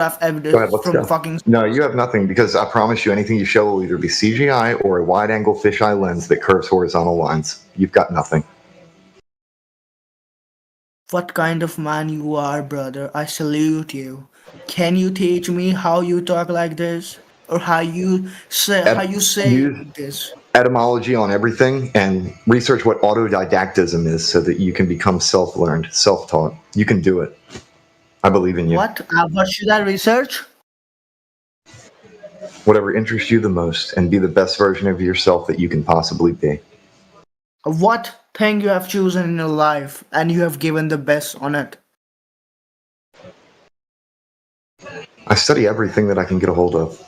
have Go ahead, evidence let's from go. fucking No, source. you have nothing because I promise you anything you show will either be CGI or a wide angle fisheye lens that curves horizontal lines. You've got nothing. What kind of man you are, brother? I salute you. Can you teach me how you talk like this? Or how you say Use this? etymology on everything and research what autodidactism is so that you can become self learned, self taught. You can do it. I believe in you. What should I research? Whatever interests you the most and be the best version of yourself that you can possibly be. What thing you have chosen in your life and you have given the best on it? I study everything that I can get a hold of.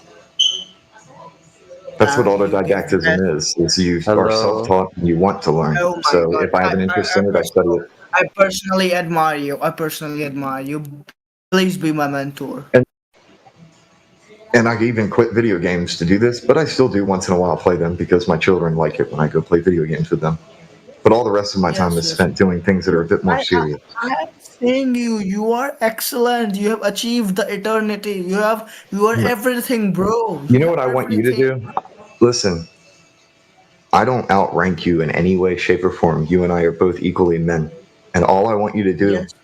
That's what You give best. autodidactism is you are self Hello. taught and you want to learn. Oh my So god. if I have an interest in it, I study it. I personally admire you. I personally admire you. Please be my mentor. And I even quit video games to do this, but I still do once in a while play them because my children like it when I go play video games with them. But all the rest of my time Yes, is yes. spent doing things that are a bit more serious. I am saying you. You are excellent. You have achieved the eternity. You are everything, bro. You You know have what I want you to everything. do? Listen, I don't outrank you in any way, shape, or form. You and I are both equally men. And all I want you to do Yes.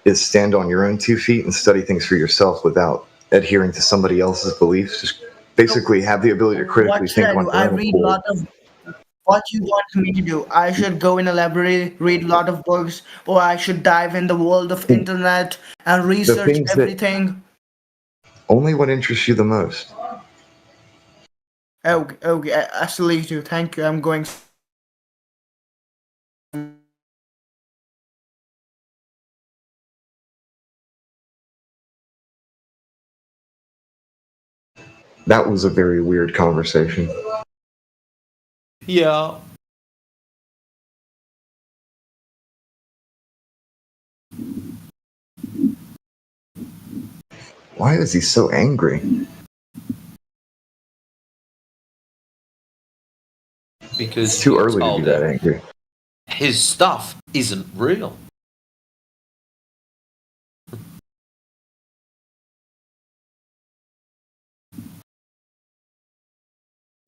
is stand on your own 2 feet and study things for yourself without adhering to somebody else's beliefs. Just So basically have the ability to what critically should think I on do? your I own read a accord. lot of what you want me to do. I should go in a library, read a lot of books, or I should dive in the world of internet and The research things that everything. only what interests you the most. Okay, okay. I salute you. Thank you. I'm going somewhere. That was a very weird conversation. Yeah. Why is he so angry? It's Because too you early to be told that him angry. his stuff isn't real.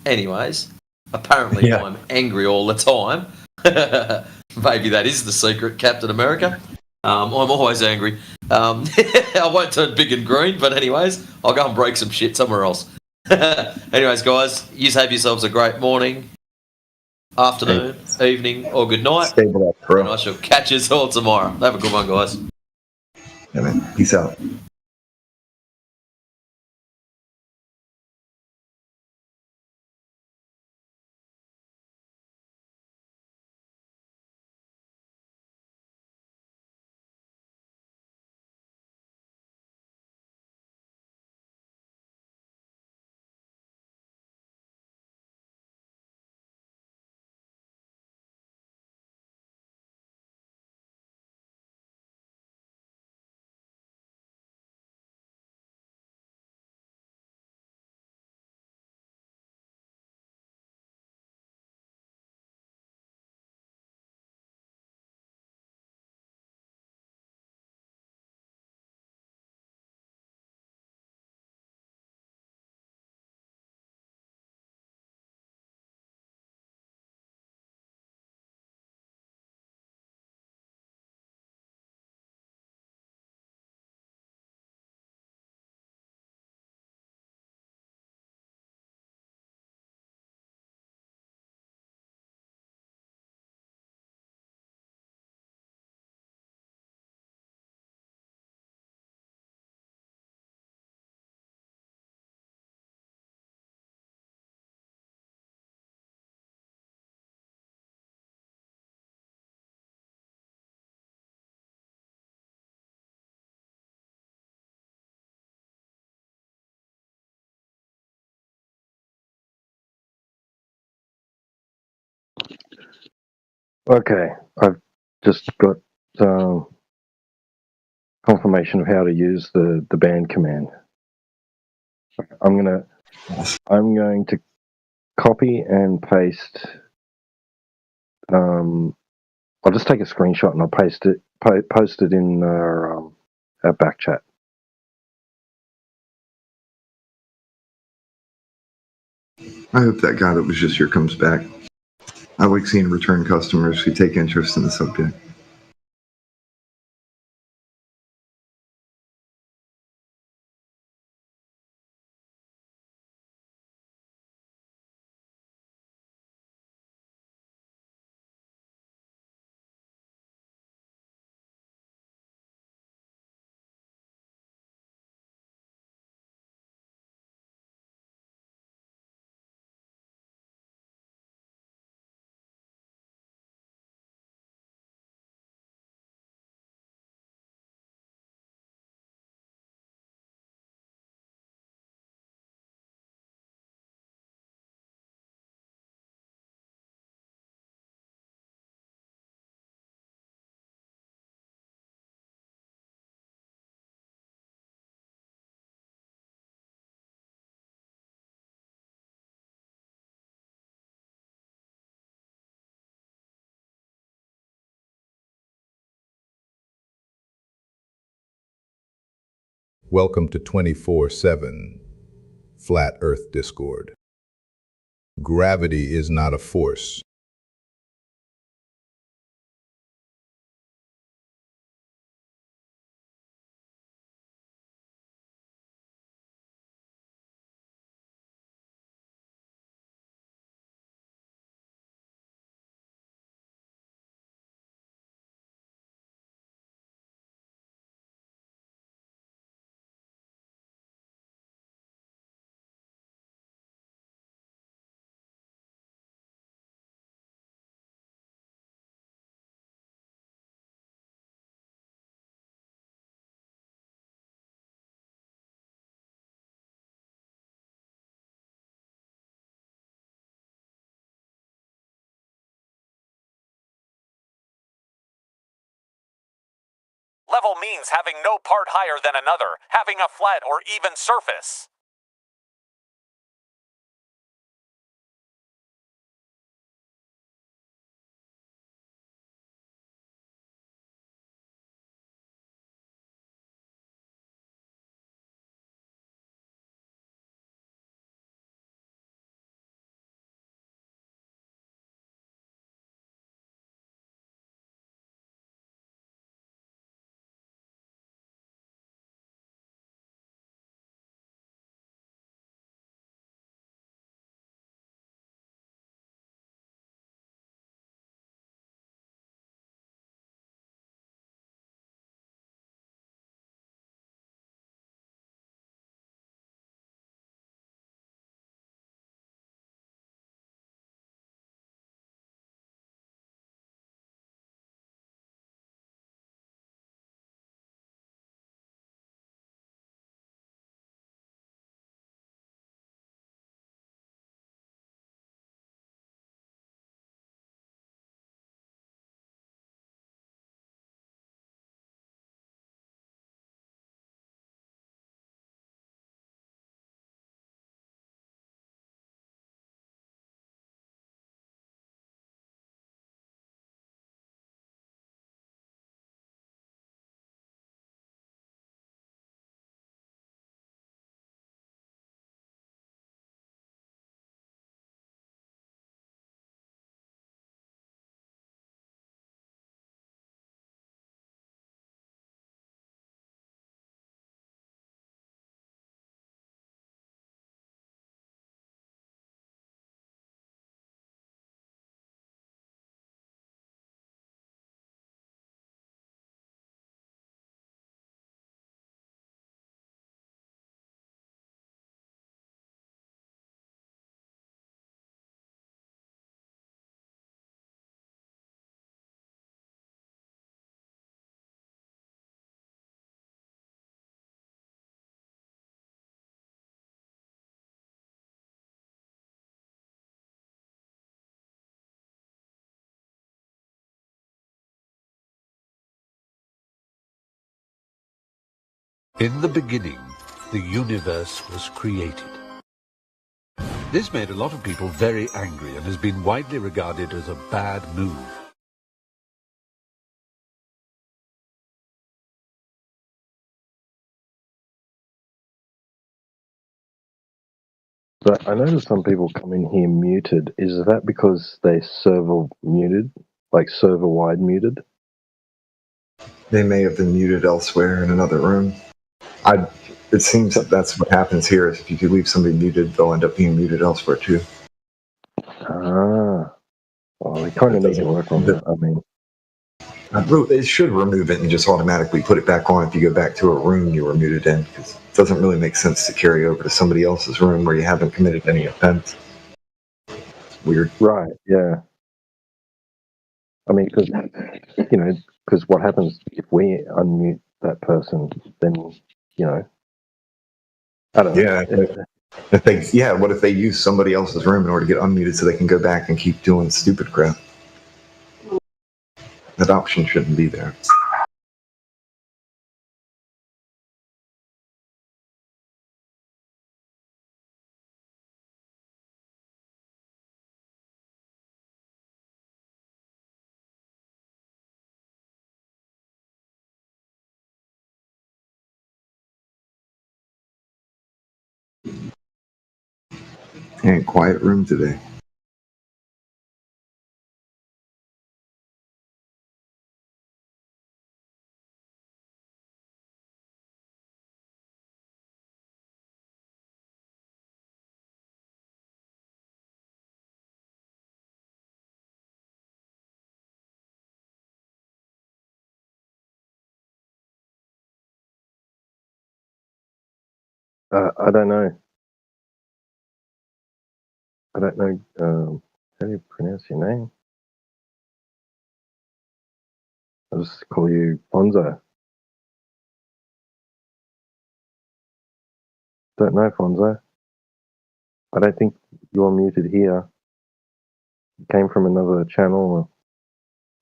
Anyways, apparently Yeah. I'm angry all the time. Maybe that is the secret, Captain America. I'm always angry. I won't turn big and green, but anyways, I'll go and break some shit somewhere else. Anyways, guys, you have yourselves a great morning, Hey, afternoon, evening, or good night, stable up, and bro. I shall catch you all tomorrow. Have a good one, guys. Yeah, man. Peace out. Okay, I've just got confirmation of how to use the ban command. I'm going to copy and paste. I'll just take a screenshot and I'll post it in our back chat. I hope that guy that was just here comes back. I like seeing return customers who take interest in the subject. Welcome to 24/7 Flat Earth Discord. Gravity is not a force. Level means having no part higher than another, having a flat or even surface. In the beginning, the universe was created. This made a lot of people very angry and has been widely regarded as a bad move. But I noticed some people come in here muted. Is that because they server muted, like server wide muted? They may have been muted elsewhere in another room. It seems that that's what happens here. Is if you leave somebody muted, they'll end up being muted elsewhere too. Ah, well, they kind of need to work on that. I mean, It should remove it and just automatically put it back on if you go back to a room you were muted in, because it doesn't really make sense to carry over to somebody else's room where you haven't committed any offense. It's weird. right? Yeah. I mean, because because what happens if we unmute that person? Then I don't know. Yeah. What if they use somebody else's room in order to get unmuted so they can go back and keep doing stupid crap? That option shouldn't be there. And quiet room today. I don't know. I don't know. How do you pronounce your name? I'll just call you Fonzo. Don't know, Fonzo. I don't think you're muted here. You came from another channel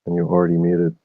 and you're already muted.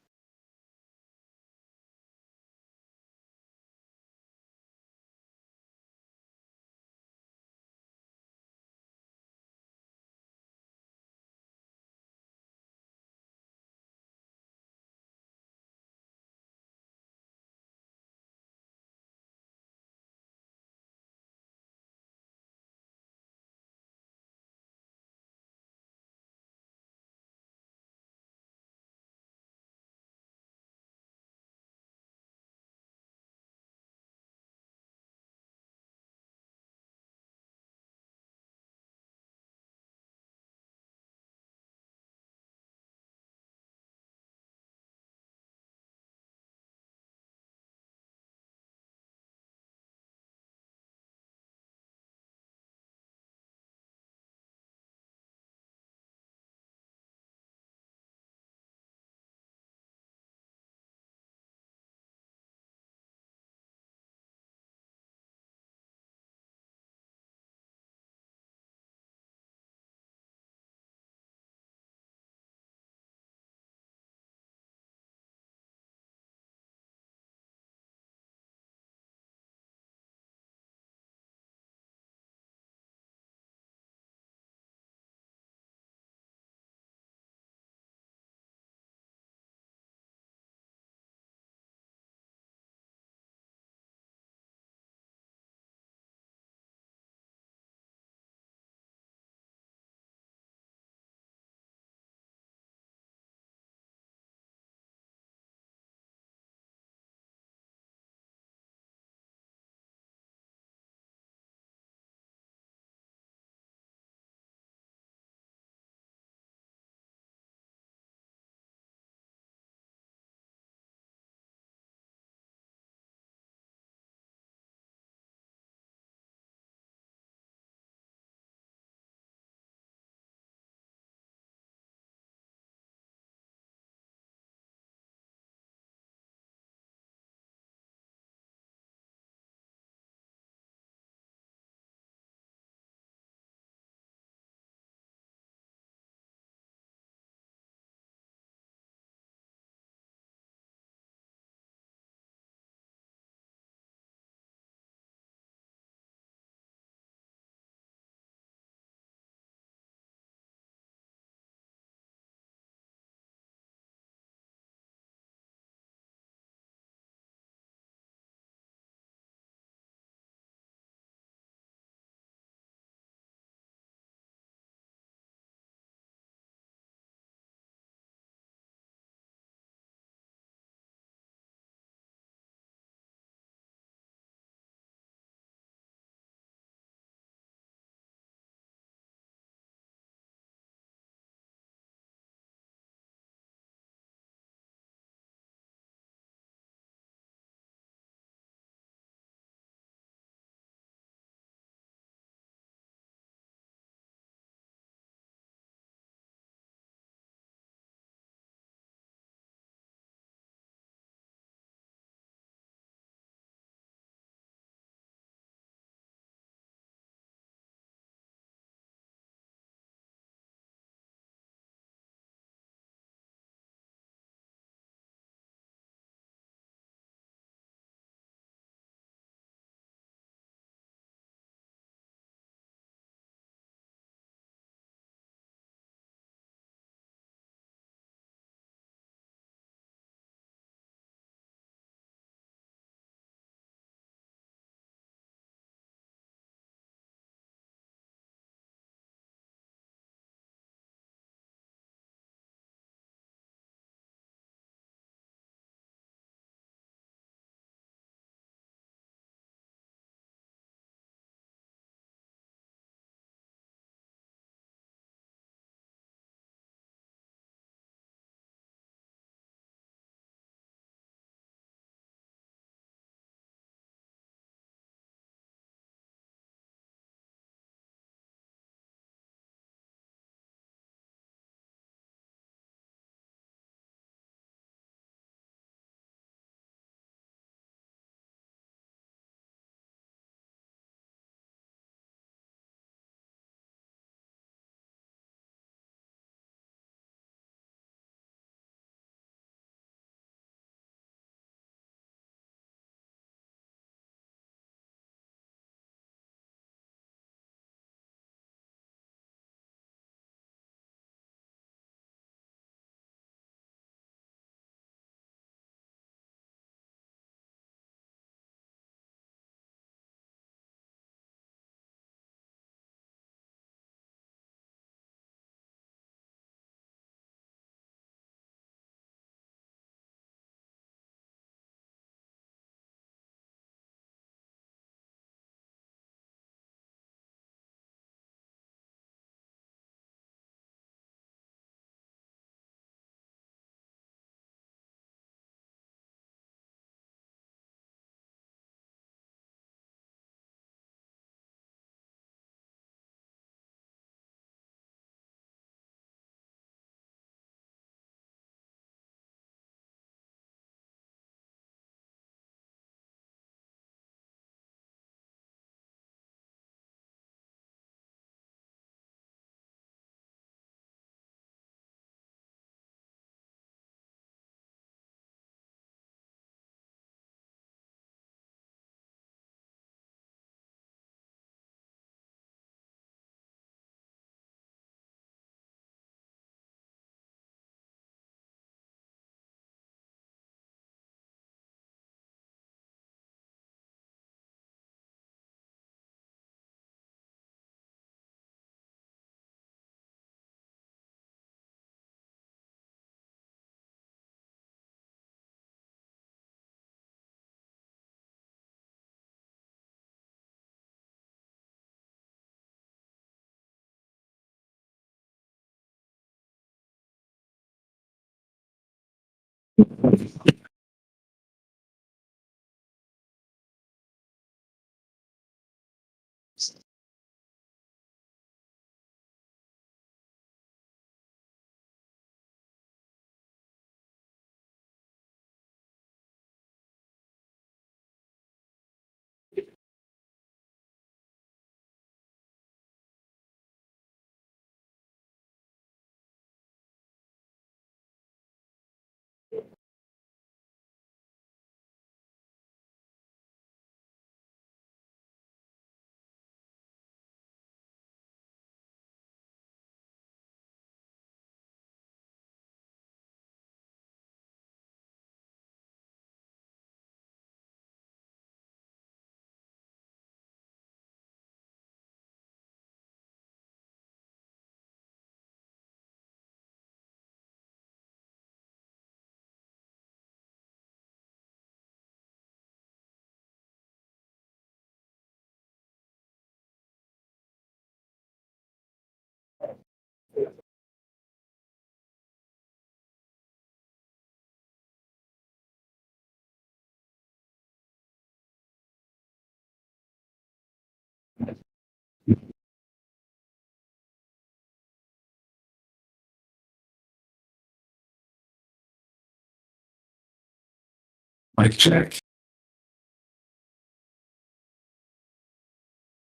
Mic check.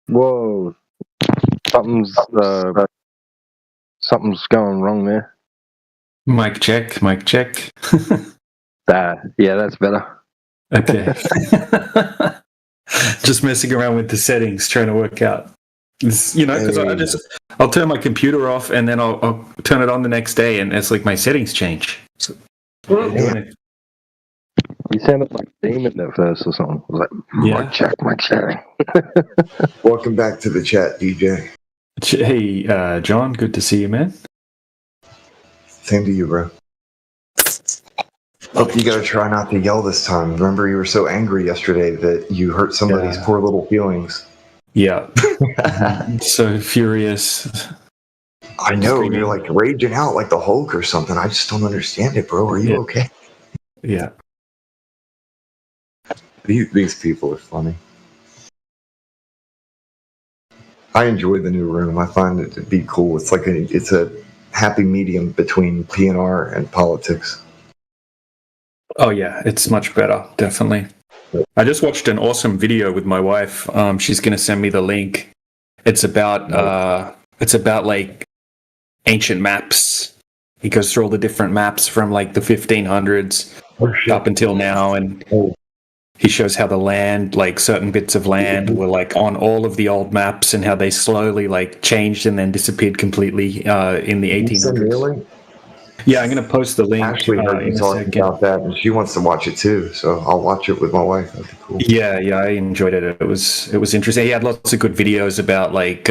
Whoa, something's something's going wrong there. Mic check. Mic check. Yeah, that's better. Okay. Just messing around with the settings, trying to work out. It's, because I'll turn my computer off and then I'll turn it on the next day, and it's like my settings change. So, Yeah. You sounded like a demon at first or something. I was like, mic check. Welcome back to the chat, DJ. Hey, John, good to see you, man. Same to you, bro. Look, you gotta try not to yell this time. Remember, you were so angry yesterday that you hurt somebody's poor little feelings. Yeah. So furious. I know, Screaming. you're like raging out like the Hulk or something. I just don't understand it, bro. Are you okay? Yeah. These people are funny. I enjoy the new room. I find it to be cool. It's like it's a happy medium between PNR and politics. Oh yeah, it's much better, definitely. I just watched an awesome video with my wife. She's going to send me the link. It's about like ancient maps. He goes through all the different maps from like the 1500s up until now, and he shows how the land, like certain bits of land, were like on all of the old maps, and how they slowly like changed and then disappeared completely in the 1800s. Really? Yeah, I'm going to post the link. Ashley heard you talking about that, and she wants to watch it too. So I'll watch it with my wife. That'd be cool. Yeah, I enjoyed it. It was interesting. He had lots of good videos about like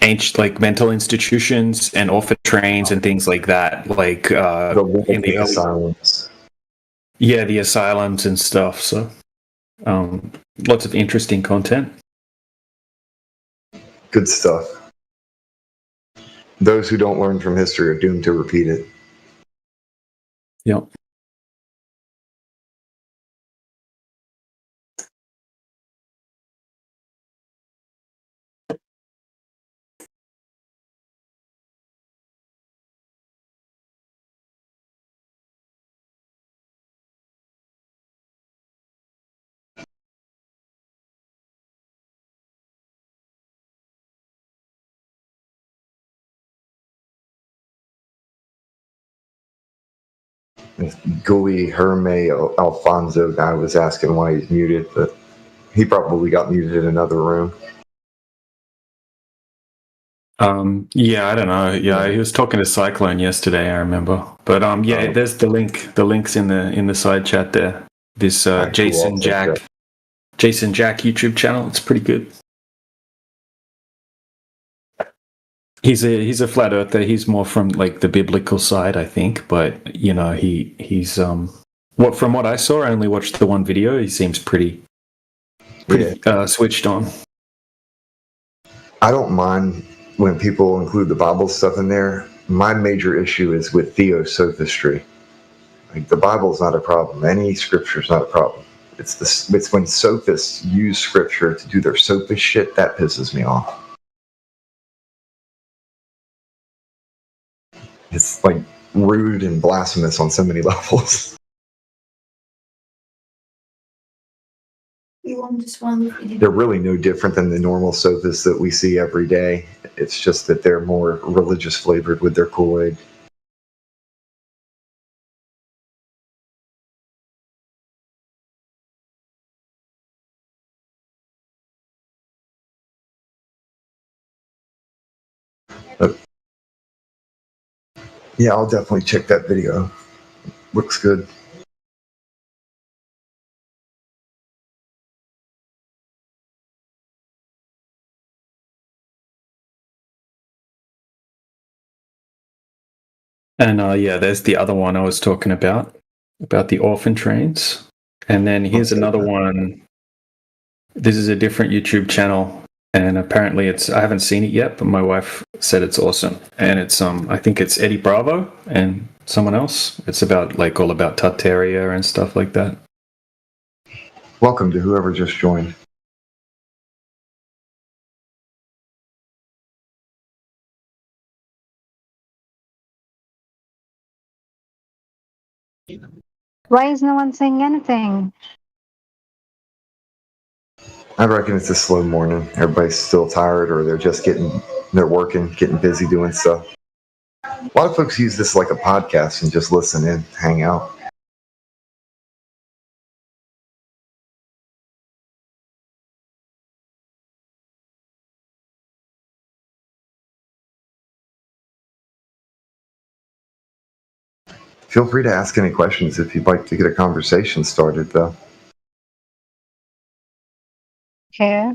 ancient, like mental institutions and orphan trains and things like that. Like in the asylums. Yeah, the asylums and stuff. So lots of interesting content. Good stuff. Those who don't learn from history are doomed to repeat it. Yep. This Gully Herme Alfonso guy was asking why he's muted, but he probably got muted in another room. Yeah, I don't know. Yeah, he was talking to Cyclone yesterday, I remember. But yeah, there's the link. The link's in the side chat there. This Jason Jack YouTube channel. It's pretty good. He's a flat earther. He's more from like the biblical side, I think. But you know, he's from what I saw, I only watched the one video. He seems pretty switched on. I don't mind when people include the Bible stuff in there. My major issue is with theosophistry. Like the Bible is not a problem. Any scripture is not a problem. It's when sophists use scripture to do their sophist shit that pisses me off. It's like rude and blasphemous on so many levels. They're really no different than the normal sophists that we see every day. It's just that they're more religious flavored with their Kool-Aid. But yeah, I'll definitely check that video. Looks good. And yeah, there's the other one I was talking about the orphan trains. And then here's another one. This is a different YouTube channel, and apparently I haven't seen it yet, but my wife said it's awesome. And it's I think it's Eddie Bravo and someone else. It's about all about Tartaria and stuff like that. Welcome to whoever just joined. Why is no one saying anything? I reckon it's a slow morning. Everybody's still tired, or they're working, getting busy doing stuff. A lot of folks use this like a podcast and just listen in, hang out. Feel free to ask any questions if you'd like to get a conversation started, though. Okay.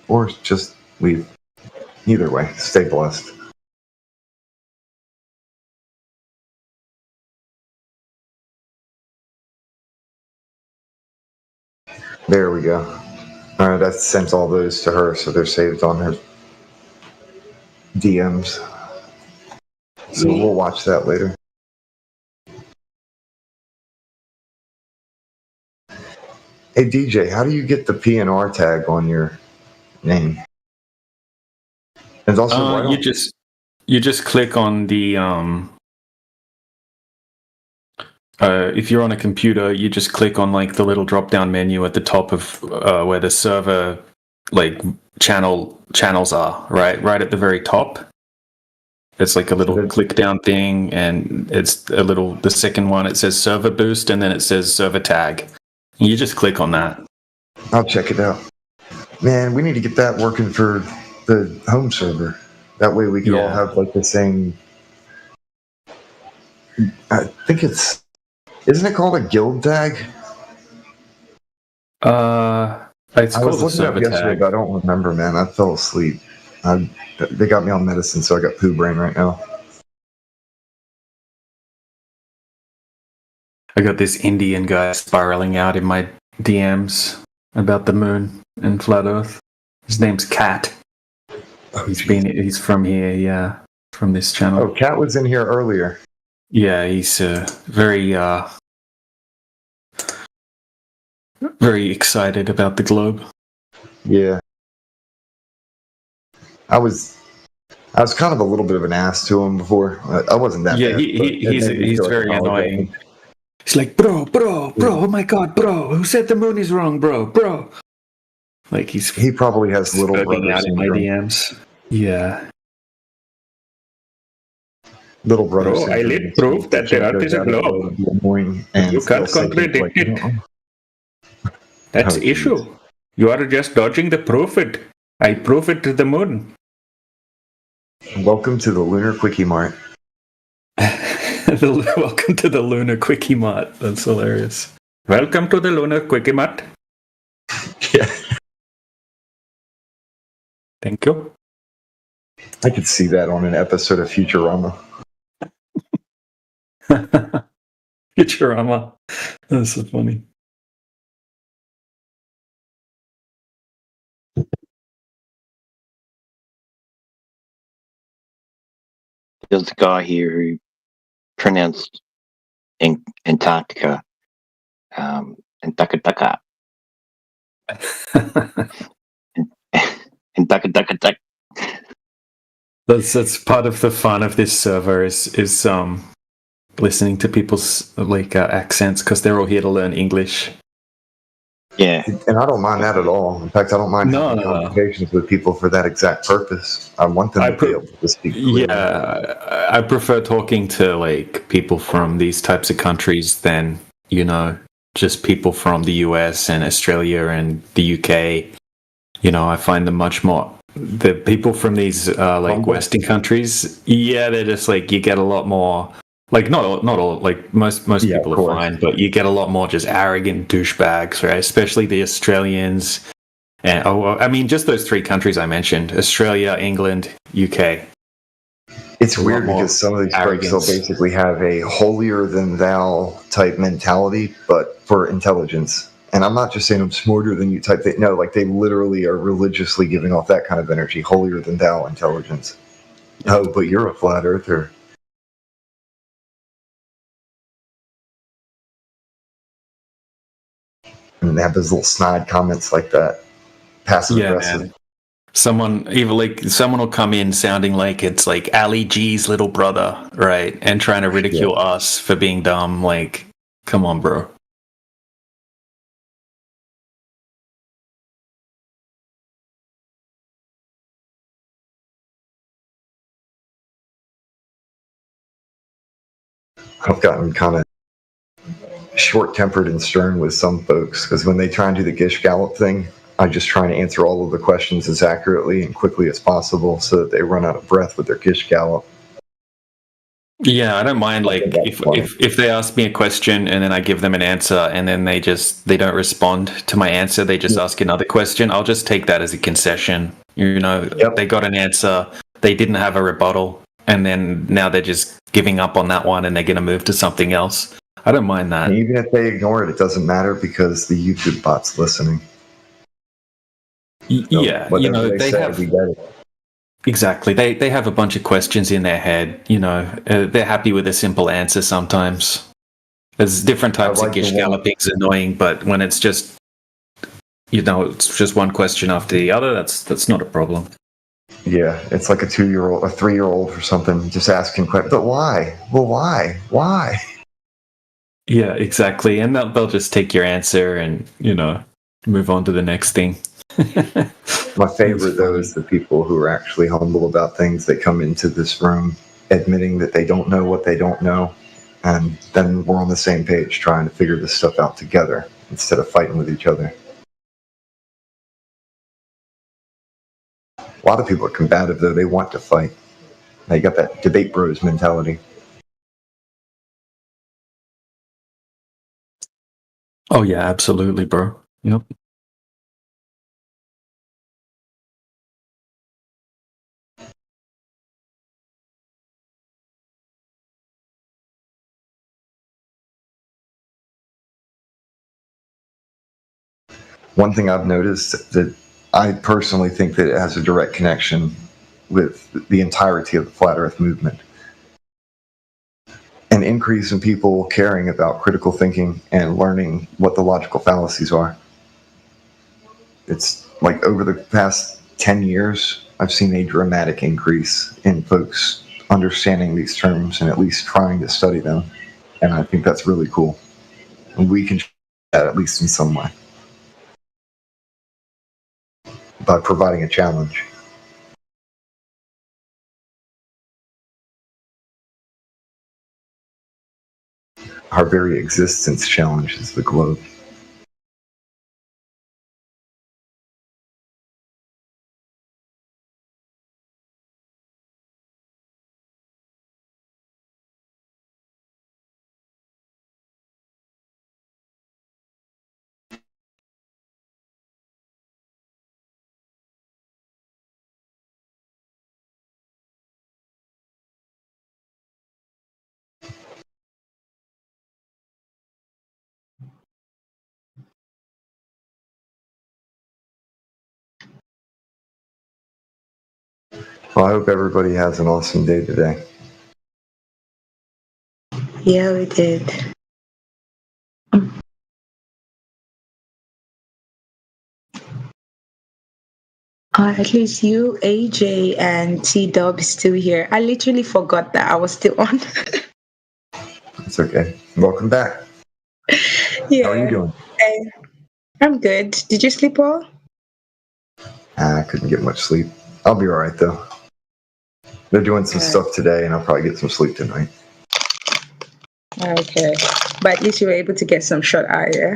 Or just leave. Either way, stay blessed. There we go. All right, I sent all those to her, so they're saved on her DMs. So we'll watch that later. Hey DJ, how do you get the PNR tag on your name? And also, you just click on the if you're on a computer, you just click on the little drop-down menu at the top of where the server channels are, right at the very top. It's like a little click down thing, and it's the second one. It says server boost, and then it says server tag. And you just click on that. I'll check it out. Man, we need to get that working for the home server. That way we can all have the same. I think isn't it called a guild tag? It's I was called a looking server up yesterday, tag. but I don't remember, man. I fell asleep. They got me on medicine, so I got poo brain right now. I got this Indian guy spiraling out in my DMs about the moon and flat Earth. His name's Kat. He's from here, yeah, from this channel. Oh, Kat was in here earlier. Yeah, he's very excited about the globe. Yeah. I was kind of a little bit of an ass to him before. I wasn't that Yeah, bad, he's very annoying. He's like, bro, oh my god, bro, who said the moon is wrong, bro? Like he probably has little brother out in my syndrome. DMs. Yeah. Little brother. Bro, I laid proof that the Earth is a globe. You can't contradict it. That's issue. You are just dodging the proof it. I prove it to the moon. Welcome to the Lunar Quickie Mart. Welcome to the Lunar Quickie Mart. That's hilarious. Welcome to the Lunar Quickie Mart. Yeah. Thank you. I could see that on an episode of Futurama. Futurama. That's so funny. There's a guy here who pronounced Antarctica Antarctica. Antarctica. That's part of the fun of this server is listening to people's accents because they're all here to learn English. Yeah. And I don't mind that at all. In fact, I don't mind having conversations with people for that exact purpose. I want them to be able to speak clearly. Yeah, I prefer talking to like people from these types of countries than, you know, just people from the US and Australia and the UK. You know, I find them much more. The people from these Western countries, yeah, they're just like, you get a lot more. Like not all like most people are fine, but you get a lot more just arrogant douchebags, right? Especially the Australians, and I mean just those three countries I mentioned: Australia, England, UK. It's weird because some of these folks will basically have a holier than thou type mentality, but for intelligence. And I'm not just saying I'm smarter than you type thing. No, like they literally are religiously giving off that kind of energy, holier than thou intelligence. Oh, but you're a flat earther. And they have those little snide comments like that, passive aggressive. Man. Someone will come in sounding like it's like Ali G's little brother, right? And trying to ridicule us for being dumb. Like, come on, bro. I've gotten kind of short-tempered and stern with some folks because when they try and do the Gish Gallop thing, I just try and answer all of the questions as accurately and quickly as possible so that they run out of breath with their Gish Gallop. Yeah, I don't mind like if they ask me a question and then I give them an answer and then they don't respond to my answer, they just ask another question. I'll just take that as a concession. You know, they got an answer, they didn't have a rebuttal, and then now they're just giving up on that one and they're going to move to something else. I don't mind that. And even if they ignore it, it doesn't matter because the YouTube bot's listening. Yeah, you know, they have exactly. They have a bunch of questions in their head. You know, they're happy with a simple answer sometimes. There's different types of Gish Galloping's annoying, but when it's just, you know, it's just one question after the other, that's not a problem. Yeah, it's like a 2-year-old, a 3-year-old or something, just asking questions. But why? Well, why? Why? Yeah, exactly. And they'll just take your answer and, you know, move on to the next thing. My favorite, though, is the people who are actually humble about things. They come into this room admitting that they don't know what they don't know, and then we're on the same page trying to figure this stuff out together instead of fighting with each other. A lot of people are combative, though. They want to fight. They got that debate bros mentality. Oh, yeah, absolutely, bro. Yep. One thing I've noticed that I personally think that it has a direct connection with the entirety of the Flat Earth movement. An increase in people caring about critical thinking and learning what the logical fallacies are. It's like over the past 10 years, I've seen a dramatic increase in folks understanding these terms and at least trying to study them. And I think that's really cool. And we can do that at least in some way by providing a challenge. Our very existence challenges the globe. Well, I hope everybody has an awesome day today. Yeah, we did. At least you, AJ, and T Dub is still here. I literally forgot that I was still on. It's okay. Welcome back. Yeah. How are you doing? I'm good. Did you sleep well? I couldn't get much sleep. I'll be alright though. They're doing some stuff today, and I'll probably get some sleep tonight. Okay. But at least you were able to get some short eye, yeah?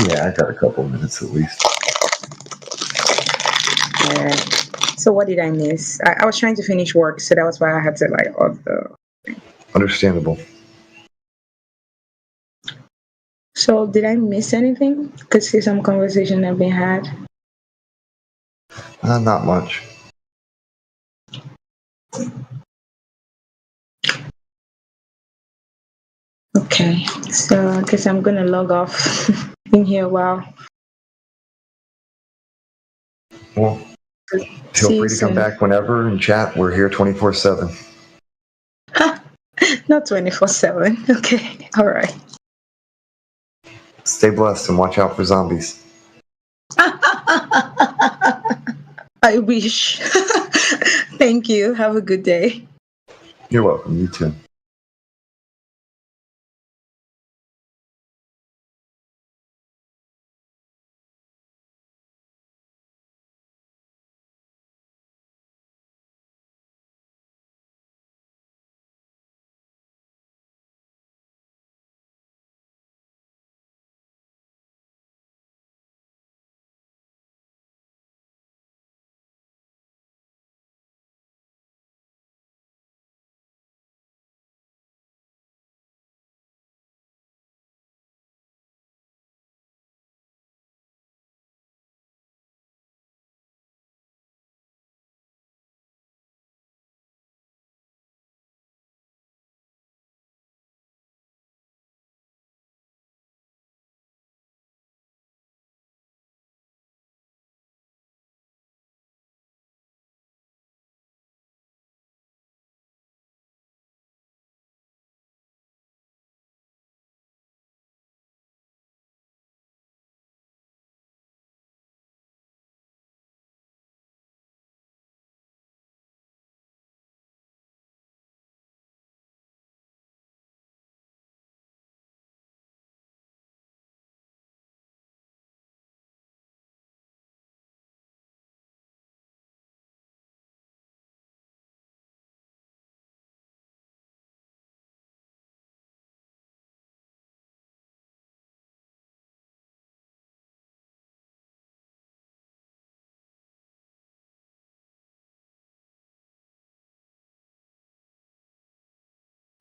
Yeah, I got a couple of minutes at least. Yeah. So what did I miss? I was trying to finish work, so that was why I had to like off the. Understandable. So did I miss anything? Could see some conversation have been had. Not much. Okay. So I guess I'm gonna log off. Been here a while. Well, feel free to come back whenever and chat. We're here 24/7. Not 24/7. Okay. All right. Stay blessed and watch out for zombies. I wish. Thank you. Have a good day. You're welcome. You too.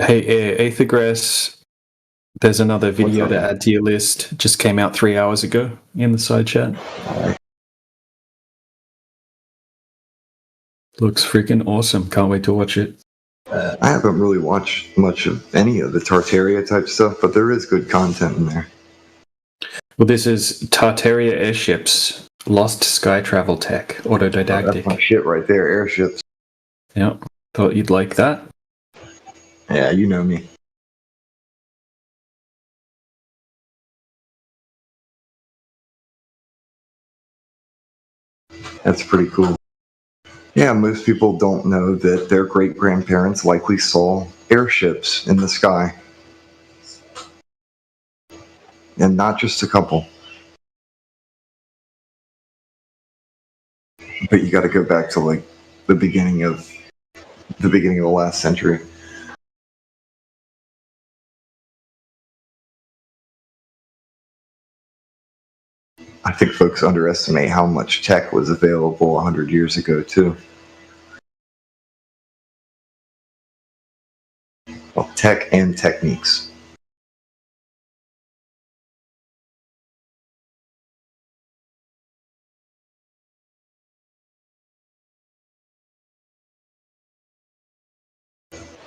Hey, Aethergrass, there's another video up? to add to your list. Just came out 3 hours ago in the side chat. Looks freaking awesome. Can't wait to watch it. I haven't really watched much of any of the Tartaria type stuff, but there is good content in there. Well, this is Tartaria Airships, Lost Sky Travel Tech, Autodidactic. That's my shit right there, airships. Yep, thought you'd like that. Yeah, you know me. That's pretty cool. Yeah, most people don't know that their great-grandparents likely saw airships in the sky. And not just a couple. But you gotta go back to like the beginning of the last century. I think folks underestimate how much tech was available 100 years ago, too. Well, tech and techniques.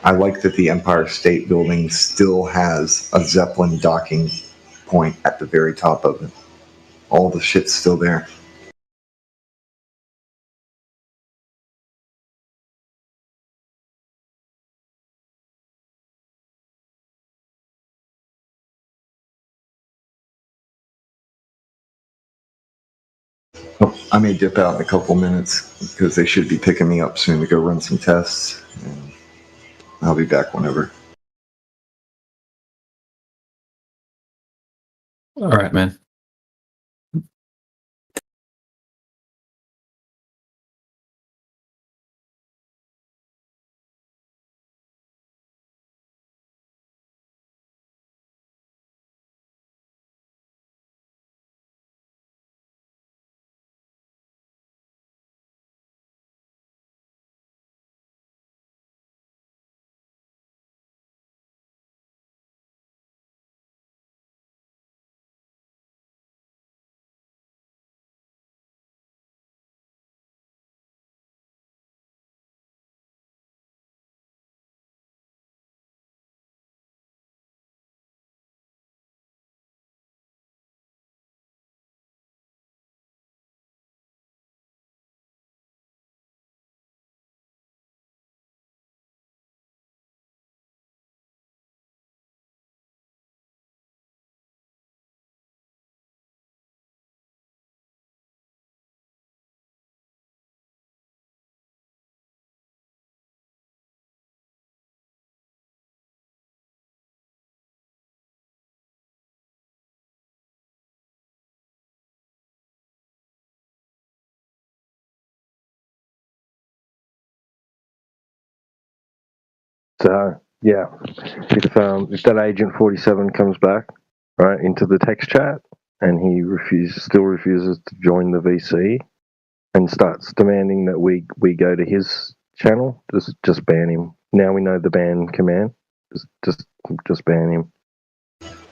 I like that the Empire State Building still has a Zeppelin docking point at the very top of it. All the shit's still there. I may dip out in a couple minutes because they should be picking me up soon to go run some tests. And I'll be back whenever. All right, man. So yeah, if that Agent 47 comes back right into the text chat and he still refuses to join the VC and starts demanding that we go to his channel, just ban him. Now we know the ban command. Just ban him.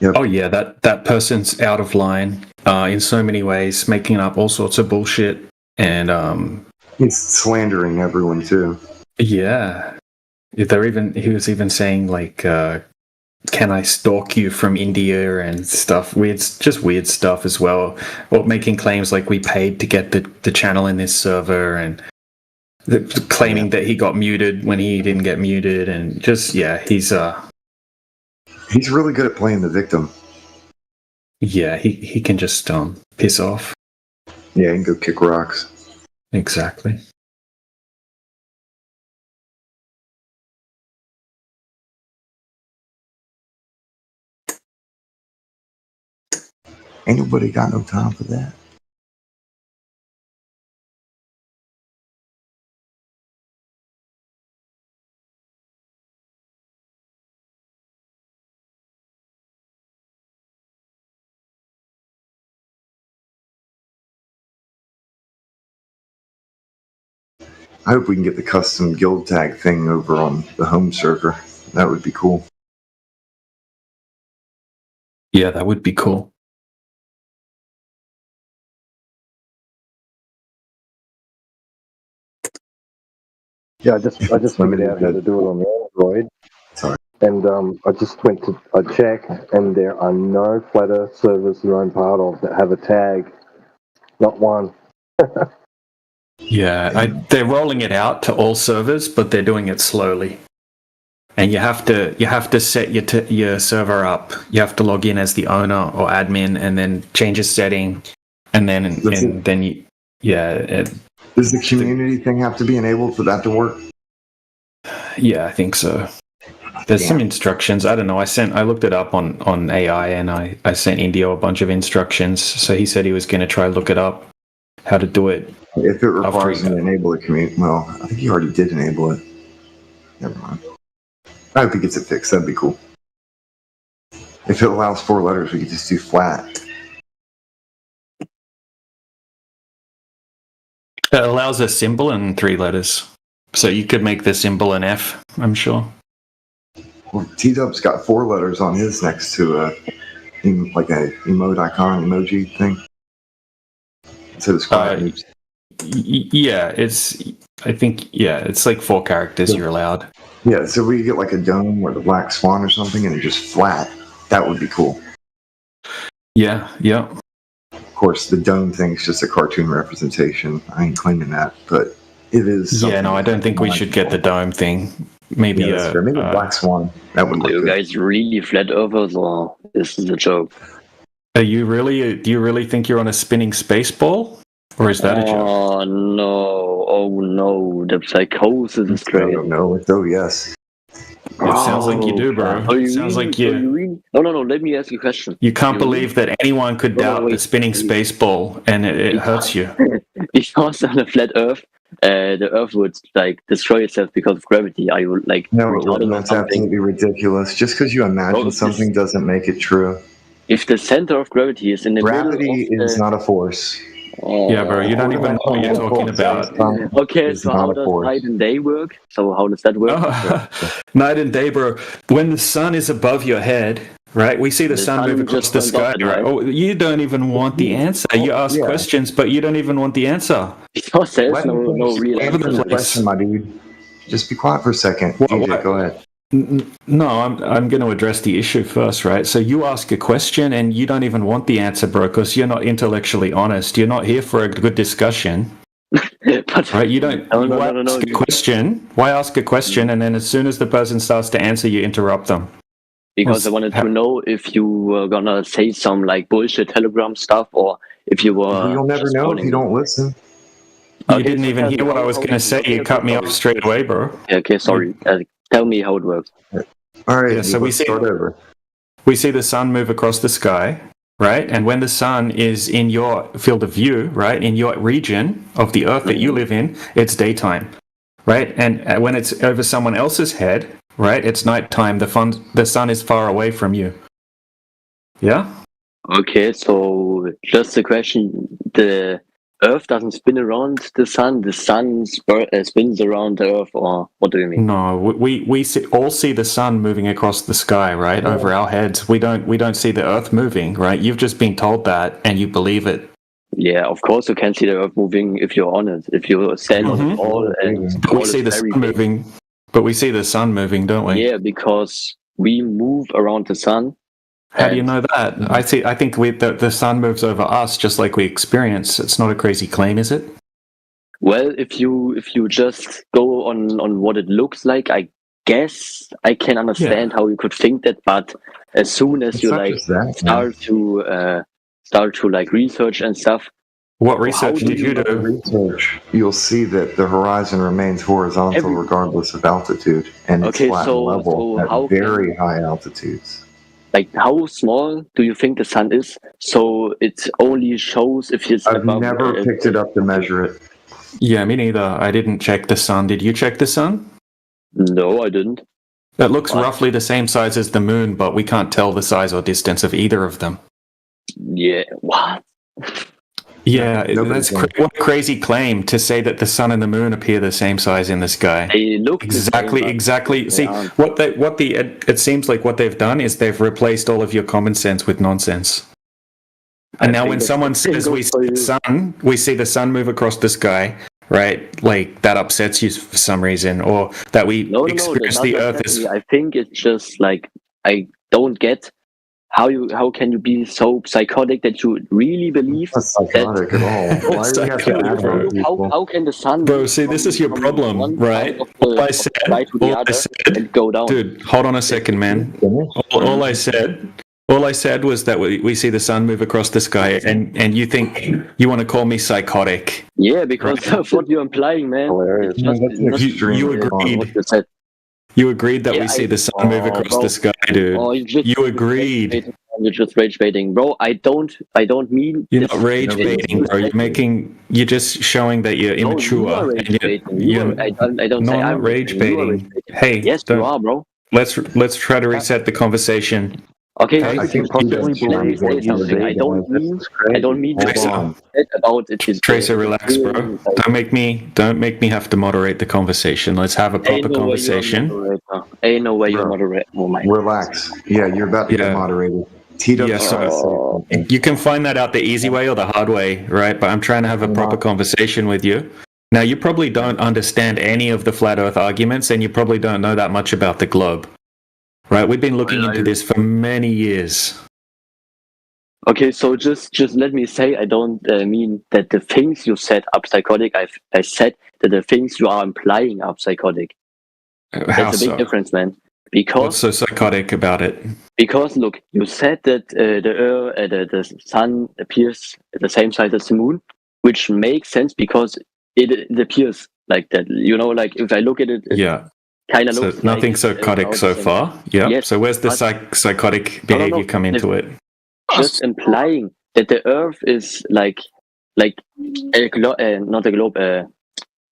Yep. Oh yeah, that person's out of line in so many ways, making up all sorts of bullshit, and He's slandering everyone too. yeah, he was even saying like, can I stalk you from India and stuff, weird stuff as well, or making claims like we paid to get the channel in this server, and claiming that he got muted when he didn't get muted, and just He's really good at playing the victim. yeah, he can just piss off. Yeah, he can go kick rocks. Exactly. Ain't nobody got no time for that. I hope we can get the custom guild tag thing over on the home server. That would be cool. Yeah, that would be cool. Yeah, I just figured out how to do it on the Android. Sorry. And I just went to check, and there are no Flat Earth servers that I'm part of that have a tag. Not one. Yeah, they're rolling it out to all servers, but they're doing it slowly. And you have to set your server up. You have to log in as the owner or admin, and then change a setting, and then Does the community thing have to be enabled for that to work? Yeah, I think so. There's some instructions. I don't know. I looked it up on AI, and I sent Indio a bunch of instructions. So he said he was going to try look it up, how to do it. If it requires him to enable a community, well, I think he already did enable it. Never mind. I hope he gets it fixed. That'd be cool. If it allows 4 letters, we could just do flat. It allows a symbol and 3 letters. So you could make the symbol an F, I'm sure. Well, T-Dub's got 4 letters on his next to like a emote icon, emoji thing. So it's quite yeah, it's like 4 characters you're allowed. Yeah, so we get like a dome or the black swan or something, and it's just flat. That would be cool. Yeah. Of course, the dome thing's just a cartoon representation. I ain't claiming that, but it is. Yeah, no, I don't think we should get the dome thing. Maybe maybe a black swan. That would look Do you good. guys really flat earthers, or this is a joke? do you really think you're on a spinning space ball? Or is that a joke? Oh no! Oh no! The psychosis is I great. don't know. It's yes. It sounds like you do, bro. Oh, It you sounds really? like Oh, you really? No. Let me ask you a question. you can't You really? believe that anyone could No, doubt the wait, spinning wait. space ball, and it hurts you. Because on a flat Earth, the Earth would like destroy itself because of gravity. Are you like No, it retarded wouldn't. or That's something? absolutely ridiculous. Just because you imagine Bro, something doesn't make it true. If the center of gravity is in the Gravity middle of is the... not a force. Yeah, bro, you don't even know what you're talking about. Okay, It's so not how a does force. night and day work? So how does that work? Night and day, bro. When the sun is above your head, right? We see the sun move across just the turns sky, off, right? right? Oh, you don't even want the answer. You ask Yeah. questions, but you don't even want the answer. Because there's Let me no finish real answering answer. your question, my dude. Just be quiet for a second. What- DJ, what? go ahead. No, I'm going to address the issue first, right? So you ask a question and you don't even want the answer, bro, because you're not intellectually honest. You're not here for a good discussion, But right? You don't. No. Ask a question? Why ask a question and then as soon as the person starts to answer, you interrupt them? Because I wanted to know if you were gonna say some like bullshit Telegram stuff, or if you were. You'll never just know if calling you me. don't listen. You Okay, didn't so even tell hear me what I how- was how going to it say. works. You cut me off Sorry. straight away, bro. Okay, sorry. Tell me how it works. All right, Yeah, so we let's see- start over. We see the sun move across the sky, right? And when the sun is in your field of view, right, in your region of the earth that you live in, it's daytime, right? And when it's over someone else's head, right, it's nighttime. The sun is far away from you. Yeah? Okay, so just a question: the Earth doesn't spin around the sun spins around the Earth, or what do you mean? No, we all see the sun moving across the sky, right, over our heads. We don't see the earth moving, right? You've just been told that and you believe it. Yeah, of course you can see the Earth moving if you're on it. If you stand on the ball and But we see the sun moving. But we see the sun moving, don't we? Yeah, because we move around the sun. How do you know that? I think the sun moves over us just like we experience. It's not a crazy claim, is it? Well, if you just go on what it looks like, I guess I can understand how you could think that. But as soon as It's you not like just that, man. start to like research and stuff. What research did you do? Research. You'll see that the horizon remains horizontal regardless of altitude, and it's Okay, flat so level how at very high altitudes. Like, how small do you think the sun is? So it only shows if it's I've above. never picked it up to measure it. Yeah, me neither. I didn't check the sun. Did you check the sun? No, I didn't. It looks What? roughly the same size as the moon, but we can't tell the size or distance of either of them. Yeah, what? Yeah, Nobody that's can. what a crazy claim to say that the sun and the moon appear the same size in the sky. They look the same, but Exactly. they See, aren't. it seems like what they've done is they've replaced all of your common sense with nonsense. And now think when that's someone the same says we see the sun move across the sky, right? Like that upsets you for some reason, or that we No, experience not the earth necessarily. as I think it's just like I don't get how can you be so psychotic that you really believe Not psychotic at all. Why do you have to Psychotic, add bro. on people? how can the sun Bro, move see, this is your from problem, one right? side of All I the said, sky to the all I other said, and go down? dude, hold on a second, man. All I said was that we see the sun move across the sky, and you think you want to call me psychotic? Yeah, because of what you're implying, man. Hilarious. It's just, That's an not extreme you response. agreed. what you said. You agreed that Yeah, we see the sun move across bro. the sky, dude. Oh, You agreed. You're just rage baiting, bro. I don't mean. You're this- not rage baiting, bro. You're just showing that you're No, you immature. are rage baiting. I don't no, say I'm I'm not rage you are baiting. Hey, Yes, you don't- are, bro. let's try to reset the conversation. Okay, I let can me possibly say believe what you something. say, I don't guys. mean. This is crazy. I don't mean Hold to on. say about it. Is Tracer, relax, bro. Don't make me have to moderate the conversation. Let's have a proper conversation. Ain't no way you're Bro. moderator. Oh my. Relax. Yeah, you're about to get Yeah. moderated. Tito, Yeah, so you can find that out the easy way or the hard way, right? But I'm trying to have a proper conversation with you. Now, you probably don't understand any of the flat Earth arguments, and you probably don't know that much about the globe, right? We've been looking into this for many years. Okay, so just let me say, I don't mean that the things you said are psychotic. I said that the things you are implying are psychotic. How That's a big so? difference, man. What's Because so psychotic about it? look, you said that the sun appears at the same size as the moon. which makes sense because it appears like that. You know, like if I look at it, Yeah. kind of So looks nothing like psychotic about so the same. far. Yeah. Yes, So where's the but- psychotic No, no, behavior no. come into it? Just implying that the Earth is like a not a globe.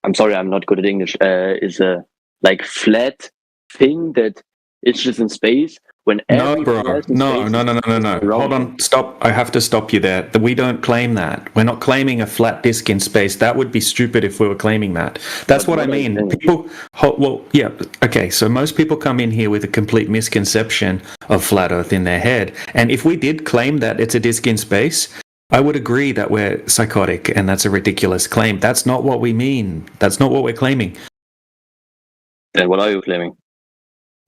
I'm sorry, I'm not good at English. Is a like flat thing that it's just in space. When No, everything bro. else in No. space is around Hold on. Stop. I have to stop you there. We don't claim that. We're not claiming a flat disk in space. That would be stupid if we were claiming that. That's But what I what I mean. think- People. Well, yeah. Okay. So most people come in here with a complete misconception of flat Earth in their head. And if we did claim that it's a disk in space, I would agree that we're psychotic and that's a ridiculous claim. That's not what we mean. That's not what we're claiming. Then what are you claiming?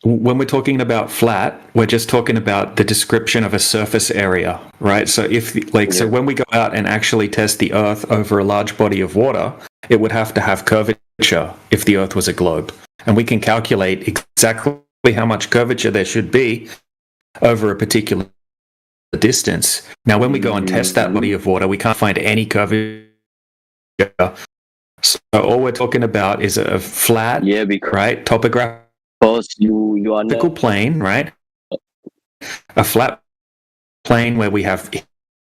When we're talking about flat, we're just talking about the description of a surface area, right? So if so when we go out and actually test the Earth over a large body of water, it would have to have curvature if the Earth was a globe. And we can calculate exactly how much curvature there should be over a particular distance. Now, when we go and test that body of water, we can't find any curvature. So all we're talking about is a flat, right, topographical you are not plane, right? A flat plane where we have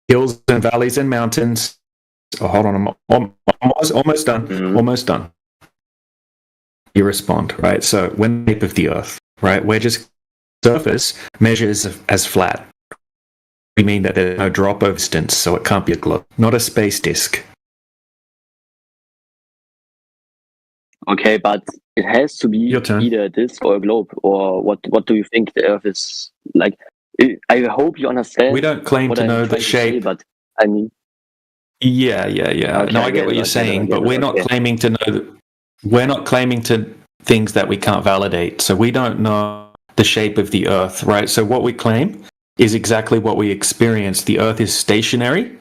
hills and valleys and mountains. Oh, hold on, I'm almost done. Almost done. You respond, right? So when the shape of the Earth, right, we're just surface measures as flat. We mean that there's no drop over distance, so it can't be a globe, not a space disk. Okay, but it has to be either a disk or a globe, or what? What do you think the Earth is like? I hope you understand. We don't claim what to I'm know the trying to say, shape. but I mean, Yeah. Okay, No, I get what you're saying, but we're not claiming to know. We're not claiming to things that we can't validate. So we don't know the shape of the Earth, right? So what we claim is exactly what we experience. The Earth is stationary,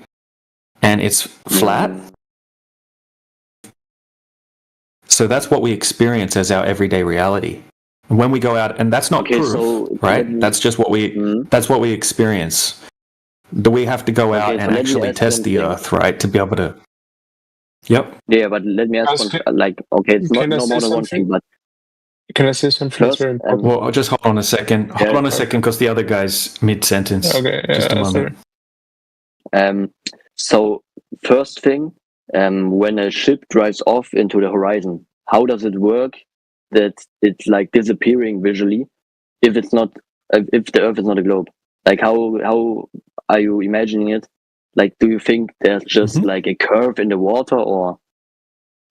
and it's flat. So that's what we experience as our everyday reality. And when we go out, and that's not proof, right? That's just what we experience. Do we have to go out so and let me actually ask test one the thing. Earth, right, to be able to? Yep. Yeah, but let me ask one. Like, okay, it's not Can I no say more than one something? thing, but Can I say something? It's very important. Well, just hold on a second. Hold on a second, because the other guy's mid-sentence. Okay, Just a moment. So first thing, when a ship drives off into the horizon, how does it work that it's like disappearing visually if it's not if the Earth is not a globe? Like how are you imagining it? Like, do you think there's just like a curve in the water, or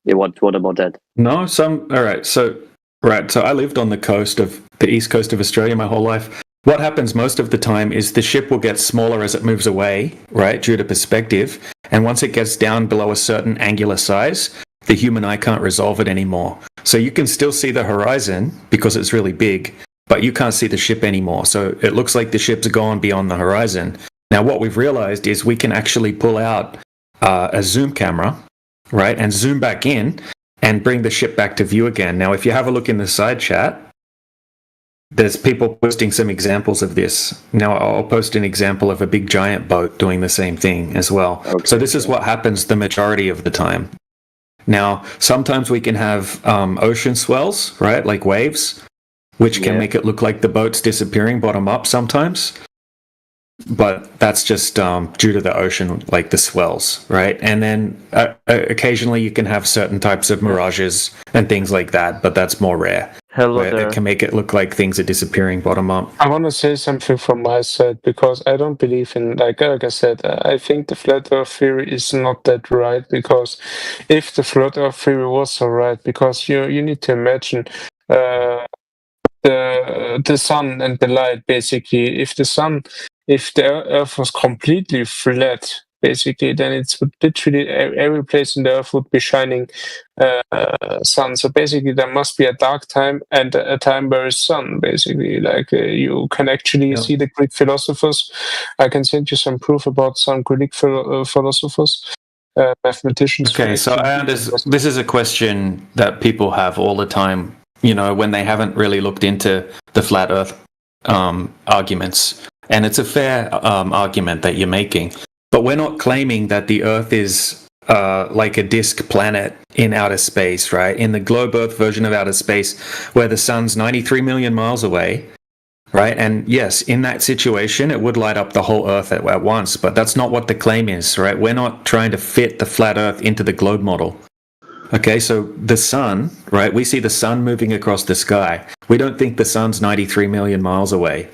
what about that? No, all right. So I lived on the east coast of Australia my whole life. What happens most of the time is the ship will get smaller as it moves away, right, due to perspective. And once it gets down below a certain angular size, the human eye can't resolve it anymore. So you can still see the horizon because it's really big, but you can't see the ship anymore. So it looks like the ship's gone beyond the horizon. Now, what we've realized is we can actually pull out a zoom camera, right, and zoom back in and bring the ship back to view again. Now, if you have a look in the side chat, there's people posting some examples of this. Now, I'll post an example of a big giant boat doing the same thing as well. Okay. So this is what happens the majority of the time. Now, sometimes we can have ocean swells, right, like waves, which can make it look like the boat's disappearing bottom up sometimes. But that's just due to the ocean, like the swells, right? And then occasionally you can have certain types of mirages and things like that, but that's more rare. Hello where there. It can make it look like things are disappearing bottom up. I want to say something from my side because I don't believe in, like I said, I think the flat earth theory is not that right, because if the flat earth theory was so right, because you need to imagine the sun and the light, basically. If the earth was completely flat, basically, then it's literally every place in the earth would be shining sun. So basically there must be a dark time and a time where is sun, basically. Like you can actually see the Greek philosophers. I can send you some proof about some Greek philosophers, mathematicians. Okay, so I understand this is a question that people have all the time, you know, when they haven't really looked into the flat earth arguments. And it's a fair argument that you're making. But we're not claiming that the Earth is like a disk planet in outer space, right? In the globe Earth version of outer space, where the sun's 93 million miles away, right? And yes, in that situation, it would light up the whole Earth at once, but that's not what the claim is, right? We're not trying to fit the flat Earth into the globe model. Okay, so the sun, right? We see the sun moving across the sky. We don't think the sun's 93 million miles away,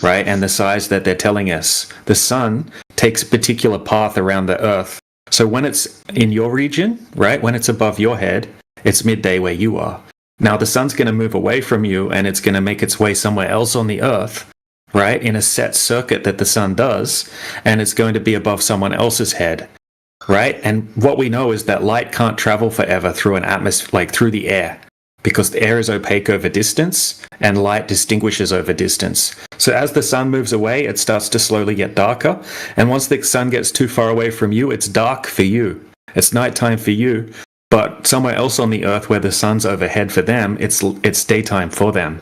right? And the size that they're telling us. The sun takes a particular path around the Earth. So when it's in your region, right? When it's above your head, it's midday where you are. Now the sun's going to move away from you and it's going to make its way somewhere else on the Earth, right? In a set circuit that the sun does, and it's going to be above someone else's head. Right? And what we know is that light can't travel forever through an atmosphere, like through the air, because the air is opaque over distance and light distinguishes over distance. So as the sun moves away, it starts to slowly get darker. And once the sun gets too far away from you, it's dark for you. It's nighttime for you. But somewhere else on the Earth where the sun's overhead for them, it's daytime for them.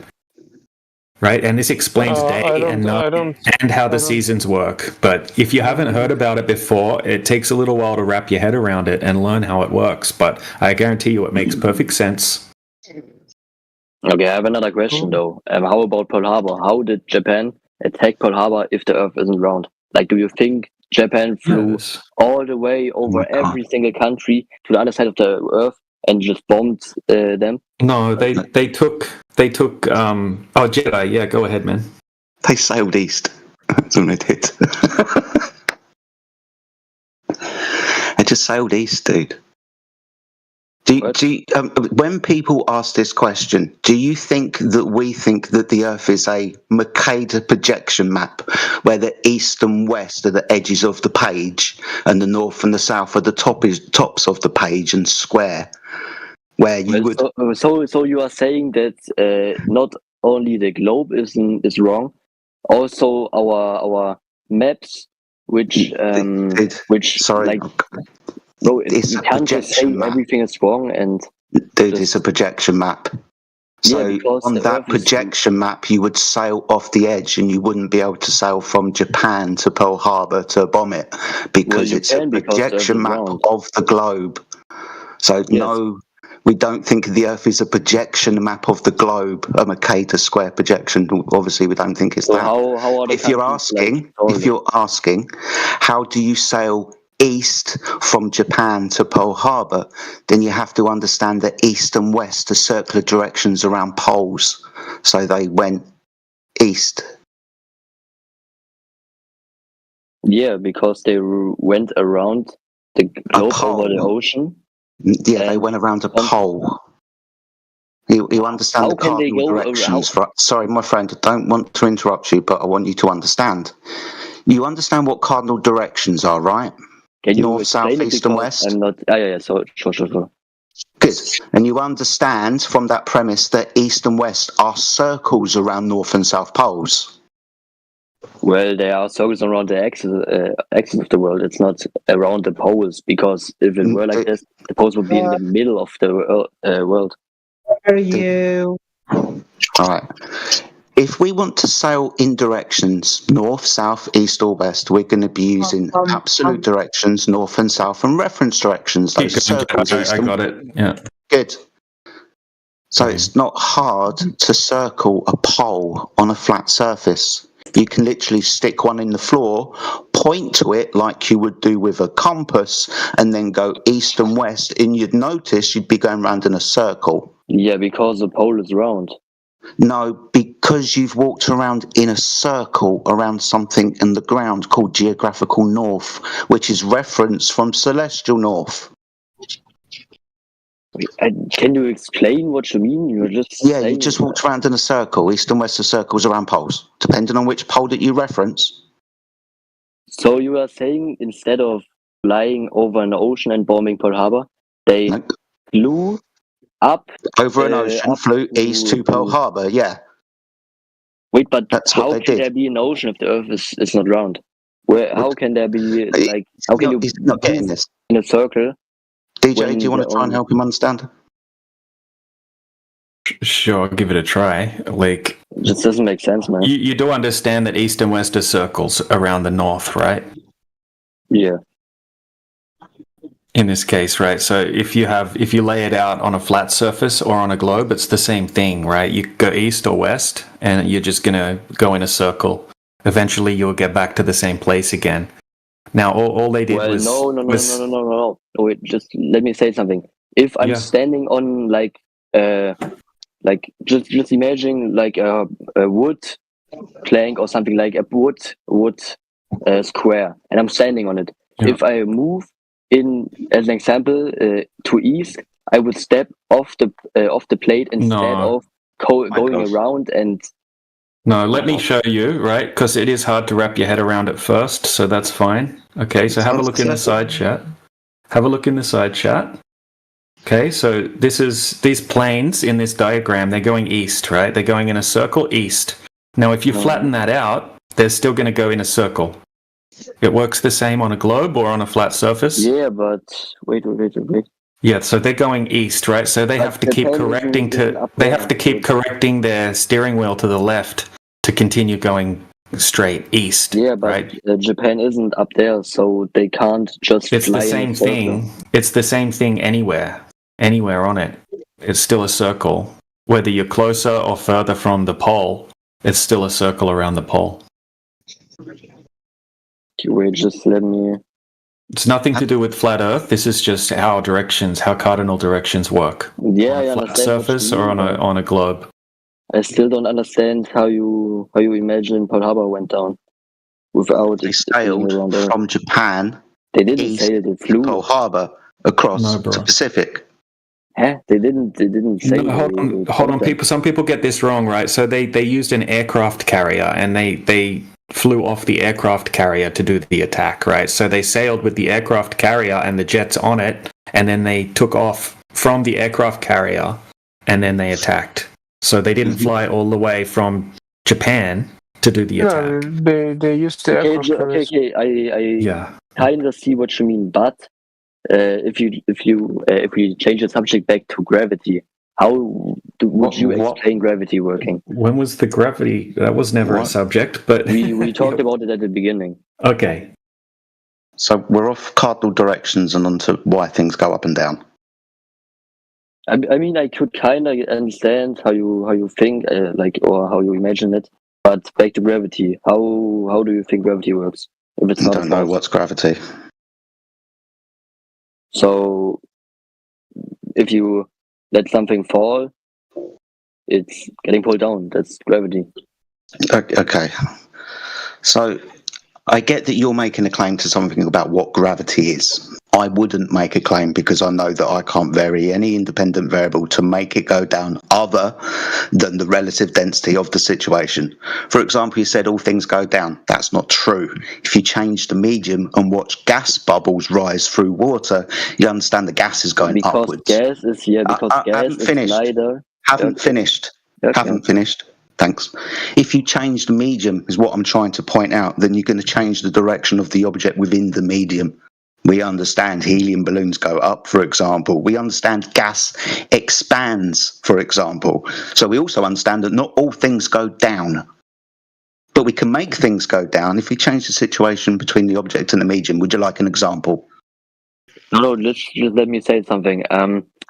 Right, and this explains day and night and how the seasons work. But if you haven't heard about it before, it takes a little while to wrap your head around it and learn how it works. But I guarantee you it makes perfect sense. Okay, I have another question though. How about Pearl Harbor? How did Japan attack Pearl Harbor if the Earth isn't round? Like, do you think Japan flew all the way over every single country to the other side of the Earth and just bombed them? No, they took oh, Jedi, yeah, go ahead, man. They sailed east. That's all they did. They just sailed east, dude. When people ask this question, do you think that we think that the Earth is a Mercator projection map, where the east and west are the edges of the page, and the north and the south are the tops of the page and square? Where you would. So you are saying that not only the globe is wrong, also our maps, which sorry. Like, no, it's you can't just say everything is wrong and. Dude, it's a projection map. So on that projection map, you would sail off the edge, and you wouldn't be able to sail from Japan to Pearl Harbor to bomb it, because it's a projection map of the globe. So no. We don't think the Earth is a projection map of the globe, a Mercator square projection. Obviously, we don't think it's that. How if you're asking, how do you sail east from Japan to Pearl Harbor, then you have to understand that east and west are circular directions around poles. So they went east. Yeah, because they went around the globe over the ocean. Yeah, they went around a pole. You understand the cardinal directions. Sorry, my friend, I don't want to interrupt you, but I want you to understand. You understand what cardinal directions are, right? Can you North, south, east, and west? I'm not. Yeah. So sure. Good. And you understand from that premise that east and west are circles around north and south poles. Well, there are circles around the axis of the world. It's not around the poles, because if it were like this, the poles would be in the middle of the world. Where are you? All right. If we want to sail in directions, north, south, east, or west, we're going to be using absolute directions, north and south, and reference directions. Those circles. I got it. Yeah. Good. So it's not hard to circle a pole on a flat surface. You can literally stick one in the floor, point to it like you would do with a compass, and then go east and west, and you'd notice you'd be going round in a circle. Yeah, because the pole is round. No, because you've walked around in a circle around something in the ground called geographical north, which is reference from celestial north. Can you explain what you mean? You're just you just walked around in a circle. East and west are circles around poles, depending on which pole that you reference. So you are saying instead of flying over an ocean and bombing Pearl Harbor, they flew up over an ocean, flew east to Pearl Harbor. Yeah. Wait, but that's how can there be an ocean if the Earth is not round? How can there be How can you not getting this in a circle? DJ, do you want to try and help him understand? Sure, I'll give it a try. Like, it just doesn't make sense, man. You do understand that east and west are circles around the north, right? Yeah. in this case, right? So if you lay it out on a flat surface or on a globe, it's the same thing, right? You go east or west, and you're just gonna go in a circle. Eventually, you'll get back to the same place again. Now, all they did was no. Wait, just let me say something. If I'm standing on like just imagine like a wood plank or something, like a wood square, and I'm standing on it. Yeah. If I move in, as an example, to east, I would step off the plate instead of going around and. No, let me show you, right? Because it is hard to wrap your head around at first, so that's fine. Okay, so have a look in the side chat. Have a look in the side chat. Okay, so these planes in this diagram, they're going east, right? They're going in a circle east. Now, if you flatten that out, they're still going to go in a circle. It works the same on a globe or on a flat surface. Yeah, but wait. Yeah, so they're going east, right? So they have to keep correcting correcting their steering wheel to the left to continue going straight east. Yeah, but right? Japan isn't up there, so they can't just. It's fly the same thing. It's the same thing anywhere on it. It's still a circle. Whether you're closer or further from the pole, it's still a circle around the pole. Wait, just let me. It's nothing to do with flat Earth. This is just how cardinal directions work. Yeah, on a flat surface or on a globe. I still don't understand how you imagine Pearl Harbor went down without. They sailed from Japan. They didn't sail. They flew Pearl Harbor across the Pacific. Huh? They didn't say. No, hold on. Some people get this wrong, right? So they used an aircraft carrier, and they flew off the aircraft carrier to do the attack, right? So they sailed with the aircraft carrier and the jets on it, and then they took off from the aircraft carrier, and then they attacked. So they didn't fly all the way from Japan to do the attack. No, they used the aircraft carriers. Okay. I kind of see what you mean, but if we change the subject back to gravity, how would you explain gravity working? When was the gravity? That was never a subject, but we talked about it at the beginning. Okay. So we're off cardinal directions and onto why things go up and down. I mean, I could kind of understand how you think, or how you imagine it, but back to gravity. How do you think gravity works? If it's I don't know what's gravity. So, if you let something fall, it's getting pulled down. That's gravity. Okay. So, I get that you're making a claim to something about what gravity is. I wouldn't make a claim because I know that I can't vary any independent variable to make it go down other than the relative density of the situation. For example, you said all things go down. That's not true. If you change the medium and watch gas bubbles rise through water, you understand the gas is going upwards. Gas is lighter. Haven't finished. Thanks. If you change the medium, is what I'm trying to point out, then you're going to change the direction of the object within the medium. We understand helium balloons go up, for example. We understand gas expands, for example. So we also understand that not all things go down. But we can make things go down if we change the situation between the object and the medium. Would you like an example? No, just let me say something.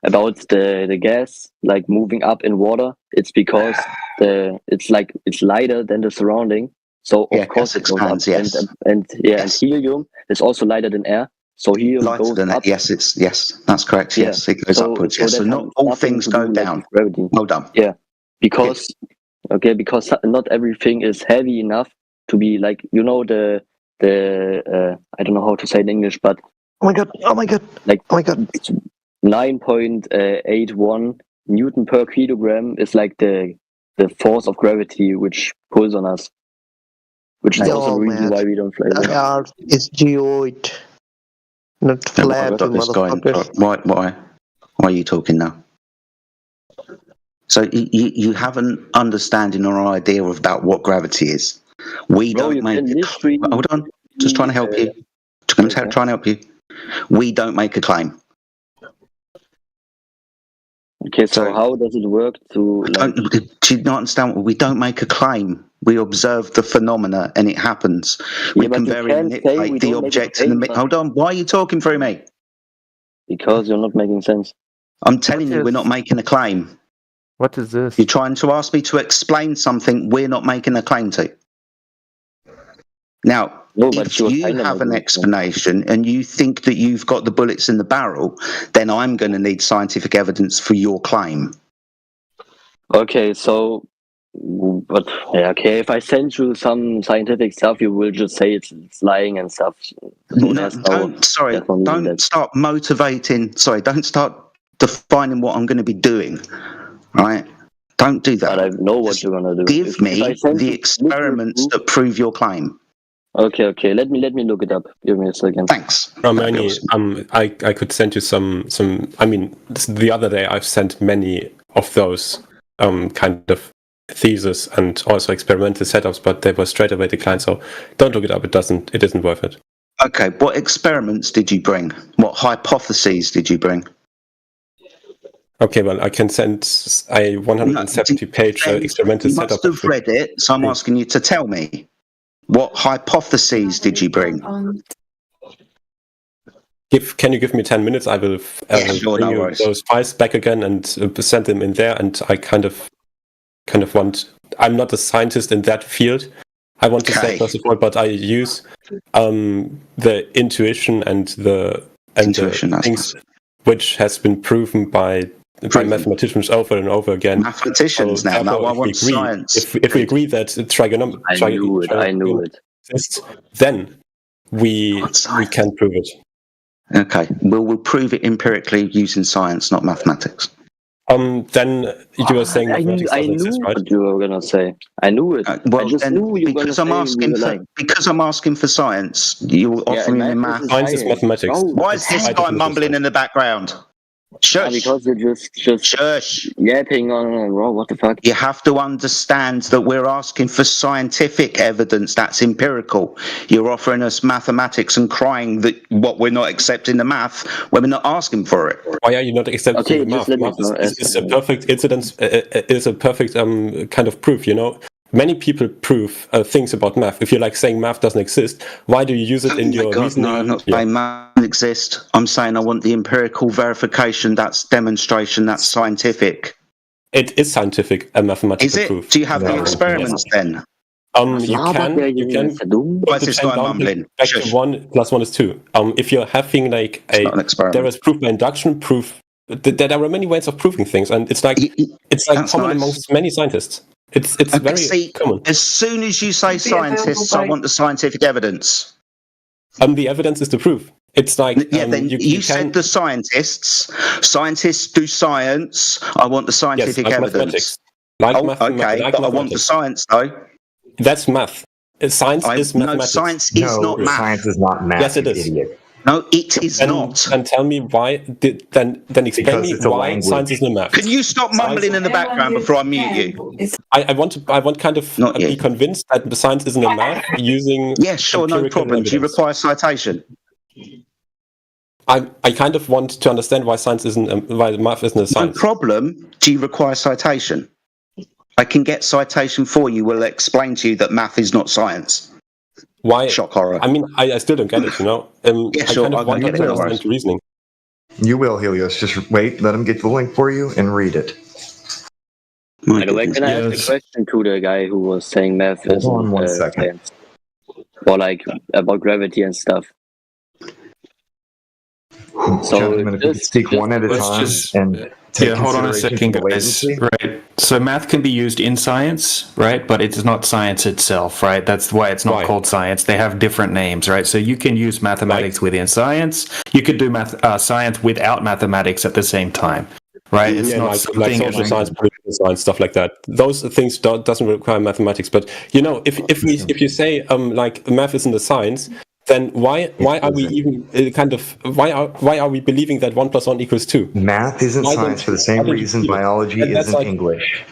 About the gas, like moving up in water, it's because it's lighter than the surrounding. So of course it expands, goes up. And helium is also lighter than air. So helium goes up. Yes, that's correct. Yeah. Yes, it goes upwards. Yes. So not all things go down. Gravity. Well done. Yeah, because not everything is heavy enough to be like the I don't know how to say it in English, but oh my god, 9.81 Newton per kilogram is like the force of gravity which pulls on us, which is also the reason why we don't fly. The Earth is geoid, not flat. Why are you talking now? So you have an understanding or idea about what gravity is. We don't make. Hold on, just trying to help you. Trying to help you. We don't make a claim. Okay, so how does it work to... Do you not understand? We don't make a claim. We observe the phenomena and it happens. We can vary manipulate the object in the... Hold on, why are you talking through me? Because you're not making sense. I'm telling you, we're not making a claim. What is this? You're trying to ask me to explain something we're not making a claim to. Now, if you have an explanation and you think that you've got the bullets in the barrel, then I'm going to need scientific evidence for your claim. Okay, so, but yeah, okay, if I send you some scientific stuff, you will just say it's lying and stuff. No, don't start motivating. Sorry, don't start defining what I'm going to be doing. Right? Don't do that. But I know what you're going to do. Give me the experiments that prove your claim. Okay. Let me look it up. Give me a second. Thanks. Ernie, I could send you some. I mean, the other day I've sent many of those kind of thesis and also experimental setups, but they were straight away declined. So don't look it up. It isn't worth it. Okay. What experiments did you bring? What hypotheses did you bring? Okay, well, I can send a 170-page experimental you setup. You must have read it, so I'm asking you to tell me. What hypotheses did you bring? Can you give me 10 minutes? I will, bring you those files back again and send them in there. And I kind of want. I'm not a scientist in that field. I want to say first of all, but I use the intuition and the things which has been proven by mathematicians over and over again. Mathematicians now. No, I want science. If we agree that trigonometry I knew it. exists, then we can prove it. Okay. We'll prove it empirically using science, not mathematics. Then you were saying mathematics doesn't exist, right? What you were gonna say. I knew it. Well, I just knew you were gonna say because I'm asking for science, you're offering me math. Science is mathematics. Why is this guy mumbling in the background? Shush. Because you're just shush. Yapping on and on. What the fuck? You have to understand that we're asking for scientific evidence that's empirical. You're offering us mathematics and crying that what we're not accepting the math when we're not asking for it. Why are you not accepting the math? Math is a perfect incidence. Is a perfect kind of proof. You know, many people prove things about math. If you're like saying math doesn't exist, why do you use it in your reasoning? No, I'm not saying math doesn't exist. I'm saying I want the empirical verification. That's demonstration. That's scientific. It is scientific and mathematical is it? proof. Do you have the experiments then? You can. Why is this guy mumbling? Back to 1 + 1 is 2. If you're having like there is proof by induction, proof. There are many ways of proving things, and it's like common amongst many scientists. It's very common. As soon as you say scientists, I want the scientific evidence. The evidence is the proof. It's like then you said the scientists. Scientists do science. I want the scientific evidence. Okay, but I want the science though. That's math. Science is mathematics. No, science is not math. Science is not math. Yes, it is. Idiot. No, it is not. And tell me why. Then explain me why science is not math. Can you stop mumbling in the background before I mute you? I want kind of be convinced that the science isn't a math using. Yeah, sure, no problem. Do you require citation? I kind of want to understand why science isn't why math isn't a science. No problem. Do you require citation? I can get citation for you. Will explain to you that math is not science. Why? Shock horror. I mean, I still don't get it, you know? Yeah, sure, I kind of want to understand reasoning. You will, Helios. Just wait, let him get the link for you and read it. By the way, can I ask a question to the guy who was saying math is Hold on 1 second. or like about gravity and stuff? So, gentlemen, if you could speak one at a time and take hold on a second, guys. Right. So math can be used in science, right? But it's not science itself, right? That's why it's not called science. They have different names, right? So you can use mathematics within science. You could do science without mathematics at the same time, right? It's not like social science, political science, stuff like that. Those things doesn't require mathematics. But you know, if you say like math isn't a science, then why are we even why are we believing that 1 + 1 = 2? Math isn't science for the same reason biology isn't English.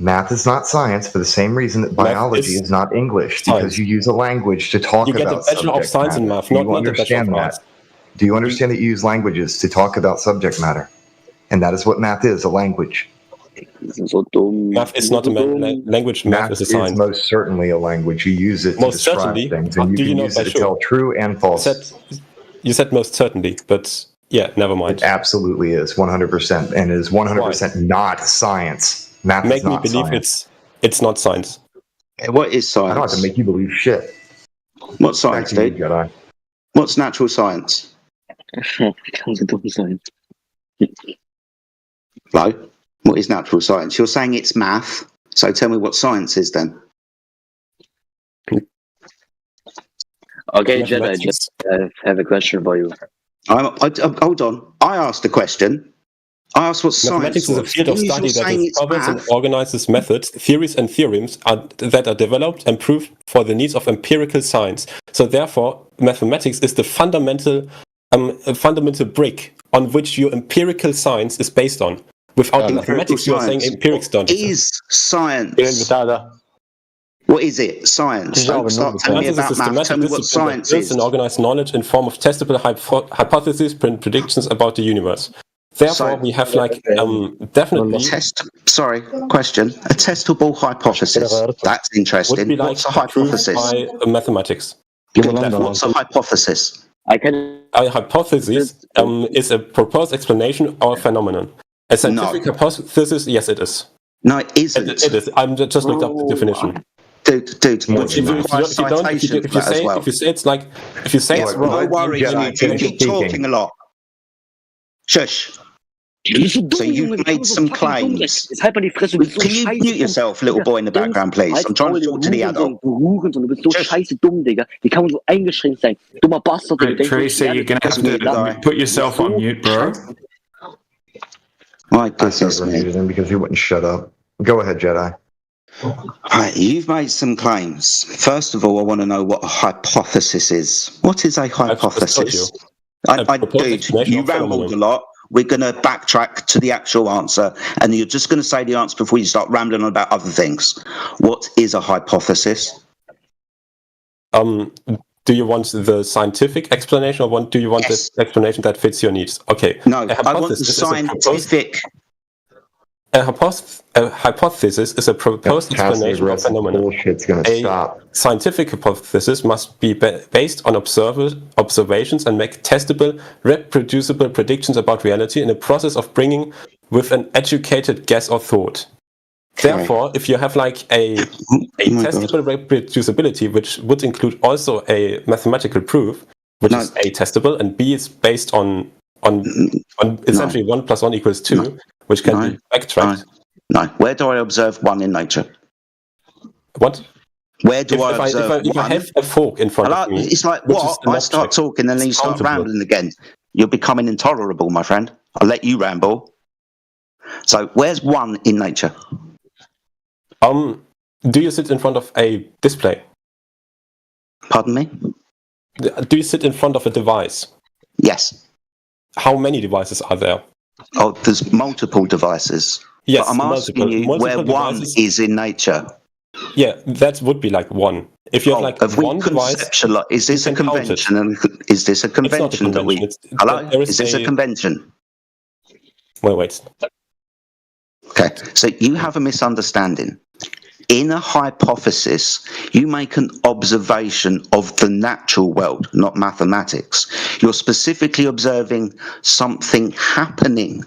Math is not science for the same reason that biology is not English, because you use a language to talk about. You get the Bachelor of Science in math, not the Bachelor of Arts. Do you understand that you use languages to talk about subject matter? And that is what math is, a language. Math is not a language. Math is a science. Is most certainly a language. You use it to describe things, and you can use it to tell true and false. You said most certainly, but Yeah, never mind. It absolutely is 100%, and is 100% not science. Math Make is me not believe science. it's not science. What is science? I don't have to make you believe shit. What's science, Back to you, dude? Jedi. What's natural science? Kann so dumm sein. Hello? What is natural science? You're saying it's math, so tell me what science is then. Okay, Jedi, just have a question for you. Hold on. I asked a question. I asked what science Mathematics is a was. field of You're study that saying it's discovers and math. organizes methods, theories, and theorems that are developed and proved for the needs of empirical science. So therefore, mathematics is the fundamental brick on which your empirical science is based on. Without mathematics, you are saying empirics don't exist. Is science? What is it? Science. Don't start telling me about math. Tell me what science is. And organized knowledge in form of testable hypotheses and predictions about the universe. Therefore, we have definitely. Sorry, question. A testable hypothesis. That's interesting. Would be like What's a hypothesis? By mathematics. What's a hypothesis? A hypothesis is a proposed explanation or phenomenon. A scientific hypothesis, yes, it is. No, it isn't. It is. I'm just looked up the definition. Dude, if you say it's like, if you say it's wrong, no worries, you keep talking a lot. Shush. So you've made some claims. Can you mute yourself, little boy in the background, please? I'm trying to talk to the adult. Du bist so scheiße dumm, Digga. Wie kann man so eingeschränkt sein? Dummer Bastard, Digga. Tracy, you're gonna have to put yourself on mute, bro. My goodness me. Him because he wouldn't shut up. Go ahead, Jedi. Right, you've made some claims. First of all, I want to know what a hypothesis is. What is a hypothesis? Dude, you rambled a lot. We're going to backtrack to the actual answer, and you're just going to say the answer before you start rambling on about other things. What is a hypothesis? Do you want the scientific explanation, or do you want the explanation that fits your needs? Okay. No, I want the scientific. A hypothesis is a proposed explanation of a phenomenon. Scientific hypothesis must be based on observations and make testable, reproducible predictions about reality in a process of bringing with an educated guess or thought. Therefore, if you have like a testable reproducibility, which would include also a mathematical proof, which is A, testable, and B is based on essentially 1 + 1 = 2, which can be backtracked. No. Where do I observe 1 in nature? What? Where do I observe 1? If I have a fork in front of me... It's like, what? I start talking and then you start rambling again. You're becoming intolerable, my friend. I'll let you ramble. So, where's 1 in nature? Do you sit in front of a display? Pardon me? Do you sit in front of a device? Yes. How many devices are there? Oh, there's multiple devices. Yes, but I'm asking you where 1 is in nature. Yeah, that would be like 1. If you have like one device, is this a convention? Is this a convention that we? Hello? Is this a convention? Wait. Okay, so you have a misunderstanding. In a hypothesis, you make an observation of the natural world, not mathematics. You're specifically observing something happening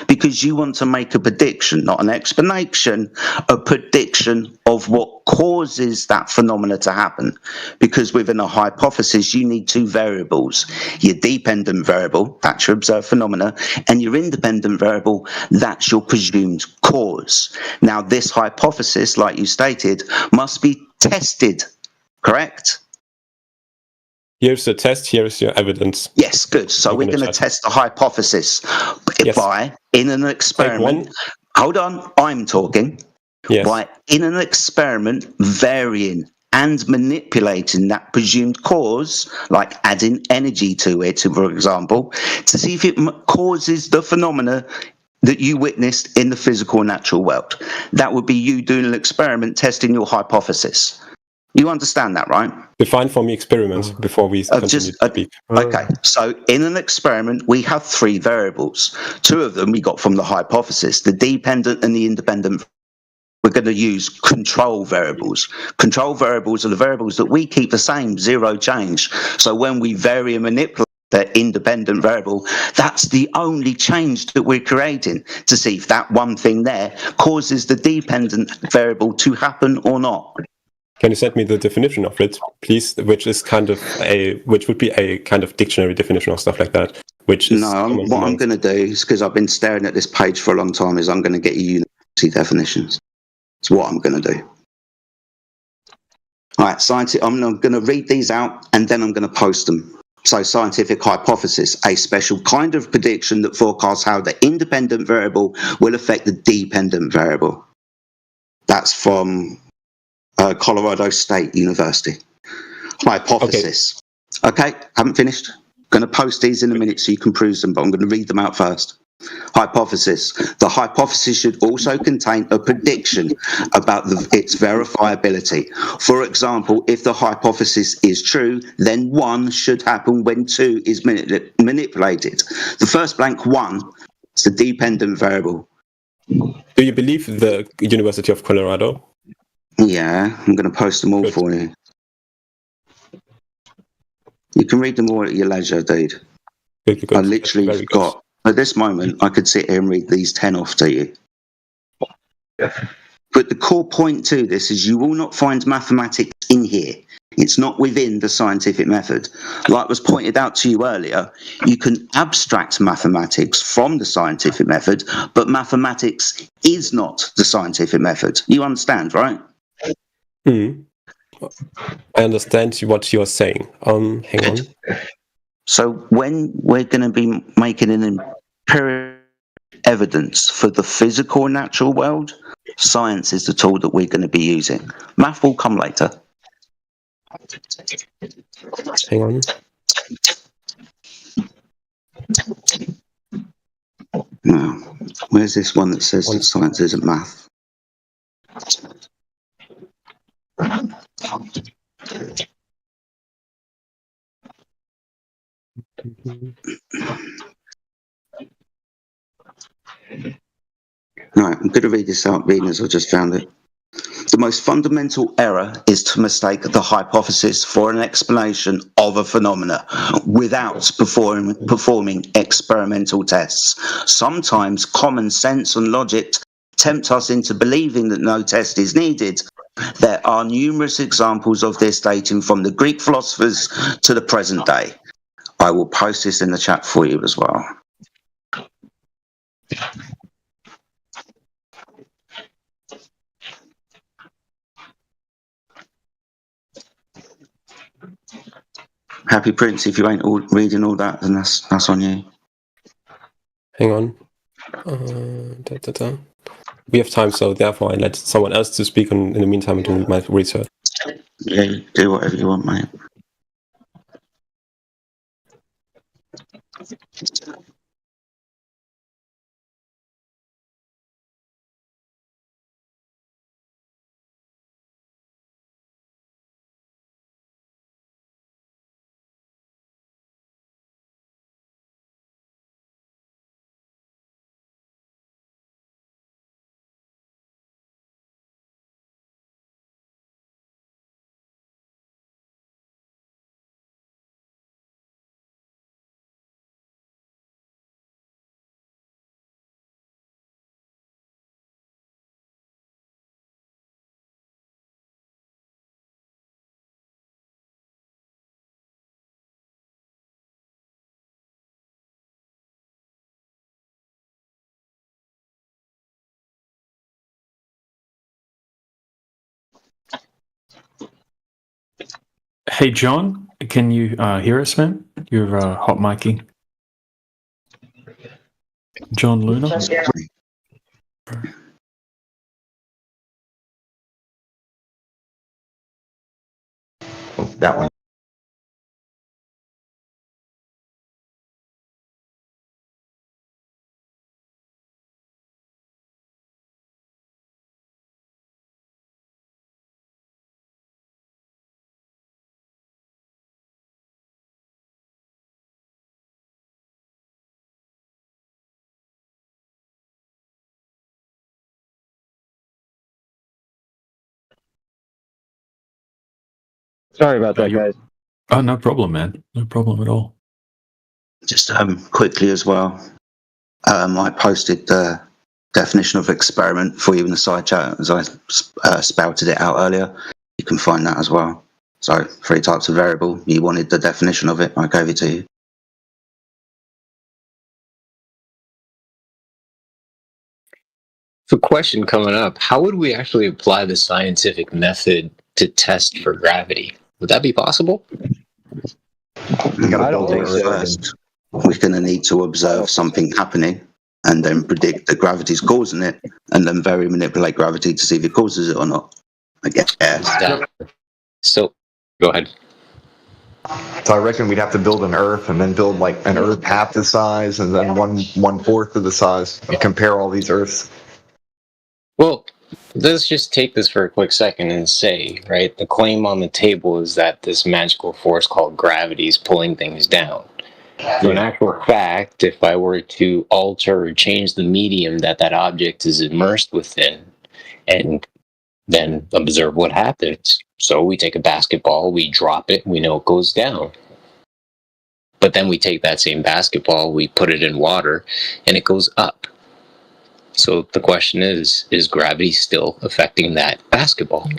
because you want to make a prediction, not an explanation, a prediction of what causes that phenomena to happen. Because within a hypothesis, you need 2 variables. Your dependent variable, that's your observed phenomena, and your independent variable, that's your presumed cause. Now, this hypothesis, like you stated, must be tested, correct? Here's the test, here's your evidence. Yes, good. So we're going to test the hypothesis by, in an experiment. Hold on, I'm talking. Yes. By, in an experiment, varying and manipulating that presumed cause, like adding energy to it, for example, to see if it causes the phenomena that you witnessed in the physical and natural world. That would be you doing an experiment testing your hypothesis. You understand that, right? Define for me experiments before we continue to speak. Okay, so in an experiment, we have 3 variables. 2 of them we got from the hypothesis, the dependent and the independent. We're going to use control variables. Control variables are the variables that we keep the same, 0 change. So when we vary and manipulate the independent variable. That's the only change that we're creating, to see if that one thing there causes the dependent variable to happen or not. Can you send me the definition of it, please? Which would be a kind of dictionary definition or stuff like that. What I'm going to do is, because I've been staring at this page for a long time, is I'm going to get you university definitions. It's what I'm going to do. All right, I'm going to read these out and then I'm going to post them. So, scientific hypothesis, a special kind of prediction that forecasts how the independent variable will affect the dependent variable. That's from Colorado State University. Hypothesis. Okay, haven't finished. Going to post these in a minute so you can peruse them, but I'm going to read them out first. Hypothesis. The hypothesis should also contain a prediction about its verifiability. For example, if the hypothesis is true, then 1 should happen when 2 is manipulated. The first blank 1 is the dependent variable. Do you believe the University of Colorado? Yeah, I'm going to post them all for you. You can read them all at your leisure, dude. Good. I literally got, at this moment, I could sit here and read these 10 off to you. But the core point to this is you will not find mathematics in here. It's not within the scientific method. Like was pointed out to you earlier, you can abstract mathematics from the scientific method, but mathematics is not the scientific method. You understand, right? I understand what you're saying. Hang on. So when we're going to be making an empirical evidence for the physical and natural world, science is the tool that we're going to be using. Math will come later. Hang on. Now, where's this one that says that science isn't math? Right, I'm going to read this out, reading as I just found it. The most fundamental error is to mistake the hypothesis for an explanation of a phenomena without performing experimental tests. Sometimes common sense and logic tempt us into believing that no test is needed. There are numerous examples of this dating from the Greek philosophers to the present day. I will post this in the chat for you as well. Happy Prince, if you ain't reading all that, then that's on you. Hang on. We have time, so therefore I let someone else to speak in the meantime and do my research. Yeah, you do whatever you want, mate. Hey, John, can you hear us, man? You're hot micing. John Luna? Oh, that one. Sorry about that, guys. Oh, no problem, man. No problem at all. Just quickly as well, I posted the definition of experiment for you in the side chat as I spouted it out earlier. You can find that as well. So 3 types of variable. You wanted the definition of it, I gave it to you. So, question coming up: how would we actually apply the scientific method to test for gravity? Would that be possible? I don't think first. We're going to need to observe something happening and then predict that gravity's causing it, and then manipulate gravity to see if it causes it or not. I guess. So, go ahead. So I reckon we'd have to build an Earth and then build like an Earth half the size and then one fourth of the size and compare all these Earths. Well, let's just take this for a quick second and say, right, the claim on the table is that this magical force called gravity is pulling things down. So in actual fact, if I were to alter or change the medium that that object is immersed within and then observe what happens. So we take a basketball, we drop it, we know it goes down. But then we take that same basketball, we put it in water, and it goes up. So the question is gravity still affecting that basketball?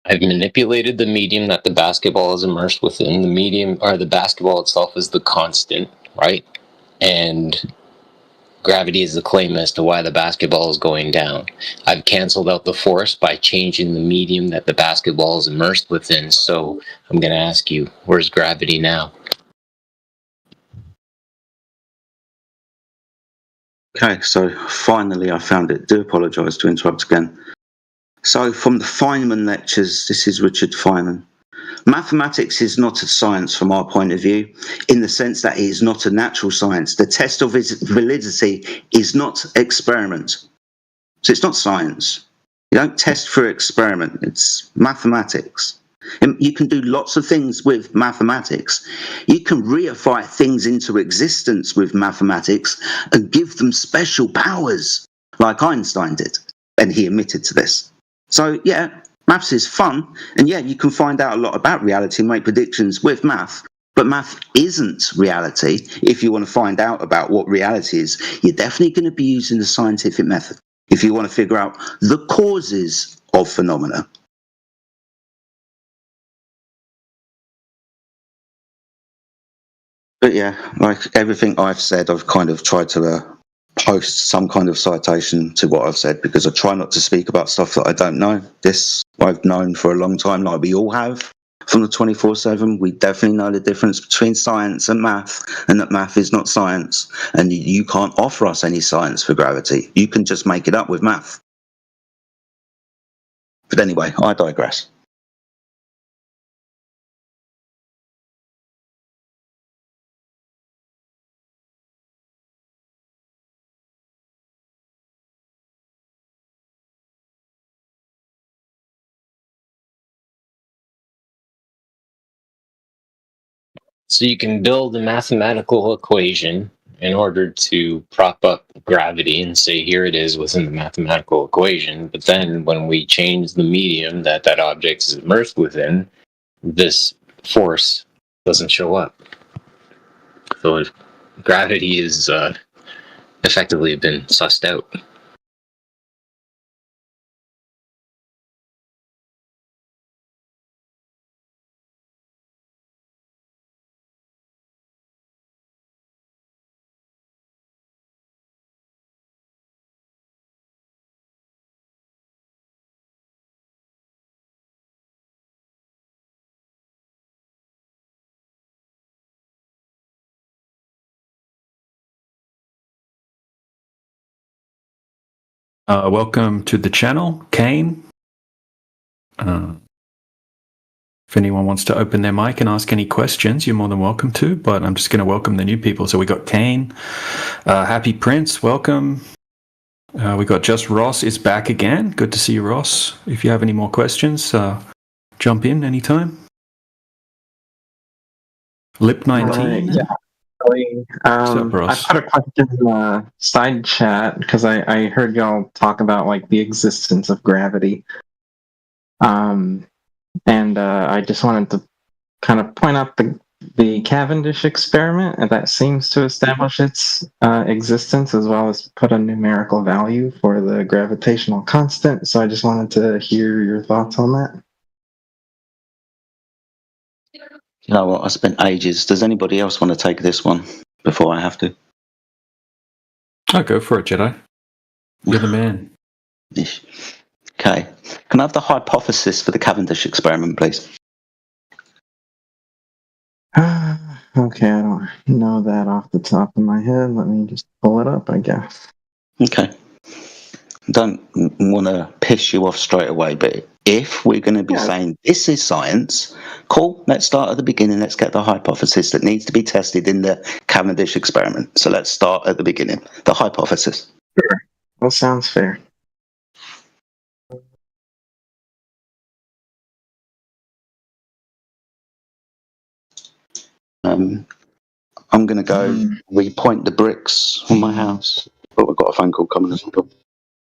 I've manipulated the medium that the basketball is immersed within. The medium, or the basketball itself, is the constant, right? And gravity is the claim as to why the basketball is going down. I've canceled out the force by changing the medium that the basketball is immersed within. So I'm going to ask you, where's gravity now? Okay, so finally I found it. Do apologise to interrupt again. So from the Feynman lectures, this is Richard Feynman. Mathematics is not a science from our point of view, in the sense that it is not a natural science. The test of its validity is not experiment. So it's not science. You don't test for experiment. It's mathematics. And you can do lots of things with mathematics. You can reify things into existence with mathematics and give them special powers, like Einstein did. And he admitted to this. So, yeah, maths is fun, and yeah, you can find out a lot about reality and make predictions with math, but math isn't reality. If you want to find out about what reality is, you're definitely going to be using the scientific method if you want to figure out the causes of phenomena. But yeah, like everything I've said, I've kind of tried to post some kind of citation to what I've said, because I try not to speak about stuff that I don't know. This I've known for a long time, like we all have from the 24/7. We definitely know the difference between science and math, and that math is not science, and you can't offer us any science for gravity. You can just make it up with math. But anyway, I digress. So you can build a mathematical equation in order to prop up gravity and say, here it is within the mathematical equation. But then when we change the medium that that object is immersed within, this force doesn't show up. So gravity is effectively been sussed out. Welcome to the channel, Kane. If anyone wants to open their mic and ask any questions, you're more than welcome to, but I'm just going to welcome the new people. So we got Kane, Happy Prince, welcome. We got Just Ross is back again. Good to see you, Ross. If you have any more questions, jump in anytime. Lip 19. actually. I put a question in the side chat because I heard y'all talk about like the existence of gravity. And I just wanted to kind of point out the Cavendish experiment, and that seems to establish its existence as well as put a numerical value for the gravitational constant. So I just wanted to hear your thoughts on that. You know what? I spent ages. Does anybody else want to take this one before I have to? I'll go for it, Jedi. You're the man. Okay. Can I have the hypothesis for the Cavendish experiment, please? Okay, I don't know that off the top of my head. Let me just pull it up, I guess. Okay. Don't want to piss you off straight away, but if we're going to be saying this is science, cool, let's start at the beginning. Let's get the hypothesis that needs to be tested in the Cavendish experiment. So let's start at the beginning. The hypothesis. Sure. That sounds fair. I'm going to go repoint the bricks on my house. But we've got a phone call coming as well.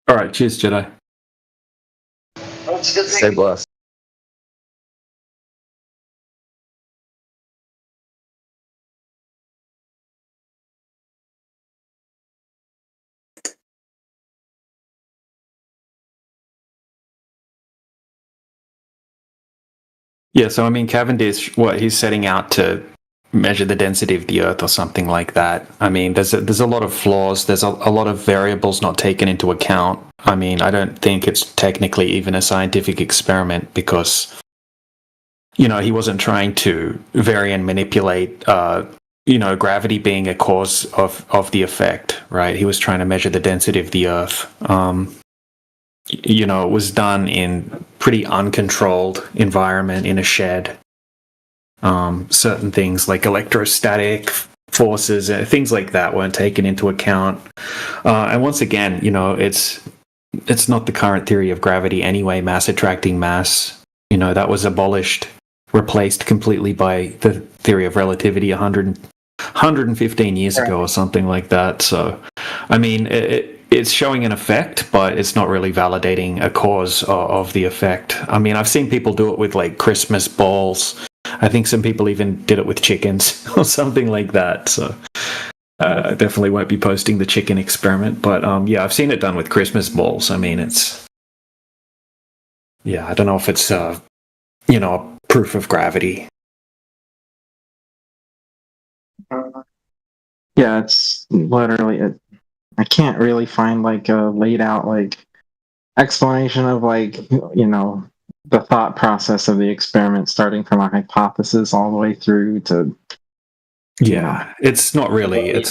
All right, cheers, Jedi. Stay blessed. Yeah, so I mean, Cavendish, what he's setting out to measure the density of the Earth or something like that. I mean, there's a lot of flaws. There's a lot of variables not taken into account. I mean, I don't think it's technically even a scientific experiment because, you know, he wasn't trying to vary and manipulate, gravity being a cause of the effect, right? He was trying to measure the density of the Earth. It was done in pretty uncontrolled environment in a shed. Certain things like electrostatic forces, things like that weren't taken into account. And once again, it's not the current theory of gravity anyway, mass attracting mass. That was abolished, replaced completely by the theory of relativity 115 years ago or something like that. So, I mean, it's showing an effect, but it's not really validating a cause of the effect. I mean, I've seen people do it with like Christmas balls. I think some people even did it with chickens or something like that. So I definitely won't be posting the chicken experiment. But I've seen it done with Christmas balls. I mean, I don't know if it's, proof of gravity. Yeah, it's literally I can't really find like a laid out like explanation of the thought process of the experiment, starting from a hypothesis all the way through to. Yeah, it's not really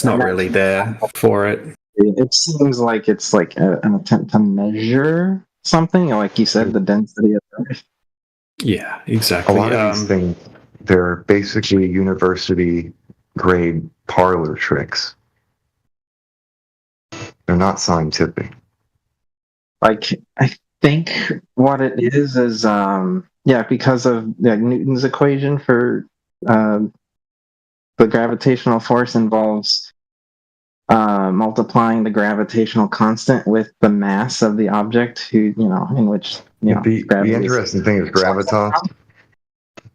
there for it. It seems like it's like an attempt to measure something, like you said, the density of Earth. Yeah, exactly. A lot of these things, they're basically university grade parlor tricks. They're not scientific. Like, I think what it is because of Newton's equation for the gravitational force involves multiplying the gravitational constant with the mass of the object in which the interesting thing is gravitas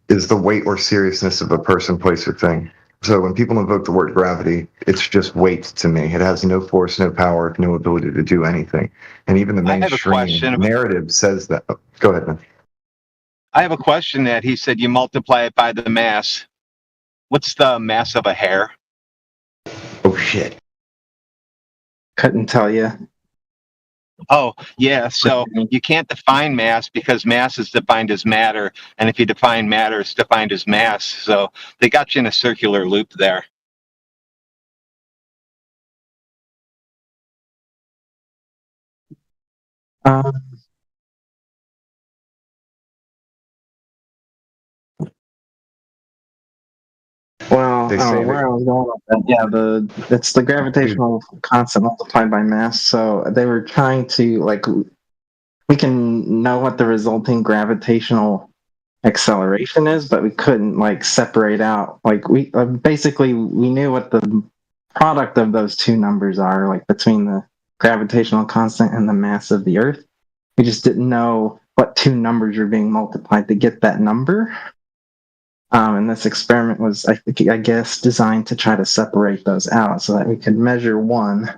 is the weight or seriousness of a person, place, or thing. So when people invoke the word gravity, it's just weight to me. It has no force, no power, no ability to do anything. And even the mainstream narrative says that. Oh, go ahead, man. I have a question that he said you multiply it by the mass. What's the mass of a hair? Oh, shit. Couldn't tell you. Oh, yeah. So you can't define mass because mass is defined as matter. And if you define matter, it's defined as mass. So they got you in a circular loop there. Well, where I was going with that, it's the gravitational constant multiplied by mass. So they were trying to we can know what the resulting gravitational acceleration is, but we couldn't like separate out. Like we basically we knew what the product of those two numbers are, like between the gravitational constant and the mass of the Earth. We just didn't know what two numbers were being multiplied to get that number. And this experiment was, I guess, designed to try to separate those out so that we could measure one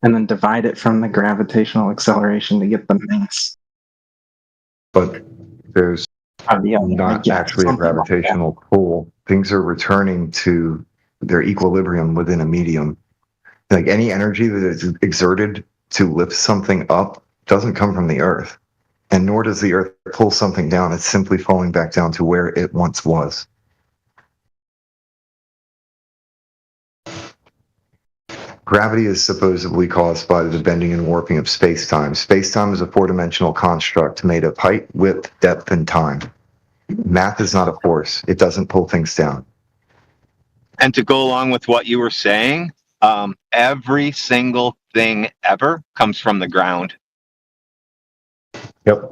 and then divide it from the gravitational acceleration to get the mass. But there's not actually a gravitational pull. Things are returning to their equilibrium within a medium. Like any energy that is exerted to lift something up doesn't come from the Earth. And nor does the Earth pull something down. It's simply falling back down to where it once was. Gravity is supposedly caused by the bending and warping of space-time. Space-time is a four-dimensional construct made of height, width, depth, and time. Math is not a force. It doesn't pull things down. And to go along with what you were saying, every single thing ever comes from the ground. Yep.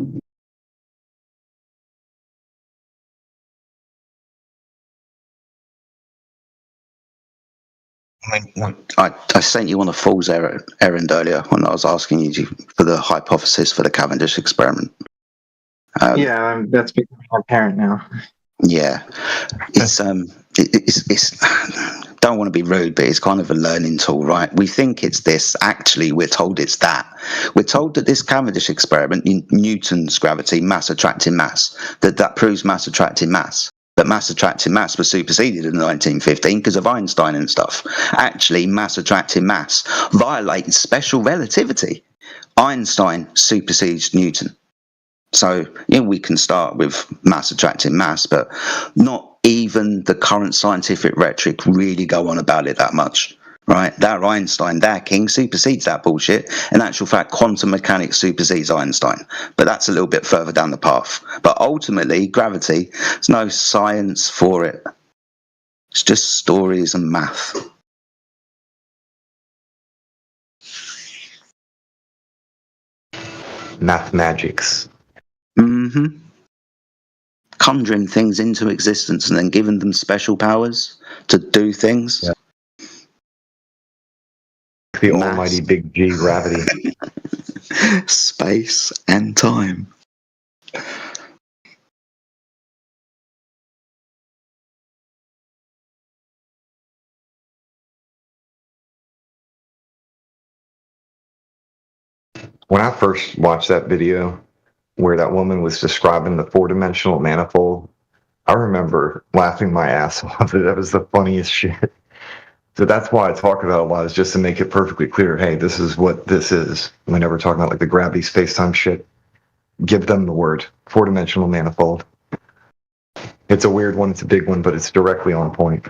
I sent you on a fool's errand earlier when I was asking you for the hypothesis for the Cavendish experiment. That's becoming apparent now. Yeah, it's don't want to be rude, but it's kind of a learning tool, right? We think it's this. Actually, we're told it's that. We're told that this Cavendish experiment, in Newton's gravity, mass attracting mass, that proves mass attracting mass. But mass attracting mass was superseded in 1915 because of Einstein and stuff. Actually, mass attracting mass violates special relativity. Einstein supersedes Newton. So, we can start with mass attracting mass, but not even the current scientific rhetoric really go on about it that much, right? That Einstein, that King supersedes that bullshit. In actual fact, quantum mechanics supersedes Einstein, but that's a little bit further down the path. But ultimately, gravity, there's no science for it. It's just stories and math. Math magics. Mm-hmm. Conjuring things into existence and then giving them special powers to do things. Yeah. The almighty big G gravity. Space and time. When I first watched that video where that woman was describing the four-dimensional manifold, I remember laughing my ass off. That was the funniest shit. So that's why I talk about it a lot, is just to make it perfectly clear, hey, this is what this is. Whenever we're talking about like the gravity space-time shit, give them the word, four-dimensional manifold. It's a weird one, it's a big one, but it's directly on point.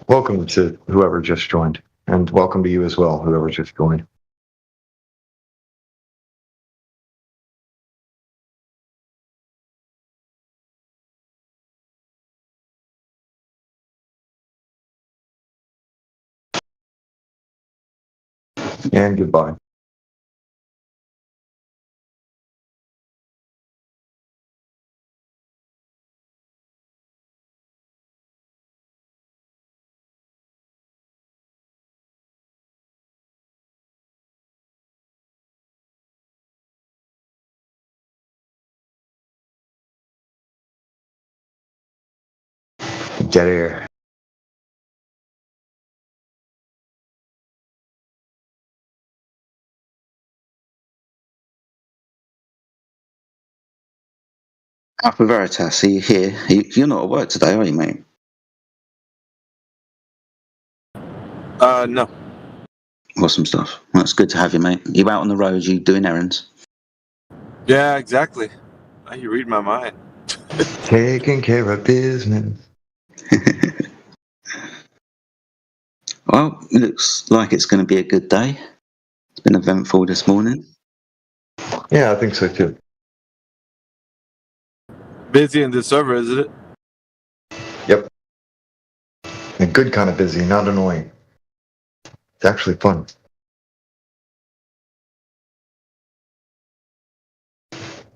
Welcome to whoever just joined, and welcome to you as well, whoever just joined. And goodbye. Dead air. Alpha Veritas, are you here? You're not at work today, are you, mate? No. Awesome stuff. Well, it's good to have you, mate. You out on the road, you doing errands? Yeah, exactly. Now you read my mind. Taking care of business. Well, it looks like it's going to be a good day. It's been eventful this morning. Yeah, I think so too. Busy in the server, isn't it? Yep. And good kind of busy, not annoying. It's actually fun.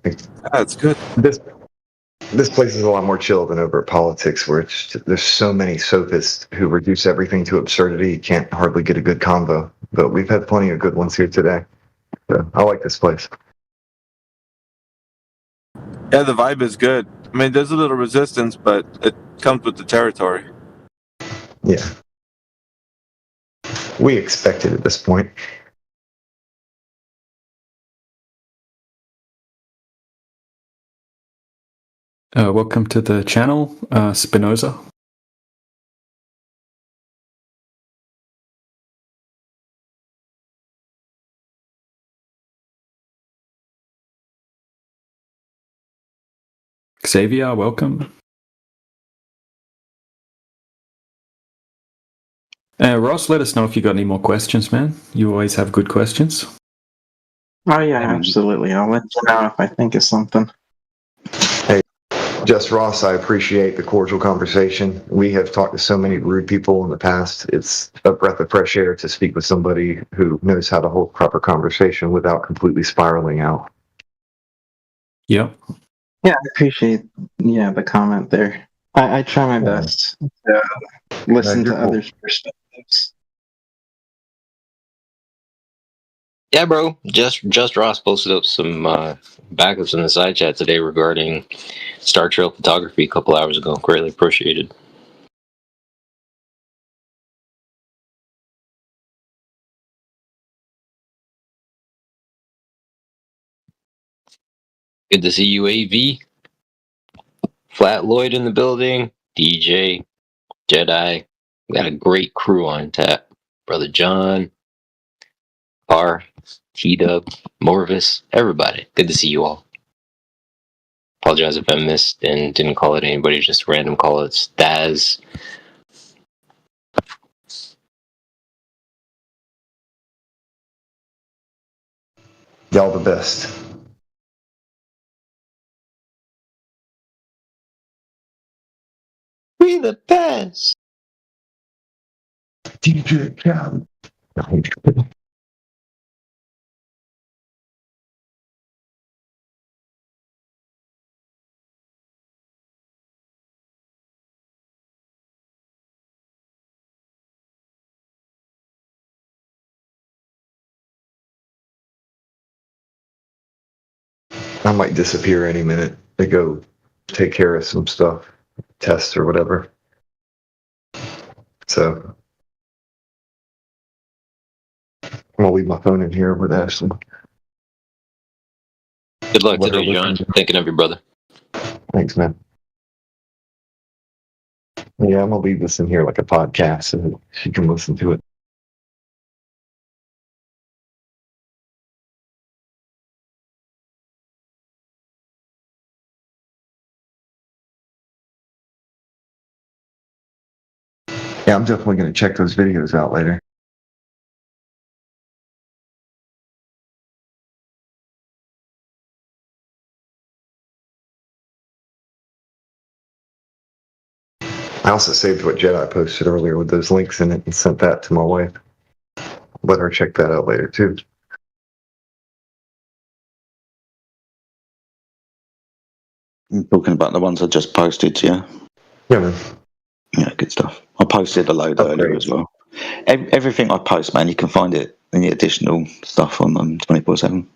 That's good. This place is a lot more chill than over at Politics, where there's so many sophists who reduce everything to absurdity. You can't hardly get a good convo. But we've had plenty of good ones here today. So I like this place. Yeah, the vibe is good. I mean, there's a little resistance, but it comes with the territory. Yeah. We expect it at this point. Welcome to the channel, Spinoza. Xavier, welcome. Ross, let us know if you got any more questions, man. You always have good questions. Oh yeah, absolutely. I'll let you know if I think of something. Hey, Just Ross, I appreciate the cordial conversation. We have talked to so many rude people in the past. It's a breath of fresh air to speak with somebody who knows how to hold proper conversation without completely spiraling out. Yep. Yeah, I appreciate the comment there. I try my best to listen to others' perspectives. Yeah, bro. Just Ross posted up some backups in the side chat today regarding Star Trail photography a couple hours ago. Greatly appreciated. Good to see you, AV. Flat Lloyd in the building. DJ, Jedi. We got a great crew on tap. Brother John, Par, T-Dub, Morvis, everybody. Good to see you all. Apologize if I missed and didn't call it anybody, just random call it Staz. Y'all the best. We the best. DJ Khaled. I might disappear any minute to go take care of some stuff, tests or whatever. So I'm gonna leave my phone in here with Ashley. Good luck today, John. Thinking of your brother. Thanks, man. Yeah, I'm gonna leave this in here like a podcast so that she can listen to it. Yeah, I'm definitely gonna check those videos out later. I also saved what Jedi posted earlier with those links in it and sent that to my wife. Let her check that out later too. You're talking about the ones I just posted, yeah? Yeah, man. Yeah, good stuff. I posted a load earlier as well. Everything I post, man, you can find it in the additional stuff on 24/7.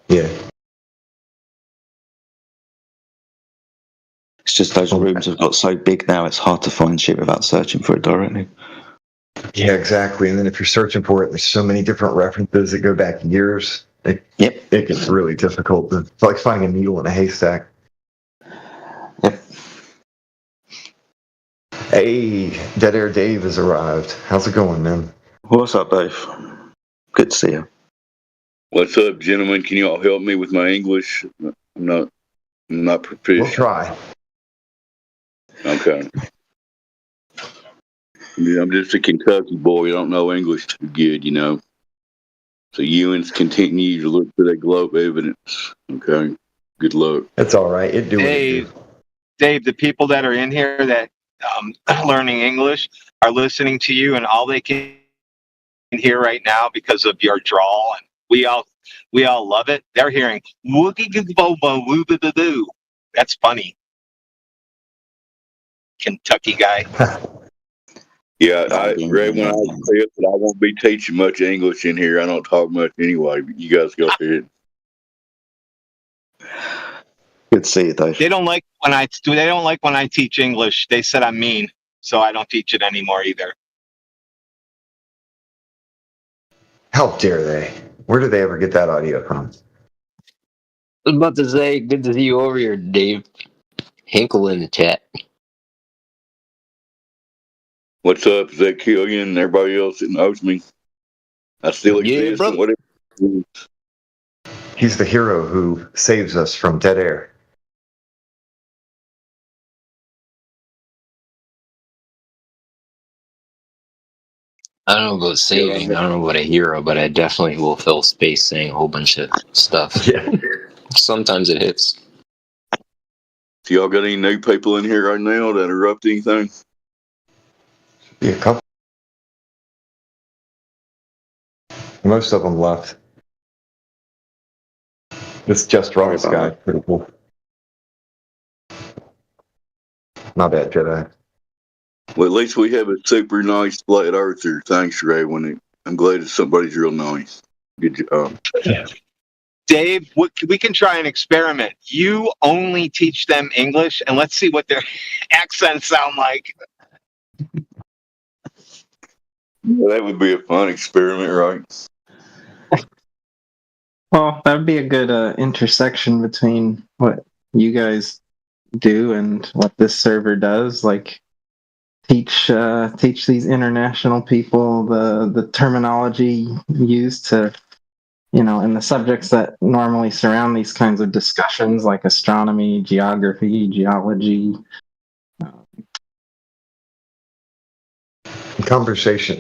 Yeah. It's just those rooms have got so big now, it's hard to find shit without searching for it directly. Yeah, exactly. And then if you're searching for it, there's so many different references that go back years. It gets really difficult. It's like finding a needle in a haystack. Yep. Hey, Dead Air Dave has arrived. How's it going, man? What's up, Dave? Good to see you. What's up, gentlemen? Can you all help me with my English? I'm not proficient. We'll try. Okay. Yeah, I'm just a Kentucky boy. I don't know English too good, you know. So Ewans continue to look for that globe evidence. Okay. Good luck. That's all right. Dave, the people that are in here that learning English are listening to you, and all they can hear right now because of your drawl, and we all love it. They're hearing woo-doo-doo. That's funny. Kentucky guy. Yeah, Ray, when I say it, I won't be teaching much English in here. I don't talk much anyway. But you guys go ahead. Good to see you, Dave. They don't like when I teach English. They said I'm mean, so I don't teach it anymore either. How dare they? Where did they ever get that audio from? I was about to say, good to see you over here, Dave. Hinkle in the chat. What's up? Is that Killian and everybody else that knows me? I still exist. And whatever. He's the hero who saves us from dead air. I don't know about saving, I don't know about a hero, but I definitely will fill space saying a whole bunch of stuff. Yeah. Sometimes it hits. So y'all got any new people in here right now that interrupt anything? Yeah, a couple. Most of them left. This Just Ross guy, pretty cool. Not bad, Jedi. Well, at least we have a super nice flat earther. Thanks, Ray. I'm glad that somebody's real nice. Good job. Dave, we can try an experiment. You only teach them English, and let's see what their accents sound like. Well, that would be a fun experiment, right? Well, that would be a good intersection between what you guys do and what this server does. Like, teach these international people the terminology used to, in the subjects that normally surround these kinds of discussions, like astronomy, geography, geology.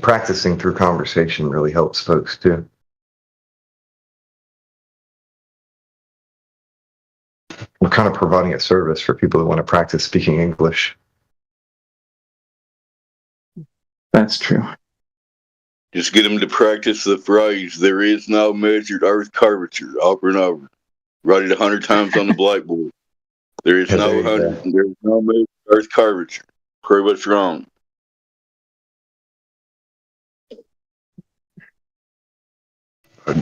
Practicing through conversation really helps folks too. We're kind of providing a service for people who want to practice speaking English. That's true. Just get them to practice the phrase, there is no measured Earth curvature, over and over. Write it 100 times on the blackboard. There is no measured Earth curvature. Prove us wrong.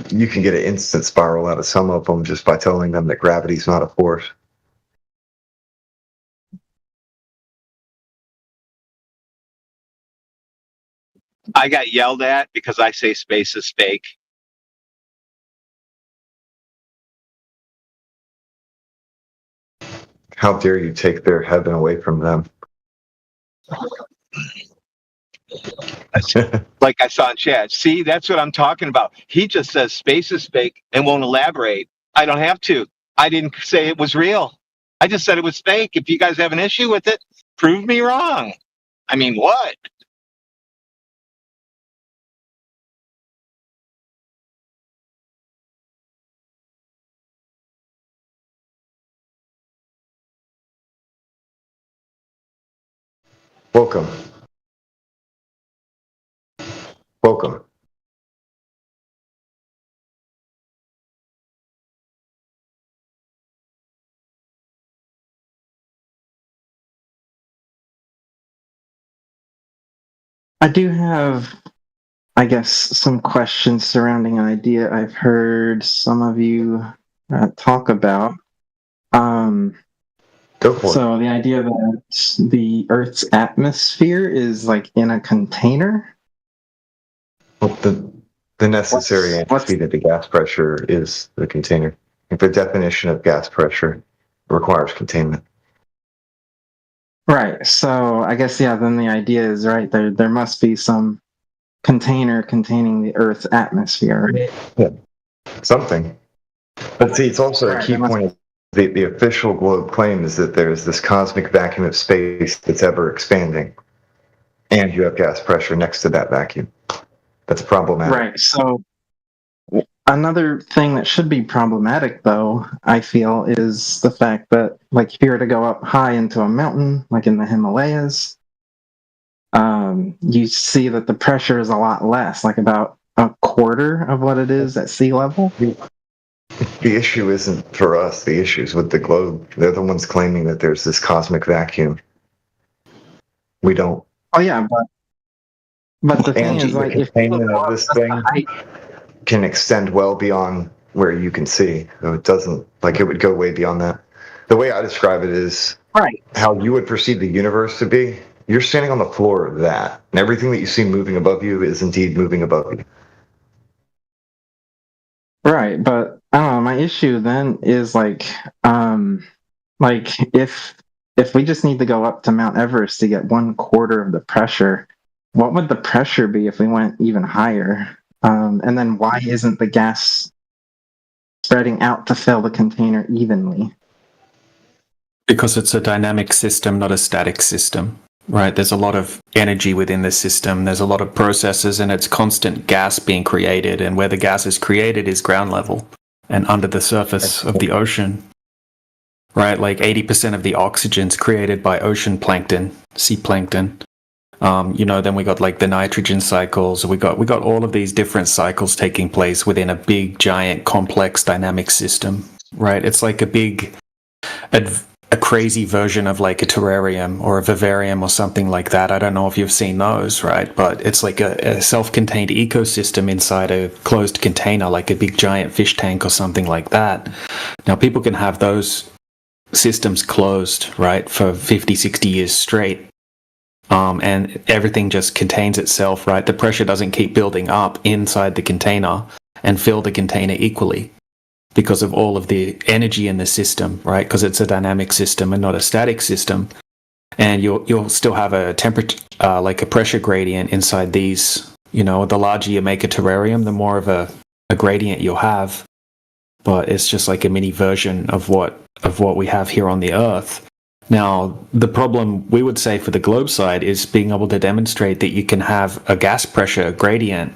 You can get an instant spiral out of some of them just by telling them that gravity's not a force. I got yelled at because I say space is fake. How dare you take their heaven away from them? Like I saw in chat. See, that's what I'm talking about. He just says space is fake and won't elaborate. I don't have to. I didn't say it was real. I just said it was fake. If you guys have an issue with it, prove me wrong. I mean, what? Welcome. Welcome. I do have, I guess, some questions surrounding an idea I've heard some of you talk about. Go for it. So the idea that the Earth's atmosphere is like in a container. Well, the necessary entity to the gas pressure is the container. If the definition of gas pressure requires containment. Right. So I guess, yeah, then the idea is, right, there must be some container containing the Earth's atmosphere. Right? Yeah. Something. But see, it's also a key point. The official globe claim is that there's this cosmic vacuum of space that's ever expanding. And you have gas pressure next to that vacuum. That's problematic. Right. So another thing that should be problematic, though, I feel, is the fact that, like, if you were to go up high into a mountain, like in the Himalayas, you see that the pressure is a lot less, like about a quarter of what it is at sea level. The issue isn't for us. The issue is with the globe. They're the ones claiming that there's this cosmic vacuum. We don't. Oh yeah, but the thing Angie, is, like, the if containment of this thing can extend well beyond where you can see. So it doesn't, like, it would go way beyond that. The way I describe it is how you would perceive the universe to be. You're standing on the floor of that, and everything that you see moving above you is indeed moving above you. Right, but I don't know. My issue then is like if we just need to go up to Mount Everest to get 1/4 of the pressure, what would the pressure be if we went even higher? And then why isn't the gas spreading out to fill the container evenly? Because it's a dynamic system, not a static system, right? There's a lot of energy within the system. There's a lot of processes, and it's constant gas being created. And where the gas is created is ground level and under the surface of the ocean, right? Like 80% of the oxygen's created by ocean plankton, sea plankton. Then we got like the nitrogen cycles. We got all of these different cycles taking place within a big, giant, complex, dynamic system, right? It's like a crazy version of like a terrarium or a vivarium or something like that. I don't know if you've seen those, right? But it's like a self-contained ecosystem inside a closed container, like a big giant fish tank or something like that. Now, people can have those systems closed, right, for 50, 60 years straight. And everything just contains itself, right? The pressure doesn't keep building up inside the container and fill the container equally, because of all of the energy in the system, right? Because it's a dynamic system and not a static system. And you'll still have a temperature, like a pressure gradient inside these. The larger you make a terrarium, the more of a gradient you'll have. But it's just like a mini version of what we have here on the Earth. Now, the problem we would say for the globe side is being able to demonstrate that you can have a gas pressure gradient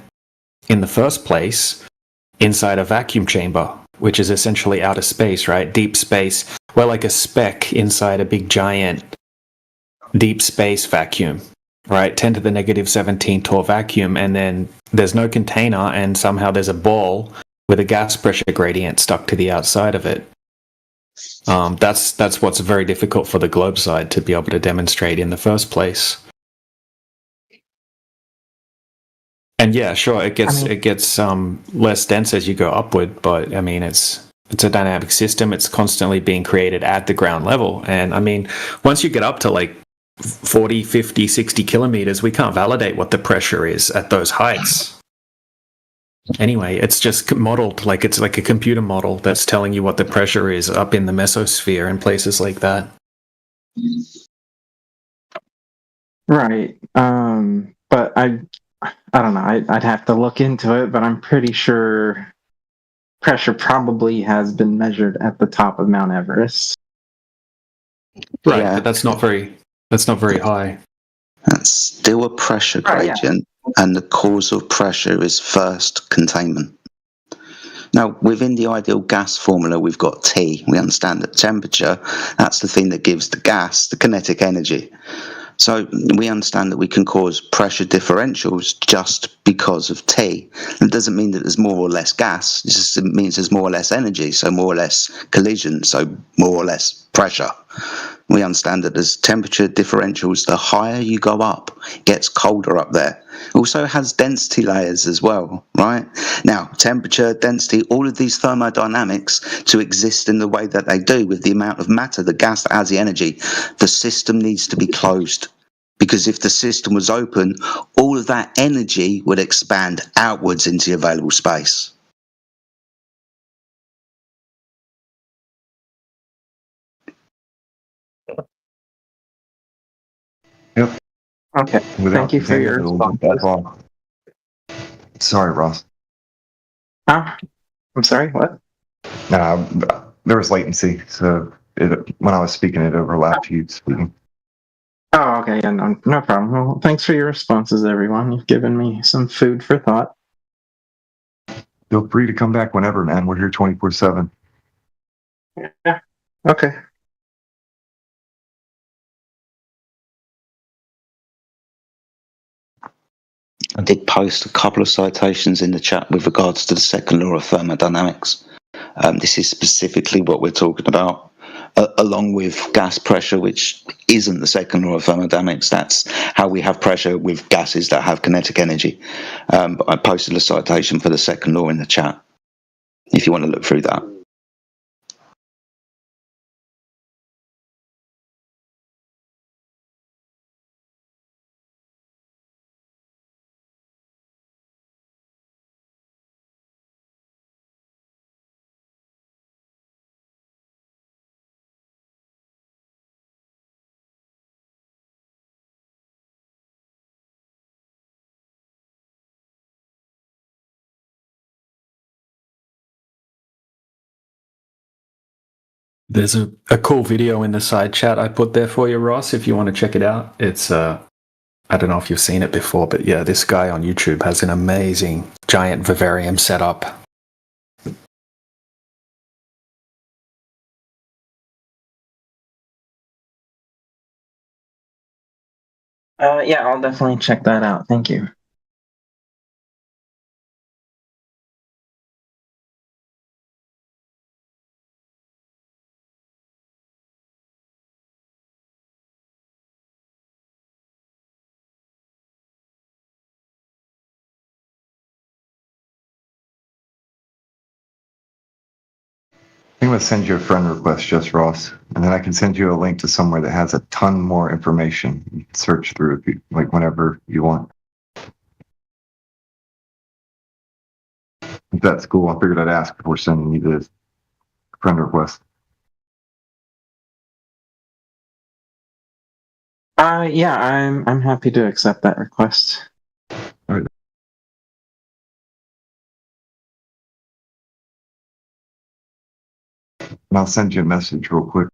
in the first place inside a vacuum chamber, which is essentially outer space, right? Deep space. We're like a speck inside a big giant deep space vacuum, right? 10 to the negative 17 torr vacuum, and then there's no container, and somehow there's a ball with a gas pressure gradient stuck to the outside of it. That's what's very difficult for the globe side to be able to demonstrate in the first place. And yeah, sure, it gets less dense as you go upward, but I mean, it's a dynamic system. It's constantly being created at the ground level. And I mean, once you get up to like 40, 50, 60 kilometers, we can't validate what the pressure is at those heights. Anyway, it's just modeled like it's like a computer model that's telling you what the pressure is up in the mesosphere and places like that. Right. But I don't know. I'd have to look into it, but I'm pretty sure pressure probably has been measured at the top of Mount Everest. Right, yeah. But that's not very high. That's still a pressure gradient, and the cause of pressure is first containment. Now, within the ideal gas formula, we've got T. We understand that temperature, that's the thing that gives the gas the kinetic energy. So we understand that we can cause pressure differentials just because of T. It doesn't mean that there's more or less gas. It just means there's more or less energy, so more or less collision, so more or less pressure. We understand that as temperature differentials, the higher you go up, it gets colder up there. It also has density layers as well, right? Now, temperature, density, all of these thermodynamics to exist in the way that they do with the amount of matter, the gas that has the energy, the system needs to be closed. Because if the system was open, all of that energy would expand outwards into the available space. Yep. Okay. Thank you for your response. Sorry, Ross. I'm sorry, what? There was latency, so when I was speaking, it overlapped you speaking. Oh, okay. Yeah, no problem. Well, thanks for your responses, everyone. You've given me some food for thought. Feel free to come back whenever, man. We're here 24/7. Yeah. Okay. I did post a couple of citations in the chat with regards to the second law of thermodynamics. This is specifically what we're talking about, along with gas pressure, which isn't the second law of thermodynamics. That's how we have pressure with gases that have kinetic energy. But I posted a citation for the second law in the chat, if you want to look through that. There's a cool video in the side chat I put there for you, Ross, if you want to check it out. It's, I don't know if you've seen it before, but yeah, this guy on YouTube has an amazing giant vivarium setup. Yeah, I'll definitely check that out. Thank you. I'm going to send you a friend request, just Ross, and then I can send you a link to somewhere that has a ton more information. You can search through if you, like, whenever you want. If that's cool, I figured I'd ask before sending you the friend request. Yeah, I'm happy to accept that request. All right. And I'll send you a message real quick.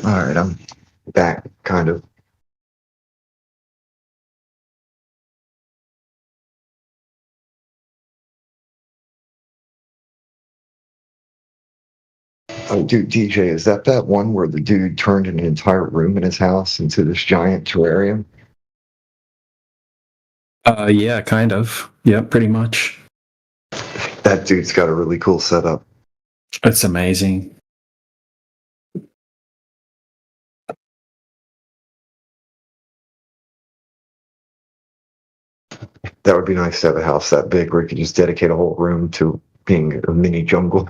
Alright, I'm back, kind of. Oh, dude, DJ, is that one where the dude turned an entire room in his house into this giant terrarium? Yeah, kind of. Yeah, pretty much. That dude's got a really cool setup. It's amazing. That would be nice to have a house that big where you could just dedicate a whole room to being a mini jungle.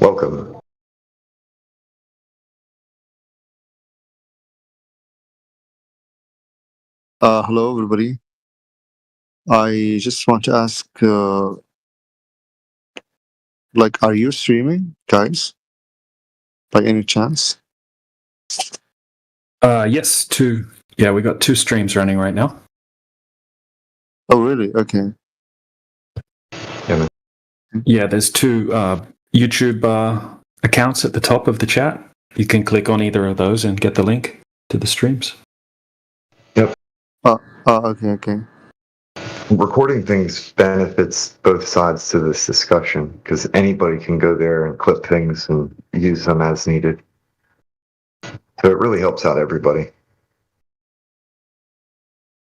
Welcome. Hello, everybody. I just want to ask, are you streaming, guys? By any chance? Yes, two. Yeah, we got 2 streams running right now. Oh, really? Okay. Yeah, there's 2 YouTube accounts at the top of the chat. You can click on either of those and get the link to the streams. Yep. Okay. Recording things benefits both sides to this discussion because anybody can go there and clip things and use them as needed. So it really helps out everybody.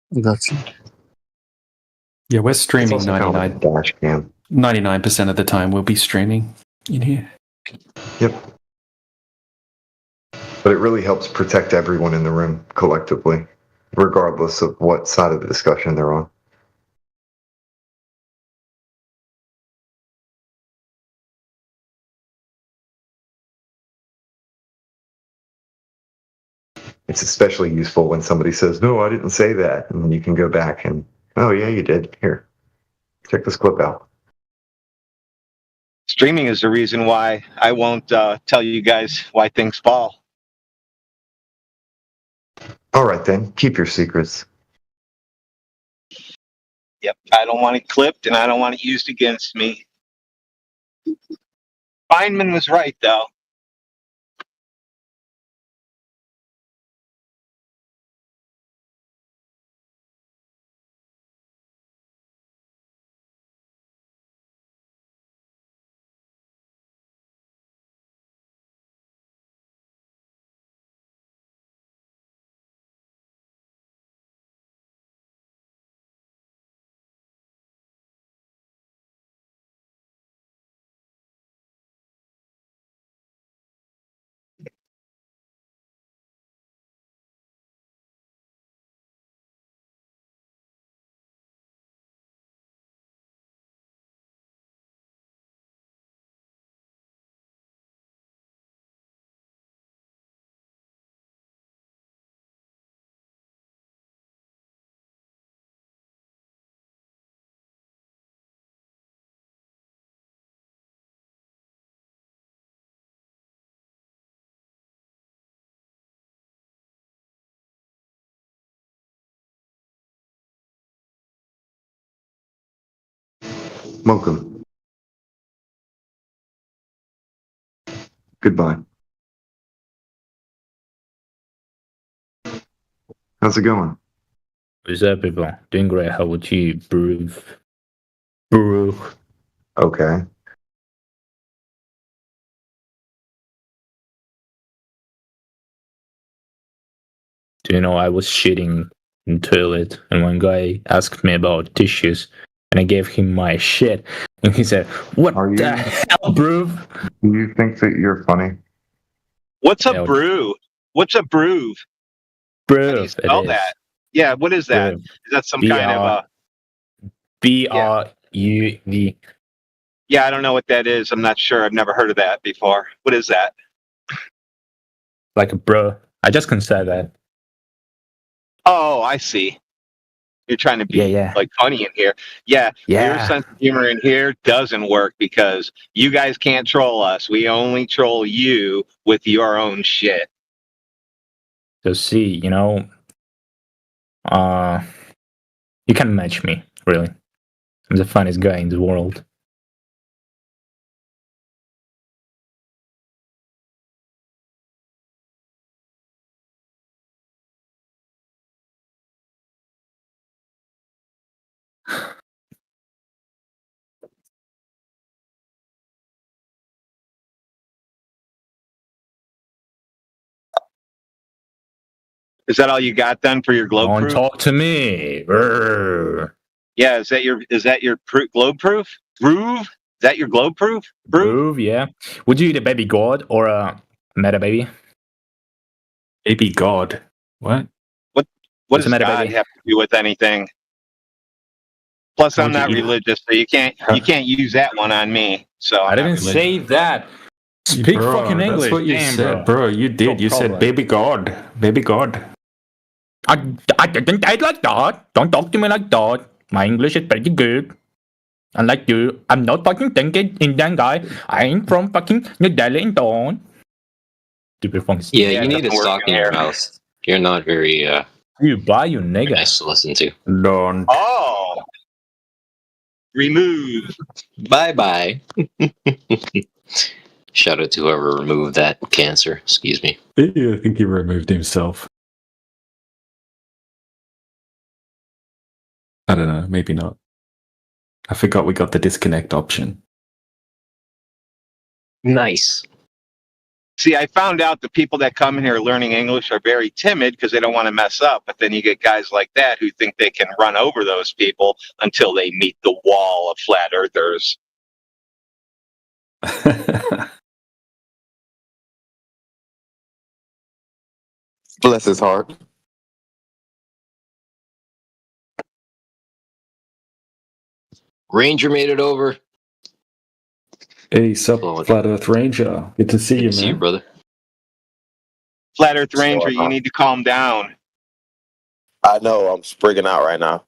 That's it. Yeah, we're streaming 99% of the time. We'll be streaming in here. Yep. But it really helps protect everyone in the room collectively, regardless of what side of the discussion they're on. It's especially useful when somebody says, "No, I didn't say that." And you can go back and, "Oh, yeah, you did. Here, check this clip out." Streaming is the reason why I won't tell you guys why things fall. All right, then. Keep your secrets. Yep. I don't want it clipped and I don't want it used against me. Feynman was right, though. Welcome. Goodbye. How's it going? What's up, people? Doing great. How about you, Brew? Okay. Do you know I was shitting in the toilet and one guy asked me about tissues and I gave him my shit and he said, "What the hell, Brew?" Do you think that you're funny? What's a brew? What's a brew? Brew. How do you spell that? Yeah, what is that? Brew. Is that some kind of a B-R-U-V? Yeah, I don't know what that is. I'm not sure. I've never heard of that before. What is that? like a bro. I just consider that. Oh, I see. You're trying to be like funny in here. Yeah, your sense of humor in here doesn't work because you guys can't troll us. We only troll you with your own shit. So see, you know, you can match me, really. I'm the funniest guy in the world. Is that all you got then for your globe Don't proof? talk to me. Brr. Yeah, is that your globe proof? Groove? Is that your globe proof? Groove, yeah. Would you eat a baby god or a meta baby? Baby god. What? What What's does the matter, God baby? have to do with anything? Plus, How I'm would you not eat it? religious, so you can't use that one on me. So I didn't say that. Speak Bro, fucking that's English. what you Damn, said, bro. bro. You did. You said problem. baby god. Baby god. I didn't say it like that. Don't talk to me like that. My English is pretty good. Unlike you, I'm not fucking thinking Indian guy. I ain't from fucking New Delhi in town. Stupid fucking Yeah, Yeah, you it need to doesn't work stock in in your here. mouth. You're not very You buy you nigga. nice to listen to. Don't. Oh, remove. Bye bye. Shout out to whoever removed that cancer. Excuse me. Yeah, I think he removed himself. I don't know. Maybe not. I forgot we got the disconnect option. Nice. See, I found out the people that come in here learning English are very timid because they don't want to mess up. But then you get guys like that who think they can run over those people until they meet the wall of flat earthers. Bless his heart. Ranger made it over. Hey, sup, Flat Earth Ranger. Good to see you, See you, man. brother. Flat Earth Ranger, you need to calm down. I know I'm sprigging out right now.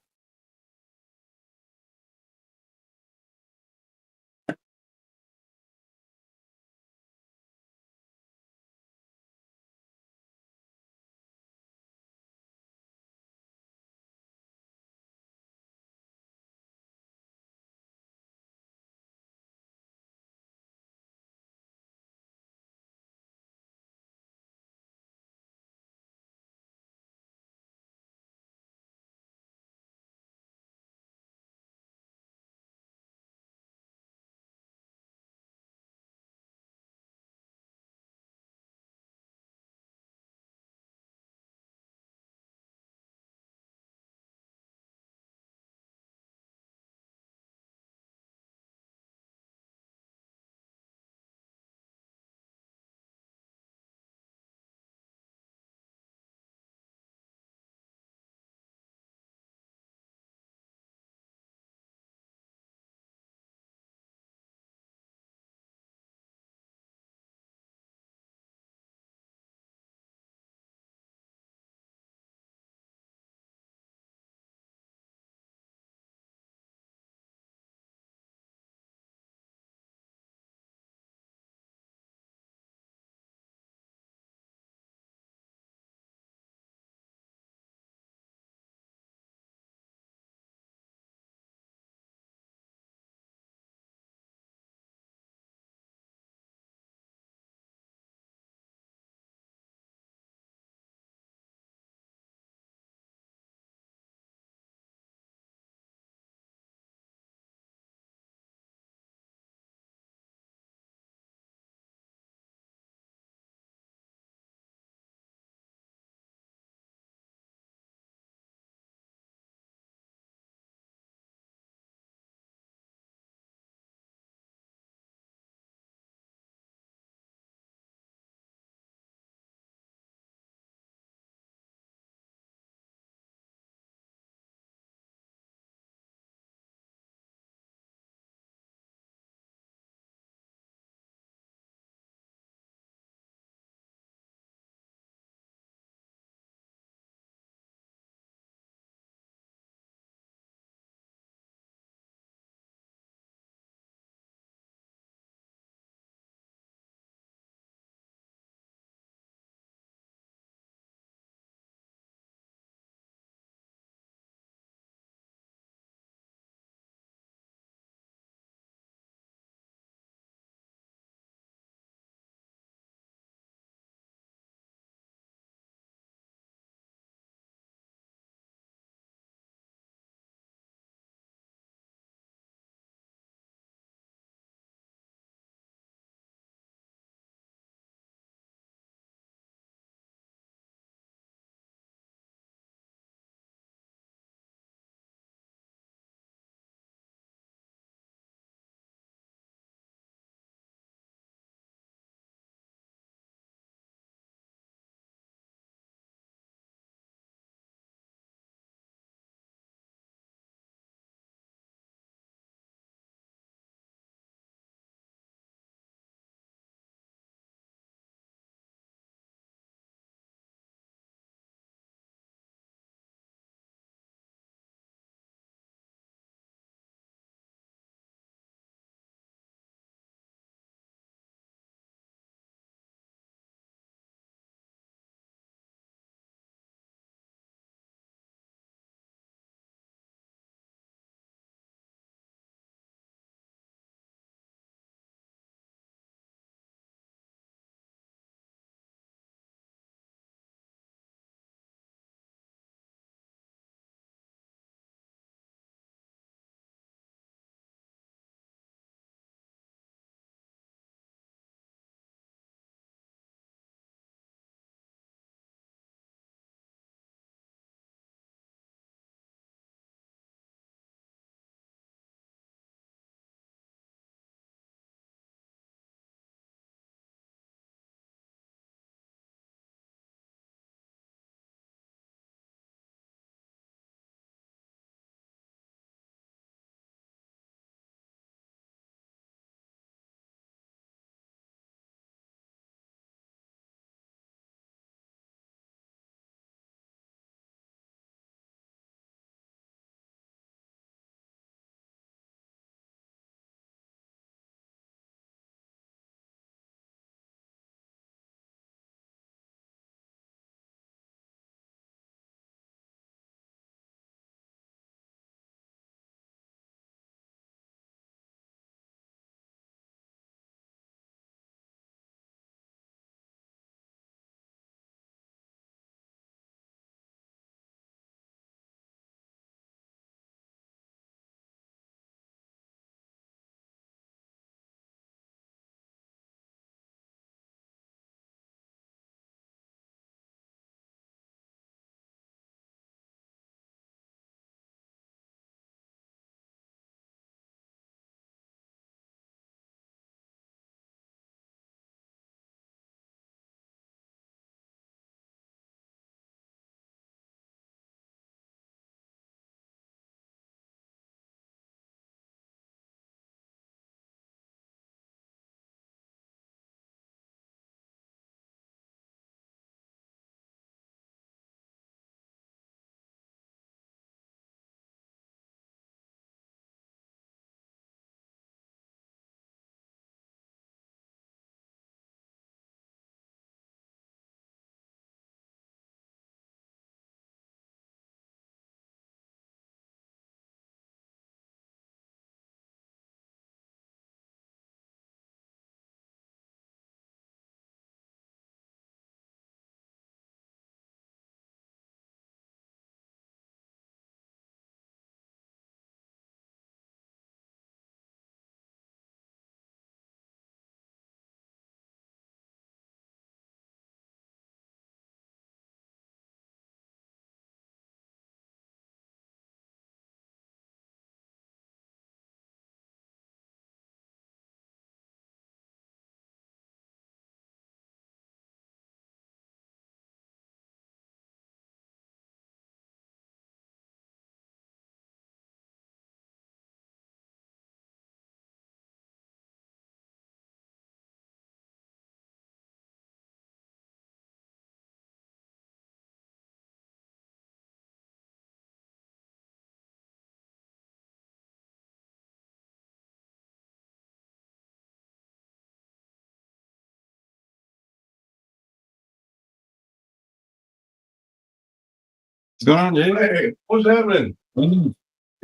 What's going on, Jay? Hey, what's happening? You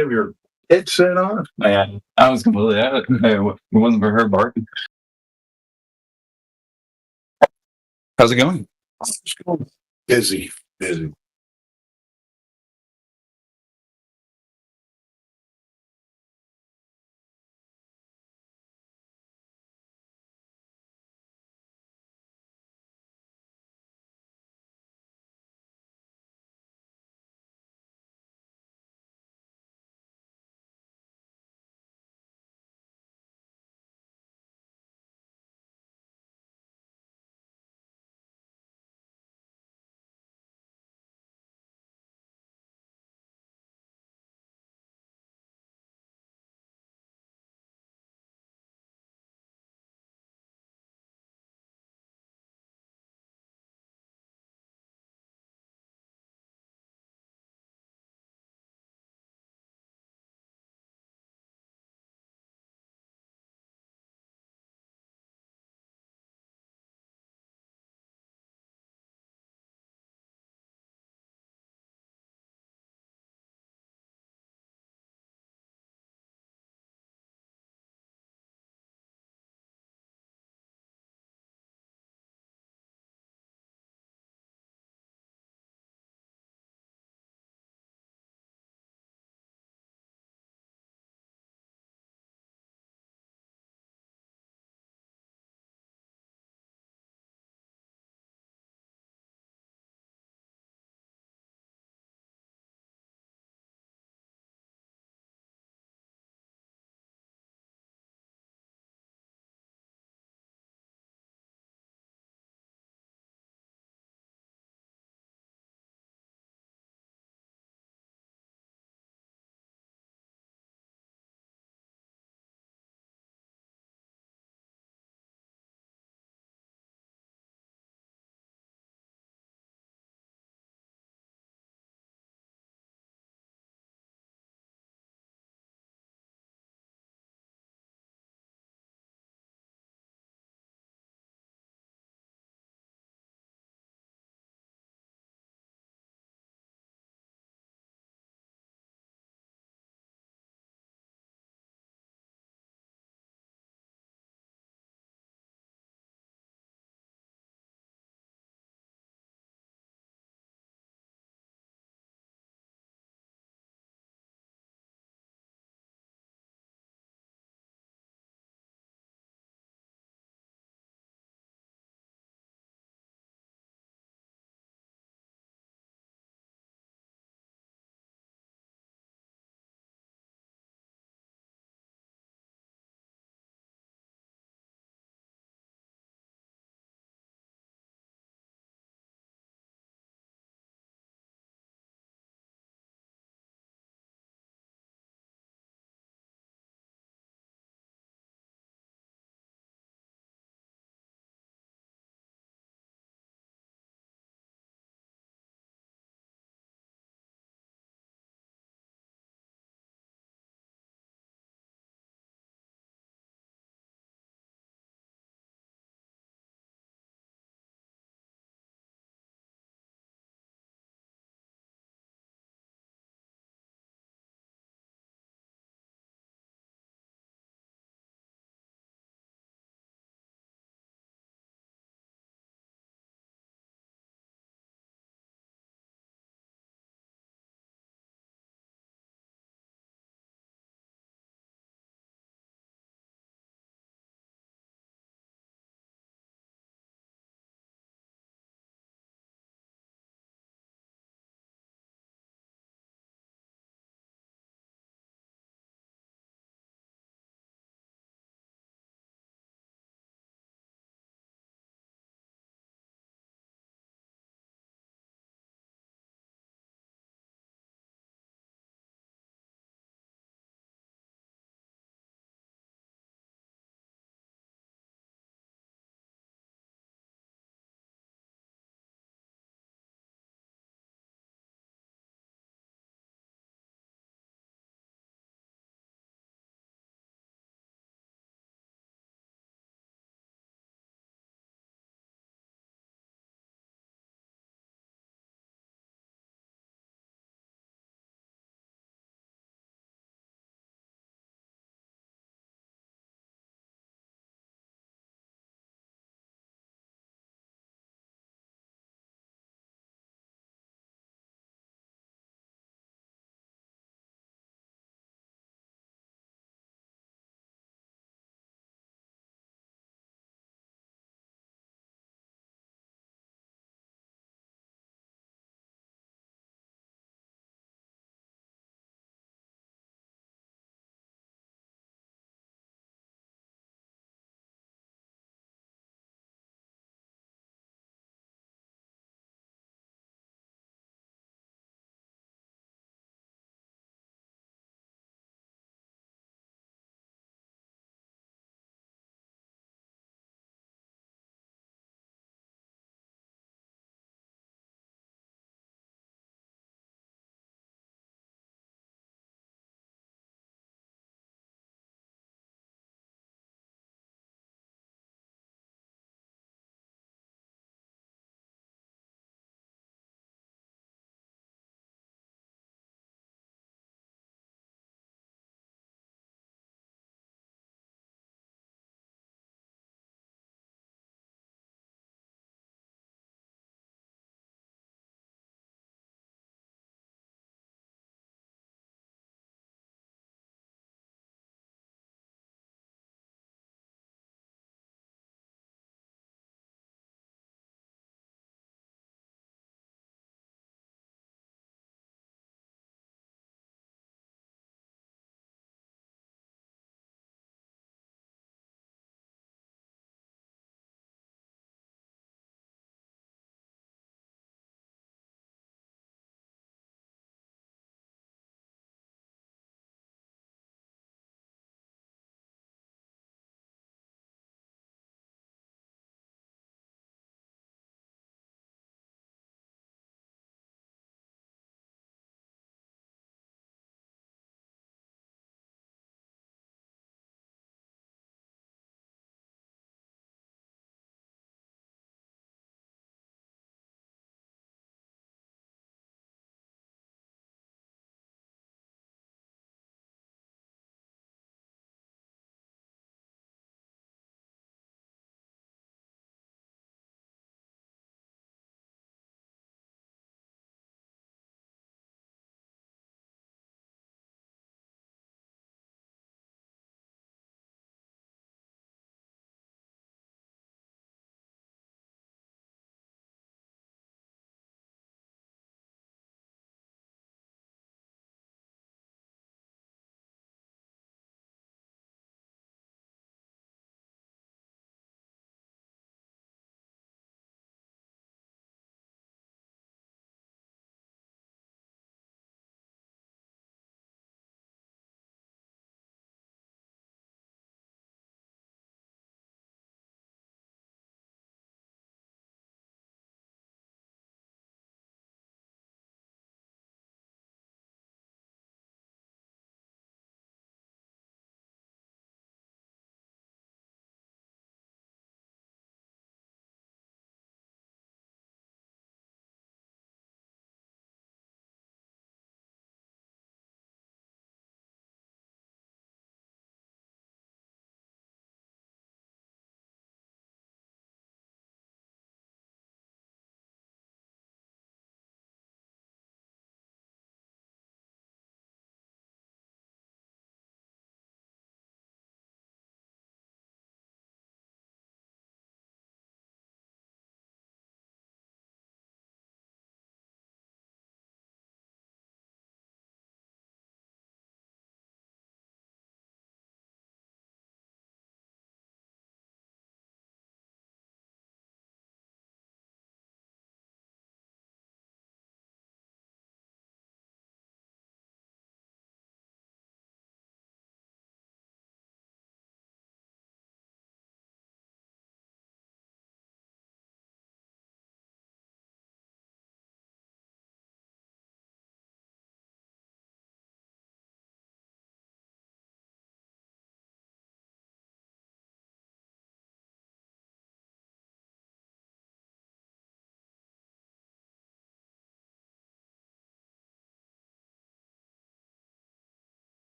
have your headset on? I was completely out. It wasn't for her barking. How's it going? It's going busy.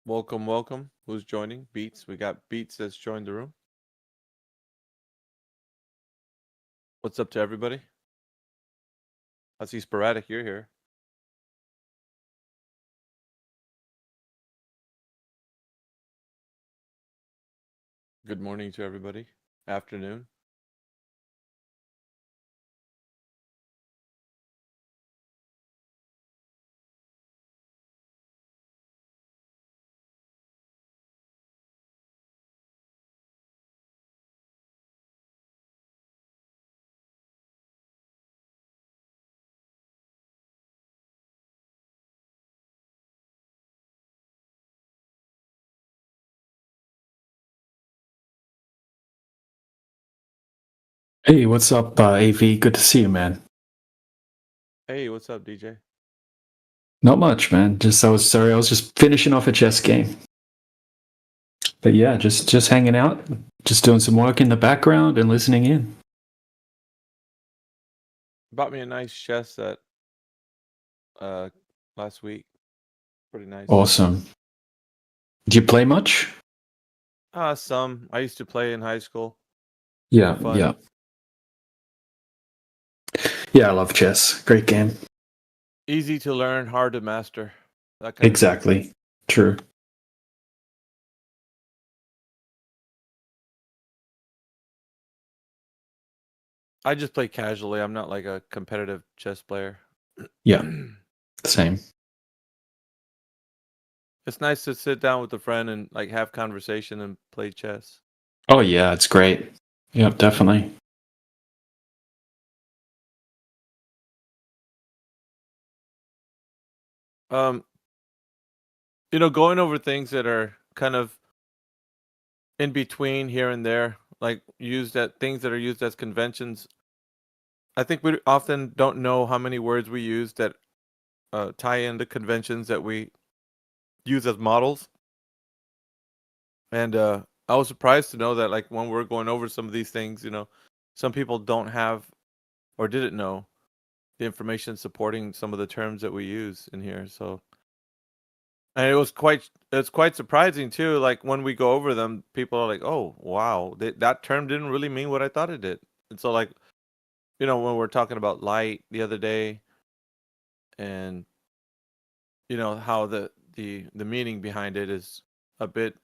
Welcome, welcome. Who's joining? Beats. We got Beats that's joined the room. What's up to everybody? I see Sporadic. You're here. Good morning to everybody. Afternoon. Hey, what's up, AV? Good to see you, man. Hey, what's up, DJ? Not much, man. I was just finishing off a chess game. But yeah, just hanging out, just doing some work in the background and listening in. Bought me a nice chess set last week. Pretty nice. Awesome. Do you play much? Some. I used to play in high school. Yeah, yeah. Yeah, I love chess. Great game. Easy to learn, hard to master. That kind Exactly. True. I just play casually. I'm not like a competitive chess player. Yeah. Same. It's nice to sit down with a friend and like have conversation and play chess. Oh yeah, it's great. Yeah, definitely. Going over things that are kind of in between here and there, like things that are used as conventions. I think we often don't know how many words we use that tie into conventions that we use as models. And I was surprised to know that, like, when we're going over some of these things, some people don't have or didn't know the information supporting some of the terms that we use in here. So, and it's quite surprising too. Like when we go over them, people are like, "Oh, wow, that term didn't really mean what I thought it did." And so, like, when we're talking about light the other day, and how the meaning behind it is a bit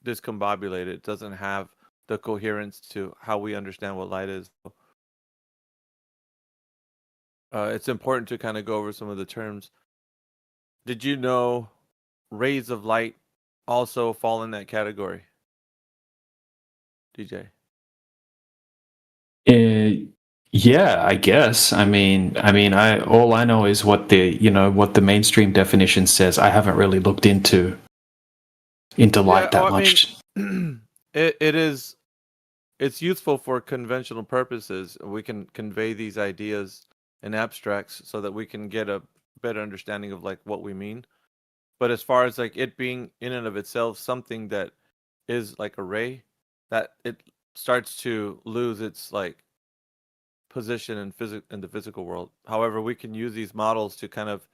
discombobulated. It doesn't have the coherence to how we understand what light is. It's important to kind of go over some of the terms. Did you know rays of light also fall in that category? DJ. Yeah, I guess. I mean, all I know is what the mainstream definition says. I haven't really looked into light that much. It's useful for conventional purposes. We can convey these ideas in abstracts so that we can get a better understanding of like what we mean. But as far as like it being in and of itself something that is like a ray, that it starts to lose its like position in the physical world. However, we can use these models to kind of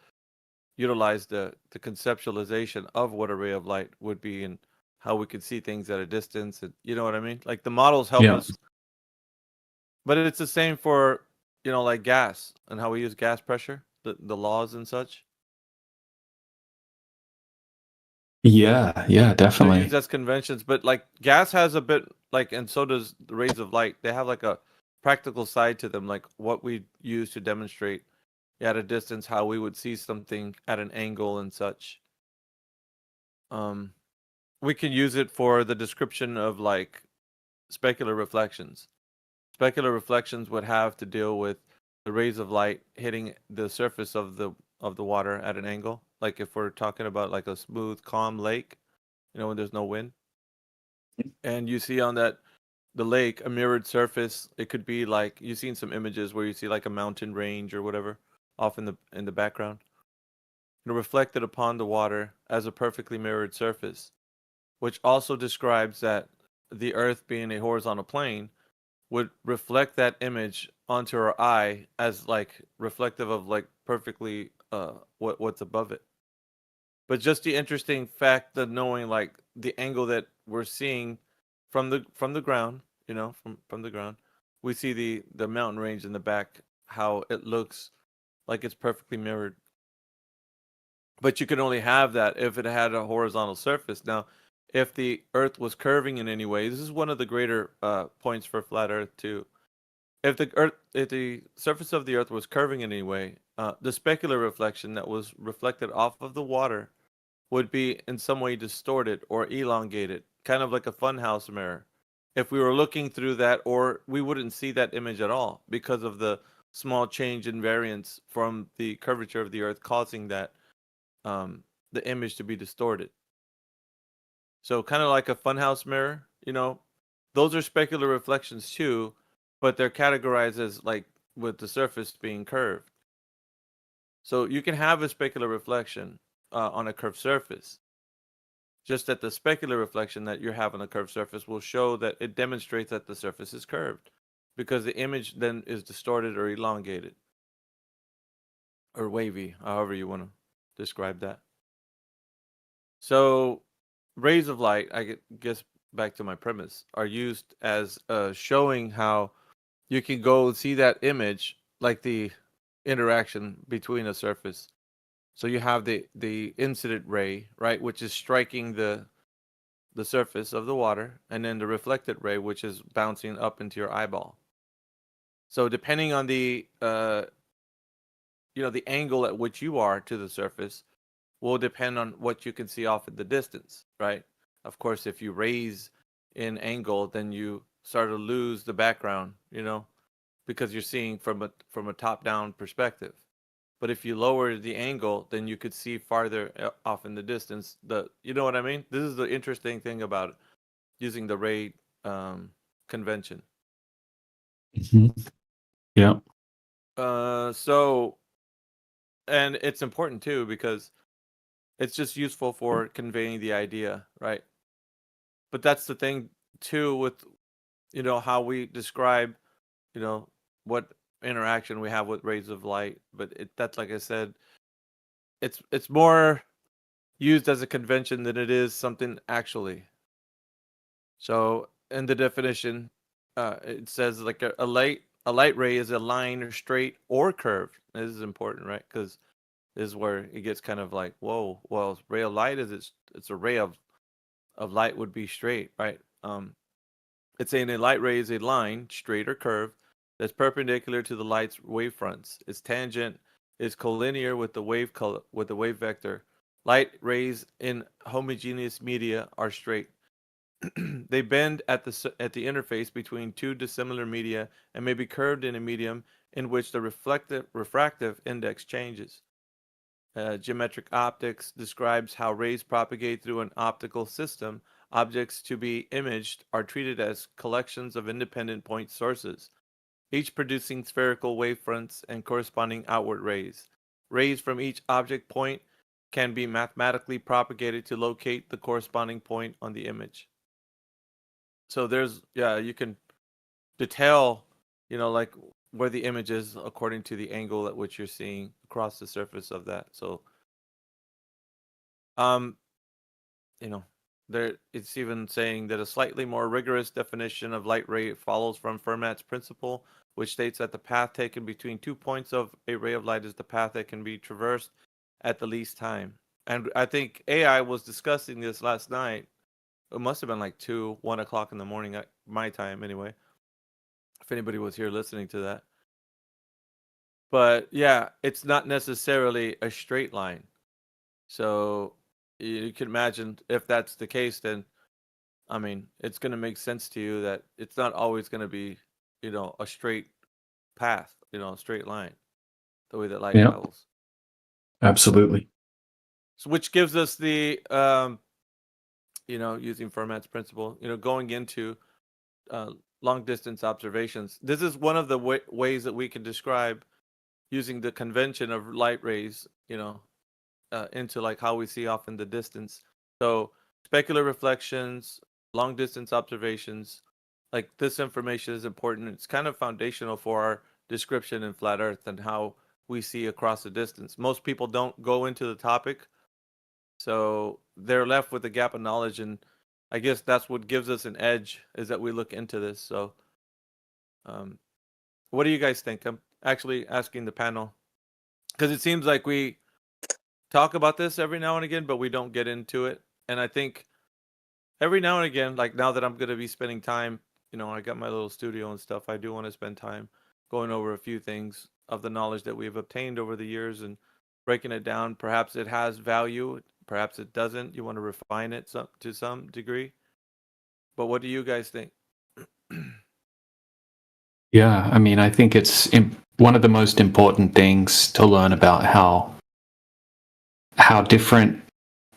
utilize the conceptualization of what a ray of light would be and how we could see things at a distance, and you know what I mean? Like the models help us. But it's the same for, like gas and how we use gas pressure, the laws and such. Yeah, definitely. They're used as conventions, but like gas has a bit like, and so does the rays of light. They have like a practical side to them, like what we use to demonstrate at a distance how we would see something at an angle and such. We can use it for the description of like specular reflections. Specular reflections would have to deal with the rays of light hitting the surface of the water at an angle. Like if we're talking about like a smooth, calm lake, when there's no wind, and you see on the lake a mirrored surface. It could be like you've seen some images where you see like a mountain range or whatever off in the background, reflected upon the water as a perfectly mirrored surface, which also describes that the Earth being a horizontal plane would reflect that image onto our eye as like reflective of like perfectly what's above it. But just the interesting fact of knowing like the angle that we're seeing from the ground, you know, from the ground, we see the mountain range in the back, how it looks like it's perfectly mirrored. But you can only have that if it had a horizontal surface. Now, if the Earth was curving in any way, this is one of the greater points for flat Earth too. If the surface of the Earth was curving in any way, the specular reflection that was reflected off of the water would be in some way distorted or elongated, kind of like a funhouse mirror. If we were looking through that, or we wouldn't see that image at all because of the small change in variance from the curvature of the Earth, causing that the image to be distorted. So kind of like a funhouse mirror, you know, those are specular reflections too, but they're categorized as like with the surface being curved. So you can have a specular reflection on a curved surface. Just that the specular reflection that you have on a curved surface will show that it demonstrates that the surface is curved, because the image then is distorted or elongated or wavy, however you want to describe that. So rays of light, I guess back to my premise, are used as showing how you can go see that image, like the interaction between a surface. So you have the incident ray, right, which is striking the surface of the water, and then the reflected ray, which is bouncing up into your eyeball. So depending on the the angle at which you are to the surface will depend on what you can see off at the distance, right? Of course, if you raise in angle, then you start to lose the background, because you're seeing from a top-down perspective. But if you lower the angle, then you could see farther off in the distance. You know what I mean? This is the interesting thing about using the ray convention. Yeah. So, and it's important too, because it's just useful for conveying the idea, right? But that's the thing too with how we describe what interaction we have with rays of light. But that's, like I said, it's more used as a convention than it is something actually. So in the definition, it says like a light ray is a line or straight or curved. This is important, right? Because this is where it gets kind of like, whoa, well, ray of light it's a ray of light would be straight, right? It's saying a light ray is a line, straight or curved, that's perpendicular to the light's wavefronts. Its tangent is collinear with the wave vector. Light rays in homogeneous media are straight. They bend at the interface between two dissimilar media and may be curved in a medium in which the refractive index changes. Geometric optics describes how rays propagate through an optical system. Objects to be imaged are treated as collections of independent point sources, each producing spherical wavefronts and corresponding outward rays. Rays from each object point can be mathematically propagated to locate the corresponding point on the image. So you can detail, like where the image is according to the angle at which you're seeing across the surface of that. So, there it's even saying that a slightly more rigorous definition of light ray follows from Fermat's principle, which states that the path taken between 2 points of a ray of light is the path that can be traversed at the least time. And I think AI was discussing this last night. It must have been like 1 o'clock in the morning at my time anyway, if anybody was here listening to that. But yeah, it's not necessarily a straight line. So you can imagine if that's the case, then it's going to make sense to you that it's not always going to be, a straight path, a straight line, the way that light travels. Absolutely. So which gives us the, using Fermat's principle, going into long distance observations. This is one of the ways that we can describe using the convention of light rays, into like how we see off in the distance. So specular reflections, long distance observations, like this information is important. It's kind of foundational for our description in flat Earth and how we see across the distance. Most people don't go into the topic. So they're left with a gap of knowledge, and I guess that's what gives us an edge is that we look into this. So, what do you guys think? I'm actually asking the panel because it seems like we talk about this every now and again, but we don't get into it. And I think every now and again, like now that I'm going to be spending time, I got my little studio and stuff, I do want to spend time going over a few things of the knowledge that we've obtained over the years and breaking it down. Perhaps it has value, perhaps it doesn't. You want to refine it to some degree. But what do you guys think? Yeah, I mean, I think it's one of the most important things to learn about how different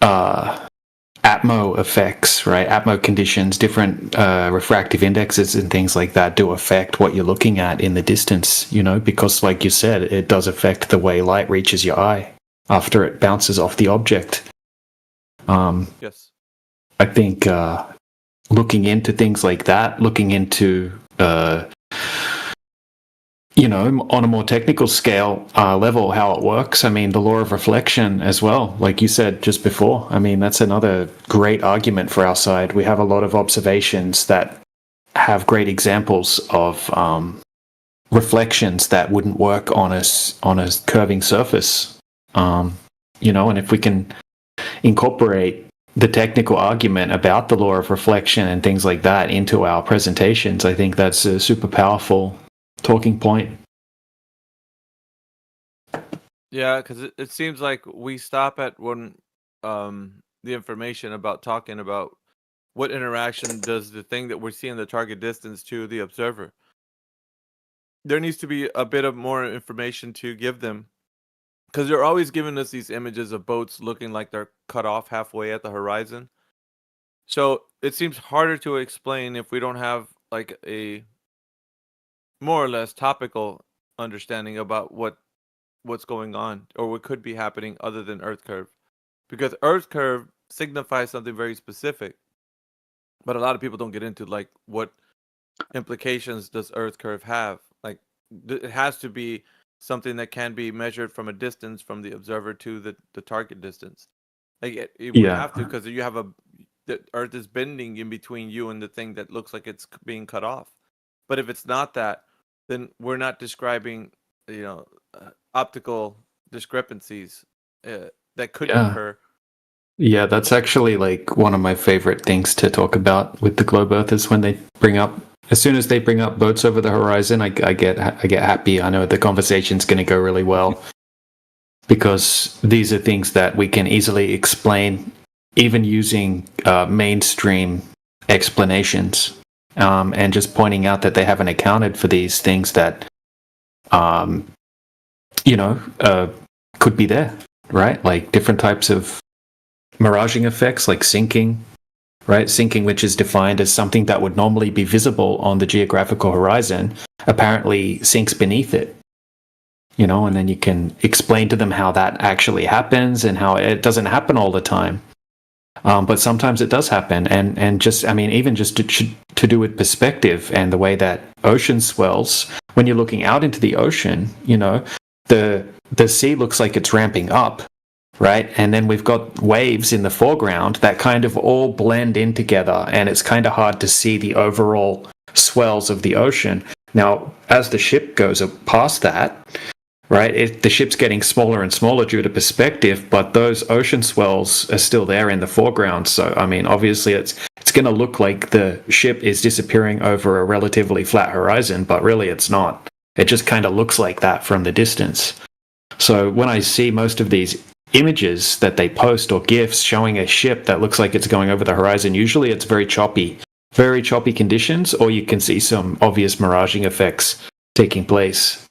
ATMO effects, right? ATMO conditions, different refractive indexes and things like that do affect what you're looking at in the distance, because like you said, it does affect the way light reaches your eye after it bounces off the object. Yes. I think looking into things like that, looking into on a more technical scale level, how it works. I mean, the law of reflection as well, like you said just before. I mean, that's another great argument for our side. We have a lot of observations that have great examples of reflections that wouldn't work on a curving surface. And if we can incorporate the technical argument about the law of reflection and things like that into our presentations, I think that's a super powerful talking point. Yeah, because it seems like we stop at when the information about talking about what interaction does the thing that we're seeing the target distance to the observer. There needs to be a bit of more information to give them, because they're always giving us these images of boats looking like they're cut off halfway at the horizon. So it seems harder to explain if we don't have like a more or less topical understanding about what's going on or what could be happening other than Earth curve, because Earth curve signifies something very specific, but a lot of people don't get into like what implications does Earth curve have. Like it has to be something that can be measured from a distance from the observer to the target distance. Like it would have to, because you have the Earth is bending in between you and the thing that looks like it's being cut off. But if it's not that, then we're not describing, optical discrepancies that could occur. Yeah, that's actually like one of my favorite things to talk about with the globe earthers when they as soon as they bring up boats over the horizon, I get happy. I know the conversation's going to go really well, because these are things that we can easily explain, even using mainstream explanations. And just pointing out that they haven't accounted for these things that, could be there, right? Like different types of miraging effects, like sinking, right? Sinking, which is defined as something that would normally be visible on the geographical horizon, apparently sinks beneath it, and then you can explain to them how that actually happens and how it doesn't happen all the time. But sometimes it does happen, and just, I mean, even just to do with perspective and the way that ocean swells, when you're looking out into the ocean, the sea looks like it's ramping up, right? And then we've got waves in the foreground that kind of all blend in together, and it's kind of hard to see the overall swells of the ocean. Now, as the ship goes past that, right, the ship's getting smaller and smaller due to perspective, but those ocean swells are still there in the foreground. So, I mean, obviously it's going to look like the ship is disappearing over a relatively flat horizon, but really it's not. It just kind of looks like that from the distance. So when I see most of these images that they post or GIFs showing a ship that looks like it's going over the horizon, usually it's very choppy conditions, or you can see some obvious miraging effects taking place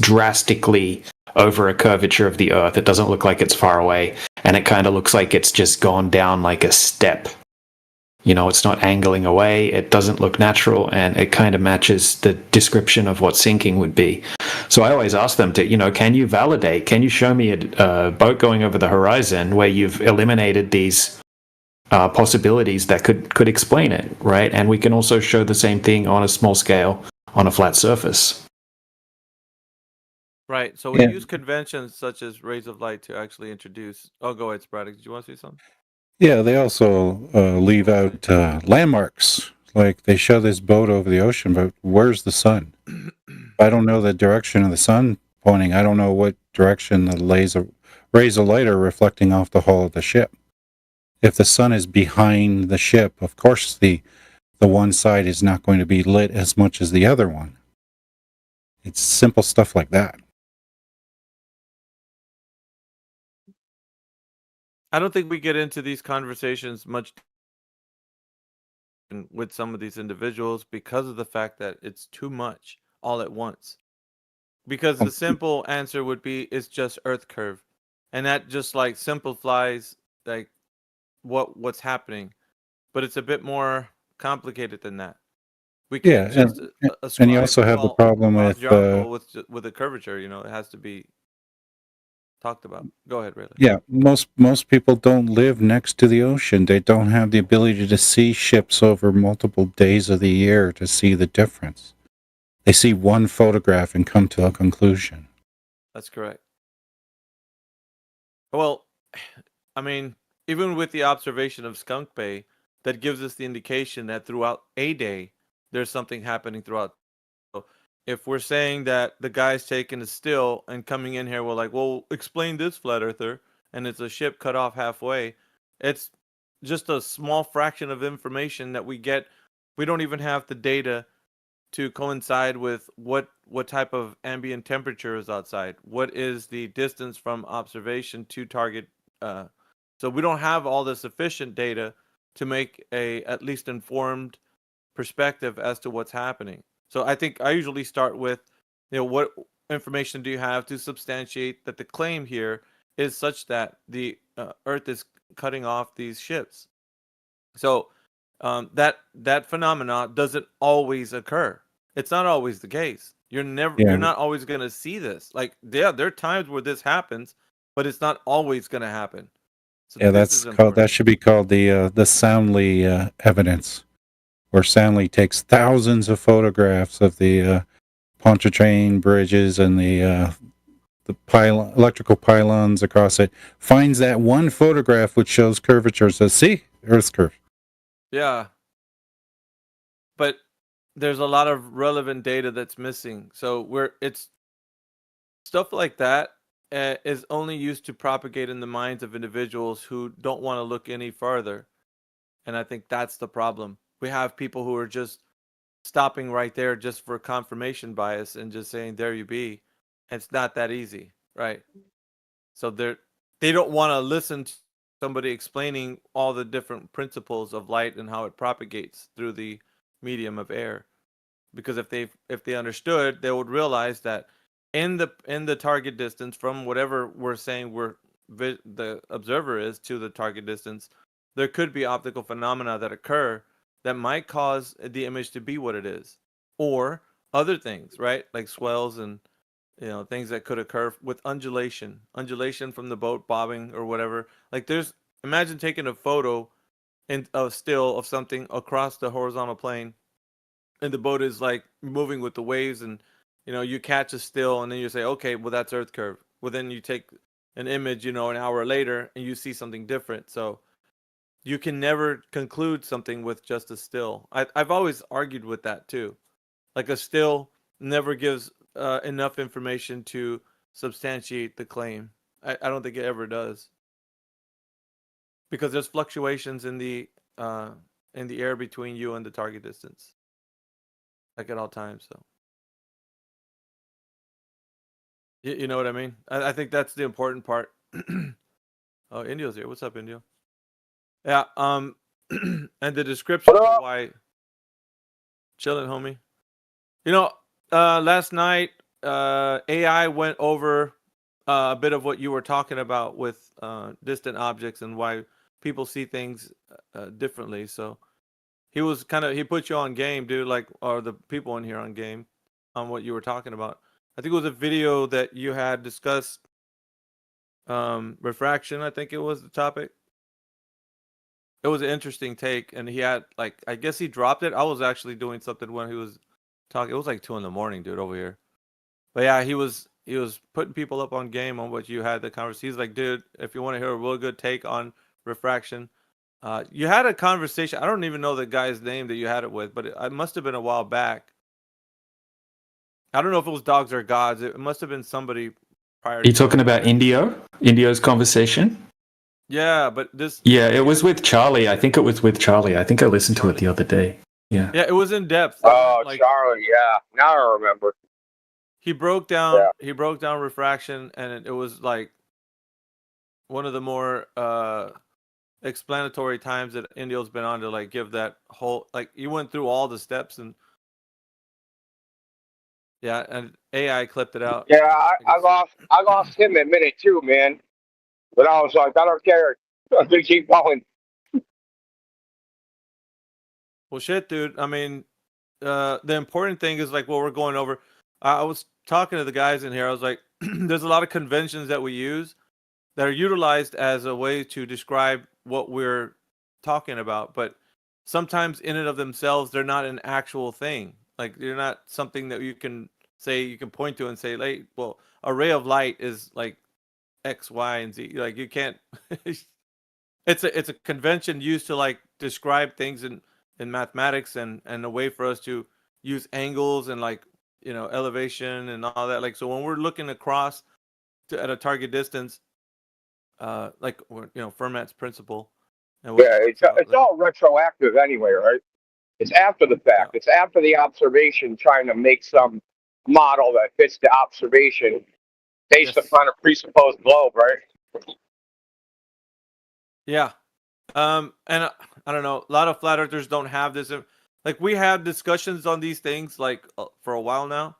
drastically over a curvature of the Earth. It doesn't look like it's far away, and it kind of looks like it's just gone down like a step. It's not angling away, it doesn't look natural, and it kind of matches the description of what sinking would be. So I always ask them to, can you show me a boat going over the horizon where you've eliminated these possibilities that could explain it, right? And we can also show the same thing on a small scale on a flat surface. Right. So we use conventions such as rays of light to actually introduce. Oh, go ahead, Sporadic. Did you want to say something? Yeah, they also leave out landmarks. Like they show this boat over the ocean, but where's the sun? I don't know the direction of the sun pointing. I don't know what direction the rays of light are reflecting off the hull of the ship. If the sun is behind the ship, of course the one side is not going to be lit as much as the other one. It's simple stuff like that. I don't think we get into these conversations much with some of these individuals because of the fact that it's too much all at once. Because the simple answer would be it's just Earth curve, and that just like simplifies like what's happening, but it's a bit more complicated than that. We can't just and you also have the problem with the curvature. You know, it has to be talked about. Go ahead, Rayleigh. Yeah, most people don't live next to the ocean. They don't have the ability to see ships over multiple days of the year to see the difference. They see one photograph and come to a conclusion. That's correct. Well, I mean, even with the observation of Skunk Bay, that gives us the indication that throughout a day, there's something happening throughout. So if we're saying that the guy's taking a still and coming in here, we're like, well, explain this, flat earther, and it's a ship cut off halfway. It's just a small fraction of information that we get. We don't even have the data to coincide with what type of ambient temperature is outside. What is the distance from observation to target? So we don't have all the sufficient data to make a at least informed perspective as to what's happening. So I think I usually start with, what information do you have to substantiate that the claim here is such that the Earth is cutting off these ships. So that phenomena doesn't always occur. It's not always the case. You're not always going to see this. Like, there are times where this happens, but it's not always going to happen. So that should be called the Soundly evidence, where Soundly takes thousands of photographs of the Pontchartrain bridges and the electrical pylons across it, finds that one photograph which shows curvature, says, see, Earth's curve. Yeah. But there's a lot of relevant data that's missing. So it's stuff like that is only used to propagate in the minds of individuals who don't want to look any further. And I think that's the problem. We have people who are just stopping right there just for confirmation bias and just saying, there you be. And it's not that easy, right? So they don't want to listen to somebody explaining all the different principles of light and how it propagates through the medium of air. Because if they understood, they would realize that in the target distance from whatever we're saying the observer is to the target distance, there could be optical phenomena that occur that might cause the image to be what it is, or other things, right? Like swells and things that could occur with undulation from the boat bobbing or whatever. Like imagine taking a photo still of something across the horizontal plane, and the boat is like moving with the waves, and you catch a still, and then you say, okay, well, that's Earth curve. Well, then you take an image, an hour later, and you see something different. So you can never conclude something with just a still. I've always argued with that too. Like a still never gives enough information to substantiate the claim. I don't think it ever does, because there's fluctuations in the air between you and the target distance, like at all times. So you know what I mean? I think that's the important part. Oh, Indio's here. What's up, Indio? Yeah. And the description of why. Chilling, homie. Last night, AI went over a bit of what you were talking about with distant objects and why people see things differently. So he put you on game, dude, or the people in here on game on what you were talking about. I think it was a video that you had discussed refraction. I think it was the topic. It was an interesting take, and he had I guess he dropped it. I was actually doing something when he was talking. It was like 2 a.m, dude, over here. But yeah, he was he was putting people up on game on what you had the conversation. He's like, dude, if you want to hear a real good take on refraction, you had a conversation. I don't even know the guy's name that you had it with, but it must have been a while back. I don't know if it was Dogs or Gods. It must have been somebody prior. Are you talking about Indio's conversation? Yeah, but this. Yeah, it was with Charlie. I think it was with Charlie. I think I listened to it the other day. Yeah. Yeah, it was in depth. Oh, Charlie. Yeah, now I remember. He broke down. He broke down refraction, and it was like one of the more explanatory times that Indio's been on to like give that whole like he went through all the steps and. Yeah, and AI clipped it out. Yeah, I lost him in minute 2, man. But I was like, I don't care. I'm gonna keep going. Well, shit, dude. I mean, the important thing is like what we're going over. I was talking to the guys in here. I was like, there's a lot of conventions that we use that are utilized as a way to describe what we're talking about, but sometimes in and of themselves, they're not an actual thing. Like you're not something that you can say, you can point to and say, like, well, a ray of light is like X, Y, and Z. Like you can't. It's a convention used to like describe things in mathematics and a way for us to use angles and like elevation and all that. Like so when we're looking across at a target distance, like Fermat's principle. And it's all retroactive anyway, right? It's after the fact. It's after the observation, trying to make some model that fits the observation based upon a presupposed globe, right? Yeah. And I don't know. A lot of flat earthers don't have this. Like we have discussions on these things like for a while now,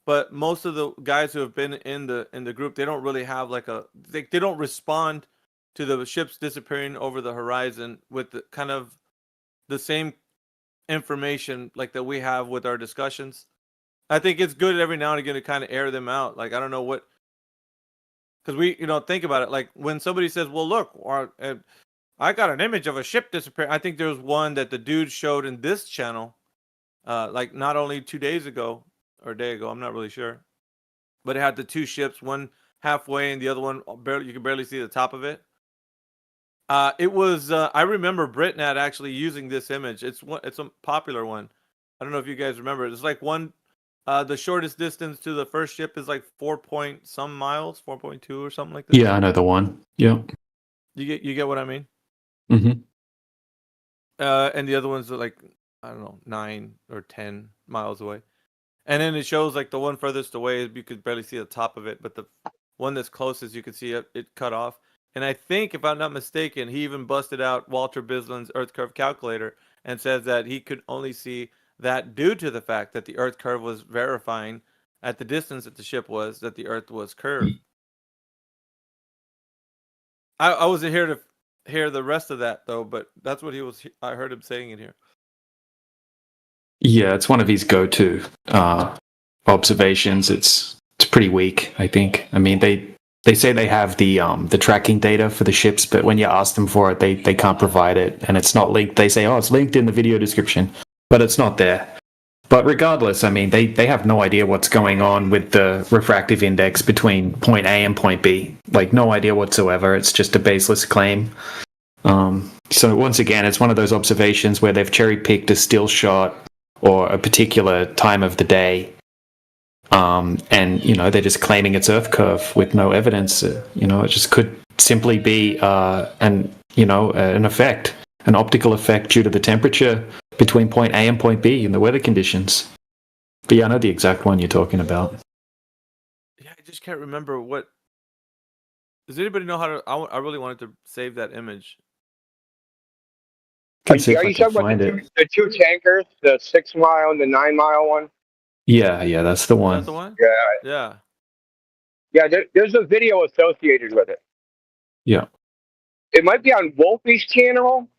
but most of the guys who have been in the group, they don't really have like they don't respond to the ships disappearing over the horizon with the kind of the same information like that we have with our discussions. I think it's good every now and again to kind of air them out. Like I don't know what, because we think about it. Like when somebody says, "Well, look, I got an image of a ship disappearing." I think there was one that the dude showed in this channel, like not only 2 days ago or a day ago. I'm not really sure, but it had the two ships, one halfway and the other one barely. You can barely see the top of it. It was. I remember Britnat actually using this image. It's a popular one. I don't know if you guys remember. It's like one. The shortest distance to the first ship is like 4-point-some miles, 4.2 or something like that. Yeah, I know the one. Yeah. You get what I mean? Mm-hmm. And the other ones are like I don't know, 9 or 10 miles away. And then it shows like the one furthest away, you could barely see the top of it, but the one that's closest, you could see it cut off. And I think, if I'm not mistaken, he even busted out Walter Bisland's Earth curve calculator and says that he could only see that due to the fact that the Earth curve was verifying at the distance that the ship was that the Earth was curved. I wasn't here to hear the rest of that though, but that's what I heard him saying in here. Yeah, it's one of his go-to observations. It's pretty weak, I think. I mean, they say they have the tracking data for the ships, but when you ask them for it, they can't provide it, and it's not linked. They say, oh, it's linked in the video description, but it's not there. But regardless, I mean, they have no idea what's going on with the refractive index between point A and point B. Like, no idea whatsoever. It's just a baseless claim. So once again, it's one of those observations where they've cherry-picked a still shot or a particular time of the day, and they're just claiming it's Earth curve with no evidence. It just could simply be an effect, an optical effect due to the temperature between point A and point B and the weather conditions. But yeah, I know the exact one you're talking about. Yeah, I just can't remember what. Does anybody know how to? I really wanted to save that image. Are you talking about the two tankers, the 6 mile and the 9 mile one? Yeah, that's the one. That's the one? Yeah. Yeah, there's a video associated with it. Yeah. It might be on Wolfie's channel.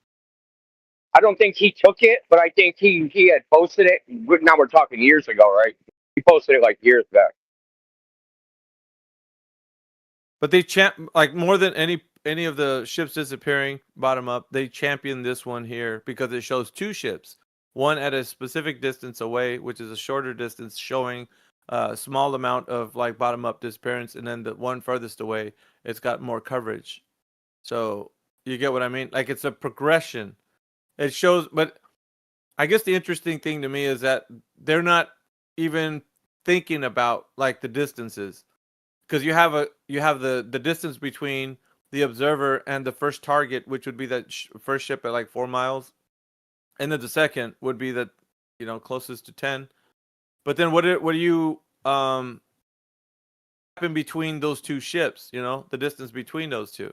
I don't think he took it, but I think he had posted it. Now we're talking years ago, right? He posted it like years back. But they like more than any of the ships disappearing bottom up, they championed this one here because it shows two ships, one at a specific distance away, which is a shorter distance, showing small amount of like bottom up disappearance, and then the one furthest away, it's got more coverage. So you get what I mean? Like it's a progression. It shows, but I guess the interesting thing to me is that they're not even thinking about like the distances, because you have the distance between the observer and the first target, which would be that first ship at like 4 miles, and then the second would be that closest to 10. But then what do you happen between those two ships? The distance between those two.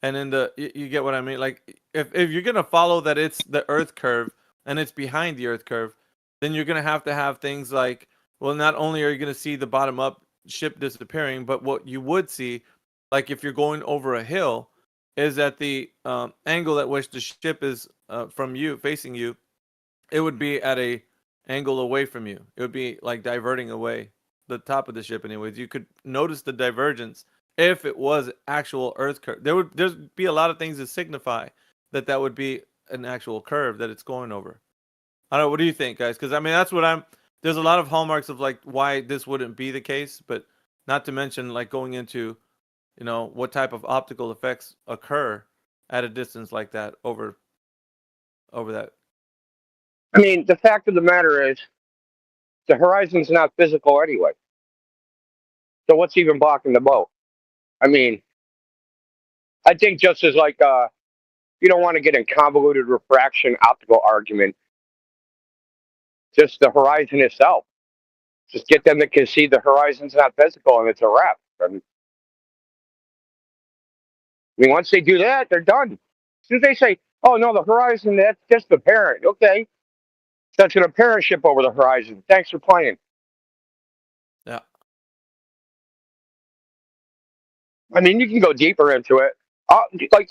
And then you get what I mean? Like if you're gonna follow that it's the Earth curve and it's behind the Earth curve, then you're gonna have to have things like, well, not only are you gonna see the bottom up ship disappearing, but what you would see, like if you're going over a hill, is that the angle at which the ship is from you, facing you, it would be at a angle away from you. It would be like diverting away the top of the ship. Anyways, you could notice the divergence if it was actual Earth curve. There'd be a lot of things that signify that would be an actual curve that it's going over. I don't know. What do you think, guys? Because I mean, that's what there's a lot of hallmarks of like why this wouldn't be the case, but not to mention like going into, what type of optical effects occur at a distance like that over that. I mean, the fact of the matter is, the horizon's not physical anyway. So what's even blocking the boat? I mean, I think just as like you don't want to get in convoluted refraction optical argument, just the horizon itself. Just get them that can see the horizon's not physical and it's a wrap. I mean, once they do that, they're done. As soon as they say, oh no, the horizon, that's just apparent. Okay. That's an apparent ship over the horizon. Thanks for playing. Yeah. I mean, you can go deeper into it. Like,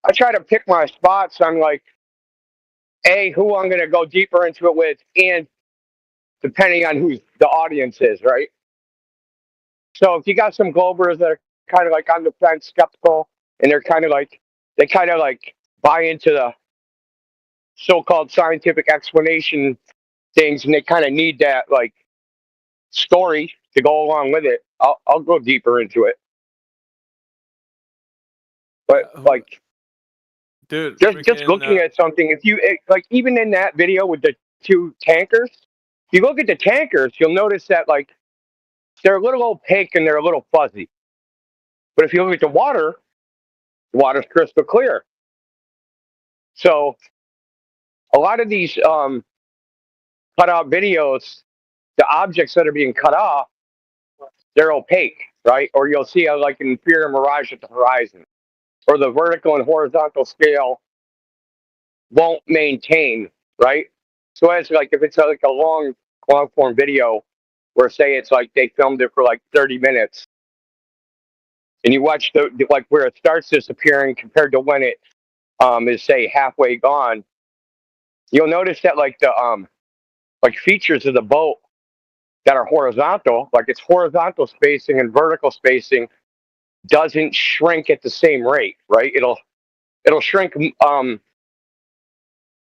I try to pick my spots on like, who I'm going to go deeper into it with, and depending on who the audience is, right? So if you got some Globers that are kind of like on the fence, skeptical, and they kind of like buy into the so-called scientific explanation things, and they kind of need that like story to go along with it, I'll go deeper into it. But like, dude, just looking at something, if you like, even in that video with the two tankers, if you look at the tankers, you'll notice that like they're a little opaque and they're a little fuzzy. But if you look at the water's crystal clear. So a lot of these cut out videos, the objects that are being cut off, they're opaque, right? Or you'll see like an inferior mirage at the horizon, or the vertical and horizontal scale won't maintain, right? So as like if it's like a long form video, where say it's like they filmed it for like 30 minutes, and you watch the like where it starts disappearing compared to when it is say halfway gone, you'll notice that like the like features of the boat that are horizontal, like its horizontal spacing and vertical spacing doesn't shrink at the same rate, right? It'll shrink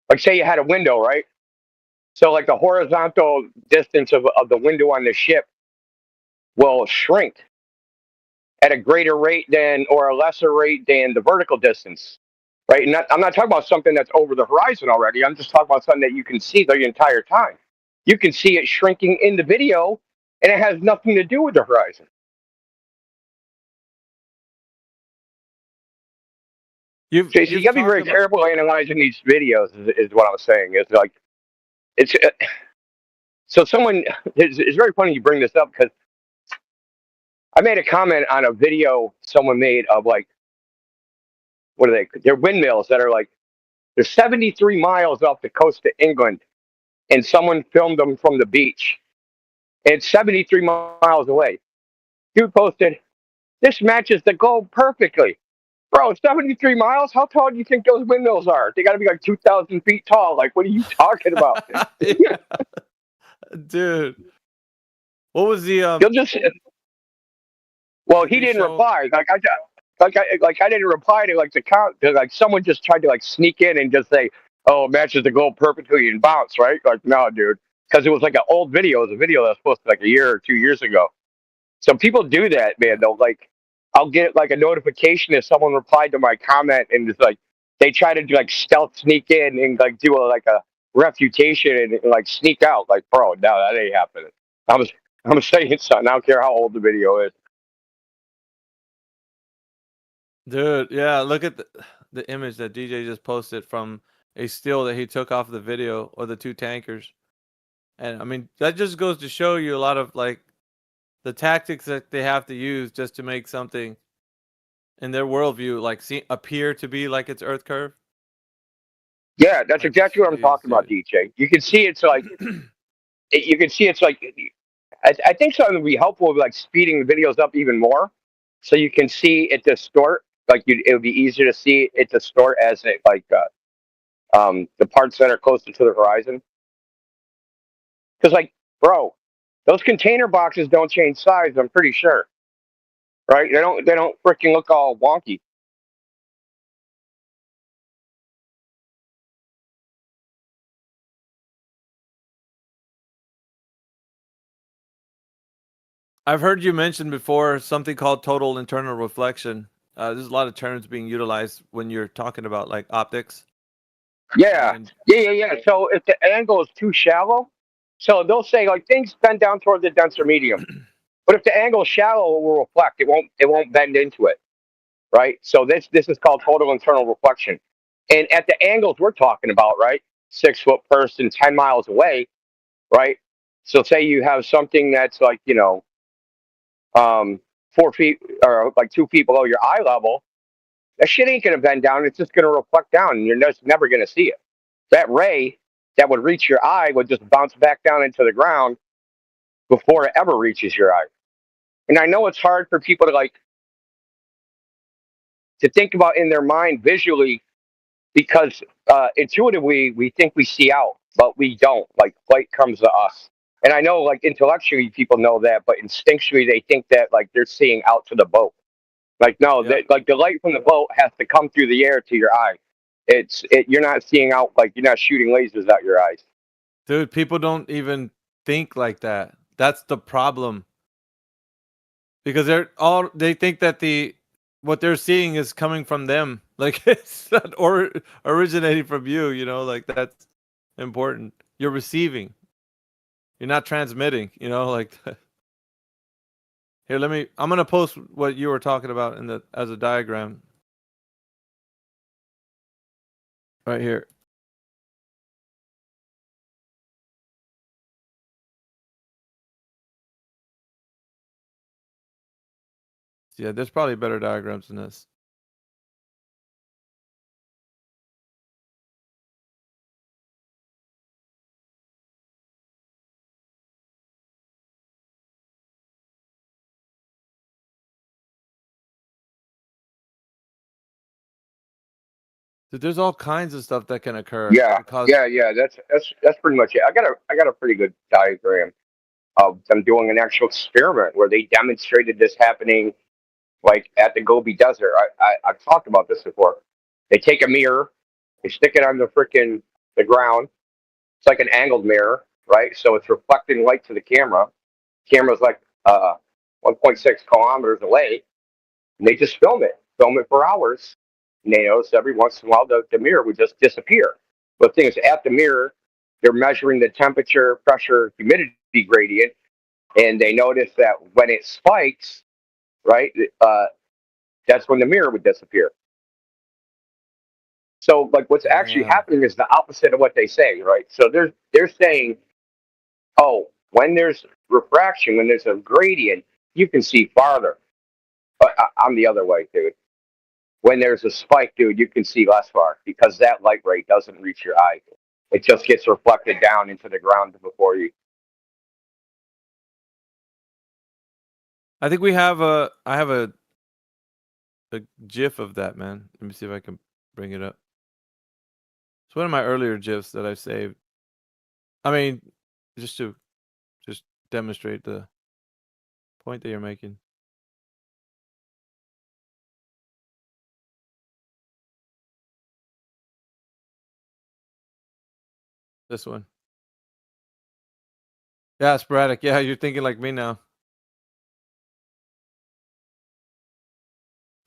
like say you had a window, right? So like the horizontal distance of the window on the ship will shrink at a greater rate than, or a lesser rate than, the vertical distance, right? And I'm not talking about something that's over the horizon already. I'm just talking about something that you can see the entire time. You can see it shrinking in the video, and it has nothing to do with the horizon. You gotta be very careful analyzing these videos. Is what I was saying. It's like so someone. It's very funny you bring this up, because I made a comment on a video someone made of like, what are they? They're windmills that are like, they're 73 miles off the coast of England, and someone filmed them from the beach. And it's 73 miles away. Dude posted, "This matches the globe perfectly." Bro, 73 miles? How tall do you think those windmills are? They got to be like 2,000 feet tall. Like, what are you talking about? Dude. What was the You'll just. Well, he didn't reply. I didn't reply to like the count. Like someone just tried to like sneak in and just say, "Oh, it matches the globe perfectly," and bounce, right? Like, no, dude. because it was like an old video. It was a video that was posted like a year or 2 years ago. So people do that, man. They'll like, I'll get like a notification if someone replied to my comment, and it's like they try to do like stealth sneak in and like do like a refutation and like sneak out. Like, bro, no, that ain't happening. I'm saying something. I don't care how old the video is. Dude, yeah, look at the image that DJ just posted from a still that he took off the video of the two tankers. And I mean, that just goes to show you a lot of like the tactics that they have to use just to make something in their worldview like appear to be like its Earth curve. Yeah, that's exactly what I'm talking about, DJ. You can see it's like, you can see it's like, I think something would be helpful with like speeding the videos up even more, so you can see it distort. Like it would be easier to see it distort as it like the parts that are closer to the horizon. Because like, bro, those container boxes don't change size. I'm pretty sure, right? They don't freaking look all wonky. I've heard you mention before something called total internal reflection. There's a lot of terms being utilized when you're talking about like optics. Yeah. So if the angle is too shallow, so they'll say like things bend down toward the denser medium. But if the angle is shallow, it will reflect. It won't bend into it, right? So this is called total internal reflection. And at the angles we're talking about, right? 6 foot person, 10 miles away, right? So say you have something that's like 4 feet or like 2 feet below your eye level. That shit ain't gonna bend down. It's just gonna reflect down, and you're just never gonna see it. That ray that would reach your eye would just bounce back down into the ground before it ever reaches your eye. And I know it's hard for people to think about in their mind visually, because intuitively we think we see out, but we don't. Like light comes to us, and I know like intellectually people know that, but instinctually they think that like they're seeing out to the boat. Like no, like the light from the boat has to come through the air to your eye. You're not seeing out, like you're not shooting lasers out your eyes. Dude, people don't even think like that. That's the problem. Because they think that what they're seeing is coming from them. Like it's not originating from you, like that's important. You're receiving. You're not transmitting, like that. Here, I'm going to post what you were talking about as a diagram. Right here. Yeah, there's probably better diagrams than this. Dude, there's all kinds of stuff that can occur. Yeah. That's pretty much it. I got a pretty good diagram of them doing an actual experiment where they demonstrated this happening, like at the Gobi Desert. I've talked about this before. They take a mirror, they stick it on the ground. It's like an angled mirror, right? So it's reflecting light to the camera. Camera's like 1.6 kilometers away, and they just film it for hours. And they notice every once in a while the mirror would just disappear. But the thing is, at the mirror, they're measuring the temperature, pressure, humidity gradient, and they notice that when it spikes, right, that's when the mirror would disappear. So, like, what's actually happening is the opposite of what they say, right? So they're saying, oh, when there's refraction, when there's a gradient, you can see farther. But I'm the other way, dude. When there's a spike, dude, you can see less far because that light ray doesn't reach your eye. It just gets reflected down into the ground before you. I think I have a GIF of that, man. Let me see if I can bring it up. It's one of my earlier GIFs that I've saved. I mean, just to demonstrate the point that you're making. This one. Yeah, sporadic. Yeah, you're thinking like me now.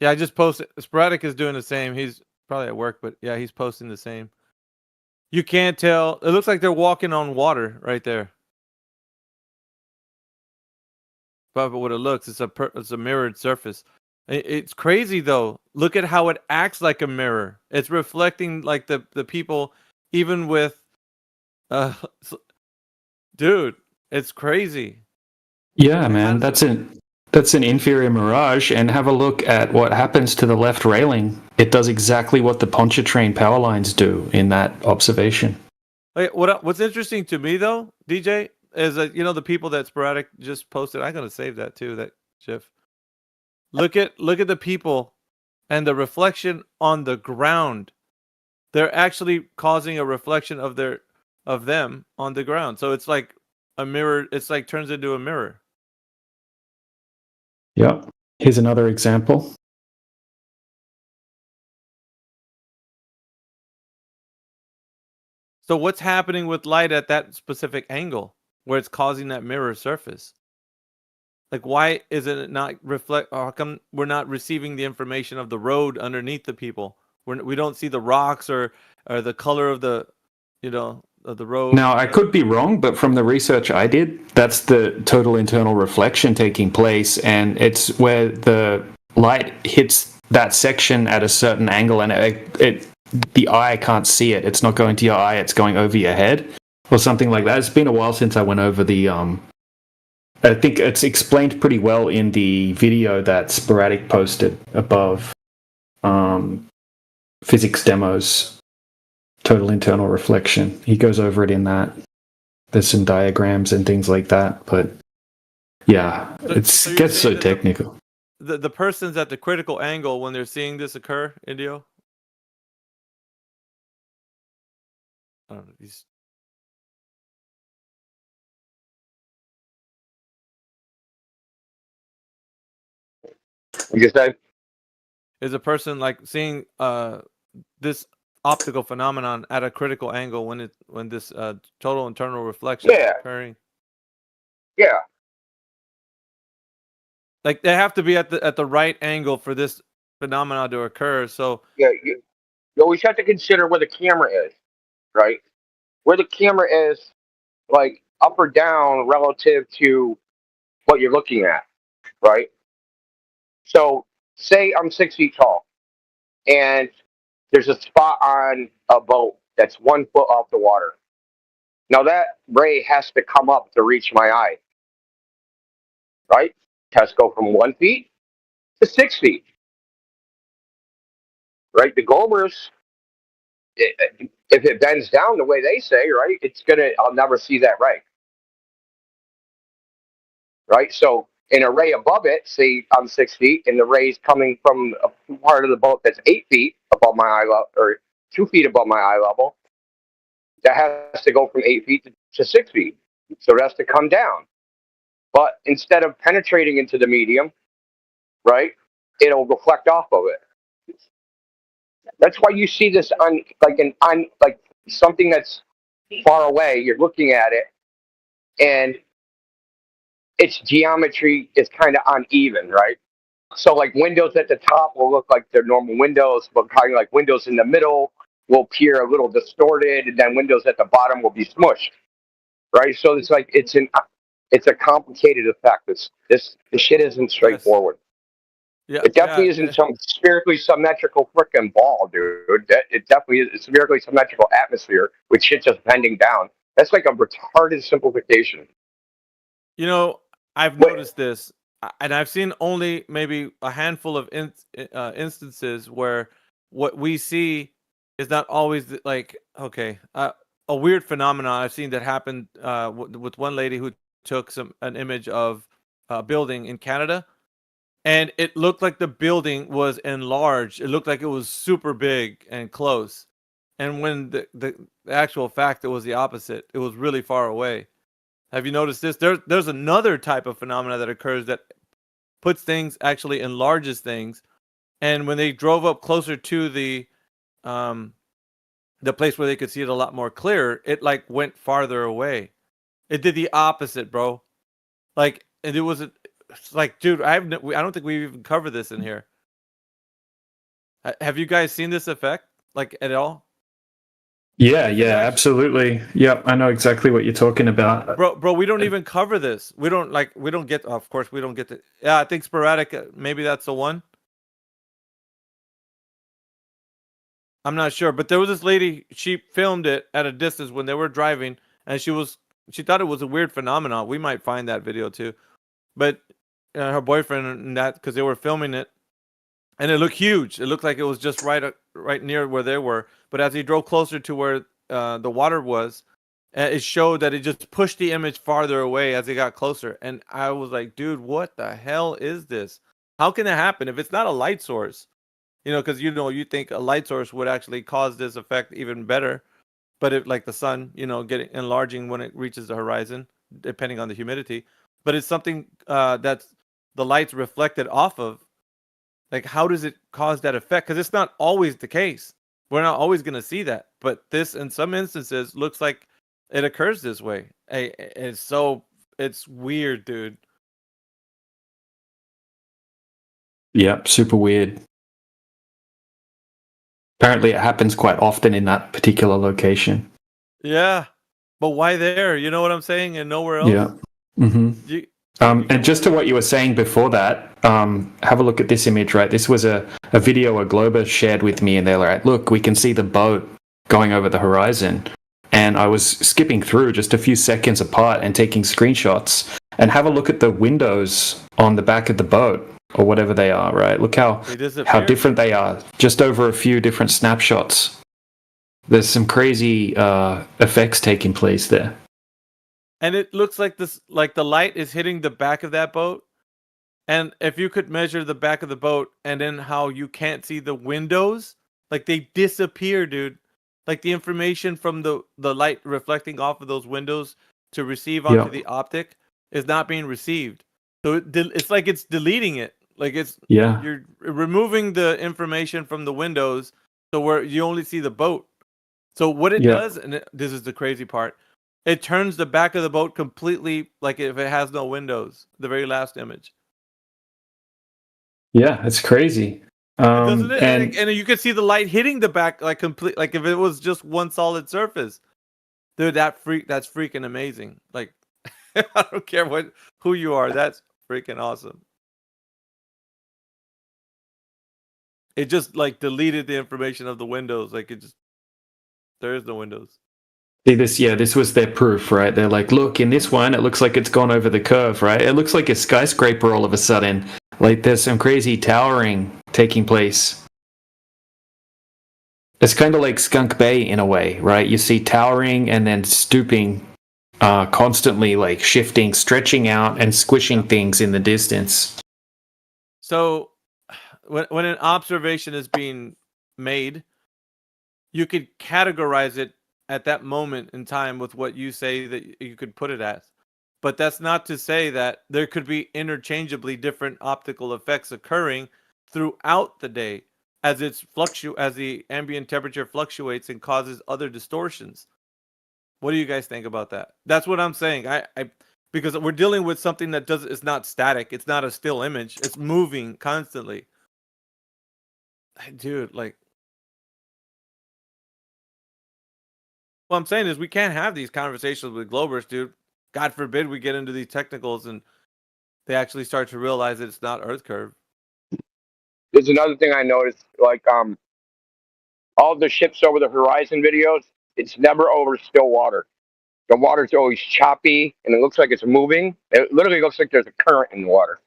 Yeah, I just posted. Sporadic is doing the same. He's probably at work, but yeah, he's posting the same. You can't tell. It looks like they're walking on water right there. But what it looks, it's a mirrored surface. It's crazy though. Look at how it acts like a mirror. It's reflecting like the people, even with, dude, it's crazy. Yeah, man, that's an inferior mirage, and have a look at what happens to the left railing. It does exactly what the Pontchartrain power lines do in that observation. Like, what's interesting to me though, DJ, is that the people that Sporadic just posted. I'm gonna save that too. That GIF. Look at the people and the reflection on the ground. They're actually causing a reflection of them on the ground. So it's like a mirror. It's like turns into a mirror. Yeah. Here's another example. So what's happening with light at that specific angle where it's causing that mirror surface? Like, why is it not reflect? How come we're not receiving the information of the road underneath the people? We don't see the rocks or the color of the, of the road. Now, I could be wrong, but from the research I did, that's the total internal reflection taking place, and it's where the light hits that section at a certain angle, and the eye can't see it. It's not going to your eye, it's going over your head, or something like that. It's been a while since I went over the... I think it's explained pretty well in the video that Sporadic posted above. Physics demos, total internal reflection. He goes over it in that. There's some diagrams and things like that, but yeah, it gets so technical. The person's at the critical angle when they're seeing this occur, Indio? I don't know. You say? Is a person like seeing this optical phenomenon at a critical angle when this total internal reflection is occurring? Yeah. Like they have to be at the right angle for this phenomenon to occur. So Yeah, you always have to consider where the camera is, right? Where the camera is, like up or down relative to what you're looking at, right? So, say I'm 6 feet tall, and there's a spot on a boat that's 1 foot off the water. Now that ray has to come up to reach my eye, right? It has to go from 1 feet to 6 feet, right? The Gomers, if it bends down the way they say, right, I'll never see that ray, right? So in a ray above it, say I'm 6 feet, and the ray's coming from a part of the boat that's 8 feet above my eye level, or 2 feet above my eye level, that has to go from 8 feet to 6 feet. So it has to come down. But instead of penetrating into the medium, right, it'll reflect off of it. That's why you see this on something that's far away. You're looking at it, and its geometry is kind of uneven, right? So like windows at the top will look like they're normal windows, but kind of like windows in the middle will appear a little distorted, and then windows at the bottom will be smushed, right? So it's like it's a complicated effect. This shit isn't straightforward. Yeah, it definitely isn't some spherically symmetrical frickin' ball, dude. It definitely is a spherically symmetrical atmosphere with shit just bending down. That's like a retarded simplification. I've noticed this, and I've seen only maybe a handful of instances where what we see is not always like, okay, a weird phenomenon I've seen that happened with one lady who took an image of a building in Canada, and it looked like the building was enlarged. It looked like it was super big and close, and when the actual fact, it was the opposite. It was really far away. Have you noticed this? There's another type of phenomena that occurs that puts things, actually enlarges things, and when they drove up closer to the place where they could see it a lot more clear, it like went farther away. It did the opposite, bro. Like, and it was like, dude, I don't think we've even covered this in here. Have you guys seen this effect, like, at all? Yeah, absolutely. Yep, I know exactly what you're talking about. Bro, we don't even cover this. We don't get, of course, we don't get to, yeah, I think sporadic, maybe that's the one. I'm not sure, but there was this lady, she filmed it at a distance when they were driving, and she thought it was a weird phenomenon. We might find that video too. But her boyfriend and that, because they were filming it, and it looked huge. It looked like it was just right near where they were. But as he drove closer to where the water was, it showed that it just pushed the image farther away as it got closer. And I was like, dude, what the hell is this? How can that happen if it's not a light source? Because you think a light source would actually cause this effect even better. But if, like the sun, getting enlarging when it reaches the horizon, depending on the humidity. But it's something that's the light's reflected off of. Like, how does it cause that effect? Because it's not always the case. We're not always going to see that. But this, in some instances, looks like it occurs this way. It's weird, dude. Yep, super weird. Apparently, it happens quite often in that particular location. Yeah, but why there? You know what I'm saying? And nowhere else? Yeah. Mm-hmm. And just to what you were saying before that, have a look at this image, right? This was a video a Glober shared with me, and they're like, look, we can see the boat going over the horizon. And I was skipping through just a few seconds apart and taking screenshots. And have a look at the windows on the back of the boat, or whatever they are, right? Look how different they are, just over a few different snapshots. There's some crazy effects taking place there. And it looks like the light is hitting the back of that boat. And if you could measure the back of the boat and then how you can't see the windows, like they disappear, dude. Like the information from the light reflecting off of those windows to receive onto the optic is not being received. So it's like it's deleting it. Like you're removing the information from the windows, so where you only see the boat. So what it does, and this is the crazy part, it turns the back of the boat completely like if it has no windows. The very last image. Yeah, it's crazy. Doesn't it? And you can see the light hitting the back like complete, like if it was just one solid surface. Dude, that's freaking amazing. Like I don't care who you are, that's freaking awesome. It just like deleted the information of the windows. Like there is no windows. See this? Yeah, this was their proof, right? They're like, look, in this one, it looks like it's gone over the curve, right? It looks like a skyscraper all of a sudden. Like there's some crazy towering taking place. It's kind of like Skunk Bay in a way, right? You see towering and then stooping, constantly like shifting, stretching out and squishing things in the distance. So when an observation is being made, you could categorize it at that moment in time with what you say that you could put it as. But that's not to say that there could be interchangeably different optical effects occurring throughout the day as as the ambient temperature fluctuates and causes other distortions. What do you guys think about that? That's what I'm saying. I because we're dealing with something that is not static. It's not a still image. It's moving constantly. Dude, like, what I'm saying is we can't have these conversations with Globers, dude. God forbid we get into these technicals and they actually start to realize that it's not Earth curve. There's another thing I noticed, like all the ships over the horizon videos, it's never over still water. The water's always choppy and it looks like it's moving. It literally looks like there's a current in the water.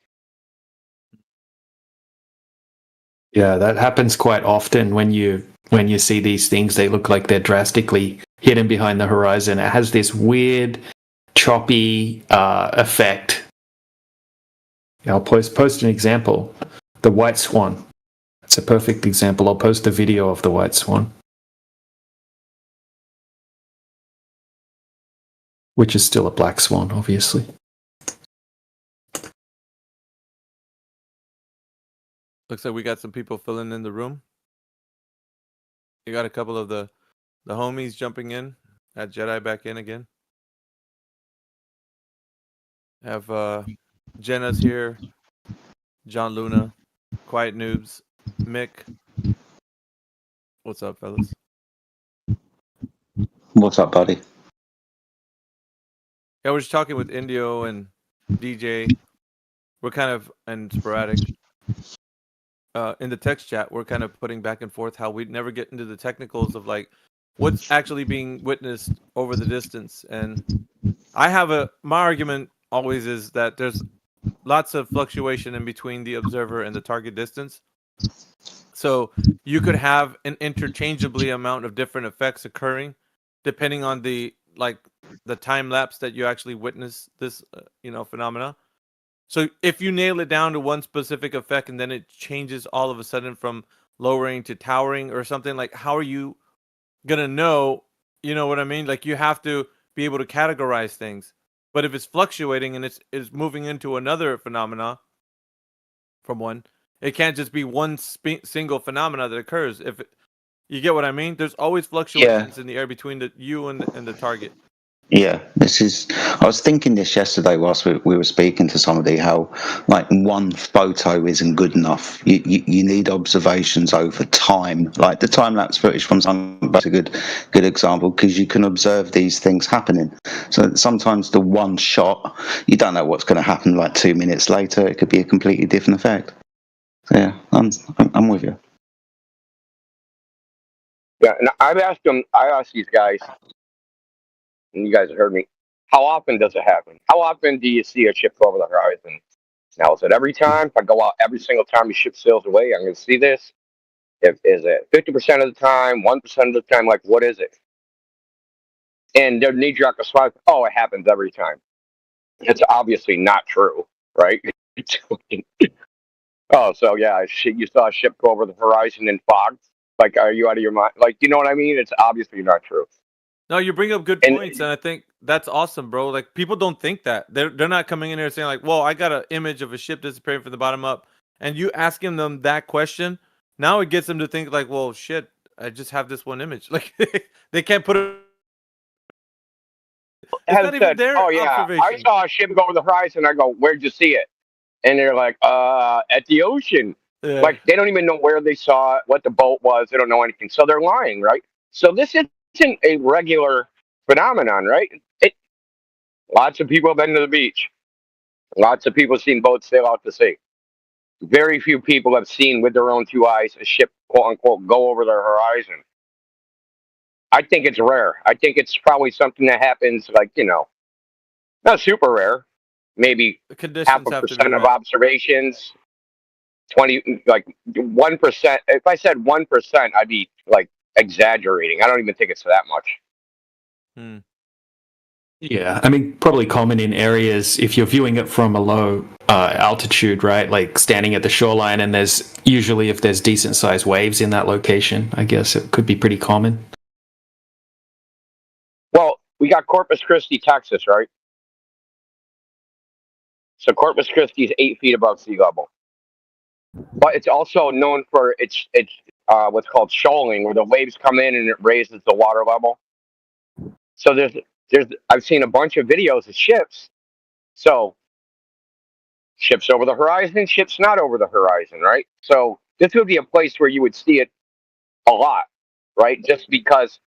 Yeah, that happens quite often when you see these things. They look like they're drastically hidden behind the horizon. It has this weird, choppy effect. I'll post an example. The White Swan. It's a perfect example. I'll post a video of the White Swan, which is still a black swan, obviously. Looks like we got some people filling in the room. You got a couple of the homies jumping in. That Jedi back in again. Have Jenna's here, John Luna, Quiet Noobs, Mick. What's up, fellas? What's up, buddy? Yeah, we're just talking with Indio and DJ. We're kind of and sporadic. In the text chat, we're kind of putting back and forth how we never get into the technicals of like what's actually being witnessed over the distance. And I have my argument always is that there's lots of fluctuation in between the observer and the target distance. So you could have an interchangeably amount of different effects occurring depending on the time lapse that you actually witness this phenomena. So if you nail it down to one specific effect and then it changes all of a sudden from lowering to towering or something, like how are you gonna know? You know what I mean? Like you have to be able to categorize things. But if it's fluctuating and it's moving into another phenomena from one, it can't just be one single phenomena that occurs. You get what I mean? There's always fluctuations in the air between you and the target. Yeah, I was thinking this yesterday whilst we were speaking to somebody, how like one photo isn't good enough. You need observations over time. Like the time-lapse footage from Sunburst is a good example because you can observe these things happening. So sometimes the one shot, you don't know what's going to happen like 2 minutes later. It could be a completely different effect. So yeah, I'm with you. Yeah, and I asked these guys, and you guys heard me, how often does it happen? How often do you see a ship go over the horizon? Now, is it every time? If I go out every single time the ship sails away, I'm going to see this? Is it 50% of the time, 1% of the time? Like, what is it? And their knee-jerk response, oh, it happens every time. It's obviously not true, right? Oh, so yeah, you saw a ship go over the horizon in fog? Like, are you out of your mind? Like, you know what I mean? It's obviously not true. No, you bring up good points, and I think that's awesome, bro. Like people don't think that they're not coming in here saying like, "Whoa, I got an image of a ship disappearing from the bottom up," and you asking them that question. Now it gets them to think like, "Well, shit, I just have this one image." Like they can't put it. It's not even their observation. I saw a ship go over the horizon. I go, "Where'd you see it?" And they're like, at the ocean." Yeah. Like they don't even know where they saw it, what the boat was. They don't know anything, so they're lying, right? So this isn't a regular phenomenon, right? Lots of people have been to the beach. Lots of people have seen boats sail out to sea. Very few people have seen with their own two eyes a ship, quote unquote, go over their horizon. I think it's rare. I think it's probably something that happens, like, not super rare. Maybe 0.5% of observations. 1%. If I said 1%, I'd be like exaggerating. I don't even think it's that much. Yeah, I mean, probably common in areas if you're viewing it from a low altitude, right? Like standing at the shoreline, and there's usually, if there's decent sized waves in that location, I guess it could be pretty common. Well, we got Corpus Christi, Texas, right? So Corpus Christi is 8 feet above sea level, but it's also known for its what's called shoaling, where the waves come in and it raises the water level. So I've seen a bunch of videos of ships. So ships over the horizon, ships not over the horizon, right? So this would be a place where you would see it a lot, right? Just because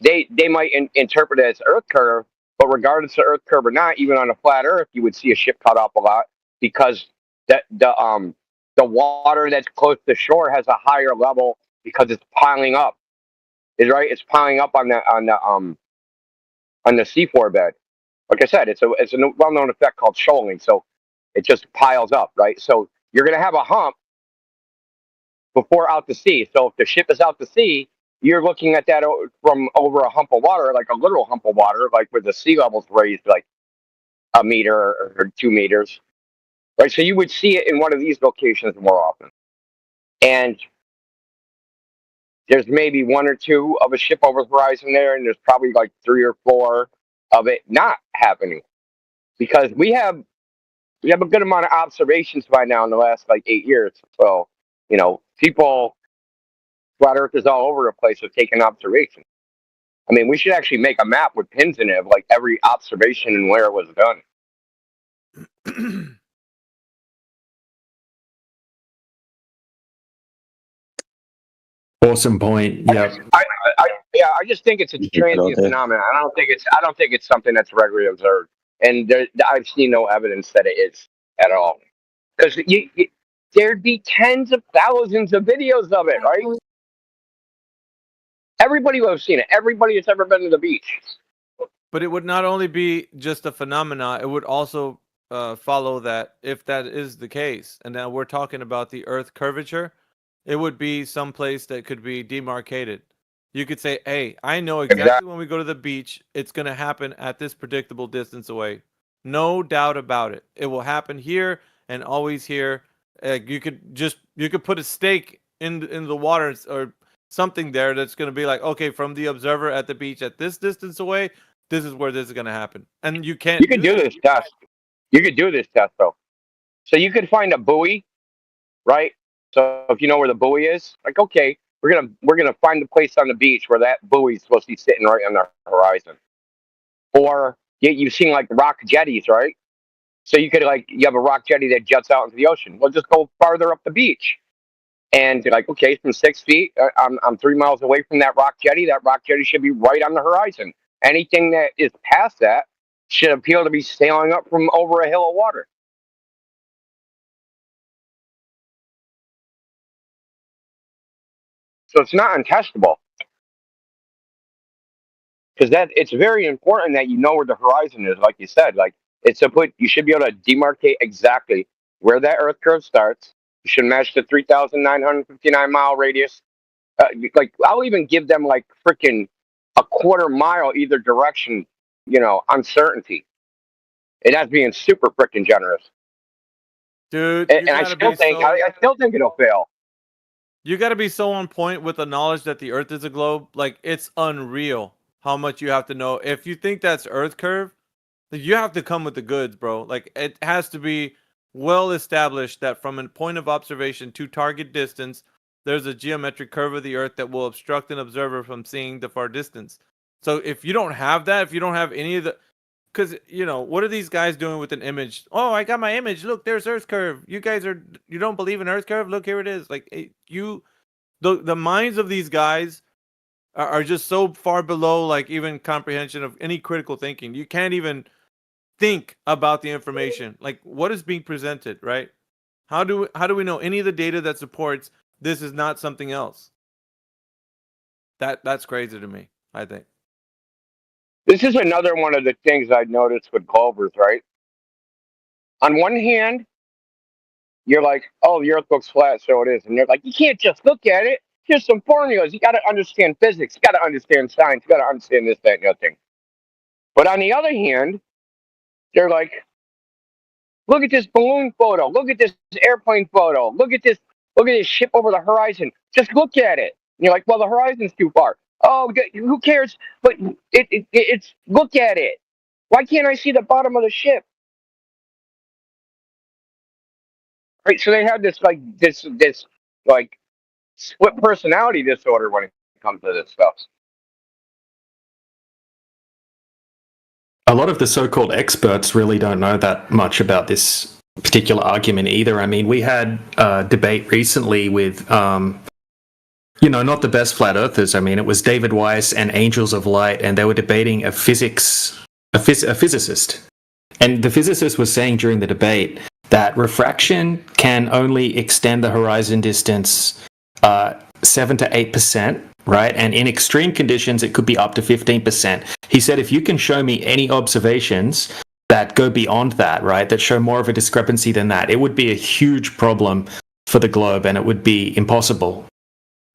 they might interpret it as Earth curve, but regardless of Earth curve or not, even on a flat Earth, you would see a ship cut off a lot because the water that's close to shore has a higher level because it's piling up. It's piling up on the seafloor bed. Like I said, it's a well-known effect called shoaling. So it just piles up, right? So you're going to have a hump before out to sea. So if the ship is out to sea, you're looking at that from over a hump of water, like a literal hump of water, like where the sea level's raised like a meter or 2 meters, right? So you would see it in one of these locations more often. And there's maybe 1 or 2 of a ship over the horizon there, and there's probably like 3 or 4 of it not happening, because we have a good amount of observations by now in the last like 8 years. So people, flat earthers all over the place have taken observations. I mean, we should actually make a map with pins in it of like every observation and where it was done. Awesome point. Yeah. I just think it's a transient phenomenon. I don't think it's something that's regularly observed, and I've seen no evidence that it is at all. Because there'd be tens of thousands of videos of it, right? Everybody would have seen it. Everybody that's ever been to the beach. But it would not only be just a phenomena; it would also follow that if that is the case, and now we're talking about the Earth curvature, it would be someplace that could be demarcated. You could say, hey, I know exactly when we go to the beach, it's going to happen at this predictable distance away. No doubt about it. It will happen here and always here. You could put a stake in the water or something there that's going to be like, okay, from the observer at the beach at this distance away, this is where this is going to happen. And you can't. You can do this test. You could do this test though. So you could find a buoy, right? So if you know where the buoy is, like, okay, we're gonna find the place on the beach where that buoy is supposed to be sitting right on the horizon. Or you've seen like rock jetties, right? So you have a rock jetty that juts out into the ocean. Well, just go farther up the beach, and you're like, okay, from 6 feet, I'm 3 miles away from that rock jetty. That rock jetty should be right on the horizon. Anything that is past that should appear to be sailing up from over a hill of water. So it's not untestable. Because it's very important that you know where the horizon is, like you said. Like you should be able to demarcate exactly where that Earth curve starts. You should match the 3,959 mile radius. Like I'll even give them like freaking a quarter mile either direction, uncertainty. And that's being super freaking generous. Dude, and I still think it'll fail. You got to be so on point with the knowledge that the Earth is a globe. Like, it's unreal how much you have to know. If you think that's Earth curve, you have to come with the goods, bro. Like, it has to be well established that from a point of observation to target distance, there's a geometric curve of the Earth that will obstruct an observer from seeing the far distance. So if you don't have that, if you don't have any of the... Because, what are these guys doing with an image? Oh, I got my image. Look, there's Earth curve. You guys you don't believe in Earth curve? Look, here it is. Like, the minds of these guys are just so far below, like, even comprehension of any critical thinking. You can't even think about the information. Like, what is being presented, right? How do we know any of the data that supports this is not something else? That's crazy to me, I think. This is another one of the things I've noticed with Culver's, right? On one hand, you're like, oh, the Earth looks flat, so it is. And they're like, you can't just look at it. Here's some formulas. You got to understand physics. You got to understand science. You got to understand this, that, and the other thing. But on the other hand, they're like, look at this balloon photo. Look at this airplane photo. Look at this ship over the horizon. Just look at it. And you're like, well, the horizon's too far. Oh, who cares? But it's look at it. Why can't I see the bottom of the ship? Right. So they have this split personality disorder when it comes to this stuff. A lot of the so-called experts really don't know that much about this particular argument either. I mean, we had a debate recently with, not the best flat earthers. I mean, it was David Weiss and Angels of Light, and they were debating a physicist. And the physicist was saying during the debate that refraction can only extend the horizon distance 7 to 8%, right? And in extreme conditions, it could be up to 15%. He said, if you can show me any observations that go beyond that, right, that show more of a discrepancy than that, it would be a huge problem for the globe, and it would be impossible.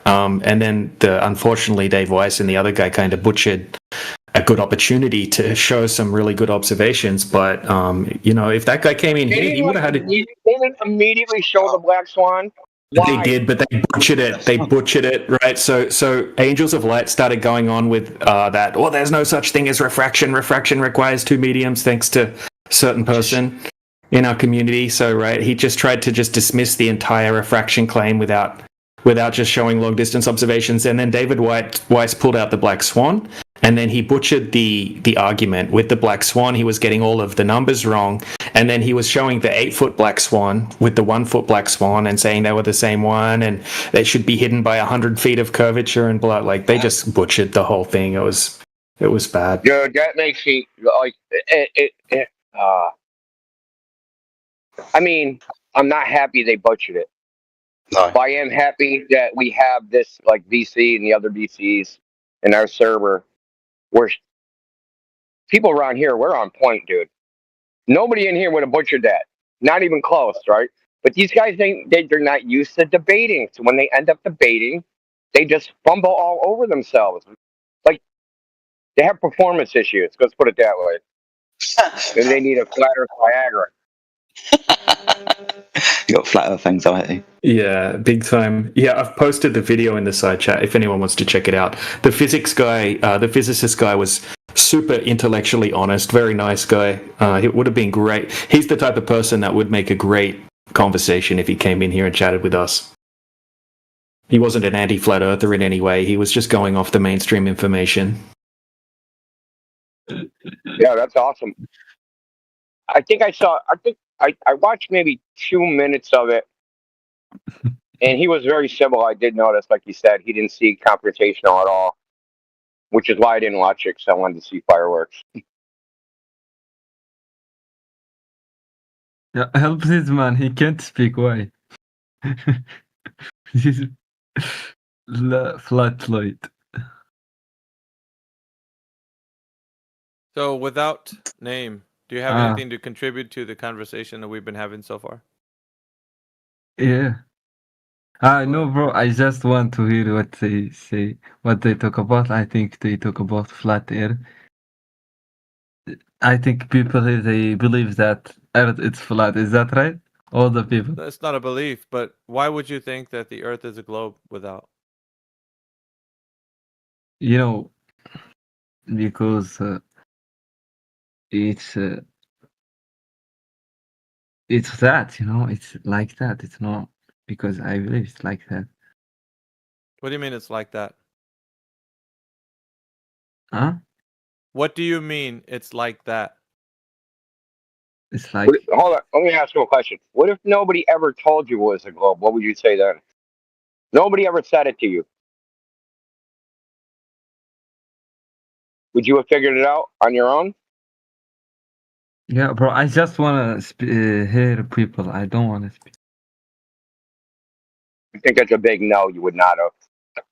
And then, unfortunately, Dave Weiss and the other guy kind of butchered a good opportunity to show some really good observations. But, if that guy came in here, he would have had to... They didn't immediately show the black swan. Why? They did, but they butchered it. They butchered it, right? So Angels of Light started going on with that, there's no such thing as refraction. Refraction requires two mediums, thanks to a certain person in our community. So, right, he just tried to just dismiss the entire refraction claim without just showing long-distance observations. And then David Weiss pulled out the black swan, and then he butchered the argument with the black swan. He was getting all of the numbers wrong, and then he was showing the 8-foot black swan with the 1-foot black swan and saying they were the same one, and they should be hidden by 100 feet of curvature and blah. Like they just butchered the whole thing. It was bad. Dude, that makes me like I mean, I'm not happy they butchered it. No. But I am happy that we have this, like VC and the other VCs in our server, where people around here, we're on point, dude. Nobody in here would have butchered that. Not even close, right? But these guys, they're not used to debating. So when they end up debating, they just fumble all over themselves. Like, they have performance issues. Let's put it that way. Maybe they need a flat earth Viagra. You got flat earth anxiety. Yeah, big time. Yeah, I've posted the video in the side chat if anyone wants to check it out. The physicist guy was super intellectually honest, very nice guy. It would have been great. He's the type of person that would make a great conversation if he came in here and chatted with us. He wasn't an anti-flat earther in any way. He was just going off the mainstream information. Yeah, that's awesome. I watched maybe 2 minutes of it, and he was very civil. I did notice, like you said, he didn't see confrontational at all, which is why I didn't watch it, because I wanted to see fireworks. Yeah, help this man. He can't speak. Why? He's flat light. So, without name, do you have anything to contribute to the conversation that we've been having so far? Yeah. No, bro. I just want to hear what they say, what they talk about. I think they talk about flat Earth. I think people they believe that Earth is flat. Is that right? All the people. That's not a belief, but why would you think that the Earth is a globe without? You know, because it's that, you know, it's like that. It's not because I believe it's like that. What do you mean it's like that? Huh? What do you mean it's like that? It's like. Hold on. Let me ask you a question. What if nobody ever told you it was a globe? What would you say then? Nobody ever said it to you. Would you have figured it out on your own? Yeah, bro. I just wanna hear people. I don't wanna speak. I think that's a big no. You would not have.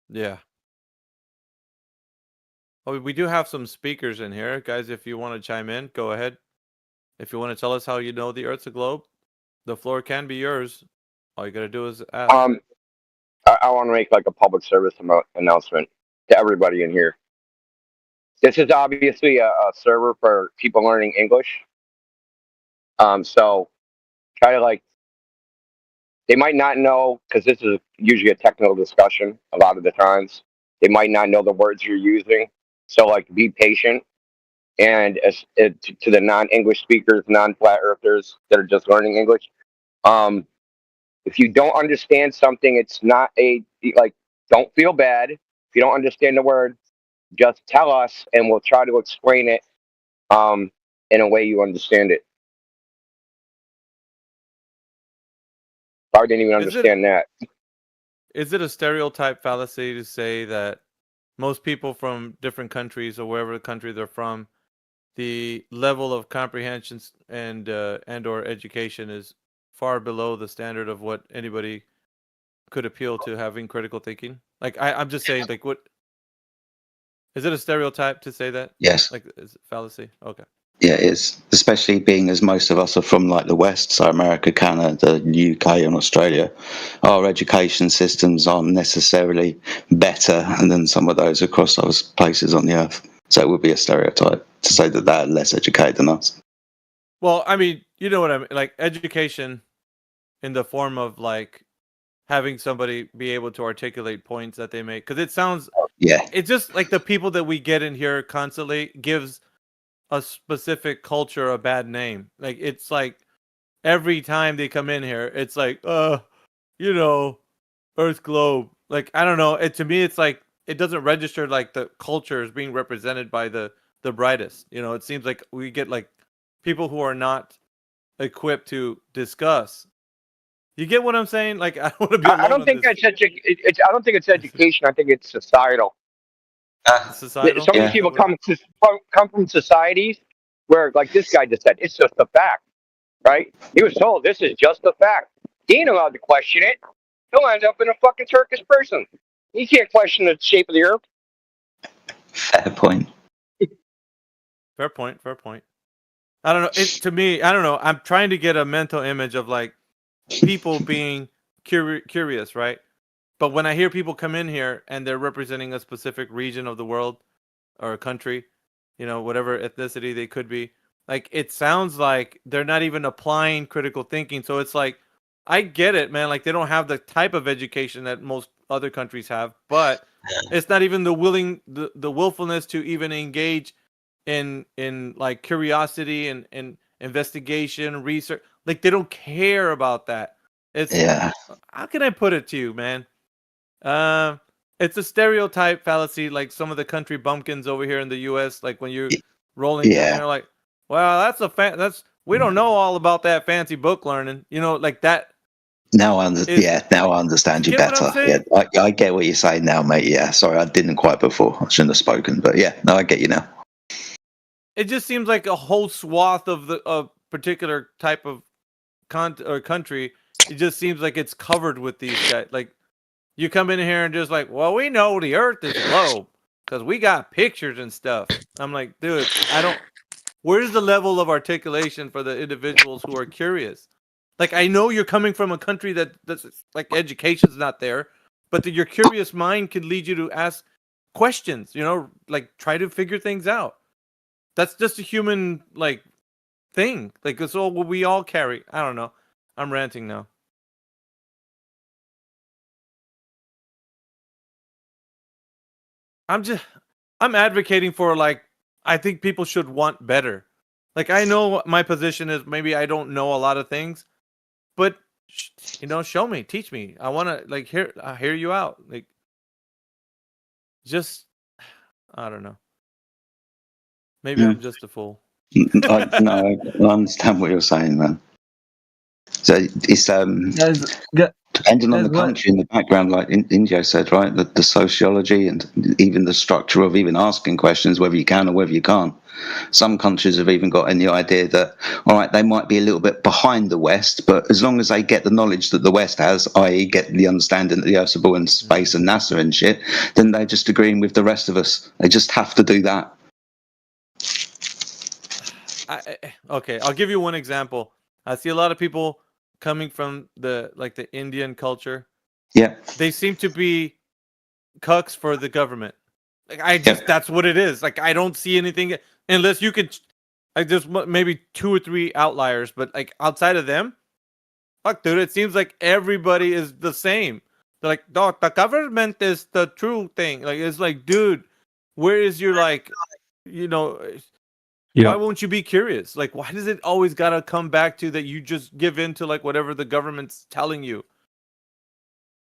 Yeah. Oh, we do have some speakers in here, guys. If you want to chime in, go ahead. If you want to tell us how you know the Earth's a globe, the floor can be yours. All you gotta do is ask. I want to make like a public service announcement to everybody in here. This is obviously a server for people learning English. So try to they might not know, because this is usually a technical discussion a lot of the times. They might not know the words you're using. So be patient. And to the non-English speakers, non-flat earthers that are just learning English, if you don't understand something, it's not don't feel bad. If you don't understand the word, just tell us and we'll try to explain it in a way you understand it. I didn't even understand that. Is it a stereotype fallacy to say that most people from different countries or wherever country they're from, the level of comprehension and or education is far below the standard of what anybody could appeal to having critical thinking? I'm just saying, what is it a stereotype to say that? Yes. Is it fallacy? Okay. Yeah, it is. Especially being as most of us are from the West, so America, Canada, UK, and Australia. Our education systems aren't necessarily better than some of those across those places on the earth. So it would be a stereotype to say that they're less educated than us. Well, I mean, you know what I mean? Education in the form of having somebody be able to articulate points that they make. Because it sounds, it's just like the people that we get in here constantly gives a specific culture a bad name. It's every time they come in here, it's Earth globe. I don't know. To me, it's it doesn't register like the culture is being represented by the brightest. You know, it seems like we get like people who are not equipped to discuss. You get what I'm saying? Like, I don't want to be. I don't think that's I don't think it's education. I think it's societal. Societal. Some of these people come from societies where, like this guy just said, it's just a fact, right? He was told this is just a fact. He ain't allowed to question it. He'll end up in a fucking Turkish prison. He can't question the shape of the earth. Fair point. Fair point. Fair point. I don't know. To me, I don't know. I'm trying to get a mental image of like people being curious, right? But when I hear people come in here and they're representing a specific region of the world or a country, you know, whatever ethnicity they could be, like it sounds like they're not even applying critical thinking. So it's like, I get it, man. Like they don't have the type of education that most other countries have, but it's not even the willfulness to even engage in like curiosity and investigation, research. Like they don't care about that. It's how can I put it to you, man? It's a stereotype fallacy, like some of the country bumpkins over here in the U.S. Like when you're rolling, they're like, "Well, that's we don't know all about that fancy book learning," you know, like that. Now I understand you better. Yeah, I get what you're saying now, mate. Yeah, sorry, I didn't quite before. I shouldn't have spoken, but yeah, no, I get you now. It just seems like a whole swath of a particular type of country. It just seems like it's covered with these guys. Like you come in here and just like, well, we know the Earth is globe because we got pictures and stuff. I'm like, dude, where's the level of articulation for the individuals who are curious? Like, I know you're coming from a country that's like education's not there, but your curious mind can lead you to ask questions, you know, like try to figure things out. That's just a human like thing. Like it's all what we all carry. I don't know. I'm ranting now. I'm advocating for like, I think people should want better. Like I know my position is maybe I don't know a lot of things. But you know, show me, teach me. I want to like hear you out. Like, just I don't know. Maybe I'm just a fool. I understand what you're saying, man. So it's depending on the country in the background, like Indio said, right? The sociology and even the structure of even asking questions, whether you can or whether you can't. Some countries have even got in the idea that, all right, they might be a little bit behind the West, but as long as they get the knowledge that the West has, i.e. get the understanding that the Earth's a ball in space and NASA and shit, then they're just agreeing with the rest of us. They just have to do that. Okay, I'll give you one example. I see a lot of people coming from the Indian culture. Yeah. They seem to be cucks for the government. Like that's what it is. Like I don't see anything unless you could. Like there's maybe 2 or 3 outliers, but like outside of them, fuck, dude, it seems like everybody is the same. They're like, no, the government is the true thing. Like it's like, dude, where is your like, you know? Why won't you be curious? Like, why does it always gotta come back to that you just give in to like whatever the government's telling you?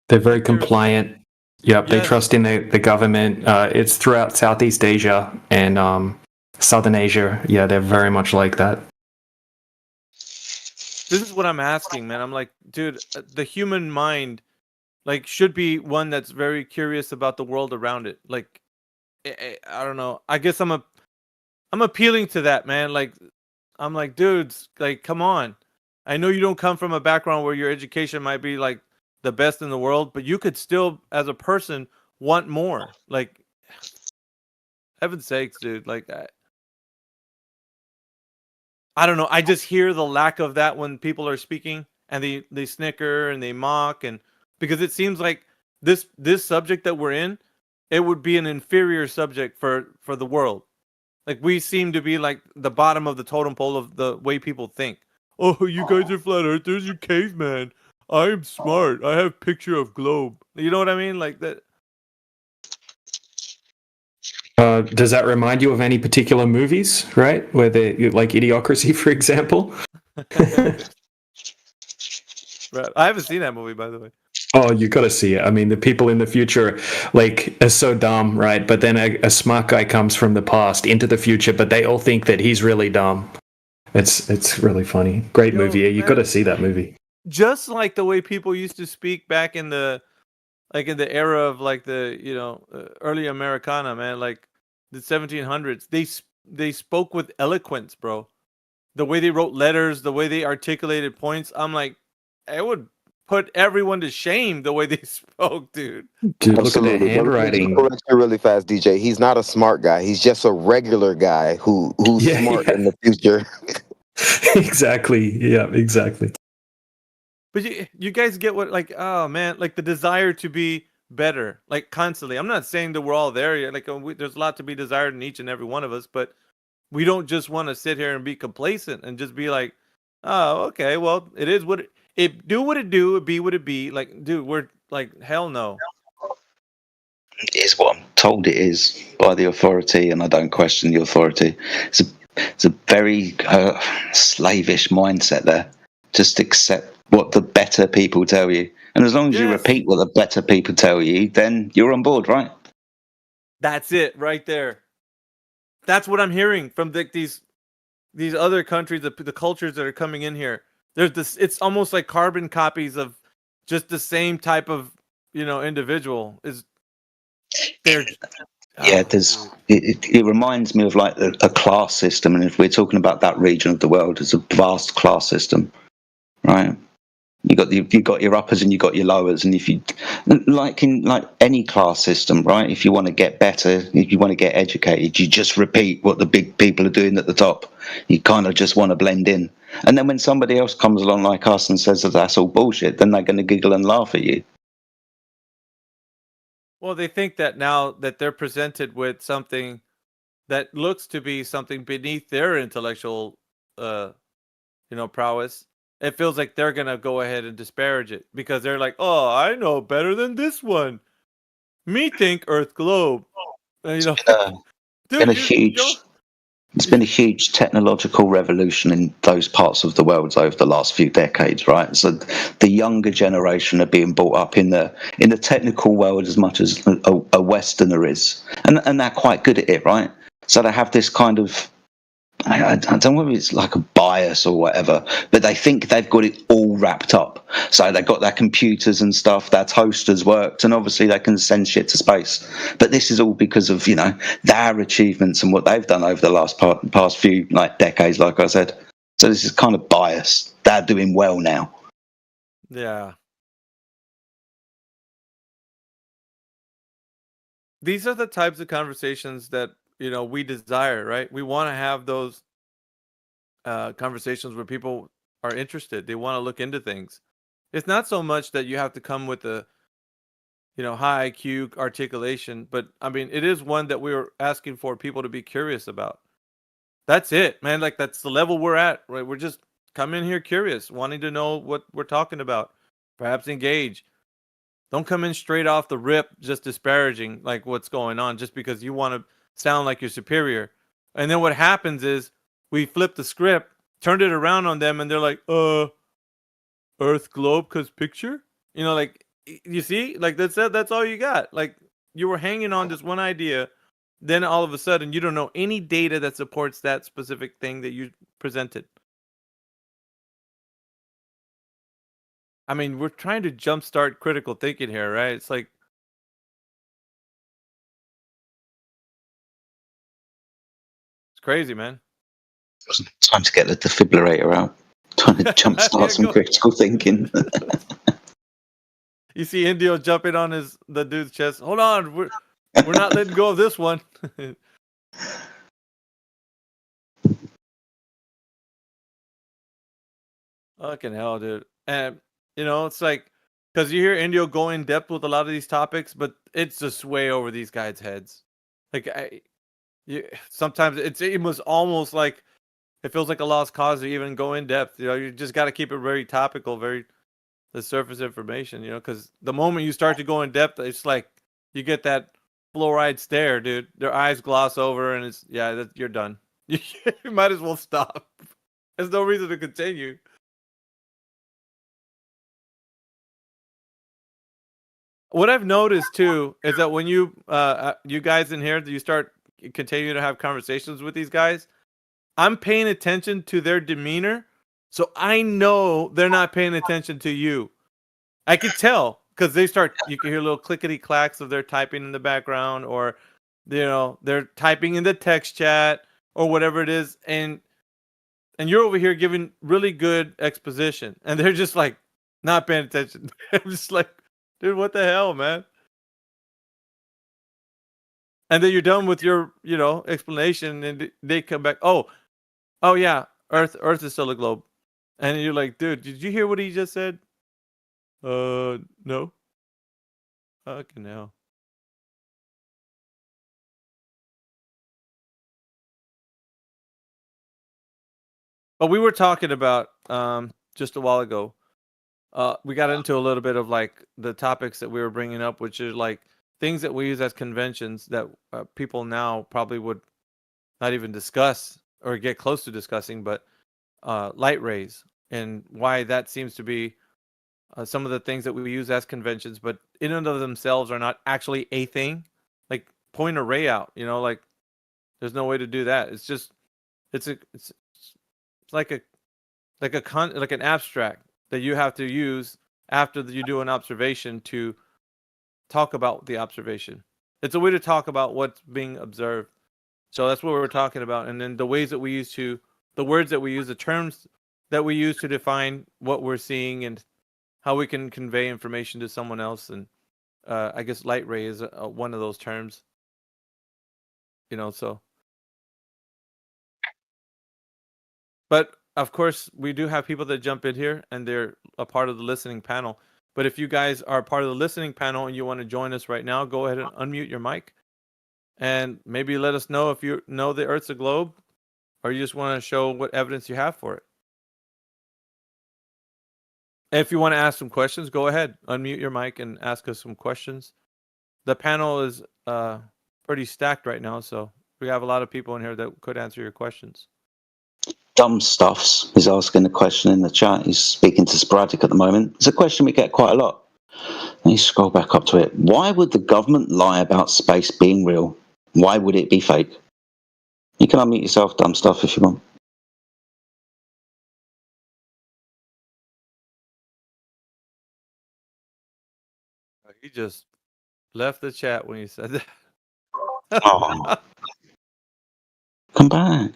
They're very compliant. Yep, they trust in the government. It's throughout Southeast Asia and Southern Asia. Yeah, they're very much like that. This is what I'm asking, man. I'm like, dude, the human mind like should be one that's very curious about the world around it. Like, I don't know. I guess I'm appealing to that, man. Like, I'm like, dudes, like, come on. I know you don't come from a background where your education might be like the best in the world, but you could still, as a person, want more. Like, heaven's sakes, dude. Like, I don't know. I just hear the lack of that when people are speaking, and they snicker and they mock, and because it seems like this subject that we're in, it would be an inferior subject for the world. Like we seem to be like the bottom of the totem pole of the way people think. Oh, you guys are flat earthers, you caveman. I'm smart. I have picture of globe. You know what I mean? Like that. Does that remind you of any particular movies, right? Where they like Idiocracy, for example? Right. I haven't seen that movie, by the way. Oh, you gotta see it. I mean, the people in the future, like, are so dumb, right? But then a smart guy comes from the past into the future, but they all think that he's really dumb. It's really funny. Great movie. You gotta see that movie. Just like the way people used to speak back in the era of like the early Americana, man, like the 1700s. They spoke with eloquence, bro. The way they wrote letters, the way they articulated points. I'm like, it would put everyone to shame the way they spoke, dude. Dude, look at the handwriting. Correct you really fast, DJ. He's not a smart guy. He's just a regular guy who's smart in the future. Exactly. Yeah, exactly. But you guys get what, like, oh man, like the desire to be better, like constantly. I'm not saying that we're all there yet. Like there's a lot to be desired in each and every one of us, but we don't just want to sit here and be complacent and just be like, oh, okay, well, it is what it do what it do, it be what it be. Like, dude, we're like, hell no. It's what I'm told it is by the authority, and I don't question the authority. It's a very slavish mindset there. Just accept what the better people tell you, and as long as you repeat what the better people tell you, then you're on board, right? That's it, right there. That's what I'm hearing from these other countries, the cultures that are coming in here. There's this. It's almost like carbon copies of just the same type of individual. Yeah, it reminds me of like a class system, and if we're talking about that region of the world, it's a vast class system, right? You got your uppers and you got your lowers, and if you like in any class system, right? If you want to get better, if you want to get educated, you just repeat what the big people are doing at the top. You kind of just want to blend in, and then when somebody else comes along like us and says that that's all bullshit, then they're going to giggle and laugh at you. Well, they think that now that they're presented with something that looks to be something beneath their intellectual, prowess, it feels like they're gonna go ahead and disparage it because they're like, "Oh, I know better than this one. Me think Earth globe." It's been a huge technological revolution in those parts of the world over the last few decades, right? So the younger generation are being brought up in the technical world as much as a Westerner is, and they're quite good at it, right? So they have this kind of, I don't know whether it's like a bias or whatever, but they think they've got it all wrapped up. So they've got their computers and stuff, their toasters worked, and obviously they can send shit to space. But this is all because of, their achievements and what they've done over the past few decades, like I said. So this is kind of bias. They're doing well now. Yeah. These are the types of conversations that we desire, right? We want to have those conversations where people are interested. They want to look into things. It's not so much that you have to come with a high IQ articulation, but I mean, it is one that we're asking for people to be curious about. That's it, man. Like, that's the level we're at, right? We're just coming here curious, wanting to know what we're talking about, perhaps engage. Don't come in straight off the rip just disparaging like what's going on just because you want to sound like you're superior. And then what happens is we flip the script, turned it around on them, and they're like, Earth globe cause picture? Like, you see? Like, that's all you got. Like, you were hanging on this one idea, then all of a sudden you don't know any data that supports that specific thing that you presented. I mean, we're trying to jumpstart critical thinking here, right? It's like, it's crazy, man. Time to get the defibrillator out. Trying to jumpstart some critical thinking. You see Indio jumping on the dude's chest. Hold on, we're not letting go of this one. Fucking hell, dude. And it's like, because you hear Indio go in depth with a lot of these topics, but it's just way over these guys' heads. Like, sometimes it was almost like it feels like a lost cause to even go in depth. You just got to keep it very topical, very the surface information. Because the moment you start to go in depth, it's like you get that fluoride stare, dude. Their eyes gloss over, and you're done. You might as well stop. There's no reason to continue. what I've noticed too is that when you guys in here, you start continue to have conversations with these guys, I'm paying attention to their demeanor, so I know they're not paying attention to you. I could tell because they start. You can hear little clickety clacks of their typing in the background, or they're typing in the text chat or whatever it is, and you're over here giving really good exposition, and they're just like not paying attention. I'm just like, dude, what the hell, man? And then you're done with your, explanation, and they come back. Oh yeah, Earth is still a globe, and you're like, dude, did you hear what he just said? No. Fucking hell. But we were talking about just a while ago. We got into a little bit of like the topics that we were bringing up, which is like things that we use as conventions that people now probably would not even discuss or get close to discussing, but light rays and why that seems to be some of the things that we use as conventions, but in and of themselves are not actually a thing. Like point a ray out, like there's no way to do that. It's just it's like an abstract that you have to use after you do an observation to talk about the observation. It's a way to talk about what's being observed. So that's what we're talking about. And then the ways that we use the words that we use, the terms that we use to define what we're seeing and how we can convey information to someone else. And I guess light ray is one of those terms. So. But of course, we do have people that jump in here and they're a part of the listening panel. But if you guys are part of the listening panel and you want to join us right now, go ahead and unmute your mic and maybe let us know if you know the Earth's a globe or you just want to show what evidence you have for it. If you want to ask some questions, go ahead, unmute your mic and ask us some questions. The panel is pretty stacked right now, so we have a lot of people in here that could answer your questions. Dumb Stuffs is asking a question in the chat. He's speaking to Sporadic at the moment. It's a question we get quite a lot. Let me scroll back up to it. Why would the government lie about space being real? Why would it be fake? You can unmute yourself, Dumb Stuff, if you want. He just left the chat when you said that. Oh. Come back.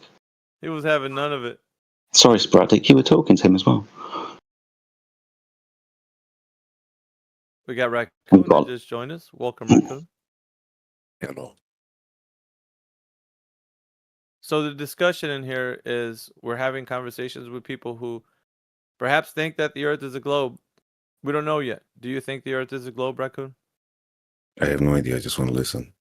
He was having none of it. Sorry, Sporadic, you were talking to him as well. We got Raccoon that just joined us. Welcome, Raccoon. Hello. So the discussion in here is we're having conversations with people who perhaps think that the Earth is a globe. We don't know yet. Do you think the Earth is a globe, Raccoon? I have no idea. I just want to listen.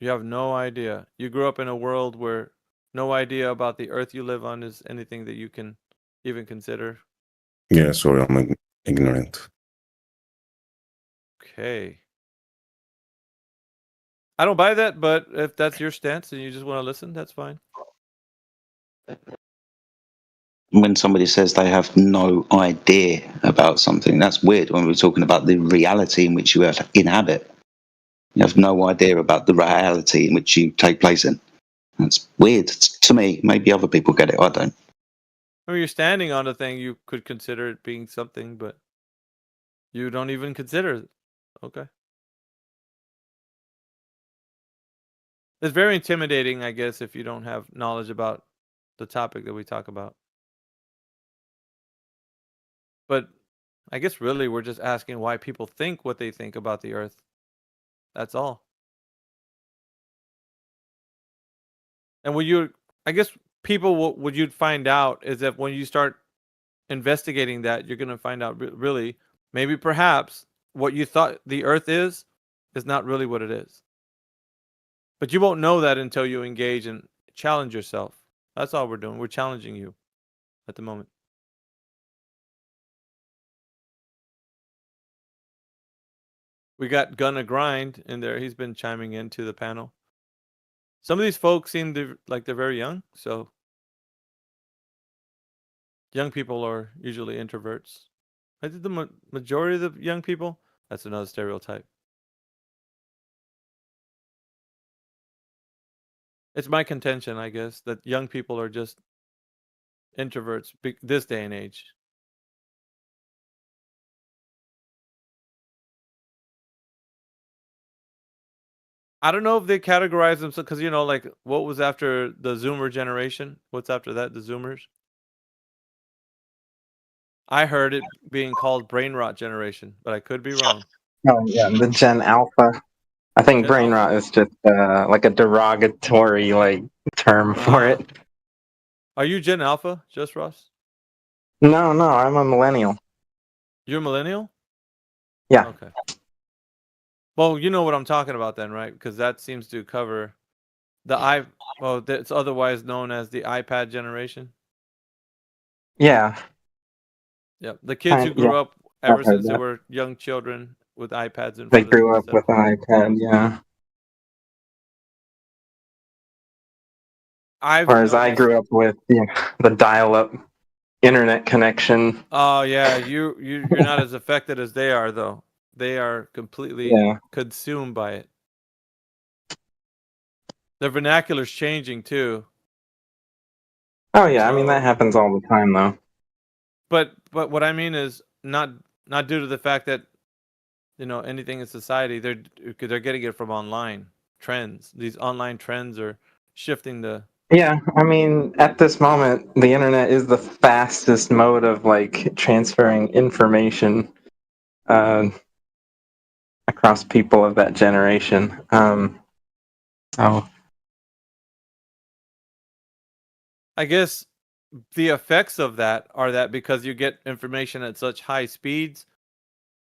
You have no idea. You grew up in a world where no idea about the Earth you live on is anything that you can even consider. Yeah, sorry, I'm ignorant. Okay. I don't buy that, but if that's your stance and you just want to listen, that's fine. When somebody says they have no idea about something, that's weird when we're talking about the reality in which you inhabit. You have no idea about the reality in which you take place in. That's weird to me. Maybe other people get it. I don't. I mean, you're standing on a thing, you could consider it being something, but you don't even consider it. Okay. It's very intimidating, I guess, if you don't have knowledge about the topic that we talk about. But I guess really we're just asking why people think what they think about the Earth. That's all. And I guess people, what you'd find out is that when you start investigating that, you're going to find out really, maybe perhaps what you thought the Earth is not really what it is. But you won't know that until you engage and challenge yourself. That's all we're doing. We're challenging you at the moment. We got Gonna Grind in there. He's been chiming into the panel. Some of these folks seem like they're very young, so young people are usually introverts. I think the majority of the young people, That's another stereotype. It's my contention, I guess, that young people are just introverts this day and age. I don't know if they categorize them because like what was after the Zoomer generation? What's after that? The Zoomers. I heard it being called brain rot generation, but I could be wrong. Oh yeah, the Gen Alpha. I think Gen brain Alpha? rot is just like a derogatory term for it. Are you Gen Alpha, just Ross? No, I'm a millennial. You're a millennial? Yeah. Okay. Well, you know what I'm talking about then, right? Because that seems to cover the it's otherwise known as the iPad generation. Yeah. Yep. The kids who grew up ever since they were young children with iPads in front They of them. grew up with an iPad, yeah. Whereas I grew up with the dial-up internet connection. Oh yeah, you're not as affected as they are though. They are completely consumed by it. Their vernacular's changing too. Oh yeah, I mean that happens all the time though. But what I mean is not due to the fact that anything in society, they're getting it from online trends. These online trends are shifting the. Yeah, I mean, at this moment, the internet is the fastest mode of transferring information across people of that generation. I guess the effects of that are that because you get information at such high speeds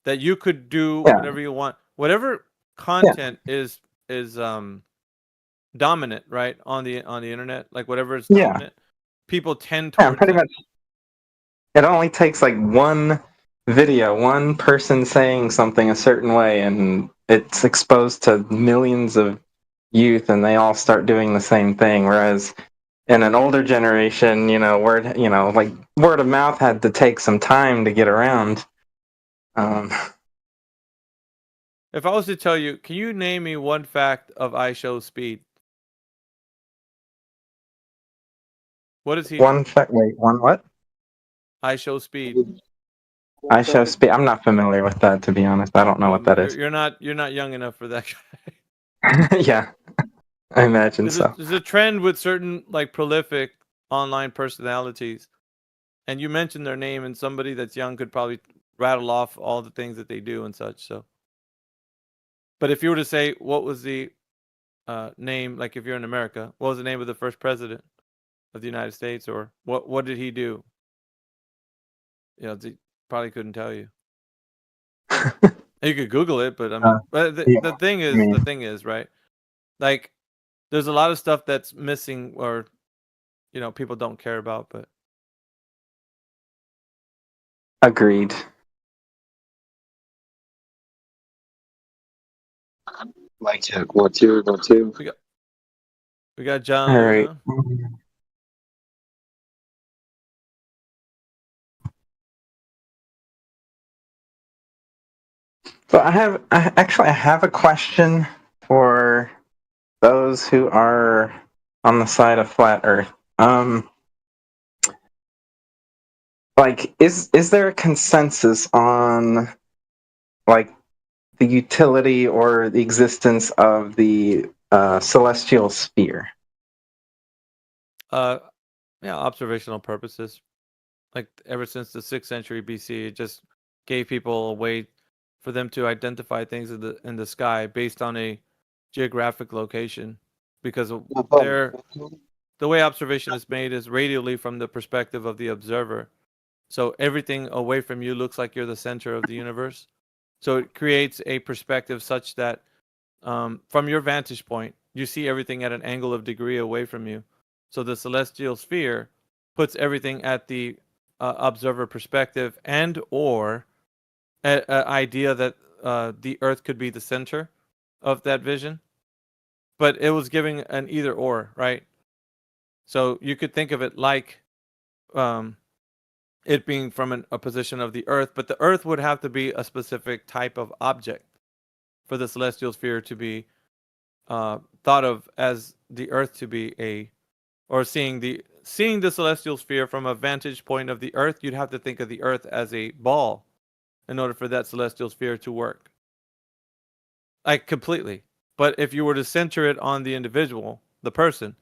that you could do whatever you want. Whatever content is dominant, right, on the internet, like whatever is dominant, people tend towards pretty much. It only takes one video, one person saying something a certain way, and it's exposed to millions of youth, and they all start doing the same thing. Whereas in an older generation, word of mouth had to take some time to get around. If I was to tell you, can you name me one fact of iShowSpeed? What is he? One what? iShowSpeed. iShowSpeed. I'm not familiar with that, to be honest. I don't know what that is. You're not young enough for that guy. Yeah, I imagine so. There's a trend with certain prolific online personalities, and you mentioned their name, and somebody that's young could probably rattle off all the things that they do and such. So, but if you were to say what was the name, like if you're in America, what was the name of the first president of the United States, or what did he do? They probably couldn't tell you. You could Google it, but I mean, the thing is, right? Like, there's a lot of stuff that's missing, or people don't care about. But agreed. Mic check. 1 2 1 2. We got John. All right. So I have a question for those who are on the side of flat Earth. Is there a consensus on the utility or the existence of the celestial sphere? Observational purposes. Like ever since the 6th century BC, it just gave people a way for them to identify things in the sky based on a geographic location, because the way observation is made is radially from the perspective of the observer. So everything away from you looks like you're the center of the universe. So it creates a perspective such that from your vantage point, you see everything at an angle of degree away from you. So the celestial sphere puts everything at the observer perspective, and or an idea that the Earth could be the center of that vision. But it was giving an either or, right? So you could think of it like it being from a position of the Earth, but the Earth would have to be a specific type of object for the celestial sphere to be thought of as the Earth to be or seeing the celestial sphere from a vantage point of the Earth, you'd have to think of the Earth as a ball in order for that celestial sphere to work. Like completely. But if you were to center it on the individual, the person,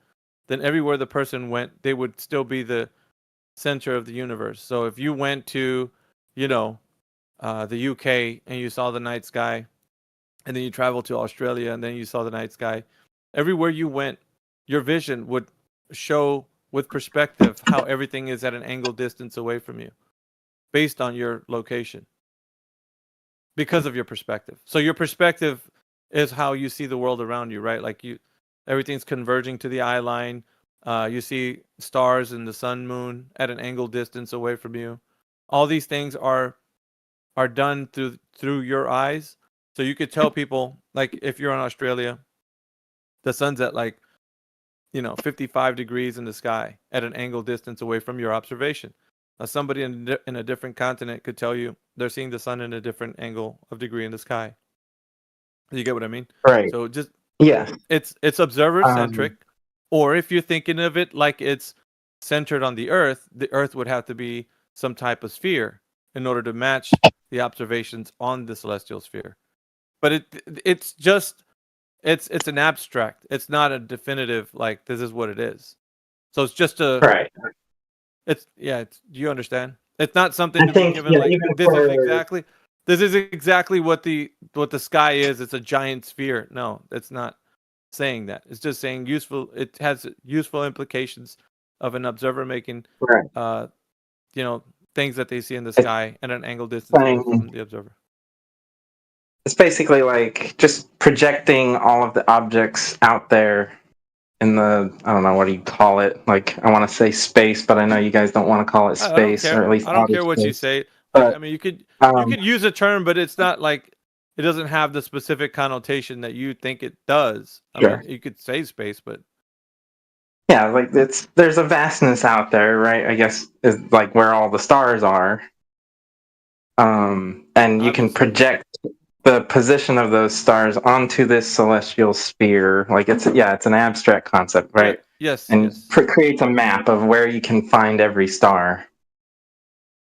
then everywhere the person went, they would still be the center of the universe. So if you went to, the UK and you saw the night sky, and then you traveled to Australia and then you saw the night sky, everywhere you went, your vision would show with perspective how everything is at an angle distance away from you based on your location because of your perspective. So your perspective is how you see the world around you, right? Like everything's converging to the eye line. You see stars and the sun, moon at an angle distance away from you. All these things are done through your eyes. So you could tell people, like if you're in Australia, the sun's at 55 degrees in the sky at an angle distance away from your observation. Now, somebody in a different continent could tell you they're seeing the sun in a different angle of degree in the sky. You get what I mean? Right. So just Yeah. it's observer centric, or if you're thinking of it like it's centered on the Earth would have to be some type of sphere in order to match the observations on the celestial sphere. But it's an abstract. It's not a definitive, like this is what it is. So it's just right. Do you understand? It's not something to be given this is exactly what the sky is. It's a giant sphere. No, it's not saying that. It's just saying useful. It has useful implications of an observer making things that they see in the sky at an angle distance away from the observer. It's basically like just projecting all of the objects out there in the, I don't know, what do you call it? Like, I want to say space, but I know you guys don't want to call it space, or at least I don't care what you say. I mean, you could use a term, but it's not like it doesn't have the specific connotation that you think it does. I mean, you could say space, but yeah, like there's a vastness out there, right? I guess is like where all the stars are, and you can project the position of those stars onto this celestial sphere. Like it's an abstract concept, right? Yes. And creates a map of where you can find every star.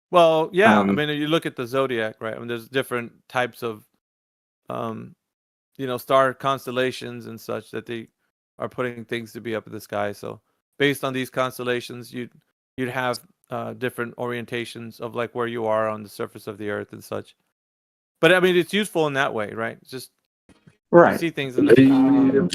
Well, yeah. I mean, you look at the zodiac, right? I mean, there's different types of, star constellations and such that they are putting things to be up in the sky. So based on these constellations, you'd have different orientations of like where you are on the surface of the Earth and such. But I mean, it's useful in that way, right? It's just you see things in the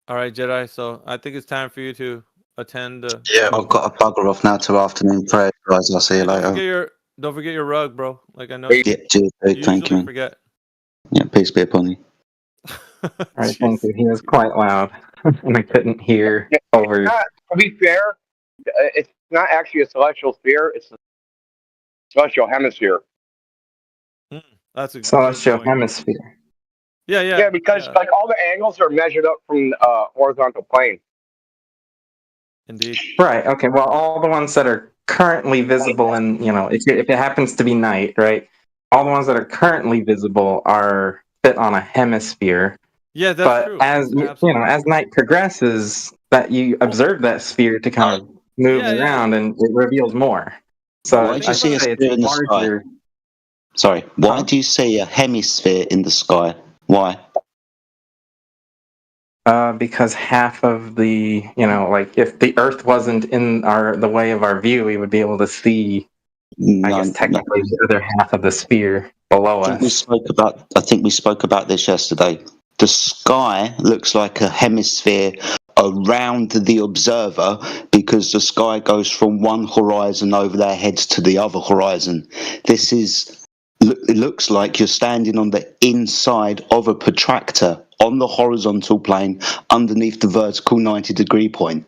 All right, Jedi. So I think it's time for you to attend. I've got to bugger off now to afternoon prayer, guys. I'll see you later. Don't forget your rug, bro. Like I know. Yeah, cheers, dude. Thank you. Forget. Yeah, peace be upon you. All right, thank you. He was quite loud, and I couldn't hear over. To be fair, it's not actually a celestial sphere; it's a celestial hemisphere. That's a celestial hemisphere. Yeah, because like all the angles are measured up from horizontal plane. Indeed. Right. Okay. Well, all the ones that are currently visible, and if it happens to be night, right? All the ones that are currently visible are fit on a hemisphere. Yeah, that's true. But as night progresses, that you observe that sphere to kind of move around, and it reveals more. So why do you see a sphere in the sky? Sorry, why do you see a hemisphere in the sky? Why? Because half of the, like if the Earth wasn't in the way of our view, we would be able to see. I guess technically the other half of the sphere below us. I think we spoke about this yesterday. The sky looks like a hemisphere around the observer because the sky goes from one horizon over their heads to the other horizon. It looks like you're standing on the inside of a protractor on the horizontal plane underneath the vertical 90-degree point.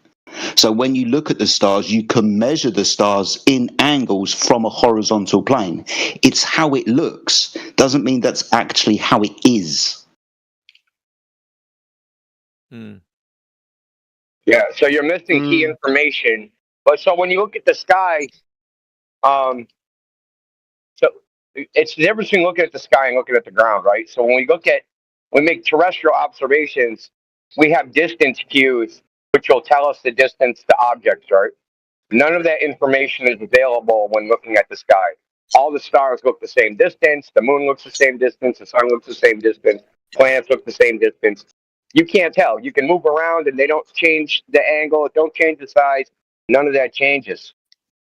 So when you look at the stars, you can measure the stars in angles from a horizontal plane. It's how it looks doesn't mean that's actually how it is. Yeah, so you're missing key information. But so when you look at the sky, so it's the difference between looking at the sky and looking at the ground, right? So when we make terrestrial observations, we have distance cues, which will tell us the distance to objects, right? None of that information is available when looking at the sky. All the stars look the same distance, the moon looks the same distance, the sun looks the same distance, planets look the same distance. You can't tell. You can move around and they don't change the angle, don't change the size. None of that changes.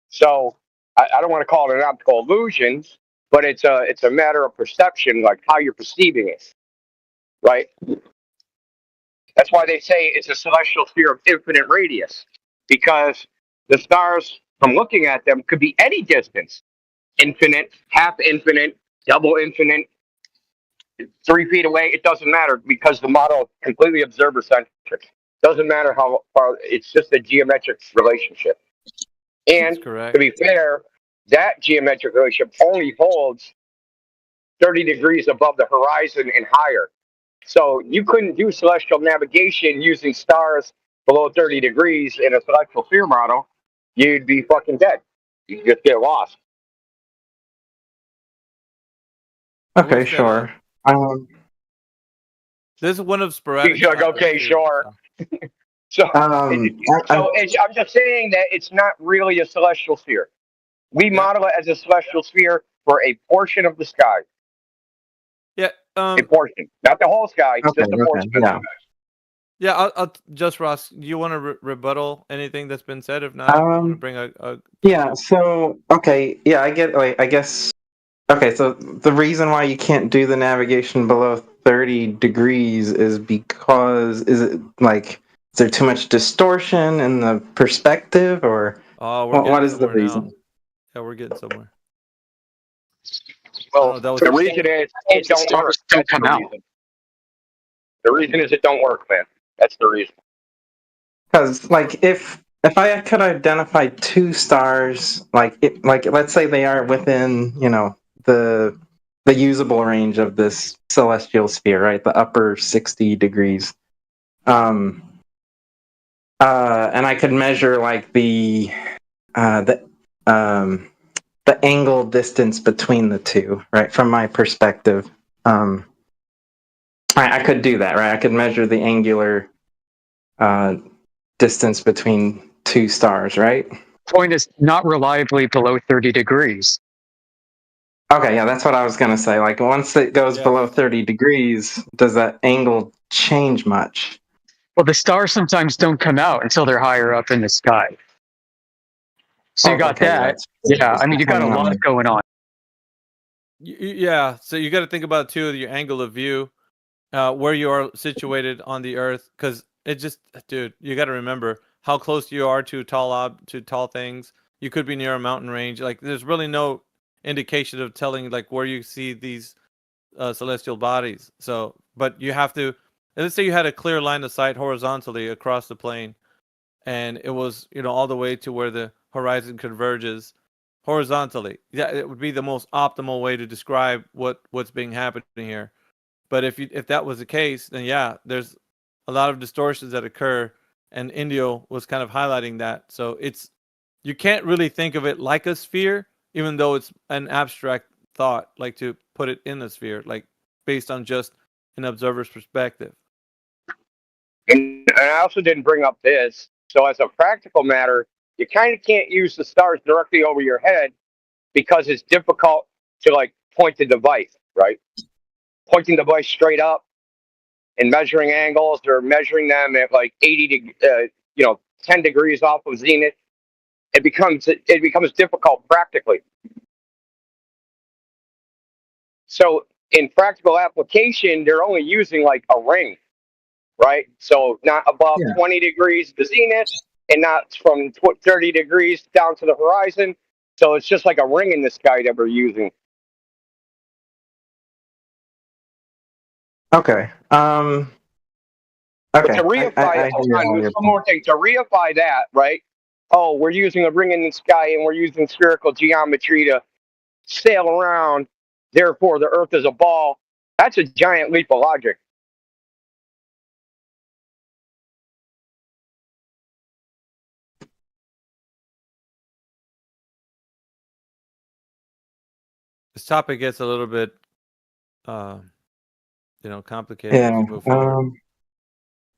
So I don't want to call it an optical illusion, but it's a matter of perception, like how you're perceiving it, right? That's why they say it's a celestial sphere of infinite radius, because the stars, from looking at them, could be any distance. Infinite, half infinite, double infinite, 3 feet away. It doesn't matter because the model is completely observer-centric. Doesn't matter how far. It's just a geometric relationship. And to be fair, that geometric relationship only holds 30 degrees above the horizon and higher. So you couldn't do celestial navigation using stars below 30 degrees in a celestial sphere model. You'd be fucking dead. You'd just get lost. Okay, sure. This is one of sporadic. He's like, okay, sure. I'm just saying that it's not really a celestial sphere. We model it as a celestial sphere for a portion of the sky. Yeah, a portion, not the whole sky, just a portion of the sky. Yeah, I'll just Ross. Do you want to rebuttal anything that's been said? If not, I want to bring a. Yeah. So okay. Yeah, I get. I guess. Okay. So the reason why you can't do the navigation below 30 degrees is because is there too much distortion in the perspective, or what is the reason? Now. Yeah, we're getting somewhere. Well, the reason is it don't work. Don't come out. The reason is it don't work, man. That's the reason. Because, if I could identify two stars, let's say they are within, the usable range of this celestial sphere, right? The upper 60 degrees. And I could measure the angle distance between the two, right? From my perspective, I could do that, right? I could measure the angular distance between two stars, right? Point is not reliably below 30 degrees. Okay, yeah, that's what I was going to say. Once it goes below 30 degrees, does that angle change much? Well, the stars sometimes don't come out until they're higher up in the sky. So you got that. Yeah, I mean, you got a lot going on. Yeah, so you got to think about, too, your angle of view, where you are situated on the Earth, because it just, dude, you got to remember how close you are to tall things. You could be near a mountain range. There's really no indication of telling, where you see these celestial bodies. So, but you have to, let's say you had a clear line of sight horizontally across the plane, and it was, all the way to where the horizon converges horizontally. Yeah, it would be the most optimal way to describe what's being happening here. But if that was the case, then yeah, there's a lot of distortions that occur, and Indio was kind of highlighting that. So you can't really think of it like a sphere, even though it's an abstract thought, to put it in a sphere, based on just an observer's perspective. And I also didn't bring up this. So as a practical matter, you kind of can't use the stars directly over your head because it's difficult to point the device, right? Pointing the device straight up and measuring angles or measuring them at 10 degrees off of zenith, it becomes difficult practically. So in practical application, they're only using a ring, right? So not above 20 degrees to zenith, and not from 30 degrees down to the horizon. So it's just like a ring in the sky that we're using. Okay. Okay. But to reify, one more thing. To reify that, right? Oh, we're using a ring in the sky and we're using spherical geometry to sail around therefore the Earth is a ball. That's a giant leap of logic. This topic gets a little bit, complicated as Yeah. we move forward.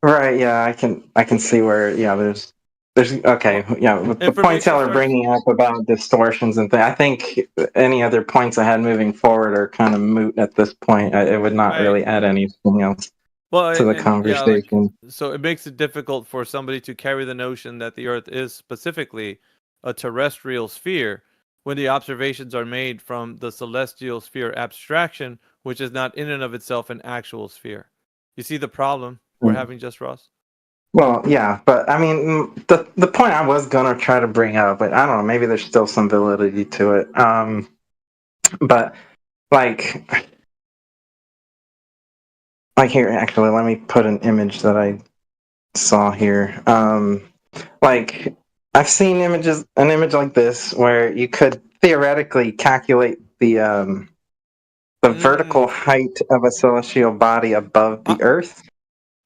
Right. Yeah. I can see where. Yeah. There's. Okay. Yeah. With the points y'all are bringing up about distortions and things, I think any other points I had moving forward are kind of moot at this point. It would not really add anything else to the conversation. So it makes it difficult for somebody to carry the notion that the Earth is specifically a terrestrial sphere when the observations are made from the celestial sphere abstraction, which is not in and of itself an actual sphere. You see the problem we're having, Just Ross? Well, yeah, but I mean, the point I was gonna try to bring up, but I don't know, maybe there's still some validity to it. But like here, actually, let me put an image that I saw here. Like I've seen an image like this where you could theoretically calculate the vertical height of a celestial body above the Earth.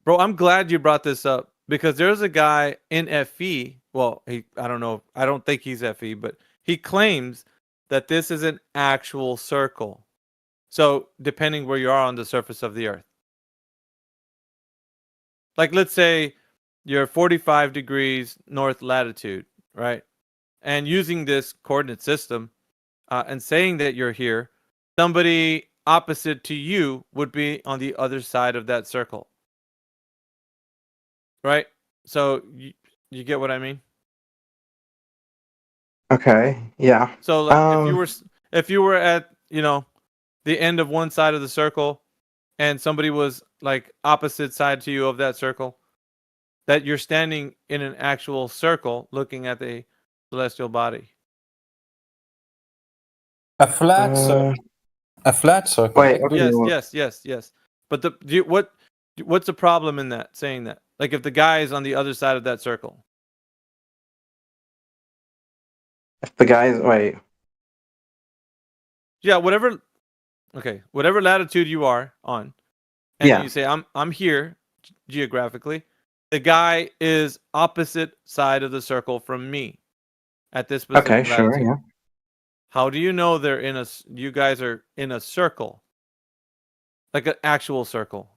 Bro, I'm glad you brought this up because there's a guy in FE. Well, I don't think he's FE, but he claims that this is an actual circle. So, depending where you are on the surface of the Earth. Like, let's say you're 45 degrees north latitude, right? And using this coordinate system and saying that you're here, somebody opposite to you would be on the other side of that circle. Right? So you get what I mean? Okay. Yeah. So like, if you were at, the end of one side of the circle and somebody was like opposite side to you of that circle, that you're standing in an actual circle looking at the celestial body. A flat circle. A flat circle. Wait, Yes. But what's the problem in that, saying that? Like if the guy is on the other side of that circle. If the guy's Yeah, whatever latitude you are on, and you say I'm here geographically, the guy is opposite side of the circle from me at this specific latitude. Sure, yeah. How do you know you guys are in a circle? Like an actual circle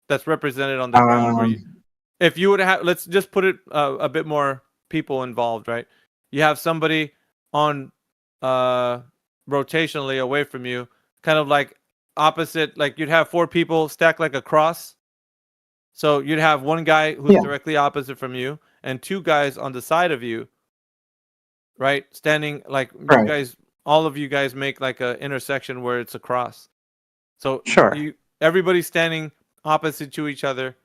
that's represented on the ground where if you would have, let's just put it a bit more people involved, right? You have somebody on rotationally away from you, kind of like opposite, like you'd have 4 people stacked like a cross. So you'd have one guy who's directly opposite from you and 2 guys on the side of you, right? Standing like you guys, all of you guys make like a intersection where it's a cross. So everybody's standing opposite to each other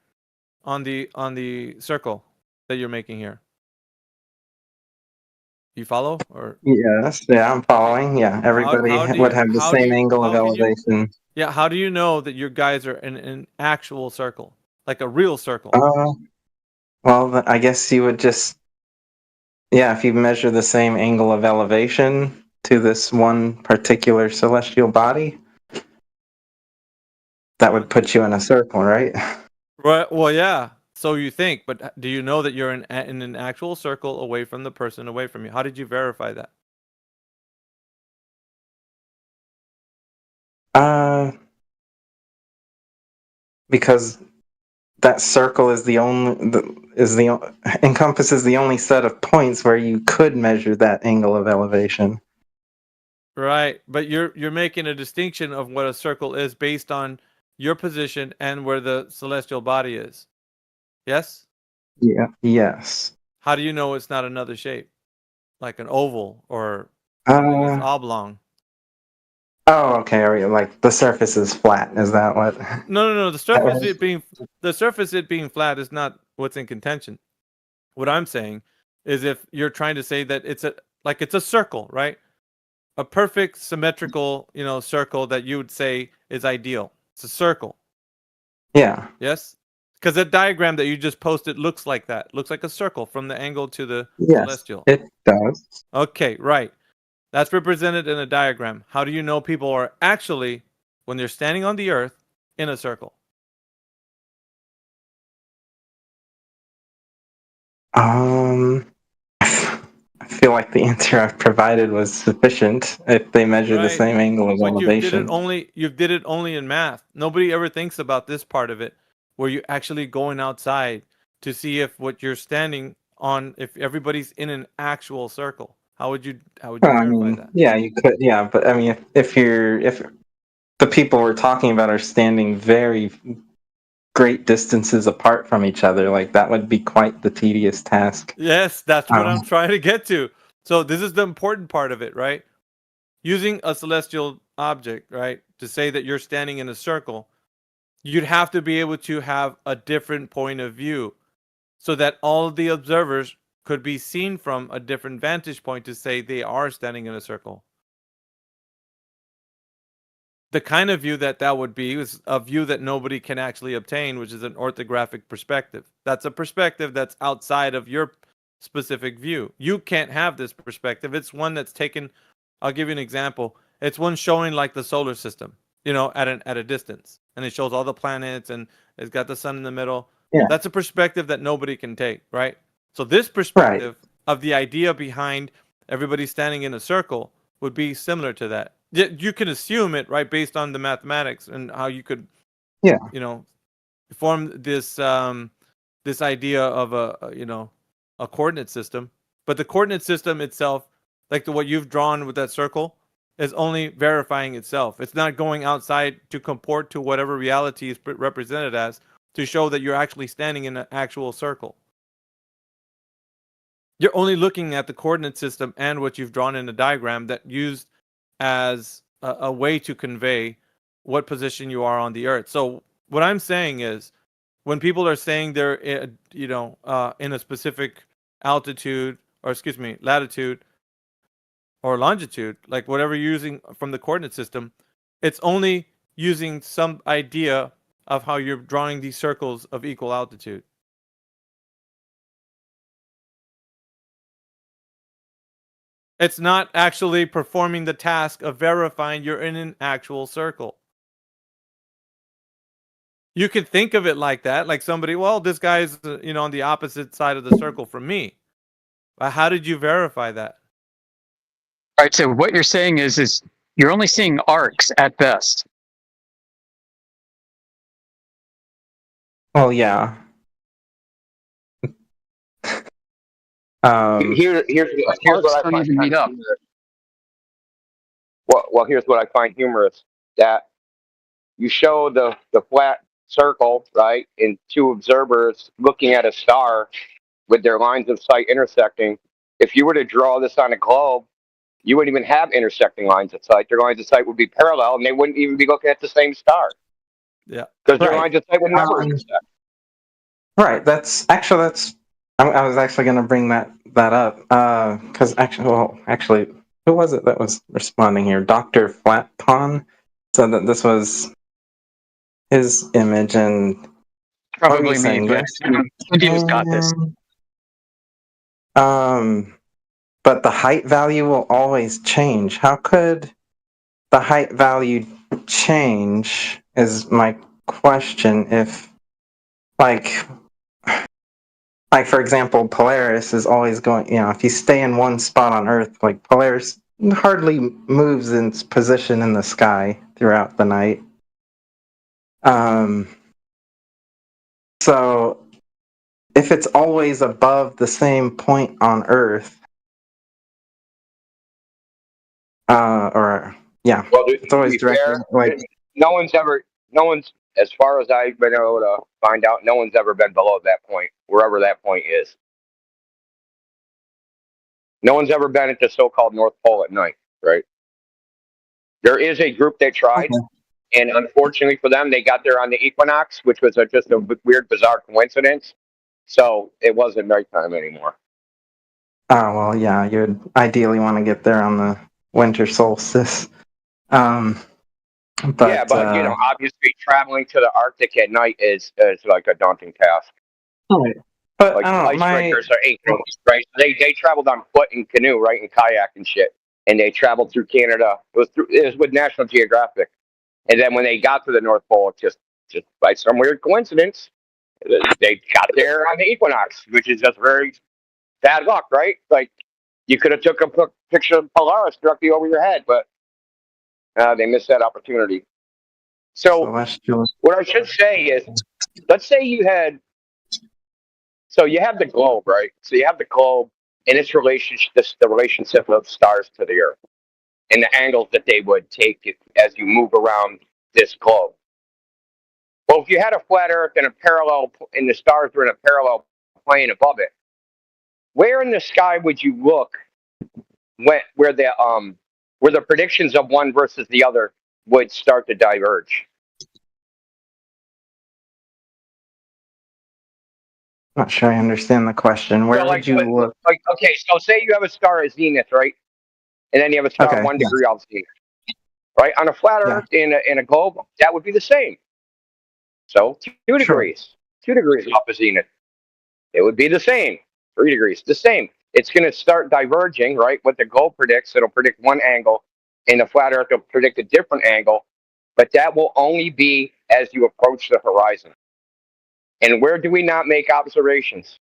on the circle that you're making here. You follow? Or yes, I'm following. Yeah, everybody would have the same angle of elevation. How do you know that your guys are in an actual circle, like a real circle? Well, I guess you would just if you measure the same angle of elevation to this one particular celestial body, that would put you in a circle, right? Right. Well, yeah. So you think, but do you know that you're in an actual circle away from the person away from you? How did you verify that? Because that circle is encompasses the only set of points where you could measure that angle of elevation. Right, but you're making a distinction of what a circle is based on your position and where the celestial body is. Yes? Yeah. Yes. How do you know it's not another shape? Like an oval or something that's oblong? Oh, okay. Like the surface is flat. Is that what? No. The surface it being flat is not what's in contention. What I'm saying is if you're trying to say that it's a circle, right? A perfect symmetrical, circle that you would say is ideal. It's a circle. Yeah. Yes? Because the diagram that you just posted looks like that. Looks like a circle from the angle to the celestial. It does. Okay, right. That's represented in a diagram. How do you know people are actually, when they're standing on the earth, in a circle? I feel like the answer I've provided was sufficient if they measure the same angle of But elevation. you did it only in math. Nobody ever thinks about this part of it, where you're actually going outside to see if what you're standing on, if everybody's in an actual circle. How would you Well, verify that? yeah, you could. Yeah, but I mean, if the people we're talking about are standing very great distances apart from each other, like that would be quite the tedious task. Yes, that's what I'm trying to get to. So this is the important part of it, right? Using a celestial object, right, to say that you're standing in a circle, you'd have to be able to have a different point of view so that all of the observers could be seen from a different vantage point to say they are standing in a circle. The kind of view that would be is a view that nobody can actually obtain, which is an orthographic perspective. That's a perspective that's outside of your specific view. You can't have this perspective. It's one that's taken. I'll give you an example. It's one showing like the solar system, at a distance, and it shows all the planets, and it's got the sun in the middle. Yeah. That's a perspective that nobody can take, right? So this perspective of the idea behind everybody standing in a circle would be similar to that. You can assume it, right, based on the mathematics and how you could, form this this idea of a coordinate system. But the coordinate system itself, like what you've drawn with that circle, is only verifying itself. It's not going outside to comport to whatever reality is represented as to show that you're actually standing in an actual circle. You're only looking at the coordinate system and what you've drawn in a diagram that used as a way to convey what position you are on the earth. So what I'm saying is, when people are saying they're in a specific altitude, or latitude or longitude, like whatever you're using from the coordinate system, it's only using some idea of how you're drawing these circles of equal altitude. It's not actually performing the task of verifying you're in an actual circle. You could think of it like that, like somebody, well, this guy's on the opposite side of the circle from me. But how did you verify that? All right, so what you're saying is you're only seeing arcs at best. Well, yeah. Here's what I find humorous. Well, here's what I find humorous: that you show the flat circle, right, and two observers looking at a star with their lines of sight intersecting. If you were to draw this on a globe, you wouldn't even have intersecting lines of sight. Their lines of sight would be parallel, and they wouldn't even be looking at the same star. Yeah, because their lines of sight would never intersect. Right. I was actually going to bring that up because actually, who was it that was responding here? Dr. Flatpon said that this was his image, and probably me, but India's got this. But the height value will always change. How could the height value change? Is my question. If like for example, Polaris is always going, if you stay in one spot on Earth, like Polaris hardly moves in its position in the sky throughout the night. So if it's always above the same point on Earth, it's always directly no one's, as far as I've been able to find out, no one's ever been below that point, wherever that point is. No one's ever been at the so-called North Pole at night, right? There is a group that tried, and unfortunately for them, they got there on the equinox, which was just a weird, bizarre coincidence. So it wasn't nighttime anymore. Oh, well, yeah, you'd ideally want to get there on the winter solstice. But obviously traveling to the Arctic at night is like a daunting task. Right. But like I don't know, icebreakers are 8 days, right? They traveled on foot and canoe, right, and kayak and shit. and they traveled through Canada. It was with National Geographic, and then when they got to the North Pole, just by some weird coincidence, they got there on the equinox, which is just very bad luck, right? Like you could have took a picture of Polaris directly over your head, but they missed that opportunity. So what I should say is, let's say you had, so you have the globe, right? So you have the globe and its relationship, the relationship of stars to the Earth, and the angles that they would take as you move around this globe. Well, if you had a flat Earth and and the stars were in a parallel plane above it, where in the sky would you look where the predictions of one versus the other would start to diverge? Not sure I understand the question. Where would you look? Like, okay, so say you have a star at zenith, right? And then you have a star 1 degree off zenith, right? On a flat Earth in a globe, that would be the same. So 2 degrees, 2 degrees off of zenith, it would be the same. 3 degrees, the same. It's going to start diverging, right? What the globe predicts, it'll predict one angle, and the flat Earth will predict a different angle, but that will only be as you approach the horizon. And where do we not make observations?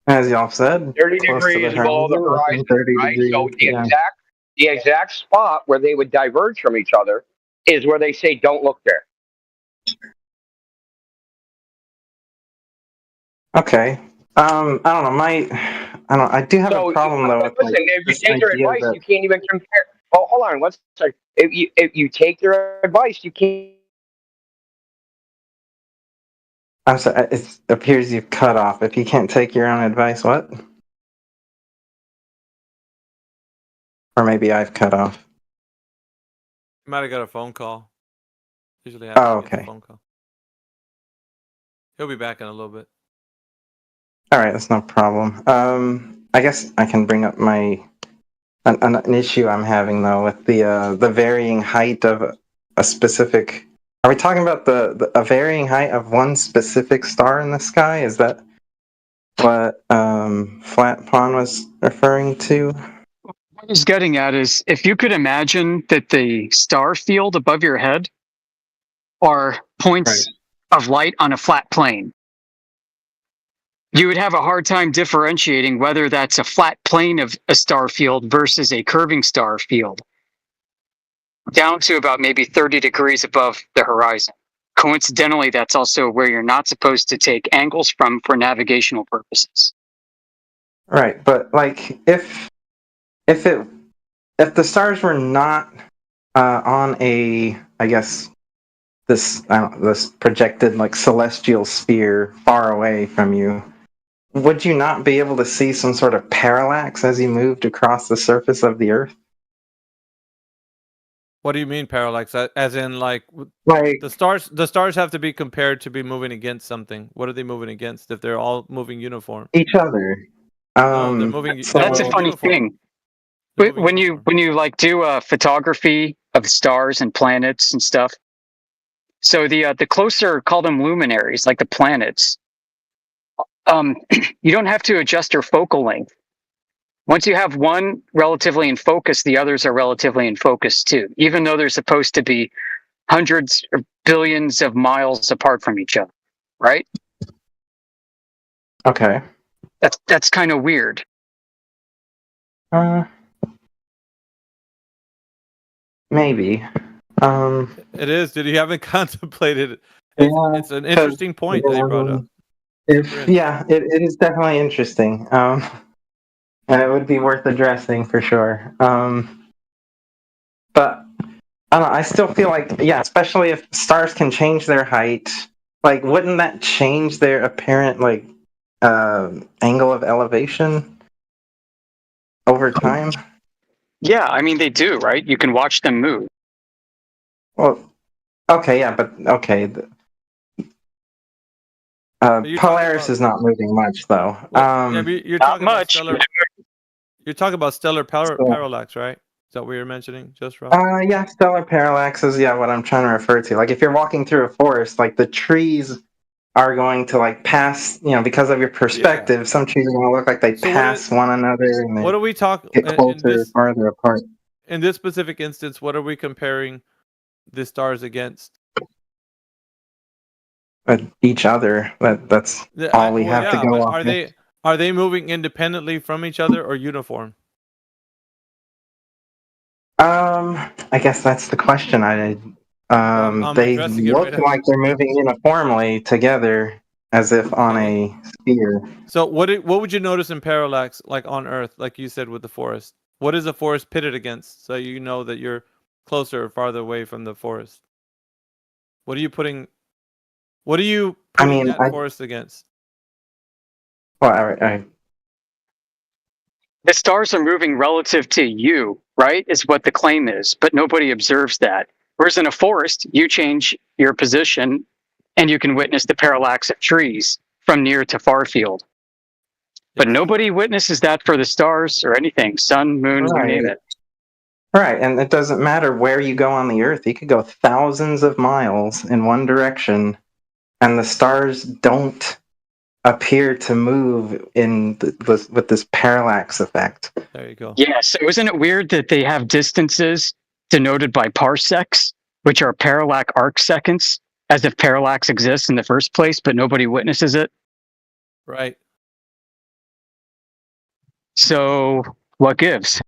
As y'all said, 30 degrees below the horizon, right? So the exact spot where they would diverge from each other is where they say, don't look there. Okay. I don't know. I do have a problem though. Listen, if you take their advice, you can't even compare. Oh, hold on. Let's say if you take their advice, you can't. I'm sorry. It appears you've cut off. If you can't take your own advice, what? Or maybe I've cut off. You might have got a phone call. Usually happens. A phone call. He'll be back in a little bit. All right, that's no problem. I guess I can bring up an issue I'm having though with the varying height of a specific. Are we talking about a varying height of one specific star in the sky? Is that what Flat Pawn was referring to? What he's getting at is, if you could imagine that the star field above your head are points of light on a flat plane, you would have a hard time differentiating whether that's a flat plane of a star field versus a curving star field, down to about maybe 30 degrees above the horizon. Coincidentally, that's also where you're not supposed to take angles from for navigational purposes. Right, but like if the stars were not on a, I guess, this projected like celestial sphere far away from you, would you not be able to see some sort of parallax as you moved across the surface of the Earth? What do you mean parallax? As in like the stars have to be compared to be moving against something. What are they moving against if they're all moving uniform? Each other. No, they're moving. That's a funny thing. When you like do photography of stars and planets and stuff, so the closer, call them luminaries, like the planets, you don't have to adjust your focal length. Once you have one relatively in focus, the others are relatively in focus too, even though they're supposed to be hundreds or billions of miles apart from each other, right? Okay. That's kind of weird. Maybe. It is. Did you haven't contemplated it? It's an interesting point that you brought up. It is definitely interesting. And it would be worth addressing for sure. But I don't know, I still feel like, especially if stars can change their height, like wouldn't that change their apparent like angle of elevation over time? Yeah, I mean they do, right? You can watch them move. Well, okay, Polaris is not moving much, though. You're talking about stellar. You're talking about stellar parallax, right? Is that what you're mentioning, just Rob? Yeah, stellar parallax is what I'm trying to refer to. Like if you're walking through a forest, like the trees are going to like pass, because of your perspective, some trees are going to look like they pass one another and What they are we talking get in closer, this farther apart. in this specific instance? What are we comparing the stars against? Each other. That's all we have to go but off. Are they moving independently from each other or uniform? I guess that's the question. I'm They addressing it look right like they're moving uniformly together, as if on a sphere. So what would you notice in parallax, like on Earth, like you said with the forest? What is a forest pitted against, so you know that you're closer or farther away from the forest? What are you putting? What are you putting that forest against? Well, The stars are moving relative to you, right? Is what the claim is, but nobody observes that. Whereas in a forest, you change your position and you can witness the parallax of trees from near to far field. But nobody witnesses that for the stars or anything, sun, moon, you name it. Right, and it doesn't matter where you go on the Earth. You could go thousands of miles in one direction, and the stars don't appear to move with this parallax effect. There you go. Yeah, so isn't it weird that they have distances denoted by parsecs, which are parallax arc seconds, as if parallax exists in the first place, but nobody witnesses it? Right. So what gives?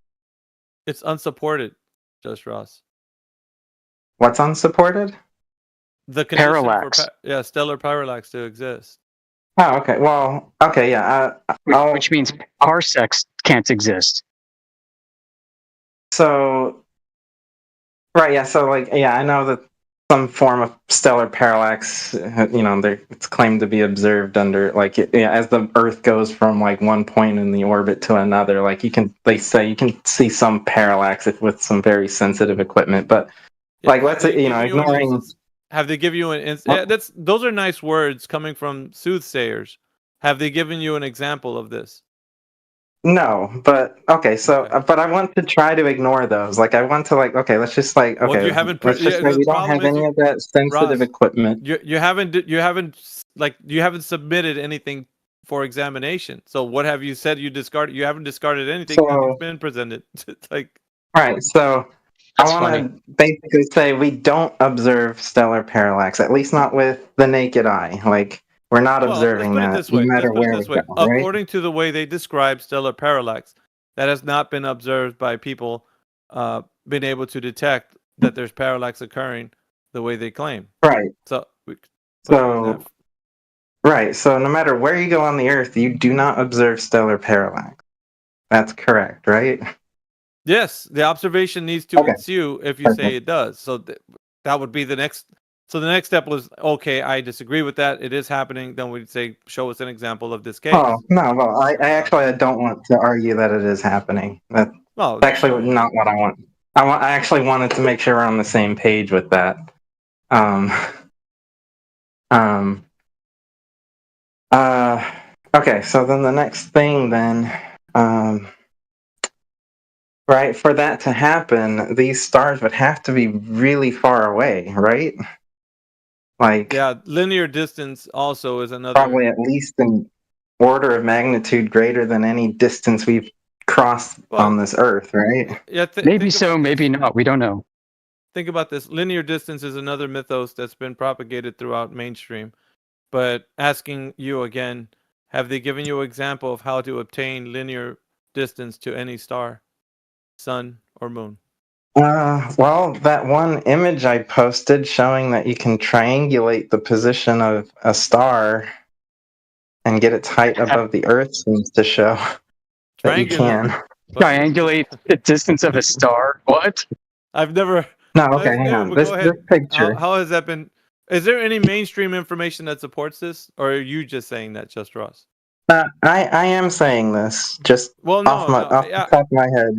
It's unsupported, Just Ross. What's unsupported? The condition Parallax. for stellar parallax to exist. Oh, okay. Well, okay, yeah. Which means parsecs can't exist. So, right, yeah. So, I know that some form of stellar parallax, it's claimed to be observed under, as the Earth goes from one point in the orbit to another. They say you can see some parallax with some very sensitive equipment, but let's say, ignoring. Have they given you an those are nice words coming from soothsayers. Have they given you an example of this? No, but okay. So, but I want to try to ignore those. I want to let's just okay. Well, you haven't. Let's just say we don't have any of that sensitive equipment. You haven't submitted anything for examination. So what have you said you discarded? You haven't discarded anything that's been presented. Right. So I want to basically say we don't observe stellar parallax, at least not with the naked eye. We're not observing that, no matter where we go. Right? According to the way they describe stellar parallax, that has not been observed by people being able to detect that there's parallax occurring the way they claim. Right. So right. So no matter where you go on the Earth, you do not observe stellar parallax. That's correct, right? Yes, the observation needs to ensue if you say it does. So that would be the next. So the next step was, okay, I disagree with that. It is happening. Then we'd say, show us an example of this case. Oh, no, well, I actually don't want to argue that it is happening. That's actually not what I want. I actually wanted to make sure we're on the same page with that. Okay, so then the next thing right, for that to happen, these stars would have to be really far away, right? Linear distance also is another. Probably at least an order of magnitude greater than any distance we've crossed on this Earth, right? Yeah, maybe so, maybe not. We don't know. Think about this. Linear distance is another mythos that's been propagated throughout mainstream. But asking you again, have they given you an example of how to obtain linear distance to any star, sun, or moon? Well, that one image I posted showing that you can triangulate the position of a star and get its height above the Earth seems to show that you can. Triangulate the distance of a star? What? I've never. No, okay, hang on. This picture. How has that been? Is there any mainstream information that supports this, or are you just saying that, Just Ross? I am saying this just off the top of my head.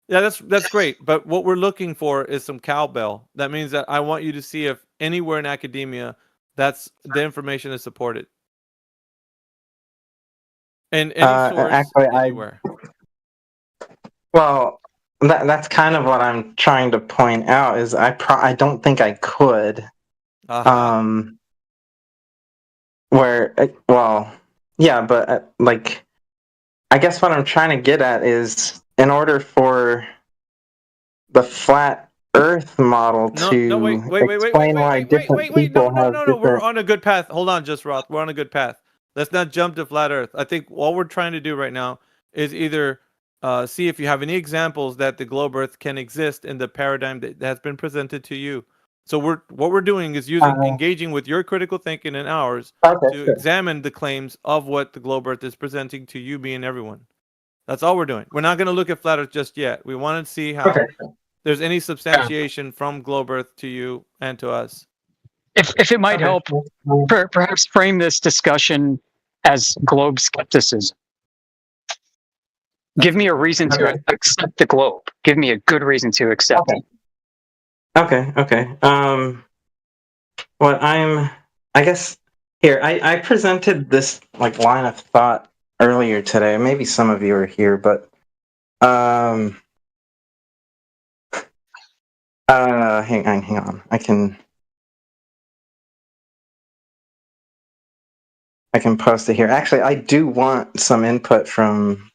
Yeah, that's great. But what we're looking for is some cowbell. That means that I want you to see if anywhere in academia that's the information is supported. And any source actually, anywhere. Well, that's kind of what I'm trying to point out. Is I don't think I could. where, but like, I guess what I'm trying to get at is, in order for the flat Earth model to explain why different people have No, different. we're on a good path. Hold on, just Roth. We're on a good path. Let's not jump to flat Earth. I think all we're trying to do right now is either see if you have any examples that the globe Earth can exist in the paradigm that has been presented to you. So what we're doing is engaging with your critical thinking and ours to examine the claims of what the globe Earth is presenting to you, me, and everyone. That's all we're doing. We're not going to look at flat Earth just yet. We want to see how there's any substantiation from globe Earth to you and to us. If it might help, perhaps frame this discussion as globe skepticism. Give me a reason to accept the globe. Give me a good reason to accept it. Okay. I guess here I presented this like line of thought earlier today. Maybe some of you are here, but hang on. I can post it here. Actually, I do want some input from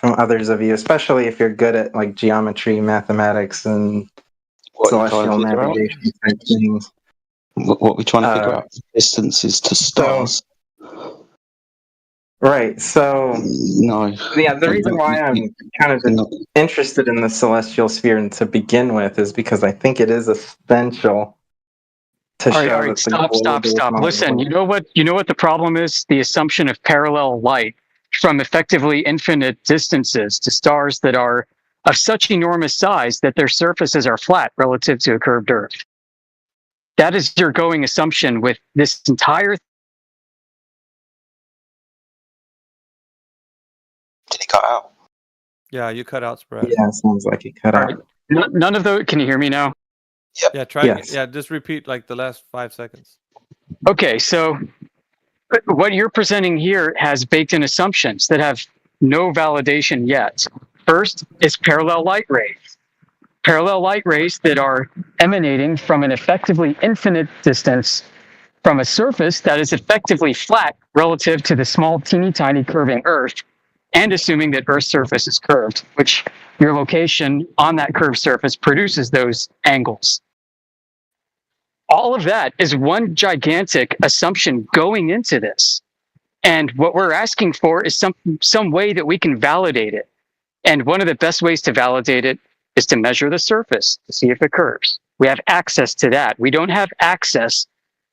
others of you, especially if you're good at like geometry, mathematics, and celestial navigation type things. What we're trying to figure out distances to stars. Right. So the reason why I'm kind of interested in the celestial sphere to begin with is because I think it is essential to show. All right, stop. Listen, you know what the problem is? The assumption of parallel light from effectively infinite distances to stars that are of such enormous size that their surfaces are flat relative to a curved Earth. That is your going assumption with this entire. Did he cut out? Yeah, you cut out, Spread. Yeah, it sounds like he cut out. None of those. Can you hear me now? Yep. Yeah, try. Yes. Yeah, just repeat like the last 5 seconds. Okay, so what you're presenting here has baked-in assumptions that have no validation yet. First is parallel light rays. Parallel light rays that are emanating from an effectively infinite distance from a surface that is effectively flat relative to the small, teeny tiny curving Earth, and assuming that Earth's surface is curved, which your location on that curved surface produces those angles. All of that is one gigantic assumption going into this. And what we're asking for is some way that we can validate it. And one of the best ways to validate it is to measure the surface to see if it curves. We have access to that. We don't have access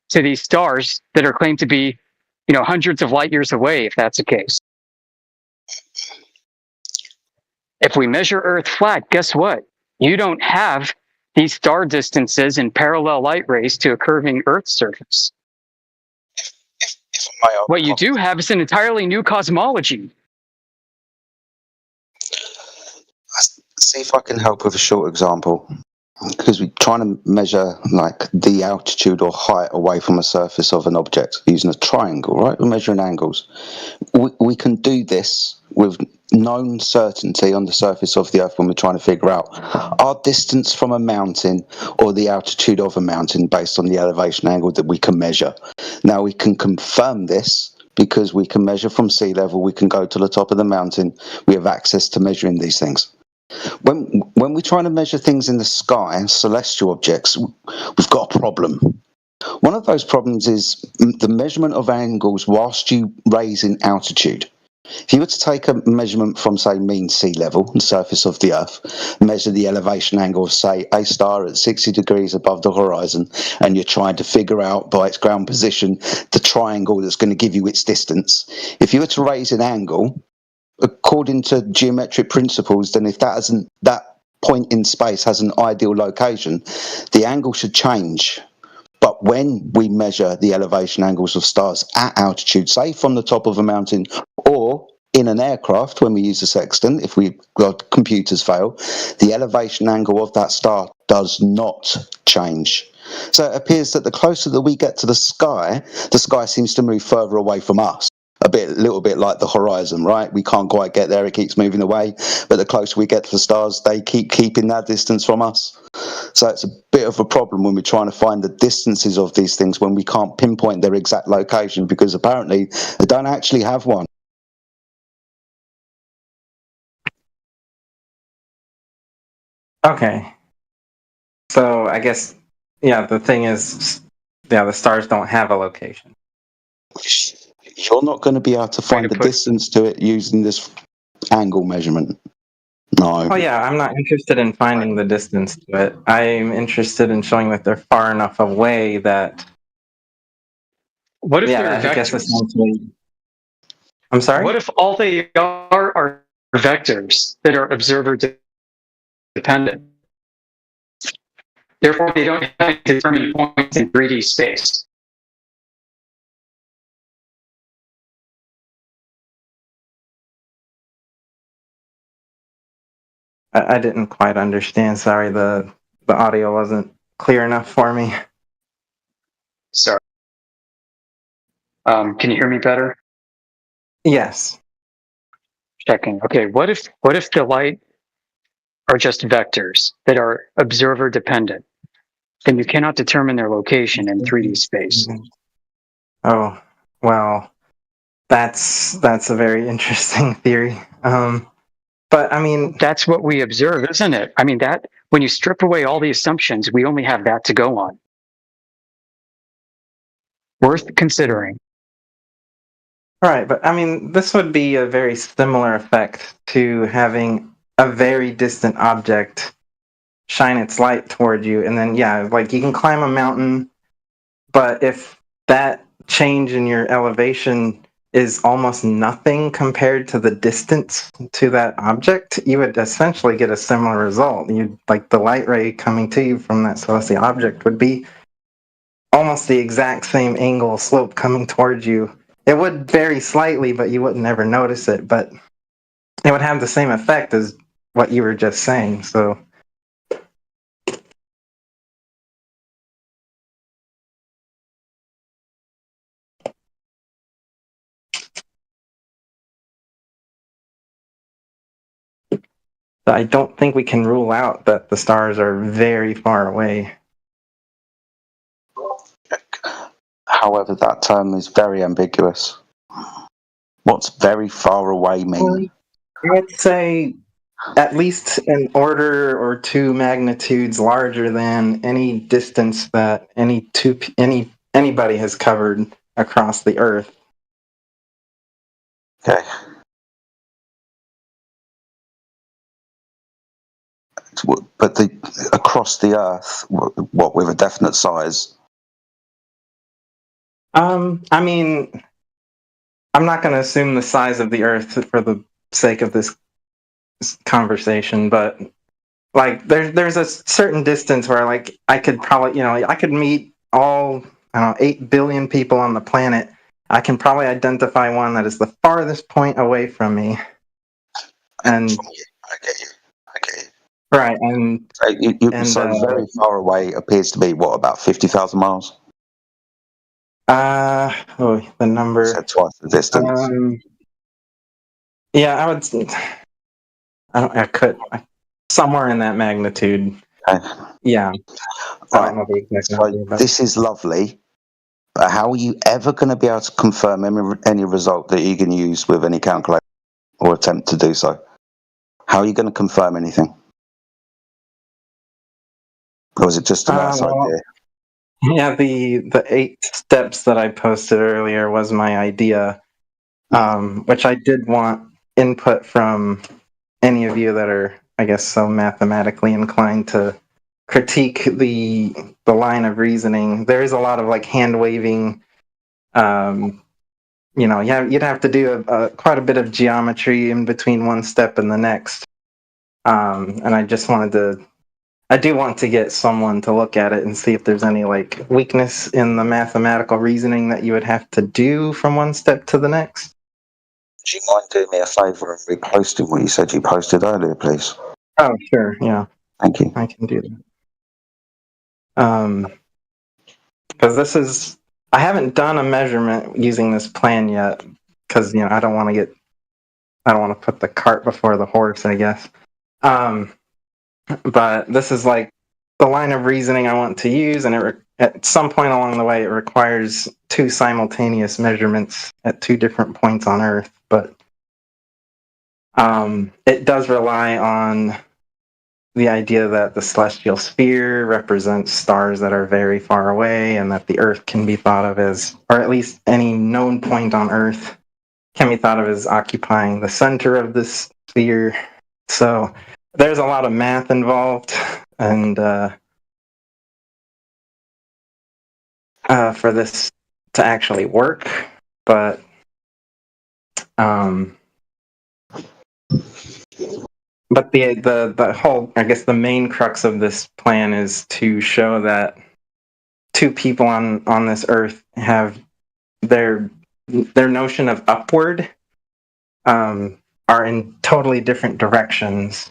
to these stars that are claimed to be, hundreds of light years away, if that's the case. If we measure Earth flat, guess what? You don't have these star distances in parallel light rays to a curving Earth surface. What you do have is an entirely new cosmology. See if I can help with a short example. Because we're trying to measure like the altitude or height away from a surface of an object using a triangle, right? We're measuring angles. We can do this with known certainty on the surface of the Earth when we're trying to figure out our distance from a mountain or the altitude of a mountain based on the elevation angle that we can measure. Now we can confirm this because we can measure from sea level, we can go to the top of the mountain, we have access to measuring these things. When we're trying to measure things in the sky, celestial objects, we've got a problem. One of those problems is the measurement of angles whilst you raise in altitude. If you were to take a measurement from, say, mean sea level, the surface of the Earth, measure the elevation angle of, say, a star at 60 degrees above the horizon, and you're trying to figure out by its ground position the triangle that's going to give you its distance. If you were to raise an angle, according to geometric principles, then if that point in space has an ideal location, the angle should change. But when we measure the elevation angles of stars at altitude, say from the top of a mountain or in an aircraft, when we use a sextant, if computers fail, the elevation angle of that star does not change. So it appears that the closer that we get to the sky seems to move further away from us. A little bit like the horizon, right? We can't quite get there, it keeps moving away, but the closer we get to the stars, they keep keeping that distance from us. So it's a bit of a problem when we're trying to find the distances of these things when we can't pinpoint their exact location, because apparently they don't actually have one. Okay. So I guess, yeah, the thing is, yeah, the stars don't have a location. You're not going to be able to find the distance to it using this angle measurement. No. Oh yeah, I'm not interested in finding the distance to it. I'm interested in showing that they're far enough away that. What if yeah, they're I guess vectors? essentially. I'm sorry? What if all they are vectors that are observer dependent? Therefore, they don't have determined points in 3D space. I didn't quite understand. Sorry, the audio wasn't clear enough for me. Sorry. Can you hear me better? Yes. Checking. Okay. What if the light are just vectors that are observer dependent? Then you cannot determine their location in 3D space. Oh, well, that's a very interesting theory. But I mean, that's what we observe, isn't it? I mean, that when you strip away all the assumptions, we only have that to go on. Worth considering. Right, but I mean, this would be a very similar effect to having a very distant object shine its light toward you, and then yeah, like you can climb a mountain, but if that change in your elevation is almost nothing compared to the distance to that object, you would essentially get a similar result. You'd like the light ray coming to you from that celestial object would be almost the exact same angle slope coming towards you. It would vary slightly, but you wouldn't ever notice it, but it would have the same effect as what you were just saying, so. I don't think we can rule out that the stars are very far away. However, that term is very ambiguous. What's very far away mean? I would say at least an order or two magnitudes larger than any distance that anybody has covered across the Earth. Okay. But across the Earth, what, with a definite size? I mean, I'm not going to assume the size of the Earth for the sake of this conversation, but like there's a certain distance where like I could probably, I could meet all 8 billion people on the planet. I can probably identify one that is the farthest point away from me. And I get you. Right, and so very far away appears to be what, about 50,000 miles? The number. So twice the distance. Yeah, I would. I could somewhere in that magnitude. Yeah. I don't know the exact number, but this is lovely, but how are you ever going to be able to confirm any result that you can use with any calculator or attempt to do so? How are you going to confirm anything? Or is it just a nice idea? Yeah, the 8 steps that I posted earlier was my idea, which I did want input from any of you that are, I guess, so mathematically inclined to critique the line of reasoning. There is a lot of like hand waving. You'd have to do quite a bit of geometry in between one step and the next. And I do want to get someone to look at it and see if there's any like weakness in the mathematical reasoning that you would have to do from one step to the next. Do you mind doing me a favour and reposting what you said you posted earlier, please? Oh, sure, yeah. Thank you. I can do that. Because I haven't done a measurement using this plan yet, because I don't want to put the cart before the horse, I guess. But this is like the line of reasoning I want to use, and at some point along the way, it requires 2 simultaneous measurements at 2 different points on Earth. But it does rely on the idea that the celestial sphere represents stars that are very far away, and that the Earth can be thought of as, or at least any known point on Earth can be thought of as occupying the center of this sphere. So there's a lot of math involved, and for this to actually work, but the whole, I guess the main crux of this plan is to show that 2 people on this Earth have their notion of upward are in totally different directions.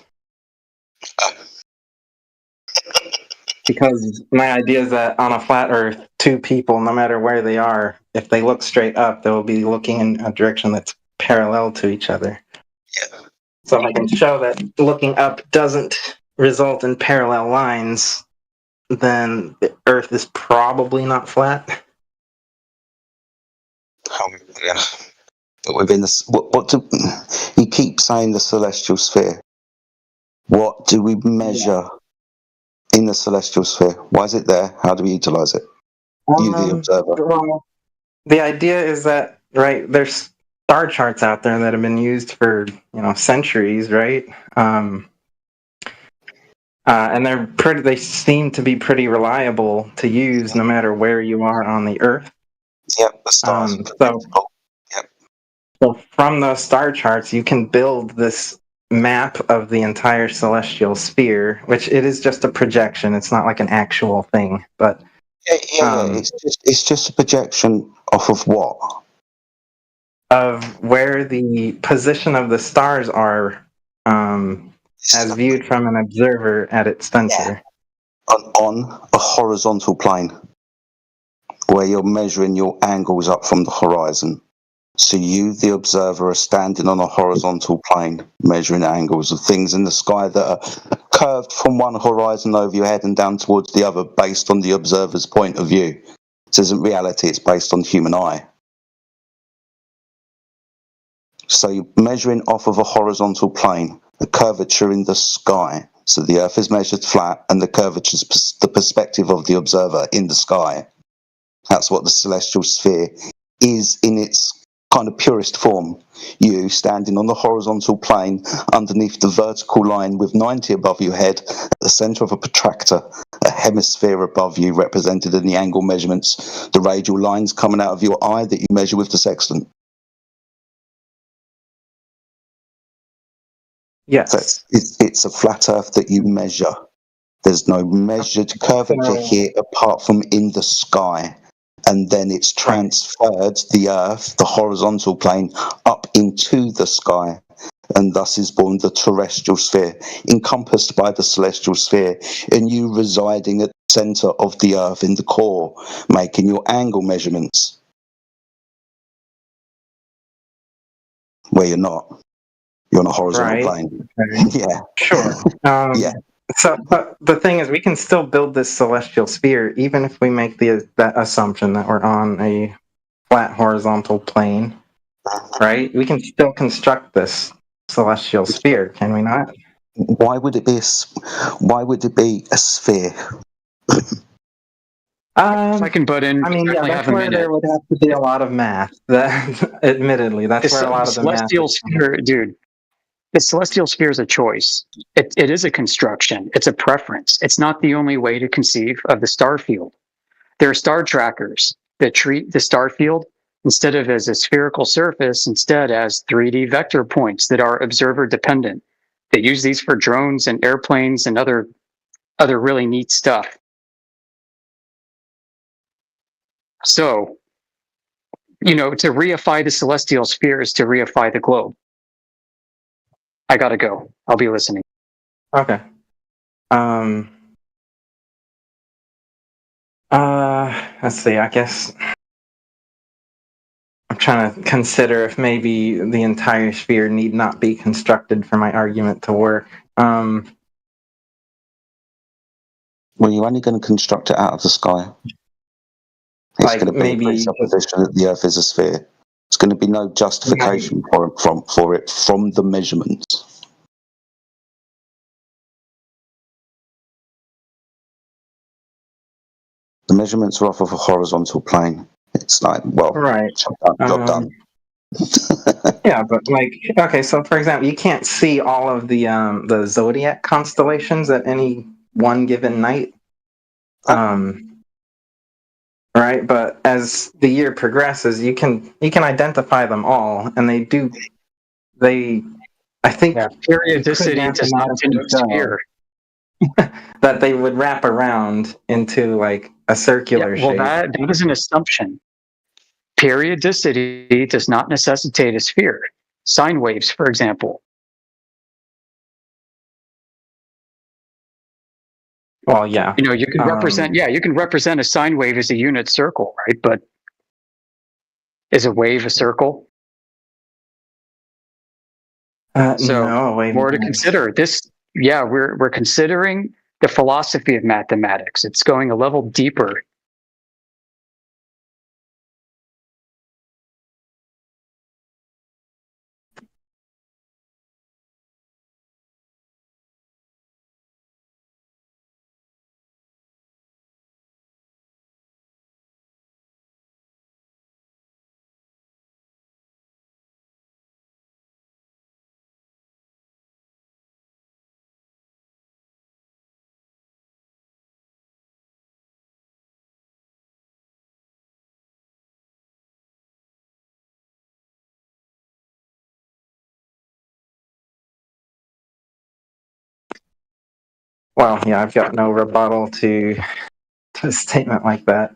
Because my idea is that on a flat Earth, 2 people, no matter where they are, if they look straight up, they'll be looking in a direction that's parallel to each other. Yeah. So if I can show that looking up doesn't result in parallel lines, then the Earth is probably not flat. Yeah. But within this, what do you keep saying the celestial sphere? What do we measure in the celestial sphere? Why is it there? How do we utilize it? You, the observer. Well, the idea is that, right, there's star charts out there that have been used for, centuries, right? And they seem to be pretty reliable to use no matter where you are on the Earth. Yep, the stars. So from those star charts, you can build this map of the entire celestial sphere, which it is just a projection. It's not like an actual thing, but it's just a projection off of what? Of where the position of the stars are, as viewed from an observer at its center. On a horizontal plane, where you're measuring your angles up from the horizon. So you, the observer, are standing on a horizontal plane, measuring angles of things in the sky that are curved from one horizon over your head and down towards the other based on the observer's point of view. This isn't reality, it's based on human eye. So you're measuring off of a horizontal plane, the curvature in the sky. So the Earth is measured flat and the curvature is the perspective of the observer in the sky. That's what the celestial sphere is in its kind of purest form. You standing on the horizontal plane underneath the vertical line with 90 above your head at the center of a protractor, a hemisphere above you represented in the angle measurements, the radial lines coming out of your eye that you measure with the sextant. Yes. So it's a flat Earth that you measure. There's no measured curvature here apart from in the sky. And then it's transferred the Earth, the horizontal plane, up into the sky. And thus is born the terrestrial sphere, encompassed by the celestial sphere, and you residing at the center of the Earth in the core, making your angle measurements. Where you're not. You're on a horizontal plane. Okay. Yeah. Sure. Yeah. So, but the thing is, we can still build this celestial sphere, even if we make that assumption that we're on a flat horizontal plane, right? We can still construct this celestial sphere, can we not? Why would it be a sphere? If I can butt in, I mean, yeah, I that's have a where there minute. would have to be a lot of math. Admittedly, that's where a lot of the math. Celestial sphere, dude. The celestial sphere is a choice. It is a construction. It's a preference. It's not the only way to conceive of the star field. There are star trackers that treat the star field instead of as a spherical surface, instead as 3D vector points that are observer dependent. They use these for drones and airplanes and other really neat stuff. So, to reify the celestial sphere is to reify the globe. I gotta go. I'll be listening. Okay. Let's see. I guess I'm trying to consider if maybe the entire sphere need not be constructed for my argument to work. Well, you're only going to construct it out of the sky. It's Like, going to be maybe a presupposition that the Earth is a sphere. There's going to be no justification for it from the measurements. The measurements are off of a horizontal plane. It's like, well, right. job done. Yeah, but like, okay, so for example, you can't see all of the zodiac constellations at any one given night. Right, but as the year progresses, you can identify them all, and they do. I think periodicity does not denote sphere. that they would wrap around into like a circular Well, shape. that is an assumption. Periodicity does not necessitate a sphere. Sine waves, for example. Well, yeah. You know, you can represent. You can represent a sine wave as a unit circle, right? But is a wave a circle? No, more to consider. This, we're considering the philosophy of mathematics. It's going a level deeper. Well, yeah, I've got no rebuttal to a statement like that.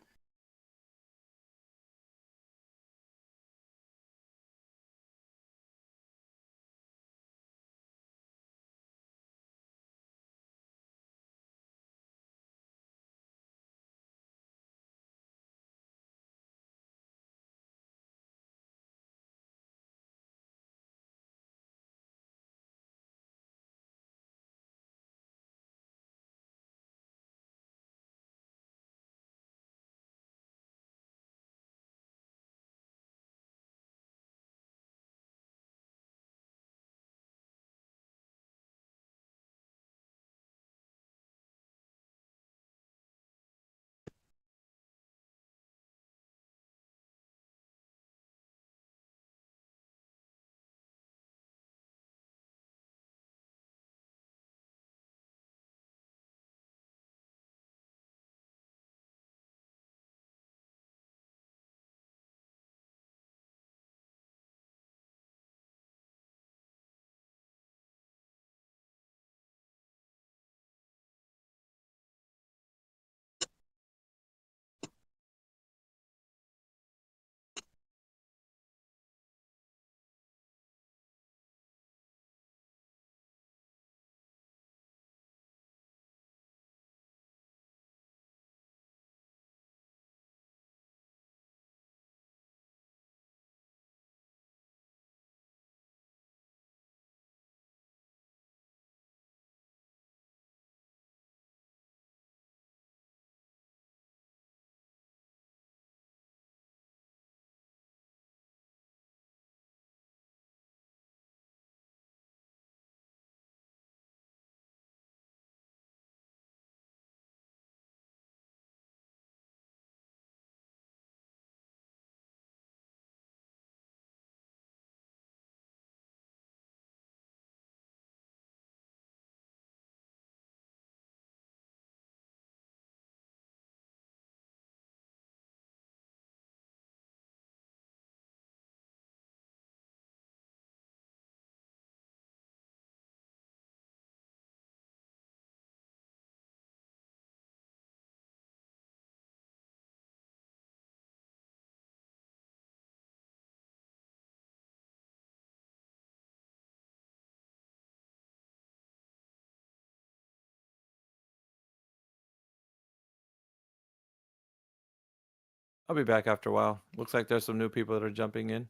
I'll be back after a while. Looks like there's some new people that are jumping in.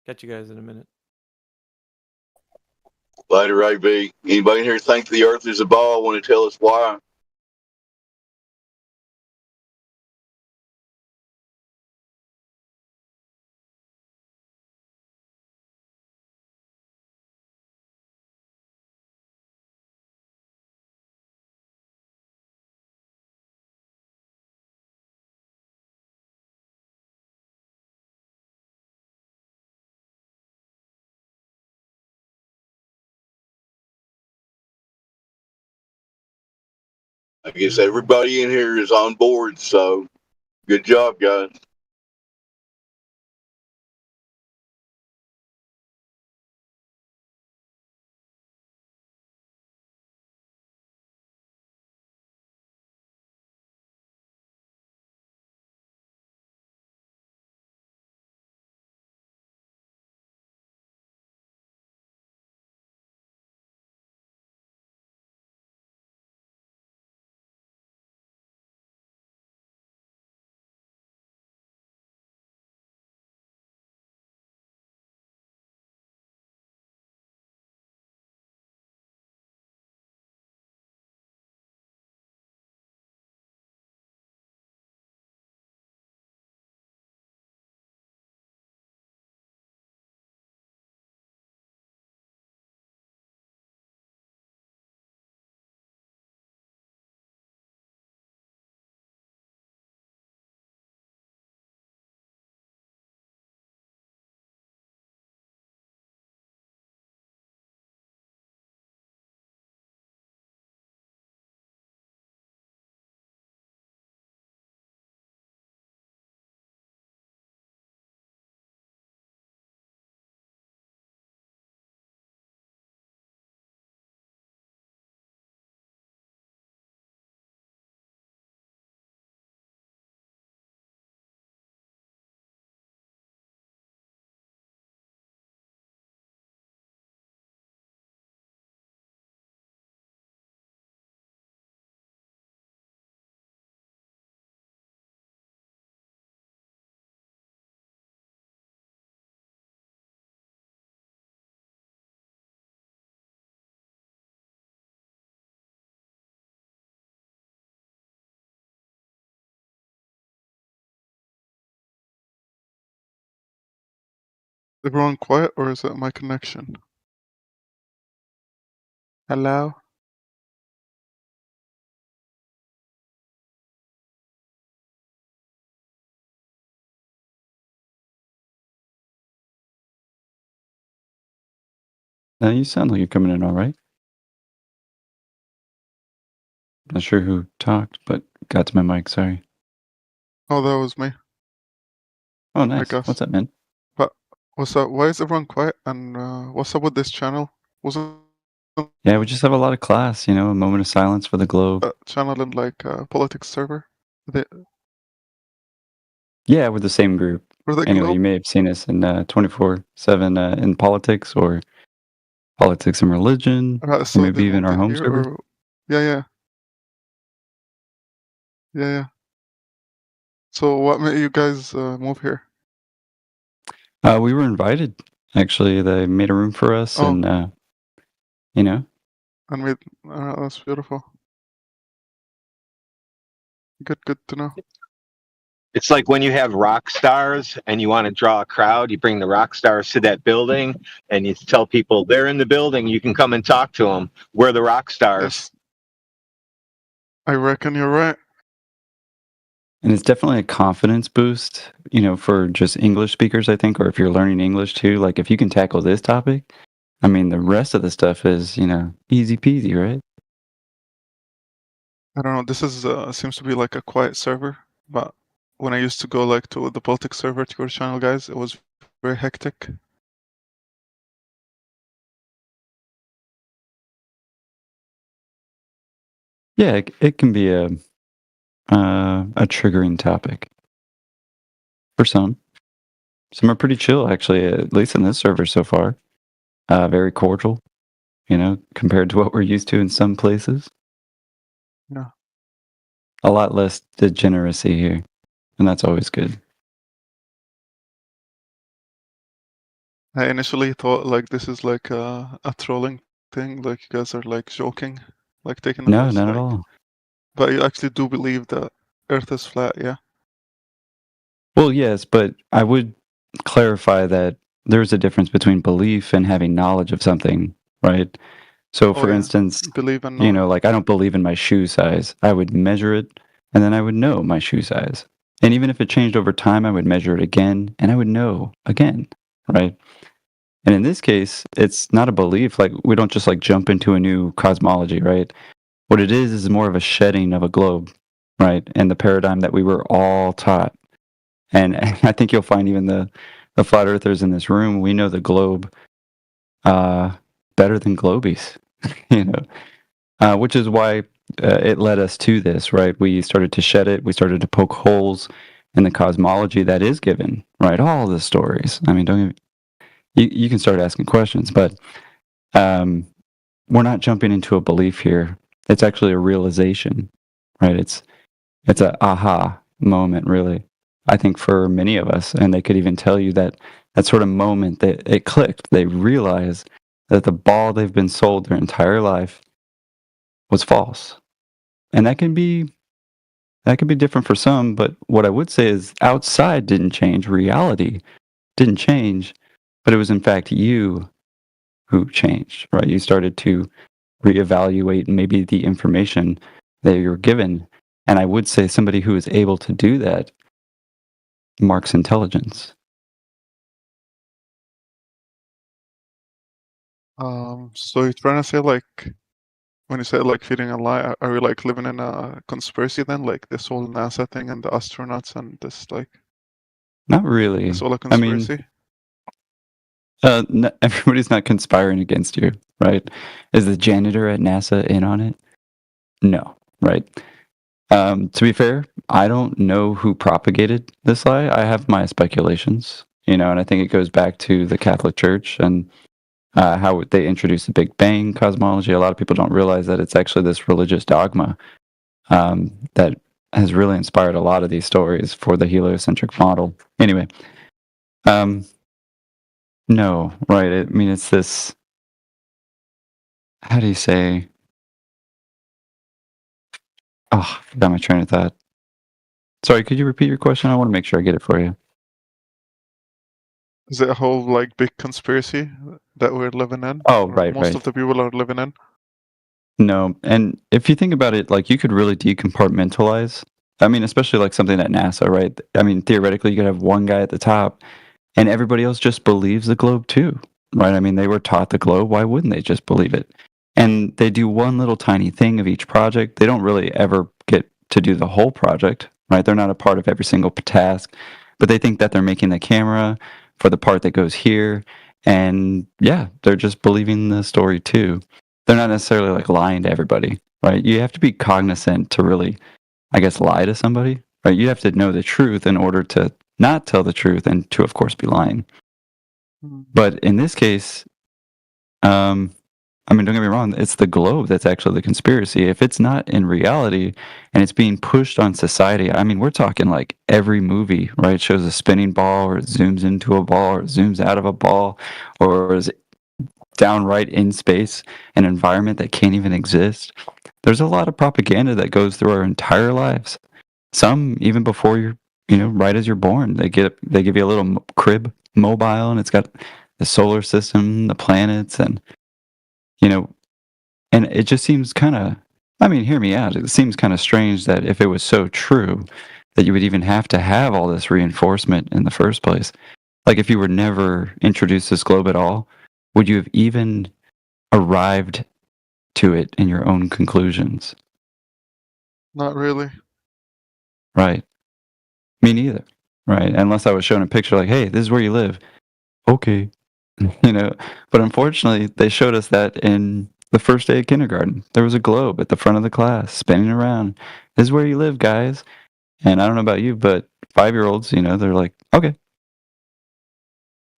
Catch you guys in a minute. Later, AB. Anybody in here think the Earth is a ball? Want to tell us why? I guess everybody in here is on board, so good job, guys. Everyone quiet, or is it my connection? Hello? Now you sound like you're coming in all right. Not sure who talked, but got to my mic, sorry. Oh, that was me. Oh, I nice. guess. What's up, man? But what's up? Why is everyone quiet? And what's up with this channel? Was it Yeah, we just have a lot of class, you know, a moment of silence for the globe. a channel in like politics server? They, Yeah, we're the same group. for the Anyway, you globe? may have seen us in 24/7 in politics or politics and religion, or So maybe they even moved our in home here, server. or yeah. So what made you guys move here? We were invited. Actually, they made a room for us, Oh. and you know, And made that's beautiful. Good to know. It's like when you have rock stars and you want to draw a crowd, you bring the rock stars to that building and you tell people they're in the building, you can come and talk to them. We're the rock stars. Yes. I reckon you're right. and it's definitely a confidence boost, you know, for just English speakers, I think, or if you're learning English too. Like, if you can tackle this topic, I mean, the rest of the stuff is, you know, easy peasy, right? I don't know. This is seems to be like a quiet server, but when I used to go like to the politics server to your channel, guys, it was very hectic. Yeah, it can be a triggering topic for some. Some are pretty chill, actually, at least in this server so far. Very cordial, you know, compared to what we're used to in some places. Yeah. A lot less degeneracy here, and that's always good. I initially thought like this is like a trolling thing? Like you guys are like joking, like taking a No, piss, not at like. all. But you actually do believe that Earth is flat, yeah? Well, yes, but I would clarify that there's a difference between belief and having knowledge of something, right? So, Oh, for yeah. instance, Believe and you knowing. know, like I don't believe in my shoe size. I would measure it and then I would know my shoe size. And even if it changed over time, I would measure it again and I would know again, right? And in this case, it's not a belief. Like we don't just like jump into a new cosmology, right? What it is more of a shedding of a globe, right? And the paradigm that we were all taught. And I think you'll find even the flat earthers in this room, we know the globe better than globies, you know, which is why it led us to this, right? We started to shed it. We started to poke holes in the cosmology that is given, right? All the stories. I mean, you can start asking questions, but we're not jumping into a belief here. It's actually a realization, right? It's a aha moment, really. I think for many of us, and they could even tell you that sort of moment that it clicked. They realized that the ball they've been sold their entire life was false, and that can be different for some. But what I would say is, outside didn't change, reality didn't change, but it was in fact you who changed, right? You started to reevaluate maybe the information that you're given, and I would say somebody who is able to do that marks intelligence. So you're trying to say like, when you say like feeding a lie, are we like living in a conspiracy then? Like this whole NASA thing and the astronauts and this like. Not really. It's all a I mean, conspiracy? everybody's not conspiring against you, right? Is the janitor at NASA in on it? No, right? To be fair, I don't know who propagated this lie. I have my speculations, you know, and I think it goes back to the Catholic Church and how they introduced the Big Bang cosmology. A lot of people don't realize that it's actually this religious dogma that has really inspired a lot of these stories for the heliocentric model. Anyway, no, right? I mean, it's this. How do you say? Oh, I forgot my train of thought. Sorry, could you repeat your question? I want to make sure I get it for you. Is it a whole like big conspiracy that we're living in? Oh, or right, most right. of the people are living in? No, and if you think about it, like you could really decompartmentalize. I mean, especially like something at NASA, right? I mean, theoretically, you could have one guy at the top, and everybody else just believes the globe too, right? I mean, they were taught the globe. Why wouldn't they just believe it? And they do one little tiny thing of each project. They don't really ever get to do the whole project, right? They're not a part of every single task, but they think that they're making the camera for the part that goes here. And yeah, they're just believing the story too. They're not necessarily like lying to everybody, right? You have to be cognizant to really, I guess, lie to somebody, right? You have to know the truth in order to not tell the truth and to, of course, be lying. But in this case, I mean, don't get me wrong, it's the globe that's actually the conspiracy. If it's not in reality and it's being pushed on society, I mean, we're talking like every movie, right? Shows a spinning ball or it zooms into a ball or it zooms out of a ball or is downright in space, an environment that can't even exist. There's a lot of propaganda that goes through our entire lives. Some even before you're, you know, right as you're born, they give you a little crib mobile and it's got the solar system, the planets, and you know, and it just seems kind of, I mean, hear me out. It seems kind of strange that if it was so true that you would even have to have all this reinforcement in the first place. Like if you were never introduced to this globe at all, would you have even arrived to it in your own conclusions? Not really. Right. Me neither. Right. Unless I was shown a picture like, hey, this is where you live. Okay. You know, but unfortunately, they showed us that in the first day of kindergarten. There was a globe at the front of the class spinning around. This is where you live, guys. And I don't know about you, but 5-year-olds, you know, they're like, okay.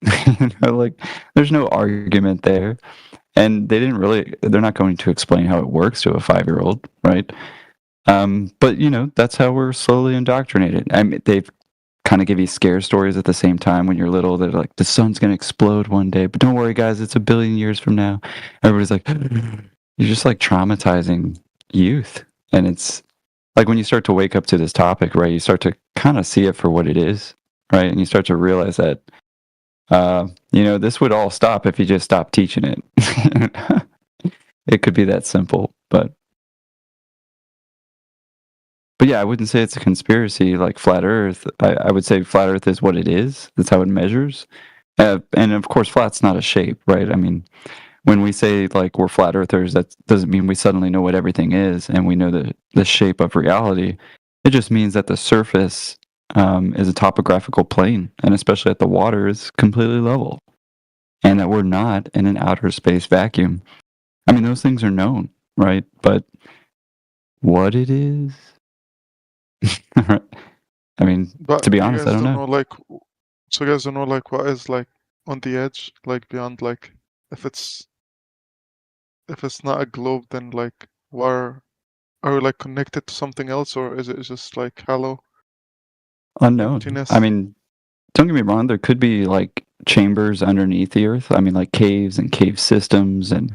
You know, like, there's no argument there. And they're not going to explain how it works to a 5-year-old, right? But, you know, that's how we're slowly indoctrinated. I mean, they've kind of give you scare stories at the same time when you're little. They're like, the sun's going to explode one day, but don't worry, guys, it's 1 billion years from now. Everybody's like, you're just like traumatizing youth. And it's like when you start to wake up to this topic, right, you start to kind of see it for what it is, right? And you start to realize that, this would all stop if you just stopped teaching it. It could be that simple, but yeah, I wouldn't say it's a conspiracy like flat Earth. I would say flat Earth is what it is. That's how it measures. And of course, flat's not a shape, right? I mean, when we say like we're flat earthers, that doesn't mean we suddenly know what everything is and we know the shape of reality. It just means that the surface is a topographical plane, and especially at the water is completely level, and that we're not in an outer space vacuum. I mean, those things are known, right? But what it is, I mean, But to be you honest, guys I don't know. So you guys don't know like what is like on the edge, like beyond, like if it's not a globe, then like are we like connected to something else, or is it just like hollow Unknown. emptiness? I mean, don't get me wrong, there could be like chambers underneath the earth. I mean, like caves and cave systems, and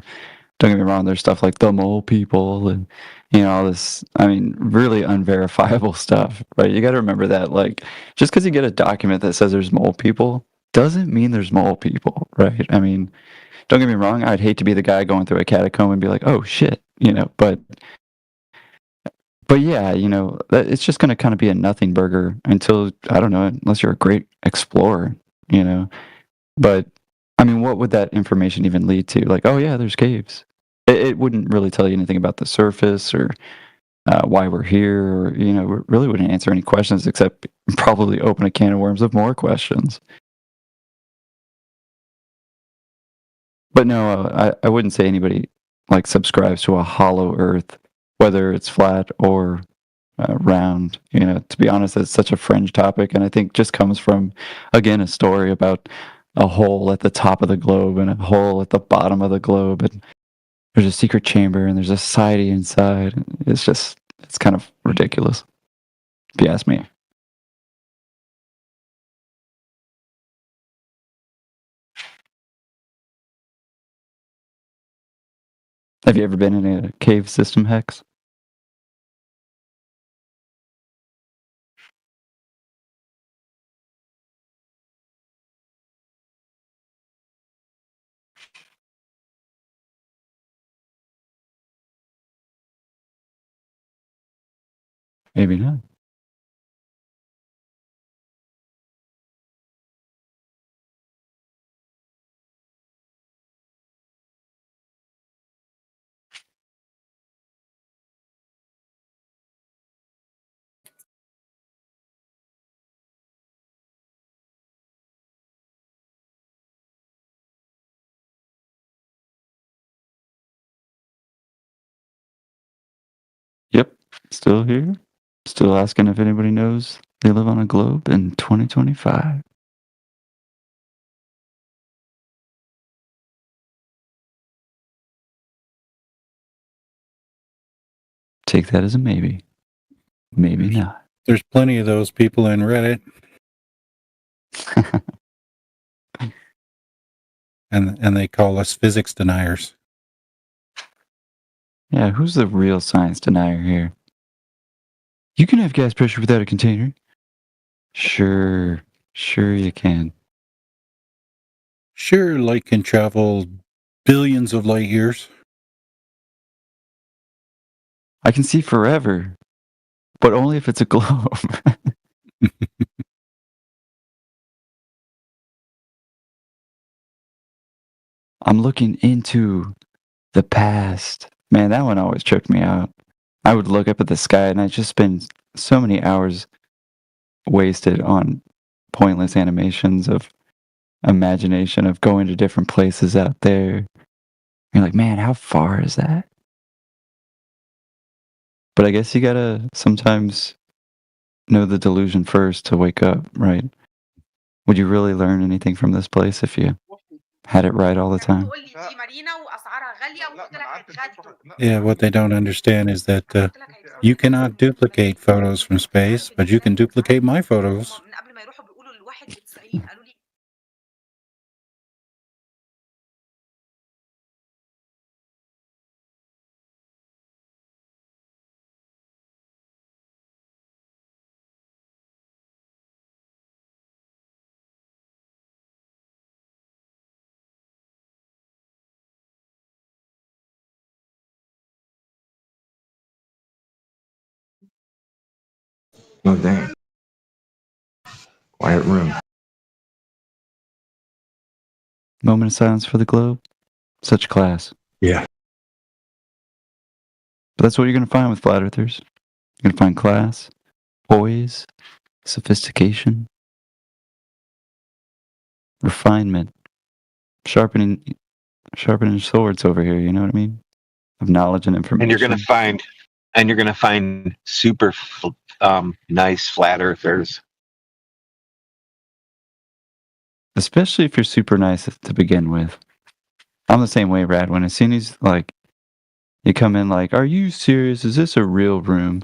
don't get me wrong, there's stuff like the mole people and all this, I mean, really unverifiable stuff, right? You got to remember that, like, just because you get a document that says there's mole people doesn't mean there's mole people, right? I mean, don't get me wrong, I'd hate to be the guy going through a catacomb and be like, oh shit, but yeah, it's just going to kind of be a nothing burger until, I don't know, unless you're a great explorer, But, I mean, what would that information even lead to? Like, oh yeah, there's caves. It wouldn't really tell you anything about the surface or why we're here, or, it really wouldn't answer any questions except probably open a can of worms of more questions. But no, I wouldn't say anybody like subscribes to a hollow Earth, whether it's flat or round. To be honest, it's such a fringe topic, and I think just comes from, again, a story about a hole at the top of the globe and a hole at the bottom of the globe, and there's a secret chamber and there's a society inside. It's kind of ridiculous, if you ask me. Have you ever been in a cave system, Hex? Maybe not. Yep, still here. Still asking if anybody knows they live on a globe in 2025. Take that as a maybe. Maybe not. There's plenty of those people in Reddit. and they call us physics deniers. Yeah, who's the real science denier here? You can have gas pressure without a container. Sure you can. Sure, light can travel billions of light years. I can see forever, but only if it's a globe. I'm looking into the past. Man, that one always tripped me out. I would look up at the sky and I'd just spend so many hours wasted on pointless animations of imagination of going to different places out there. You're like, man, how far is that? But I guess you gotta sometimes know the delusion first to wake up, right? Would you really learn anything from this place if you had it right all the time? Yeah, what they don't understand is that you cannot duplicate photos from space, but you can duplicate my photos. Oh, dang. Quiet room. Moment of silence for the globe. Such class. Yeah. But that's what you're going to find with flat earthers. You're going to find class, poise, sophistication, refinement, sharpening swords over here. You know what I mean? Of knowledge and information. And you're gonna find super nice flat earthers. Especially if you're super nice to begin with. I'm the same way, Radwin. As soon as like you come in, like, are you serious? Is this a real room?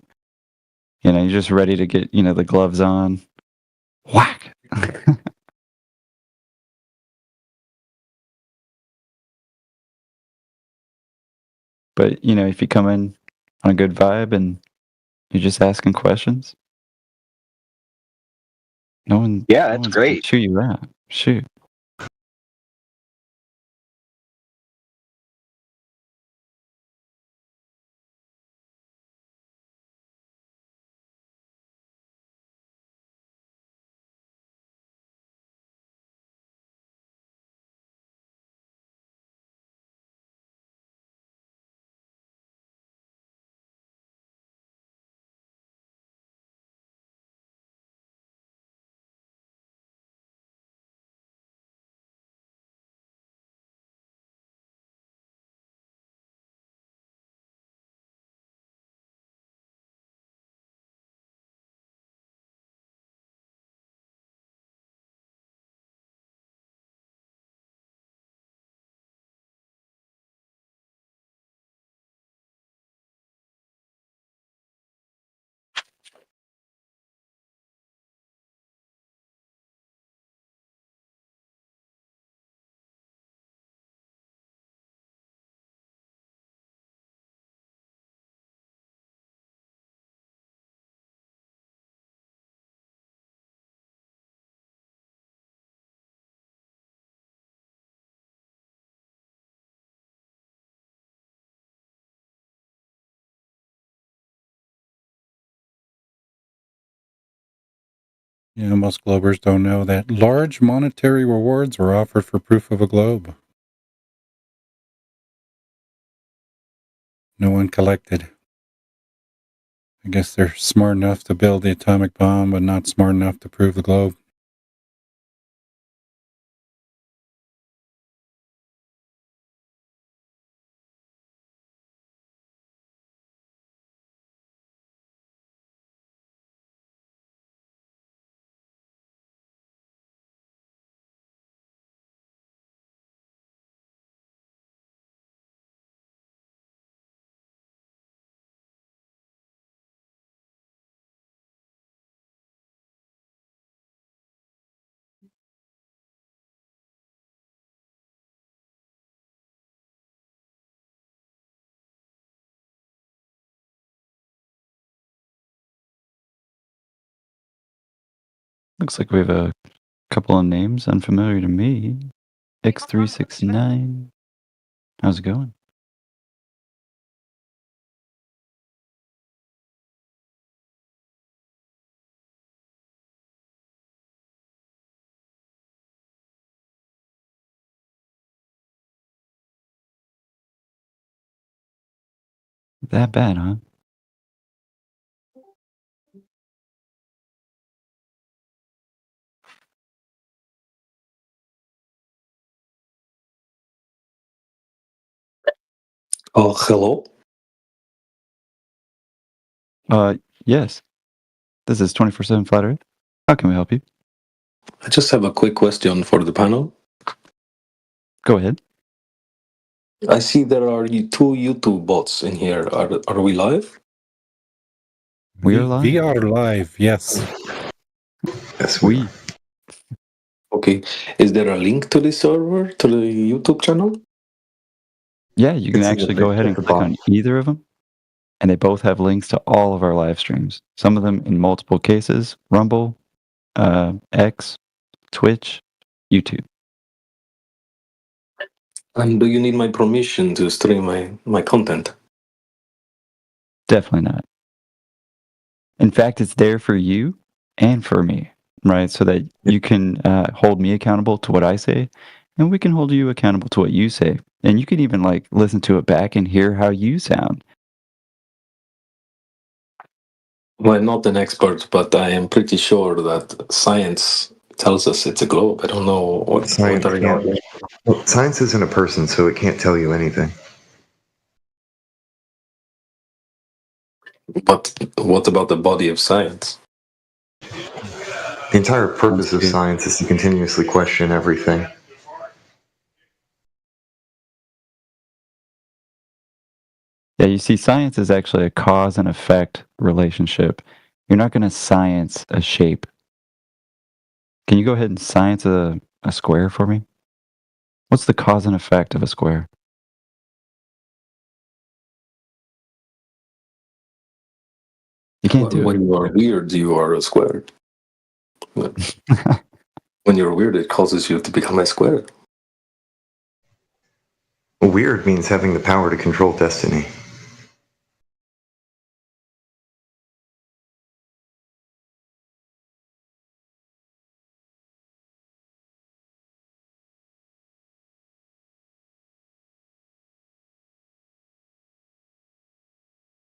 You know, you're just ready to get, you know, the gloves on. Whack. But, you know, if you come in on a good vibe and you're just asking questions, no one's great. gonna chew you out. Shoot. Yeah, most globers don't know that large monetary rewards were offered for proof of a globe. No one collected. I guess they're smart enough to build the atomic bomb, but not smart enough to prove the globe. Looks like we have a couple of names unfamiliar to me. X369. How's it going? That bad, huh? Oh, hello. Yes. This is 24/7 Flat Earth. How can we help you? I just have a quick question for the panel. Go ahead. I see there are two YouTube bots in here. Are we live? We are live. We are live, yes. Yes, we. Okay. Is there a link to the server, to the YouTube channel? Yeah, you can It's in actually the go ahead at and the click on bottom. either of them, and they both have links to all of our live streams. Some of them in multiple cases: Rumble, X, Twitch, YouTube. And do you need my permission to stream my content? Definitely not. In fact, it's there for you and for me, right? So that you can hold me accountable to what I say, and we can hold you accountable to what you say. And you can even like listen to it back and hear how you sound. Well, I'm not an expert, but I am pretty sure that science tells us it's a globe. I don't know what Science, are you. well, science isn't a person, so it can't tell you anything. But what about the body of science? The entire purpose of science is to continuously question everything. Yeah, you see, science is actually a cause and effect relationship. You're not going to science a shape. Can you go ahead and science a square for me? What's the cause and effect of a square? You can't do when it. you are weird, you are a square. When you're weird, it causes you to become a square. Weird means having the power to control destiny.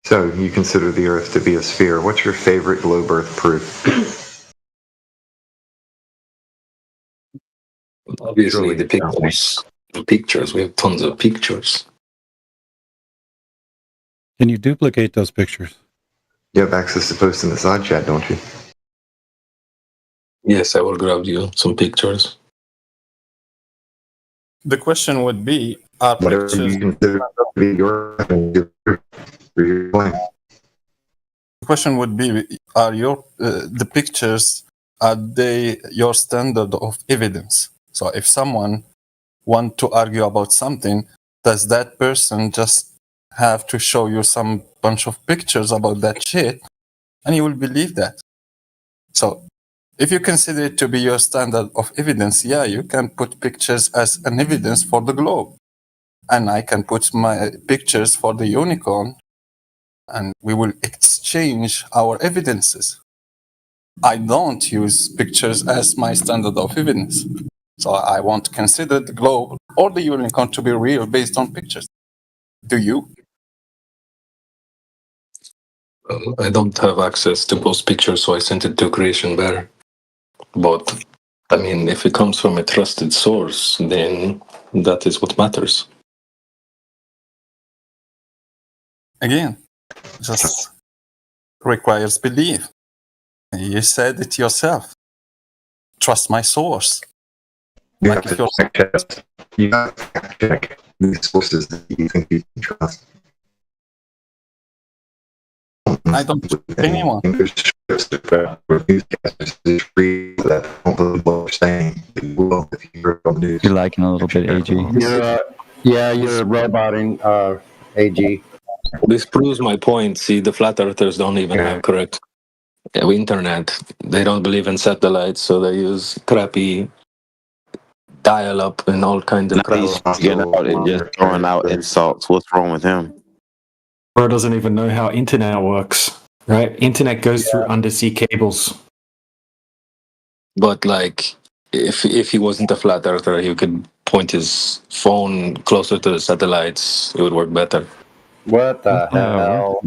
So you consider the Earth to be a sphere. What's your favorite globe Earth proof? Obviously, the pictures. The pictures. We have tons of pictures. Can you duplicate those pictures? You have access to post in the side chat, don't you? Yes, I will grab you some pictures. The question would be, are Whatever pictures... you consider to be your The question would be, are your the pictures, are they your standard of evidence? So if someone want to argue about something, does that person just have to show you some bunch of pictures about that shit and you will believe that? So if you consider it to be your standard of evidence, yeah, you can put pictures as an evidence for the globe. And I can put my pictures for the unicorn, and we will exchange our evidences. I don't use pictures as my standard of evidence. So I won't consider the globe or the unicorn to be real based on pictures. Do you? I don't have access to post pictures, so I sent it to Creation Bear. But, I mean, if it comes from a trusted source, then that is what matters. Again, just requires belief. You said it yourself. Trust my source. You have to fact check these sources that you think you can trust. I don't trust anyone. There's scripts that newscasters read that don't believe what they're saying. They will if you hear it on the news. You're liking a little bit, AG. You're roboting, AG. This proves my point. See, the flat earthers don't even have correct internet. They don't believe in satellites, so they use crappy dial-up and all kinds of crap. He's getting out and just throwing out insults. What's wrong with him? Bro doesn't even know how internet works, right? Internet goes through undersea cables. But like, if he wasn't a flat earther, he could point his phone closer to the satellites. It would work better. What the hell?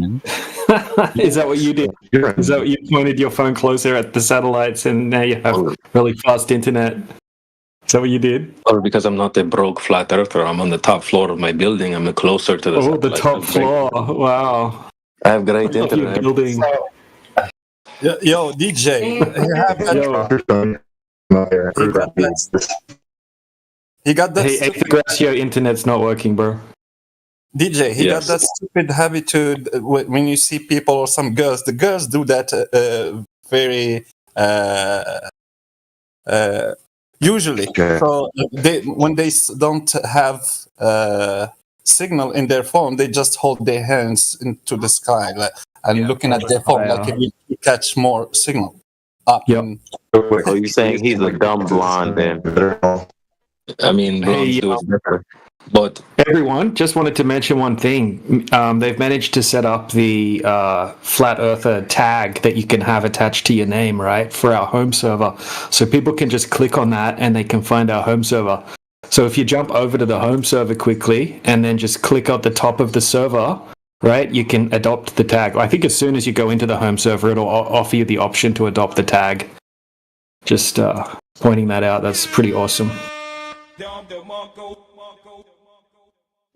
Is that what you did? Is that what you pointed your phone closer at the satellites and now you have really fast internet? Is that what you did? Or because I'm not a broke flat earther, I'm on the top floor of my building. I'm closer to the Oh, the top floor. Wow. I have great internet. Building. Yo, DJ, you have that. He got that. Hey, Gracio internet's not working, bro. DJ, he got that stupid habit to when you see people or some girls, the girls do that very usually. So when they don't have signal in their phone, they just hold their hands into the sky and looking at their phone like if you catch more signal. So you're saying he's a dumb blonde then? I mean, blondes do it better. But everyone, just wanted to mention one thing. They've managed to set up the Flat Earther tag that you can have attached to your name, right, for our home server. So people can just click on that and they can find our home server. So if you jump over to the home server quickly and then just click at the top of the server, right, you can adopt the tag. I think as soon as you go into the home server, it'll offer you the option to adopt the tag. Just pointing that out. That's pretty awesome.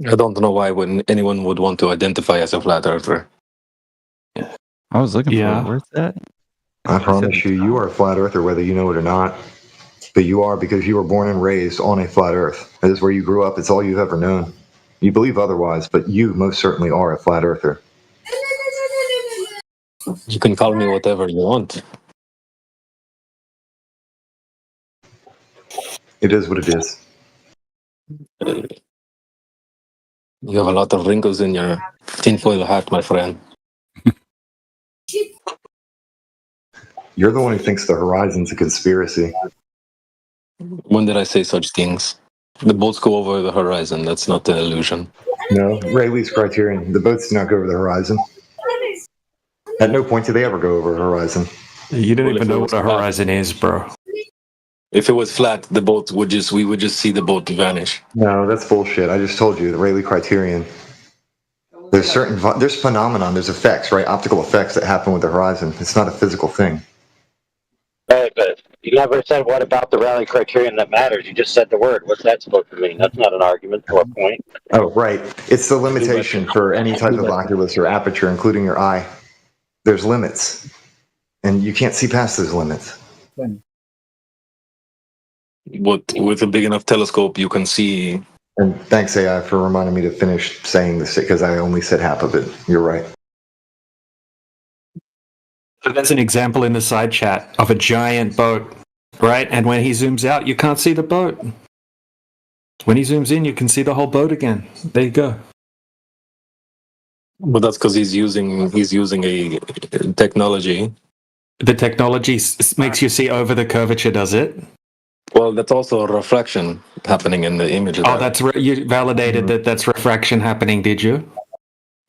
I don't know why anyone would want to identify as a flat earther. I was looking for it. Where's that? I promise you, you are a flat earther whether you know it or not. But you are because you were born and raised on a flat earth. That is where you grew up. It's all you've ever known. You believe otherwise, but you most certainly are a flat earther. You can call me whatever you want. It is what it is. You have a lot of wrinkles in your tinfoil hat, my friend. You're the one who thinks the horizon's a conspiracy. When did I say such things? The boats go over the horizon. That's not an illusion. No, Rayleigh's criterion. The boats do not go over the horizon. At no point do they ever go over a horizon. You don't even know what a horizon is, bro. If it was flat, we would just see the boat vanish. No, that's bullshit. I just told you the Rayleigh criterion. There's phenomenon, there's effects, right? Optical effects that happen with the horizon. It's not a physical thing. Right, but you never said what about the Rayleigh criterion that matters. You just said the word. What's that supposed to mean? That's not an argument or a point. Oh, right. It's the limitation for any type of oculus or aperture, including your eye. There's limits. And you can't see past those limits. But with a big enough telescope, you can see. And thanks, AI, for reminding me to finish saying this, because I only said half of it. You're right. So there's an example in the side chat of a giant boat, right? And when he zooms out, you can't see the boat. When he zooms in, you can see the whole boat again. There you go. But that's because he's using a technology. The technology makes you see over the curvature, does it? Well, that's also a reflection happening in the image. Oh, that's you validated that that's refraction happening, did you?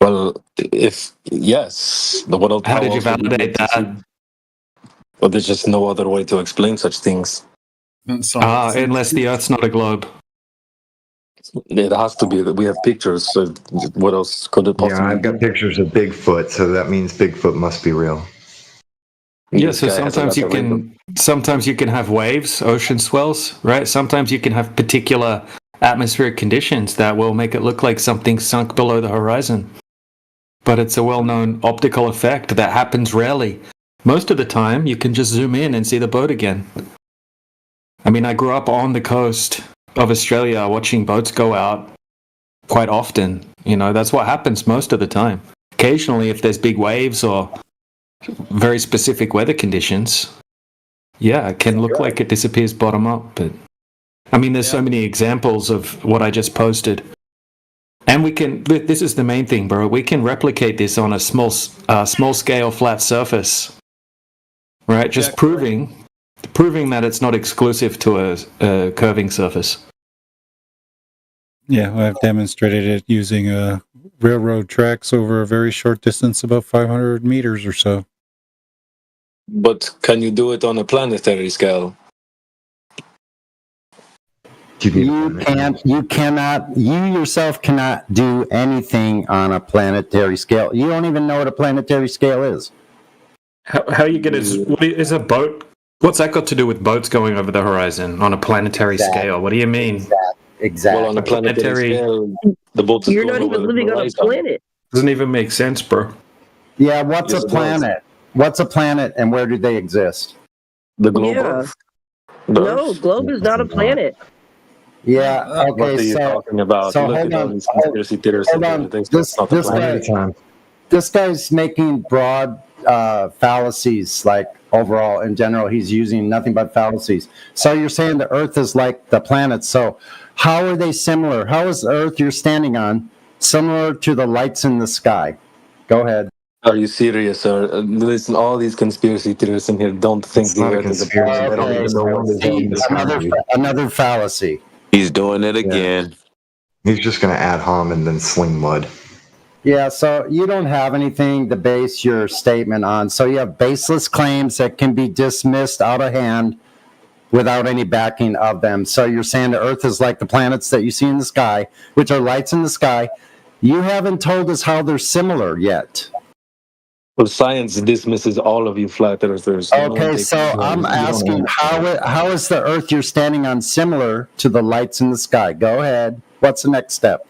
Well, yes. How did you validate that? Well, there's just no other way to explain such things. Unless the Earth's not a globe. It has to be that we have pictures. So what else could it possibly Yeah, I've got pictures of Bigfoot, so that means Bigfoot must be real. Yeah, so sometimes you can have waves, ocean swells, right? Sometimes you can have particular atmospheric conditions that will make it look like something sunk below the horizon. But it's a well-known optical effect that happens rarely. Most of the time, you can just zoom in and see the boat again. I mean, I grew up on the coast of Australia watching boats go out quite often. You know, that's what happens most of the time. Occasionally, if there's big waves or very specific weather conditions, yeah, it can look like it disappears bottom up. But I mean, there's so many examples of what I just posted. And we can, this is the main thing, bro. We can replicate this on a small scale flat surface, right? Just proving that it's not exclusive to a curving surface. Yeah, I've demonstrated it using railroad tracks over a very short distance, about 500 meters or so. But can you do it on a planetary scale? You yourself cannot do anything on a planetary scale. You don't even know what a planetary scale is. How are you going to, what is a boat? What's that got to do with boats going over the horizon on a planetary scale? What do you mean? Exactly. Well, on a planetary scale, the boat is You're not even living on a planet. Doesn't even make sense, bro. Yeah, what's a planet? What's a planet and where do they exist? The globe. Yeah. No, globe is not a planet. Yeah, okay, what are you talking about? so Look hold at on, all these conspiracy theorists and everything. That's not the planet. This guy's making broad fallacies, like overall, in general, he's using nothing but fallacies. So you're saying the Earth is like the planets. So how are they similar? How is the Earth you're standing on similar to the lights in the sky? Go ahead. Are you serious, sir? Listen, all these conspiracy theorists in here don't think the Earth is a planet. They don't even know what Another fallacy. He's doing it again. He's just going to ad hom and then sling mud. Yeah, so you don't have anything to base your statement on. So you have baseless claims that can be dismissed out of hand without any backing of them. So you're saying the Earth is like the planets that you see in the sky, which are lights in the sky. You haven't told us how they're similar yet. Well, science dismisses all of you flat earthers. Okay, so I'm asking, how is the Earth you're standing on similar to the lights in the sky? Go ahead. What's the next step?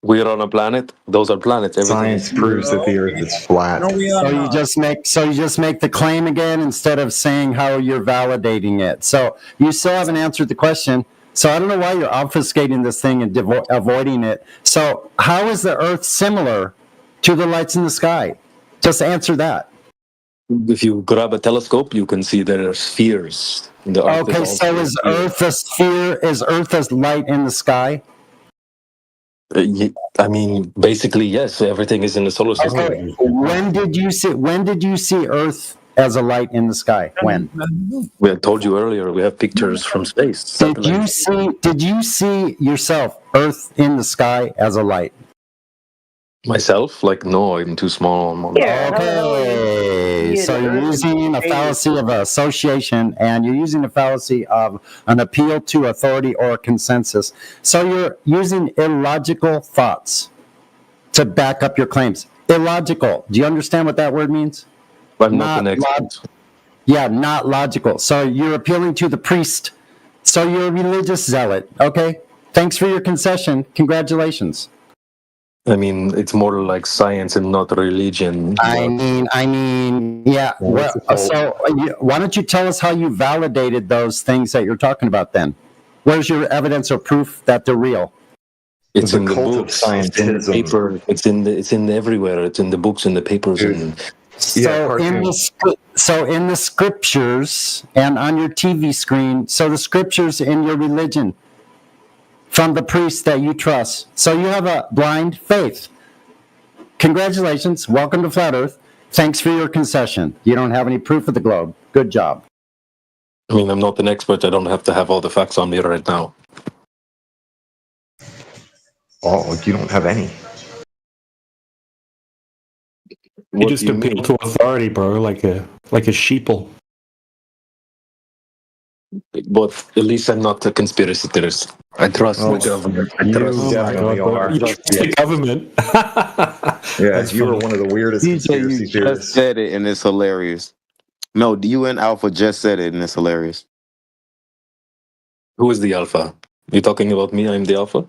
We're on a planet. Those are planets. Science proves that the Earth is flat. So you just make the claim again instead of saying how you're validating it. So you still haven't answered the question. So I don't know why you're obfuscating this thing and avoiding it. So how is the Earth similar to the lights in the sky? Just answer that. If you grab a telescope, you can see there are spheres. The Earth Okay, so is Earth a sphere? Is Earth a light in the sky? I mean, basically, yes. Everything is in the solar system. Okay. When did you see Earth as a light in the sky? When? We had told you earlier. We have pictures from space. Did you see yourself, Earth in the sky as a light? Myself? Like, no, I'm too small. Okay, so you're using a fallacy of association, and you're using a fallacy of an appeal to authority or consensus. So you're using illogical thoughts to back up your claims. Illogical. Do you understand what that word means? I'm not an expert. Yeah, not logical. So you're appealing to the priest. So you're a religious zealot. Okay, thanks for your concession. Congratulations. I mean, it's more like science and not religion. I mean, yeah. Well, so why don't you tell us how you validated those things that you're talking about then? Where's your evidence or proof that they're real? It's in the books. It's in the paper. It's in everywhere. It's in the books, in the papers. So in the scriptures and on your TV screen, so the scriptures in your religion, from the priest that you trust. So you have a blind faith. Congratulations. Welcome to Flat Earth. Thanks for your concession. You don't have any proof of the globe. Good job. I mean, I'm not an expert. I don't have to have all the facts on me right now. Oh, you don't have any. You just appeal to authority, bro, like a sheeple. But at least I'm not a conspiracy theorist. I trust the government. I trust the government. Yeah, you were one of the weirdest conspiracy theorists. Just said it, and it's hilarious. No, the UN Alpha just said it, and it's hilarious. Who is the Alpha? You talking about me? I'm the Alpha?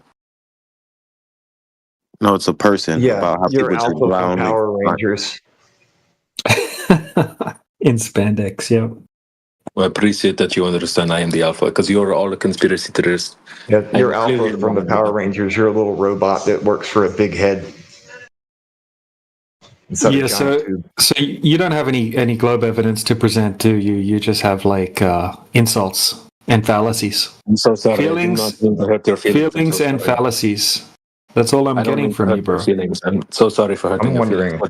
No, it's a person. Yeah, about how you're people Alpha treat from Power Rangers. In spandex, yeah. Well, I appreciate that you understand I am the Alpha, because you're all a conspiracy theorist. Yeah, you're Alpha from the Power Rangers. You're a little robot that works for a big head. Yeah, so you don't have any globe evidence to present, do you? You just have like insults and fallacies. I'm so sorry. Feelings and fallacies. That's all I'm getting from you, bro. Feelings. I'm so sorry for hurting your feelings.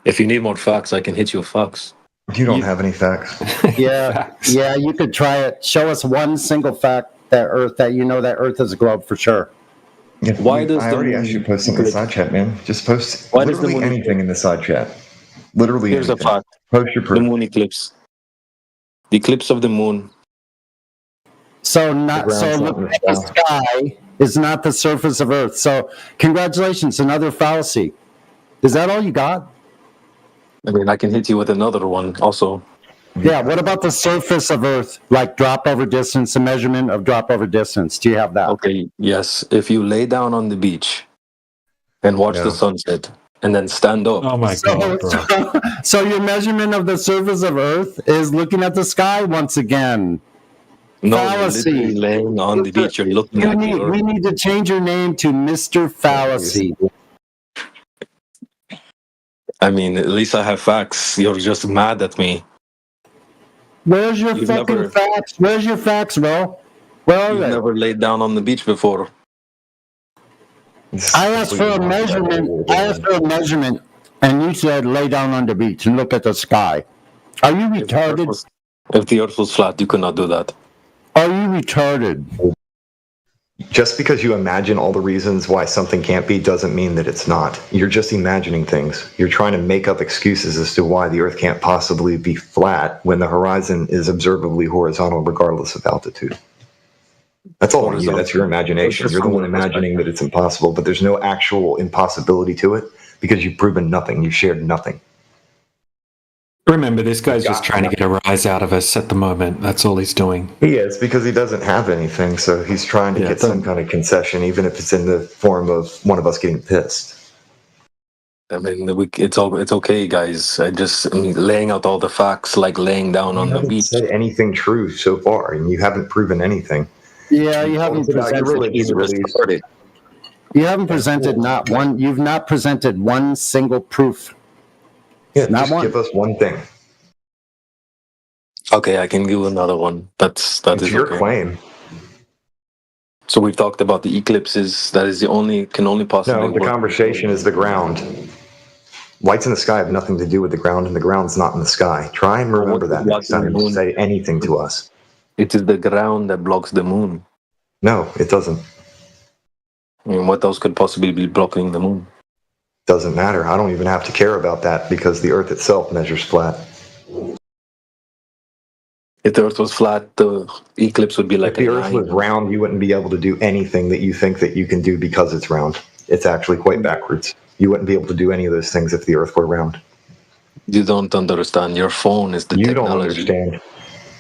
If you need more facts, I can hit you with facts. You don't have any facts. Yeah, you could try it. Show us one single fact that you know that Earth is a globe for sure. Yeah, I already asked you to post something in the side chat, man. Just post literally anything in the side chat. Literally Here's anything. a fact. Post your proof. The moon eclipse. The eclipse of the moon. So looking at the sky is not the surface of Earth. So congratulations, another fallacy. Is that all you got? I mean, I can hit you with another one also. Yeah, what about the surface of Earth, like drop over distance, the measurement of drop over distance? Do you have that? Okay, yes. If you lay down on the beach and watch the sunset and then stand up. Oh my God, bro. So your measurement of the surface of Earth is looking at the sky once again. No, Fallacy. you're literally laying on the beach. You're looking at the Earth. We need to change your name to Mr. Fallacy. I mean, at least I have facts. You're just mad at me. Where's your fucking facts? Where's your facts, bro? Where are You've they? never laid down on the beach before. I asked for a measurement, and you said lay down on the beach and look at the sky. Are you retarded? If the Earth was flat, you could not do that. Are you retarded? Just because you imagine all the reasons why something can't be doesn't mean that it's not. You're just imagining things. You're trying to make up excuses as to why the Earth can't possibly be flat when the horizon is observably horizontal regardless of altitude. That's all on you. That's your imagination. You're the one imagining that it's impossible, but there's no actual impossibility to it because you've proven nothing. You've shared nothing. Remember, this guy's just trying to get a rise out of us at the moment. That's all he's doing. He is, because he doesn't have anything, so he's trying to get some kind of concession, even if it's in the form of one of us getting pissed. I mean, it's okay, guys. I mean, laying out all the facts, like laying down on the beach. You haven't said anything true so far, and you haven't proven anything. Yeah, you haven't presented. You haven't presented not one. You've not presented one single proof. Yeah, not just one. give us one thing. Okay, I can give another one. That is your okay. claim. So we've talked about the eclipses. That is can only possibly. No, the conversation is the ground. Lights in the sky have nothing to do with the ground, and the ground's not in the sky. Try and remember that next time you say anything to us. It is the ground that blocks the moon. No, it doesn't. I mean, what else could possibly be blocking the moon? Doesn't matter. I don't even have to care about that because the Earth itself measures flat. If the Earth was flat, the eclipse would be like if the Earth was round, you wouldn't be able to do anything that you think that you can do because it's round. It's actually quite backwards. You wouldn't be able to do any of those things if the Earth were round. You don't understand. Your phone is the technology. You don't understand.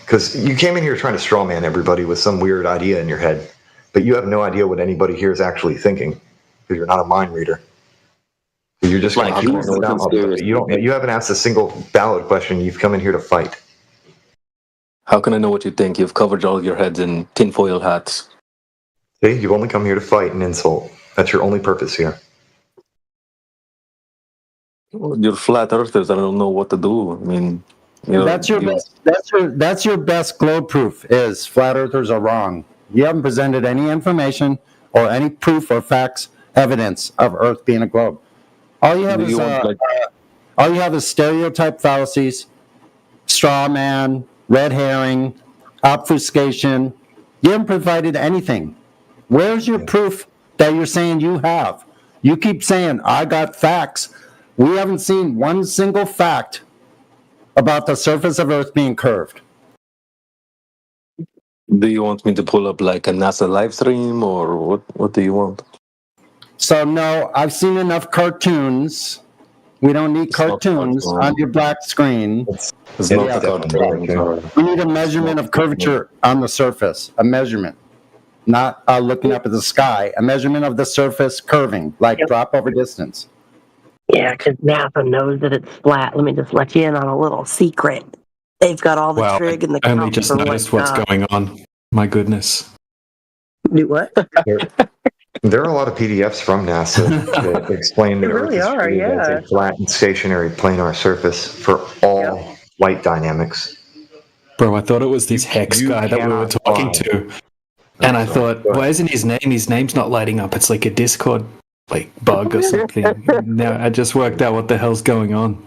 Because you came in here trying to straw man everybody with some weird idea in your head, but you have no idea what anybody here is actually thinking because you're not a mind reader. You're just going to keep it down. You haven't asked a single valid question. You've come in here to fight. How can I know what you think? You've covered all your heads in tinfoil hats. See, you've only come here to fight and insult. That's your only purpose here. You're flat earthers. I don't know what to do. I mean, that's your best globe proof is flat earthers are wrong. You haven't presented any information or any proof or facts, evidence of Earth being a globe. All you have is stereotype fallacies, straw man, red herring, obfuscation. You haven't provided anything. Where's your proof that you're saying you have? You keep saying, I got facts. We haven't seen one single fact about the surface of Earth being curved. Do you want me to pull up like a NASA live stream or what do you want? So no, I've seen enough cartoons. We don't need cartoons on your black screen. It's not a cartoon. We need a measurement of curvature on the surface. A measurement. Not looking up at the sky. A measurement of the surface curving, like drop over distance. Yeah, because NASA knows that it's flat. Let me just let you in on a little secret. They've got all the trig and the I only just noticed what's going on. My goodness. Do what? There are a lot of PDFs from NASA that explain that Earth is treated as a flat and stationary planar surface for all light dynamics. Bro, I thought it was this Hex guy that we were talking to. And I thought, why isn't his name? His name's not lighting up. It's like a Discord bug or something. Now I just worked out what the hell's going on.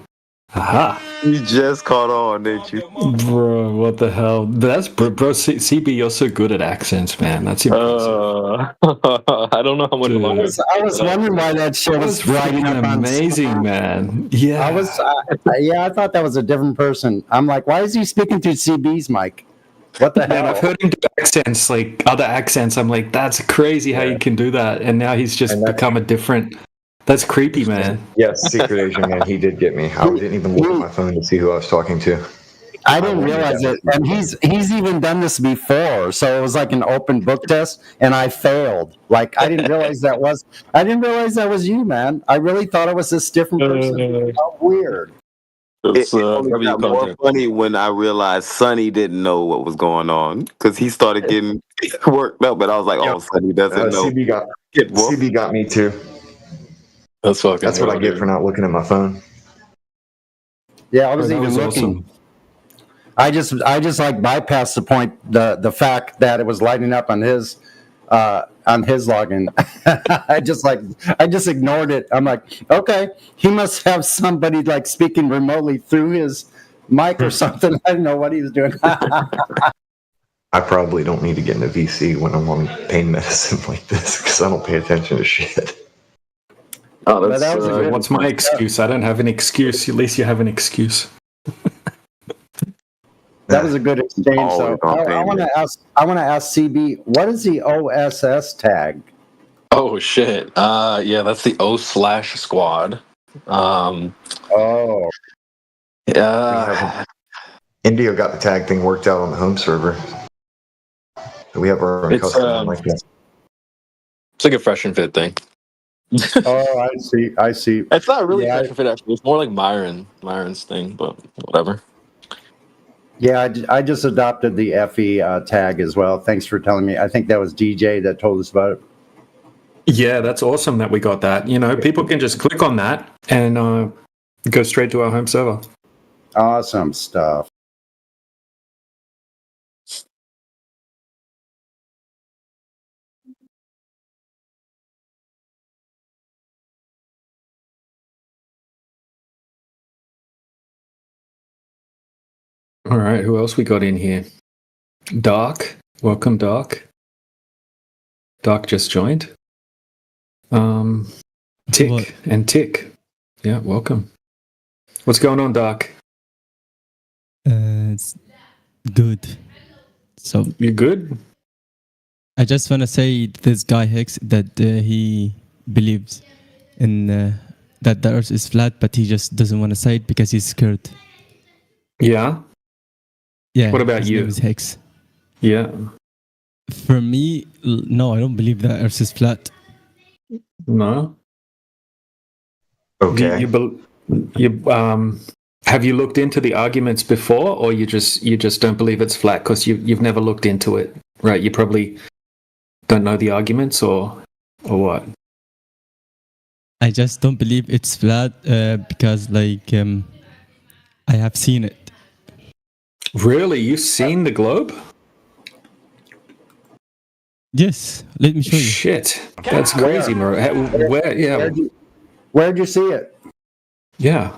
Aha! You just caught on, didn't you? Bro, what the hell? That's bro, CB, you're so good at accents, man. That's impressive. I don't know how much longer. I was wondering why that shit was writing up on amazing, man. Yeah. I thought that was a different person. I'm like, why is he speaking through CB's mic? What the hell? I've heard him do accents, like other accents. I'm like, that's crazy how you can do that. And now he's just become a different. That's creepy, man. Yes, Secret Asian man, he did get me. I didn't even look at my phone to see who I was talking to. I didn't realize it, and he's even done this before. So it was like an open book test, and I failed. Like I didn't realize that was you, man. I really thought it was this different person. How weird. It only got more funny when I realized Sonny didn't know what was going on because he started getting worked up. But I was like, "Oh, Sonny doesn't know." CB got me too. That's what I get for not looking at my phone. Yeah, I was even looking. Awesome. I just like bypassed the point, the fact that it was lighting up on his login. I just ignored it. I'm like, okay, he must have somebody like speaking remotely through his mic or something. I didn't know what he was doing. I probably don't need to get into VC when I'm on pain medicine like this because I don't pay attention to shit. Oh, what's my excuse? I don't have an excuse. At least you have an excuse. That was a good exchange. So I want to ask CB, what is the OSS tag? Oh shit! Yeah, that's the O/squad. Yeah. India got the tag thing worked out on the home server. We have our own custom like that. It's like a fresh and fit thing. Oh, I see. It's not really fresh and fit actually. It's more like Myron's thing, but whatever. Yeah, I just adopted the FE tag as well. Thanks for telling me. I think that was DJ that told us about it. Yeah, that's awesome that we got that. You know, people can just click on that and go straight to our home server. Awesome stuff. All right, who else we got in here? Dark, welcome, Dark. Dark just joined. Tick and Tick, yeah, welcome. What's going on, Dark? It's good. So you good? I just want to say this guy Hicks that he believes in that the Earth is flat, but he just doesn't want to say it because he's scared. Yeah. Yeah. What about his you? name is Hicks. Yeah. For me, no, I don't believe that Earth is flat. No. Okay. Have you looked into the arguments before, or you just don't believe it's flat because you've never looked into it, right? You probably don't know the arguments, or what? I just don't believe it's flat because, like, I have seen it. Really, you've seen the globe? Yes. Let me show you. Shit, that's crazy, Murray. Where? Yeah. Where'd you see it? Yeah.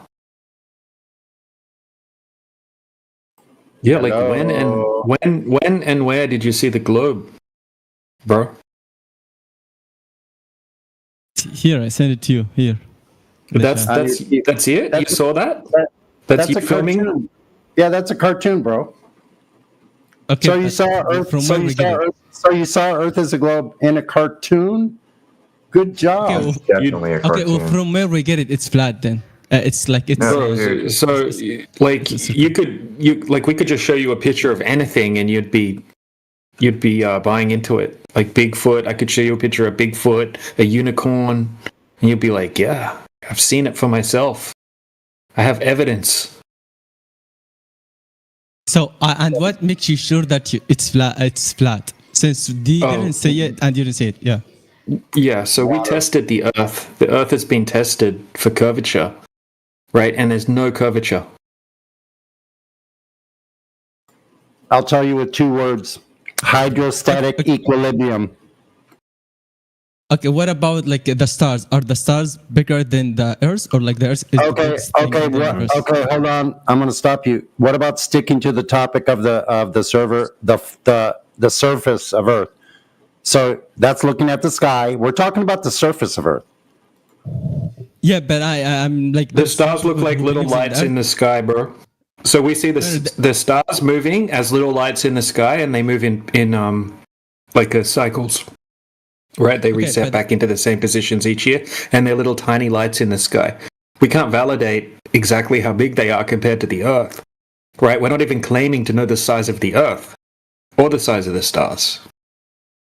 Yeah, like when and where did you see the globe, bro? Here, I sent it to you. Here. That's it. You saw that? That's you filming. Cartoon. Yeah, that's a cartoon, bro. Okay. So you saw Earth. So you saw Earth as a globe in a cartoon. Good job. Okay, Definitely a cartoon. Okay, well, from where we get it, it's flat then. It's like it's. We could just show you a picture of anything and you'd be buying into it. Like Bigfoot, I could show you a picture of Bigfoot, a unicorn, and you'd be like, yeah, I've seen it for myself. I have evidence. So, and what makes you sure that it's flat? It's flat since they didn't say it and you didn't say it. Yeah. Yeah. So we tested the Earth. The Earth has been tested for curvature, right? And there's no curvature. I'll tell you with 2 words: hydrostatic equilibrium. Okay, what about like the stars? Are the stars bigger than the Earth, or like the Earth is okay, hold on. I'm going to stop you. What about sticking to the topic of the server, the surface of Earth? So that's looking at the sky. We're talking about the surface of Earth. Yeah, but I'm like the stars look like little lights in the sky, bro. So we see the stars moving as little lights in the sky, and they move in like cycles. Right, they reset back into the same positions each year, and they're little tiny lights in the sky. We can't validate exactly how big they are compared to the Earth. Right, we're not even claiming to know the size of the Earth or the size of the stars.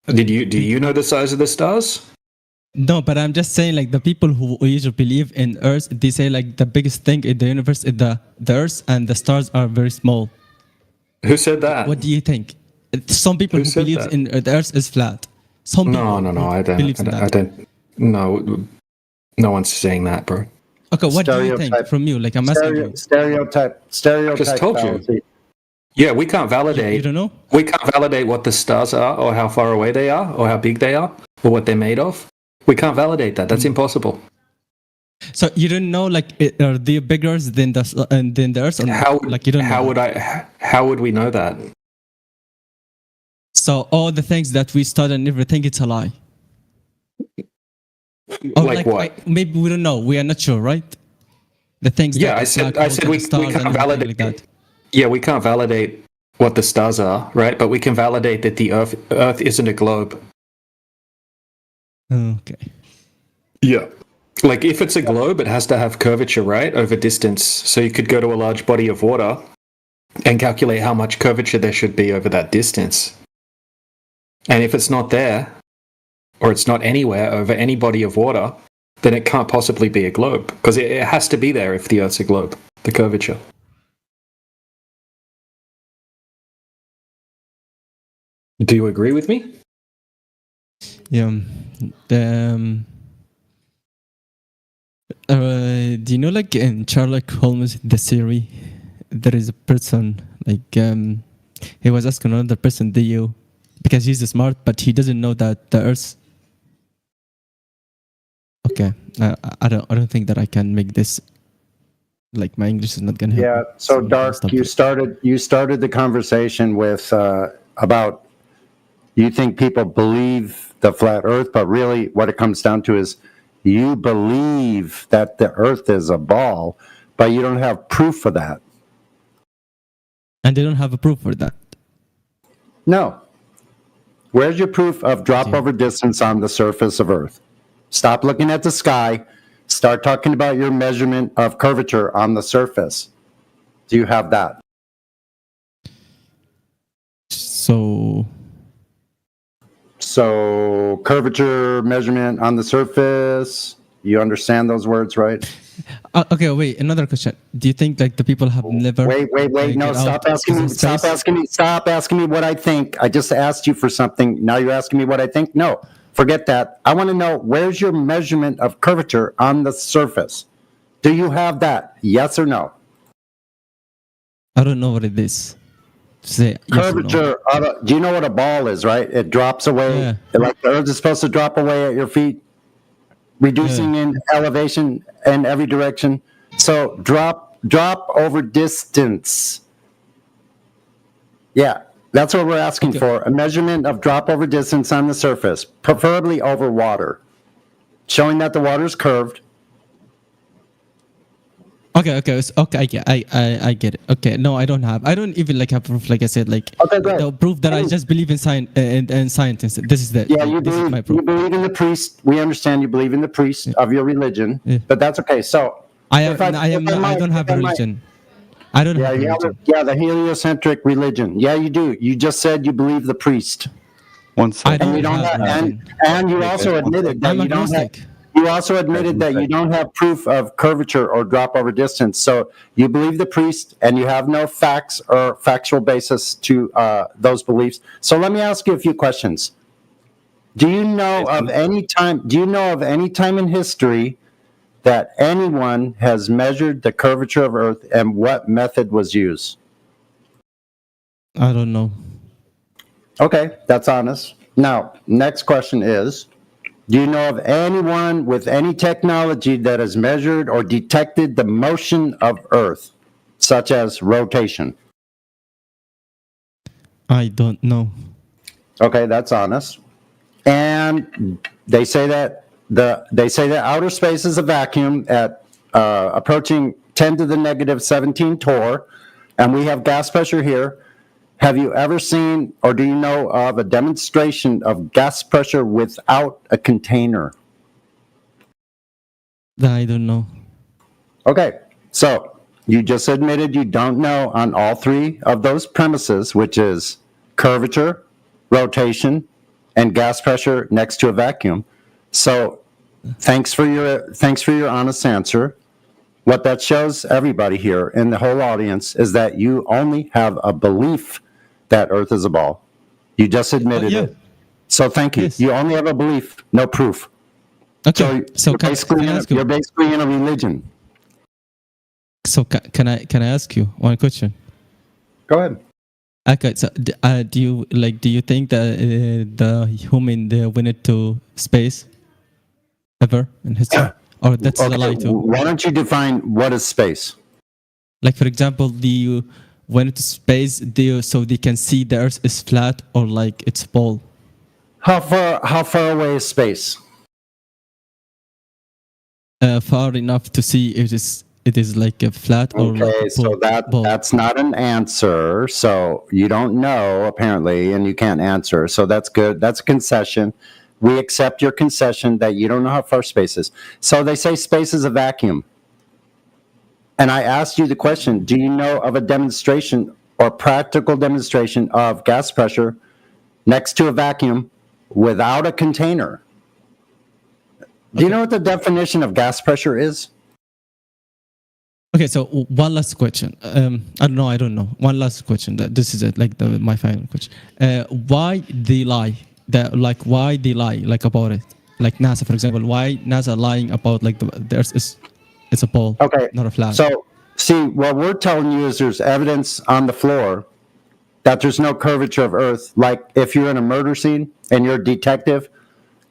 Do you know the size of the stars? No, but I'm just saying, like, the people who usually believe in Earth, they say like the biggest thing in the universe is the Earth, and the stars are very small. Who said that? What do you think? Some people who believe in the Earth is flat. Some people no, I don't. No one's saying that, bro. Okay, what do you think from you? Like, I'm asking you. Stereotype. Just told you. Yeah, we can't validate. You don't know? We can't validate what the stars are, or how far away they are, or how big they are, or what they're made of. We can't validate that. That's impossible. So you don't know, like, are they bigger than the Earth? Or how? Like, you don't. How would we know that? So all the things that we study and everything, it's a lie. Or Like what? Maybe we don't know. We are not sure, right? The things. Yeah, that I said we can't validate. like that. Yeah, we can't validate what the stars are, right? But we can validate that the Earth isn't a globe. Okay. Yeah. Like if it's a globe, it has to have curvature, right, over distance. So you could go to a large body of water and calculate how much curvature there should be over that distance. And if it's not there, or it's not anywhere over any body of water, then it can't possibly be a globe, because it has to be there if the Earth's a globe, the curvature. Do you agree with me? Yeah. Do you know, like in Sherlock Holmes, the series, there is a person like he was asking another person, "Do you?" Because he's smart, but he doesn't know that the Earth. Okay, I don't think that I can make this. Like my English is not gonna help. Yeah. me. So I'm Dark, gonna you stop it. started the conversation with about you think people believe the flat Earth, but really what it comes down to is you believe that the Earth is a ball, but you don't have proof of that. And they don't have a proof for that. No. Where's your proof of drop over distance on the surface of Earth? Stop looking at the sky. Start talking about your measurement of curvature on the surface. Do you have that? So curvature measurement on the surface. You understand those words, right? Okay, wait. Another question. Do you think like the people have never? Wait. No, stop asking me. Stop asking me what I think. I just asked you for something. Now you're asking me what I think. No, forget that. I want to know, where's your measurement of curvature on the surface? Do you have that? Yes or no? I don't know what it is. Say curvature. Do you know what a ball is? Right? It drops away. Yeah. Like the Earth is supposed to drop away at your feet, reducing in elevation in every direction. So drop over distance. Yeah, that's what we're asking for. A measurement of drop over distance on the surface, preferably over water, showing that the water is curved. Okay. I get it. Okay, no, I don't even like have proof. Like I said, like the proof that I just believe in science and scientists. This is the you believe in the priest. We understand you believe in the priest of your religion, but that's okay. So I don't have a religion. I don't have a religion. The heliocentric religion. Yeah, you do. You just said you believe the priest. And you also admitted that you don't have. You also admitted that you don't have proof of curvature or drop over distance. So you believe the priest and you have no facts or factual basis to those beliefs. So let me ask you a few questions. Do you know of any time in history that anyone has measured the curvature of Earth and what method was used? I don't know. Okay, that's honest. Now, next question is, do you know of anyone with any technology that has measured or detected the motion of Earth, such as rotation? I don't know. Okay, that's honest. And they say that outer space is a vacuum at approaching 10 to the negative 17 torr, and we have gas pressure here. Have you ever seen, or do you know of, a demonstration of gas pressure without a container? I don't know. Okay, so you just admitted you don't know on all three of those premises, which is curvature, rotation, and gas pressure next to a vacuum. So thanks for your honest answer. What that shows everybody here in the whole audience is that you only have a belief that Earth is a ball. You just admitted it. So thank you. Yes. You only have a belief, no proof. Okay. So you're basically in a religion. So can I ask you one question? Go ahead. Okay. So do you think that the human went to space ever in history, or that's a lie too? Why don't you define what is space? Like, for example, went into space so they can see the Earth is flat or like it's a ball. How far away is space? Far enough to see if it is like a flat or like a so that's not an answer. So you don't know apparently, and you can't answer. So that's good. That's a concession. We accept your concession that you don't know how far space is. So they say space is a vacuum. And I asked you the question, do you know of a demonstration or practical demonstration of gas pressure next to a vacuum without a container? Do you know what the definition of gas pressure is? Okay, so one last question. I don't know. One last question. This is it, like my final question. Why they lie? Why they lie like about it? Like NASA, for example. Why NASA lying about like the Earth is it's a ball, not a flat? So see, what we're telling you is there's evidence on the floor that there's no curvature of Earth. Like if you're in a murder scene and you're a detective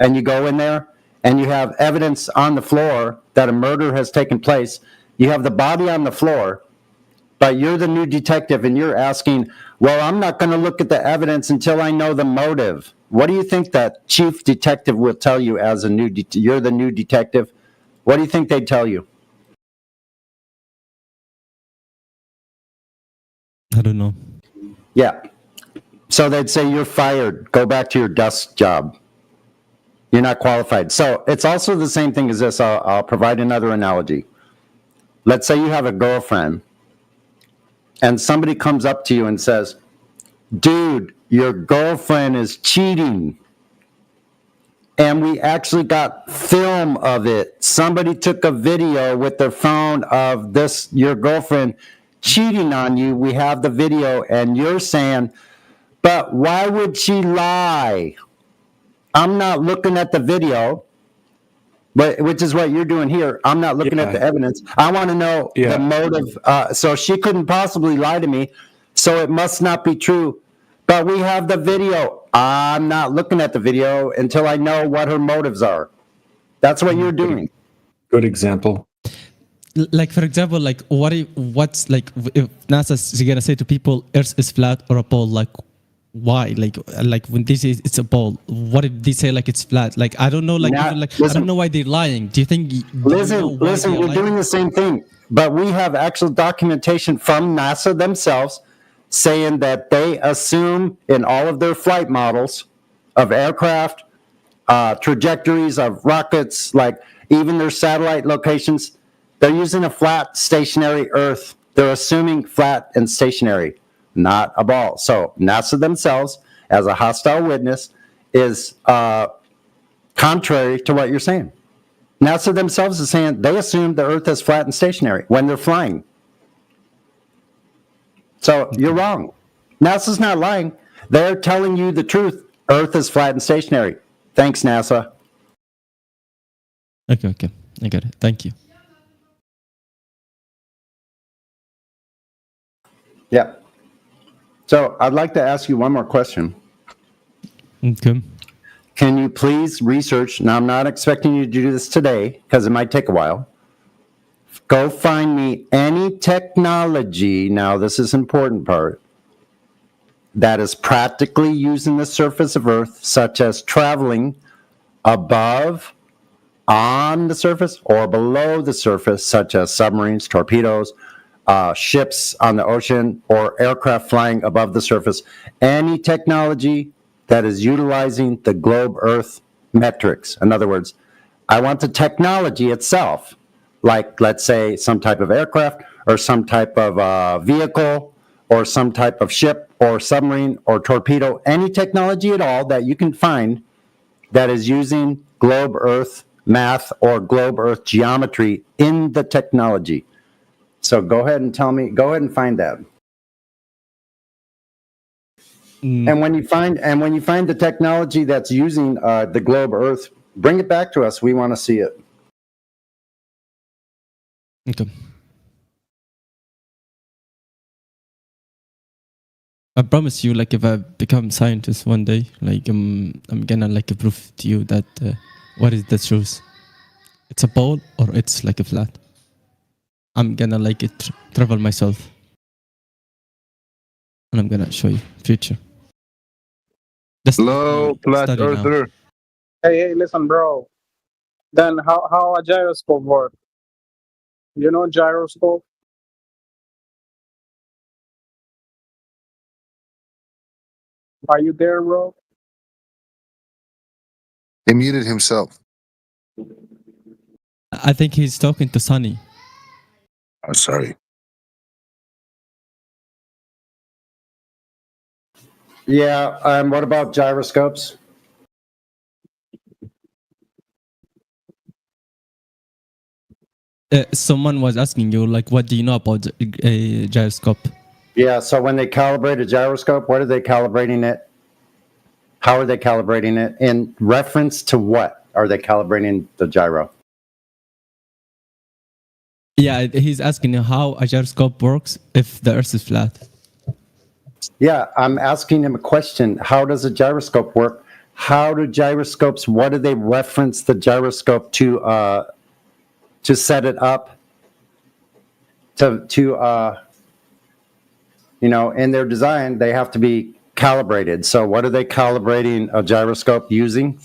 and you go in there and you have evidence on the floor that a murder has taken place, you have the body on the floor, but you're the new detective and you're asking, well, I'm not going to look at the evidence until I know the motive. What do you think that chief detective will tell you as a you're the new detective? What do you think they'd tell you? I don't know. Yeah. So they'd say, you're fired. Go back to your desk job. You're not qualified. So it's also the same thing as this. I'll provide another analogy. Let's say you have a girlfriend and somebody comes up to you and says, dude, your girlfriend is cheating. And we actually got film of it. Somebody took a video with their phone of your girlfriend cheating on you. We have the video, and you're saying, but why would she lie? I'm not looking at the video, which is what you're doing here. I'm not looking at the evidence. I want to know the motive. So she couldn't possibly lie to me, so it must not be true. But we have the video. I'm not looking at the video until I know what her motives are. That's what you're doing. Good example. Like, for example, like what's like if NASA's gonna say to people Earth is flat or a ball, like why? Like when they say it's a ball, what if they say like it's flat? Like I don't know, like, Now, even, like listen. I don't know why they're lying. Do you think? Listen, you're doing the same thing, but we have actual documentation from NASA themselves saying that they assume in all of their flight models of aircraft, trajectories of rockets, like even their satellite locations, they're using a flat, stationary Earth. They're assuming flat and stationary, not a ball. So NASA themselves, as a hostile witness, is contrary to what you're saying. NASA themselves is saying they assume the Earth is flat and stationary when they're flying. So you're wrong. NASA's not lying. They're telling you the truth. Earth is flat and stationary. Thanks, NASA. Okay, I got it. Thank you. Yeah. So I'd like to ask you one more question. Okay. Can you please research? Now, I'm not expecting you to do this today because it might take a while. Go find me any technology, now this is an important part, that is practically using the surface of Earth, such as traveling above, on the surface, or below the surface, such as submarines, torpedoes, ships on the ocean, or aircraft flying above the surface. Any technology that is utilizing the globe Earth metrics. In other words, I want the technology itself, like, let's say, some type of aircraft or some type of vehicle or some type of ship or submarine or torpedo, any technology at all that you can find that is using globe Earth math or globe Earth geometry in the technology. So go ahead and find that. And when you find the technology that's using the globe Earth, bring it back to us. We want to see it. Okay. I promise you, like, if I become scientist one day, like, I'm gonna like prove to you that what is the truth? It's a ball or it's like a flat. I'm gonna like travel myself. and I'm gonna show you future. Hello, flat earther. Hey, listen, bro. Then how a gyroscope work? You know gyroscope? Are you there, bro? He muted himself. I think he's talking to Sunny. Oh, sorry. Yeah, what about gyroscopes? Someone was asking you, like, what do you know about a gyroscope? Yeah, so when they calibrate a gyroscope, what are they calibrating it? How are they calibrating it? In reference to what are they calibrating the gyro? Yeah, he's asking you how a gyroscope works if the Earth is flat. Yeah, I'm asking him a question. How does a gyroscope work? How do gyroscopes, what do they reference the gyroscope to set it up? In their design, they have to be calibrated. So what are they calibrating a gyroscope using?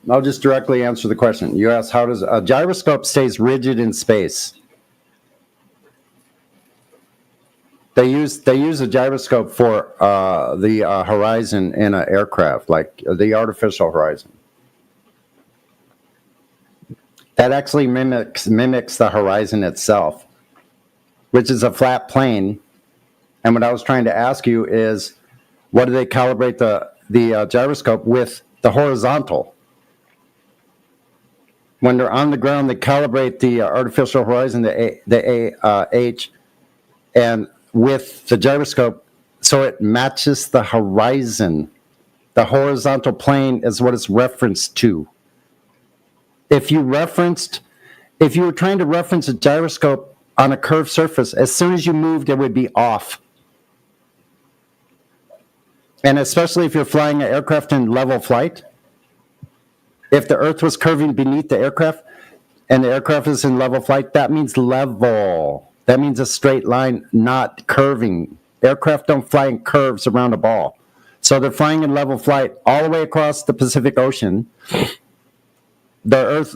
I'll just directly answer the question. You asked, how does a gyroscope stays rigid in space? They use a gyroscope for the horizon in an aircraft, like the artificial horizon. That actually mimics the horizon itself, which is a flat plane. And what I was trying to ask you is, what do they calibrate the gyroscope with? The horizontal. When they're on the ground, they calibrate the artificial horizon, the H, and with the gyroscope, so it matches the horizon. The horizontal plane is what it's referenced to. If you were trying to reference a gyroscope on a curved surface, as soon as you moved, it would be off. And especially if you're flying an aircraft in level flight, if the Earth was curving beneath the aircraft and the aircraft is in level flight, that means level. That means a straight line, not curving. Aircraft don't fly in curves around a ball. So they're flying in level flight all the way across the Pacific Ocean. The Earth,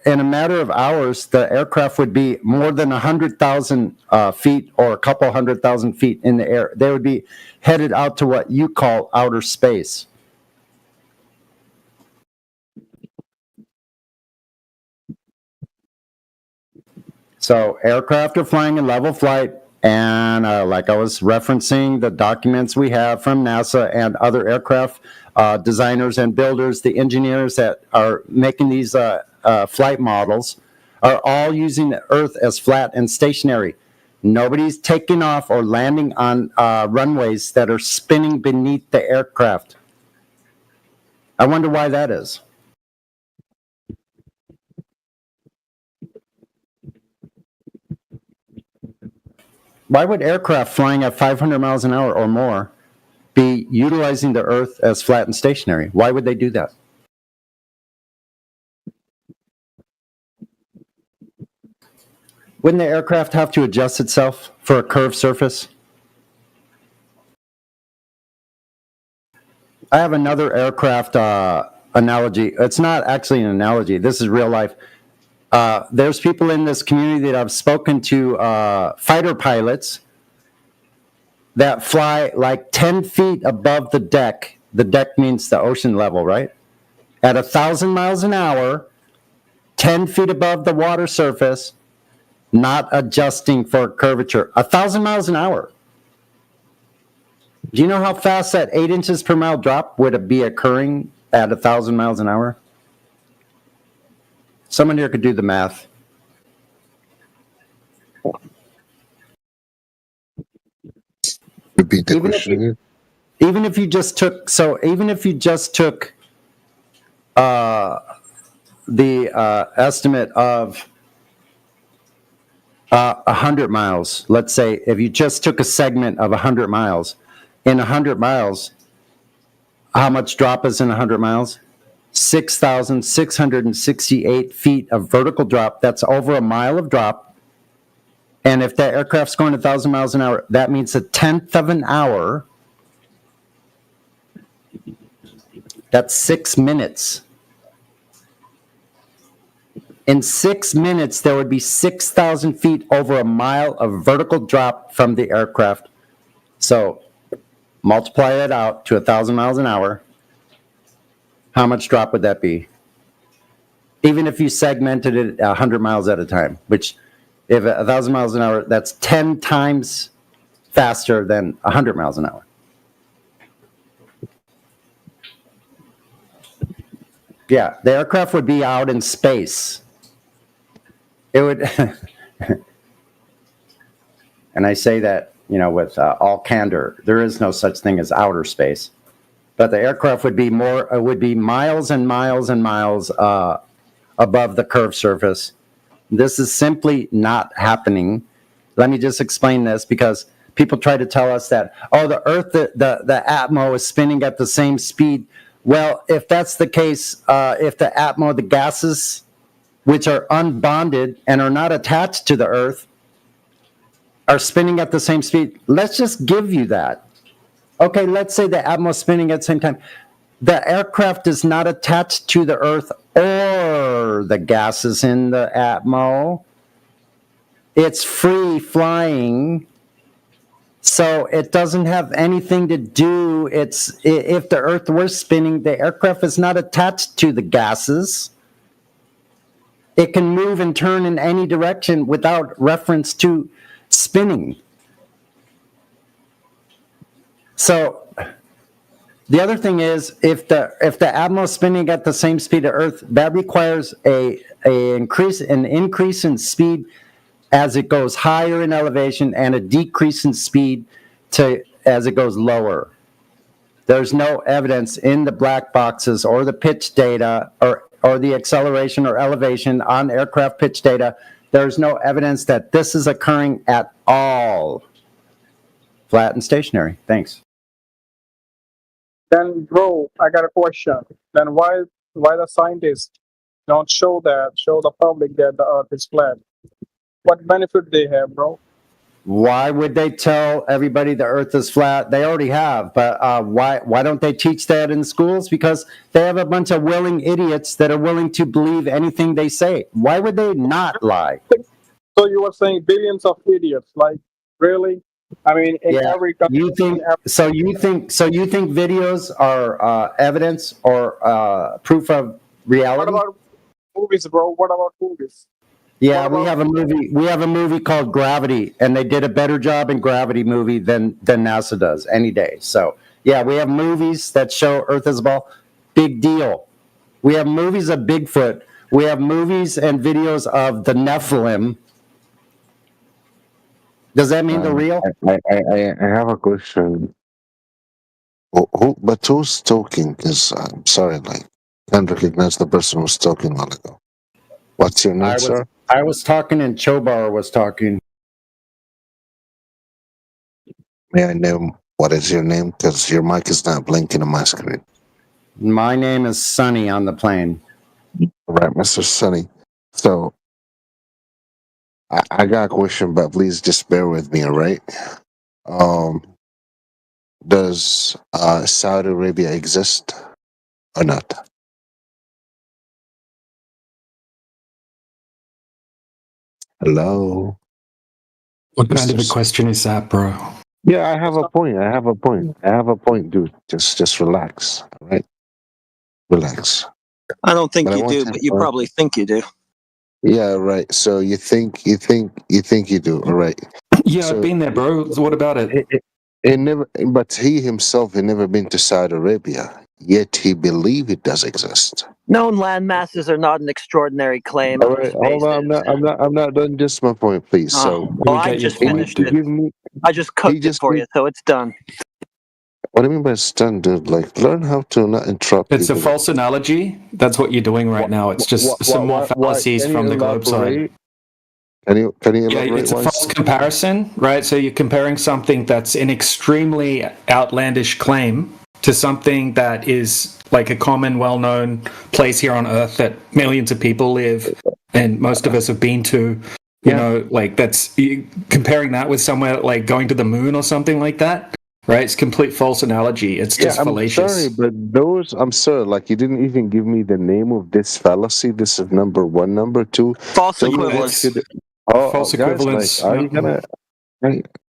in a matter of hours, the aircraft would be more than 100,000 feet or a couple 100,000 feet in the air. They would be headed out to what you call outer space. So aircraft are flying in level flight, and like I was referencing the documents we have from NASA and other aircraft designers and builders, the engineers that are making these flight models are all using the Earth as flat and stationary. Nobody's taking off or landing on runways that are spinning beneath the aircraft. I wonder why that is. Why would aircraft flying at 500 miles an hour or more be utilizing the Earth as flat and stationary? Why would they do that? Wouldn't the aircraft have to adjust itself for a curved surface? I have another aircraft analogy. It's not actually an analogy. This is real life. There's people in this community that I've spoken to, fighter pilots that fly like 10 feet above the deck. The deck means the ocean level, right? At 1,000 miles an hour, 10 feet above the water surface, not adjusting for curvature. 1,000 miles an hour. Do you know how fast that 8 inches per mile drop would be occurring at 1,000 miles an hour? Someone here could do the math. Repeat the question. Even if you just took the estimate of 100 miles, let's say, if you just took a segment of 100 miles, in 100 miles, how much drop is in 100 miles? 6,668 feet of vertical drop. That's over a mile of drop. And if that aircraft's going 1,000 miles an hour, that means a tenth of an hour. That's 6 minutes. In 6 minutes, there would be 6,000 feet over a mile of vertical drop from the aircraft. So multiply that out to 1,000 miles an hour. How much drop would that be? Even if you segmented it 100 miles at a time, which if 1,000 miles an hour, that's 10 times faster than 100 miles an hour. Yeah, the aircraft would be out in space. It would, and I say that, with all candor, there is no such thing as outer space. But the aircraft would be miles and miles and miles above the curved surface. This is simply not happening. Let me just explain this, because people try to tell us that, the Earth, the Atmo is spinning at the same speed. Well, if that's the case, if the Atmo, the gases, which are unbonded and are not attached to the Earth, are spinning at the same speed, let's just give you that. Okay, let's say the Atmo is spinning at the same time. The aircraft is not attached to the Earth or the gases in the Atmo. It's free flying, so it doesn't have anything to do. If the Earth were spinning, the aircraft is not attached to the gases. It can move and turn in any direction without reference to spinning. So the other thing is, if the Atmo is spinning at the same speed of Earth, that requires an increase in speed as it goes higher in elevation, and a decrease in speed as it goes lower. There's no evidence in the black boxes or the pitch data or the acceleration or elevation on aircraft pitch data. There's no evidence that this is occurring at all. Flat and stationary. Thanks. Then, bro, I got a question. Then why the scientists don't show the public that the Earth is flat? What benefit they have, bro? Why would they tell everybody the Earth is flat? They already have, but why don't they teach that in schools? Because they have a bunch of willing idiots that are willing to believe anything they say. Why would they not lie? So you were saying billions of idiots, like, really? I mean, in every country. You think videos are evidence or proof of reality? What about movies, bro? What about movies? Yeah, we have a movie. We have a movie called Gravity, and they did a better job in Gravity movie than NASA does any day. So yeah, we have movies that show Earth is a ball. Big deal. We have movies of Bigfoot. We have movies and videos of the Nephilim. Does that mean they're real? I have a question. But who's talking? Because I'm sorry, can't recognize the person who's talking a while ago. What's your name, sir? I was talking and Chobar was talking. May I know what is your name? Because your mic is not blinking on my screen. My name is Sonny on the plane. All right, Mr. Sonny. So, I got a question, but please just bear with me, all right? Does Saudi Arabia exist or not? Hello? What kind of a question is that, bro? Yeah, I have a point, dude. Just relax, all right? Relax. I don't think you do, but you probably think you do. Yeah, right. So you think you do, all right? Yeah, I've been there, bro. So what about it? But he himself had never been to Saudi Arabia, yet he believed it does exist. Known land masses are not an extraordinary claim. All right, hold on. I'm not done. Just my point, please. I just finished it. I just cooked it for you, so it's done. What do you mean by it's done, dude? Learn how to not interrupt. It's a false analogy. That's what you're doing right now. It's just some more fallacies from the globe side. Can you elaborate? Yeah, it's a false comparison, right? So you're comparing something that's an extremely outlandish claim to something that is like a common, well-known place here on Earth that millions of people live, and most of us have been to. You know, like comparing that with somewhere like going to the moon or something like that, right? It's complete false analogy. It's just fallacious. I'm sorry, but I'm sorry, like you didn't even give me the name of this fallacy. This is number one. Number two, false equivalence. False equivalence. Like, are you gonna?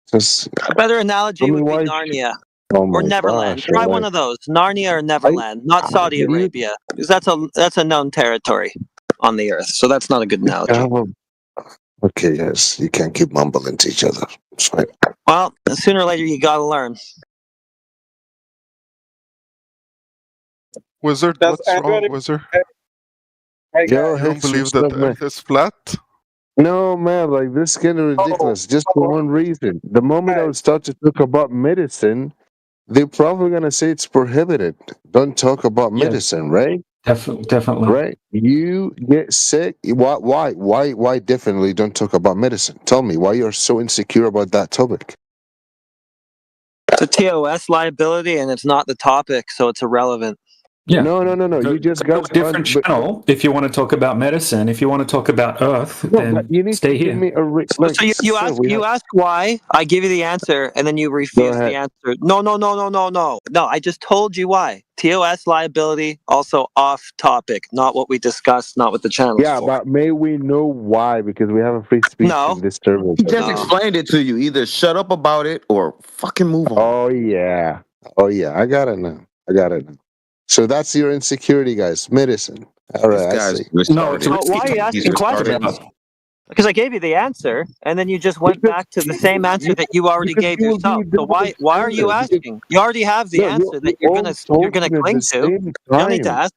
Just, a better analogy would be Narnia or Neverland. Try one of those, Narnia or Neverland, not Saudi Arabia, because that's a known territory on the Earth. So that's not a good analogy. Okay, yes, you can't keep mumbling to each other. It's fine. Well, sooner or later you gotta learn. Wizard, what's wrong, Wizard? Hey, you don't believe that the Earth is flat? No, man, like this is getting ridiculous. Just for one reason. The moment I would start to talk about medicine, they're probably gonna say it's prohibited. Don't talk about medicine, right? Definitely. Right. You get sick. Why definitely don't talk about medicine? Tell me why you're so insecure about that topic. It's a TOS liability and it's not the topic, so it's irrelevant. Yeah. No. You just got a different channel. If you want to talk about medicine, if you want to talk about Earth, then you need stay to here. Give me a so you ask why, I give you the answer, and then you refuse the answer. No. I just told you why. TOS liability, also off topic, not what we discussed, not what the channel. Yeah, but may we know why? Because we have a free speech in this service. He just explained it to you. Either shut up about it or fucking move on. Oh yeah. I got it now. So that's your insecurity, guys. Medicine. All right. I see. No, why are you asking questions? Because I gave you the answer, and then you just went back to the same answer that you already gave yourself. So why are you asking? You already have the answer that you're gonna cling to. You don't need to ask.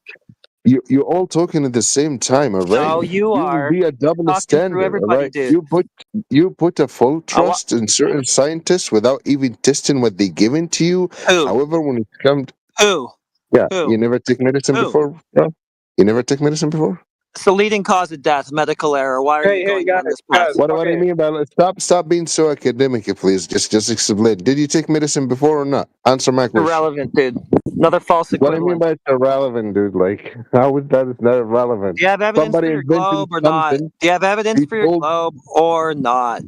You're all talking at the same time, all right? No, you are. Be a double standard, all right? You put a full trust in certain scientists without even testing what they given to you. Who? However, when it comes, who? Yeah, you never take medicine before, bro? You never take medicine before? It's the leading cause of death, medical error. Why are you going down this path? What do you mean by stop being so academic, please? Just explain. Did you take medicine before or not? Answer my question. Irrelevant, dude. Another false equivalent. What do you mean by it's irrelevant, dude? Like, how is that? It's not irrelevant. Do you have evidence for your globe or not? Do you have evidence for your globe or not?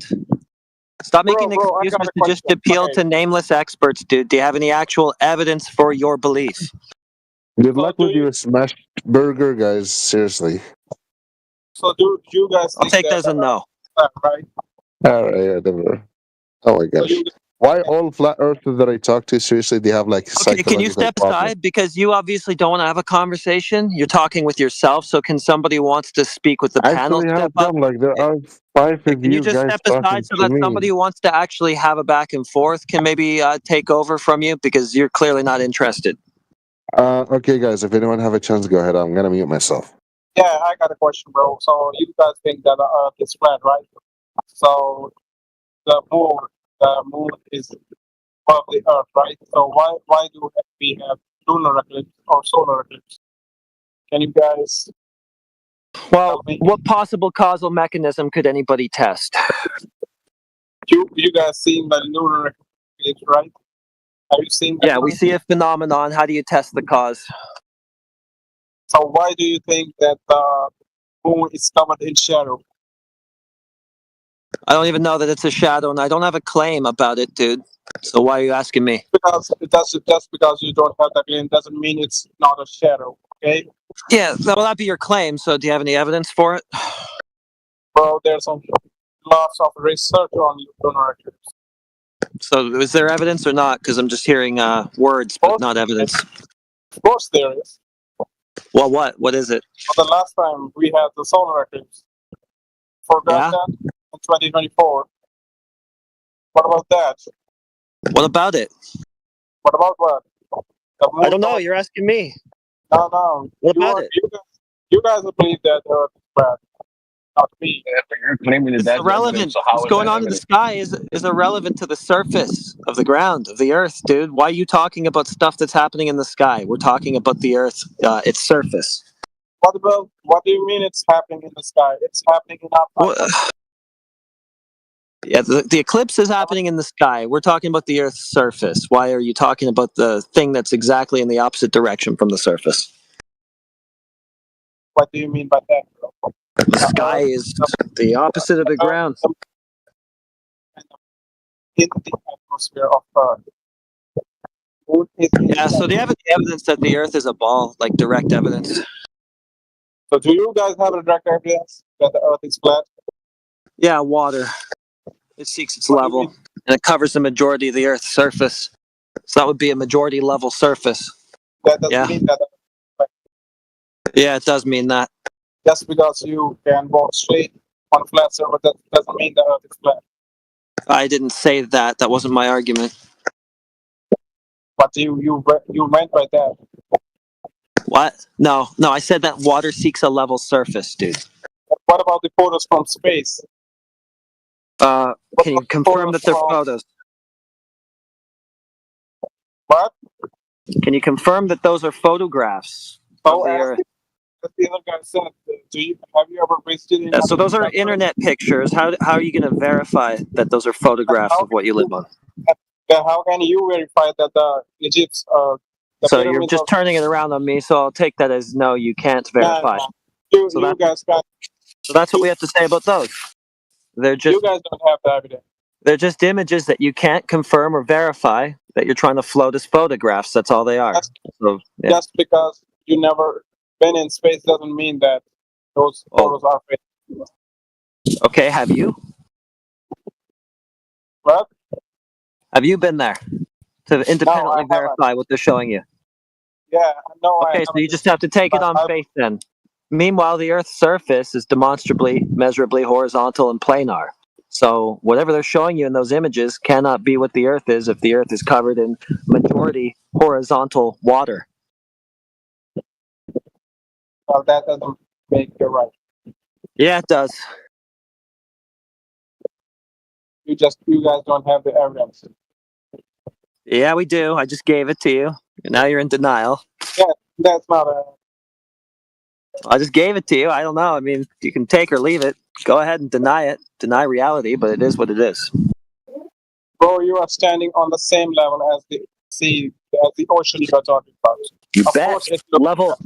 Stop making excuses to just appeal to nameless experts, dude. Do you have any actual evidence for your belief? Good luck with your smashed burger, guys. Seriously. So do you guys I'll take that as a no. Right? All right, yeah, never. Oh my gosh. Why all flat earthers that I talk to, seriously, they have like psychological can you step aside? Because you obviously don't want to have a conversation. You're talking with yourself, so can somebody who wants to speak with the panel step up? Like there are 5 of Can you just step aside so that somebody who wants to actually have a back and forth can maybe take over from you? Because you're clearly not interested. Okay, guys, if anyone have a chance, go ahead. I'm going to mute myself. Yeah, I got a question, bro. So you guys think that the Earth is flat, right? So the moon is above the Earth, right? So why do we have lunar eclipse or solar eclipse? Can you guys? Well, what possible causal mechanism could anybody test? You guys seen the lunar eclipse, right? Have you seen that? Yeah, we see a phenomenon. How do you test the cause? So why do you think that the moon is covered in shadow? I don't even know that it's a shadow, and I don't have a claim about it, dude. So why are you asking me? Because just because you don't have that claim doesn't mean it's not a shadow, okay? Yeah, well, that'd be your claim. So do you have any evidence for it? Well, there's some lots of research on lunar eclipse. So is there evidence or not? Because I'm just hearing words, but not evidence. Of course there is. Well, what? What is it? Well, the last time we had the solar eclipse. Forgot that in 2024. What about that? What about it? What about what? I don't know. You're asking me. No. What about it? You guys believe that Earth is flat. Not me. You're claiming that that's irrelevant. So What's going on in the sky is irrelevant to the surface of the ground, of the Earth, dude. Why are you talking about stuff that's happening in the sky? We're talking about the Earth, its surface. What do you mean it's happening in the sky? It's happening in our planet. Yeah, the eclipse is happening in the sky. We're talking about the Earth's surface. Why are you talking about the thing that's exactly in the opposite direction from the surface? What do you mean by that, bro? The sky is the opposite of the ground. In the atmosphere of Earth. Yeah, so do you have any evidence that the Earth is a ball, like direct evidence? So do you guys have a direct evidence that the Earth is flat? Yeah, water. It seeks its level, and it covers the majority of the Earth's surface. So that would be a majority level surface. That doesn't mean that. Yeah, it does mean that. Just because you can walk straight on a flat surface, that doesn't mean the Earth is flat. I didn't say that. That wasn't my argument. But you meant by that. What? No, I said that water seeks a level surface, dude. What about the photos from space? Can you confirm that they're photos? What? Can you confirm that those are photographs of the Earth? The other guy said, have you ever visited? Yeah, so those are internet pictures. How are you going to verify that those are photographs of what you live on? Then how can you verify that the Egypt's so you're just turning it around on me, so I'll take that as no, you can't verify. You guys can't. So that's what we have to say about those. They're just, you guys don't have the evidence. They're just images that you can't confirm or verify that you're trying to float as photographs. That's all they are. Just because you never been in space doesn't mean that those photos are fake. Okay, have you? What? Have you been there to independently verify what they're showing you? Yeah, no. Okay, so you just have to take it on faith then. Meanwhile, the Earth's surface is demonstrably, measurably horizontal and planar. So whatever they're showing you in those images cannot be what the Earth is if the Earth is covered in majority horizontal water. Well, that doesn't make it right. Yeah, it does. You guys don't have the evidence. Yeah, we do. I just gave it to you. Now you're in denial. Yeah, that's not a... I just gave it to you. I don't know. I mean, you can take or leave it. Go ahead and deny it. Deny reality, but it is what it is. Bro, you are standing on the same level as the sea, as the ocean you are talking about. You bet. Level.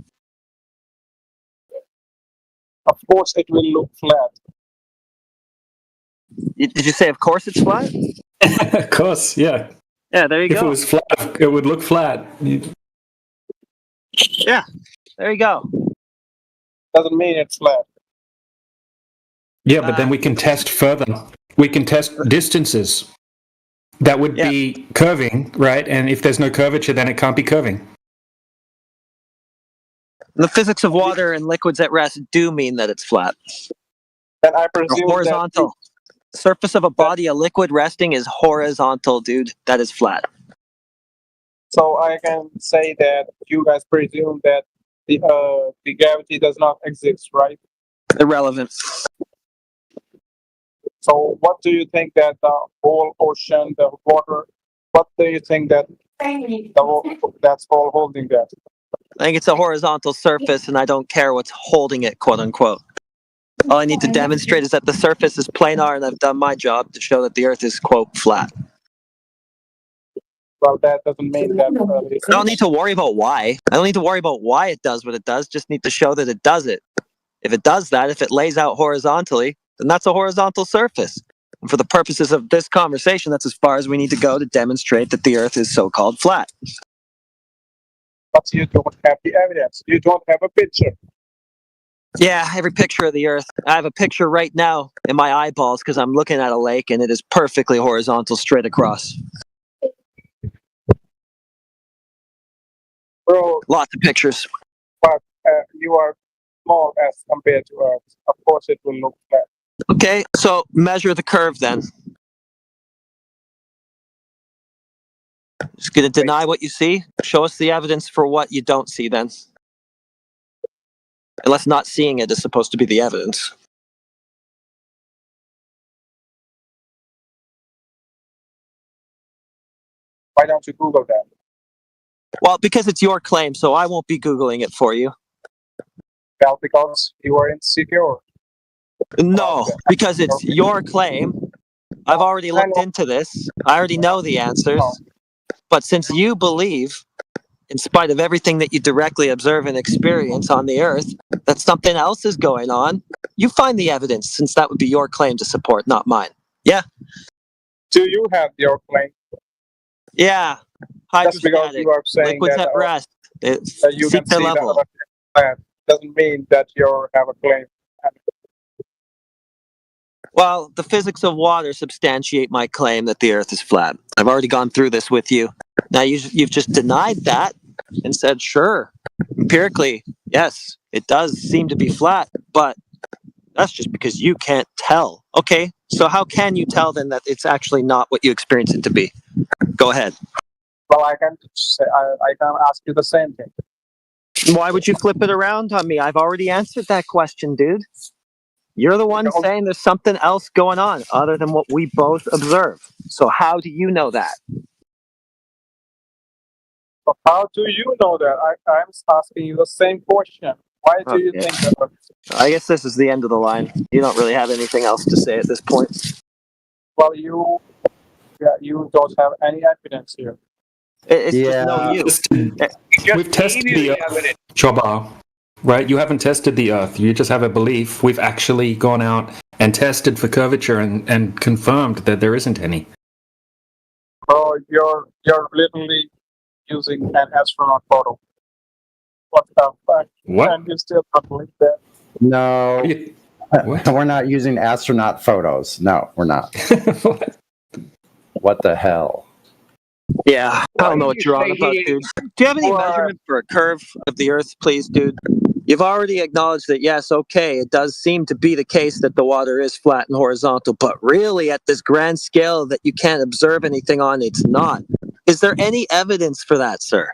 Of course, it will look flat. Did you say, of course, it's flat? Of course, yeah. Yeah, there you go. If it was flat, it would look flat. Yeah, there you go. Doesn't mean it's flat. Yeah, but then we can test further. We can test distances. That would be curving, right? And if there's no curvature, then it can't be curving. The physics of water and liquids at rest do mean that it's flat. Then I presume horizontal. Surface of a body, a liquid resting is horizontal, dude. That is flat. So I can say that you guys presume that the gravity does not exist, right? Irrelevant. So what do you think that the whole ocean, the water, what do you think that that's all holding that? I think it's a horizontal surface, and I don't care what's holding it, quote unquote. All I need to demonstrate is that the surface is planar, and I've done my job to show that the Earth is, quote, flat. Well, that doesn't mean that... I don't need to worry about why. I don't need to worry about why it does what it does, just need to show that it does it. If it does that, if it lays out horizontally, then that's a horizontal surface. And for the purposes of this conversation, that's as far as we need to go to demonstrate that the Earth is so-called flat. But you don't have the evidence. You don't have a picture. Yeah, every picture of the Earth. I have a picture right now in my eyeballs because I'm looking at a lake and it is perfectly horizontal straight across. Bro, lots of pictures. But you are small as compared to Earth. Of course, it will look flat. Okay, so measure the curve then. Just going to deny what you see. Show us the evidence for what you don't see then. Unless not seeing it is supposed to be the evidence. Why don't you Google that? Well, because it's your claim, so I won't be Googling it for you. Well, because you are insecure. No, because it's your claim, I've already looked into this. I already know the answers. But since you believe, in spite of everything that you directly observe and experience on the Earth, that something else is going on, you find the evidence, since that would be your claim to support, not mine. Yeah? Do you have your claim? Yeah. Just because you are saying liquids that, at rest. that you can see level. the planet doesn't mean that you have a claim. Well, the physics of water substantiate my claim that the Earth is flat. I've already gone through this with you. Now you've just denied that and said, sure, empirically, yes, it does seem to be flat, but that's just because you can't tell. Okay, so how can you tell then that it's actually not what you experience it to be? Go ahead. Well, I can say, I can ask you the same thing. Why would you flip it around on me? I've already answered that question, dude. You're the one saying there's something else going on other than what we both observe. So how do you know that? So how do you know that? I'm asking you the same question. Why do you think that? I guess this is the end of the line. You don't really have anything else to say at this point. Well, you don't have any evidence here. It's just no you. We've tested the Earth, Chobar, right? You haven't tested the Earth. You just have a belief. We've actually gone out and tested for curvature and confirmed that there isn't any. Oh, you're literally using an astronaut photo. What the fuck? What? And you still don't believe that? No, we're not using astronaut photos. No, we're not. What the hell? Yeah, I don't know what you're on about, dude. Do you have any measurement for a curve of the Earth, please, dude? You've already acknowledged that, yes, okay, it does seem to be the case that the water is flat and horizontal, but really at this grand scale that you can't observe anything on, it's not. Is there any evidence for that, sir?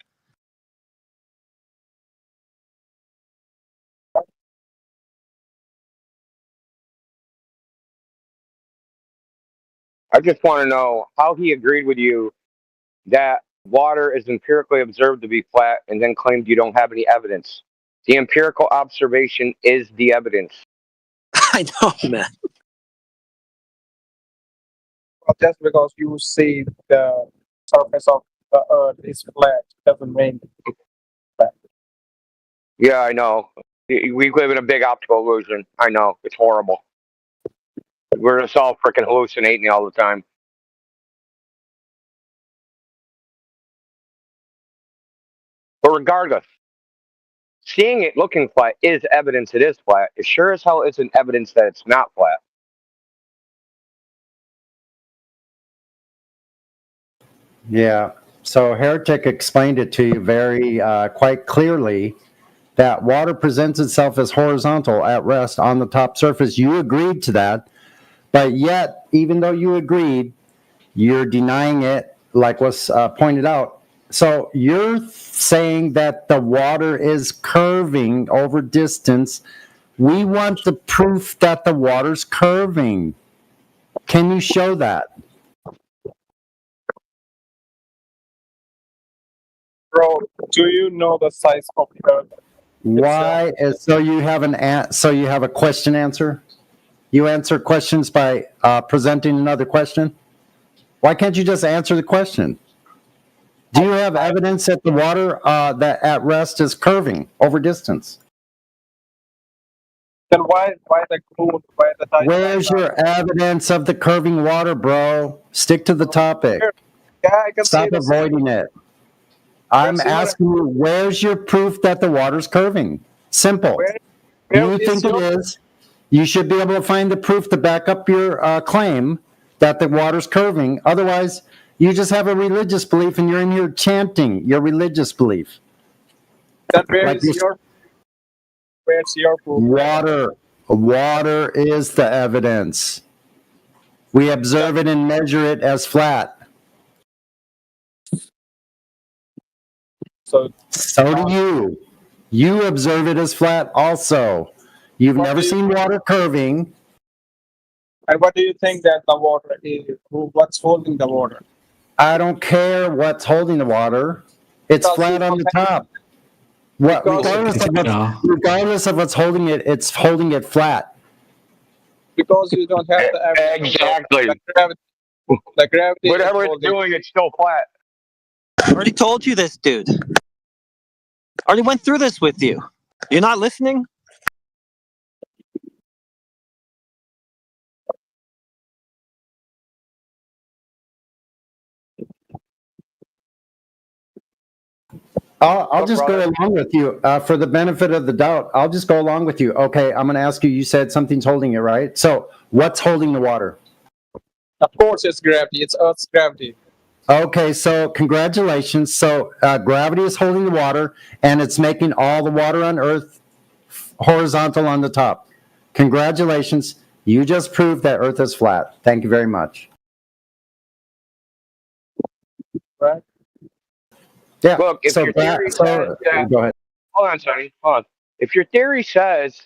I just want to know how he agreed with you that water is empirically observed to be flat and then claimed you don't have any evidence. The empirical observation is the evidence. I know, man. Well, just because you see the surface of the Earth is flat doesn't mean it's flat. Yeah, I know. We live in a big optical illusion. I know. It's horrible. We're just all freaking hallucinating all the time. But regardless, seeing it looking flat is evidence it is flat. It sure as hell isn't evidence that it's not flat. Yeah. So Heretic explained it to you very quite clearly that water presents itself as horizontal at rest on the top surface. You agreed to that, but yet, even though you agreed, you're denying it, like was pointed out. So you're saying that the water is curving over distance. We want the proof that the water's curving. Can you show that? Bro, do you know the size of the Earth? Why? So you have a question answer? You answer questions by presenting another question? Why can't you just answer the question? Do you have evidence that the water that at rest is curving over distance? Then why the moon? Why the Titanic? Where's your evidence of the curving water, bro? Stick to the topic. Yeah, I can Stop see avoiding it. I'm asking you, where's your proof that the water's curving? Simple. You think it is? You should be able to find the proof to back up your claim that the water's curving. Otherwise, you just have a religious belief and you're in here chanting your religious belief. Then where's your proof? Water is the evidence. We observe it and measure it as flat. So do you. You observe it as flat also. You've never seen water curving. And what do you think that the water is? What's holding the water? I don't care what's holding the water. It's flat on the top. Regardless of what's holding it, it's holding it flat. because you don't have the evidence. Exactly. The gravity. Whatever it's doing, it's still flat. I already told you this, dude. I already went through this with you. You're not listening? I'll just go along with you for the benefit of the doubt. I'll just go along with you. Okay, I'm going to ask you. You said something's holding it, right? So, what's holding the water? Of course, it's gravity. It's Earth's gravity. Okay, so congratulations. So, gravity is holding the water, and it's making all the water on Earth horizontal on the top. Congratulations. You just proved that Earth is flat. Thank you very much. Right. Yeah. Look, if your theory says that, go ahead. hold on, Sonny. Hold on. If your theory says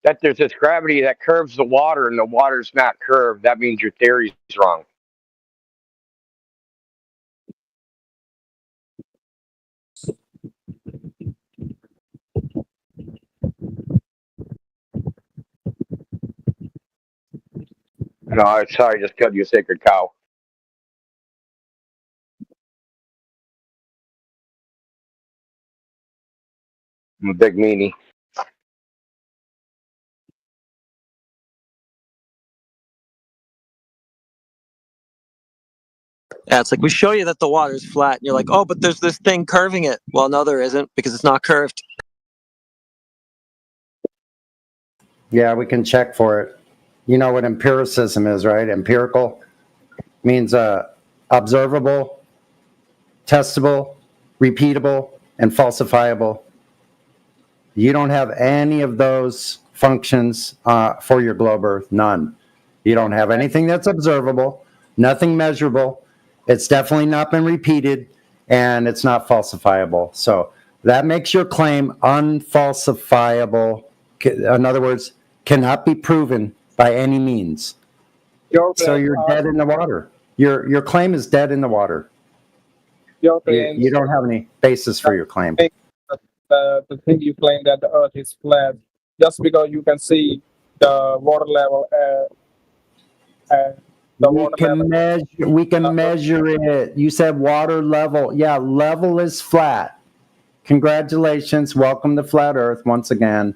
that there's this gravity that curves the water and the water's not curved, that means your theory's wrong. No, I'm sorry, I just killed you a sacred cow. I'm a big meanie. Yeah, it's like we show you that the water's flat, and you're like, oh, but there's this thing curving it. Well, no, there isn't, because it's not curved. Yeah, we can check for it. You know what empiricism is, right? Empirical means observable, testable, repeatable, and falsifiable. You don't have any of those functions for your globe Earth, none. You don't have anything that's observable, nothing measurable. It's definitely not been repeated, and it's not falsifiable. So that makes your claim unfalsifiable. In other words, cannot be proven by any means. So you're dead in the water. Your claim is dead in the water. You don't have any basis for your claim. The thing you claim that the Earth is flat, just because you can see the water level. We can measure it. You said water level. Yeah, level is flat. Congratulations. Welcome to Flat Earth once again.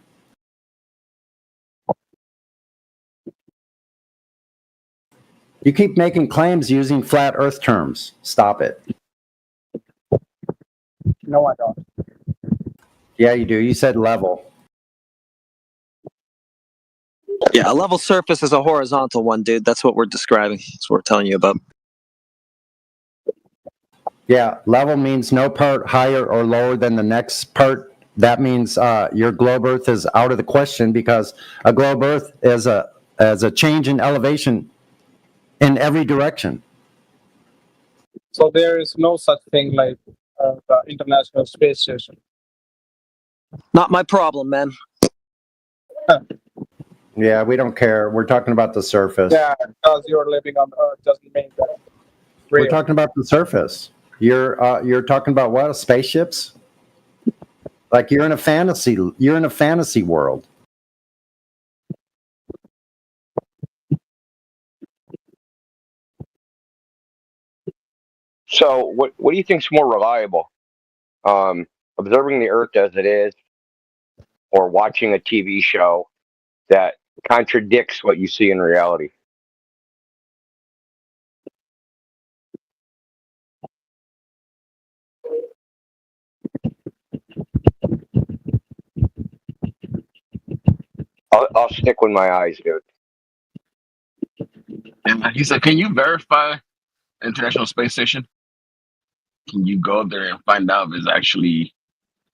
You keep making claims using flat Earth terms. Stop it. No, I don't. Yeah, you do. You said level. Yeah, a level surface is a horizontal one, dude. That's what we're describing. That's what we're telling you about. Yeah, level means no part higher or lower than the next part. That means your globe Earth is out of the question, because a globe Earth is a change in elevation in every direction. So there is no such thing like the International Space Station. Not my problem, man. Yeah, we don't care. We're talking about the surface. Yeah, because you're living on Earth doesn't mean that. We're talking about the surface. You're talking about what? Spaceships? Like you're in a fantasy. You're in a fantasy world. So, what do you think's more reliable? Observing the Earth as it is, or watching a TV show that contradicts what you see in reality? I'll stick with my eyes, dude. And he said, "Can you verify the International Space Station? Can you go there and find out if it's actually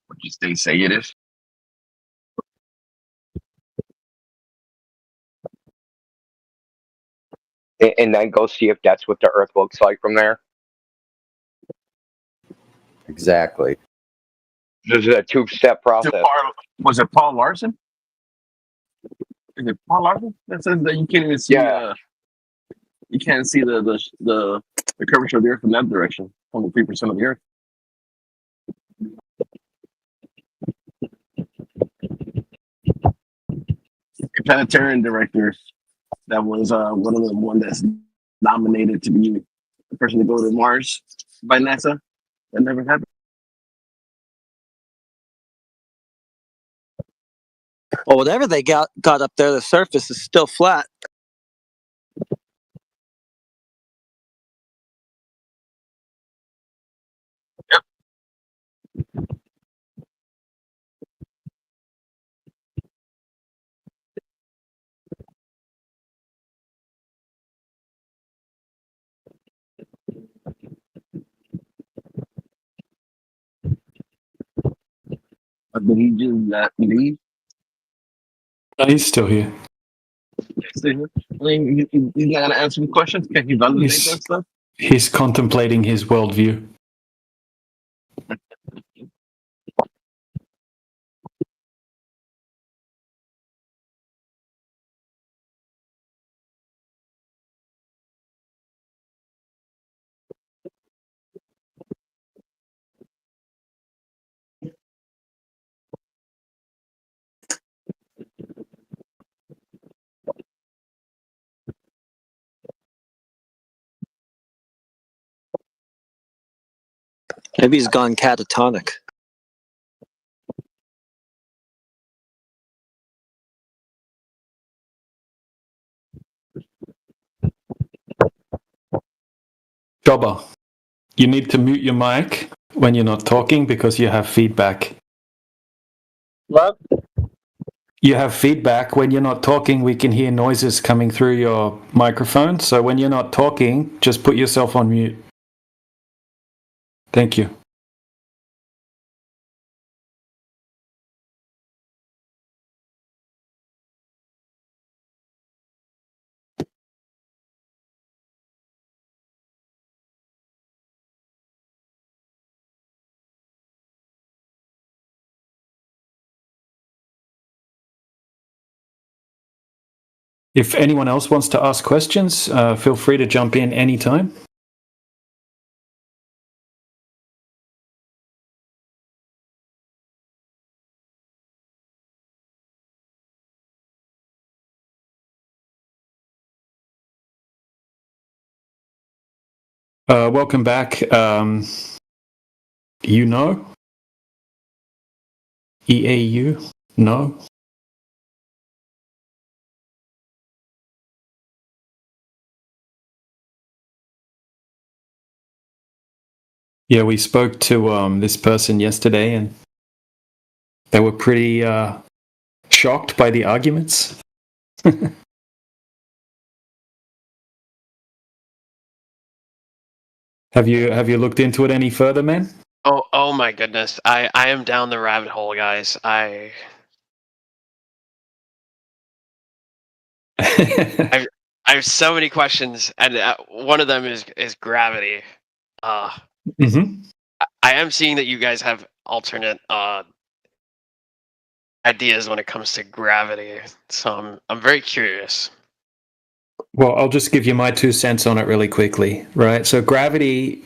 what they say it is?" And then go see if that's what the Earth looks like from there. Exactly. This is a two-step process. Was it Paul Larson? Is it Paul Larson that says that you can't even see? Yeah. You can't see the curvature of the Earth in that direction. Only 3% of the Earth. Planetarian director that was one of them, one that's nominated to be the person to go to Mars by NASA. That never happened. Well, whatever they got up there, the surface is still flat. Did he just leave? No, he's still here. I mean, he's not gonna answer the questions. Can he validate that stuff? He's contemplating his worldview. Maybe he's gone catatonic. Jobber, you need to mute your mic when you're not talking because you have feedback. What? You have feedback. When you're not talking, we can hear noises coming through your microphone. So when you're not talking, just put yourself on mute. Thank you. If anyone else wants to ask questions, feel free to jump in anytime. Welcome back. You know? EAU? No? Yeah, we spoke to this person yesterday and they were pretty shocked by the arguments. Have you looked into it any further, man? Oh my goodness. I am down the rabbit hole, guys. I have so many questions, and one of them is gravity. Mm-hmm. I am seeing that you guys have alternate ideas when it comes to gravity, so I'm very curious. Well, I'll just give you my 2 cents on it really quickly, right? So gravity,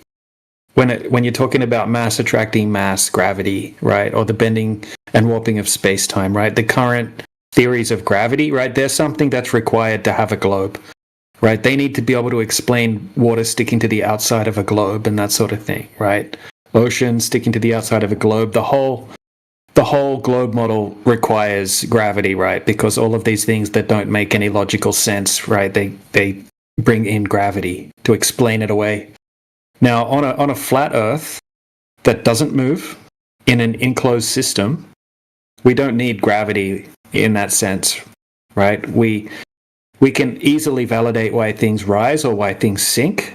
when you're talking about mass attracting mass, gravity, right, or the bending and warping of space-time, right, the current theories of gravity, right, there's something that's required to have a globe, right? They need to be able to explain water sticking to the outside of a globe and that sort of thing, right? Ocean sticking to the outside of a globe. The whole globe model requires gravity, right? Because all of these things that don't make any logical sense, right? They bring in gravity to explain it away. Now, on a flat Earth that doesn't move in an enclosed system, we don't need gravity in that sense, right? We can easily validate why things rise or why things sink,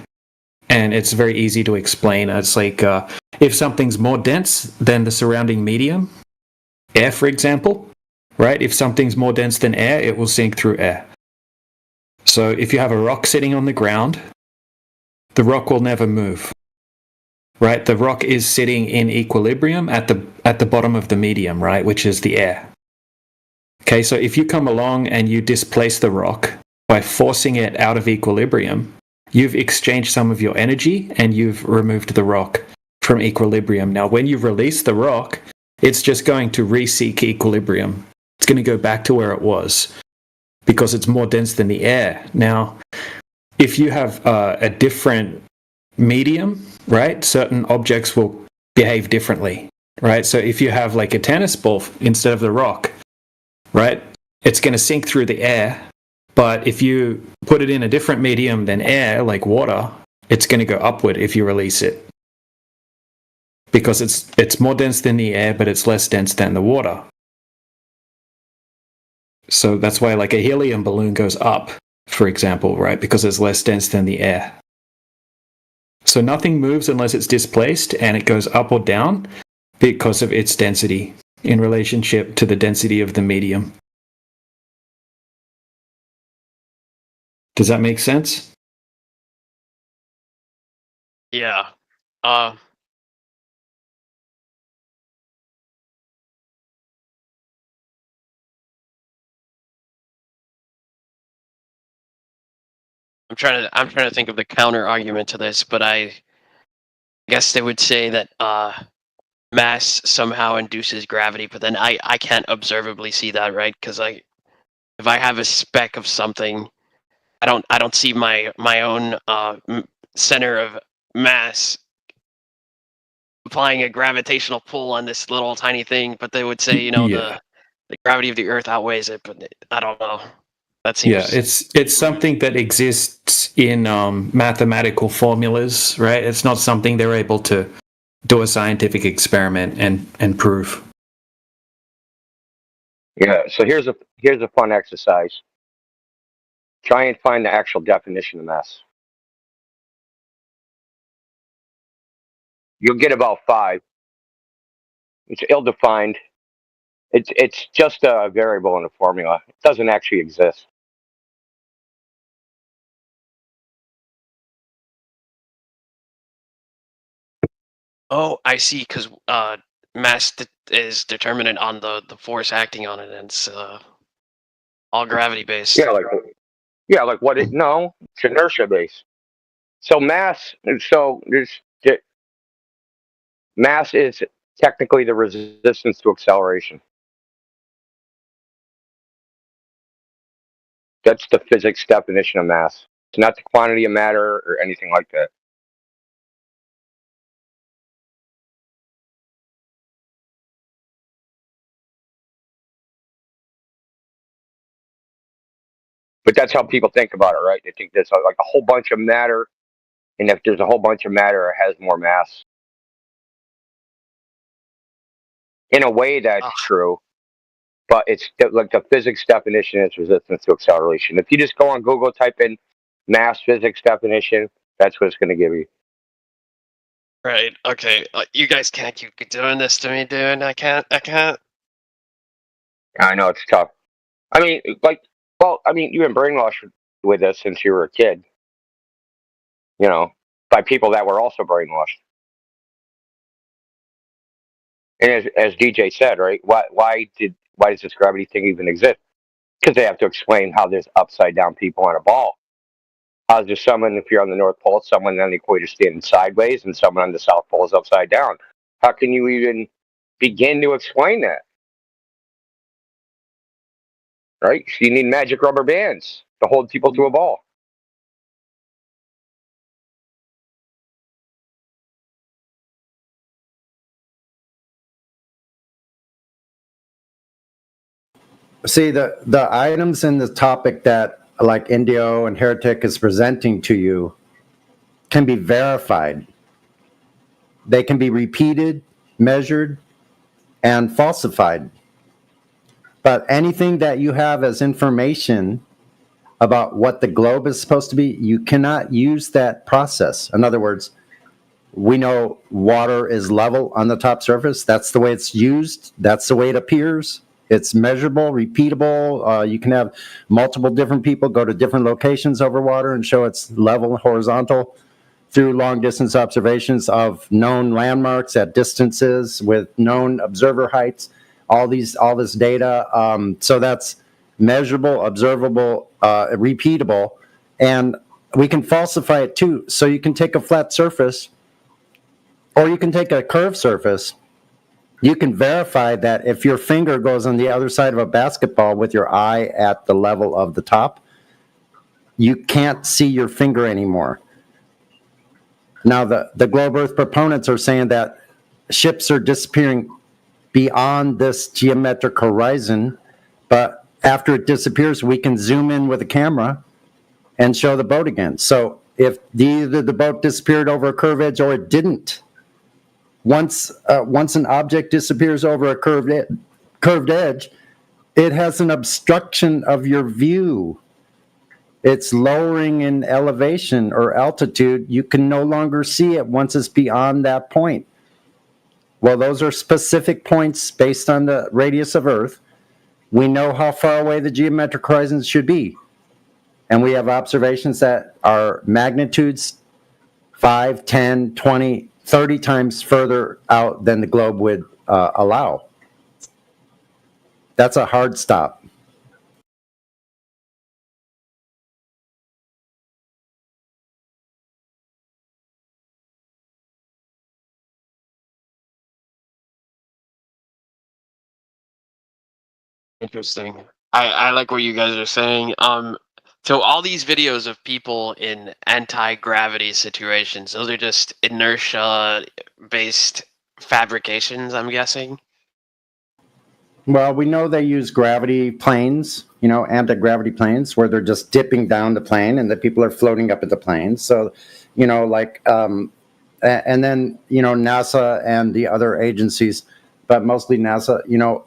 and it's very easy to explain. It's like if something's more dense than the surrounding medium, air, for example, right? If something's more dense than air, it will sink through air. So if you have a rock sitting on the ground, the rock will never move, right? The rock is sitting in equilibrium at the bottom of the medium, right? Which is the air. Okay, so if you come along and you displace the rock by forcing it out of equilibrium, you've exchanged some of your energy and you've removed the rock from equilibrium. Now, when you release the rock, it's just going to re-seek equilibrium. It's going to go back to where it was. because it's more dense than the air. Now, if you have a different medium, right, certain objects will behave differently, right? So if you have like a tennis ball instead of the rock, right, it's going to sink through the air. But if you put it in a different medium than air, like water, it's going to go upward if you release it. Because it's more dense than the air, but it's less dense than the water. So that's why like a helium balloon goes up, for example, right? Because it's less dense than the air. So nothing moves unless it's displaced, and it goes up or down because of its density in relationship to the density of the medium. Does that make sense? Yeah. I'm trying to think of the counter argument to this, but I guess they would say that mass somehow induces gravity, but then I can't observably see that, right? Because if I have a speck of something, I don't see my own center of mass applying a gravitational pull on this little tiny thing. But they would say, the gravity of the Earth outweighs it, but I don't know. That seems it's something that exists in mathematical formulas, right? It's not something they're able to do a scientific experiment and prove. Yeah. So here's a fun exercise. Try and find the actual definition of mass. You'll get about 5. It's ill-defined. It's just a variable in a formula. It doesn't actually exist. Oh, I see. Because mass is determinant on the force acting on it, and it's all gravity based. Yeah, like what it? No, it's inertia based. So mass. So mass is technically the resistance to acceleration. That's the physics definition of mass. It's not the quantity of matter or anything like that. But that's how people think about it, right? They think there's like a whole bunch of matter, and if there's a whole bunch of matter, it has more mass. In a way, that's true, but it's like the physics definition is resistance to acceleration. If you just go on Google, type in mass physics definition, that's what it's going to give you. Right. Okay. You guys can't keep doing this to me, dude. I can't. I know it's tough. I mean, you've been brainwashed with this since you were a kid. By people that were also brainwashed. And as DJ said, right? Why does this gravity thing even exist? Because they have to explain how there's upside down people on a ball. How's there someone, if you're on the North Pole, someone on the equator standing sideways, and someone on the South Pole is upside down? How can you even begin to explain that? Right? You need magic rubber bands to hold people to a ball. See, the items in the topic that like Indio and Heretic is presenting to you can be verified. They can be repeated, measured, and falsified. But anything that you have as information about what the globe is supposed to be, you cannot use that process. In other words, we know water is level on the top surface. That's the way it's used. That's the way it appears. It's measurable, repeatable. You can have multiple different people go to different locations over water and show it's level, horizontal, through long distance observations of known landmarks at distances with known observer heights. All this data. So that's measurable, observable, repeatable, and we can falsify it too. So you can take a flat surface, or you can take a curved surface, You can verify that if your finger goes on the other side of a basketball with your eye at the level of the top, you can't see your finger anymore. Now, the globe Earth proponents are saying that ships are disappearing beyond this geometric horizon, but after it disappears, we can zoom in with a camera and show the boat again. So if either the boat disappeared over a curved edge or it didn't, once an object disappears over a curved edge, it has an obstruction of your view. It's lowering in elevation or altitude. You can no longer see it once it's beyond that point. Well, those are specific points based on the radius of Earth. We know how far away the geometric horizons should be. And we have observations that are magnitudes 5, 10, 20, 30 times further out than the globe would allow. That's a hard stop. Interesting. I like what you guys are saying. So all these videos of people in anti-gravity situations, those are just inertia-based fabrications, I'm guessing. Well, we know they use gravity planes, anti-gravity planes, where they're just dipping down the plane and the people are floating up at the plane. So, and then, NASA and the other agencies, but mostly NASA,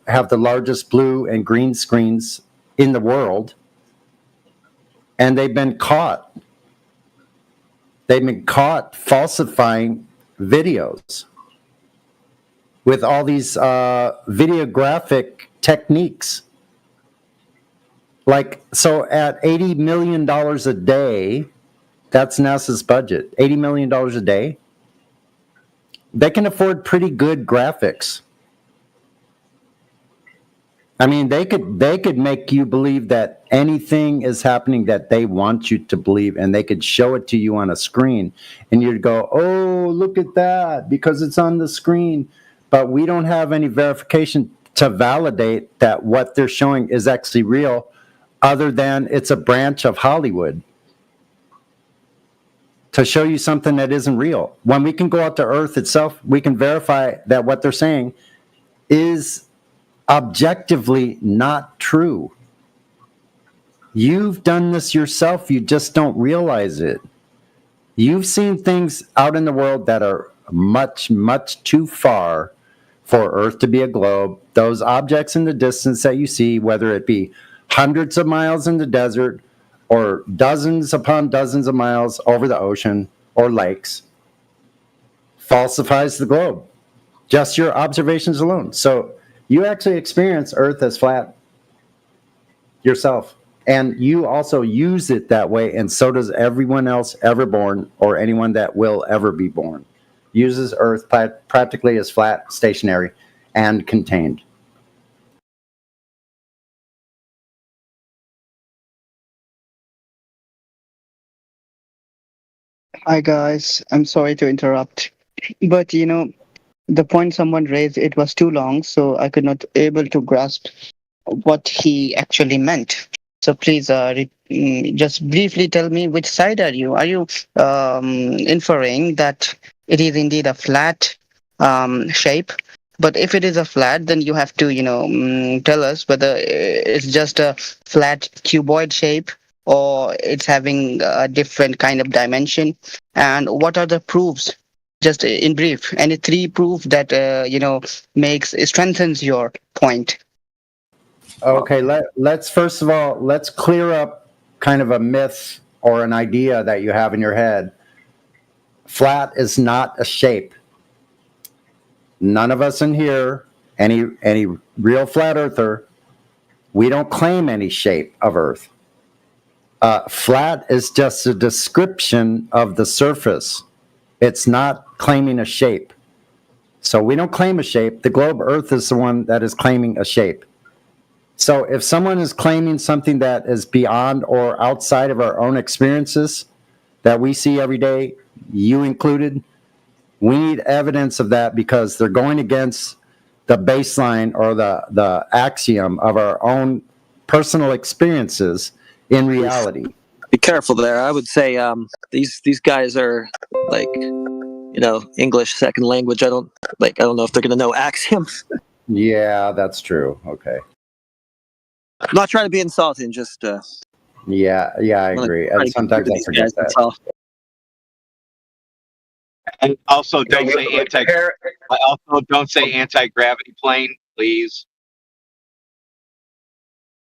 have the largest blue and green screens in the world. And they've been caught. They've been caught falsifying videos with all these videographic techniques. So at $80 million a day, that's NASA's budget, $80 million a day. They can afford pretty good graphics. I mean, they could make you believe that anything is happening that they want you to believe, and they could show it to you on a screen, and you'd go, "Oh, look at that," because it's on the screen. But we don't have any verification to validate that what they're showing is actually real, other than it's a branch of Hollywood to show you something that isn't real. When we can go out to Earth itself, we can verify that what they're saying is objectively not true. You've done this yourself, you just don't realize it. You've seen things out in the world that are much, much too far for Earth to be a globe. Those objects in the distance that you see, whether it be hundreds of miles in the desert or dozens upon dozens of miles over the ocean or lakes, falsifies the globe. Just your observations alone. So you actually experience Earth as flat yourself. And you also use it that way, and so does everyone else ever born or anyone that will ever be born. Uses Earth practically as flat, stationary, and contained. Hi guys, I'm sorry to interrupt, but the point someone raised, it was too long, so I could not able to grasp what he actually meant. So please just briefly tell me, which side are you? Are you inferring that it is indeed a flat shape? But if it is a flat, then you have to tell us whether it's just a flat cuboid shape or it's having a different kind of dimension. And what are the proofs? Just in brief, any 3 proof that strengthens your point. Okay, let's first of all, let's clear up kind of a myth or an idea that you have in your head. Flat is not a shape. None of us in here, any real flat earther, we don't claim any shape of Earth. Flat is just a description of the surface. It's not claiming a shape. So we don't claim a shape. The globe Earth is the one that is claiming a shape. So if someone is claiming something that is beyond or outside of our own experiences that we see every day, you included, we need evidence of that, because they're going against the baseline or the axiom of our own personal experiences in reality. Be careful there. I would say these guys are like, English second language. I don't know if they're going to know axioms. Yeah, that's true. Okay. I'm not trying to be insulting, just Yeah, I agree. And sometimes I forget that. And also don't say anti-gravity plane, please.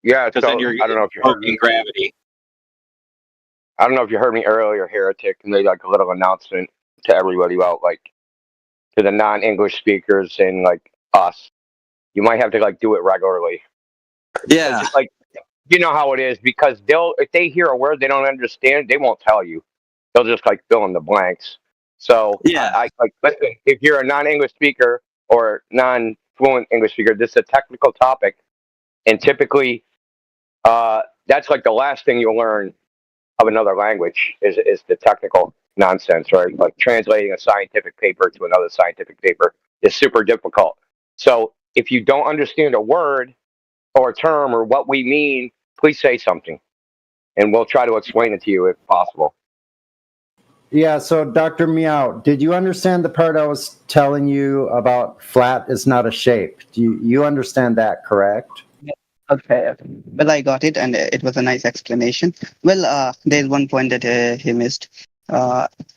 Yeah, Because so then you're I don't know if you heard poking me. gravity. I don't know if you heard me earlier, Heretic, and made like a little announcement to everybody about like to the non-English speakers and like us. You might have to like do it regularly. Yeah. Just, like, you know how it is, because if they hear a word they don't understand, they won't tell you. They'll just like fill in the blanks. So yeah, I like listen. If you're a non-English speaker or non-fluent English speaker, this is a technical topic, and typically, that's like the last thing you'll learn of another language is the technical nonsense, right? Like translating a scientific paper to another scientific paper is super difficult. So if you don't understand a word or a term or what we mean, please say something, and we'll try to explain it to you if possible. Yeah, so Dr. Meow, did you understand the part I was telling you about flat is not a shape? Do you understand that, correct? Okay. Well, I got it, and it was a nice explanation. Well, there's one point that he missed.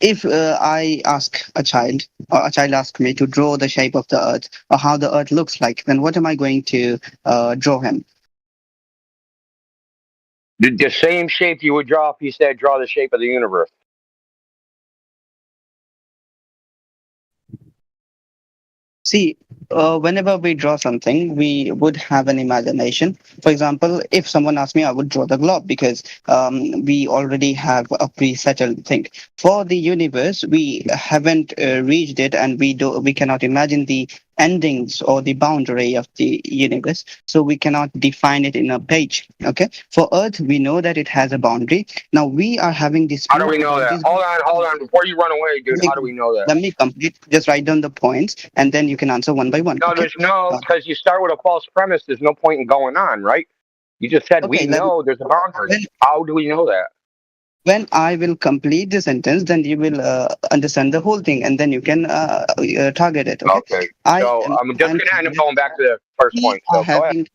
If I ask a child, or a child asks me to draw the shape of the Earth or how the Earth looks like, then what am I going to draw him? The same shape you would draw if you said draw the shape of the universe. See, whenever we draw something, we would have an imagination. For example, if someone asked me, I would draw the globe because we already have a pre-settled thing. For the universe, we haven't reached it, and we cannot imagine the endings or the boundary of the universe, so we cannot define it in a page. Okay, for Earth, we know that it has a boundary. Now we are having this. How do we know that? Hold on, before you run away, dude. How do we know that? Let me complete. Just write down the points, and then you can answer one by one. No, okay? because you start with a false premise. There's no point in going on, right? You just said we know there's a boundary. How do we know that? When I will complete the sentence, then you will understand the whole thing, and then you can target it. Okay. So I'm just going to end up going back to the first point. So go ahead.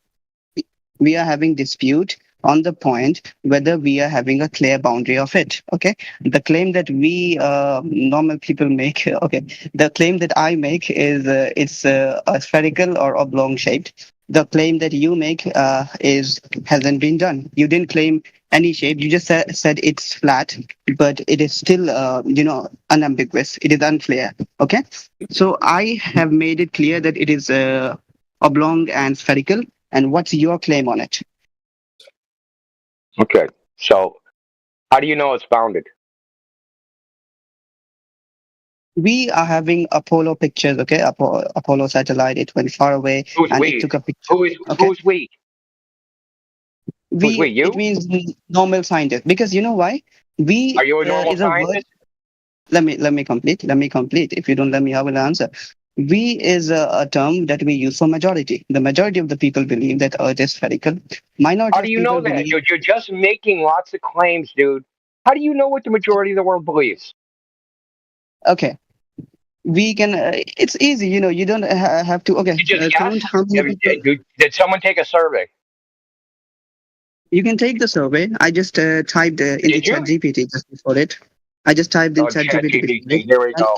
We are having dispute on the point whether we are having a clear boundary of it. Okay. The claim that we normal people make. Okay. The claim that I make is it's a spherical or oblong shaped. The claim that you make hasn't been done. You didn't claim any shape. You just said it's flat, but it is still unambiguous. It is unclear. Okay. So I have made it clear that it is oblong and spherical. And what's your claim on it? Okay. So how do you know it's bounded? We are having Apollo pictures, okay? Apollo satellite, it went far away. Who's and we? It took a picture. Who's we? We, you? It means normal scientist. Because you know why? We are you a normal is a scientist? Word. Let me complete. If you don't let me, I will answer. We is a term that we use for majority. The majority of the people believe that Earth is spherical. Minority How do you know that, dude? You're just making lots of claims, dude. How do you know what the majority of the world believes? Okay. We can. It's easy, you don't have to. Okay. You just did someone take a survey? You can take the survey. I just typed in the chat GPT just before it. I just typed in chat GPT. Here we go.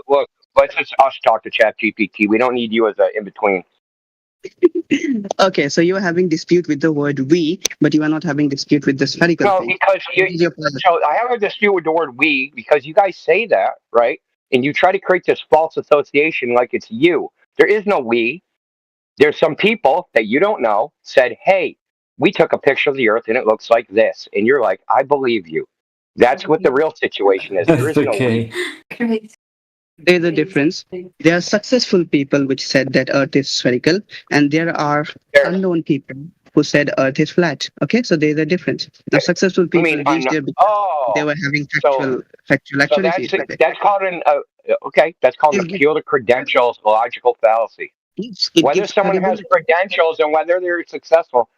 Look, let's just us talk to chat GPT. We don't need you as an in-between. Okay, so you are having dispute with the word we, but you are not having dispute with the spherical thing. Because so I have a dispute with the word we because you guys say that, right? And you try to create this false association like it's you. There is no we. There's some people that you don't know said, hey, we took a picture of the Earth and it looks like this. And you're like, I believe you. That's what the real situation is. There is no we. There's a difference. There are successful people which said that Earth is spherical, and there are unknown people who said Earth is flat. Okay, so there's a difference. The successful people reached there because they were having factual accuracy. That's called that's called an appeal to credentials logical fallacy. It Whether gives someone has credibility. credentials and whether they're successful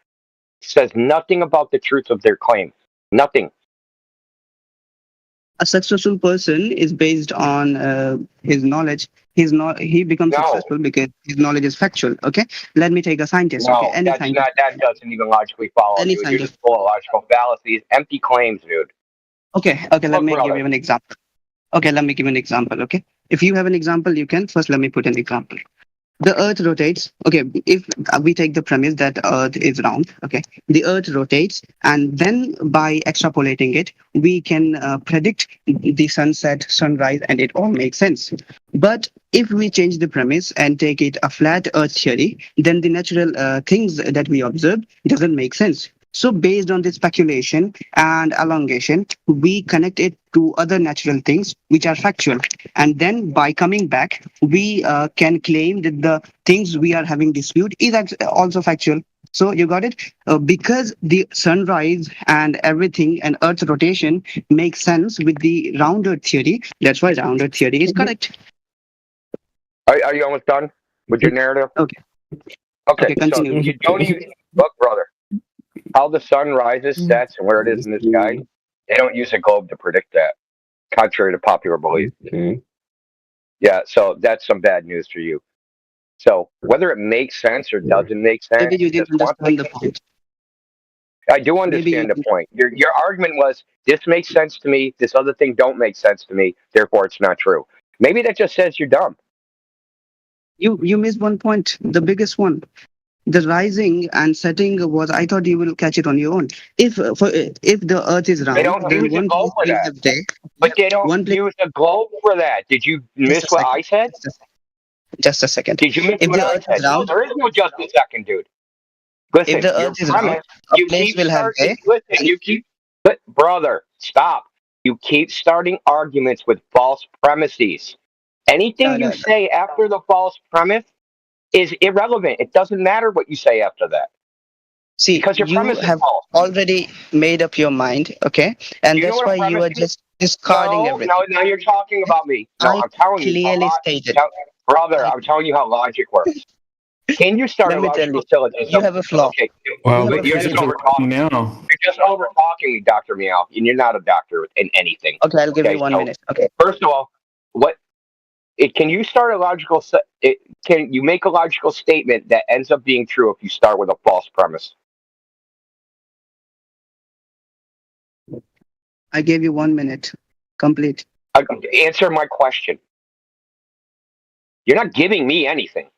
says nothing about the truth of their claim. Nothing. A successful person is based on his knowledge. He becomes successful because his knowledge is factual. Okay, let me take a scientist. Okay, No, any that's scientist. not. That doesn't even logically follow, Any dude. You're scientist. just full of logical fallacies, empty claims, dude. Okay, let Look, me give brother. you an example. Okay, let me give you an example. Okay, if you have an example, you can first. Let me put an example. The Earth rotates. Okay, if we take the premise that Earth is round, okay, the Earth rotates, and then by extrapolating it, we can predict the sunset, sunrise, and it all makes sense. But if we change the premise and take it a flat Earth theory, then the natural things that we observe doesn't make sense. So based on this speculation and elongation, we connect it to other natural things which are factual. And then by coming back, we can claim that the things we are having dispute is also factual. So you got it? Because the sunrise and everything and Earth's rotation makes sense with the round Earth theory. That's why round Earth theory is correct. Are you almost done with your narrative? Okay. Okay, Okay, continue. so you don't even look, brother. How the sun rises, sets, and where it is in the sky. They don't use a globe to predict that, contrary to popular belief. Yeah, so that's some bad news for you. So whether it makes sense or doesn't make sense, Maybe you didn't understand the point. I do understand the point. Your argument was this makes sense to me, this other thing don't make sense to me, therefore it's not true. Maybe that just says you're dumb. You missed one point, the biggest one. The rising and setting was, I thought you will catch it on your own. If the Earth is round, They don't then use a one globe place for will that. have day. But they don't use a globe for that. Did you miss what I said? Just a second. Did you miss If what the I Earth said? is round, No, there is no just a second, dude. Listen, if the your Earth is round, premise, a you place keep will have starting. day. Listen, you keep. But brother, stop. You keep starting arguments with false premises. Anything you say after the false premise is irrelevant. It doesn't matter what you say after that. See, Because your you premise is have false. already made up your mind, okay? And You know that's what why a you premise are is? just discarding everything. No, now you're talking about me. No, I I'm telling you how clearly stated. brother, I'm telling you how logic works. Can you start Let a me tell logical you, syllogism? you have a flaw. Okay. Well, But you're he's just over talking. now. You're just over talking me, Dr. Meow, and you're not a doctor in anything. Okay, I'll give you 1 minute. Okay. First of all, can you start a logical can you make a logical statement that ends up being true if you start with a false premise? I gave you 1 minute. Complete. Answer my question. You're not giving me anything.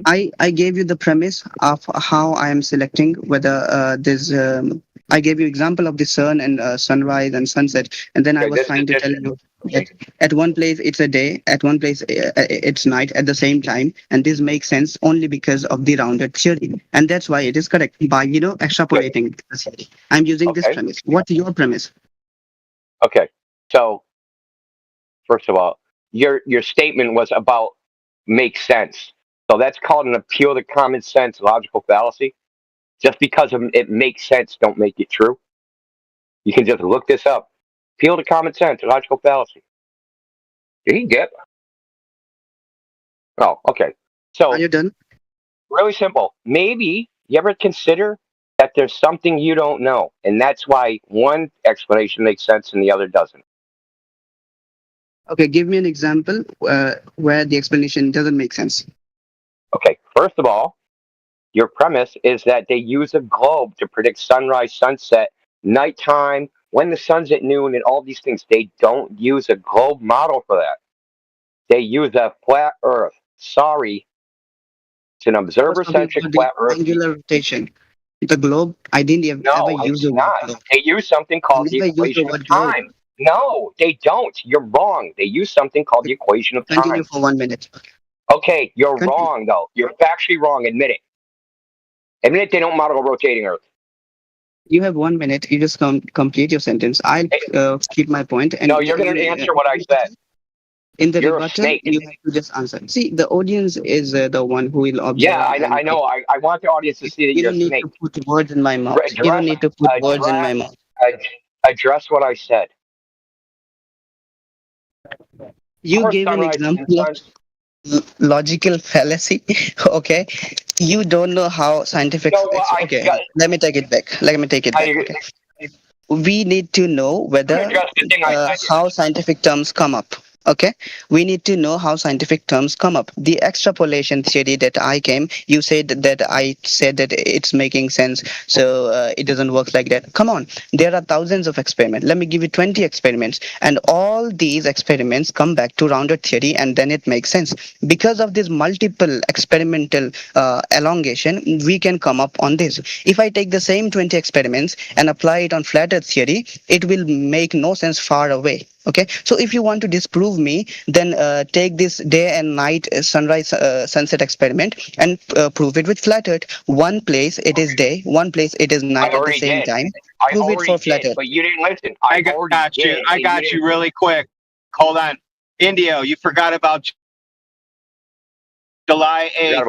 I gave you the premise of how I am selecting whether there's. I gave you example of the sun and sunrise and sunset, and then I was trying to tell you that at one place it's a day, at one place it's night at the same time, and this makes sense only because of the rounded theory, and that's why it is correct by extrapolating the theory. I'm using this premise. What's your premise? Okay, so first of all, your statement was about make sense. So that's called an appeal to common sense logical fallacy. Just because it makes sense, don't make it true. You can just look this up. Appeal to common sense logical fallacy. Did he dip? Oh, okay. So are you done? Really simple. Maybe you ever consider that there's something you don't know, and that's why one explanation makes sense and the other doesn't. Okay, give me an example where the explanation doesn't make sense. Okay, first of all, your premise is that they use a globe to predict sunrise, sunset, nighttime, when the sun's at noon, and all these things. They don't use a globe model for that. They use a flat Earth. Sorry. It's an observer-centric flat Earth. Angular rotation. The globe, I didn't ever use the word globe. They use something called the equation of time. No, they don't. You're wrong. They use something called the equation of time. Continue for 1 minute. Okay, you're wrong, though. You're factually wrong. Admit it. Admit they don't model a rotating Earth. You have 1 minute. You just complete your sentence. I'll keep my point. And no, you're going to answer what I said. In the rebuttal, you have to just answer. See, the audience is the one who will observe. Yeah, I know. I want the audience to see that you're a snake. You don't need to put words in my mouth. You don't need to put words in my mouth. Address what I said. You gave an example. logical fallacy. Okay, you don't know how scientific. Okay, let me take it back. Let me take it back. Okay, we need to know whether how scientific terms come up. Okay, we need to know how scientific terms come up. The extrapolation theory that I came, you said that I said that it's making sense, so it doesn't work like that. Come on, there are thousands of experiments. Let me give you 20 experiments, and all these experiments come back to rounded theory, and then it makes sense. Because of this multiple experimental elongation, we can come up on this. If I take the same 20 experiments and apply it on flat earth theory, it will make no sense far away. Okay, so if you want to disprove me, then take this day and night sunrise sunset experiment and prove it with flat earth. One place it is day, one place it is night at the same time. Prove it for flat earth. But you didn't listen. I got you. I got you really quick. Hold on. Indio, you forgot about July 8th.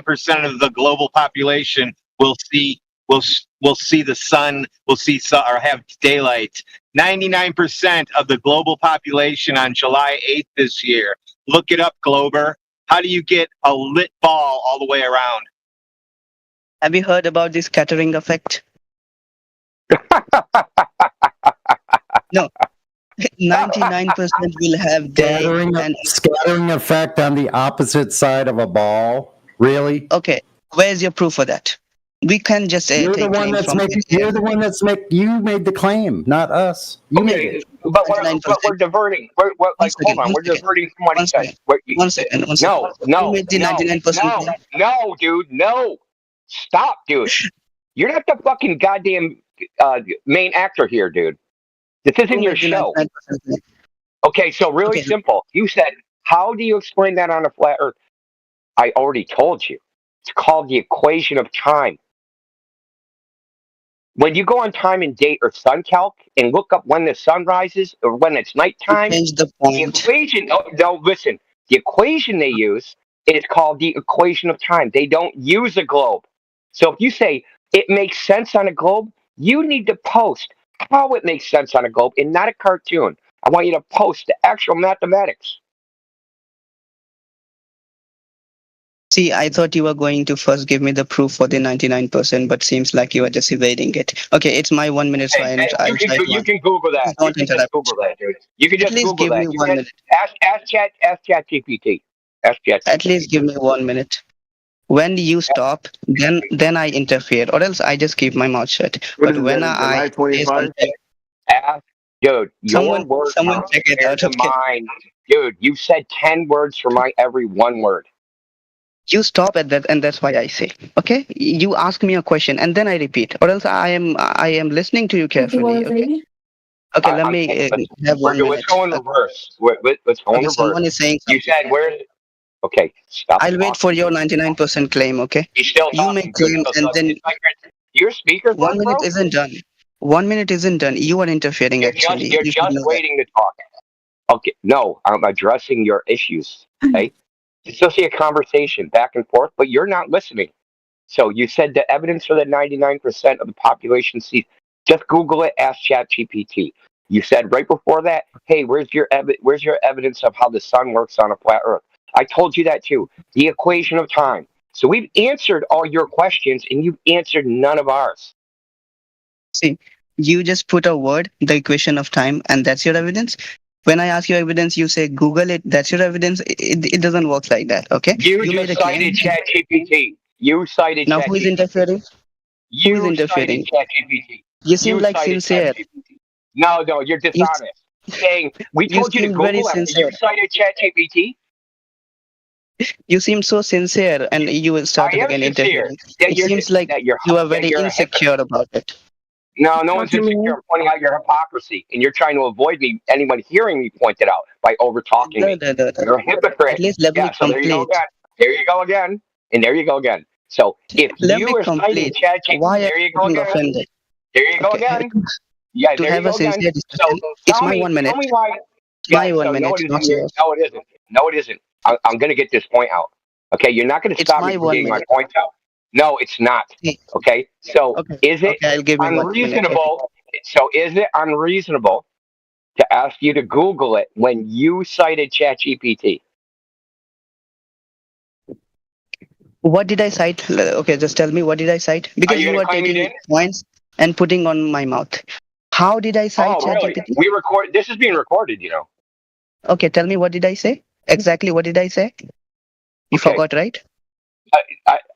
99% of the global population will see the sun, or have daylight. 99% of the global population on July 8th this year. Look it up, Glober. How do you get a lit ball all the way around? Have you heard about the scattering effect? No. 99% will have day and scattering effect on the opposite side of a ball. Really? Okay. Where's your proof for that? We can just say you're the one that's you made the claim, not us. You made it. But we're diverting. Hold on, we're diverting from what he said. One second. No, dude, no. Stop, dude. You're not the fucking goddamn main actor here, dude. This isn't your show. Okay, so really simple. You said, how do you explain that on a flat earth? I already told you. It's called the equation of time. When you go on time and date or sun calc and look up when the sun rises or when it's nighttime, the equation, listen, the equation they use is called the equation of time. They don't use a globe. So if you say it makes sense on a globe, you need to post how it makes sense on a globe and not a cartoon. I want you to post the actual mathematics. See, I thought you were going to first give me the proof for the 99%, but seems like you are just evading it. Okay, it's my 1 minute, so you can Google that. Don't interrupt. Google that, dude. You can just Google that. Give me 1 minute. Ask ChatGPT. At least give me 1 minute. When you stop, then I interfere, or else I just keep my mouth shut. But when I say something, dude, someone check it out. Okay. Mine. Dude, you said 10 words for my every one word. You stop at that, and that's why I say, okay, you ask me a question and then I repeat, or else I am listening to you carefully. Okay, let me have 1 minute. Let's go in reverse. Let's go in reverse. Someone is saying something. You said where? Okay, stop. I'll wait for your 99% claim. Okay, you make claim and then your speaker. 1 minute isn't done. 1 minute isn't done. You are interfering. Actually, you're just waiting to talk. Okay, no, I'm addressing your issues. Okay. Dissociate conversation back and forth, but you're not listening. So you said the evidence for the 99% of the population sees. Just Google it. Ask ChatGPT. You said right before that, hey, where's your evidence of how the sun works on a flat Earth? I told you that too. The equation of time. So we've answered all your questions, and you've answered none of ours. See, you just put a word, the equation of time, and that's your evidence. When I ask you evidence, you say Google it. That's your evidence. It doesn't work like that. Okay. You just cited ChatGPT. You cited. Now who is interfering? Who is interfering? ChatGPT. You seem like sincere. No, you're dishonest. Saying we told you to Google it. You cited ChatGPT. You seem so sincere, and you started again interfering. It seems like you are very insecure about it. No one's insecure. I'm pointing out your hypocrisy, and you're trying to avoid me. Anyone hearing me point it out by over talking me. You're a hypocrite. At least let me complete. There you go again, and there you go again. So if you are citing ChatGPT, there you go again. Offended? There you go again. Yeah, to have a sincere discussion. It's my 1 minute. My 1 minute. Not yours. No, it isn't. I'm going to get this point out. Okay, you're not going to stop me from getting my point out. No, it's not. Okay, so is it unreasonable? So is it unreasonable to ask you to Google it when you cited ChatGPT? What did I cite? Okay, just tell me what did I cite? Because you are taking points and putting on my mouth. How did I cite ChatGPT? We record. This is being recorded, you know. Okay, tell me what did I say? Exactly what did I say? You forgot, right?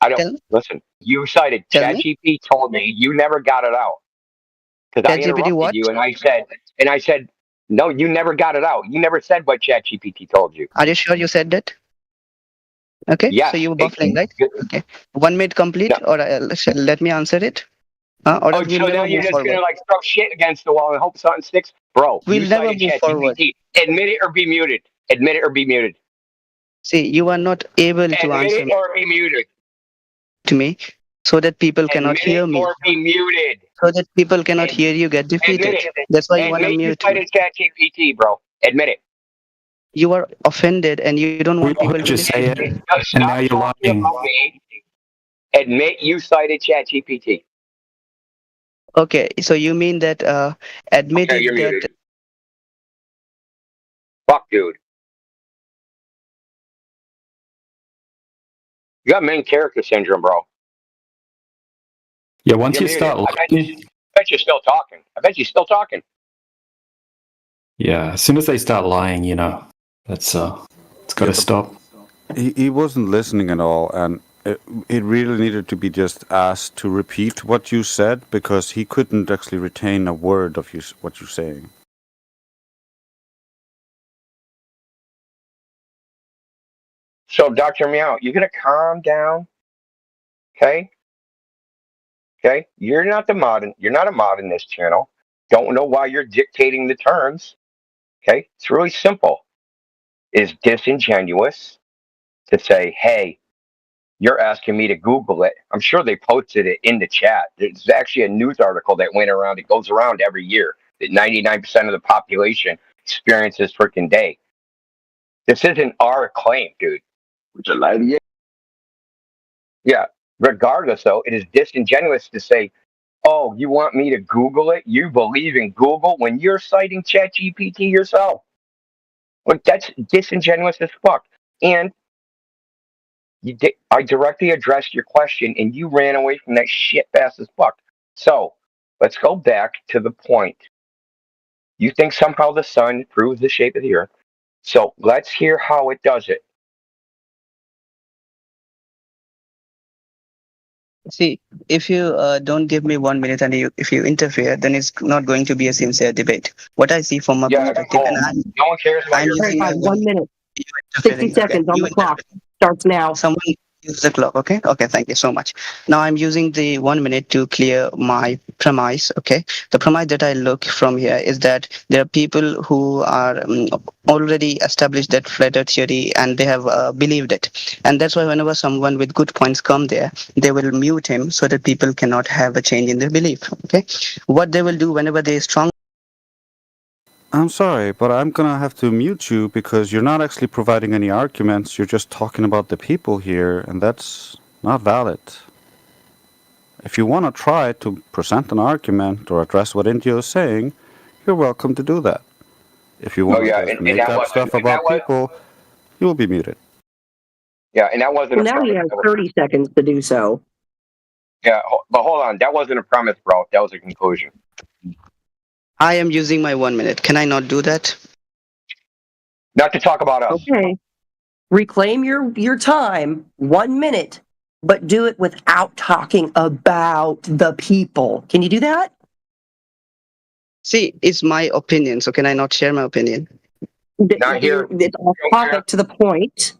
I don't listen. You cited ChatGPT told me you never got it out because I interrupted you and I said no, you never got it out. You never said what ChatGPT told you. Are you sure you said that? Okay, yes, so you were buffering, right? Okay, 1 minute complete, or let me answer it. Or so now you're just gonna like throw shit against the wall and hope something sticks, bro. We'll never move forward. Admit it or be muted. Admit it or be muted. See, you are not able to answer Admit it or be muted to me, so that people cannot hear me. Or be muted. So that people cannot hear you get defeated. That's why you want to mute me. Admit you cited ChatGPT, bro. Admit it. You are offended and you don't want people to say it, and now you're lying. Admit you cited ChatGPT. Okay, so you mean that admitted that. Muted. Fuck, dude. You got main character syndrome, bro. Yeah, once you start lying. I bet you're still talking. Yeah, as soon as they start lying, you know, it's got to stop. He wasn't listening at all, and it really needed to be just asked to repeat what you said because he couldn't actually retain a word of what you're saying. So, Dr. Meow, you're going to calm down, okay? Okay? You're not a mod in this channel. Don't know why you're dictating the terms, okay? It's really simple. It's disingenuous to say, hey, you're asking me to Google it. I'm sure they posted it in the chat. There's actually a news article that went around. It goes around every year that 99% of the population experiences freaking day. This isn't our claim, dude. Which a lie to you. Yeah. Regardless, though, it is disingenuous to say, oh, you want me to Google it? You believe in Google when you're citing ChatGPT yourself. Like, that's disingenuous as fuck. And I directly addressed your question, and you ran away from that shit fast as fuck. So, let's go back to the point. You think somehow the sun proves the shape of the earth. So, let's hear how it does it. See, if you don't give me 1 minute and if you interfere, then it's not going to be a sincere debate. What I see from my perspective, and no one cares about your 1 minute, 60 seconds on the clock. Starts now. Someone use the clock, okay? Okay, thank you so much. Now I'm using the 1 minute to clear my premise, okay? The premise that I look from here is that there are people who are already established that flat earth theory and they have believed it. And that's why whenever someone with good points come there, they will mute him so that people cannot have a change in their belief, okay? What they will do whenever they strong. I'm sorry, but I'm gonna have to mute you because you're not actually providing any arguments. You're just talking about the people here, and that's not valid. If you want to try to present an argument or address what Indio is saying, you're welcome to do that. If you want to make up stuff about people, you will be muted. Yeah, and that wasn't now he has 30 seconds to do so. Yeah, but hold on. That wasn't a premise, bro. That was a conclusion. I am using my 1 minute. Can I not do that? Not to talk about us. Okay. Reclaim your time, 1 minute, but do it without talking about the people. Can you do that? See, it's my opinion, so can I not share my opinion? Not here. It's off topic to the point.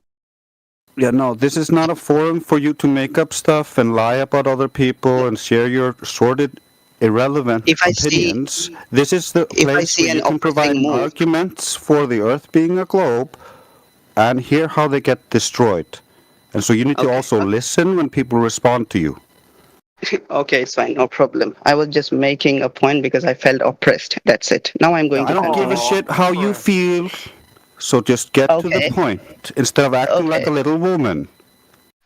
Yeah, no, this is not a forum for you to make up stuff and lie about other people and share your sordid, irrelevant opinions. This is the place where you can provide arguments for the Earth being a globe and hear how they get destroyed. And so you need to also listen when people respond to you. Okay, it's fine, no problem. I was just making a point because I felt oppressed. That's it. Now I'm going to. I don't give a shit how you feel. So just get to the point instead of acting like a little woman.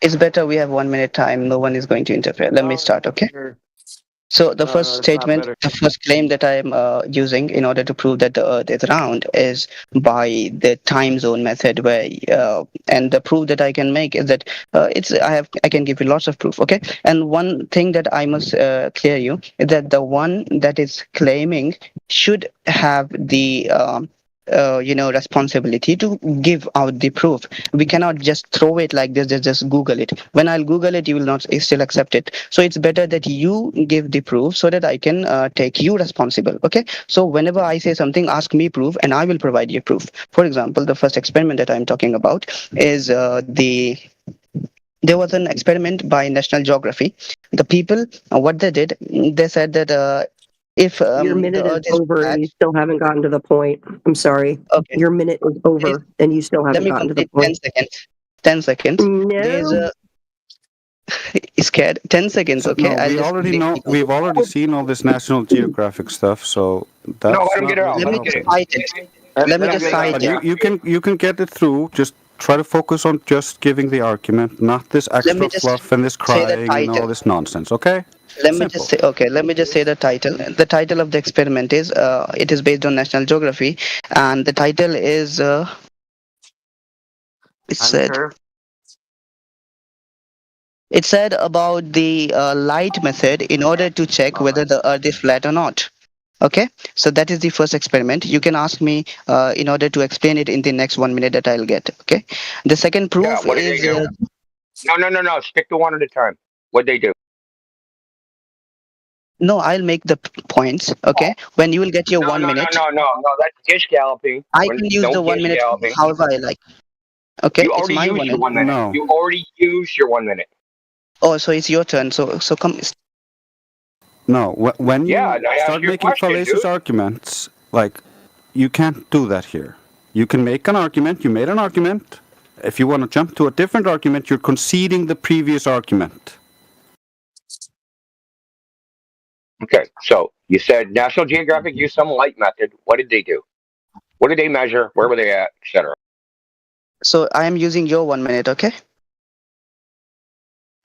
It's better we have 1 minute time. No one is going to interfere. Let me start, okay? So the first It's not statement, better. the first claim that I'm using in order to prove that the Earth is round is by the time zone method, where and the proof that I can make is that I can give you lots of proof. Okay, and one thing that I must clear you is that the one that is claiming should have the responsibility to give out the proof. We cannot just throw it like this, just Google it. When I'll Google it, you will not still accept it. So it's better that you give the proof so that I can take you responsible. Okay, so whenever I say something, ask me proof and I will provide you proof. For example, the first experiment that I'm talking about is there was an experiment by National Geography. The people, what they did, they said that if Your minute the is Earth is over flat. and you still haven't gotten to the point. I'm sorry. Okay. Your minute is over and you still Let haven't me gotten to the complete 10 point. seconds. 10 seconds. There's No. a scared 10 seconds. So, Okay, no, I'll we just already make know. We've already seen all this National Geographic stuff, so No, that's let him not get it out. really let me Let him get just it. cite it. Let me Let him just get it out. cite But it. you can get it through. Just try to focus on just giving the argument, not this Let me extra just fluff and this say the crying and title. all this nonsense. Okay? Let me just Simple. say, okay, let me just say the title. The title of the experiment is it is based on National Geography, and the title is it said it said about the light method in order to check whether the Earth is flat or not. Okay, so that is the first experiment. You can ask me in order to explain it in the next 1 minute that I'll get. Okay, the second Yeah, proof what did they is do? No. Stick to one at a time. What'd they do? no, I'll make the points. Okay, when you will get your No, 1 minute, no. That's dish galloping. I When, can use the don't one dish minute galloping. however I like. Okay, You it's already my used your 1 minute. No. You already used your 1 minute. Oh, so it's your turn. So come. No. When Yeah, you and I asked start you a making question, fallacious dude. arguments, like you can't do that here. You can make an argument. You made an argument. If you want to jump to a different argument, you're conceding the previous argument. Okay, so you said National Geographic used some light method. What did they do? What did they measure? Where were they at, etc.? So I am using your 1 minute. Okay.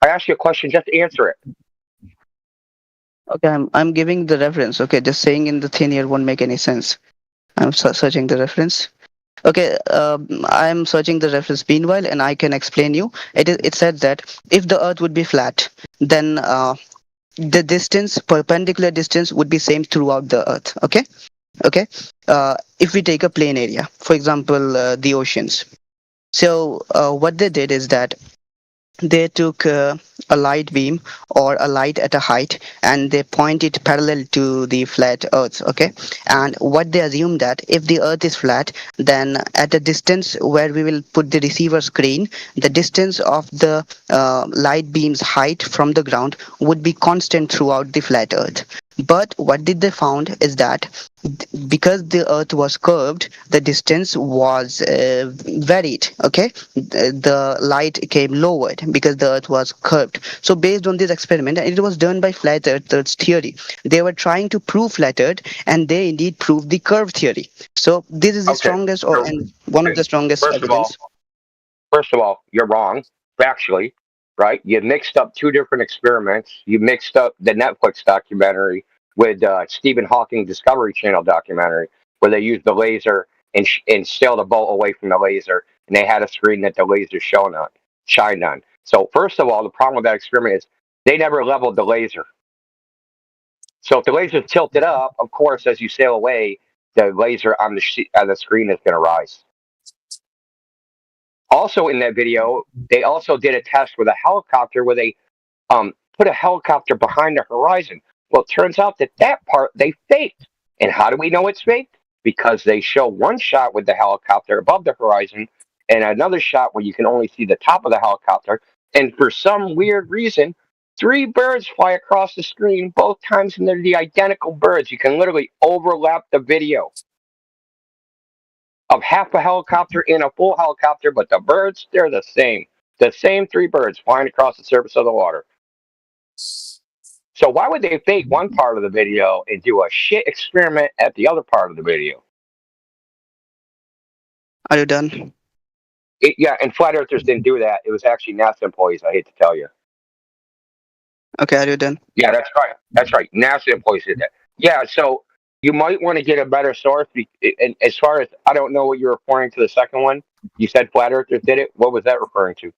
I asked you a question. Just answer it. Okay, I'm giving the reference. Okay, just saying in the thin air won't make any sense. I'm searching the reference. Okay, I'm searching the reference meanwhile, and I can explain you. It said that if the Earth would be flat, then the distance, perpendicular distance, would be same throughout the Earth. Okay. If we take a plain area, for example, the oceans. So what they did is that they took a light beam or a light at a height and they point it parallel to the flat earth. Okay, and what they assume that if the earth is flat, then at a distance where we will put the receiver screen, the distance of the light beam's height from the ground would be constant throughout the flat earth. But what did they found is that because the earth was curved, the distance was varied. Okay, the light came lowered because the earth was curved. So based on this experiment, and it was done by flat earth's theory, they were trying to prove flat earth, and they indeed proved the curve theory. So this is the strongest and one of the strongest evidence. First of all, you're wrong factually, right? You mixed up two different experiments. You mixed up the Netflix documentary with Stephen Hawking Discovery Channel documentary, where they used the laser and sailed a boat away from the laser, and they had a screen that the laser shined on. So first of all, the problem with that experiment is they never leveled the laser. So if the laser is tilted up, of course, as you sail away, the laser on the screen is going to rise. Also in that video, they also did a test with a helicopter where they put a helicopter behind the horizon. Well, it turns out that part they faked. And how do we know it's faked? Because they show one shot with the helicopter above the horizon and another shot where you can only see the top of the helicopter. And for some weird reason, 3 birds fly across the screen both times, and they're the identical birds. You can literally overlap the video of half a helicopter and a full helicopter, but the birds, they're the same. The same 3 birds flying across the surface of the water. So why would they fake one part of the video and do a shit experiment at the other part of the video? Are you done? Yeah, and flat earthers didn't do that. It was actually NASA employees, I hate to tell you. Okay, are you done? Yeah, that's right. That's right. NASA employees did that. Yeah, so you might want to get a better source. And as far as I don't know what you're referring to the second one. You said flat earthers did it. What was that referring to?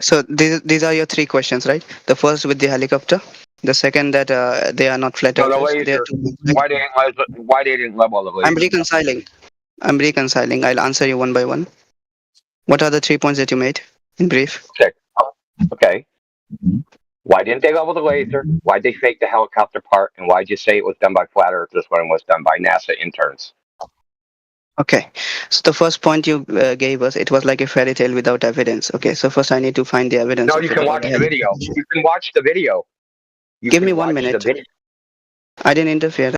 So these are your three questions, right? The first with the helicopter. The second that they are not flat No, the earthers. laser. Why they didn't level the laser? I'm reconciling. I'll answer you one by one. What are the 3 points that you made in brief? Okay. Why didn't they level the laser? Why'd they fake the helicopter part? And why'd you say it was done by flat earthers when it was done by NASA interns? Okay, so the first point you gave us, it was like a fairy tale without evidence. Okay, so first I need to find the evidence. No, you can watch the video. You can watch the video. Give me 1 minute. I didn't interfere.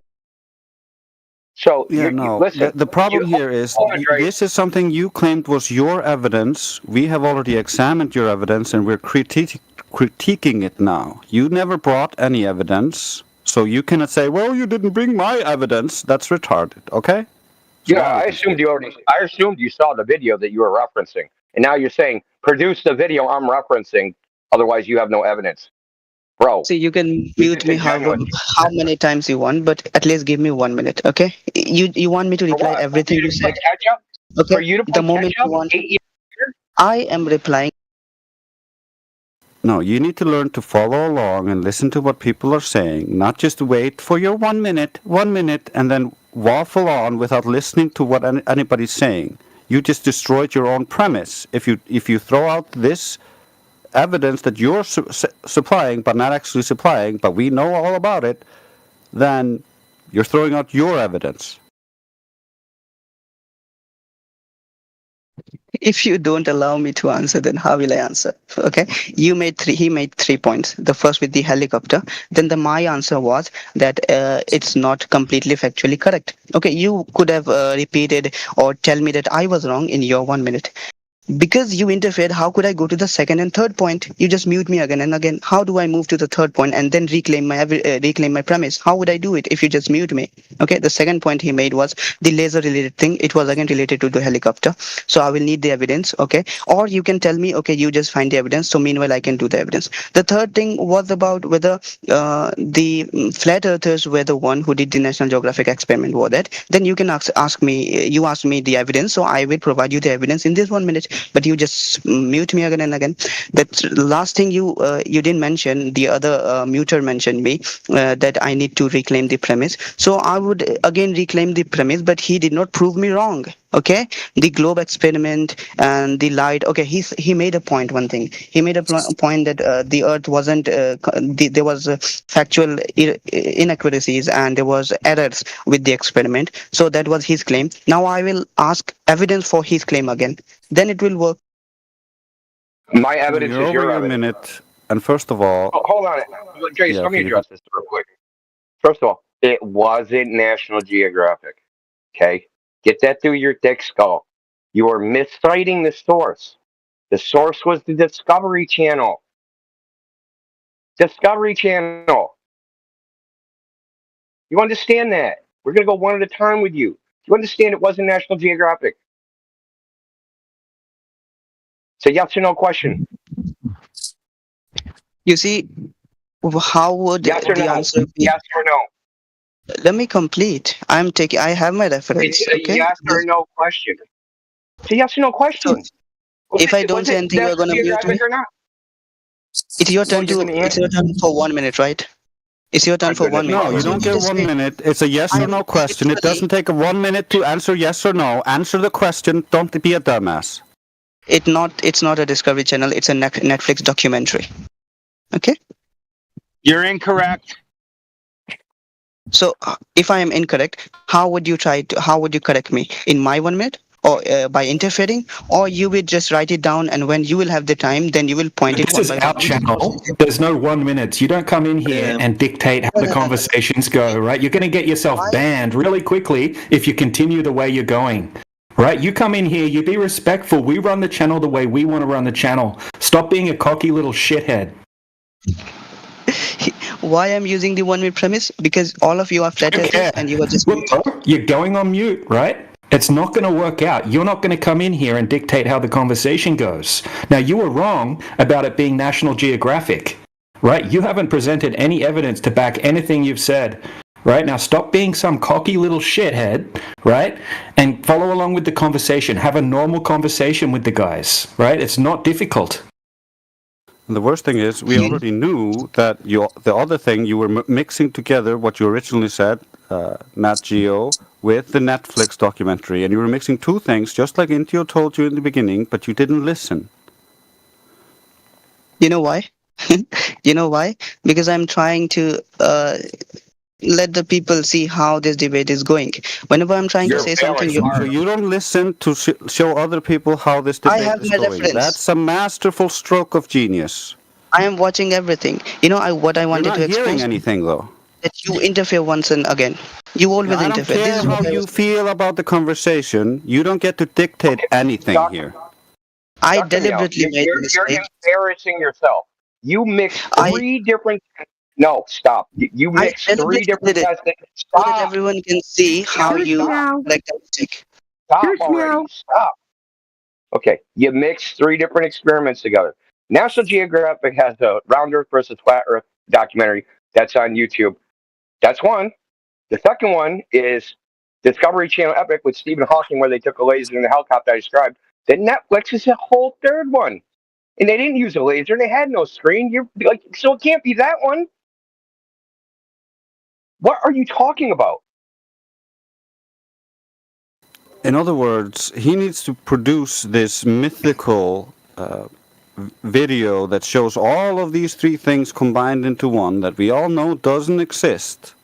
So yeah, no. The problem here is this is something you claimed was your evidence. We have already examined your evidence and we're critiquing it now. You never brought any evidence, so you cannot say, "Well, you didn't bring my evidence." That's retarded. Okay. Yeah, I assumed you saw the video that you were referencing, and now you're saying produce the video I'm referencing. Otherwise, you have no evidence, bro. See, you can mute me how many times you want, but at least give me 1 minute, okay? You want me to reply everything you said? Okay. For you to the moment you want, I am replying. No, you need to learn to follow along and listen to what people are saying, not just wait for your 1 minute, and then waffle on without listening to what anybody's saying. You just destroyed your own premise. If you throw out this evidence that you're supplying, but not actually supplying, but we know all about it, then you're throwing out your evidence. If you don't allow me to answer, then how will I answer? Okay, he made 3 points. The first with the helicopter. Then my answer was that it's not completely factually correct. Okay, you could have repeated or tell me that I was wrong in your 1 minute. Because you interfered, how could I go to the second and third point? You just mute me again and again. How do I move to the third point and then reclaim my premise? How would I do it if you just mute me? Okay, the second point he made was the laser related thing. It was again related to the helicopter. So I will need the evidence, okay? Or you can tell me, okay, you just find the evidence. So meanwhile, I can do the evidence. The third thing was about whether the flat earthers were the one who did the National Geographic experiment, was that? Then you can ask me, you ask me the evidence. So I will provide you the evidence in this 1 minute. But you just mute me again and again. That last thing you didn't mention, the other muter mentioned me, that I need to reclaim the premise. So I would again reclaim the premise, but he did not prove me wrong. Okay, the globe experiment and the light. Okay, he made a point. One thing he made a point that the Earth wasn't. There was factual inaccuracies and there was errors with the experiment. So that was his claim. Now I will ask evidence for his claim again. Then it will work. My evidence is your evidence. Minute. And first of all, hold on, Jason. Let me address this real quick. First of all, it wasn't National Geographic. Okay. Get that through your thick skull. You are misciting the source. The source was the Discovery Channel. Discovery Channel. You understand that? We're going to go one at a time with you. You understand it wasn't National Geographic? It's a yes or no question. You see, how would yes or the no? Answer be? Yes or no? Let me complete. I have my reference. It's a yes or no question. It's a yes or no question. If I don't say anything, you're gonna mute me. It's your turn It's your turn for 1 minute, right? It's your turn for 1 minute. No, you don't get 1 minute. It's a yes or no question. It doesn't take 1 minute to answer yes or no. Answer the question. Don't be a dumbass. It's not a Discovery Channel. It's a Netflix documentary. Okay. You're incorrect. So if I am incorrect, how would you correct me? In my 1 minute? Or by interfering? Or you will just write it down and when you will have the time, then you will point it. This is our channel. There's no 1 minute. You don't come in here and dictate how the conversations go, right? You're going to get yourself banned really quickly if you continue the way you're going. Right? You come in here, you be respectful. We run the channel the way we want to run the channel. Stop being a cocky little shithead. Why I'm using the 1 minute premise? Because all of you are flat earthers and you are just Look, you're going on mute, right? It's not going to work out. You're not going to come in here and dictate how the conversation goes. Now, you were wrong about it being National Geographic, right? You haven't presented any evidence to back anything you've said, right? Now, stop being some cocky little shithead, right? And follow along with the conversation. Have a normal conversation with the guys, right? It's not difficult. And the worst thing is, we already knew that the other thing, you were mixing together what you originally said, Nat Geo, with the Netflix documentary. And you were mixing two things, just like Intio told you in the beginning, but you didn't listen. You know why? You know why? Because I'm trying to let the people see how this debate is going. Whenever I'm trying to say something, So you don't listen to show other people how this debate is going. That's a masterful stroke of genius. I am watching everything. You know, what I wanted You're not to expose. hearing anything, though. That you interfere once and again. You always I don't interfere. care This is how what I you was- feel about the conversation. You don't get to dictate anything here. I Dr. Meow, deliberately made a you're mistake. embarrassing yourself. You mixed three different. No, stop. You mixed three deliberately different did it. tests. So that everyone can see how you like the mistake. Stop already. Stop. Okay, you mixed three different experiments together. National Geographic has the Round Earth versus Flat Earth documentary that's on YouTube. That's one. The second one is Discovery Channel Epic with Stephen Hawking, where they took a laser in the helicopter I described. Then Netflix is a whole third one. And they didn't use a laser. They had no screen. You're like, so it can't be that one. What are you talking about? In other words, he needs to produce this mythical video that shows all of these three things combined into one that we all know doesn't exist.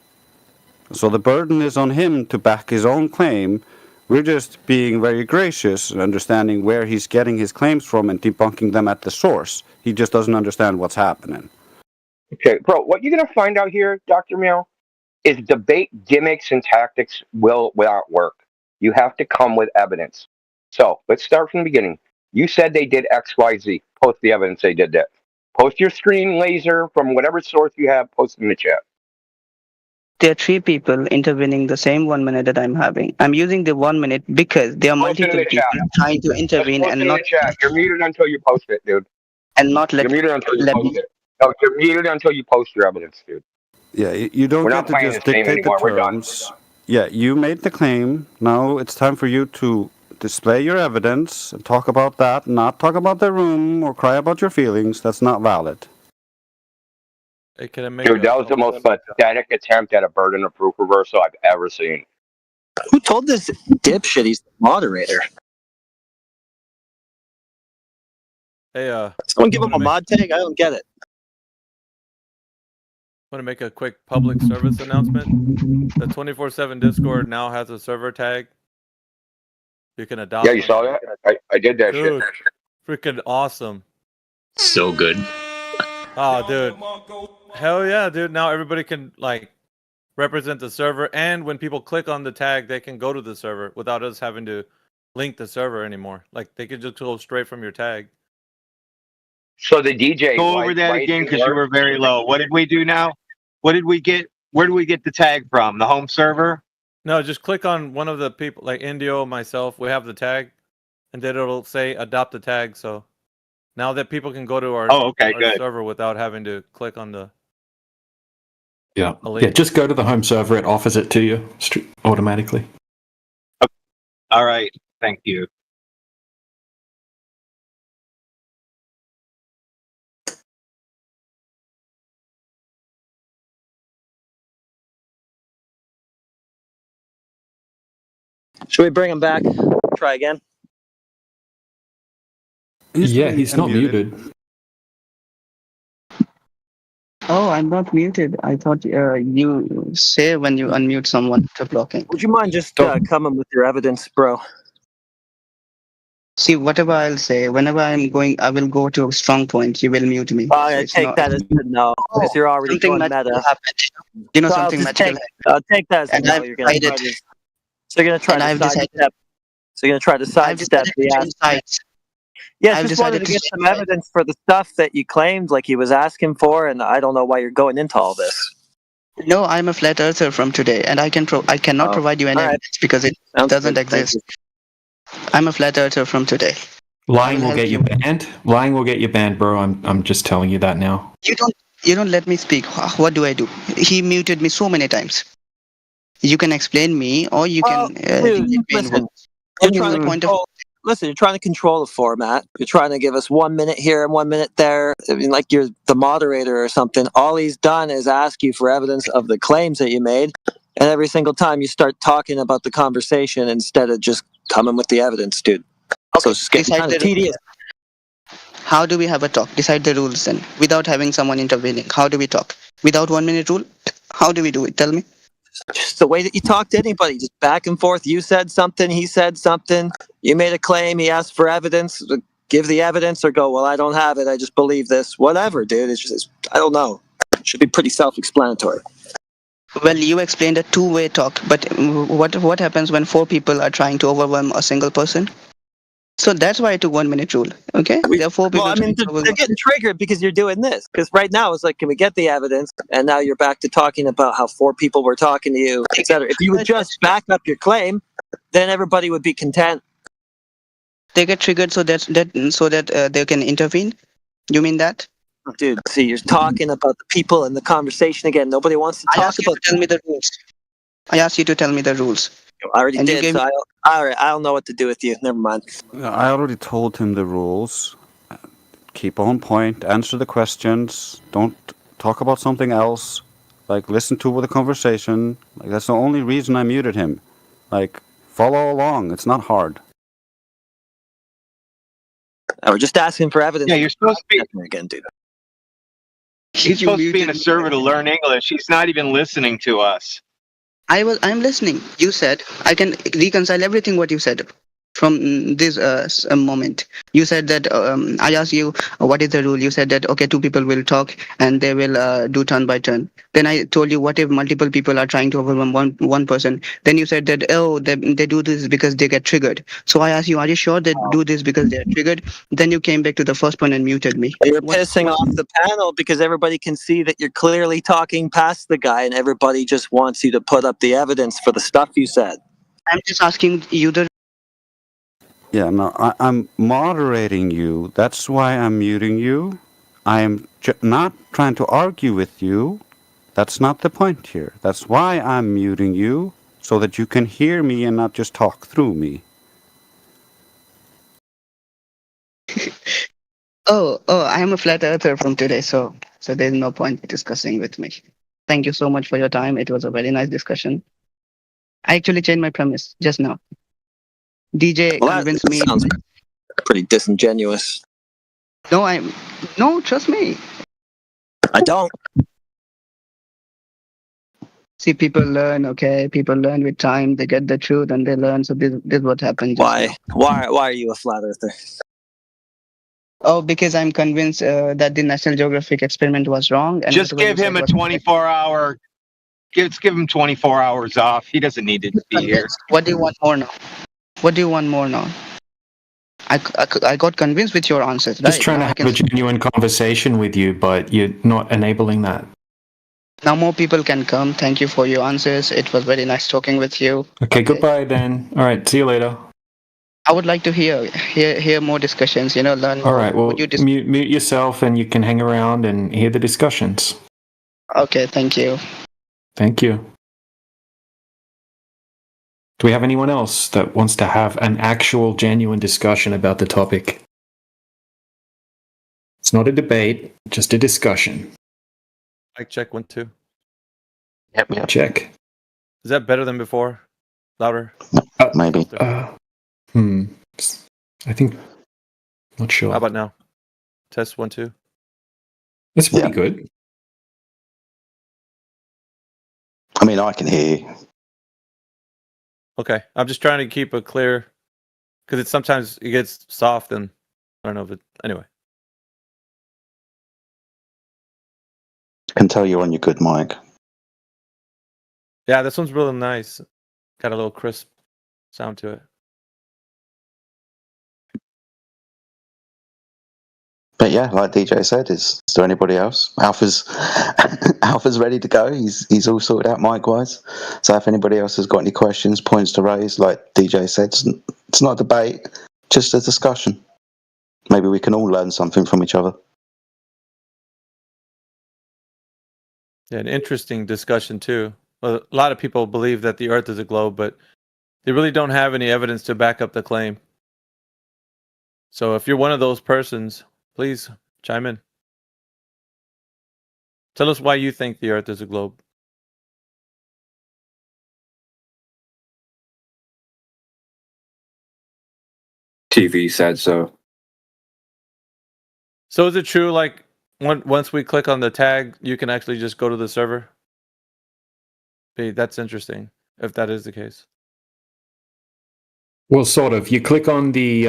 So the burden is on him to back his own claim. We're just being very gracious and understanding where he's getting his claims from and debunking them at the source. He just doesn't understand what's happening. Okay, bro, what you're going to find out here, Dr. Meow, is debate gimmicks and tactics will not work. You have to come with evidence. So let's start from the beginning. You said they did X, Y, Z. Post the evidence they did that. Post your screen laser from whatever source you have. Post it in the chat. There are three people intervening the same 1 minute that I'm having. I'm using the 1 minute because there are Post it in multiple the people chat. trying to intervene Post and it in not the chat. You're muted until you post it, dude. and not let You're muted until you let post me. it. No, you're muted until you post your evidence, dude. Yeah, you don't We're get not to playing just this game dictate the anymore. We're done. terms. Yeah, you made the claim. Now it's time for you to display your evidence and talk about that, not talk about the room or cry about your feelings. That's not valid. Dude, that was the most pathetic attempt at a burden of proof reversal I've ever seen. Who told this dipshit he's the moderator? Hey, Someone give him a mod tag? I don't get it. want to make a quick public service announcement. The 24/7 Discord now has a server tag. You can adopt. Yeah, you saw that? I did that Dude, shit. freaking awesome. So good. Oh, dude. Hell yeah, dude. Now everybody can, like, represent the server. And when people click on the tag, they can go to the server without us having to link the server anymore. Like, they could just go straight from your tag. So the DJ. Go over that again because you were very low. What did we do now? What did we get? Where do we get the tag from? The home server? No, just click on one of the people, like Indio, myself. We have the tag. And then it'll say adopt the tag. So now that people can go to our, our good. server without having to click on the. Yeah. a link. Yeah, just go to the home server. It offers it to you automatically. All right. Thank you. Should we bring him back? Try again. Yeah, he's not muted. Oh, I'm not muted. I thought you say when you unmute someone to blocking. Would you mind just coming with your evidence, bro? See, whatever I'll say, whenever I'm going, I will go to a strong point. You will mute me. I take that as a no, because you're already something going magical meta. happened. You know, So I'll something just magical. I'll take that as a And no. I've You're gonna try decided- to, so you're gonna try and to I've decided- sidestep. So you're gonna try to sidestep decided the to ask. change sides. Yeah, I've just wanted decided to to get change some evidence for the stuff that you claimed, like he was asking for, and I don't know why you're going into all this. No, I'm a flat earther from today, and I cannot provide you any evidence because it doesn't exist. I'm a flat earther from today. Lying will get you banned. Lying will get you banned, bro. I'm just telling you that now. You don't let me speak. What do I do? He muted me so many times. You can explain me, or you can. Dude, listen. You're trying to control the format. You're trying to give us 1 minute here and 1 minute there. I mean, like you're the moderator or something. All he's done is ask you for evidence of the claims that you made, and every single time you start talking about the conversation instead of just coming with the evidence, dude. So it's getting kind of tedious. How do we have a talk? Decide the rules then, without having someone intervening. How do we talk? Without 1 minute rule? How do we do it? Tell me. Just the way that you talk to anybody, just back and forth. You said something, he said something. You made a claim, he asked for evidence. Give the evidence or go, well, I don't have it. I just believe this. Whatever, dude. It's just, I don't know. It should be pretty self-explanatory. Well, you explained a two-way talk, but what happens when 4 people are trying to overwhelm a single person? So that's why I took 1 minute rule. Okay, there are 4 people. Well, I mean, they're getting triggered because you're doing this. Because right now it's like, can we get the evidence? And now you're back to talking about how 4 people were talking to you, etc. If you would just back up your claim, then everybody would be content. They get triggered so that they can intervene. You mean that? Dude, see, you're talking about the people in the conversation again. Nobody wants to talk about. Tell me the rules. I asked you to tell me the rules. I already did. So I don't know what to do with you. Never mind. I already told him the rules. Keep on point, answer the questions, don't talk about something else. Like, listen to the conversation. Like, that's the only reason I muted him. Like, follow along. It's not hard. We're just asking for evidence. Yeah, you're supposed to be again, dude. He's supposed to be in a server to learn English. He's not even listening to us. I'm listening. You said I can reconcile everything what you said from this moment. You said that I asked you what is the rule. You said that okay, 2 people will talk and they will do turn by turn. Then I told you what if multiple people are trying to overwhelm one person. Then you said that they do this because they get triggered. So I asked you, are you sure they do this because they're triggered? Then you came back to the first point and muted me. You're pissing off the panel because everybody can see that you're clearly talking past the guy, and everybody just wants you to put up the evidence for the stuff you said. I'm just asking you the. Yeah, no, I'm moderating you. That's why I'm muting you. I am not trying to argue with you. That's not the point here. That's why I'm muting you, so that you can hear me and not just talk through me. I am a flat earther from today, so there's no point discussing with me. Thank you so much for your time. It was a very nice discussion. I actually changed my premise just now. DJ convinced me. Sounds pretty disingenuous. No, trust me. I don't. See, people learn, okay? People learn with time. They get the truth and they learn. So this is what happened. Why are you a flat earther? Oh, because I'm convinced that the National Geographic experiment was wrong. And just give him a 24-hour. Give him 24 hours off. He doesn't need to be here. What do you want more now? What do you want more now? I got convinced with your answers. Just trying to have a genuine conversation with you, but you're not enabling that. Now more people can come. Thank you for your answers. It was very nice talking with you. Okay, goodbye then. All right, see you later. I would like to hear more discussions. Learn. All right, well, mute yourself and you can hang around and hear the discussions. Okay, thank you. Thank you. Do we have anyone else that wants to have an actual, genuine discussion about the topic? It's not a debate, just a discussion. Mic check 1 2. Yep. Check. Is that better than before? Louder? Maybe. I think. Not sure. How about now? Test 1 2. That's pretty good. I mean, I can hear you. Okay, I'm just trying to keep it clear because sometimes it gets soft and I don't know if it. Anyway. I can tell you're on your good mic. Yeah, this one's really nice. Got a little crisp sound to it. But yeah, like DJ said, is there anybody else? Alpha's Alpha's ready to go. He's all sorted out mic-wise. So if anybody else has got any questions, points to raise, like DJ said, it's not a debate, just a discussion. Maybe we can all learn something from each other. Yeah, an interesting discussion too. Well, a lot of people believe that the Earth is a globe, but they really don't have any evidence to back up the claim. So if you're one of those persons, please chime in. Tell us why you think the Earth is a globe. TV said so. So is it true, like, once we click on the tag, you can actually just go to the server? Hey, that's interesting, if that is the case. Well, sort of. You click on the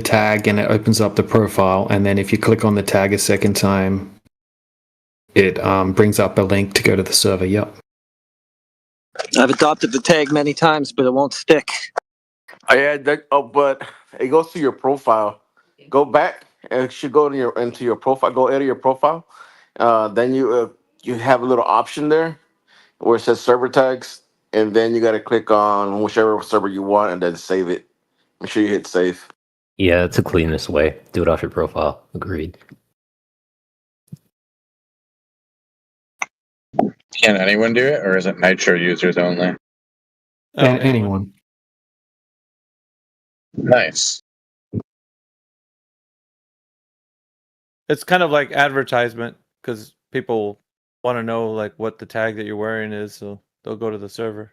tag and it opens up the profile, and then if you click on the tag a second time, it brings up a link to go to the server. Yep. I've adopted the tag many times, but it won't stick. Oh, yeah, but it goes to your profile. Go back. It should go into your profile. Go edit your profile. Then you have a little option there where it says server tags, and then you got to click on whichever server you want, and then save it. Make sure you hit save. Yeah, it's the cleanest way. Do it off your profile. Agreed. Can anyone do it, or is it Nitro users only? Anyone. Nice. It's kind of like advertisement because people want to know like what the tag that you're wearing is, so they'll go to the server.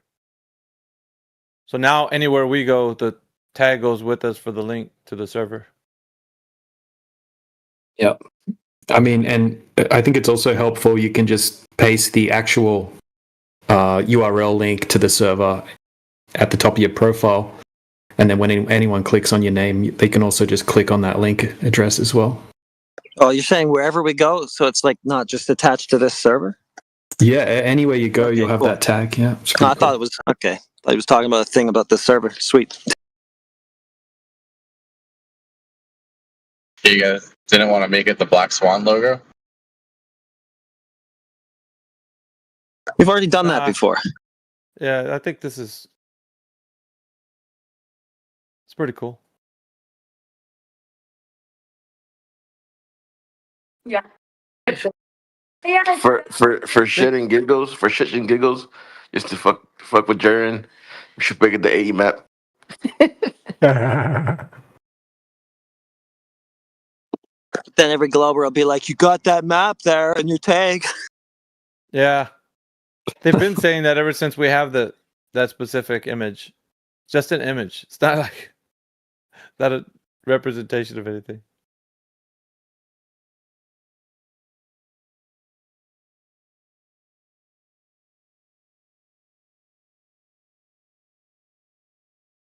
So now anywhere we go, the tag goes with us for the link to the server. Yep. I mean, and I think it's also helpful. You can just paste the actual URL link to the server at the top of your profile. And then when anyone clicks on your name, they can also just click on that link address as well. Oh, you're saying wherever we go, so it's like not just attached to this server? Yeah, anywhere you go, you'll have that tag. Yeah. No, I thought it was okay. I was talking about a thing about the server. Sweet. You guys didn't want to make it the Black Swan logo? We've already done that before. Yeah, I think this is... It's pretty cool. Yeah. For shit and giggles, just to fuck with Jaren, we should make it the AE map. Then every Glober will be like, "You got that map there in your tag." Yeah, they've been saying that ever since we have that specific image. It's just an image. It's not like not a representation of anything.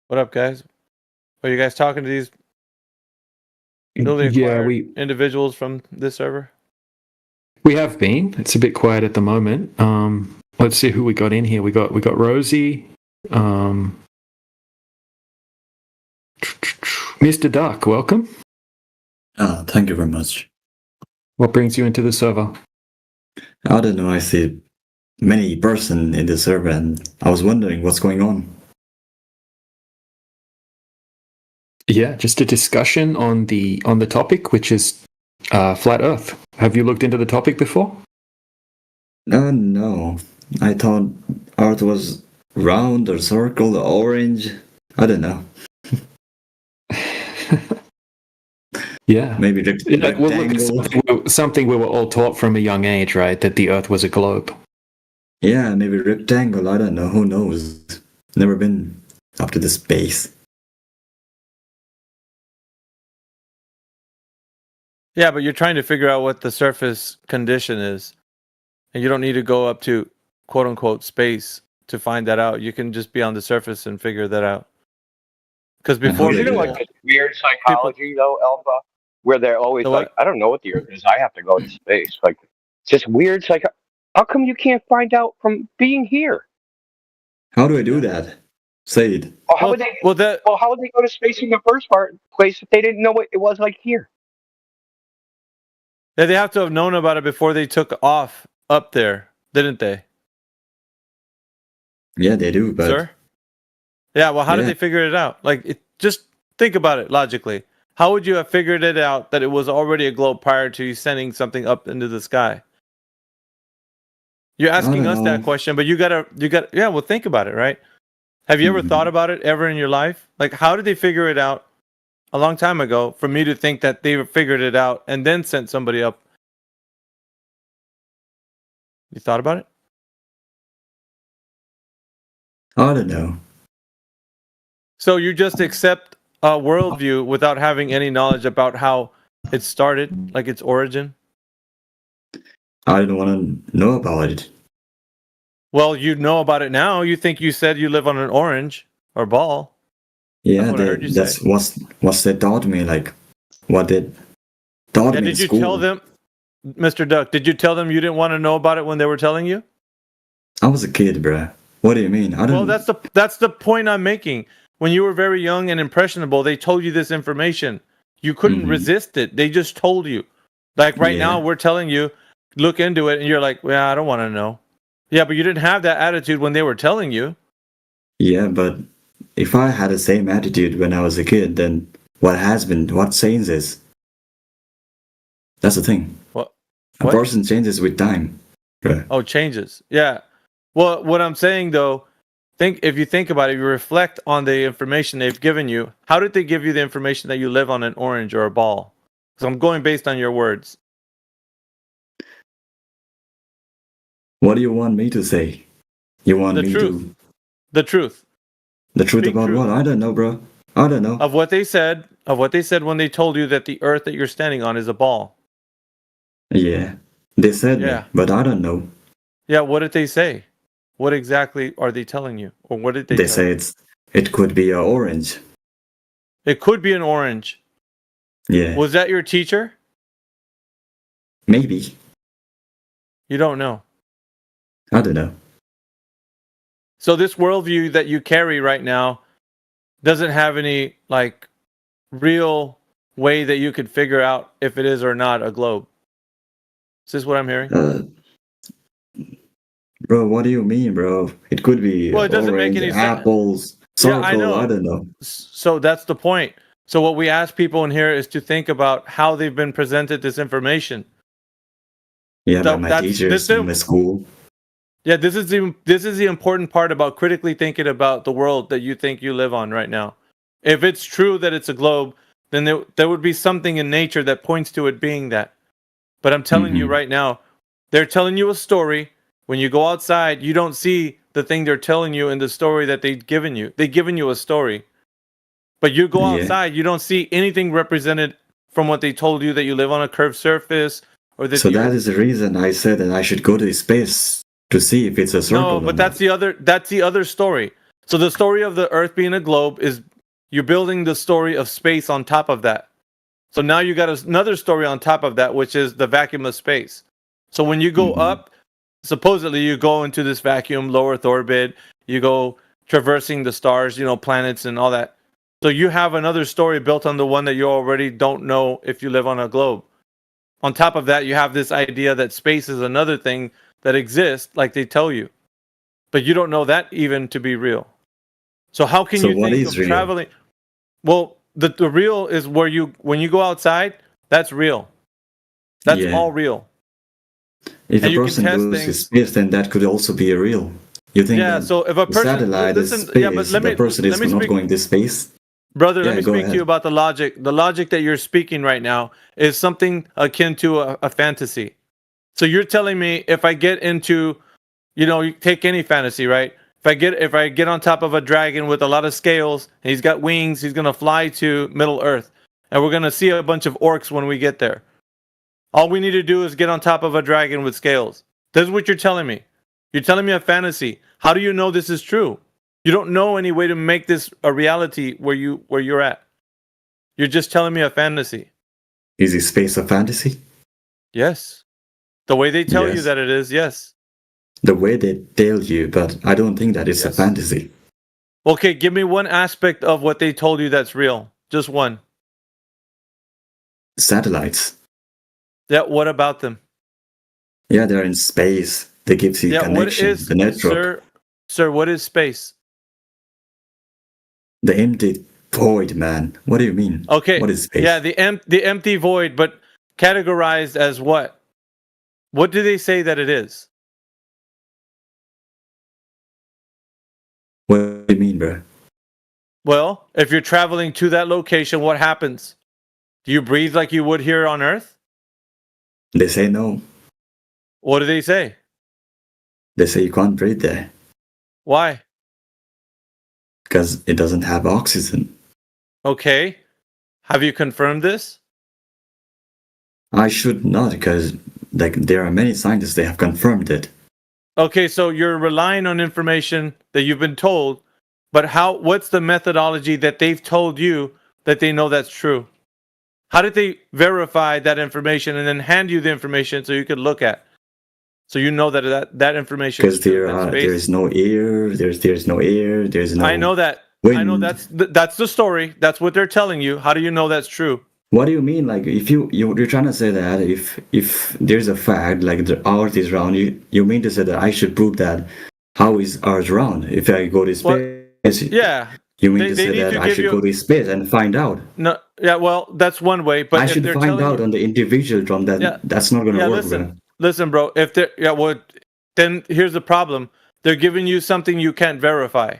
What up, guys? Are you guys talking to these newly acquired individuals from this server? We have been. It's a bit quiet at the moment. Let's see who we got in here. We got Rosie, Mr. Duck. Welcome. Thank you very much. What brings you into the server? I don't know. I see many person in the server, and I was wondering what's going on. Yeah, just a discussion on the topic, which is flat Earth. Have you looked into the topic before? No. I thought Earth was round or circle or orange. I don't know. Yeah, maybe something we were all taught from a young age, right? That the Earth was a globe. Yeah, maybe rectangle. I don't know. Who knows? Never been up to the space. Yeah, but you're trying to figure out what the surface condition is. And you don't need to go up to quote unquote space to find that out. You can just be on the surface and figure that out. Because before you know, like this weird psychology though, Alpha, where they're always like, I don't know what the Earth is. I have to go to space. Like, it's just weird. Like, how come you can't find out from being here? How do I do that? Say it. Well, how would they? How would they go to space in the first place if they didn't know what it was like here? Yeah, they have to have known about it before they took off up there, didn't they? Yeah, they do, but Sir? Yeah, well, how did yeah. they figure it out? Like, just think about it logically. How would you have figured it out that it was already a globe prior to you sending something up into the sky? You're asking us that question, but you gotta, yeah, well, think about it, right? Have you ever thought about it ever in your life? Like, how did they figure it out a long time ago for me to think that they figured it out and then sent somebody up? You thought about it? I don't know. So you just accept a worldview without having any knowledge about how it started, like its origin? I don't want to know about it. Well, you know about it now. You think you said you live on an orange or ball. Yeah, That's what I heard you that's say. what they taught me. Like, what they taught me in Did you school. tell them, Mr. Duck, did you tell them you didn't want to know about it when they were telling you? I was a kid, bruh. What do you mean? I don't. Well, that's the point I'm making. When you were very young and impressionable, they told you this information. You couldn't resist it. They just told you. Like right now, we're telling you, look into it, and you're like, well, I don't want to know. Yeah, but you didn't have that attitude when they were telling you. Yeah, but if I had the same attitude when I was a kid, then what changes? That's the thing. What? A person changes with time. Bruh. Oh, changes. Yeah. Well, what I'm saying though, if you think about it, you reflect on the information they've given you. How did they give you the information that you live on an orange or a ball? Because I'm going based on your words. What do you want me to say? You want The me truth. to The truth. the truth Speak about truth. what? I don't know, bro. I don't know. Of what they said when they told you that the earth that you're standing on is a ball. Yeah, they said Yeah. me, but I don't know. Yeah, what did they say? What exactly are they telling you? Or what did they They tell say you? it could be a orange. It could be an orange. Yeah, Was that your teacher? maybe. You don't know. I don't know. So this worldview that you carry right now doesn't have any like real way that you could figure out if it is or not a globe. Is this what I'm hearing? Bro, what do you mean, bro? It could be Well, it doesn't make orange, any sense. apples, Yeah, circle. I know. I don't know. So that's the point. So what we ask people in here is to think about how they've been presented this information. Yeah, So by my that's- teachers this- in my school. Yeah, this is the important part about critically thinking about the world that you think you live on right now. If it's true that it's a globe, then there would be something in nature that points to it being that. But I'm telling you right now, they're telling you a story. When you go outside, you don't see the thing they're telling you in the story that they've given you. They've given you a story. But you go Yeah. outside, you don't see anything represented from what they told you that you live on a curved surface or that So the that earth- is the reason I said that I should go to space to see if it's a circle. No, or but not. that's the other story. So the story of the Earth being a globe is you're building the story of space on top of that. So now you got another story on top of that, which is the vacuum of space. So when you go up, supposedly you go into this vacuum, low Earth orbit, you go traversing the stars, planets and all that. So you have another story built on the one that you already don't know if you live on a globe. On top of that, you have this idea that space is another thing that exists, like they tell you. But you don't know that even to be real. So how can So you what think is of real? traveling? Well, the real is when you go outside, that's real. That's Yeah. all real. If and a you can person test goes to things- space, then that could also be real. You think Yeah, that so if a the person- satellite is listen, space, yeah, but let the me- person let is me not speak- going to space? Brother, Yeah, let me go speak to ahead. you about the logic. The logic that you're speaking right now is something akin to a fantasy. So you're telling me if I get into, you take any fantasy, right? If I get on top of a dragon with a lot of scales, and he's got wings, he's gonna fly to Middle Earth, and we're gonna see a bunch of orcs when we get there. All we need to do is get on top of a dragon with scales. This is what you're telling me. You're telling me a fantasy. How do you know this is true? You don't know any way to make this a reality where you're at. You're just telling me a fantasy. Is it space a fantasy? Yes. The way they tell you Yes. that it is, yes. The way they tell you, but I don't think that it's a fantasy. Okay, give me one aspect of what they told you that's real. Just one. Satellites. Yeah, what about them? Yeah, they're in space. They give you Yeah, what connection, is, the network. sir, what is space? The empty void, man. What do you mean? Okay. What is space? Yeah, the empty void, but categorized as what? What do they say that it is? What do you mean, bro? Well, if you're traveling to that location, what happens? Do you breathe like you would here on Earth? They say no. What do they say? They say you can't breathe there Why? because it doesn't have oxygen. Okay. Have you confirmed this? I should not, because like there are many scientists they have confirmed it. Okay, so you're relying on information that you've been told, but what's the methodology that they've told you that they know that's true? How did they verify that information and then hand you the information so you could look at? So you know that information Because is true. there is no air, there's no air, there's no. I know that. wind. I know that's the story. That's what they're telling you. How do you know that's true? What do you mean? Like if you're trying to say that if there's a fact like the Earth is round, you mean to say that I should prove that how is Earth round? If I go to space, Yeah. you mean to say that I give should you- go to space and find out? No. Yeah. Well, that's one way. But I if should they're find telling out you, on the individual drum that Yeah. that's not gonna yeah, work. listen, bro. If they're then here's the problem. They're giving you something you can't verify.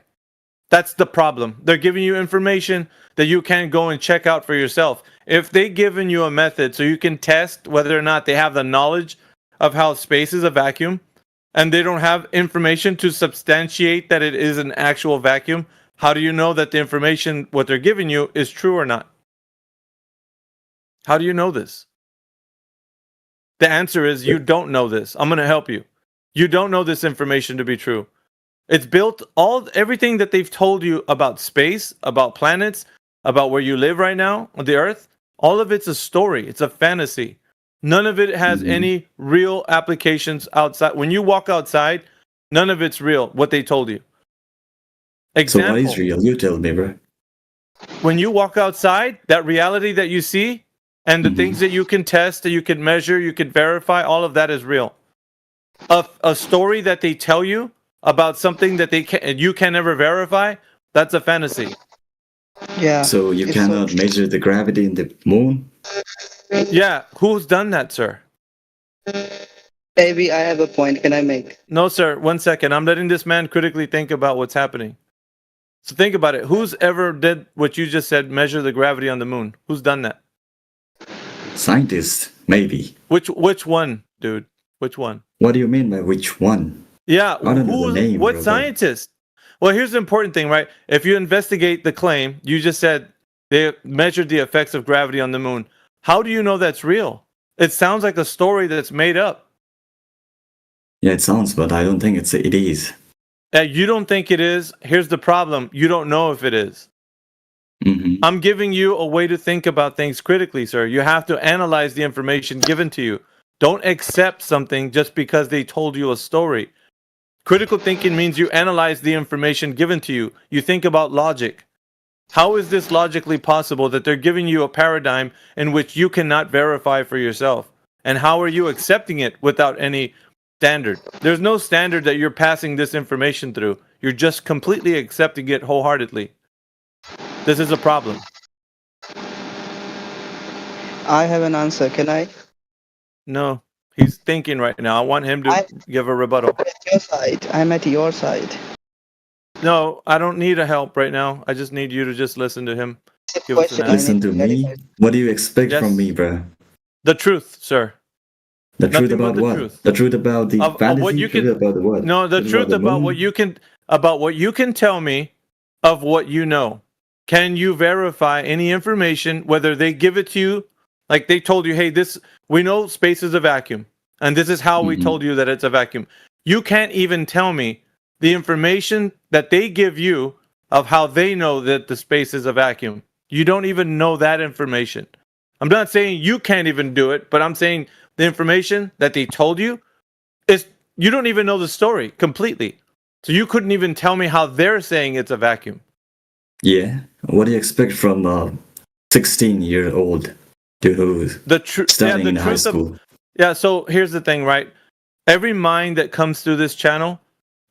That's the problem. They're giving you information that you can't go and check out for yourself. If they've given you a method so you can test whether or not they have the knowledge of how space is a vacuum, and they don't have information to substantiate that it is an actual vacuum, how do you know that the information, what they're giving you, is true or not? How do you know this? The answer is you don't know this. I'm going to help you. You don't know this information to be true. It's built everything that they've told you about space, about planets, about where you live right now on the Earth. All of it's a story. It's a fantasy. None of it has any real applications outside. When you walk outside, none of it's real. What they told you. So what is real? You tell me, bro. When you walk outside, that reality that you see and the things that you can test, that you can measure, you can verify, all of that is real. A story that they tell you about something that you can never verify, that's a fantasy. Yeah. So you cannot measure the gravity in the moon? Yeah, who's done that, sir? Maybe I have a point. Can I make? No, sir. 1 second. I'm letting this man critically think about what's happening. So think about it. Who's ever did what you just said, measure the gravity on the moon? Who's done that? Scientists, maybe. Which one, dude? Which one? What do you mean by which one? Yeah, I don't know the name, what bro, scientist? Well, here's the important thing, right? If you investigate the claim, you just said they measured the effects of gravity on the moon. How do you know that's real? It sounds like a story that's made up. Yeah, it sounds, but I don't think it is. You don't think it is? Here's the problem. You don't know if it is. I'm giving you a way to think about things critically, sir. You have to analyze the information given to you. Don't accept something just because they told you a story. Critical thinking means you analyze the information given to you. You think about logic. How is this logically possible that they're giving you a paradigm in which you cannot verify for yourself? And how are you accepting it without any standard? There's no standard that you're passing this information through. You're just completely accepting it wholeheartedly. This is a problem. I have an answer. Can I? No, he's thinking right now. I want him to give a rebuttal. Your side. I'm at your side. No, I don't need a help right now. I just need you to just listen to him. Give us an Listen answer. to me? What do you expect from me, bro? The truth, sir. The truth Nothing but about the what? truth. The truth about the Of fantasy? what you can, truth about the what? No, the truth about moon? what you can tell me of what you know. Can you verify any information, whether they give it to you, like they told you, hey, we know space is a vacuum, and this is how we told you that it's a vacuum. You can't even tell me the information that they give you of how they know that the space is a vacuum. You don't even know that information. I'm not saying you can't even do it, but I'm saying the information that they told you is you don't even know the story completely. So you couldn't even tell me how they're saying it's a vacuum. Yeah. What do you expect from a 16-year-old? dude who's studying in high school. Yeah, so here's the thing, right? Every mind that comes through this channel,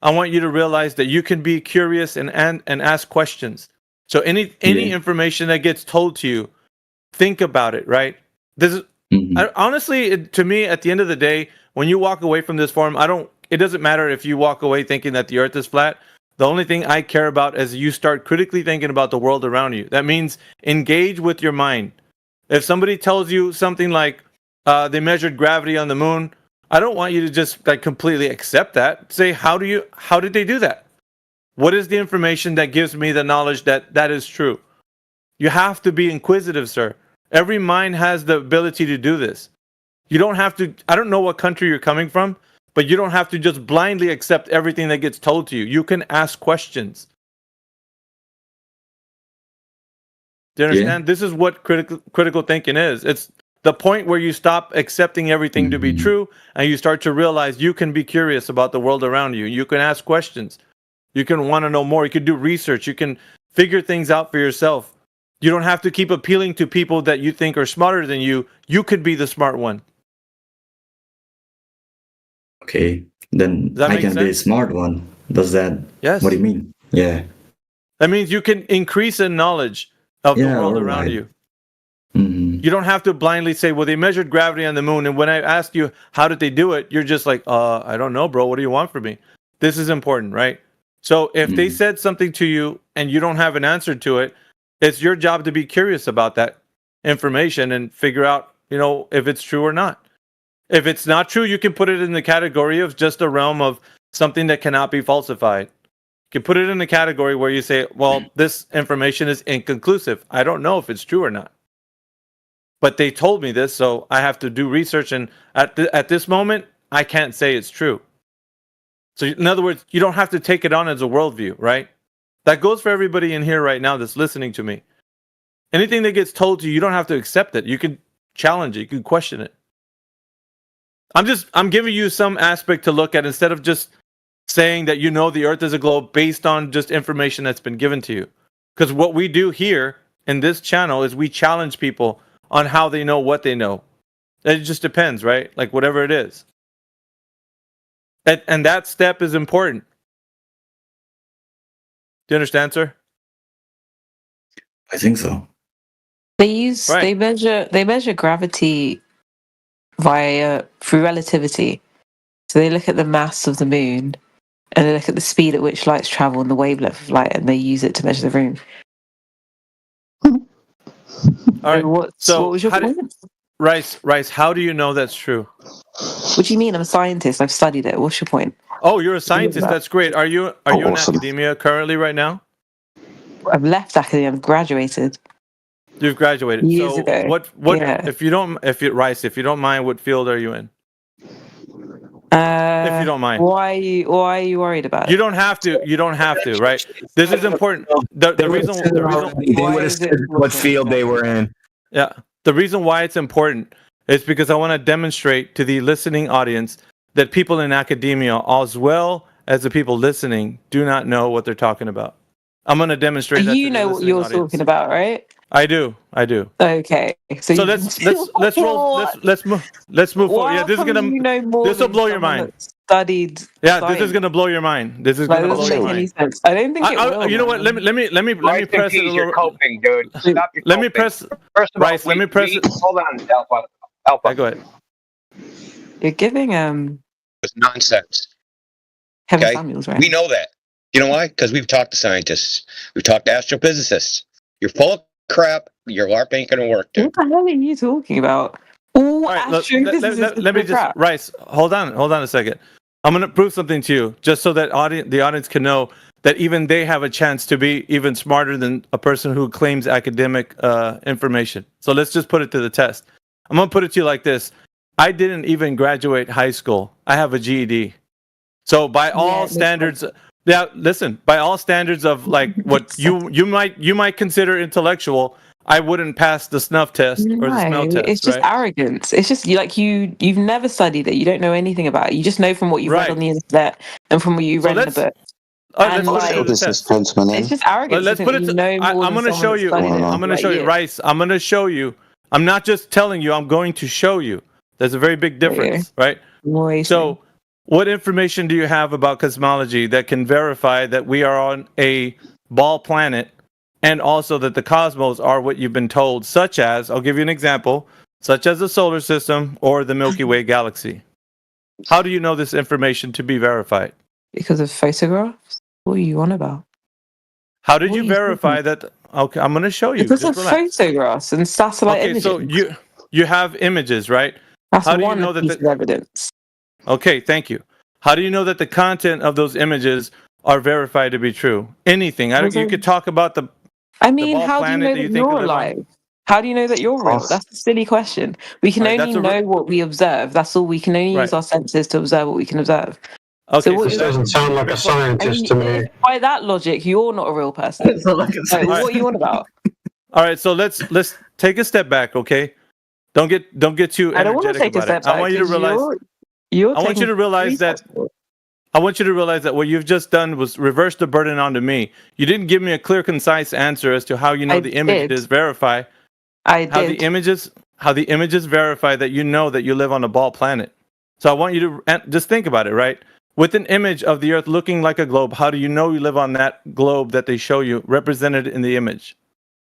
I want you to realize that you can be curious and ask questions. So any information that gets told to you, think about it, right? This is honestly, to me, at the end of the day, when you walk away from this forum, it doesn't matter if you walk away thinking that the earth is flat. The only thing I care about is you start critically thinking about the world around you. That means engage with your mind. If somebody tells you something like they measured gravity on the moon, I don't want you to just like completely accept that. Say, how did they do that? What is the information that gives me the knowledge that that is true? You have to be inquisitive, sir. Every mind has the ability to do this. You don't have to, I don't know what country you're coming from, but you don't have to just blindly accept everything that gets told to you. You can ask questions. Do you understand? This is what critical thinking is. It's the point where you stop accepting everything to be true and you start to realize you can be curious about the world around you. You can ask questions. You can want to know more. You can do research. You can figure things out for yourself. You don't have to keep appealing to people that you think are smarter than you. You could be the smart one. Okay, then I can be a smart one. Does that? Yes. What do you mean? Yeah. That means you can increase in knowledge of the world around you. You don't have to blindly say, well, they measured gravity on the moon. And when I asked you, how did they do it? You're just like, I don't know, bro. What do you want from me? This is important, right? So if they said something to you and you don't have an answer to it, it's your job to be curious about that information and figure out, if it's true or not. If it's not true, you can put it in the category of just a realm of something that cannot be falsified. You can put it in the category where you say, well, this information is inconclusive. I don't know if it's true or not. But they told me this, so I have to do research. And at this moment, I can't say it's true. So in other words, you don't have to take it on as a worldview, right? That goes for everybody in here right now that's listening to me. Anything that gets told to you, you don't have to accept it. You can challenge it. You can question it. I'm giving you some aspect to look at instead of just saying that the earth is a globe based on just information that's been given to you. Because what we do here in this channel is we challenge people on how they know what they know. It just depends, right? Like whatever it is. And that step is important. Do you understand, sir? I think so. They measure gravity through relativity. So they look at the mass of the moon and they look at the speed at which lights travel and the wavelength of light, and they use it to measure the room. All right. What was your point? Rice, how do you know that's true? What do you mean? I'm a scientist. I've studied it. What's your point? Oh, you're a scientist. That's great. Are you in academia currently right now? I've left academia. I've graduated. You've graduated years ago. What? Yeah. If you don't mind, what field are you in? If you don't mind. Why are you worried about it? You don't have to, right? This is important. The reason they would have said what field they were in. Yeah. The reason why it's important is because I want to demonstrate to the listening audience that people in academia, as well as the people listening, do not know what they're talking about. I'm going to demonstrate that. You know what you're talking about, right? I do. Okay. So let's roll. Let's move forward. Yeah, this will blow your mind. Studied. Yeah, science. this is gonna blow your mind. This is gonna blow your mind. I don't think it will. You know what? Let me press it a little. You're coping, dude. Stop your let me coping. press. First of all, Rice, let me press it. Hold on, Alpha. Go ahead. You're giving It's nonsense. Kevin Okay? Samuels, right? We know that. You know why? Because we've talked to scientists. We've talked to astrophysicists. You're full of crap. Your LARP ain't gonna work, dude. What the hell are you talking about? All right, let me just Rice. Hold on a second. I'm gonna prove something to you, just so that the audience can know that even they have a chance to be even smarter than a person who claims academic information. So let's just put it to the test. I'm gonna put it to you like this: I didn't even graduate high school. I have a GED. So by all standards. Yeah, listen. By all standards of like what you might consider intellectual, I wouldn't pass the snuff test or the smell test. It's just arrogance. It's just you've never studied it. You don't know anything about it. You just know from what you've read on the internet and from what you read in the book. It's just arrogance. Let's put it. I'm going to show you. I'm going to show you, Rice. I'm going to show you I'm not just telling you, I'm going to show you. There's a very big difference, right? So, what information do you have about cosmology that can verify that we are on a ball planet and also that the cosmos are what you've been told, such as, I'll give you an example, such as the solar system or the Milky Way galaxy? How do you know this information to be verified? Because of photographs? What are you on about? How did you verify that? Okay, I'm going to show you. Because of Just relax. photographs and satellite Okay, so imaging. you have images, right? That's How do you one know that piece of evidence. Okay, thank you. How do you know that the content of those images are verified to be true? Anything. You could talk about the I mean, ball how do you planet know that you that think we you're live on. alive? How do you know that you're real? That's a silly question. We can Right, only that's a know what we observe. That's all. We can only use Right. our senses to observe what we can observe. Okay, what so you're- doesn't sound like a I scientist mean, to me. if by that logic, you're not a real person. Like, what are you on about? All right, so let's take a step back, okay? Don't get too I don't want to energetic take a about step it. back. I want you to 'Cause realize. You're I want you to realize that. I want you to realize that what you've just done was reverse the burden onto me. You didn't give me a clear, concise answer as to how you know the images verify. How the images verify that you know that you live on a ball planet. So I want you to just think about it, right? With an image of the Earth looking like a globe, how do you know you live on that globe that they show you represented in the image?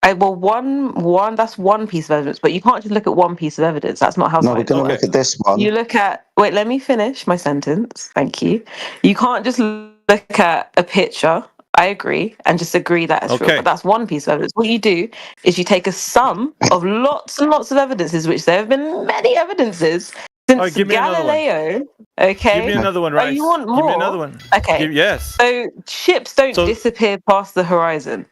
One that's one piece of evidence, but you can't just look at one piece of evidence. That's not how No, we're science going to works. look at this one. You look at let me finish my sentence. Thank you. You can't just look at a picture. I agree, and just agree that it's real. Okay. But that's one piece of evidence. What you do is you take a sum of lots and lots of evidences, which there have been many evidences since give me another one. Galileo. Okay. Give me another one, Oh, Rice. you want more? Give me another one. Okay. Yes. So ships don't disappear past the horizon.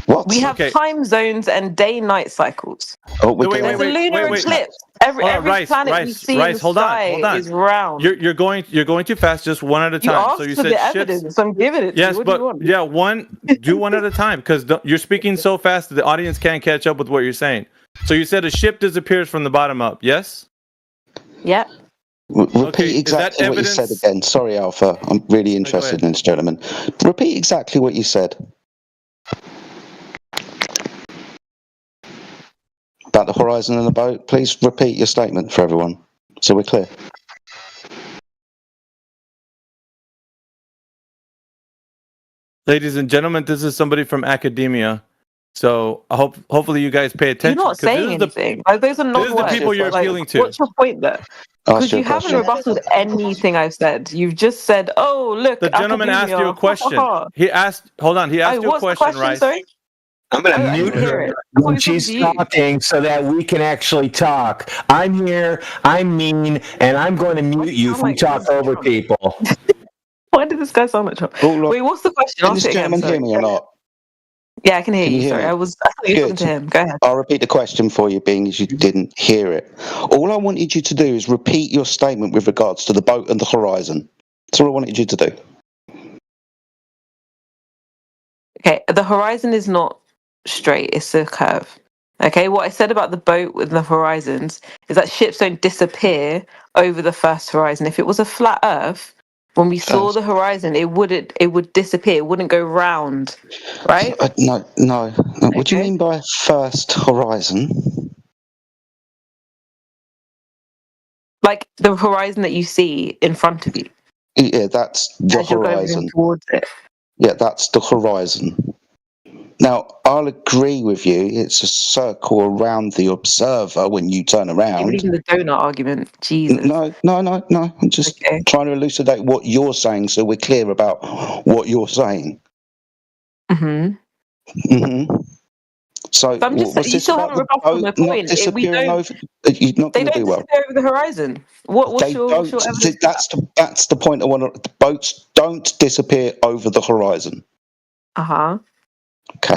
What? We have time zones and day-night cycles. Oh, There's a lunar eclipse. Every Rice, planet we see in the hold sky on. is round. You're going too fast. Just one at a You time. asked So you for said the ships. evidence. I'm giving it to Yes, you. What do you but want? yeah, do one at a time because you're speaking so fast that the audience can't catch up with what you're saying. So you said a ship disappears from the bottom up. Yes. Yeah. Repeat exactly what you said again. Sorry, Alpha. I'm really interested in this, gentlemen. Repeat exactly what you said. About the horizon and the boat. Please repeat your statement for everyone so we're clear. Ladies and gentlemen, this is somebody from academia. So hopefully you guys pay attention. You're not saying anything. Like, those are not This is the people you're appealing to. What's your point there? Because you haven't rebutted anything I've said. You've just said, "Oh, look." The gentleman asked you a question. He asked. Hold on. He asked you a question, right? Sorry? I'm going to mute her when she's talking so that we can actually talk. I'm here, I'm mean, and I'm going to mute you if we talk over people. Why did this guy sound like Trump? Wait, what's the question? Can this gentleman hear me or not? Yeah, I can hear you. hear Sorry, me? I thought you were talking to him. Go ahead. I'll repeat the question for you, being as you didn't hear it. All I wanted you to do is repeat your statement with regards to the boat and the horizon. That's all I wanted you to do. Okay, the horizon is not straight, it's a curve. Okay, what I said about the boat with the horizons is that ships don't disappear over the first horizon. If it was a flat earth, when we saw the horizon, it would disappear, it wouldn't go round, right? No. What do you mean by first horizon? Like the horizon that you see in front of you. Yeah, that's the as you're going horizon. towards it. Yeah, that's the horizon. Now, I'll agree with you. It's a circle around the observer when you turn You around. believe in the donut argument. Jesus. No. I'm just trying to elucidate what you're saying so we're clear about what you're saying. So, I'm just was you this still about haven't the rebutted my boat not point. disappearing over? You're not They going to don't do well. disappear over the horizon. What's They your don't. evidence? That's the point I want to. The boats don't disappear over the horizon. Okay.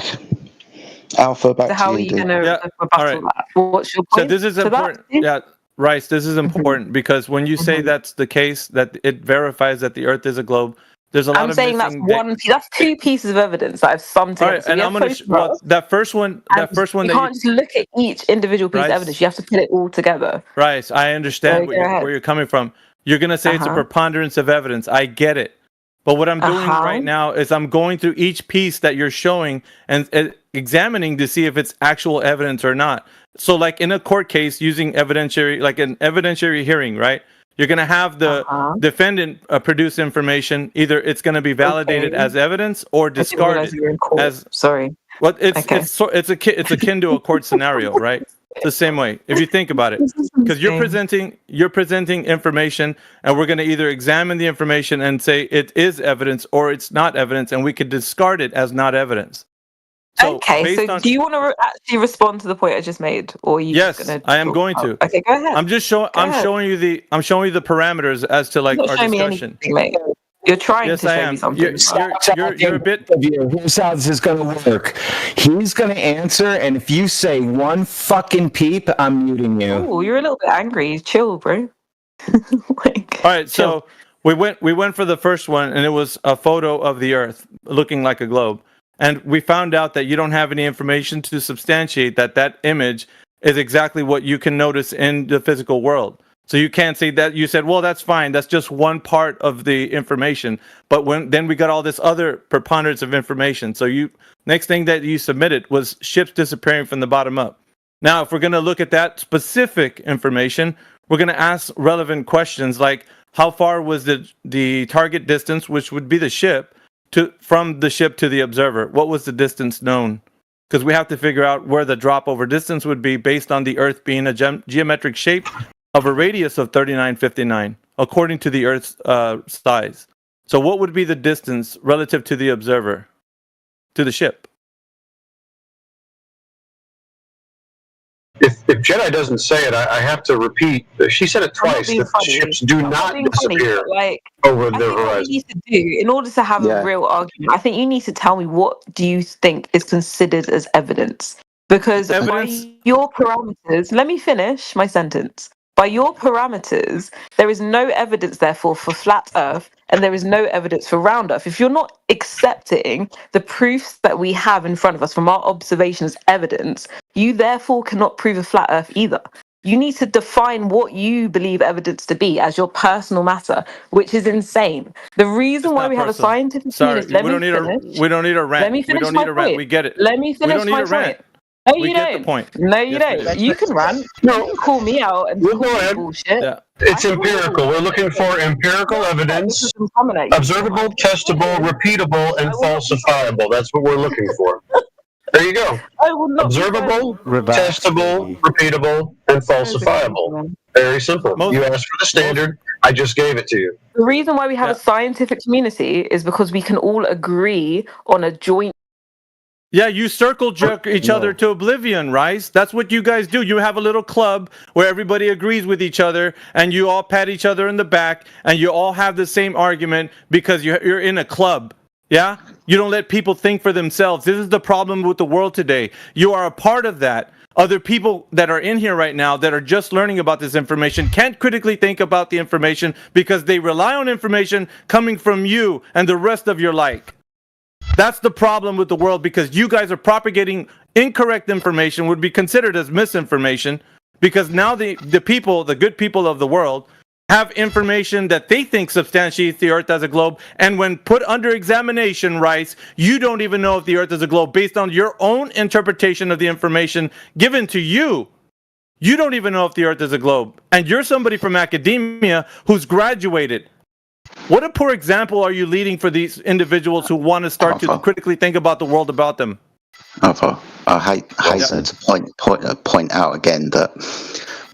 Alpha, back So how to are you. you going to rebuttal all right. that? What's your So point? this is to important. that? Yeah, Rice, this is important because when you say that's the case, that it verifies that the Earth is a globe, there's a lot I'm of saying that's missing that's two pieces of evidence that I've summed All together. right, So and we I'm have gonna photographs, that first one and you that can't just look at each individual piece of Rice? evidence. You have to put it all together. Rice, I understand So go ahead. where you're coming from. You're gonna say it's a Uh-huh. preponderance of evidence. I get it. But what I'm doing Uh-huh. right now is I'm going through each piece that you're showing and examining to see if it's actual evidence or not. So, like in a court case, using evidentiary, like an evidentiary hearing, right? You're going to have the defendant produce information. Either it's going to be validated as evidence or discarded as. Sorry. Well, it's akin to a court scenario, right? It's the same way. If you think about it, because you're presenting information, and we're going to either examine the information and say it is evidence or it's not evidence, and we could discard it as not evidence. So do you want to actually respond to the point I just made, or are you? Yes, just gonna I am going to. Okay, go ahead. I'm just showing. I'm showing you the parameters as to like our discussion. You're trying to show me something. You're a bit. Here's how this is going to work. He's going to answer, and if you say one fucking peep, I'm muting you. Oh, you're a little bit angry. Chill, bro. All right, so we went for the first one, and it was a photo of the Earth looking like a globe. And we found out that you don't have any information to substantiate that image is exactly what you can notice in the physical world. So you can't say that. You said, well, that's fine. That's just one part of the information. But then we got all this other preponderance of information. So next thing that you submitted was ships disappearing from the bottom up. Now, if we're going to look at that specific information, we're going to ask relevant questions like how far was the target distance, which would be the ship, from the ship to the observer? What was the distance known? Because we have to figure out where the drop over distance would be based on the Earth being a geometric shape of a radius of 3959, according to the Earth's size. So what would be the distance relative to the observer, to the ship? If Jedi doesn't say it, I have to repeat. She said it twice. The ships do not disappear over the horizon. What you need to do, in order to have a real argument, I think you need to tell me what do you think is considered as evidence. Because by your parameters, let me finish my sentence. By your parameters, there is no evidence, therefore, for flat Earth, and there is no evidence for round Earth. If you're not accepting the proofs that we have in front of us from our observations evidence, you therefore cannot prove a flat Earth either. You need to define what you believe evidence to be as your personal matter, which is insane. The reason why we have a scientific community... We don't need a rant. Let me finish my point. We get it. Let me finish my point. No, you don't. The point. No, you don't. You can rant. No. You can call me out and call me bullshit. Yeah. It's empirical. We're looking for empirical evidence, observable, testable, repeatable, and falsifiable. That's what we're looking for. There you go. Observable, testable, repeatable, and falsifiable. Very simple. You asked for the standard. I just gave it to you. The reason why we have a scientific community is because we can all agree on a joint. Yeah, you circle jerk each other to oblivion, Rice. That's what you guys do. You have a little club where everybody agrees with each other, and you all pat each other in the back, and you all have the same argument because you're in a club. Yeah? You don't let people think for themselves. This is the problem with the world today. You are a part of that. Other people that are in here right now that are just learning about this information can't critically think about the information because they rely on information coming from you and the rest of your like. That's the problem with the world, because you guys are propagating incorrect information, would be considered as misinformation, because now the people, the good people of the world, have information that they think substantiates the Earth as a globe, and when put under examination, Rice, you don't even know if the Earth is a globe based on your own interpretation of the information given to you. You don't even know if the Earth is a globe, and you're somebody from academia who's graduated. What a poor example are you leading for these individuals who want to start to critically think about the world about them? I hasten to point out again that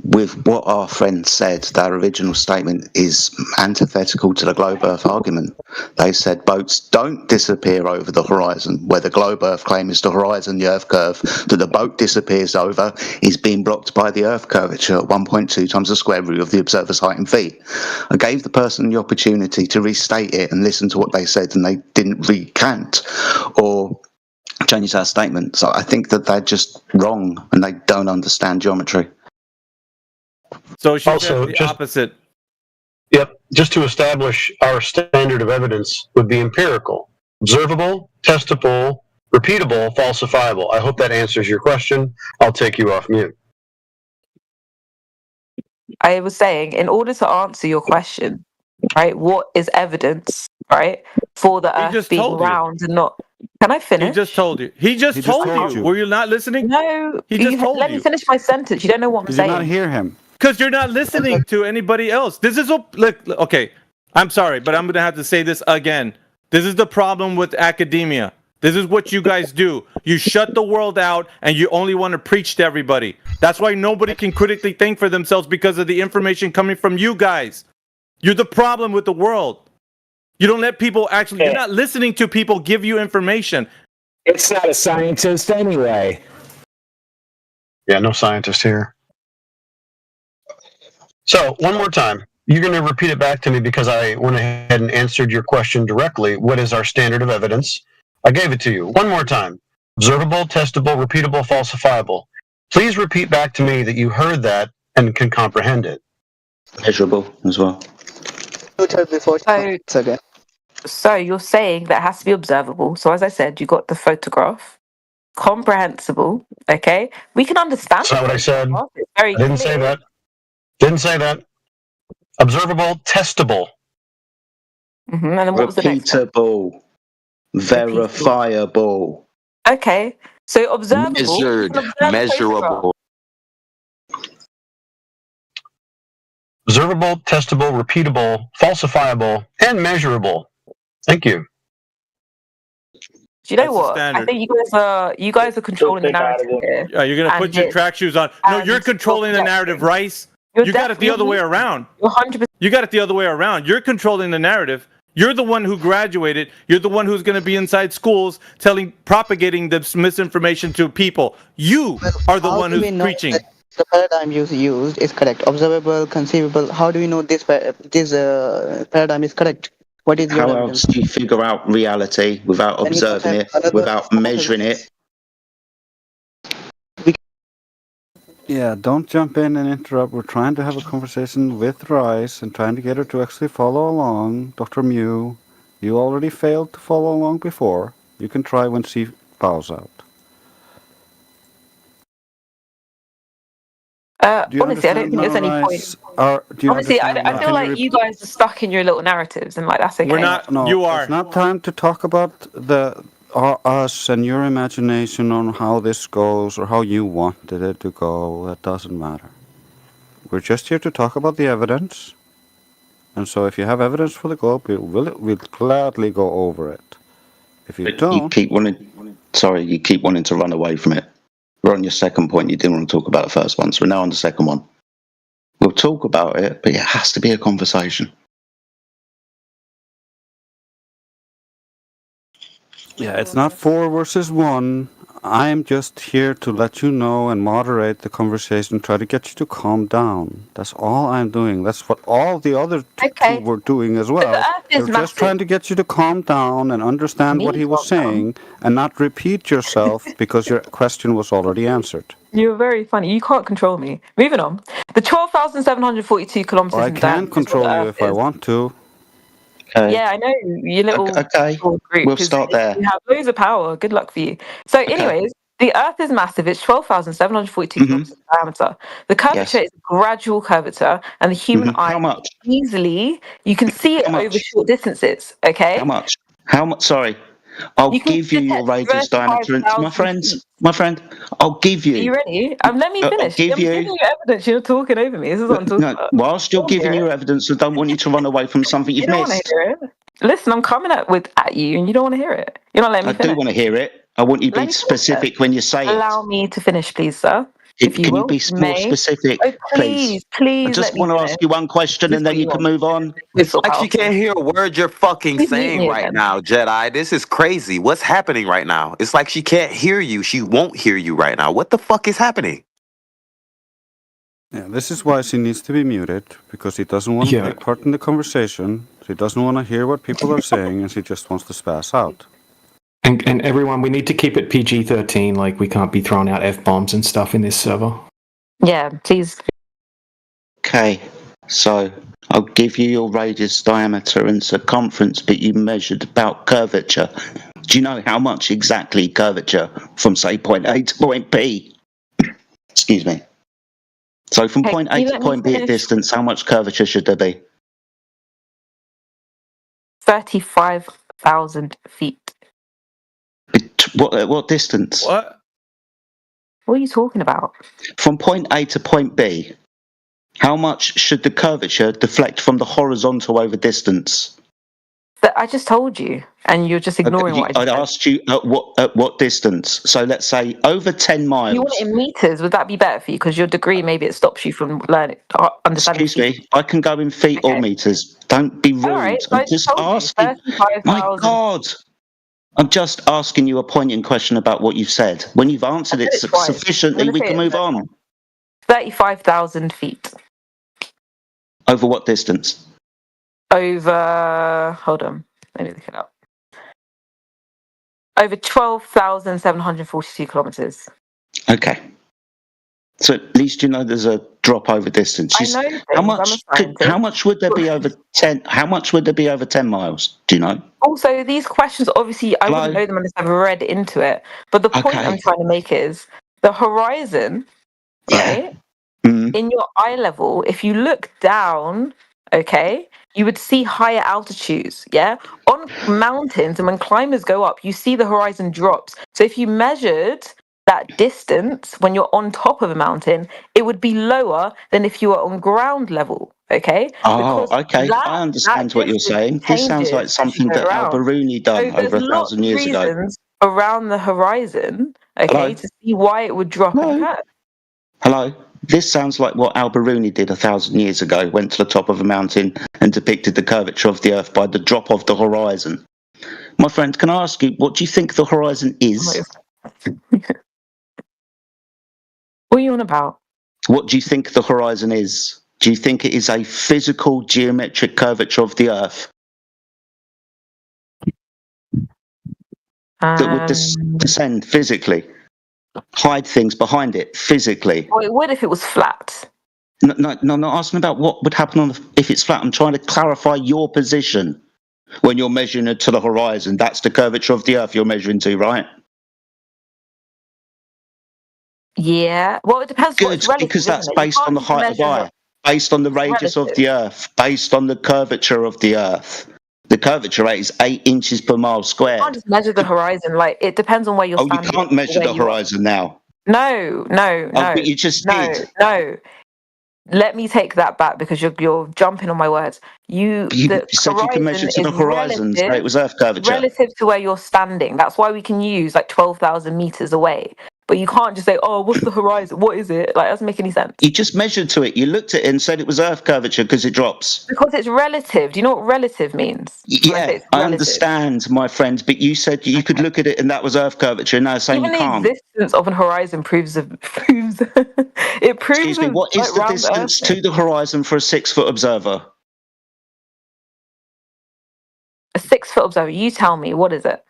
with what our friend said, their original statement is antithetical to the globe Earth argument. They said boats don't disappear over the horizon, where the globe Earth claim is the horizon, the Earth curve that the boat disappears over is being blocked by the Earth curvature at 1.2 times the square root of the observer's height in feet. I gave the person the opportunity to restate it and listen to what they said, and they didn't recant or change that statement. So I think that they're just wrong and they don't understand geometry. So she also said the opposite. Yep. Just to establish our standard of evidence would be empirical, observable, testable, repeatable, falsifiable. I hope that answers your question. I'll take you off mute. I was saying, in order to answer your question, right, what is evidence, right, for the Earth being round and not... Can I finish? He just told you. He just told you. Were you not listening? No. He just told let you. me finish my sentence. You don't know what I'm Did you saying. not hear him? Because you're not listening to anybody else. This is what. Look, okay. I'm sorry, but I'm going to have to say this again. This is the problem with academia. This is what you guys do. You shut the world out and you only want to preach to everybody. That's why nobody can critically think for themselves because of the information coming from you guys. You're the problem with the world. You don't let people actually, you're not listening to people give you information. It's not a scientist anyway. Yeah, no scientist here. So, one more time. You're going to repeat it back to me because I went ahead and answered your question directly. What is our standard of evidence? I gave it to you. One more time. Observable, testable, repeatable, falsifiable. Please repeat back to me that you heard that and can comprehend it. Measurable as well. So you're saying that has to be observable. So as I said, you got the photograph. Comprehensible, okay? We can understand. That's not what I said. It's very I didn't clear. say that. Didn't say that. Observable, testable. And then what was the next one? Repeatable. Verifiable. Okay. So observable. Measurable. Observable, testable, repeatable, falsifiable, and measurable. Thank you. Do you know what? I think you guys are controlling the narrative here. You're going to put your track shoes on. No, you're controlling the narrative, Rice. You got it the other way around. 100%. You got it the other way around. You're controlling the narrative. You're the one who graduated. You're the one who's going to be inside schools propagating this misinformation to people. You are the one who's preaching. The paradigm you used is correct. Observable, conceivable. How do we know this paradigm is correct? What is your How evidence? else do you figure out reality without observing it, without measuring it? Yeah, don't jump in and interrupt. We're trying to have a conversation with Rice and trying to get her to actually follow along. Dr. Mew, you already failed to follow along before. You can try when she bows out. Honestly, I don't think there's any point. Honestly, I feel like you guys are stuck in your little narratives, and like that's okay. We're not. No, you are. It's not time to talk about us and your imagination on how this goes or how you wanted it to go. That doesn't matter. We're just here to talk about the evidence. And so if you have evidence for the globe, we'll gladly go over it. If you don't... You keep wanting to run away from it. We're on your second point. You didn't want to talk about the first one, so we're now on the second one. We'll talk about it, but it has to be a conversation. Yeah, it's not 4 versus 1. I'm just here to let you know and moderate the conversation, try to get you to calm down. That's all I'm doing. That's what all the other two were doing as well. They're just trying to get you to calm down and understand what he was saying and not repeat yourself because your question was already answered. You're very funny. You can't control me. Moving on. The 12,742 kilometers in diameter. I can control you if I want to. Yeah, I know. You little group. We'll start there. You have loads of power. Good luck for you. So, anyways, the Earth is massive. It's 12,742 kilometers in diameter. The curvature is a gradual curvature, and the human eye easily, you can see it over short distances. Okay. How much? Sorry. I'll give you your radius diameter. My friend, I'll give you. Are you ready? Let me finish. I'll give you evidence. You're talking over me. This is what I'm talking about. Whilst you're giving your evidence, I don't want you to run away from something you've missed. Want to hear it? Listen, I'm coming at you, and you don't want to hear it. You're not letting me finish. I do want to hear it. I want you to be specific when you say it. Allow me to finish, please, sir. Can you be more specific, please? I just want to ask you one question and then you can move on. It's like she can't hear a word you're fucking saying right now, Jedi. This is crazy. What's happening right now? It's like she can't hear you. She won't hear you right now. What the fuck is happening? Yeah, this is why she needs to be muted, because she doesn't want to take part in the conversation. She doesn't want to hear what people are saying, and she just wants to spaz out. And everyone, we need to keep it PG-13. Like, we can't be throwing out F-bombs and stuff in this server. Yeah, please. Okay, so I'll give you your radius, diameter, and circumference, but you measured about curvature. Do you know how much exactly curvature from, say, point A to point B? Excuse me. So from point A to point B at distance, how much curvature should there be? 35,000 feet. What distance? What? What are you talking about? From point A to point B, how much should the curvature deflect from the horizontal over distance? That I just told you, and you're just ignoring what I I'd asked you at what distance. So let's say over 10 miles. You want it in meters? Would that be better for you? Because your degree, maybe it stops you from learning, understanding. Excuse me, I can go in feet or meters. Don't be rude. All right, I'm just asking. My God. I'm just asking you a poignant question about what you've said. When you've answered it sufficiently, we can move on. 35,000 feet. Over what distance? Over, hold on, let me look it up. Over 12,742 kilometers. Okay. So at least you know there's a drop over distance. I know things. How much would there be over 10? How much would there be over 10 miles? Do you know? Also, these questions, obviously, I wouldn't know them unless I've read into it. But the point I'm trying to make is the horizon, right? In your eye level, if you look down, okay, you would see higher altitudes, yeah? On mountains, and when climbers go up, you see the horizon drops. So if you measured that distance when you're on top of a mountain, it would be lower than if you were on ground level, okay? Oh, okay. I understand what you're saying. This sounds like something that Al-Biruni done over 1,000 years ago. Around the horizon, okay, to see why it would drop and curve. Hello? This sounds like what Al-Biruni did 1,000 years ago, went to the top of a mountain and depicted the curvature of the Earth by the drop of the horizon. My friend, can I ask you, what do you think the horizon is? What are you on about? What do you think the horizon is? Do you think it is a physical geometric curvature of the Earth that would descend physically? Hide things behind it physically. Well, it would if it was flat. No, I'm not asking about what would happen if it's flat. I'm trying to clarify your position when you're measuring it to the horizon. That's the curvature of the Earth you're measuring to, right? Yeah. Well, it depends. Good, because that's based on the height of eye, based on the radius of the Earth, based on the curvature of the Earth. The curvature rate is 8 inches per mile squared. You can't just measure the horizon. Like, it depends on where you're standing. Oh, you can't measure the horizon now? No. But you just did. No. Let me take that back because you're jumping on my words. You said you can measure to the horizon, so it was Earth curvature. Relative to where you're standing. That's why we can use like 12,000 meters away. But you can't just say, oh, what's the horizon? What is it? Like, that doesn't make any sense. You just measured to it. You looked at it and said it was Earth curvature because it drops. Because it's relative. Do you know what relative means? Yeah, I understand, my friend. But you said you could look at it and that was Earth curvature. And now saying you can't. The existence of a horizon proves it proves. Excuse me, what is the distance to the horizon for a 6-foot observer? A 6-foot observer. You tell me, what is it?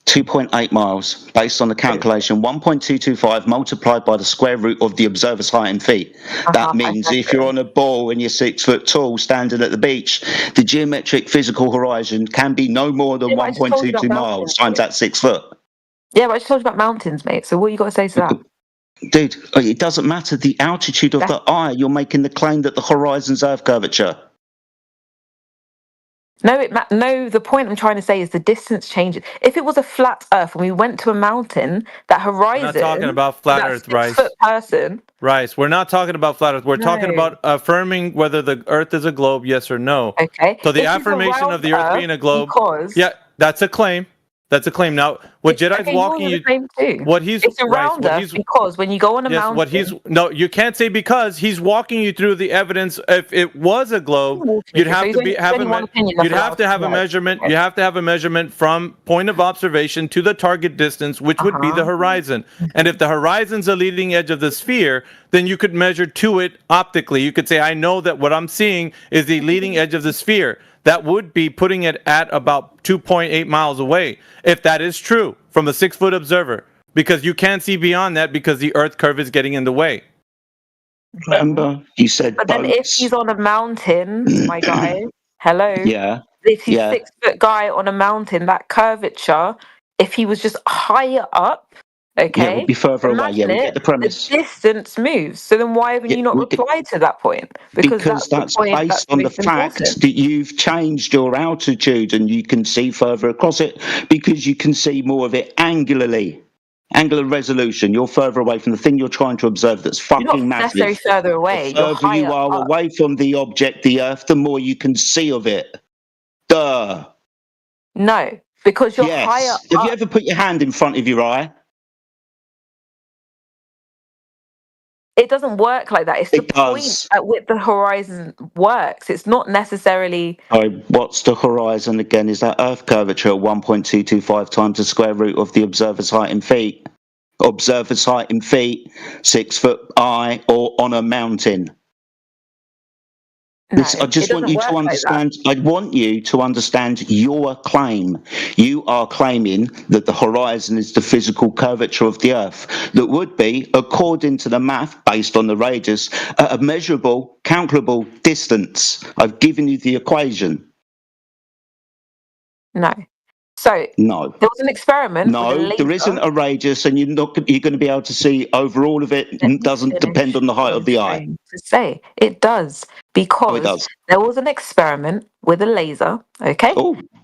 2.8 miles, based on the calculation 1.225 multiplied by the square root of the observer's height in feet. That means if you're on a ball and you're 6 foot tall, standing at the beach, the geometric physical horizon can be no more than 1.22 miles times that 6 foot. Yeah, but I just told you about mountains, mate. So what you got to say to that? Dude, it doesn't matter the altitude of the eye. You're making the claim that the horizon's Earth curvature. No, the point I'm trying to say is the distance changes. If it was a flat Earth and we went to a mountain, that horizon... We're not talking about flat Earth, Rice. Rice, we're not talking about flat Earth. We're talking about affirming whether the Earth is a globe, yes or no. Okay. So the affirmation of the Earth being a globe... Yeah, that's a claim. That's a claim. Now, what Jedi's walking you... It's around Earth because when you go on a mountain... No, you can't say because he's walking you through the evidence. If it was a globe, you'd have to have a measurement. You have to have a measurement from point of observation to the target distance, which would be the horizon. And if the horizon's the leading edge of the sphere, then you could measure to it optically. You could say, I know that what I'm seeing is the leading edge of the sphere. That would be putting it at about 2.8 miles away, if that is true, from a 6-foot observer, because you can't see beyond that because the Earth curve is getting in the way. Remember, you said But then if he's on a mountain, my guy, hello? Yeah. If he's 6-foot guy on a mountain, that curvature, if he was just higher up, Okay. Yeah, we'll be further away. Yeah, we get the premise. The distance moves. So then why haven't you not replied to that point? Because that's based on the fact that you've changed your altitude and you can see further across it because you can see more of it angularly. Angular resolution. You're further away from the thing you're trying to observe that's fucking you're not massive. necessarily further away. The further you are away from the object, the Earth, the more you can see of it. Duh. No, because you're higher up. Have you ever put your hand in front of your eye? It doesn't work like that. It's the point at which the horizon works. It's not necessarily... What's the horizon again? Is that Earth curvature at 1.225 times the square root of the observer's height in feet? Observer's height in feet, 6 foot eye, or on a mountain? No, I just want you to understand. I want you to understand your claim. You are claiming that the horizon is the physical curvature of the Earth that would be, according to the math based on the radius, at a measurable, calculable distance. I've given you the equation. No. So no, there was an experiment. No, there isn't a radius, and you're going to be able to see over all of it. It doesn't depend on the height of the eye. To say it does because there was an experiment with a laser. Okay,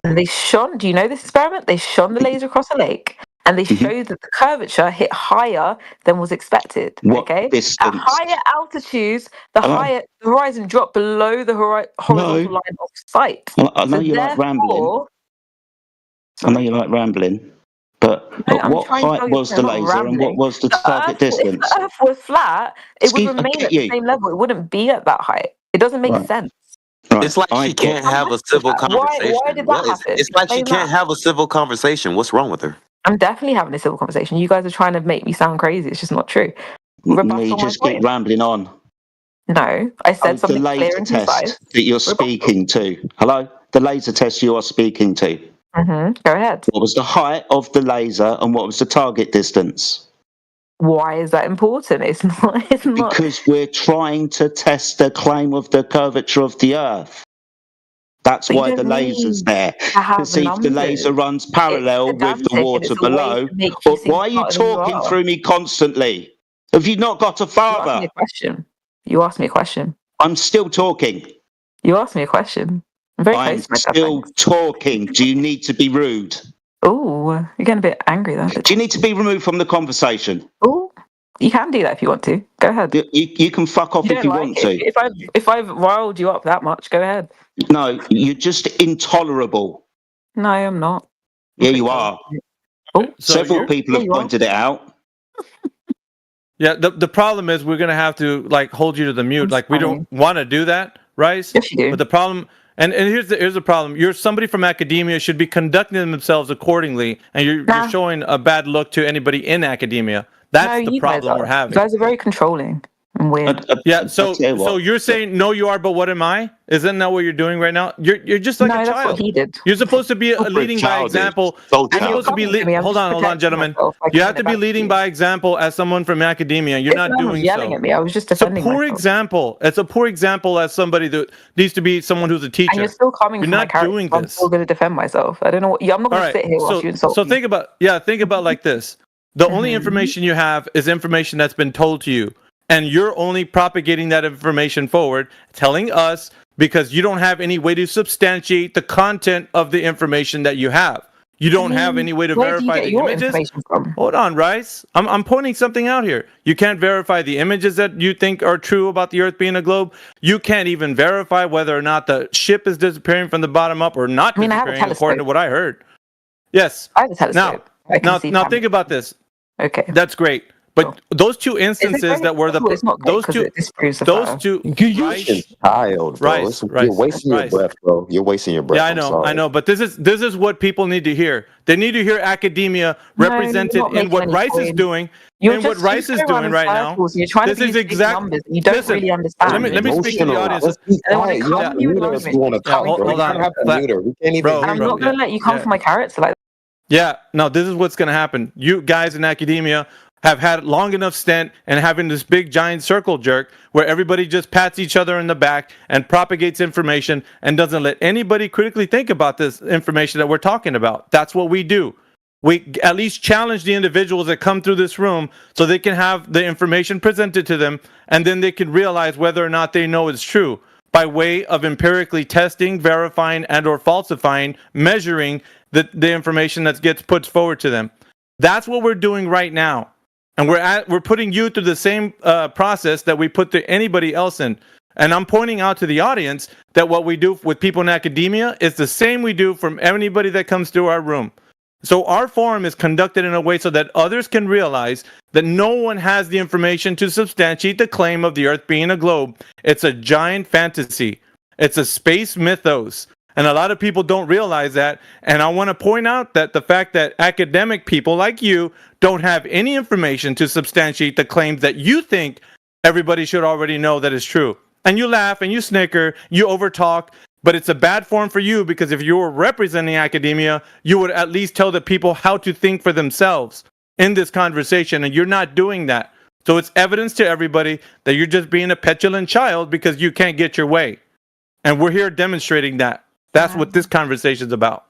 and they shone. Do you know this experiment? They shone the laser across a lake, and they showed that the curvature hit higher than was expected. Okay, distance? At higher altitudes, the horizon dropped below the horizontal line of sight. I know you like rambling. I know you like rambling, but what height was the laser and what was the target distance? If the Earth was flat, it would remain at the same level. It wouldn't be at that height. It doesn't make sense. Right. It's like she can't have a civil conversation. Why did that happen? It's like she can't have a civil conversation. What's wrong with her? I'm definitely having a civil conversation. You guys are trying to make me sound crazy. It's just not true. You just keep rambling on. No, I said something clear and concise. The laser test that you're speaking to. Hello? The laser test you are speaking to. Go ahead. What was the height of the laser and what was the target distance? Why is that important? It's not. Because we're trying to test the claim of the curvature of the Earth. That's why the laser's there. To see if the laser runs parallel with the water below. But why are you talking through me constantly? Have you not got a father? You asked me a question. I'm still talking. You asked me a question. I'm still talking. Do you need to be rude? Oh, you're getting a bit angry there. Do you need to be removed from the conversation? Oh, you can do that if you want to. Go ahead. You can fuck off if you want to. If I've riled you up that much, go ahead. No, you're just intolerable. No, I'm not. Yeah, you are. Several people have pointed it out. Yeah, the problem is we're gonna have to hold you to the mute. We don't want to do that, Rice. Yes, you do. But the problem, and here's the problem. You're somebody from academia should be conducting themselves accordingly, and you're showing a bad look to anybody in academia. That's the problem we're having. You guys are very controlling and weird. Yeah. So you're saying no, you are, but what am I? Isn't that what you're doing right now? You're just like a child. That's what he did. You're supposed to be leading by example. You're supposed to be hold on, gentlemen. You have to be leading by example as someone from academia. You're not doing yelling so. At me. I was just defending It's a poor example. It's a poor example as somebody that needs to be someone who's a teacher. And you're still coming. You're not doing this. I'm still going to defend myself. I don't know. I'm not going to sit here while you insult me. So think about like this. The only information you have is information that's been told to you. And you're only propagating that information forward, telling us because you don't have any way to substantiate the content of the information that you have. You don't have any way to verify the images. Hold on, Rice. I'm pointing something out here. You can't verify the images that you think are true about the Earth being a globe. You can't even verify whether or not the ship is disappearing from the bottom up or not disappearing, according to what I heard. Yes. I have a telescope. Now think about this. Okay. That's great. But those two instances that were those two you're using child, bro. You're wasting your breath, bro. You're wasting your breath. Yeah, I know. But this is what people need to hear. They need to hear academia represented in what Rice is doing. And what Rice is doing right now. This is exactly. You don't really understand. Let me speak to the audience. Hold on, I'm not going to let you come for my character like that. Yeah, no, this is what's going to happen. You guys in academia have had long enough stint and having this big giant circle jerk where everybody just pats each other in the back and propagates information and doesn't let anybody critically think about this information that we're talking about. That's what we do. we at least challenge the individuals that come through this room so they can have the information presented to them, and then they can realize whether or not they know it's true by way of empirically testing, verifying, and or falsifying, measuring the information that gets put forward to them. That's what we're doing right now. And we're putting you through the same process that we put to anybody else in. And I'm pointing out to the audience that what we do with people in academia is the same we do from anybody that comes through our room. So our forum is conducted in a way so that others can realize that no one has the information to substantiate the claim of the Earth being a globe. It's a giant fantasy. It's a space mythos. And a lot of people don't realize that. And I want to point out that the fact that academic people like you don't have any information to substantiate the claims that you think everybody should already know that is true. And you laugh and you snicker, you overtalk. But it's a bad form for you because if you were representing academia, you would at least tell the people how to think for themselves in this conversation, and you're not doing that. So it's evidence to everybody that you're just being a petulant child because you can't get your way. And we're here demonstrating that. That's what this conversation is about.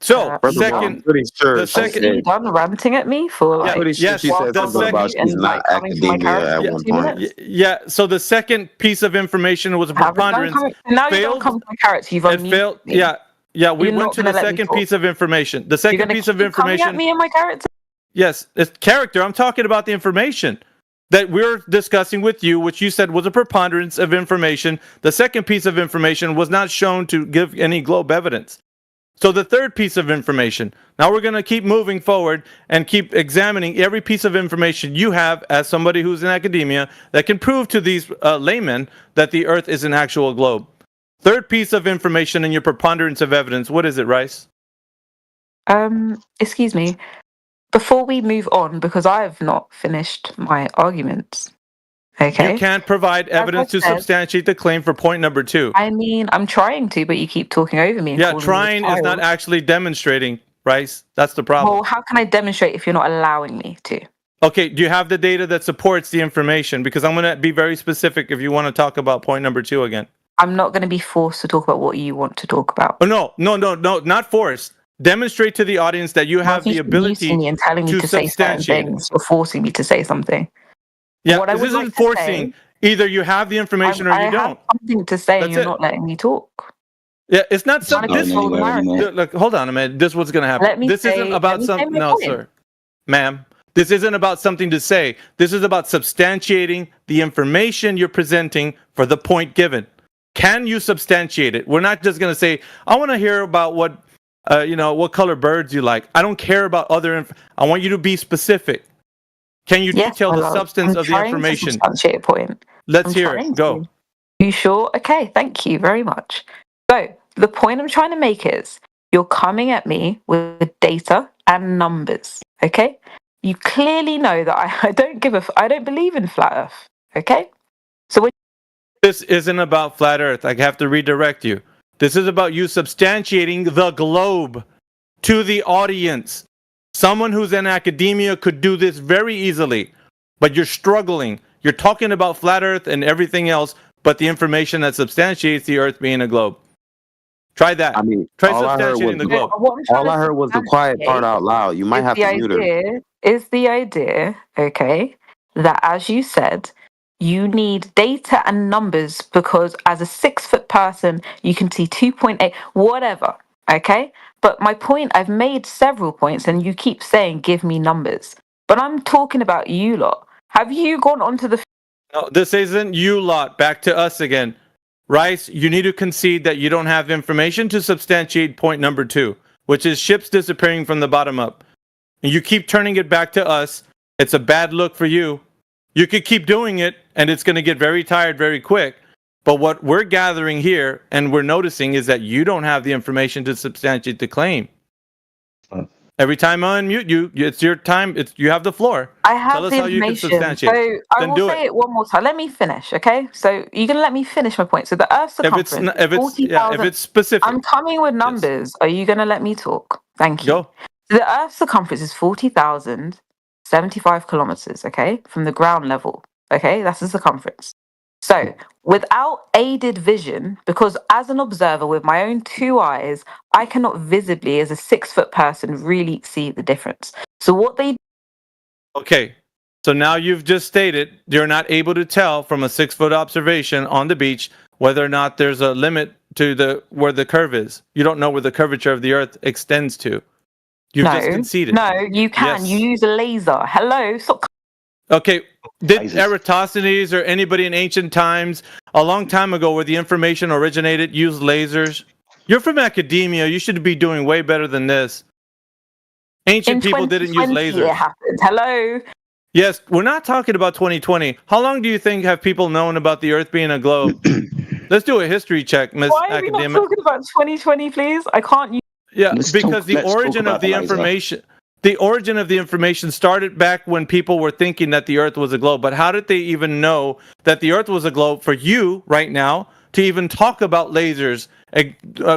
So, second, pretty sure the second, are you done ranting at me for like? Pretty sure she said something about she's not academia at one point. Yeah. So the second piece of information was a preponderance. Now you don't come to my character. You've unmuted me. Yeah. We went to the second piece of information. The second piece of information. Coming at me and my character. Yes, it's character. I'm talking about the information that we're discussing with you, which you said was a preponderance of information. The second piece of information was not shown to give any globe evidence. So the third piece of information, now we're going to keep moving forward and keep examining every piece of information you have as somebody who's in academia that can prove to these laymen that the Earth is an actual globe. Third piece of information in your preponderance of evidence, what is it, Rice? Excuse me. Before we move on, because I have not finished my arguments. Okay. You can't provide evidence to substantiate the claim for point number 2. I mean, I'm trying to, but you keep talking over me. Yeah, trying is not actually demonstrating, Rice. That's the problem. Well, how can I demonstrate if you're not allowing me to? Okay, do you have the data that supports the information? Because I'm going to be very specific if you want to talk about point number 2 again. I'm not going to be forced to talk about what you want to talk about. Oh, no, not forced. Demonstrate to the audience that you have the ability me and telling me to say certain things or forcing me to say something. Yeah, this isn't forcing. Either you have the information or you don't. I have something to say and you're not letting me talk. Yeah, it's not something. Look, hold on a minute. This is what's going to happen. This isn't about something. No, sir. Ma'am. This isn't about something to say. This is about substantiating the information you're presenting for the point given. Can you substantiate it? We're not just going to say, I want to hear about what color birds you like. I don't care about other I want you to be specific. Can you detail the substance of the information? Substantiate a point. Let's hear it. Go. You sure? Okay, thank you very much. So, the point I'm trying to make is you're coming at me with data and numbers, okay? You clearly know that I don't believe in flat Earth, okay? So this isn't about flat Earth. I have to redirect you. This is about you substantiating the globe to the audience. Someone who's in academia could do this very easily, but you're struggling. You're talking about flat Earth and everything else, but the information that substantiates the Earth being a globe. Try that. I mean, try substantiating the globe. All I heard was the quiet part out loud. You might have to mute her. Is the idea, okay, that as you said, you need data and numbers because as a 6-foot person, you can see 2.8, whatever, okay? But my point, I've made several points and you keep saying, give me numbers. But I'm talking about you lot. Have you gone onto the... No, this isn't you lot. Back to us again. Rice, you need to concede that you don't have information to substantiate point number 2, which is ships disappearing from the bottom up. And you keep turning it back to us. It's a bad look for you. You could keep doing it and it's going to get very tired very quick. But what we're gathering here and we're noticing is that you don't have the information to substantiate the claim. Every time I unmute you, it's your time. You have the floor. I have Tell us the how you can information. substantiate. So I will say it one more time. Let me finish, okay? So you're going to let me finish my point. So the Earth's circumference if it's specific. I'm coming with numbers. Yes. Are you going to let me talk? Thank you. Go. So the Earth's circumference is 40,075 kilometers, okay? From the ground level, okay? That's the circumference. So, without aided vision, because as an observer with my own 2 eyes, I cannot visibly, as a 6-foot person, really see the difference. So, what they Okay, so now you've just stated you're not able to tell from a 6-foot observation on the beach whether or not there's a limit to where the curve is. You don't know where the curvature of the Earth extends to. You've just conceded. No, you can. Yes. You use a laser. Hello, stop. Okay, did Eratosthenes or anybody in ancient times, a long time ago where the information originated, use lasers? You're from academia. You should be doing way better than this. Ancient people didn't use lasers. It happened. Hello. Yes, we're not talking about 2020. How long do you think have people known about the Earth being a globe? Let's do a history check, Miss Why are we not Academic. talking about 2020, please? I can't use. Yeah, because the origin of the information, the origin of the information started back when people were thinking that the Earth was a globe. But how did they even know that the Earth was a globe for you right now to even talk about lasers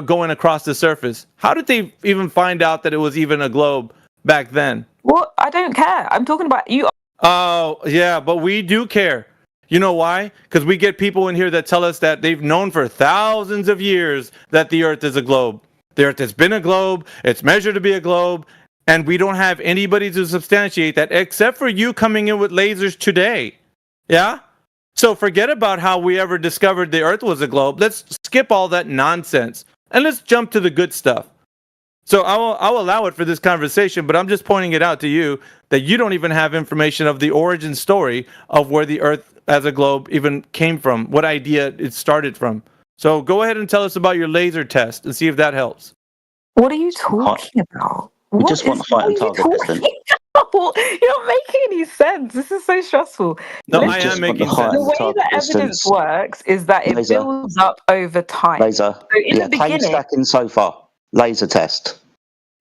going across the surface? How did they even find out that it was even a globe back then? What? I don't care. I'm talking about you. Oh, yeah, but we do care. You know why? Because we get people in here that tell us that they've known for thousands of years that the Earth is a globe. The Earth has been a globe. It's measured to be a globe. And we don't have anybody to substantiate that except for you coming in with lasers today. Yeah? So forget about how we ever discovered the Earth was a globe. Let's skip all that nonsense. And let's jump to the good stuff. So I'll allow it for this conversation, but I'm just pointing it out to you that you don't even have information of the origin story of where the Earth as a globe even came from, what idea it started from. So go ahead and tell us about your laser test and see if that helps. What are you talking about? We just want height and target distance. You're not making any sense. This is so stressful. No, I am making sense. The way that evidence works is that it builds up over time. Laser. So in the beginning, plane stacking so far. Laser test.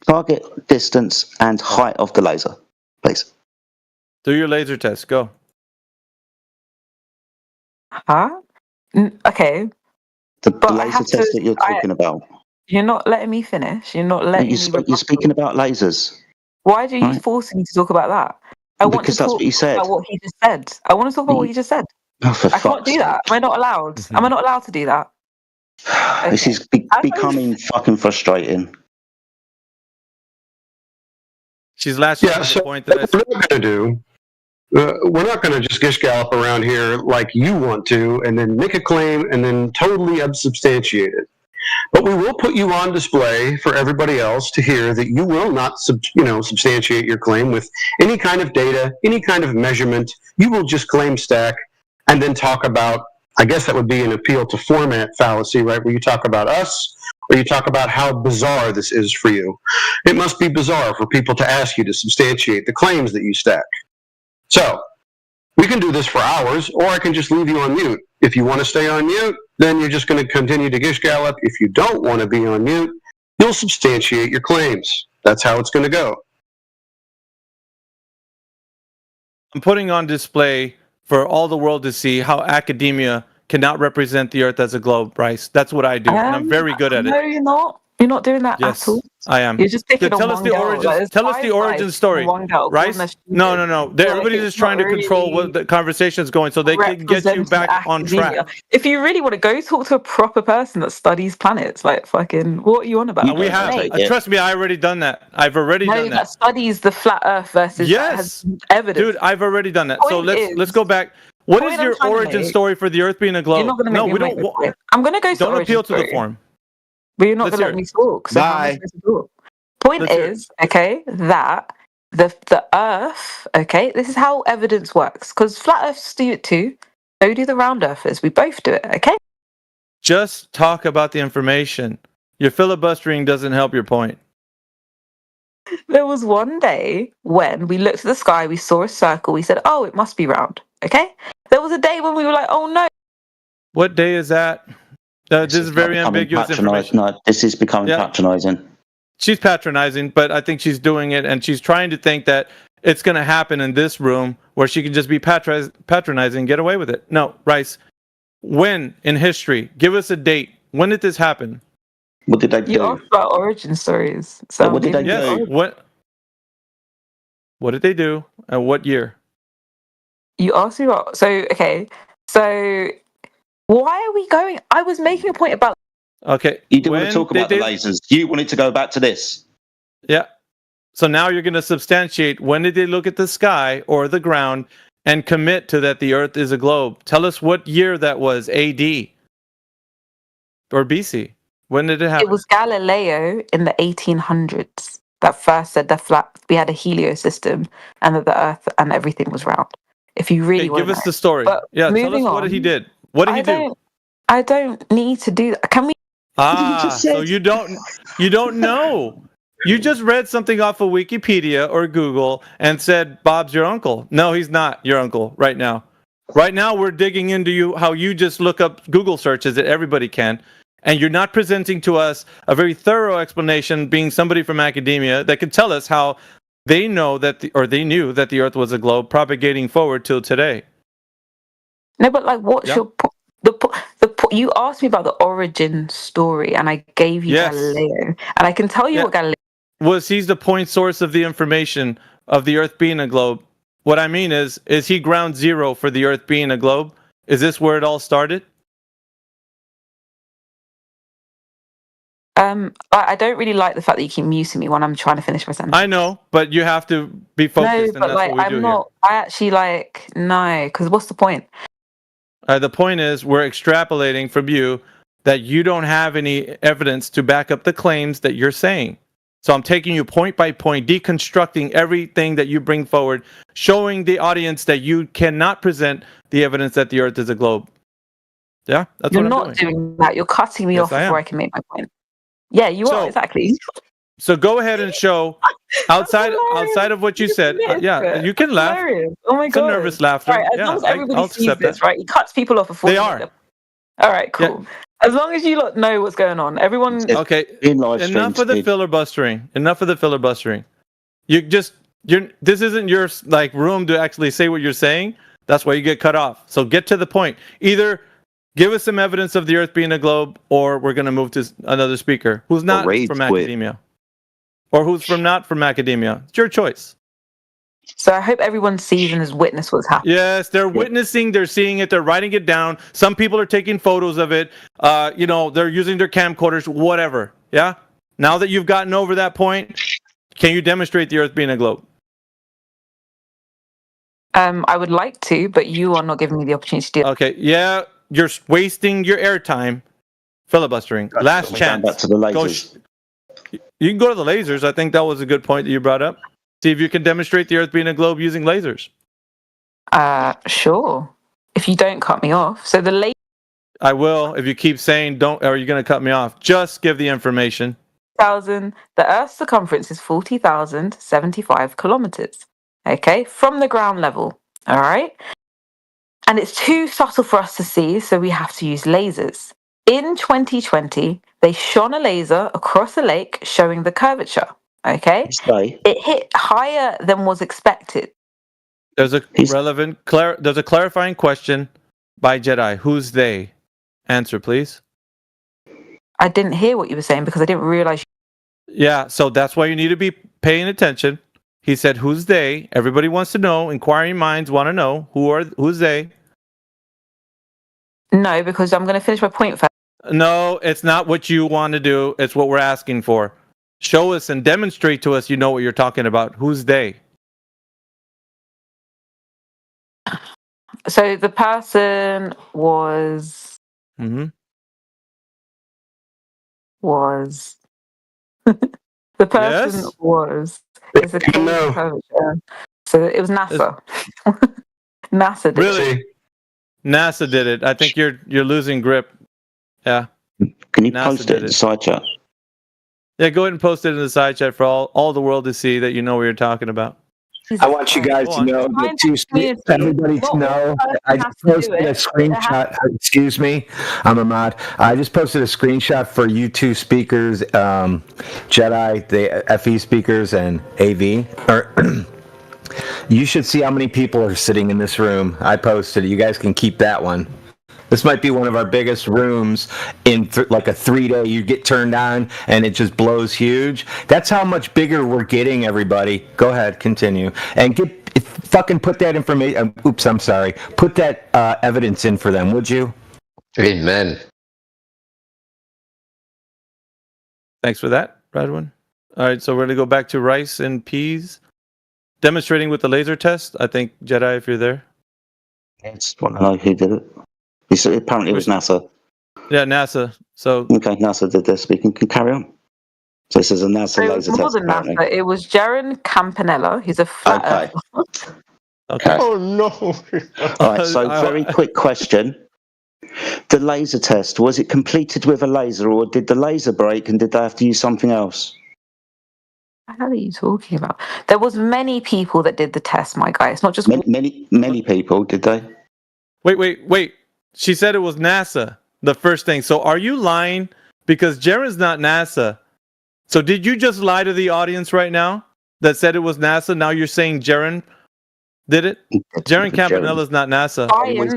Target distance and height of the laser, please. Do your laser test. Go. Huh? Okay. The laser test that you're talking about. You're not letting me finish. You're not letting me. You're speaking about lasers. Why do you force me to talk about that? I want to talk about what he just said. I want to talk about what he just said. Oh, I can't do that. Am I not allowed? Am I not allowed to do that? This is becoming fucking frustrating. She's latching on to the point that what we're going to do, we're not going to just gish gallop around here like you want to and then make a claim and then totally unsubstantiate it. But we will put you on display for everybody else to hear that you will not substantiate your claim with any kind of data, any kind of measurement. You will just claim stack and then talk about, I guess that would be an appeal to format fallacy, right, where you talk about us or you talk about how bizarre this is for you. It must be bizarre for people to ask you to substantiate the claims that you stack. So we can do this for hours, or I can just leave you on mute. If you want to stay on mute, then you're just going to continue to gish gallop. If you don't want to be on mute, you'll substantiate your claims. That's how it's going to go. I'm putting on display for all the world to see how academia cannot represent the Earth as a globe, Bryce. That's what I do, and I'm very good at it. No, you're not. You're not doing that at all. I am. You're just picking tell us the origin. Tell us the origin story, Bryce. No. Everybody's just trying to control what the conversation is going, so they can get you back on track. If you really want to go talk to a proper person that studies planets, like fucking, what are you on about? We have. Trust me, I already done that. I've already done that. That studies the flat Earth versus has evidence. Dude, I've already done that. So let's go back. What is your origin story for the Earth being a globe? You're not going to make me don't. I'm going to go. Don't appeal to the form. But you're not going to let me talk. So Bye. Point is, okay, that the Earth, okay, this is how evidence works. Because flat Earths do it too. So do the round Earthers. We both do it, okay? Just talk about the information. Your filibustering doesn't help your point. There was one day when we looked at the sky, we saw a circle, we said, oh, it must be round, okay? There was a day when we were like, oh no. What day is that? This is very ambiguous information. No, this is becoming patronizing. She's patronizing, but I think she's doing it, and she's trying to think that it's going to happen in this room where she can just be patronizing and get away with it. No, Rice, when in history? Give us a date. When did this happen? What did they do? You asked about origin stories. So what did they do? What did they do? And what year? You asked me about... So Why are we going? I was making a point about. Okay. You didn't want to talk about the lasers. You wanted to go back to this. Yeah. So now you're going to substantiate when did they look at the sky or the ground and commit to that the Earth is a globe. Tell us what year that was, AD or BC. When did it happen? It was Galileo in the 1800s that first said that we had a helio system and that the Earth and everything was round. If you really want give to us the story. But Yeah, tell us what he did. What did he do? I don't need to do that. Can we? So you don't know. You just read something off of Wikipedia or Google and said Bob's your uncle. No, he's not your uncle right now. Right now we're digging into how you just look up Google searches that everybody can, and you're not presenting to us a very thorough explanation, being somebody from academia that could tell us how they know that they knew that the Earth was a globe propagating forward till today. No, but like, what's your you asked me about the origin story, and I gave you Galileo, and I can tell you what Galileo he's the point source of the information of the Earth being a globe. What I mean is he ground zero for the Earth being a globe? Is this where it all started? I don't really like the fact that you keep muting me when I'm trying to finish my sentence. I know, but you have to be focused. No, but like, I'm not. I actually no, because what's the point? The point is, we're extrapolating from you that you don't have any evidence to back up the claims that you're saying. So I'm taking you point by point, deconstructing everything that you bring forward, showing the audience that you cannot present the evidence that the Earth is a globe. Yeah, that's what I'm doing. You're not doing that. You're cutting me off before I can make my point. Yeah, you are, exactly. So go ahead and show outside of what you said. Yeah, you can laugh. Oh my God. It's a nervous laughter. Right, as long as everybody sees this, right? He cuts people off before they are. All right, cool. Yeah. As long as you know what's going on, everyone. Okay. Enough of the filibustering. Enough of the filibustering. This isn't your room to actually say what you're saying. That's why you get cut off. So get to the point. Either give us some evidence of the Earth being a globe, or we're going to move to another speaker who's not from academia, or who's not from academia. It's your choice. So I hope everyone sees and has witnessed what's happening. Yes, they're witnessing, they're seeing it, they're writing it down. Some people are taking photos of it. They're using their camcorders, whatever. Yeah? Now that you've gotten over that point, can you demonstrate the Earth being a globe? I would like to, but you are not giving me the opportunity to do it. Okay, yeah, you're wasting your airtime filibustering. Last chance. Back to the lasers. You can go to the lasers. I think that was a good point that you brought up. See if you can demonstrate the Earth being a globe using lasers. Sure. If you don't cut me off. So the I will. If you keep saying don't, or are you going to cut me off? Just give the information. The Earth's circumference is 40,075 kilometers. Okay, from the ground level. All right. And it's too subtle for us to see, so we have to use lasers. In 2020, they shone a laser across a lake showing the curvature. Okay, it hit higher than was expected. There's a there's a clarifying question by Jedi. Who's they? Answer, please. I didn't hear what you were saying because I didn't realize. Yeah, so that's why you need to be paying attention. He said, "Who's they?" Everybody wants to know. Inquiring minds want to know who's they. No, because I'm going to finish my point first. No, it's not what you want to do. It's what we're asking for. Show us and demonstrate to us you know what you're talking about. Who's they? So the person was... Was... the person was... It's a curvature. So it was NASA. NASA did it. NASA did it. I think you're losing grip. Yeah. Can you post it in the side chat? Yeah, go ahead and post it in the side chat for all the world to see that you know what you're talking about. I want you guys to know, everybody to know, I just posted a screenshot. Excuse me, I'm Ahmad. I just posted a screenshot for you two speakers, Jedi, the FE speakers, and AV. You should see how many people are sitting in this room. I posted it. You guys can keep that one. This might be one of our biggest rooms in like a 3-day. You get turned on and it just blows huge. That's how much bigger we're getting, everybody. Go ahead, continue. And fucking put that information. Oops, I'm sorry. Put that evidence in for them, would you? Amen. Thanks for that, Radwin. All right, so we're gonna go back to Rice and Peas demonstrating with the laser test. I think Jedi, if you're there. I just want to know who did it. Apparently, it was NASA. Yeah, NASA. So okay, NASA did this. We can carry on. So this is a NASA laser test. It wasn't NASA. It was Jaron Campanella. He's a flat earther. Okay. Oh no! All right. So very quick question: the laser test, was it completed with a laser, or did the laser break, and did they have to use something else? What the hell are you talking about? There was many people that did the test, my guy. It's not just many people. Did they? Wait. She said it was NASA. The first thing. So are you lying? Because Jaren's not NASA. So did you just lie to the audience right now that said it was NASA? Now you're saying Jaren did it? Jaren Campanella is not NASA.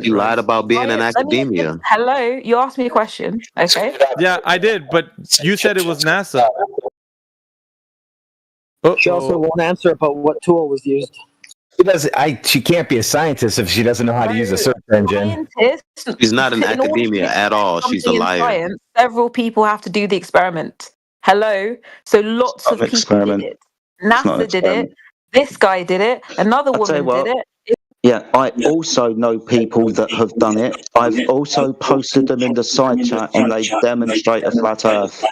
You lied about being in academia. Hello, you asked me a question, okay? Yeah, I did, but you said it was NASA. She also won't answer about what tool was used. She can't be a scientist if she doesn't know how to use a search engine. She's not in academia at all. She's a liar. Science, several people have to do the experiment. Hello? So lots of people did it. NASA did it. This guy did it. Another woman did it. Yeah, I also know people that have done it. I've also posted them in the side chat and they demonstrate a flat earth.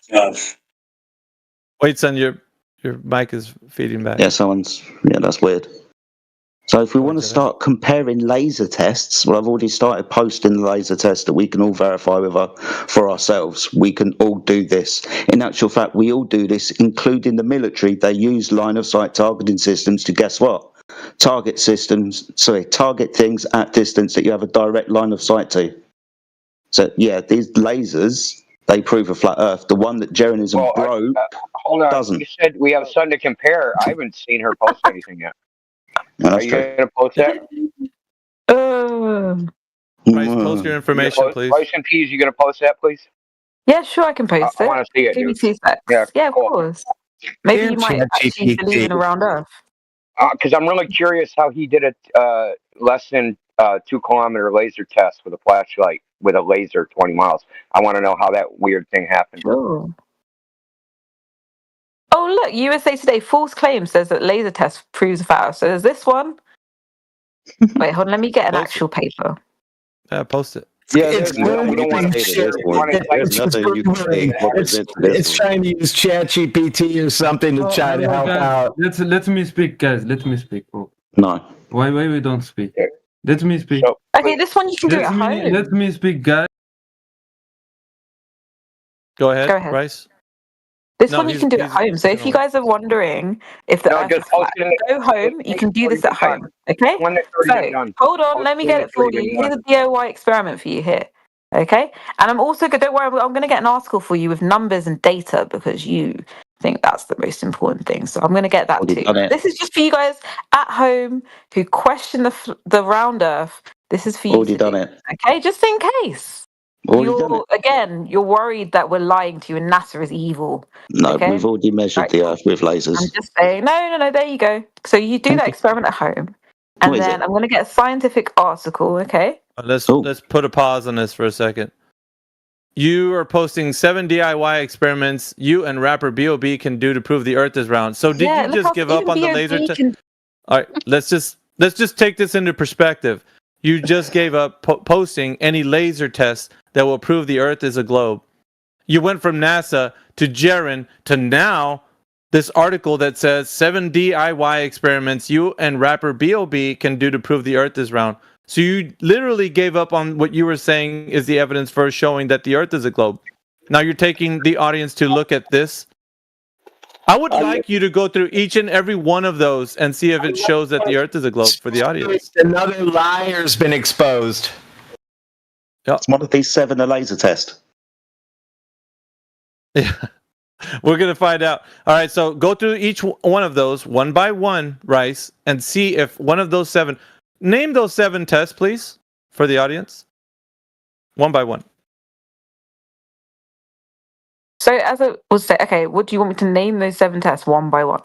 Wait, son, your mic is feeding back. Yeah, that's weird. So if we want to start comparing laser tests, well, I've already started posting the laser test that we can all verify for ourselves. We can all do this. In actual fact, we all do this, including the military. They use line-of-sight targeting systems to, guess what? Target things at distance that you have a direct line of sight to. So, yeah, these lasers, they prove a flat Earth. The one that Jaren isn't broke hold on. doesn't. You said we have something to compare. I haven't seen her post anything yet. No, Are you going to post that? Bryce, post your information, please. Rice and Peas, you going to post that, please? Yeah, sure, I can post it. I want to see it. Give me 2 seconds. Yeah, of course. Maybe you might actually believe in around Earth. Because I'm really curious how he did a less than 2 kilometer laser test with a flashlight with a laser 20 miles. I want to know how that weird thing happened. Sure. Oh, look, USA Today, false claim says that laser test proves flat. So there's this one. Wait, hold on, let me get an actual paper. Yeah, post it. Yeah, it's trying to use ChatGPT or something to try to help out. Let me speak, guys. Let me speak, bro. No. Why we don't speak? Let me speak. Okay, this one you can do at home. Let me speak, guys. Go ahead, Bryce. This one you can do at home. So if you guys are wondering if the Earth is flat, go home. You can do this at home. Okay? So hold on, let me get it for you. Here's a DIY experiment for you here. Okay? And I'm also don't worry, I'm going to get an article for you with numbers and data because you think that's the most important thing. So I'm going to get that too. This is just for you guys at home who question the round Earth. This is for you. Already done it. Okay? Just in case. You're worried that we're lying to you and NASA is evil. No, we've already measured the Earth with lasers. I'm just saying, no, there you go. So you do that experiment at home. And then I'm going to get a scientific article, okay? Let's put a pause on this for a second. You are posting 7 DIY experiments you and rapper B.O.B. can do to prove the Earth is round. So did you just give up on the laser test? All right, let's just take this into perspective. You just gave up posting any laser tests that will prove the Earth is a globe. You went from NASA to Jaren to now this article that says 7 DIY experiments you and rapper B.O.B. can do to prove the Earth is round. So you literally gave up on what you were saying is the evidence for showing that the Earth is a globe. Now you're taking the audience to look at this. I would like you to go through each and every one of those and see if it shows that the Earth is a globe for the audience. Another liar's been exposed. Yep. It's one of these 7 a laser test. Yeah, we're going to find out. All right, so go through each one of those one by one, Rice, and see if one of those 7... Name those 7 tests, please, for the audience. One by one. So as I was saying, okay, what do you want me to name those 7 tests one by one?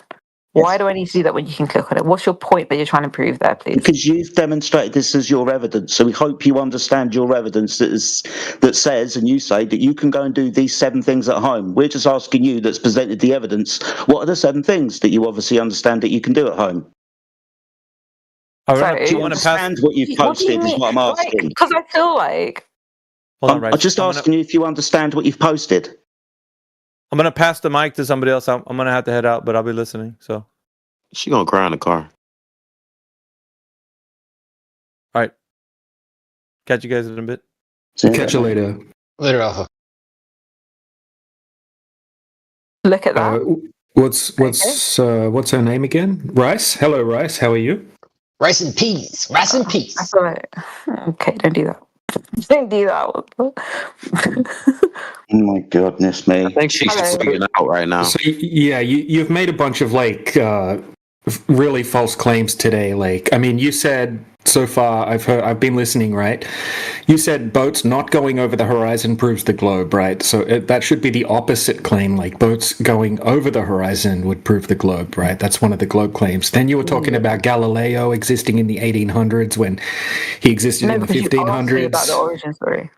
Why do I need to do that when you can click on it? What's your point that you're trying to prove there, please? Because you've demonstrated this as your evidence, so we hope you understand your evidence that says, and you say, that you can go and do these 7 things at home. We're just asking you that's presented the evidence, what are the 7 things that you obviously understand that you can do at home? Sorry, do you understand what you've posted is what I'm asking. Because I feel like... I'm just asking you if you understand what you've posted. I'm going to pass the mic to somebody else. I'm going to have to head out, but I'll be listening. So she going to cry in the car. All right. Catch you guys in a bit. Catch you later. Later, Alpha. Look at that. What's her name again? Rice. Hello, Rice. How are you? Rice and peas. Rice and peas. I feel like... Okay, don't do that. Don't do that. Oh my goodness me. I think she's figuring out right now. So yeah, you've made a bunch of really false claims today. Like, I mean, you said so far, I've been listening, right? You said boats not going over the horizon proves the globe, right? So that should be the opposite claim. Like, boats going over the horizon would prove the globe, right? That's one of the globe claims. Then you were talking about Galileo existing in the 1800s when he existed in the 1500s. About the origin story.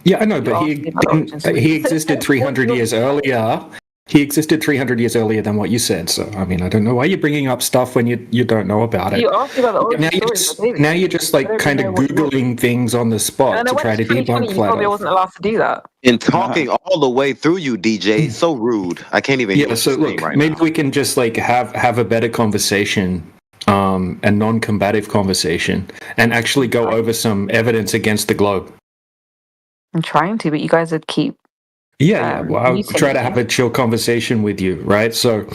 Yeah, I know, but he existed 300 years earlier. He existed 300 years earlier than what you said. So, I mean, I don't know why you're bringing up stuff when you don't know about it. You asked me about the origin story. Now you're just like kind of Googling things on the spot to try to debunk flat Earth. I wasn't allowed to do that. And talking all the way through you, DJ, it's so rude. I can't even hear what you're saying right maybe now. we can just like have a better conversation, a non-combative conversation, and actually go over some evidence against the globe. I'm trying to, but you guys would keep... Yeah, well, I'll try to have a chill conversation with you, right? So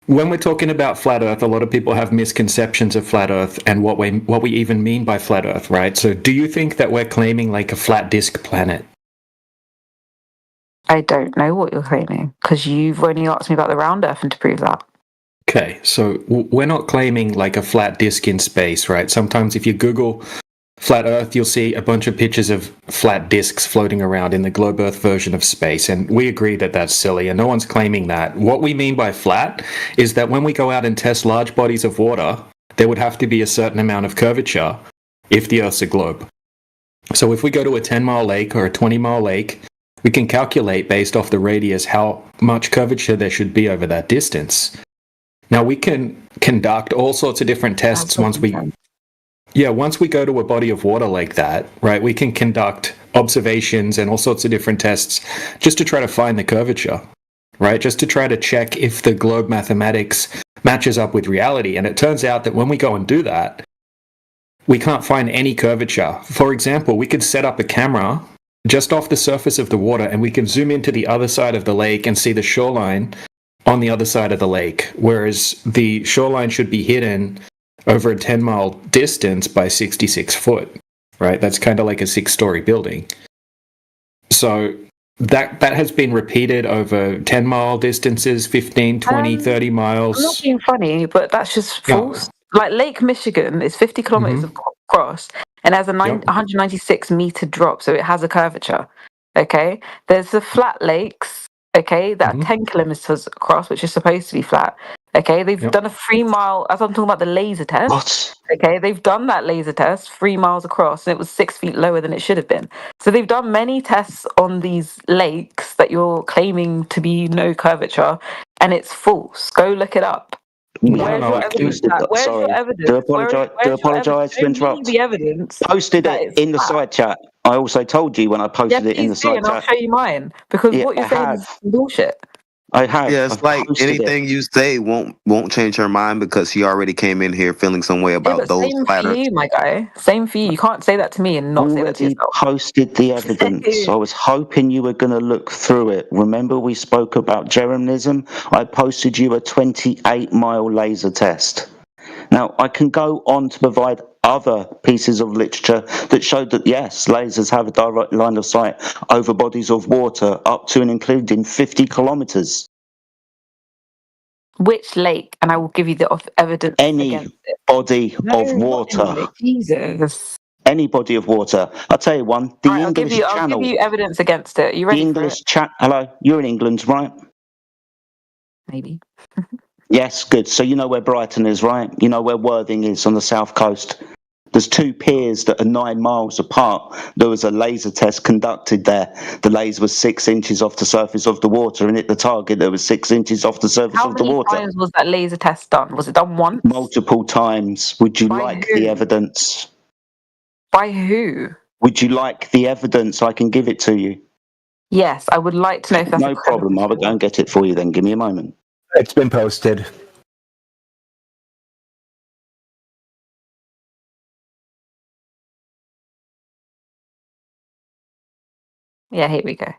when we're talking about flat Earth, a lot of people have misconceptions of flat Earth and what we even mean by flat Earth, right? So do you think that we're claiming like a flat disk planet? I don't know what you're claiming, because you've only asked me about the round Earth and to prove that. Okay, so we're not claiming like a flat disk in space, right? Sometimes if you Google flat Earth, you'll see a bunch of pictures of flat disks floating around in the globe Earth version of space, and we agree that that's silly, and no one's claiming that. What we mean by flat is that when we go out and test large bodies of water, there would have to be a certain amount of curvature if the Earth's a globe. So if we go to a 10-mile lake or a 20-mile lake, we can calculate based off the radius how much curvature there should be over that distance. Now we can conduct all sorts of different tests once we go to a body of water like that, right? We can conduct observations and all sorts of different tests just to try to find the curvature, right? Just to try to check if the globe mathematics matches up with reality. And it turns out that when we go and do that, we can't find any curvature. For example, we could set up a camera just off the surface of the water and we can zoom into the other side of the lake and see the shoreline on the other side of the lake, whereas the shoreline should be hidden over a 10-mile distance by 66 foot, right? That's kind of like a 6-story building. So that has been repeated over 10-mile distances, 15, 20, 30 miles. I'm not being funny, but that's just false. No. Like Lake Michigan is 50 kilometers across and has a 196-meter drop, so it has a curvature, okay? There's the flat lakes, okay, that are 10 kilometers across, which is supposed to be flat. Okay, they've done a 3-mile, as I'm talking about the laser test. What? Okay, they've done that laser test 3 miles across, and it was 6 feet lower than it should have been. So they've done many tests on these lakes that you're claiming to be no curvature, and it's false. Go look it up. Where's your evidence? Where's your evidence? Do apologise to interrupt. The evidence. Posted it in the side chat. I also told you when I posted it in the side chat. I'll show you mine, because what you're saying is bullshit. I have. Yeah, it's like anything you say won't change her mind because she already came in here feeling some way about those same flat for you, my guy. Same for you. You can't say that to me and not say that to yourself. Posted the evidence. I was hoping you were going to look through it. Remember we spoke about Jeranism? I posted you a 28-mile laser test. Now, I can go on to provide other pieces of literature that showed that, yes, lasers have a direct line of sight over bodies of water up to and including 50 kilometers. Which lake? And I will give you the evidence. Any body of water. Jesus. Any body of water. I'll tell you one. The English Channel. I'll give you evidence against it. You ready? The English Channel. Hello, you're in England, right? Maybe. Yes, good. So you know where Brighton is, right? You know where Worthing is on the south coast. There's two piers that are 9 miles apart. There was a laser test conducted there. The laser was 6 inches off the surface of the water and hit the target that was 6 inches off the surface of the water. How many times was that laser test done? Was it done once? Multiple times. Would you like the evidence? By who? Would you like the evidence? I can give it to you. Yes, I would like to know if that's no problem. I will go and get it for you then. Give me a moment. It's been posted. Yeah, here we go.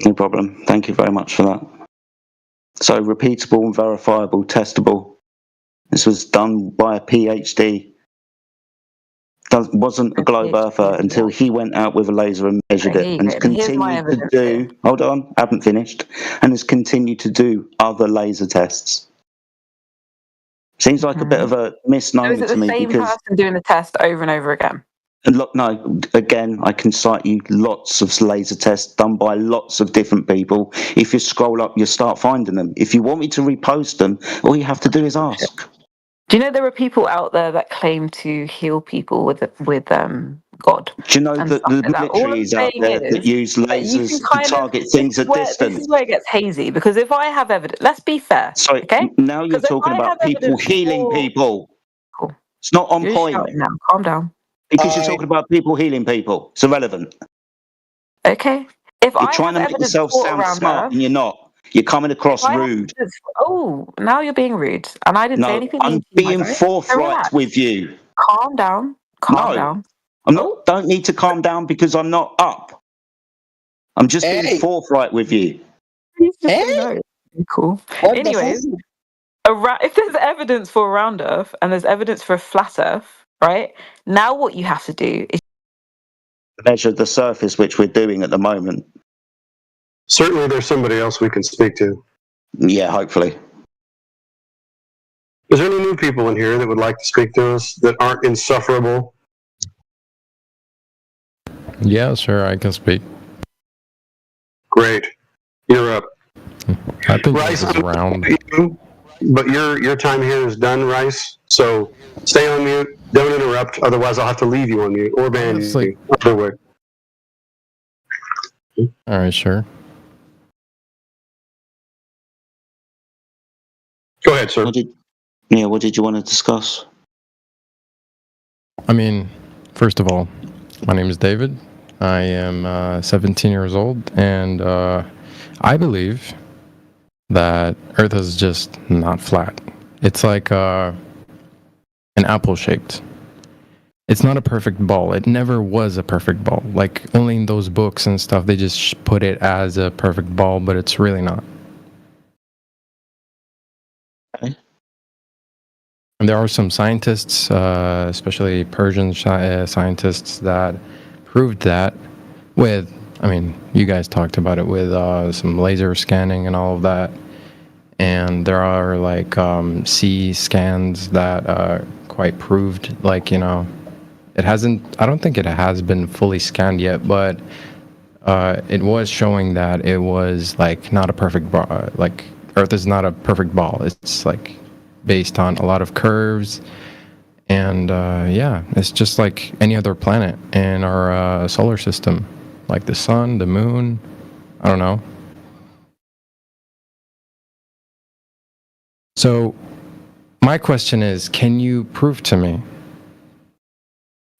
No problem. Thank you very much for that. So, repeatable and verifiable, testable. This was done by a PhD. Wasn't a globe earther until he went out with a laser and measured it, and has continued to do. Hold on, I haven't finished. And has continued to do other laser tests. Seems like a bit of a misnomer so is it to me the same because person doing the test over and over again? And look, no, again, I can cite you lots of laser tests done by lots of different people. If you scroll up, you start finding them. If you want me to repost them, all you have to do is ask. Do you know there are people out there that claim to heal people with God? Do you know that the military is out there that use lasers to target things at distance? This is where it gets hazy, because if I have evidence, let's be fair. Sorry, okay? Now you're talking about people healing people. Cool. It's not on point. Now, calm down. Because you're talking about people healing people. It's irrelevant. Okay. If you're trying to make yourself sound smart and you're not. You're coming across rude. Oh, now you're being rude. And I didn't say anything. I'm being forthright with you. Calm down. Calm down. I'm not. Don't need to calm down because I'm not up. I'm just being forthright with you. Cool. Anyways, if there's evidence for a round earth and there's evidence for a flat earth, right? Now what you have to do is measure the surface, which we're doing at the moment. Certainly there's somebody else we can speak to. Yeah, hopefully. Is there any new people in here that would like to speak to us that aren't insufferable? Yeah, sure, I can speak. Great. You're up. I think Rice, this is around. But your time here is done, Rice. So stay on mute. Don't interrupt. Otherwise, I'll have to leave you on mute or ban you. Either way. All right, sure. Go ahead, sir. What did you want to discuss? I mean, first of all, my name is David. I am 17 years old, and I believe that Earth is just not flat. It's like an apple-shaped. It's not a perfect ball. It never was a perfect ball. Like, only in those books and stuff, they just put it as a perfect ball, but it's really not. Okay. And there are some scientists, especially Persian scientists, that proved that with, I mean, you guys talked about it with some laser scanning and all of that. And there are like CT scans that quite proved, like, you know, it hasn't, I don't think it has been fully scanned yet, but it was showing that it was like not a perfect ball, like Earth is not a perfect ball. It's like based on a lot of curves. And yeah, it's just like any other planet in our solar system, like the sun, the moon, I don't know. So my question is, can you prove to me,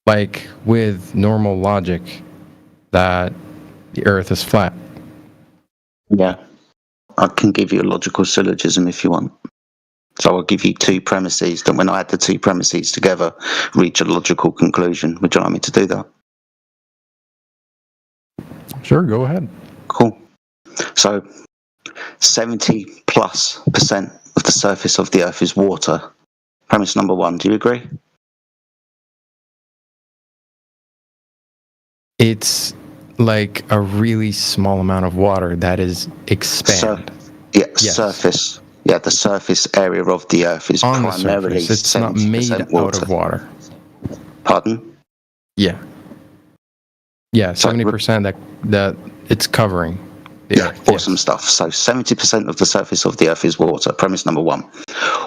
like with normal logic, that the Earth is flat? Yeah, I can give you a logical syllogism if you want. So I'll give you two premises that when I add the two premises together, reach a logical conclusion. Would you like me to do that? Sure, go ahead. Cool. So 70+% of the surface of the Earth is water. Premise number one, do you agree? It's like a really small amount of water that is expanded. Yes. Surface. Yeah, the surface area of the Earth is on primarily the surface. It's not made out of water. Pardon? Yeah. Yeah, 70% that it's covering. Awesome stuff. So 70% of the surface of the Earth is water. Premise number one.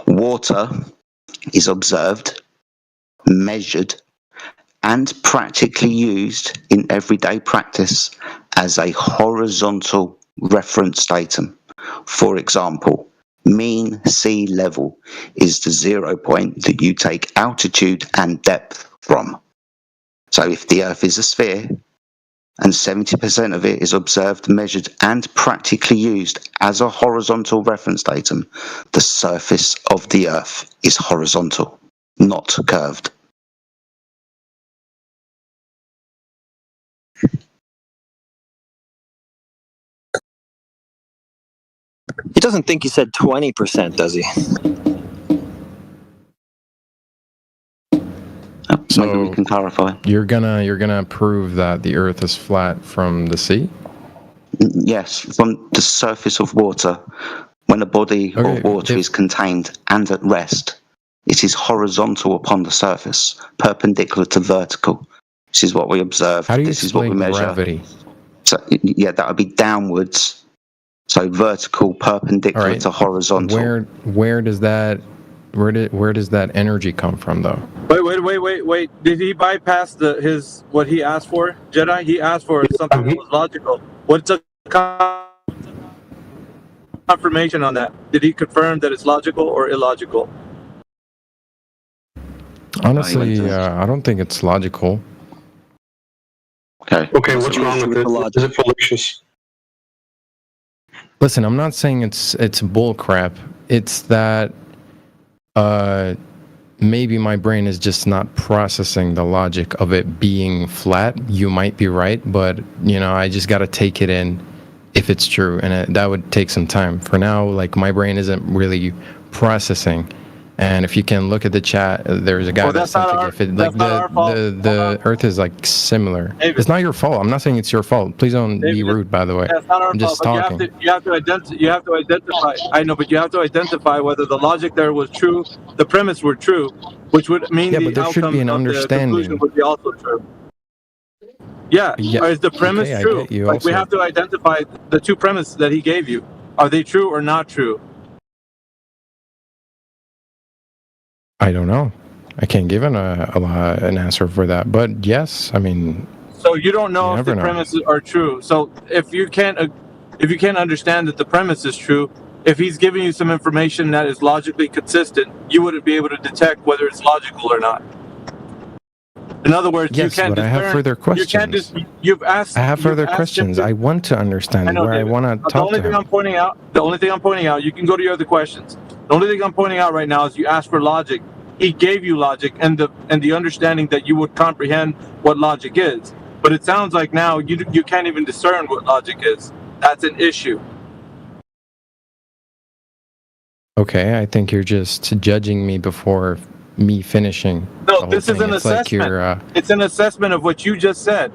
Water is observed, measured, and practically used in everyday practice as a horizontal reference datum. For example, mean sea level is the 0 point that you take altitude and depth from. So if the Earth is a sphere, and 70% of it is observed, measured, and practically used as a horizontal reference datum, the surface of the Earth is horizontal, not curved. He doesn't think he said 20%, does he? So maybe we can clarify. You're gonna prove that the Earth is flat from the sea? Yes, from the surface of water. When a body of water is contained and at rest, it is horizontal upon the surface, perpendicular to vertical. This is what we observe. How do you this is what we measure. Gravity? So yeah, that would be downwards. So vertical, perpendicular to horizontal. Where does that energy come from, though? Wait. Did he bypass what he asked for, Jedi? He asked for something that was logical. What's a confirmation on that? Did he confirm that it's logical or illogical? Honestly, I don't think it's logical. Okay, what's wrong with it? Is it fallacious? Listen, I'm not saying it's bull crap. It's that maybe my brain is just not processing the logic of it being flat. You might be right, but I just got to take it in if it's true, and that would take some time. For now, my brain isn't really processing. And if you can look at the chat, there's a guy that sent a GIF. The Earth is similar. David. It's not your fault. I'm not saying it's your fault. Please don't be rude, by the way. That's not our I'm just fault, talking. You have to identify. I know, but you have to identify whether the logic there was true, the premise were true, which would mean the but there should outcome be an of the understanding. conclusion would be also true. Yeah. Or is the premise true? We have to identify the two premises that he gave you. Are they true or not true? I don't know. I can't give an answer for that. But yes, I mean. So you don't know if the premises are true. So if you can't understand that the premise is true, if he's giving you some information that is logically consistent, you wouldn't be able to detect whether it's logical or not. In other words, yes, you can't. But I have further questions. I have further questions. I want to understand where I want to talk to him. The only thing I'm pointing out, you can go to your other questions. The only thing I'm pointing out right now is you asked for logic. He gave you logic and the understanding that you would comprehend what logic is. But it sounds like now you can't even discern what logic is. That's an issue. Okay, I think you're just judging me before me finishing. No, this is an assessment. It's an assessment of what you just said.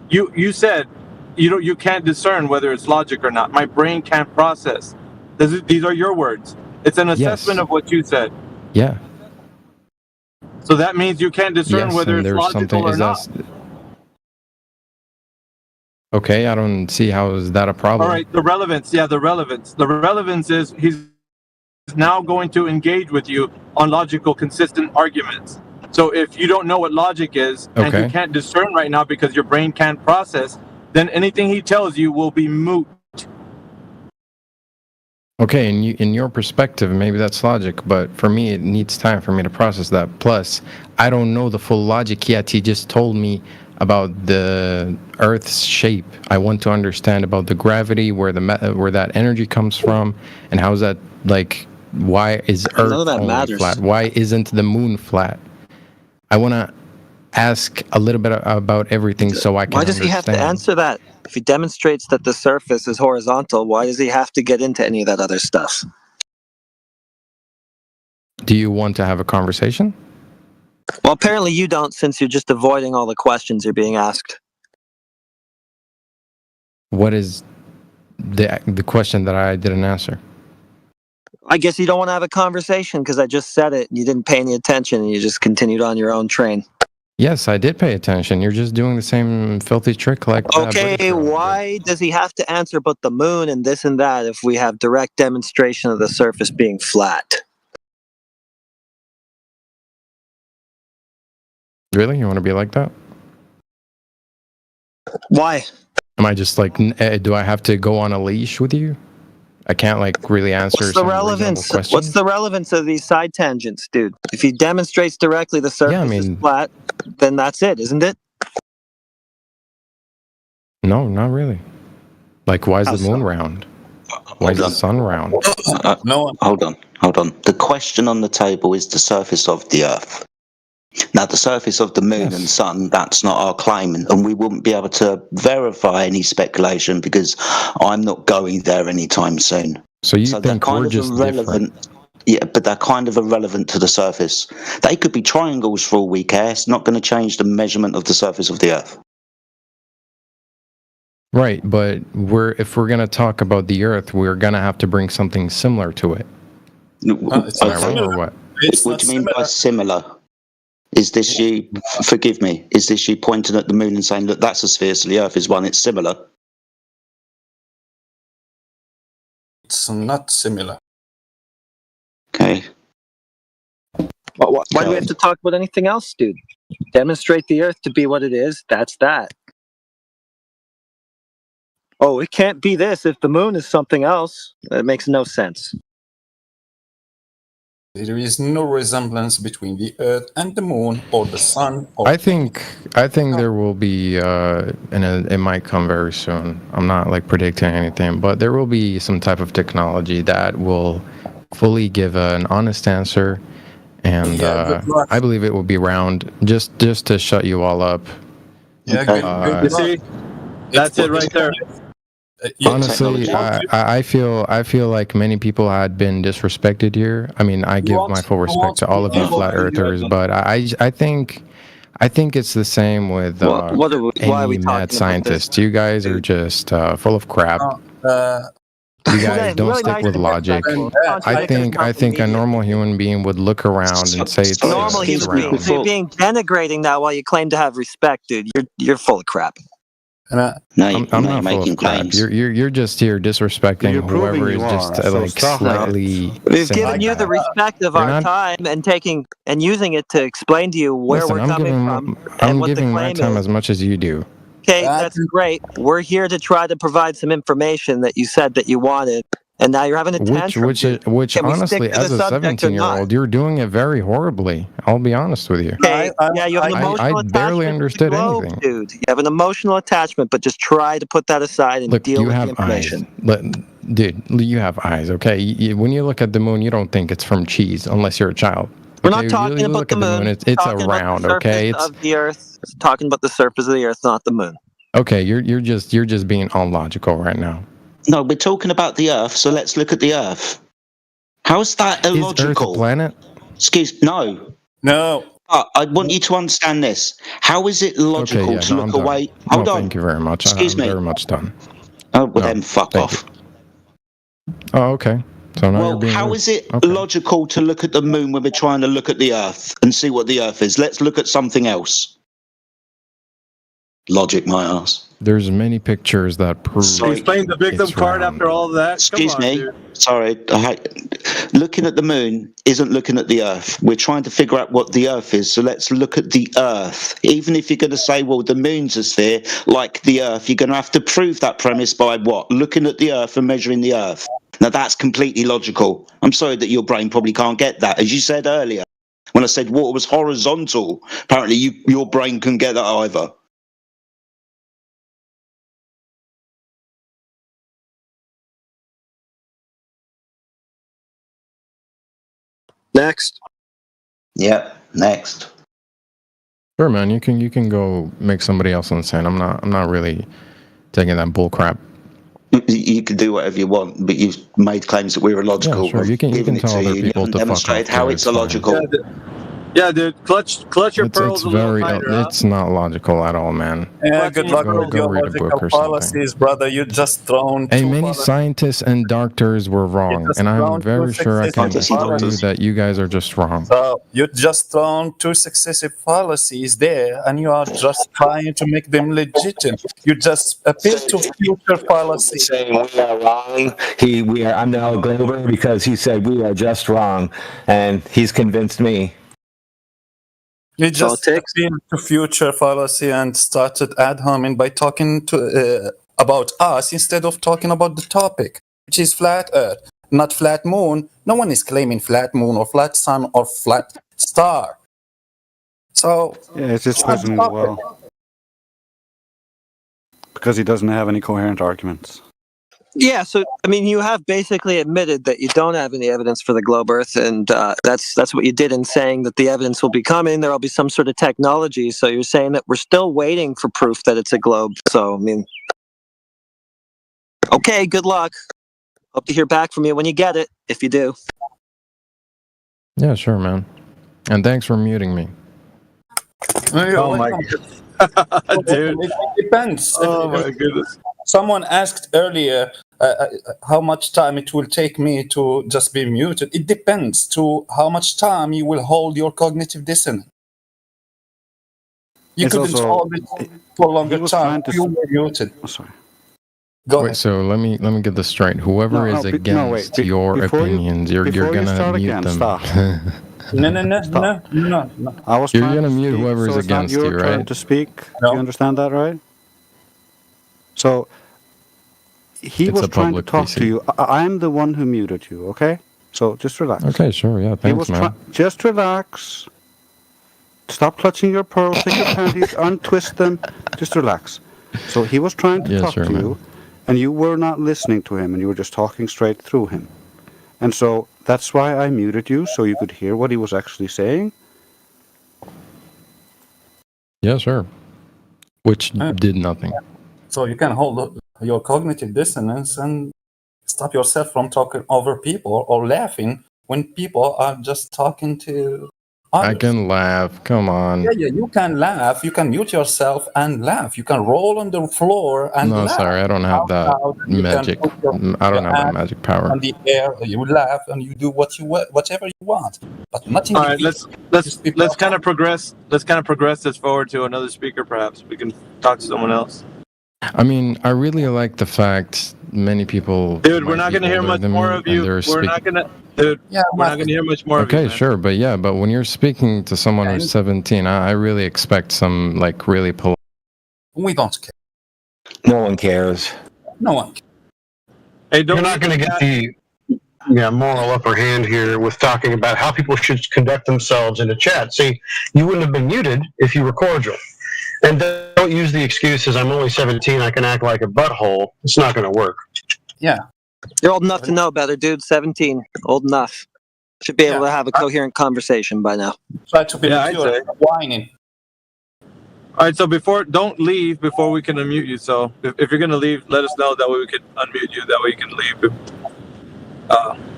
You said you can't discern whether it's logic or not. My brain can't process. These are your words. It's an assessment of what you said. Yeah. So that means you can't discern whether it's logical or not. Okay, I don't see how is that a problem. All right, the relevance. Yeah, the relevance. The relevance is he's now going to engage with you on logical, consistent arguments. So if you don't know what logic is and you can't discern right now because your brain can't process, then anything he tells you will be moot. Okay, in your perspective, maybe that's logic, but for me, it needs time for me to process that. Plus, I don't know the full logic yet. He just told me about the Earth's shape. I want to understand about the gravity, where that energy comes from, and how's that why is Earth only flat? Why isn't the moon flat? I want to ask a little bit about everything so I can Why does he have to answer that? If he demonstrates that the surface is horizontal, why does he have to get into any of that other stuff? Do you want to have a conversation? Well, apparently you don't, since you're just avoiding all the questions you're being asked. What is the question that I didn't answer? I guess you don't want to have a conversation because I just said it and you didn't pay any attention and you just continued on your own train. Yes, I did pay attention. You're just doing the same filthy trick like that. Okay, why does he have to answer about the moon and this and that if we have direct demonstration of the surface being flat? Really? You want to be like that? Why? Am I just like, do I have to go on a leash with you? I can't like really answer What's the relevance? What's the relevance of these side tangents, dude? If he demonstrates directly the surface is flat, then that's it, isn't it? No, not really. Like, why is the moon round? Why is the sun round? No. Hold on. The question on the table is the surface of the Earth. Now, the surface of the moon and sun, that's not our claim, and we wouldn't be able to verify any speculation because I'm not going there anytime soon. So think we're just different? Yeah, but they're kind of irrelevant to the surface. They could be triangles for all we care. It's not going to change the measurement of the surface of the Earth. Right, but if we're going to talk about the Earth, we're going to have to bring something similar to it. It's not similar. Or what? What do you mean by similar? Is this you, forgive me, is this you pointing at the moon and saying, look, that's a sphere, so the Earth is one, it's similar? It's not similar. Okay. Why do we have to talk about anything else, dude? Demonstrate the Earth to be what it is, that's that. Oh, it can't be this if the moon is something else. That makes no sense. There is no resemblance between the Earth and the Moon or the Sun. I think there will be, it might come very soon. I'm not like predicting anything, but there will be some type of technology that will fully give an honest answer, and I believe it will be round. Just to shut you all up. Yeah, good. See, that's it right there. Honestly, I feel like many people had been disrespected here. I mean, I give my full respect to all of you flat earthers, but I think it's the same with any mad scientists. You guys are just full of crap. You guys don't stick with logic. I think a normal human being would look around and say it's normal human being. So you're being denigrating now while you claim to have respect, dude. You're full of crap. No, I'm not full of crap. You're just here disrespecting whoever is just like slightly. We've given you the respect of our time and using it to explain to you where we're coming from. I'm giving my time as much as you do. Okay, that's great. We're here to try to provide some information that you said that you wanted, and now you're having a tantrum. Which honestly, as a 17-year-old, you're doing it very horribly. I'll be honest with you. Okay, yeah, you have an emotional attachment. I barely understood anything. Dude, you have an emotional attachment, but just try to put that aside and deal with the information. Dude, you have eyes, okay? When you look at the moon, you don't think it's from cheese unless you're a child. We're not talking about the moon. It's a round, okay? It's of the Earth. It's talking about the surface of the Earth, not the moon. Okay, you're just being illogical right now. No, we're talking about the Earth, so let's look at the Earth. How is that illogical? Is Earth a planet? No. I want you to understand this. How is it logical to look away? Hold on. Thank you very much. Excuse me. I'm very much done. Oh, well then fuck off. Oh, okay. So now how is it logical to look at the moon when we're trying to look at the Earth and see what the Earth is? Let's look at something else. Logic, my ass. There's many pictures that prove. He's playing the victim card after all of that. Excuse me. Dude. Sorry. Looking at the moon isn't looking at the Earth. We're trying to figure out what the Earth is, so let's look at the Earth. Even if you're going to say, well, the moon's a sphere, like the Earth, you're going to have to prove that premise by what? Looking at the Earth and measuring the Earth. Now, that's completely logical. I'm sorry that your brain probably can't get that. As you said earlier, when I said water was horizontal, apparently your brain couldn't get that either. Next. Yeah, next. Sure, man. You can go make somebody else insane. I'm not really taking that bull crap. You can do whatever you want, but you've made claims that we're illogical. Yeah, sure. You can tell other people to demonstrate how it's illogical. Yeah, dude, clutch your pearls It's a little very. tighter, huh? It's not logical at all, man. Yeah, good luck Go with your read a book logical or something. policies, brother. You just thrown Hey, two many policies. scientists and doctors were wrong, just and I'm thrown very two sure I can successive tell you policies. that you guys are just wrong. So you just thrown two successive policies there, and you are just trying to make them legitimate. You just appeal to future policies. Saying we are wrong. I'm now a Glober because he said we are just wrong, and he's convinced me. You just appealed to future policy and started ad hominem by talking to about us instead of talking about the topic, which is flat Earth, not flat moon. No one is claiming flat moon or flat sun or flat star. So yeah, it just doesn't well because he doesn't have any coherent arguments. Yeah, so I mean, you have basically admitted that you don't have any evidence for the globe Earth, and that's what you did in saying that the evidence will be coming. There'll be some sort of technology. So you're saying that we're still waiting for proof that it's a globe. So I mean, okay, good luck. Hope to hear back from you when you get it, if you do. Yeah, sure, man. And thanks for muting me. Oh my God. Dude. It depends. Oh my goodness. Someone asked earlier how much time it will take me to just be muted. It depends to how much time you will hold your cognitive dissonance. You It's couldn't also- hold it for a longer time. You were muted. Oh, sorry. Go Wait, so let me get this straight. Whoever is against your before you- opinions, you're before you gonna start mute again, them. stop. No. I was You're trying gonna to mute speak, whoever's so it's not against your you, turn right? to speak. Do you understand that, right? So he It's was a trying to public talk PC. to you. I'm the one who muted you. Okay, so just relax. Okay, sure, yeah, He thanks, was man. just relax. Stop clutching your pearls. Take your panties, untwist them. Just relax. So he was trying to Yeah, talk sure, to man. you, and you were not listening to him, and you were just talking straight through him. And so that's why I muted you, so you could hear what he was actually saying. Yeah, sure. Which did nothing. So you can hold your cognitive dissonance and stop yourself from talking over people or laughing when people are just talking to I others. can laugh. Come on. Yeah, you can laugh. You can mute yourself and laugh. You can roll on the floor and No, laugh. sorry, I don't have that You can magic. put I don't have that hand magic power. on the air. You laugh and you do whatever you want, but nothing. All right, let's kind of progress. Let's kind of progress this forward to another speaker. Perhaps we can talk to someone else. I mean, I really like the fact many people. Dude, we're might not be going to hear older much than more me of and you. they're We're speaking- not going to, dude. We're not going to hear much more of you. Okay, Man. sure, but yeah, but when you're speaking to someone who's 17, I really expect some like really polite. We don't care. No one cares. No one. Hey, You're not going to get the moral upper hand here with talking about how people should conduct themselves in a chat. See, you wouldn't have been muted if you were cordial. And don't use the excuses, I'm only 17, I can act like a butthole. It's not going to work. Yeah. You're old enough to know better, dude. 17. Old enough. Should be able to have a coherent conversation by now. Try to be I'd say. whining. All right, so don't leave before we can unmute you. So if you're going to leave, let us know. That way we can unmute you. That way you can leave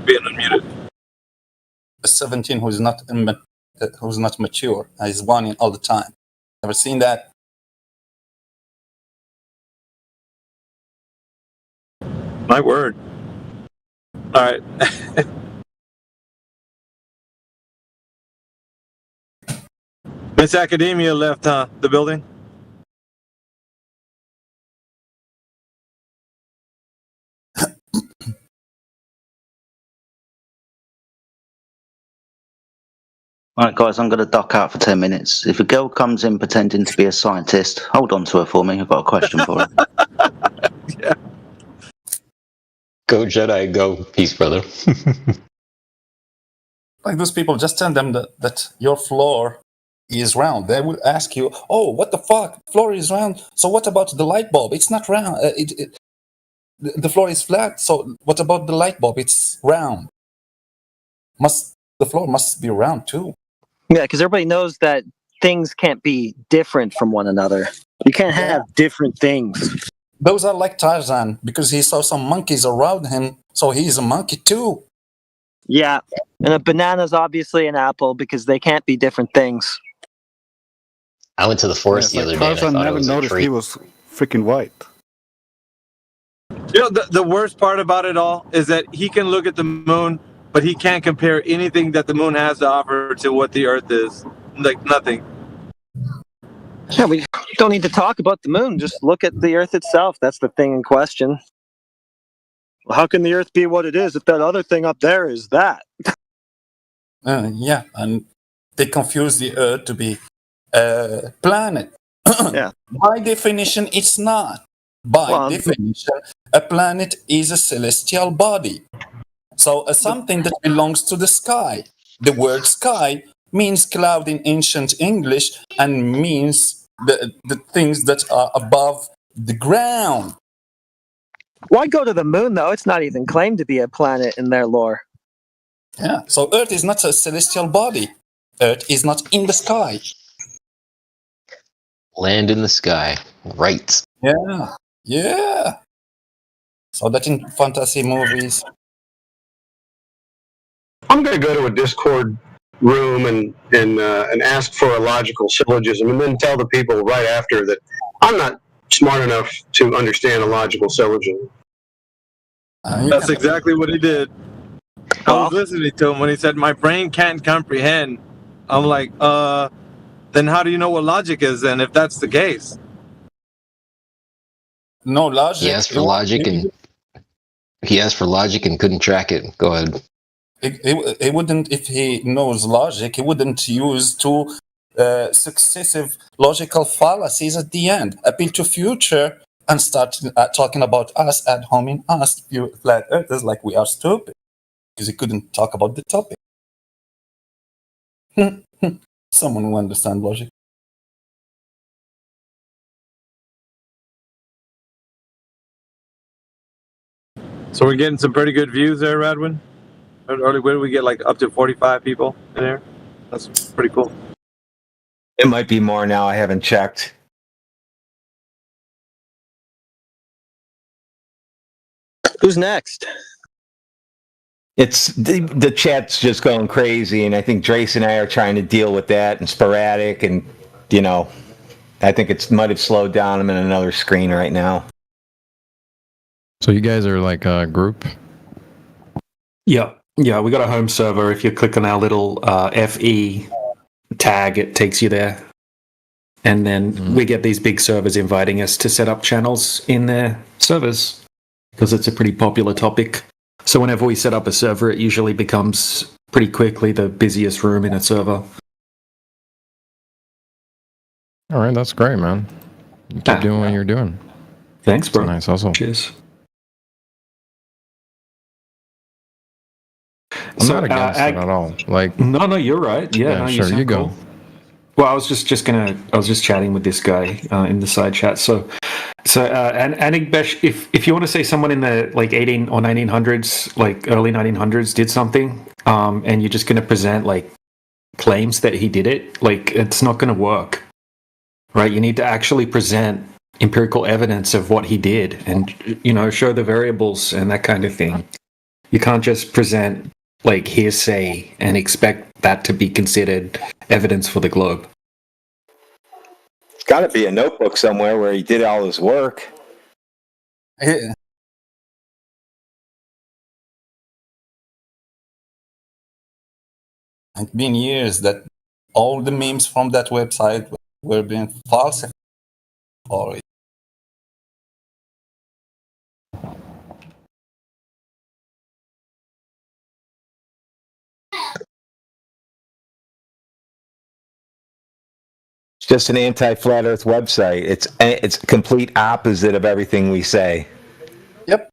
being unmuted. A 17 who's not mature is whining all the time. Ever seen that? My word. All right. Miss Academia left the building. All right, guys, I'm going to duck out for 10 minutes. If a girl comes in pretending to be a scientist, hold on to her for me. I've got a question for her. Go Jedi, go. Peace, brother. Like those people, just tell them that your floor is round. They will ask you, "Oh, what the fuck? Floor is round. So what about the light bulb? It's not round. The floor is flat. So what about the light bulb? It's round. The floor must be round too." Yeah, because everybody knows that things can't be different from one another. You can't have different things. Those are like Tarzan because he saw some monkeys around him, so he's a monkey too. Yeah, And a banana's obviously an apple because they can't be different things. I went to the forest the other day and I thought it was a tree. He was freaking white. You know, the worst part about it all is that he can look at the moon, but he can't compare anything that the moon has to offer to what the Earth is. Like, nothing. Yeah, we don't need to talk about the moon. Just look at the Earth itself. That's the thing in question. Well, how can the Earth be what it is if that other thing up there is that? Yeah, and they confuse the Earth to be a planet. Yeah. By definition, it's not. By definition, a planet is a celestial body. So something that belongs to the sky. The word sky means cloud in ancient English and means the things that are above the ground. Why go to the moon, though? It's not even claimed to be a planet in their lore. Yeah, so Earth is not a celestial body. Earth is not in the sky. Land in the sky. Right. Yeah. So that in fantasy movies. I'm going to go to a Discord room and ask for a logical syllogism, and then tell the people right after that I'm not smart enough to understand a logical syllogism. That's exactly what he did. I was listening to him when he said, "My brain can't comprehend." I'm like, then how do you know what logic is then, if that's the case? No logic. He asked for logic and couldn't track it. Go ahead. He wouldn't, if he knows logic, he wouldn't use two successive logical fallacies at the end. Appeal to future and start talking about us at home in us, flat earthers, like we are stupid. Because he couldn't talk about the topic. Someone who understands logic. So we're getting some pretty good views there, Radwin. Where do we get, like, up to 45 people in there? That's pretty cool. It might be more now. I haven't checked. Who's next? It's the chat's just going crazy, and I think Drace and I are trying to deal with that and sporadic, and I think it might have slowed down. I'm in another screen right now. So you guys are like a group? Yeah, we got a home server. If you click on our little FE tag, it takes you there. And then we get these big servers inviting us to set up channels in their servers because it's a pretty popular topic. So whenever we set up a server, it usually becomes pretty quickly the busiest room in a server. All right, that's great, man. You keep doing what you're doing. Thanks, bro. Nice hustle. Cheers. I'm not against it at all. Like, no, you're right. Yeah, sure, you go. Cool. Well, I was just chatting with this guy in the side chat. So Anigbesh, if you want to say someone in the like 18 or 1900s, like early 1900s, did something, and you're just going to present like claims that he did it, like it's not going to work, right? You need to actually present empirical evidence of what he did, and show the variables and that kind of thing. You can't just present like hearsay and expect that to be considered evidence for the globe. It's got to be a notebook somewhere where he did all his work. Yeah. It's been years that all the memes from that website were being falsified already. It's just an anti-flat Earth website. It's complete opposite of everything we say. Yep.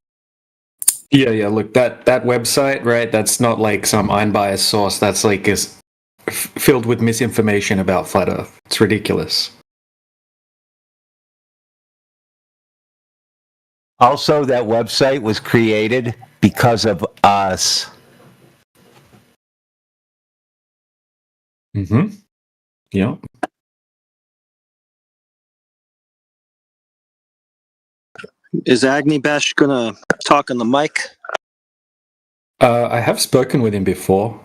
Yeah. Look, that website, right? That's not like some unbiased source. That's like is filled with misinformation about flat Earth. It's ridiculous. Also, that website was created because of us. Mm-hmm. Yeah. Is Agnibesh gonna talk on the mic? I have spoken with him before.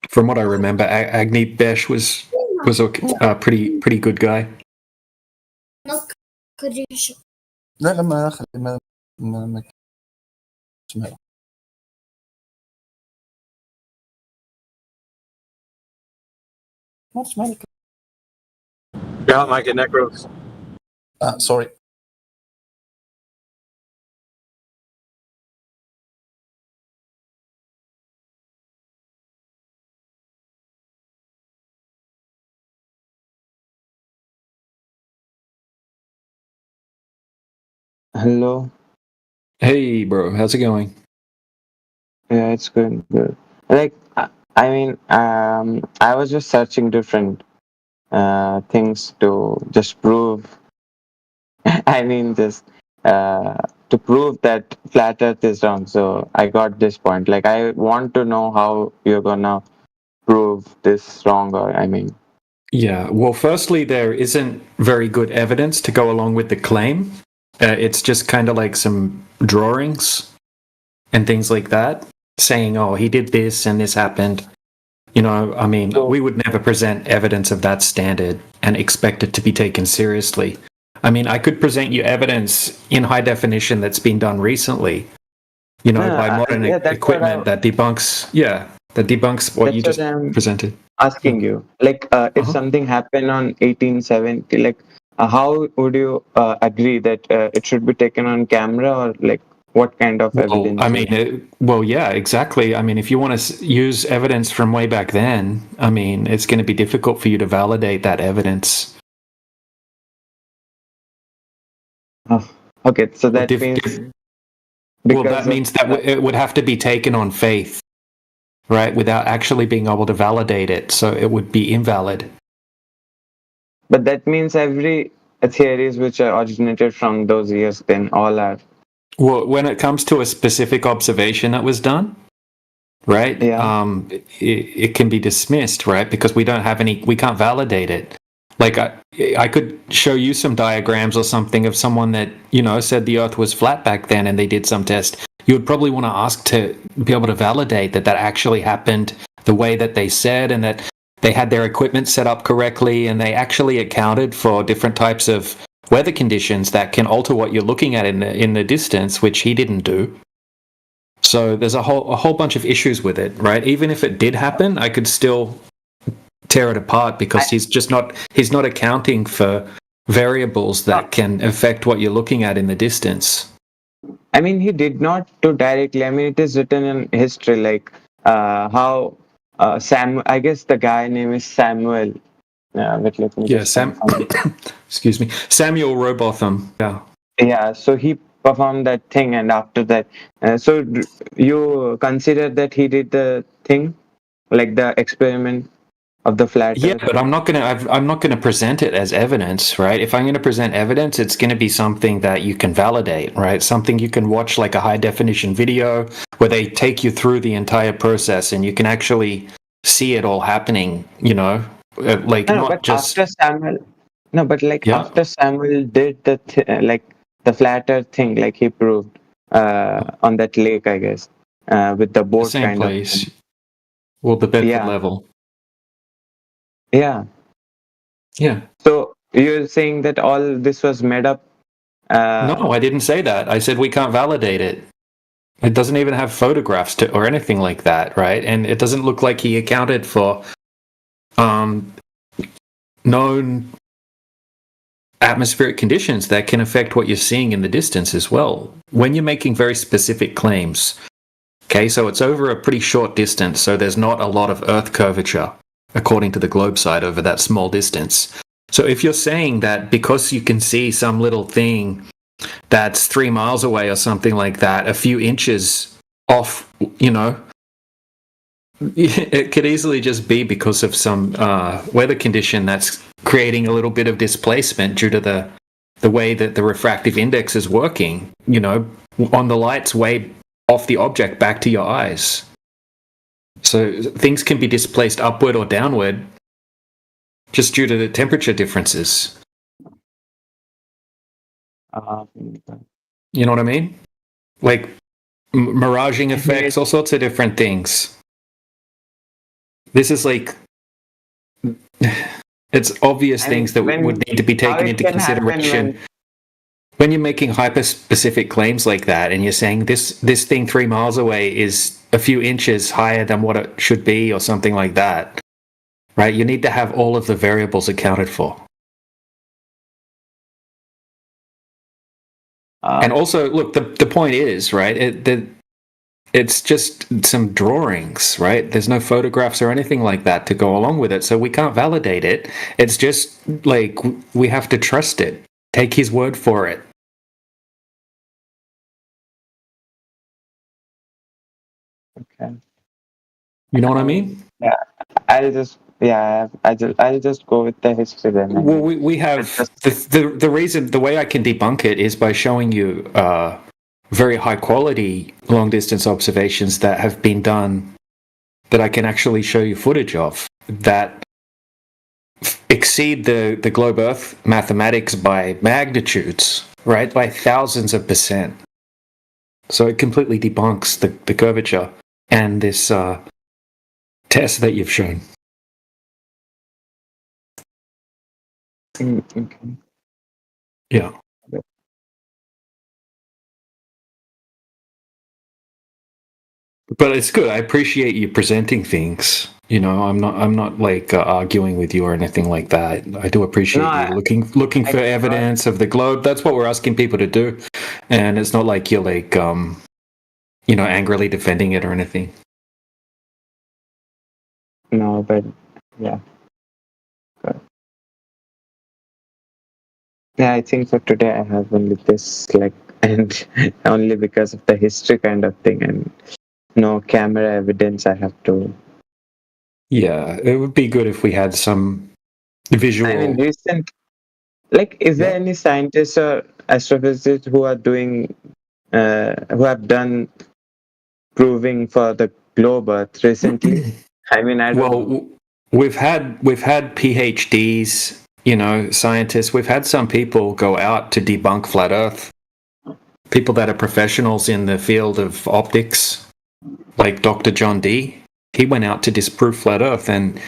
From what I remember, Agni Besh was a pretty good guy. لا لا ما خلي ما اسمها ما اسمها لك. Yeah, Mike and Necros. Sorry. Hello. Hey, bro, how's it going? Yeah, it's good. Good. Like, I mean, I was just searching different things to just prove. I mean, just to prove that flat Earth is wrong. So I got this point. Like, I want to know how you're gonna prove this wrong. Or I mean, Yeah, well, firstly, there isn't very good evidence to go along with the claim. It's just kind of like some drawings and things like that, saying, oh, he did this and this happened. You know, I mean, we would never present evidence of that standard and expect it to be taken seriously. I mean, I could present you evidence in high definition that's been done recently, you know, by modern equipment that debunks what you just presented. Asking you, like, if something happened on 1870, like, how would you agree that it should be taken on camera, or like what kind of evidence? I mean, yeah, exactly. I mean, if you want to use evidence from way back then, I mean, it's going to be difficult for you to validate that evidence. Oh, okay, so that means. Well, that means that it would have to be taken on faith, right, without actually being able to validate it. So it would be invalid. But that means every theories which are originated from those years, then all are. Well, when it comes to a specific observation that was done, right? Yeah. It can be dismissed, right? Because we can't validate it. Like I could show you some diagrams or something of someone that, you know, said the Earth was flat back then and they did some test. You would probably want to ask to be able to validate that actually happened the way that they said, and that they had their equipment set up correctly, and they actually accounted for different types of weather conditions that can alter what you're looking at in the distance, which he didn't do. So there's a whole bunch of issues with it, right? Even if it did happen, I could still tear it apart because he's not accounting for variables that can affect what you're looking at in the distance. I mean, he did not do directly. I mean, it is written in history, like how Sam. I guess the guy name is Samuel. Excuse me, Samuel Robotham. Yeah. Yeah. So he performed that thing, and after that, so you consider that he did the thing, like the experiment of the flat Earth? Yeah, but I'm not gonna present it as evidence, right? If I'm gonna present evidence, it's gonna be something that you can validate, right? Something you can watch, like a high definition video where they take you through the entire process and you can actually see it all happening, you know, like after Samuel did the the flat Earth thing, like he proved on that lake, I guess, with the boat, the same place. Well, the Bedford level. Yeah. So you're saying that all this was made up? No, I didn't say that. I said we can't validate it. It doesn't even have photographs or anything like that, right? And it doesn't look like he accounted for known atmospheric conditions that can affect what you're seeing in the distance as well. When you're making very specific claims, okay, so it's over a pretty short distance, so there's not a lot of Earth curvature, according to the globe side, over that small distance. So if you're saying that because you can see some little thing that's 3 miles away or something like that, a few inches off, you know, it could easily just be because of some weather condition that's creating a little bit of displacement due to the way that the refractive index is working, you know, on the light's way off the object back to your eyes. So things can be displaced upward or downward just due to the temperature differences. You know what I mean? Like miraging effects, all sorts of different things. This is like, it's obvious things that would need to be taken into consideration. When you're making hyper-specific claims like that, and you're saying this thing 3 miles away is a few inches higher than what it should be, or something like that, right? You need to have all of the variables accounted for. And also, look, the point is, right, it's just some drawings, right? There's no photographs or anything like that to go along with it, so we can't validate it. It's just like we have to trust it. Take his word for it. Okay. You know what I mean? Yeah, I'll just go with the history then. Well, we have the reason, the way I can debunk it is by showing you very high quality long distance observations that have been done, that I can actually show you footage of, that exceed the globe Earth mathematics by magnitudes, right? By thousands of %. So it completely debunks the curvature and this test that you've shown. Okay. Yeah. But it's good. I appreciate you presenting things. You know, I'm not like arguing with you or anything like that. I do appreciate you looking for evidence of the globe. That's what we're asking people to do, and it's not like you're like angrily defending it or anything. No, but yeah. Good. Yeah, I think for today I have only this, and only because of the history kind of thing, and no camera evidence I have to. Yeah, it would be good if we had some visual. I mean, is there any scientists or astrophysicists who are doing, who have done proving for the globe Earth recently? I mean, I don't know. We've had PhDs, scientists. We've had some people go out to debunk flat Earth. People that are professionals in the field of optics, like Dr. John Dee. He went out to disprove flat Earth, and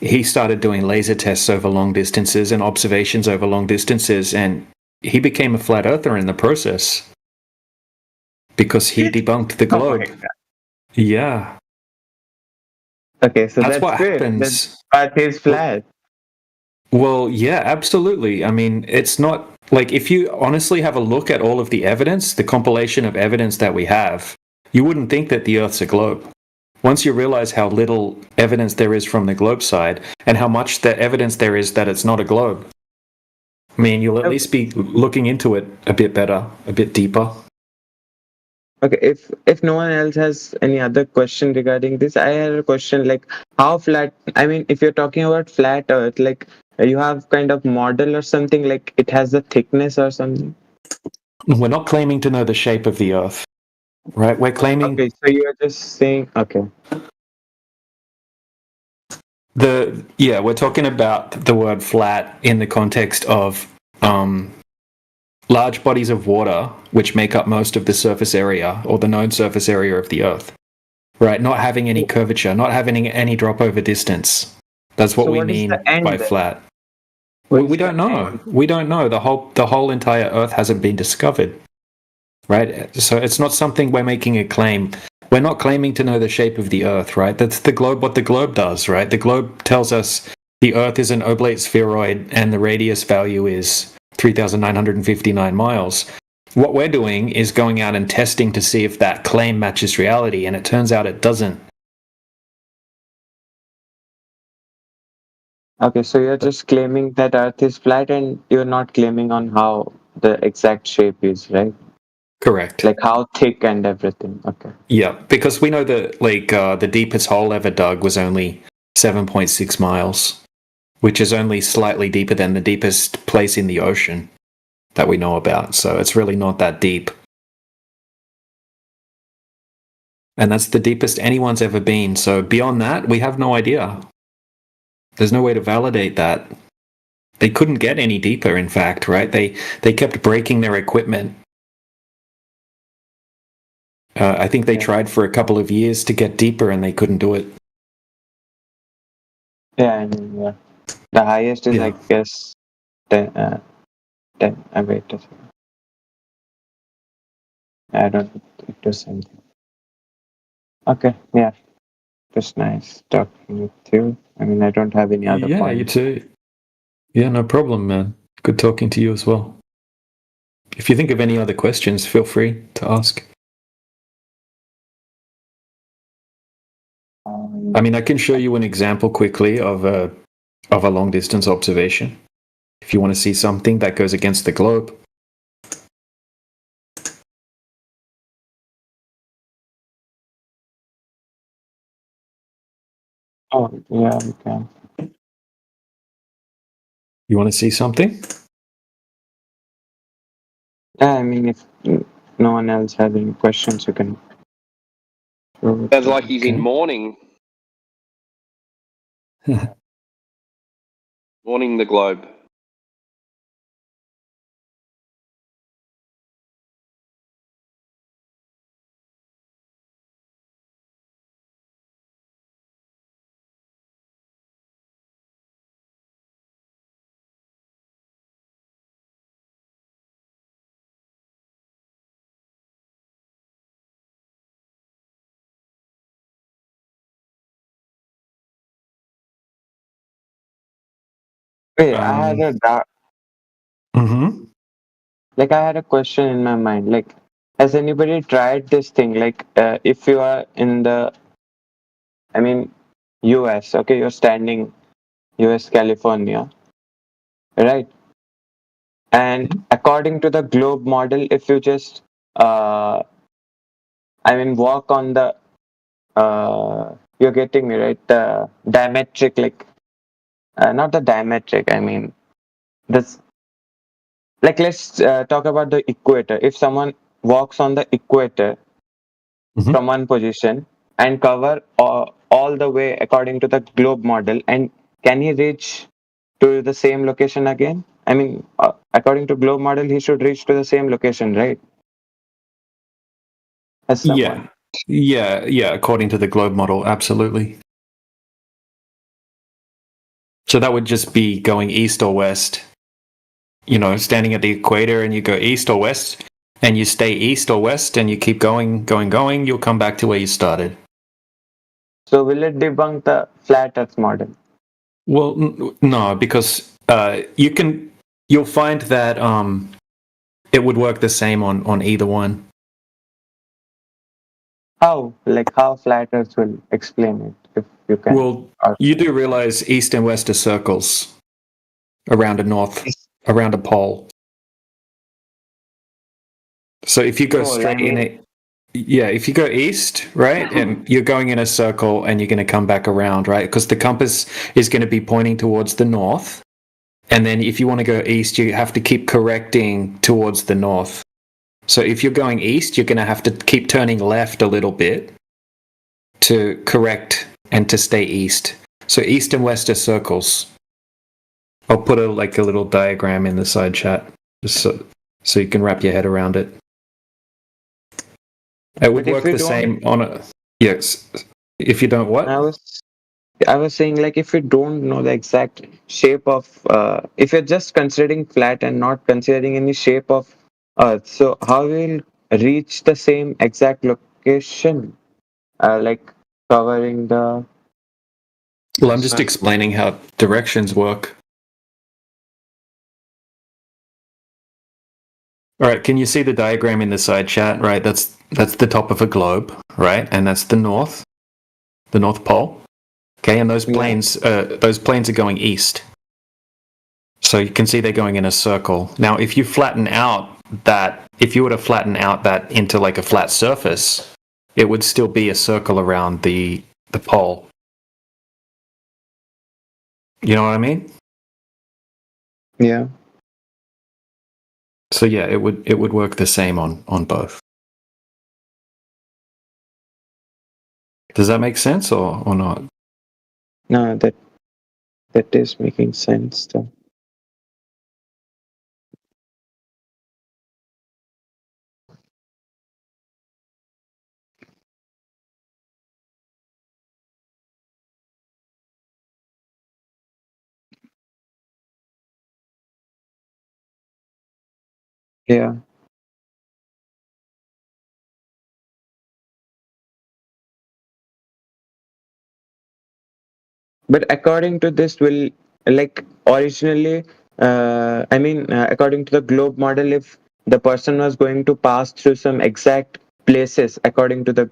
he started doing laser tests over long distances and observations over long distances, and he became a flat earther in the process because he debunked the globe. Yeah. Okay, so that's what good. happens. Earth is flat. Well, yeah, absolutely. I mean, it's not like, if you honestly have a look at all of the evidence, the compilation of evidence that we have, you wouldn't think that the Earth's a globe. Once you realize how little evidence there is from the globe side and how much the evidence there is that it's not a globe, I mean, you'll at least be looking into it a bit better, a bit deeper. Okay, if no one else has any other question regarding this, I had a question like how flat, I mean, if you're talking about flat Earth, like you have kind of model or something, like it has the thickness or something? We're not claiming to know the shape of the Earth. Right, we're claiming. Okay, so you're just saying, okay. We're talking about the word flat in the context of large bodies of water which make up most of the surface area or the known surface area of the Earth. Right, not having any curvature, not having any drop over distance. That's what we mean by flat. We don't know. We don't know. The whole entire Earth hasn't been discovered. Right, so it's not something we're making a claim. We're not claiming to know the shape of the Earth, right? That's the globe. What the globe does, right? The globe tells us the Earth is an oblate spheroid, and the radius value is 3,959 miles. What we're doing is going out and testing to see if that claim matches reality, and it turns out it doesn't. Okay, so you're just claiming that Earth is flat, and you're not claiming on how the exact shape is, right? Correct. Like how thick and everything. Okay. Yeah, because we know that the deepest hole ever dug was only 7.6 miles, which is only slightly deeper than the deepest place in the ocean that we know about. So it's really not that deep. And that's the deepest anyone's ever been. So beyond that, we have no idea. There's no way to validate that. They couldn't get any deeper, in fact, right? They kept breaking their equipment. I think they tried for a couple of years to get deeper and they couldn't do it. Yeah, I mean, yeah. The highest is, I guess, 10. Wait a second. I don't know. It was something. Okay, yeah. It was nice talking with you. I mean, I don't have any other Yeah, points. you too. Yeah, no problem, man. Good talking to you as well. If you think of any other questions, feel free to ask. I mean, I can show you an example quickly of a long distance observation. If you want to see something that goes against the globe. Oh, yeah, we can. You want to see something? Yeah, I mean, if no one else has any questions, you can. Sounds like he's in mourning. Mourning the globe. Wait, I had a doubt. Like, I had a question in my mind. Like, has anybody tried this thing? Like, if you are in the, I mean, US, okay, you're standing US, California, right? And according to the globe model, if you just, walk on the, you're getting me, right? The diametric, like, not the diametric, I mean, this, like, let's talk about the equator. If someone walks on the equator from one position and cover all the way according to the globe model, and can he reach to the same location again? I mean, according to globe model, he should reach to the same location, right? As someone. Yeah, according to the globe model, absolutely. So that would just be going east or west. You know, standing at the equator and you go east or west, and you stay east or west, and you keep going, you'll come back to where you started. So will it debunk the flat Earth model? Well, no, because you'll find that it would work the same on either one. How? Like, how flat Earth will explain it, if you can? Well, you do realize east and west are circles around a pole. So if you go straight in it, if you go east, right, and you're going in a circle and you're going to come back around, right, because the compass is going to be pointing towards the north. And then if you want to go east, you have to keep correcting towards the north. So if you're going east, you're going to have to keep turning left a little bit to correct and to stay east. So east and west are circles. I'll put a little diagram in the side chat just so you can wrap your head around it. It would work the same on a... Yes. If you don't what? I was saying, like, if you don't know the exact shape of... if you're just considering flat and not considering any shape of Earth, so how will reach the same exact location? Like, covering the... Well, I'm just explaining how directions work. All right, can you see the diagram in the side chat? Right, that's the top of a globe, right? And that's the North Pole. Okay, and those planes are going east. So you can see they're going in a circle. Now, if you were to flatten out that into like a flat surface, it would still be a circle around the pole. You know what I mean? Yeah. So yeah, it would work the same on both. Does that make sense or not? No, That is making sense though. Yeah. But according to this, will like originally, according to the globe model, if the person was going to pass through some exact places according to the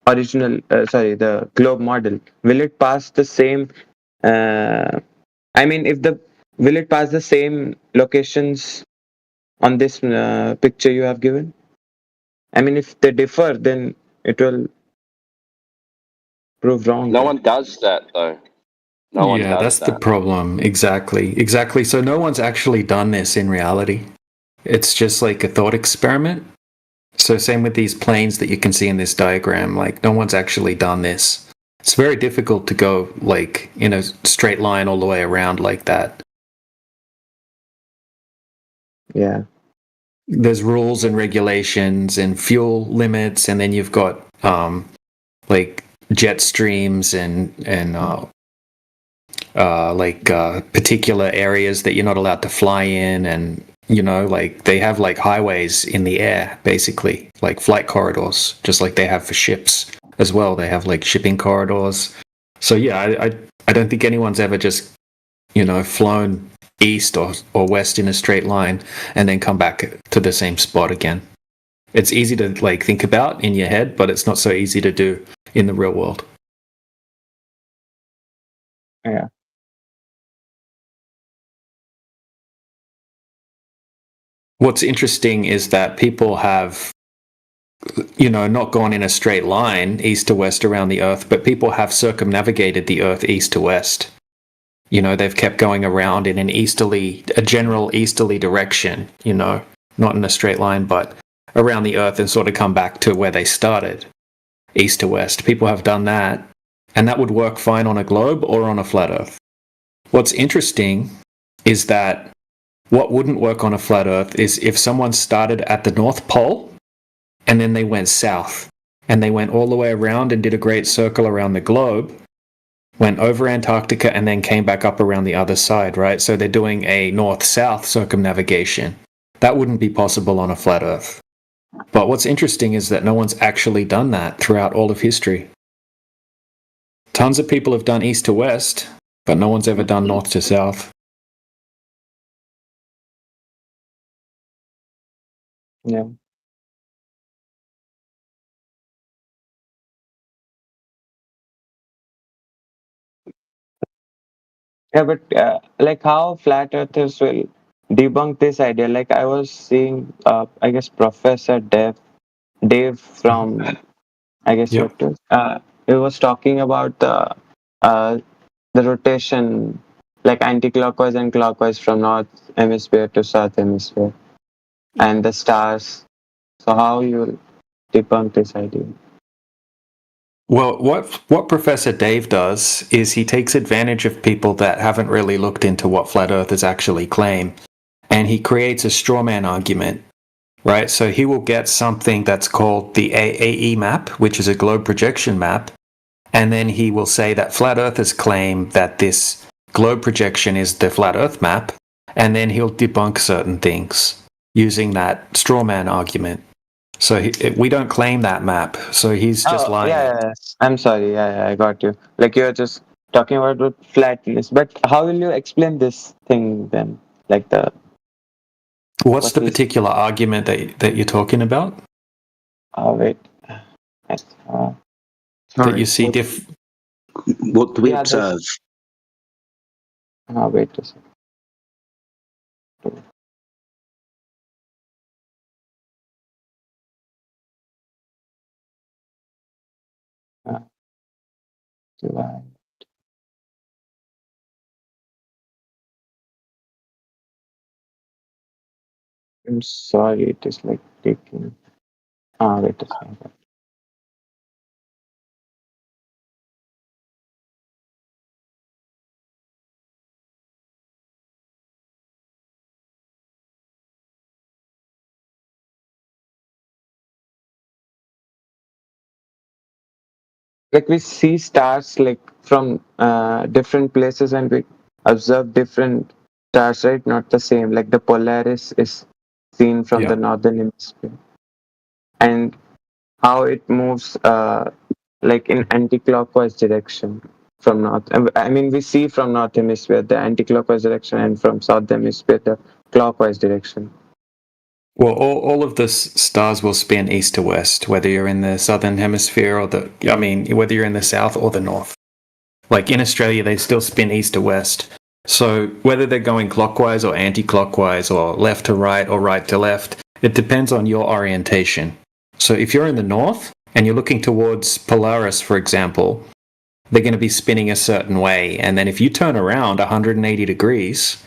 original, the globe model, will it pass the same? If the will it pass the same locations on this picture you have given? I mean, if they differ, then it will prove wrong. No right? one does that though. No one Yeah, does that's the that. problem. Exactly. So no one's actually done this in reality. It's just like a thought experiment. So same with these planes that you can see in this diagram. Like no one's actually done this. It's very difficult to go like in a straight line all the way around like that. Yeah. There's rules and regulations and fuel limits, and then you've got like jet streams and particular areas that you're not allowed to fly in, and like they have like highways in the air, basically like flight corridors, just like they have for ships as well. They have like shipping corridors. So yeah, I don't think anyone's ever just flown east or west in a straight line and then come back to the same spot again. It's easy to like think about in your head, but it's not so easy to do in the real world. Yeah. What's interesting is that people have not gone in a straight line east to west around the earth, but people have circumnavigated the earth east to west. They've kept going around in a general easterly direction, not in a straight line, but around the earth, and sort of come back to where they started, east to west. People have done that, and that would work fine on a globe or on a flat earth. What's interesting is that what wouldn't work on a flat earth is if someone started at the North Pole and then they went south and they went all the way around and did a great circle around the globe, went over Antarctica and then came back up around the other side, right? So they're doing a north-south circumnavigation. That wouldn't be possible on a flat earth. But what's interesting is that no one's actually done that throughout all of history. Tons of people have done east to west, but no one's ever done north to south. Yeah. Yeah, but like how flat earthers will debunk this idea? Like I was seeing, I guess Professor Dave from, I guess Yep. he was talking about the rotation, like anti-clockwise and clockwise from north hemisphere to south hemisphere, and the stars. So how you will debunk this idea? Well, what Professor Dave does is he takes advantage of people that haven't really looked into what flat earthers actually claim, and he creates a straw man argument, right? So he will get something that's called the AE map, which is a globe projection map, and then he will say that flat earthers claim that this globe projection is the flat earth map, and then he'll debunk certain things using that straw man argument. So we don't claim that map. So he's just lying. Yeah. I'm sorry. Yeah, I got you. Like you're just talking about flatness, but how will you explain this thing then? Like What's the particular argument that you're talking about? Oh wait. That you see What do we observe? Wait a second. I'm sorry, it is like taking. Wait a second. like we see stars like from different places, and we observe different stars, right? Not the same. Like the Polaris is seen from the northern hemisphere, and how it moves like in anti-clockwise direction from north. I mean, we see from north hemisphere the anti-clockwise direction, and from south hemisphere the clockwise direction. Well, all of the stars will spin east to west, whether you're in the southern hemisphere or whether you're in the south or the north. Like in Australia, they still spin east to west. So whether they're going clockwise or anti-clockwise or left to right or right to left, it depends on your orientation. So if you're in the north and you're looking towards Polaris, for example, they're going to be spinning a certain way. And then if you turn around 180 degrees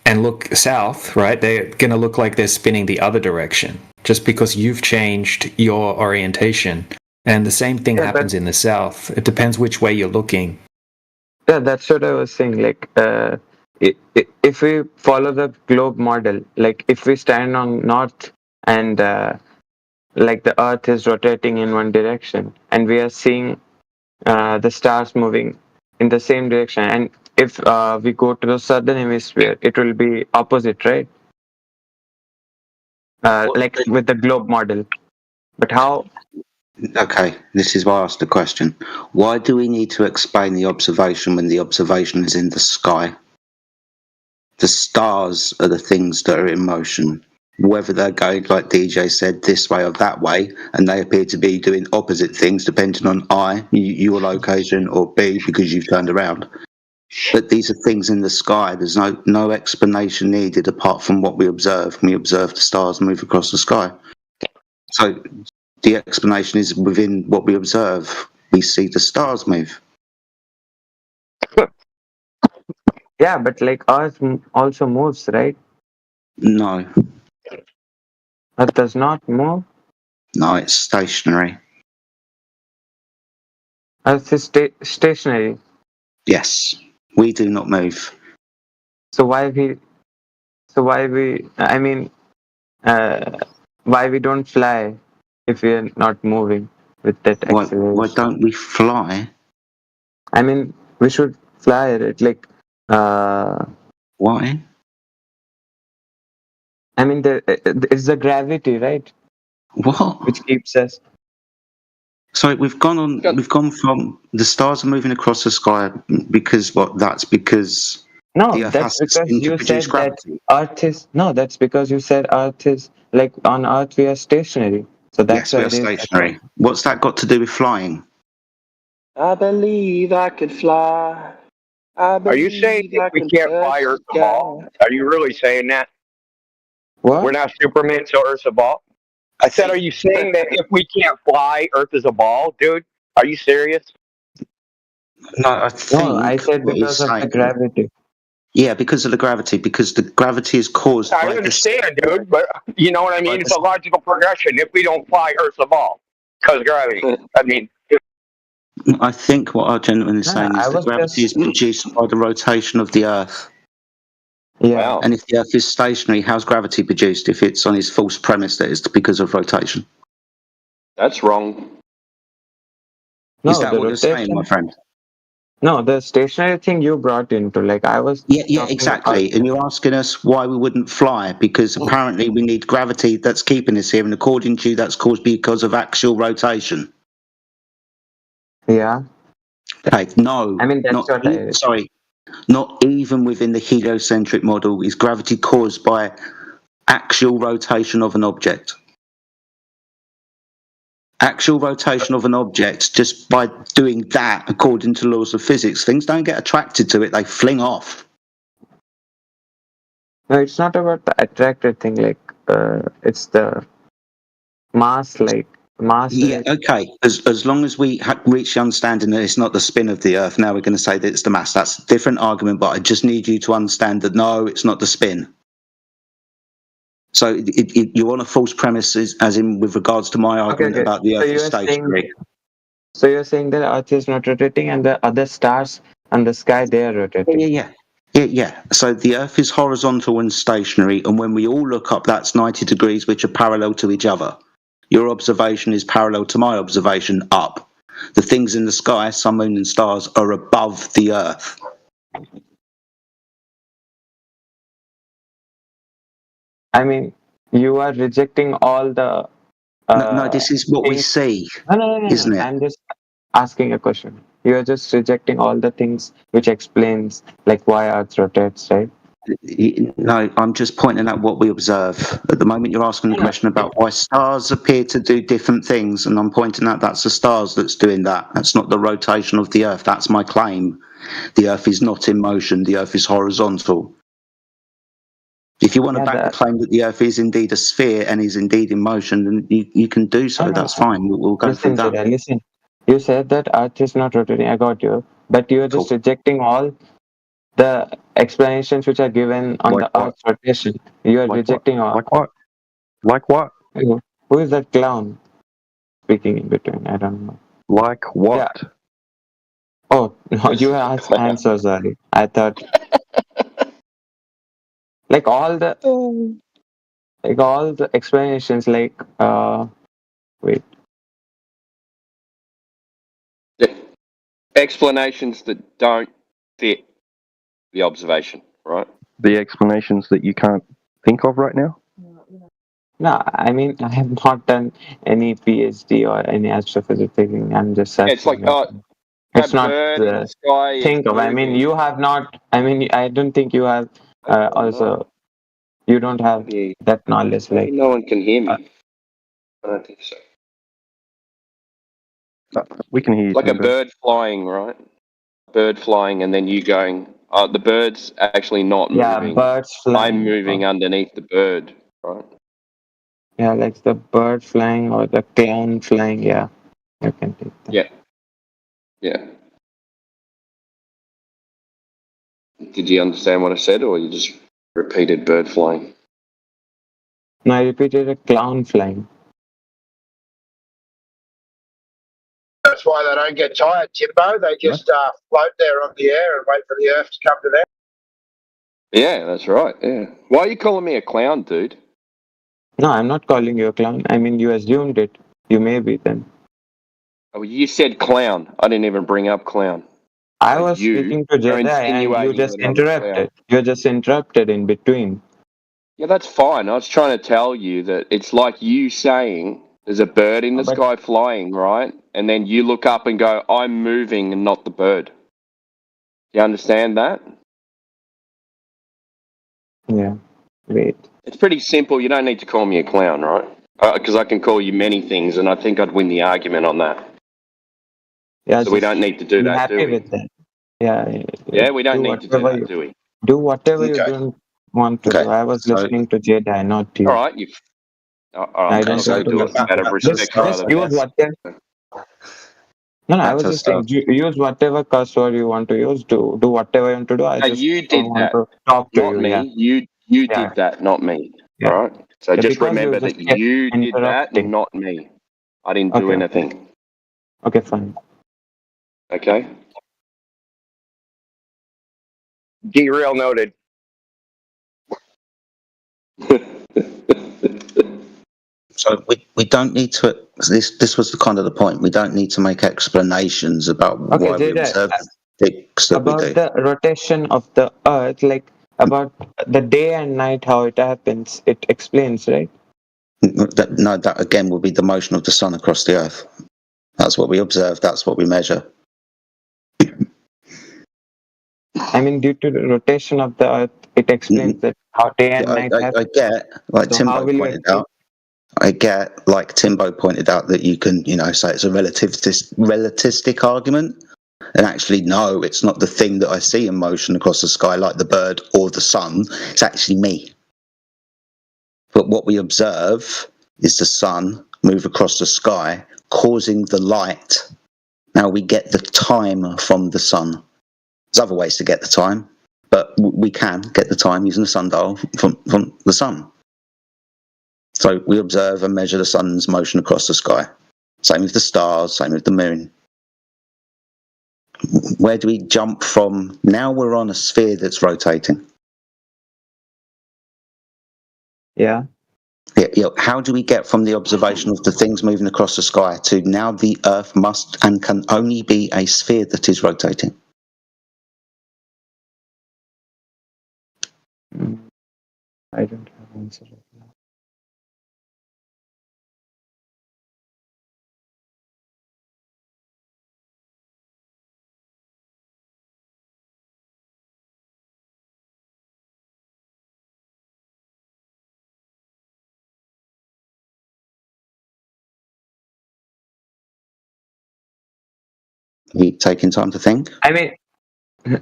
and look south, right, they're going to look like they're spinning the other direction just because you've changed your orientation. And the same thing happens in the south. It depends which way you're looking. Yeah, that's what I was saying. Like, if we follow the globe model, like if we stand on north and like the Earth is rotating in one direction, and we are seeing the stars moving in the same direction, and if we go to the southern hemisphere, it will be opposite, right? Like with the globe model. But how? Okay, this is why I asked the question. Why do we need to explain the observation when the observation is in the sky? The stars are the things that are in motion. Whether they're going, like DJ said, this way or that way, and they appear to be doing opposite things depending on your location, or B, because you've turned around. But these are things in the sky. There's no explanation needed apart from what we observe. We observe the stars move across the sky. So the explanation is within what we observe. We see the stars move. Yeah, but like Earth also moves, right? No. Earth does not move? No, it's stationary. Earth is stationary? Yes. We do not move. So why we don't fly if we are not moving with that acceleration? Why don't we fly? I mean, we should fly it. Like, why? I mean, it's the gravity, right? What? Which keeps us. So we've gone from the stars are moving across the sky because what? That's because that's because you said that Earth is that's because you said Earth is like on Earth we are stationary. So that's why we are stationary. What's that got to do with flying? I believe I could fly. Are you saying that we can't fly Earth a ball? Are you really saying that? What? We're not Superman, so Earth's a ball? I said, are you saying that if we can't fly, Earth is a ball? Dude, are you serious? No, I said because of the gravity. Yeah, because of the gravity. Because the gravity is caused by... I understand, dude, but you know what I mean? It's a logical progression. If we don't fly, Earth's a ball. Because gravity. I mean... I think what our gentleman is saying is that gravity is produced by the rotation of the Earth. Yeah. Wow. And if the Earth is stationary, how's gravity produced if it's on his false premise that it's because of rotation? That's wrong. Is that what you're saying, my friend? No, the stationary thing you brought into, like I was... Yeah, exactly. And you're asking us why we wouldn't fly, because apparently we need gravity that's keeping us here, and according to you, that's caused because of axial rotation. Yeah. Okay, no. I mean, that's sorry. Not even within the heliocentric model is gravity caused by axial rotation of an object. Axial rotation of an object, just by doing that, according to laws of physics, things don't get attracted to it, they fling off. No, it's not about the attracted thing, like, it's the mass, like, Yeah, okay. As long as we reach the understanding that it's not the spin of the Earth, now we're going to say that it's the mass. That's a different argument, but I just need you to understand that no, it's not the spin. So you're on a false premise, as in with regards to my argument about the Earth is stationary. So you're saying that Earth is not rotating and the other stars and the sky, they are rotating? Yeah. So the Earth is horizontal and stationary, and when we all look up, that's 90 degrees, which are parallel to each other. Your observation is parallel to my observation up. The things in the sky, sun, moon, and stars, are above the Earth. I mean, you are rejecting all the. No, this is what we see, isn't it? I'm just asking a question. You are just rejecting all the things which explains like why Earth rotates, right? No, I'm just pointing out what we observe. At the moment, you're asking the question about why stars appear to do different things, and I'm pointing out that's the stars that's doing that. That's not the rotation of the Earth. That's my claim. The Earth is not in motion. The Earth is horizontal. If you want to back the claim that the Earth is indeed a sphere and is indeed in motion, then you can do so. That's fine. We'll go through that. Listen, you said that Earth is not rotating. I got you, but you are just rejecting all the explanations which are given on the Earth's rotation. You are rejecting all. Like what? Like what? Who is that clown speaking in between? I don't know. Like what? Yeah. Oh, no, you asked. I'm so sorry. I thought like all the explanations. Like wait. Explanations that don't fit the observation, right? The explanations that you can't think of right now? No, I mean, I have not done any PhD or any astrophysics thing. I'm just saying. It's like, it's not the think of. I mean, you have not. I mean, I don't think you have also. You don't have that knowledge. Like no one can hear me. I don't think so. We can hear you. Like a bird flying, right? Bird flying, and then you going. The bird's actually not moving. Yeah, birds flying. I'm moving underneath the bird, right? Yeah, like the bird flying or the clown flying. Yeah, you can take that. Yeah. Yeah. Did you understand what I said, or you just repeated bird flying? No, I repeated a clown flying. That's why they don't get tired, Timbo. They just float there on the air and wait for the Earth to come to them. Yeah, that's right. Yeah. Why are you calling me a clown, dude? No, I'm not calling you a clown. I mean, you assumed it. You may be then. Oh, you said clown. I didn't even bring up clown. I was speaking to Jedi and you just interrupted. You just interrupted in between. Yeah, that's fine. I was trying to tell you that it's like you saying there's a bird in the sky flying, right? And then you look up and go, I'm moving and not the bird. Do you understand that? Yeah. Wait. It's pretty simple. You don't need to call me a clown, right? Because I can call you many things, and I think I'd win the argument on that. Yeah, so we don't need to do that, do we? With that. Yeah. Yeah, we don't need to do that, do we? Do whatever you don't want to do. I was listening to Jedi, not to you. All right, I don't do it out of respect for other people. No, I was just saying, use whatever curse word you want to use. Do whatever you want to do. You did that, talk to not you, me. Yeah. You did that, not me. Yeah. All right. So just remember just that you did that, and not me. I didn't do anything. Okay, fine. Okay. Derail noted. So we don't need to. This was the kind of the point. We don't need to make explanations about why we observe things that about we do. The rotation of the Earth, like about the day and night, how it happens. It explains, right? That again will be the motion of the sun across the Earth. That's what we observe. That's what we measure. I mean, due to the rotation of the Earth, it explains that how day and night happen. I get, like so Timbo pointed out. I get, like Timbo pointed out, that you can, say it's a relativistic argument, and actually, no, it's not the thing that I see in motion across the sky, like the bird or the sun. It's actually me. But what we observe is the sun move across the sky, causing the light. Now we get the time from the sun. There's other ways to get the time, but we can get the time using the sundial from the sun. So we observe and measure the sun's motion across the sky. Same with the stars, same with the moon. Where do we jump from? Now we're on a sphere that's rotating. Yeah. How do we get from the observation of the things moving across the sky to now the Earth must and can only be a sphere that is rotating? I don't have an answer right now. Are you taking time to think? I mean,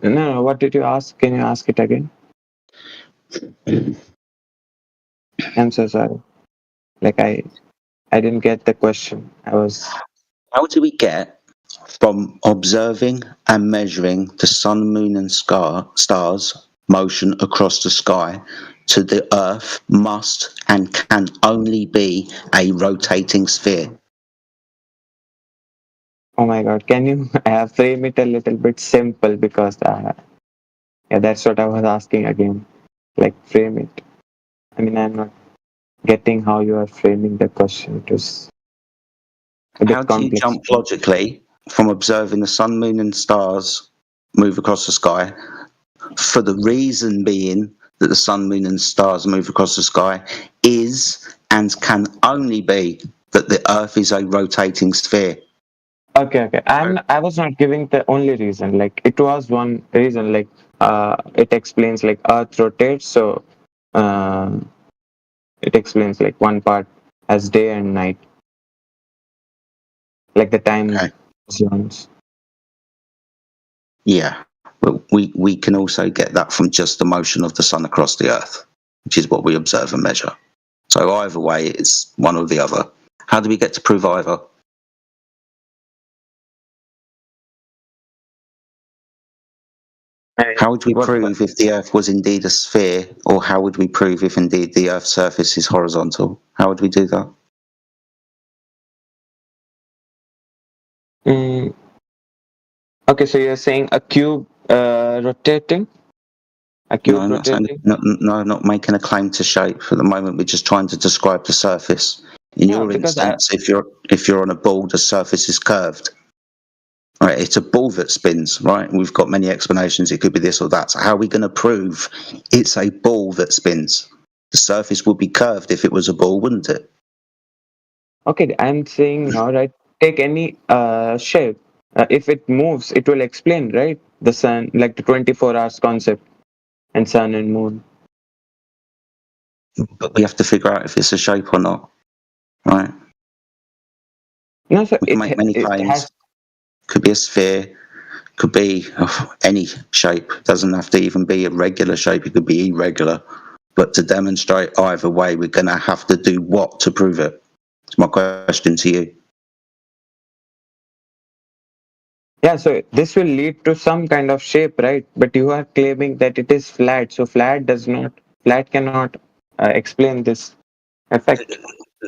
no. What did you ask? Can you ask it again? I'm so sorry. Like I didn't get the question. How do we get from observing and measuring the sun, moon, and stars motion across the sky to the Earth must and can only be a rotating sphere? Oh my God! Can you frame it a little bit simple? Because that's what I was asking again. Like frame it. I mean, I'm not getting how you are framing the question. It was a bit How do complex. you jump logically from observing the sun, moon, and stars move across the sky, for the reason being that the sun, moon, and stars move across the sky is and can only be that the Earth is a rotating sphere? Okay. I was not giving the only reason. Like it was one reason. Like it explains like Earth rotates, so it explains like one part as day and night, like the time zones. Yeah, but we can also get that from just the motion of the sun across the Earth, which is what we observe and measure. So either way, it's one or the other. How do we get to prove either? How would we prove if the Earth was indeed a sphere, or how would we prove if indeed the Earth's surface is horizontal? How would we do that? Okay, so you're saying a cube rotating? A cube No, rotating? not making a claim to shape. For the moment, we're just trying to describe the surface. In your instance, if you're on a ball, the surface is curved. Right, it's a ball that spins, right? We've got many explanations. It could be this or that. So how are we going to prove it's a ball that spins? The surface would be curved if it was a ball, wouldn't it? Okay, I'm saying now, right? Take any shape. If it moves, it will explain, right? The sun, like the 24 hours concept, and sun and moon. But we have to figure out if it's a shape or not, right? No, so we can make many claims. Could be a sphere, could be any shape. Doesn't have to even be a regular shape. It could be irregular. But to demonstrate either way, we're going to have to do what to prove it? It's my question to you. Yeah, so this will lead to some kind of shape, right? But you are claiming that it is flat. So flat cannot explain this effect.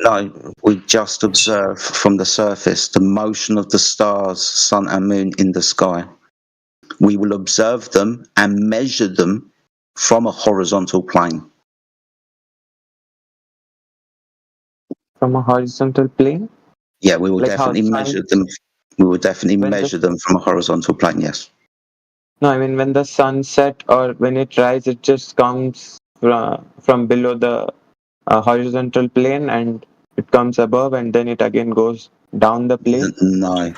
No, we just observe from the surface the motion of the stars, sun and moon in the sky. We will observe them and measure them from a horizontal plane. From a horizontal plane? Yeah, we will definitely measure them. We will definitely measure them from a horizontal plane, yes. No, I mean when the sun set or when it rises, it just comes from below the horizontal plane and it comes above and then it again goes down the plane? No.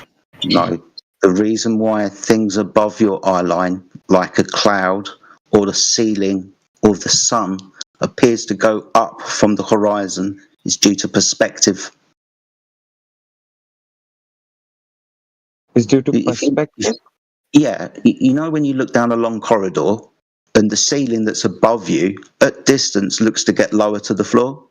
The reason why things above your eye line, like a cloud or the ceiling or the sun, appears to go up from the horizon is due to perspective. It's due to perspective? Yeah, you know when you look down a long corridor and the ceiling that's above you at distance looks to get lower to the floor?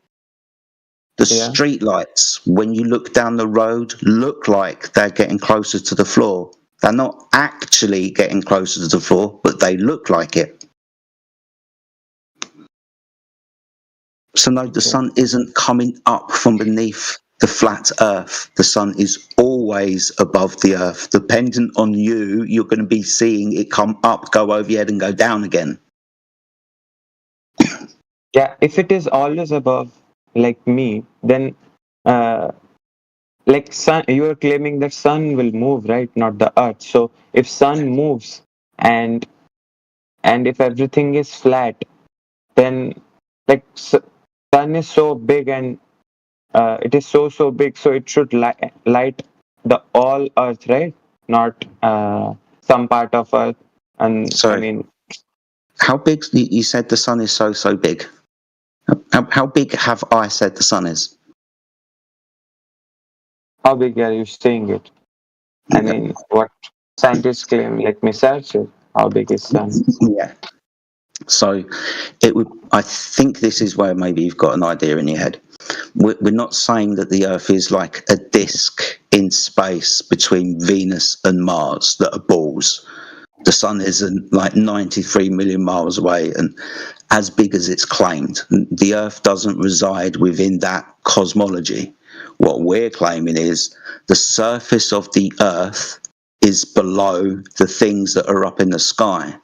The street lights, when you look down the road, look like they're getting closer to the floor. They're not actually getting closer to the floor, but they look like it. So no, the sun isn't coming up from beneath the flat earth. The sun is always above the earth. Dependent on you, you're going to be seeing it come up, go over your head and go down again. Yeah, if it is always above, like me, then like sun, you are claiming that sun will move, right? Not the earth. So if sun moves and if everything is flat, then like sun is so big and it is so big, so it should light the all earth, right? Not some part of earth. And Sorry. I mean, how big? You said the sun is so big. How big have I said the sun is? how big are you saying it? I mean, what scientists claim. Let me search it. How big is sun? Yeah. So it would. I think this is where maybe you've got an idea in your head. We're not saying that the Earth is like a disk in space between Venus and Mars that are balls. The sun isn't like 93 million miles away and as big as it's claimed. The Earth doesn't reside within that cosmology. What we're claiming is the surface of the Earth is below the things that are up in the sky.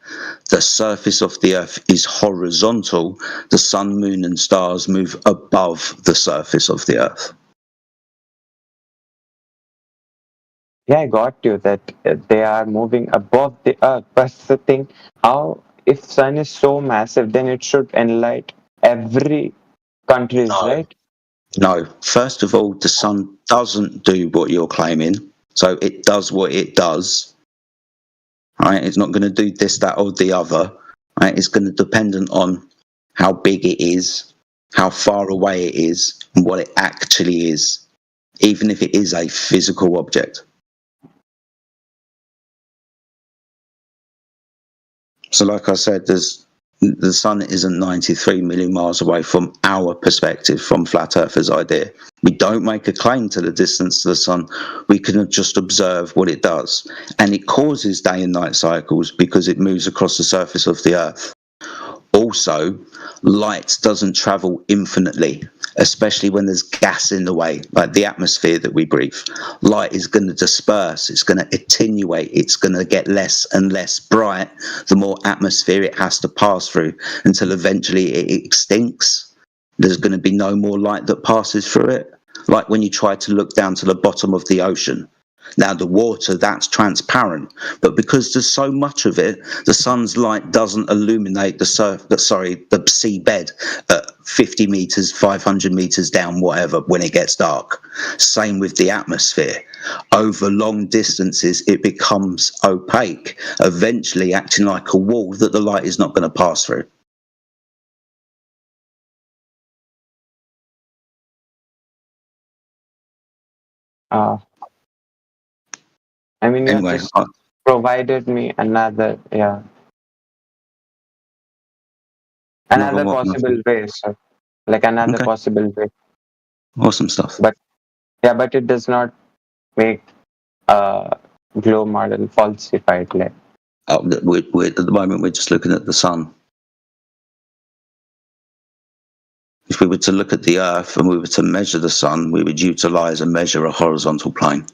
The surface of the Earth is horizontal. The sun, moon, and stars move above the surface of the Earth. Yeah, I got you that they are moving above the earth. But the thing, how if sun is so massive, then it should enlight every countries, right? No. First of all, the sun doesn't do what you're claiming. So it does what it does. Right? It's not going to do this, that, or the other. Right? It's going to depend on how big it is, how far away it is, and what it actually is, even if it is a physical object. So like I said, the sun isn't 93 million miles away from our perspective, from Flat Earthers' idea. We don't make a claim to the distance to the sun. We can just observe what it does. And it causes day and night cycles because it moves across the surface of the Earth. Also, light doesn't travel infinitely, especially when there's gas in the way, like the atmosphere that we breathe. Light is going to disperse, it's going to attenuate, it's going to get less and less bright the more atmosphere it has to pass through until eventually it extincts. There's going to be no more light that passes through it. Like when you try to look down to the bottom of the ocean. Now, the water, that's transparent, but because there's so much of it, the sun's light doesn't illuminate the seabed at 50 meters, 500 meters down, whatever, when it gets dark. Same with the atmosphere. Over long distances, it becomes opaque, eventually acting like a wall that the light is not going to pass through. I mean, anyway, you just provided me another possible way, so like another possible way. Awesome stuff. But it does not make glow model falsified. Like, we're at the moment we're just looking at the sun. If we were to look at the Earth and we were to measure the sun, we would utilize and measure a horizontal plane.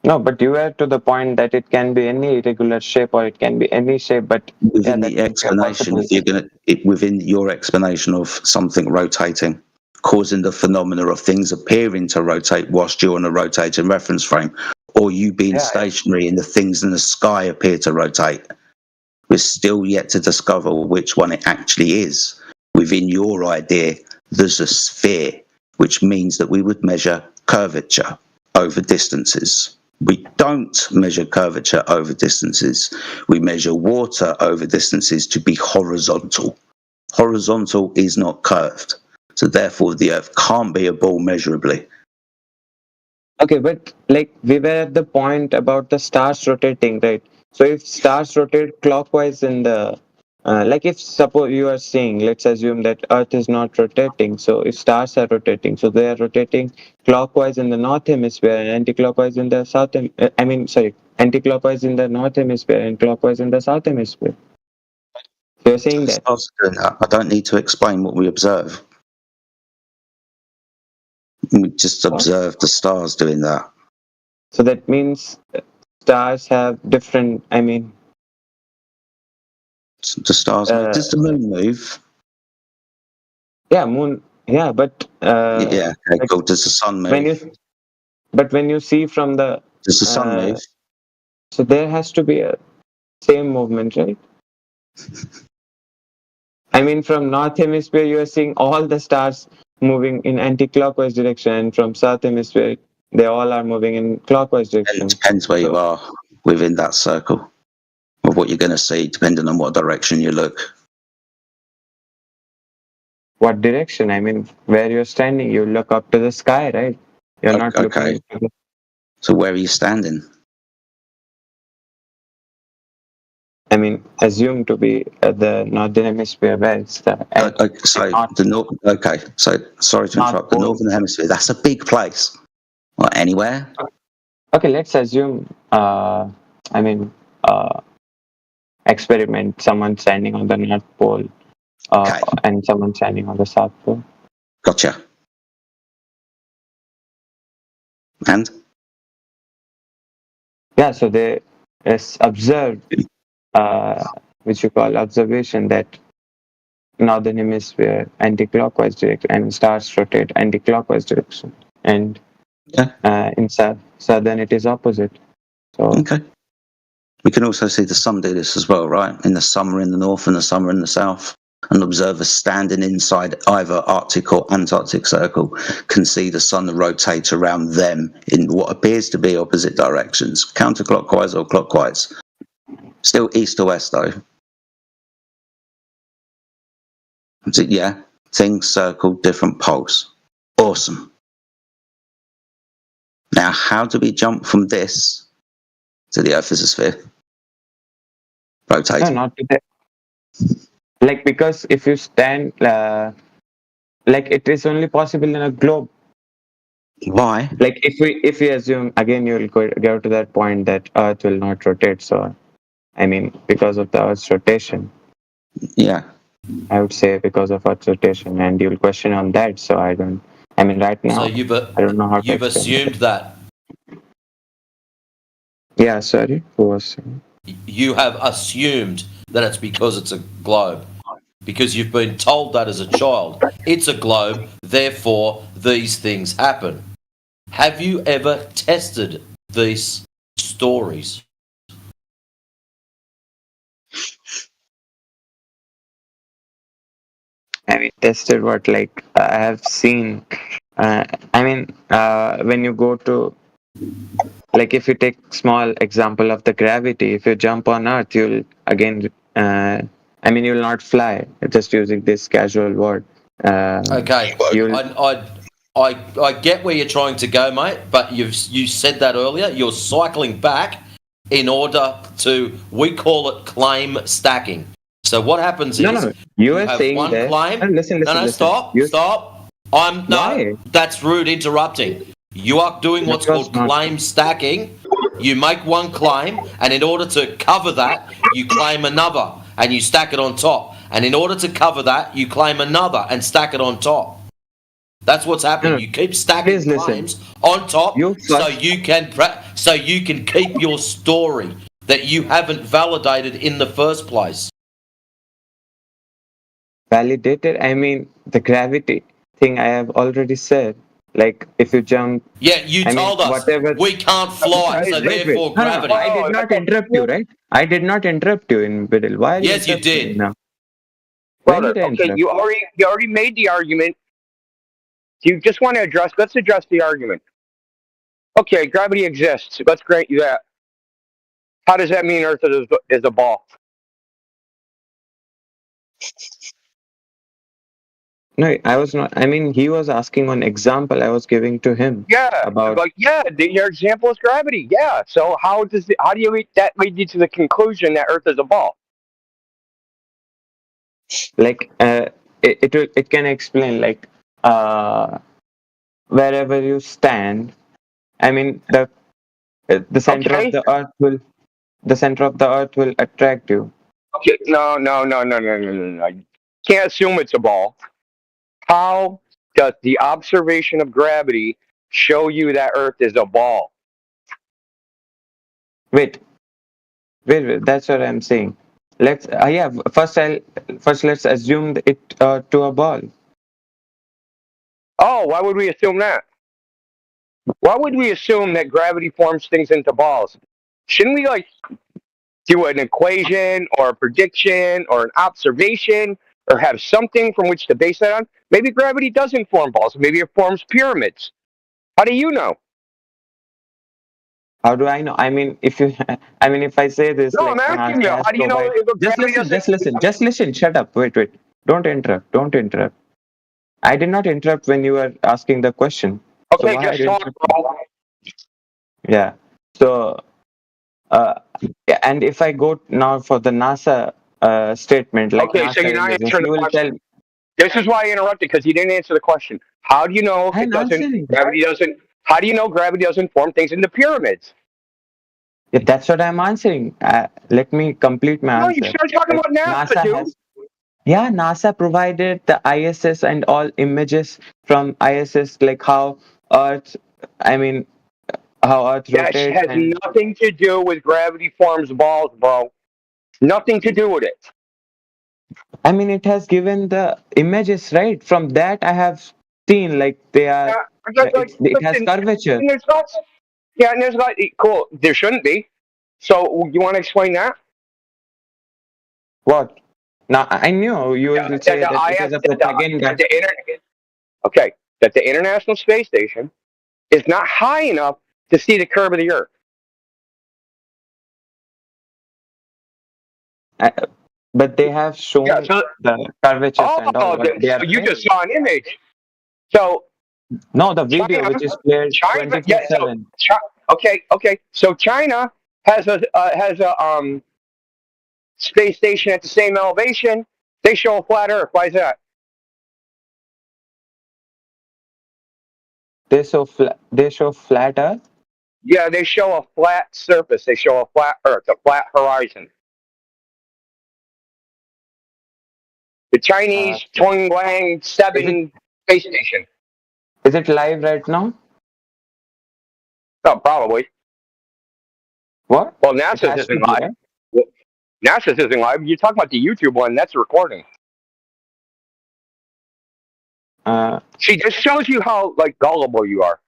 No, but you were to the point that it can be any irregular shape or it can be any shape, but within the explanation, if you're going to, within your explanation of something rotating, causing the phenomena of things appearing to rotate whilst you're on a rotating reference frame, or you being stationary and the things in the sky appear to rotate, we're still yet to discover which one it actually is. Within your idea, there's a sphere, which means that we would measure curvature over distances. We don't measure curvature over distances. We measure water over distances to be horizontal. Horizontal is not curved. So therefore, the Earth can't be a ball measurably. Okay, but like we were at the point about the stars rotating, right? So if stars rotate clockwise in the like if suppose you are saying, let's assume that Earth is not rotating. So if stars are rotating, so they are rotating clockwise in the north hemisphere and anti-clockwise in the south. Anti-clockwise in the north hemisphere and clockwise in the south hemisphere. So you're saying that? I don't need to explain what we observe. We just observe the stars doing that. So that means stars have different. I mean. The stars. Does the moon move? Yeah, moon. Yeah, but yeah, okay, cool. Does the sun move? When you see from the does the sun move? So there has to be a same movement, right? I mean, from North Hemisphere, you are seeing all the stars moving in anti-clockwise direction, and from South Hemisphere, they all are moving in clockwise direction. It depends where you are within that circle of what you're going to see, depending on what direction you look. What direction? I mean, where you're standing, you look up to the sky, right? You're not looking. So where are you standing? I mean, assume to be at the northern hemisphere, where it's the. So sorry to interrupt. The northern hemisphere. That's a big place. Well, anywhere. Okay, let's assume. Experiment. Someone standing on the North Pole, and someone standing on the South Pole. Gotcha. And. Yeah, so they is observed. Which you call observation, that northern hemisphere anti-clockwise direction and stars rotate anti-clockwise direction, and in southern it is opposite. So okay, we can also see the sun do this as well, right? In the summer in the north and the summer in the south, and observers standing inside either Arctic or Antarctic circle can see the sun rotate around them in what appears to be opposite directions, counterclockwise or clockwise. Still east to west, though. So, yeah, things circle different poles. Awesome. Now, how do we jump from this to the Earth as a sphere? Rotating. No, not to that. Like, because if you stand, like, it is only possible in a globe. Why? Like, if we assume, again, you will go to that point that Earth will not rotate. So, I mean, because of the Earth's rotation. Yeah. I would say because of Earth's rotation, and you'll question on that. So I don't. I mean, right now, I don't know how you've assumed that. Yeah, sorry. Who was saying? You have assumed that it's because it's a globe, because you've been told that as a child. It's a globe, therefore these things happen. Have you ever tested these stories? I mean, tested what? Like, I have seen. When you go to, like, if you take small example of the gravity, if you jump on Earth, you'll again. You'll not fly. Just using this casual word. Okay, I get where you're trying to go, mate. But you said that earlier. You're cycling back in order to. We call it claim stacking. So what happens is you have saying one that, claim. Listen. Stop. That's rude interrupting. You are doing what's called claim stacking. You make one claim, and in order to cover that, you claim another, and you stack it on top. And in order to cover that, you claim another and stack it on top. That's what's happening. You keep stacking claims on top, so you can keep your story that you haven't validated in the first place. Validated? I mean, the gravity thing I have already said. Like, if you jump... Yeah, you told us we can't fly, so therefore gravity. I did not interrupt you, right? I did not interrupt you in middle. Why? Yes, you did. Now? Okay, you already made the argument. You just want to let's address the argument. Okay, gravity exists. Let's grant you that. How does that mean Earth is a ball? No, I was not. I mean, he was asking one example I was giving to him. Yeah, your example is gravity. Yeah. So how do you lead you to the conclusion that Earth is a ball? Like, it can explain, like, wherever you stand. I mean, the center of the Earth will attract you. Okay. No. You can't assume it's a ball. How does the observation of gravity show you that Earth is a ball? Wait. That's what I'm saying. Let's first let's assume it to a ball. Oh, why would we assume that? Why would we assume that gravity forms things into balls? Shouldn't we like do an equation or a prediction or an observation or have something from which to base that on? Maybe gravity doesn't form balls. Maybe it forms pyramids. How do you know? How do I know? I mean, if I say this, no, I'm asking you. How do you know? Just listen. Shut up. Wait. Don't interrupt. I did not interrupt when you were asking the question. Okay, so just talk, bro. Yeah. So, and if I go now for the NASA statement, like okay, NASA so you're not answering the question. Tell... This is why I interrupted, because you didn't answer the question. How do you know gravity doesn't? How do you know gravity doesn't form things into pyramids? Yeah, that's what I'm answering. Let me complete my answer. No, you started talking about NASA, dude. Yeah, NASA provided the ISS and all images from ISS, like how Earth rotates. That has nothing to do with gravity forms balls, bro. Nothing to do with it. I mean, it has given the images, right? From that, I have seen like they are. It has curvature. And there's not. Cool. There shouldn't be. So you want to explain that? What? Now I knew you would say that it is a propaganda. Okay, that the International Space Station is not high enough to see the curve of the Earth. But they have shown the curvatures and all. So you just saw an image. So no, the video which is played 24/7. Okay. So China has a space station at the same elevation. They show a flat Earth. Why is that? They show flat Earth. Yeah, they show a flat surface. They show a flat Earth, a flat horizon. The Chinese Tongguang 7 space station. Is it live right now? Oh, probably. What? Well, NASA's isn't live. NASA's isn't live. You're talking about the YouTube one. That's a recording. See, this shows you how gullible you are.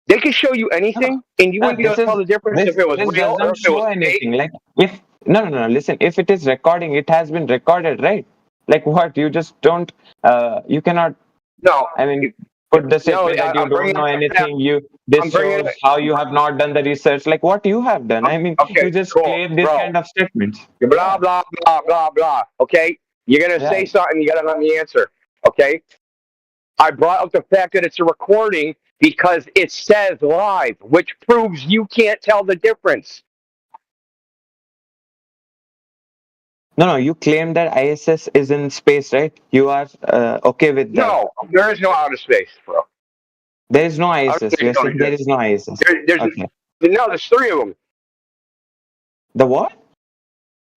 They could show you anything, and you wouldn't be able to tell the difference if it was real or if it was anything. Like if no. Listen, if it is recording, it has been recorded, right? Like what? You just don't. You cannot. No. I mean, put the statement that you don't know anything. This shows how you have not done the research. Like what you have done. I mean, you just claim this kind of statements. Blah blah blah blah blah. Okay, you're gonna say something. You gotta let me answer. Okay. I brought up the fact that it's a recording because it says live, which proves you can't tell the difference. No, you claim that ISS is in space, right? You are okay with that? No, there is no outer space, bro. There is no ISS. Yes, there is no ISS. No, there's 3 of them. The what?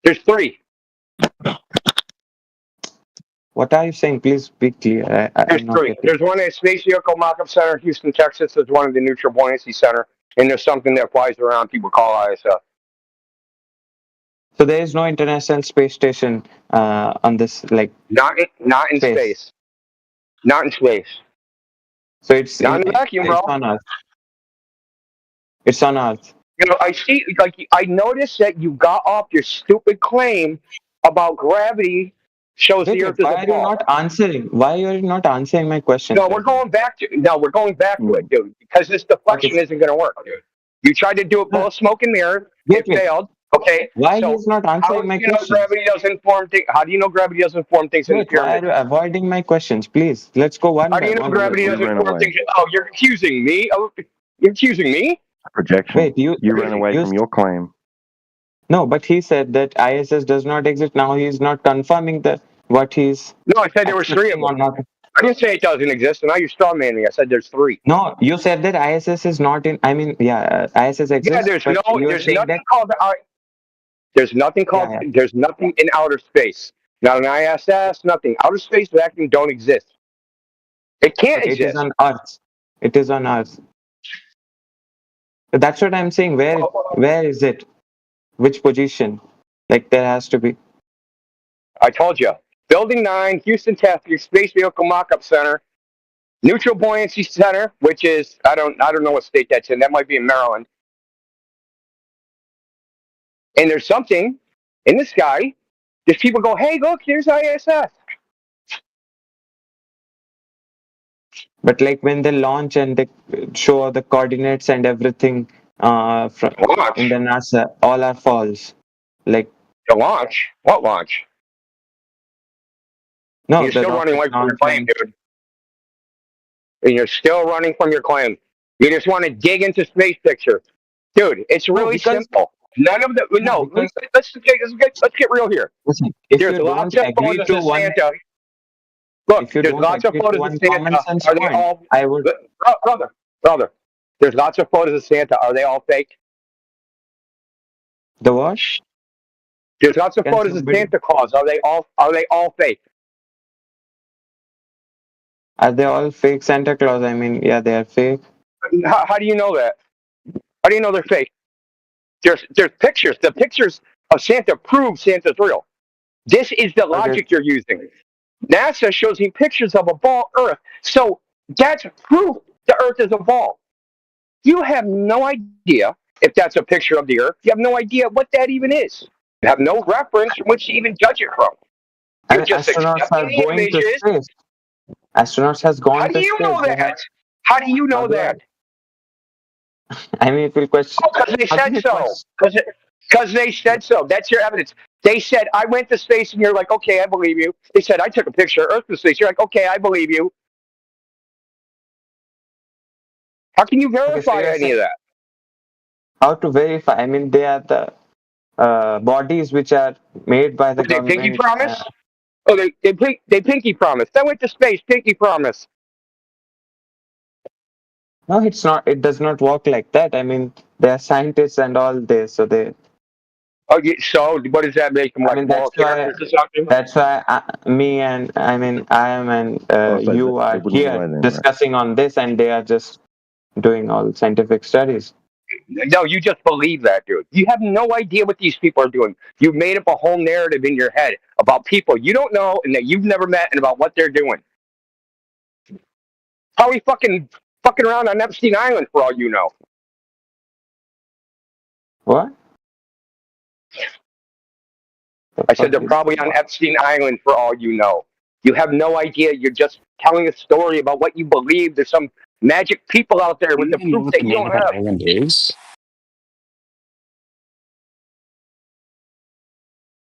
There's 3. What are you saying? Please be clear. There's 3. There's one at Space Vehicle Mock-Up Center, Houston, Texas. There's one at the Neutral Buoyancy Center. And there's something that flies around people call ISS. So there is no International Space Station on this, Not in space. Not in space. So it's not in the vacuum, bro. It's on Earth. It's on Earth. You know, I see. I noticed that you got off your stupid claim about gravity shows the Earth is a ball. Why are you not answering? Why are you not answering my question? No, we're going back to it, dude. Because this deflection isn't going to work, dude. You tried to do it both smoke and mirror. It failed. Okay. Why he's not answering my question? How do you know gravity doesn't form things in the pyramid? Why are you avoiding my questions? Please, let's go one. How do you know gravity doesn't form things? Oh, you're accusing me. You're accusing me. Projection. Wait, you ran away from your claim. No, but he said that ISS does not exist. Now he's not confirming what he's. No, I said there were 3 of them. I didn't say it doesn't exist, and now you're strawmanning me. I said there's 3. No, you said that ISS is not in. I mean, ISS exists. Yeah, there's nothing called. There's nothing called. Yeah. There's nothing in outer space. Not an ISS. Nothing. Outer space vacuum don't exist. It can't exist. It is on Earth. It is on Earth. That's what I'm saying. Where is it? Which position? Like there has to be. I told you. Building 9, Houston, Texas, Space Vehicle Mock-Up Center. Neutral Buoyancy Center, which is I don't know what state that's in. That might be in Maryland. And there's something in the sky. There's people go, hey, look, here's ISS. But like when they launch and they show the coordinates and everything from in the NASA, all are false. Like the launch? What launch? No, you're still running away from your claim, dude. And you're still running from your claim. You just want to dig into space picture, dude. It's really simple. None of the let's get real here. Listen, there's lots of photos of Santa. Look, there's lots of photos of Santa. Are they all? I would, brother. There's lots of photos of Santa. Are they all fake? The what? There's lots of photos of Santa Claus. Are they all fake? Are they all fake Santa Claus? I mean, yeah, they are fake. How do you know that? How do you know they're fake? There's pictures. The pictures of Santa prove Santa's real. This is the logic you're using. NASA shows me pictures of a ball Earth. So that's proof the Earth is a ball. You have no idea if that's a picture of the Earth. You have no idea what that even is. You have no reference from which to even judge it from. You're just accepting the images. Astronauts has gone to space. How do you know that? How do you know that? I mean, it will question. Because they said so. Because they said so. That's your evidence. They said, I went to space, and you're like, okay, I believe you. They said, I took a picture of Earth from space. You're like, okay, I believe you. How can you verify any of that? How to verify? I mean, they are the bodies which are made by the government. They pinky promise? They pinky promise. I went to space, pinky promise. No, it's not. It does not work like that. I mean, they are scientists and all this, so they. Oh, yeah, so what does that make them? Like, I mean, that's why me and I mean I am and you are here discussing on this, and they are just doing all scientific studies. No, you just believe that, dude. You have no idea what these people are doing. You've made up a whole narrative in your head about people you don't know and that you've never met and about what they're doing. Probably fucking around on Epstein Island for all you know. What? I said they're probably on Epstein Island for all you know. You have no idea. You're just telling a story about what you believe. There's some magic people out there with the proof that you don't have.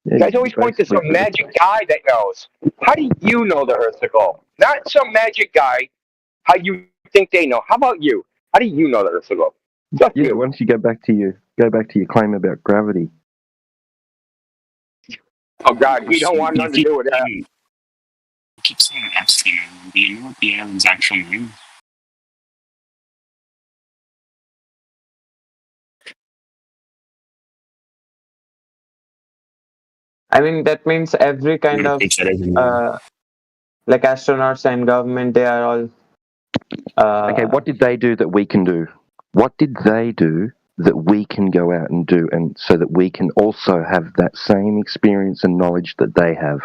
You guys always point to some magic guy that knows. How do you know the Earth's a globe? Not some magic guy. How you think they know? How about you? How do you know the Earth's a globe? Just you. Once you go back to your claim about gravity. Oh God, we don't want nothing to do with that. You keep saying Epstein Island. Do you know what the island's actual name? I mean, that means every kind of like astronauts and government, they are all. Okay, what did they do that we can do? What did they do that we can go out and do, and so that we can also have that same experience and knowledge that they have?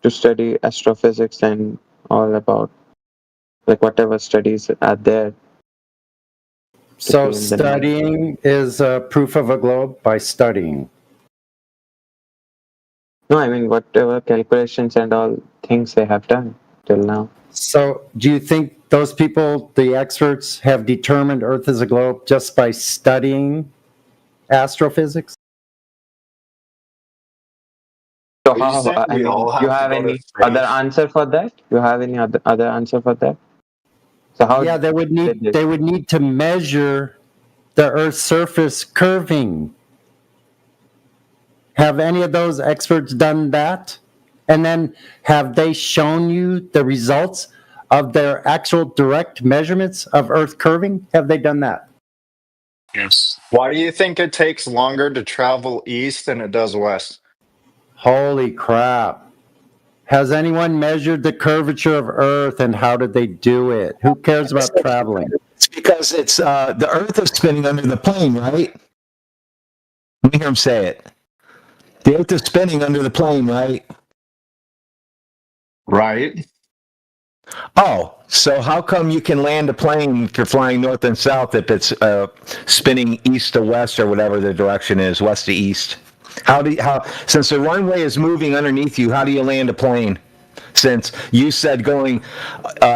To study astrophysics and all about, like, whatever studies are there. So studying is proof of a globe by studying. No, I mean, whatever calculations and all things they have done till now. So do you think those people, the experts, have determined Earth is a globe just by studying astrophysics? So how, you have any other answer for that? You have any other answer for that? So how? Yeah, they would need to measure the Earth's surface curving. Have any of those experts done that? And then have they shown you the results of their actual direct measurements of Earth curving? Have they done that? Yes. Why do you think it takes longer to travel east than it does west? Holy crap. Has anyone measured the curvature of Earth, and how did they do it? Who cares about traveling? It's because it's the Earth is spinning under the plane, right? Let me hear him say it. The Earth is spinning under the plane, right? Right. Oh, so how come you can land a plane if you're flying north and south if it's spinning east to west or whatever the direction is, west to east? Since the runway is moving underneath you, how do you land a plane? Since you said going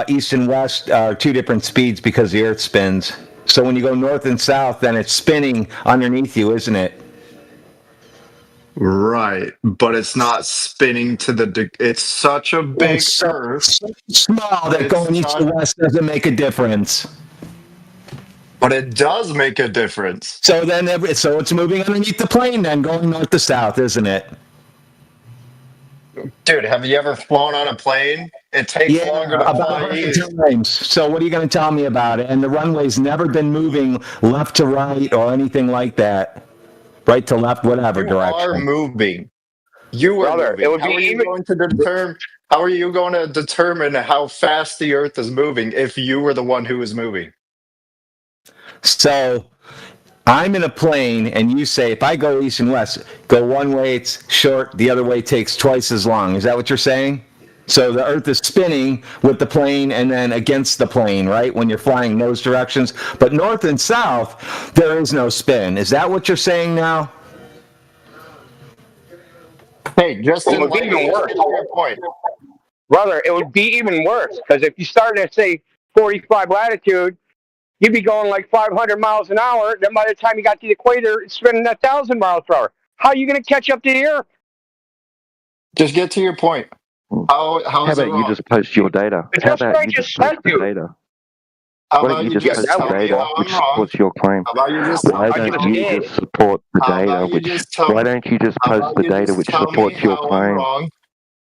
east and west are two different speeds because the Earth spins. So when you go north and south, then it's spinning underneath you, isn't it? Right, but it's not spinning to the. It's such a big Earth. So small that going east to west doesn't make a difference. But it does make a difference. So then, so it's moving underneath the plane, then going north to south, isn't it? Dude, have you ever flown on a plane? It takes longer to fly east. Times. So what are you going to tell me about it? And the runway's never been moving left to right or anything like that. Right to left, whatever direction. You are moving. You are moving. It would how are you going to determine how fast the Earth is moving if you were the one who was moving? So I'm in a plane, and you say if I go east and west, go one way it's short, the other way takes twice as long. Is that what you're saying? So the Earth is spinning with the plane and then against the plane, right? When you're flying those directions. But north and south, there is no spin. Is that what you're saying now? Hey, just it would be even worse. Your point. Brother, it would be even worse because if you started at, say, 45 latitude, you'd be going like 500 miles an hour. Then by the time you got to the equator, it's spinning 1,000 miles per hour. How are you going to catch up to the Earth? Just get to your point. How about you just post your data? How about you just post the data? Why don't you just post the data which supports your claim? Why don't you just support the data which? Why don't you just post the data which supports your claim?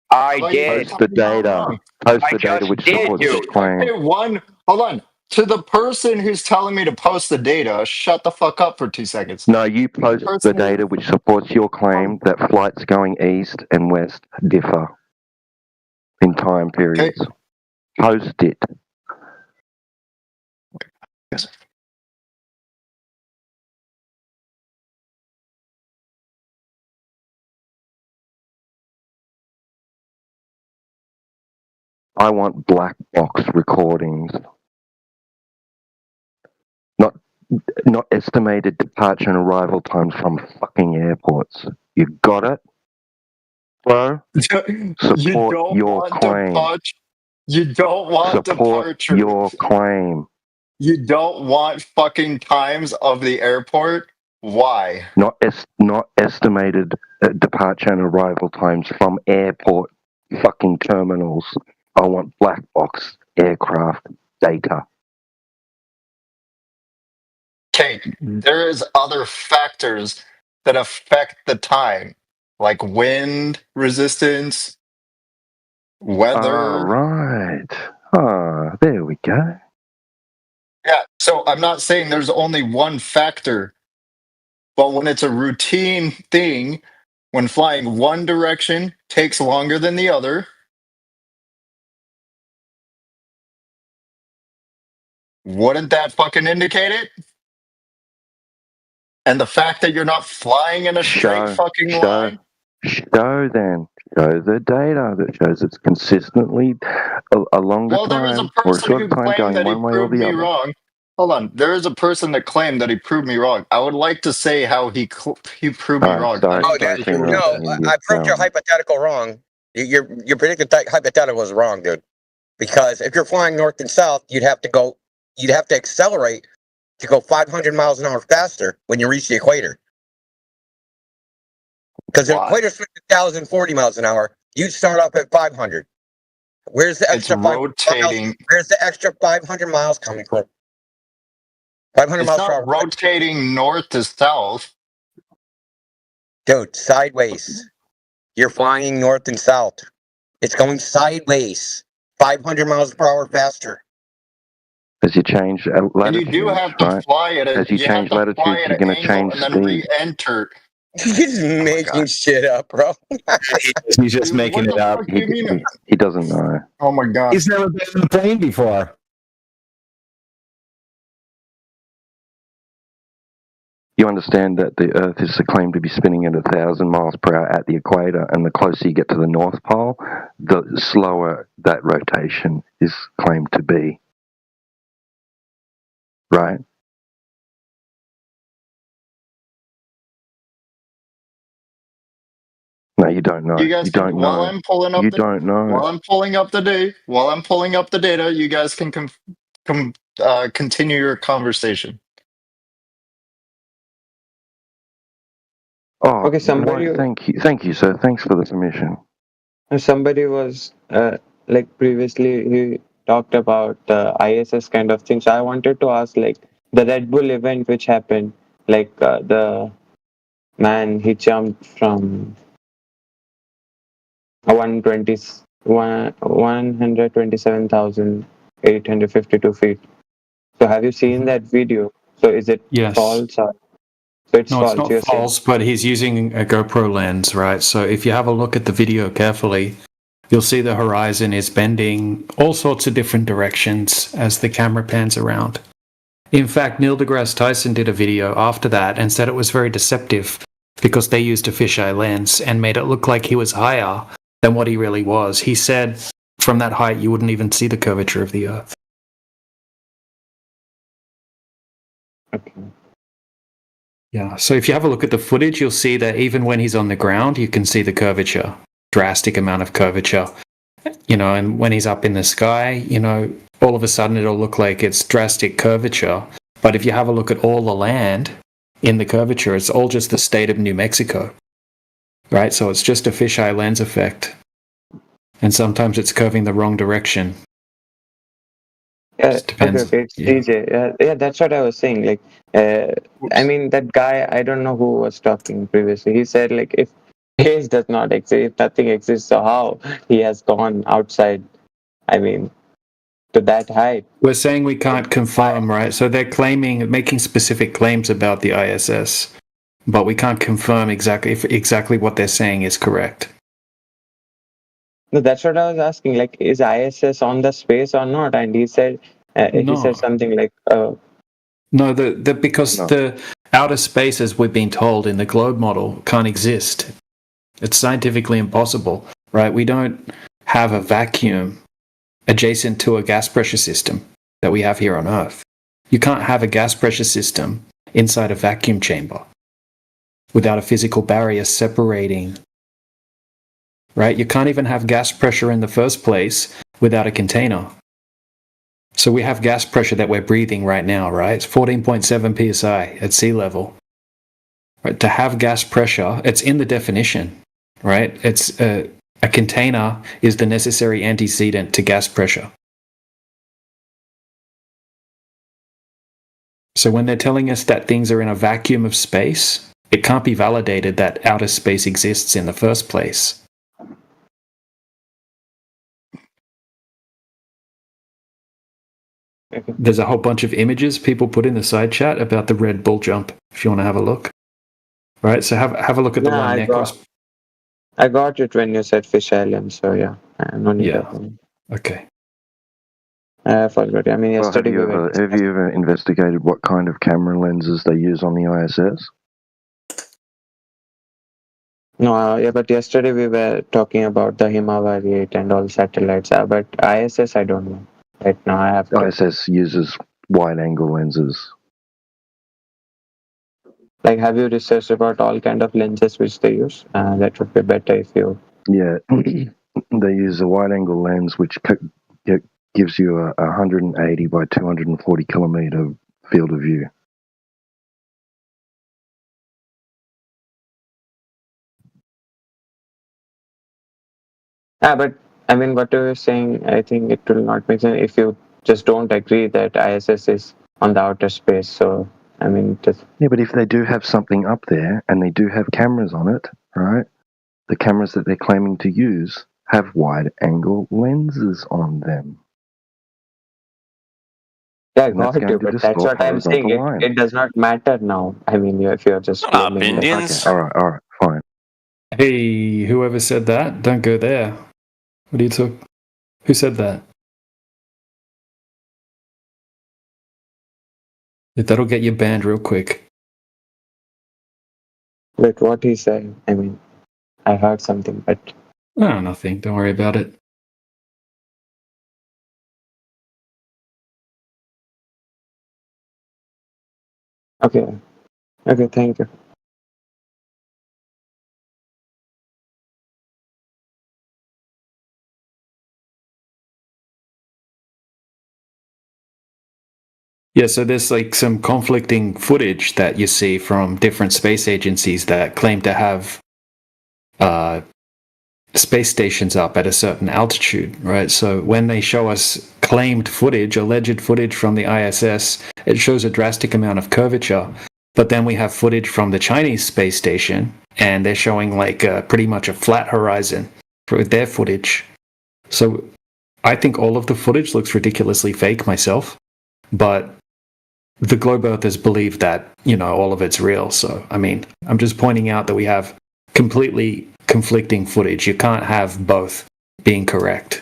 I did. Post the data. Post the data which supports your claim. Hey, hold on. To the person who's telling me to post the data, shut the fuck up for 2 seconds. No, you post the data which supports your claim that flights going east and west differ in time periods. Okay. Post it. Yes. I want black box recordings. Not estimated departure and arrival times from fucking airports. You got it? Bro, support your claim. You don't want departure. Your claim. You don't want fucking times of the airport? Why? Not estimated departure and arrival times from airport fucking terminals. I want black box aircraft data. Okay, there is other factors that affect the time, like wind resistance, weather. All right. Ah, there we go. Yeah, so I'm not saying there's only one factor, but when it's a routine thing, when flying one direction takes longer than the other, wouldn't that fucking indicate it? And the fact that you're not flying in a straight fucking line? Show the data that shows it's consistently a longer time or a short time going one way or the other. Wrong. Hold on. There is a person that claimed that he proved me wrong. I would like to say how he proved me wrong. I proved your hypothetical wrong. Your predicted hypothetical was wrong, dude. Because if you're flying north and south, you'd have to accelerate to go 500 miles an hour faster when you reach the equator. Because the equator's 1,040 miles an hour, you'd start off at 500. Where's the extra rotating? Where's the extra 500 miles coming from? 500 miles per hour. Rotating north to south. Dude, sideways. You're flying north and south. It's going sideways. 500 miles per hour faster. As you change latitude, and you do have to fly it. As you change latitude, you're going to change speed. And then re-enter. He's just making shit up, bro. He's just making it up. He doesn't know. Oh my god. He's never been in a plane before. You understand that the Earth is claimed to be spinning at 1,000 miles per hour at the equator, and the closer you get to the North Pole, the slower that rotation is claimed to be. Right? No, you don't know. You guys don't know. while I'm pulling up don't know. While I'm pulling up the data, you guys can continue your conversation. Oh, Okay, somebody. Thank you, sir. Thanks for the submission. Somebody was like previously he talked about the ISS kind of thing. So I wanted to ask, like, the Red Bull event which happened, like the man he jumped from 127,852 feet. So have you seen that video? So is it Yes. false? Or, so it's No, false. it's not you're saying? false, but he's using a GoPro lens, right? So if you have a look at the video carefully, you'll see the horizon is bending all sorts of different directions as the camera pans around. In fact, Neil deGrasse Tyson did a video after that and said it was very deceptive because they used a fisheye lens and made it look like he was higher than what he really was. He said from that height you wouldn't even see the curvature of the Earth. Okay. Yeah, so if you have a look at the footage, you'll see that even when he's on the ground, you can see the curvature, drastic amount of curvature. You know, and when he's up in the sky, you know, all of a sudden it'll look like it's drastic curvature. But if you have a look at all the land in the curvature, it's all just the state of New Mexico, right? So it's just a fisheye lens effect. And sometimes it's curving the wrong direction. Yeah, okay, it's DJ. Yeah, that's what I was saying. Like, I mean, that guy, I don't know who was talking previously. He said, like, if space does not exist, if nothing exists, so how he has gone outside? I mean, to that height. We're saying we can't confirm, right? So they're making specific claims about the ISS, but we can't confirm exactly what they're saying is correct. No, that's what I was asking. Like, is ISS on the space or not? And he said, he said something like, no, because the outer space, as we've been told in the globe model, can't exist. It's scientifically impossible, right? We don't have a vacuum adjacent to a gas pressure system that we have here on Earth. You can't have a gas pressure system inside a vacuum chamber without a physical barrier separating. Right? You can't even have gas pressure in the first place without a container. So we have gas pressure that we're breathing right now, right? It's 14.7 psi at sea level. Right? To have gas pressure, it's in the definition, right? It's a container is the necessary antecedent to gas pressure. So when they're telling us that things are in a vacuum of space, it can't be validated that outer space exists in the first place. There's a whole bunch of images people put in the side chat about the Red Bull jump, if you want to have a look. Right, so have a look at the line there. I got it when you said fish island, so yeah. No need to. Okay. I forgot. I mean, yesterday have you ever investigated what kind of camera lenses they use on the ISS? No, yeah, but yesterday we were talking about the Himalaya 8 and all satellites. But ISS, I don't know. Right now, I have to. ISS uses wide-angle lenses. Like, have you researched about all kind of lenses which they use? That would be better if you. Yeah, they use a wide-angle lens which gives you a 180 by 240 kilometer field of view. But I mean, what you were saying, I think it will not make sense if you just don't agree that ISS is on the outer space. So, I mean, yeah, but if they do have something up there and they do have cameras on it, right? The cameras that they're claiming to use have wide-angle lenses on them. Yeah, I got you, but that's what I'm saying. It does not matter now. I mean, if you're just opinions. Okay. All right, fine. Hey, whoever said that, don't go there. What are you talking? Who said that? That'll get you banned real quick. with what he said. I mean, I heard something, but No, nothing. Don't worry about it. okay. Okay, thank you. Yeah, so there's like some conflicting footage that you see from different space agencies that claim to have space stations up at a certain altitude, right? So when they show us claimed footage, alleged footage from the ISS, it shows a drastic amount of curvature. But then we have footage from the Chinese space station, and they're showing like pretty much a flat horizon for their footage. So I think all of the footage looks ridiculously fake myself, but the globe earthers believe that, all of it's real. So, I mean, I'm just pointing out that we have completely conflicting footage. You can't have both being correct.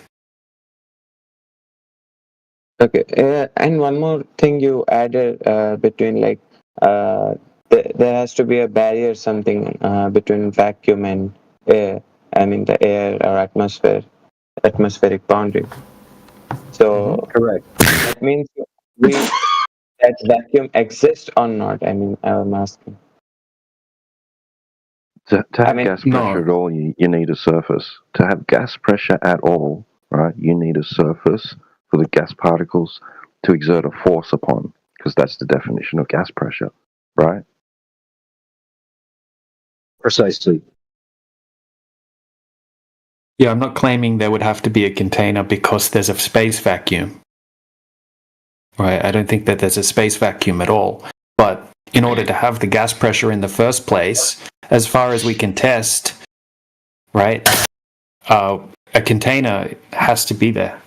Okay, and one more thing you added between like there has to be a barrier, something between vacuum and air. I mean, the air or atmospheric boundary. So correct. That means that vacuum exists or not. I mean, I'm asking. To have gas pressure at all, you need a surface. To have gas pressure at all, right, you need a surface for the gas particles to exert a force upon, because that's the definition of gas pressure, right? Precisely. Yeah, I'm not claiming there would have to be a container because there's a space vacuum. Right? I don't think that there's a space vacuum at all. But in order to have the gas pressure in the first place, as far as we can test, right, a container has to be there.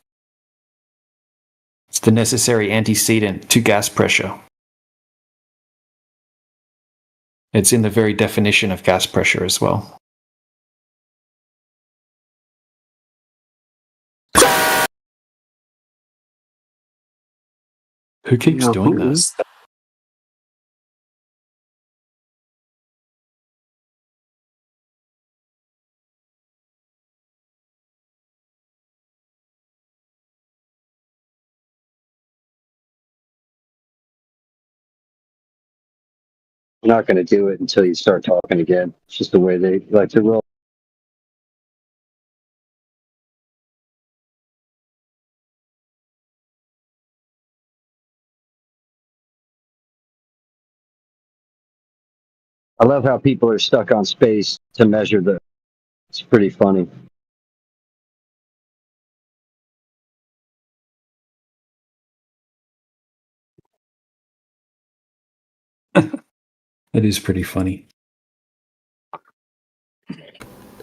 It's the necessary antecedent to gas pressure. It's in the very definition of gas pressure as well. Who keeps doing this? I'm not going to do it until you start talking again. It's just the way they like to roll. I love how people are stuck on space to measure the. It's pretty funny. It is pretty funny.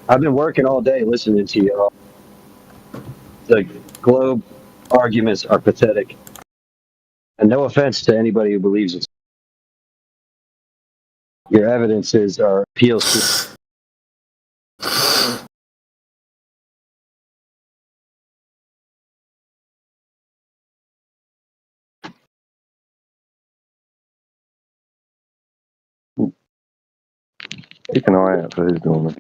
I've been working all day listening to you all. The globe arguments are pathetic. And no offense to anybody who believes it. Your evidences are appeals to. Keep an eye out for who's doing it.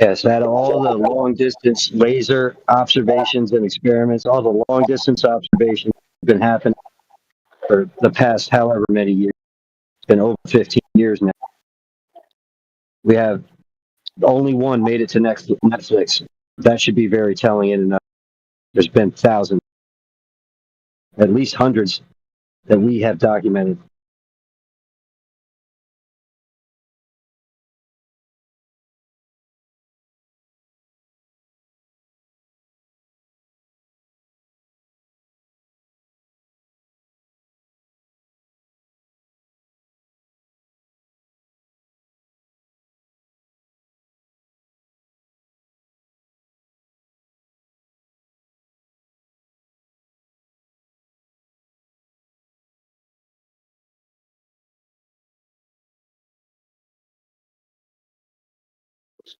Yes, had all the long distance laser observations and experiments, all the long distance observations have been happening for the past however many years. It's been over 15 years now. We have only one made it to Netflix. That should be very telling in enough. There's been thousands, at least hundreds that we have documented.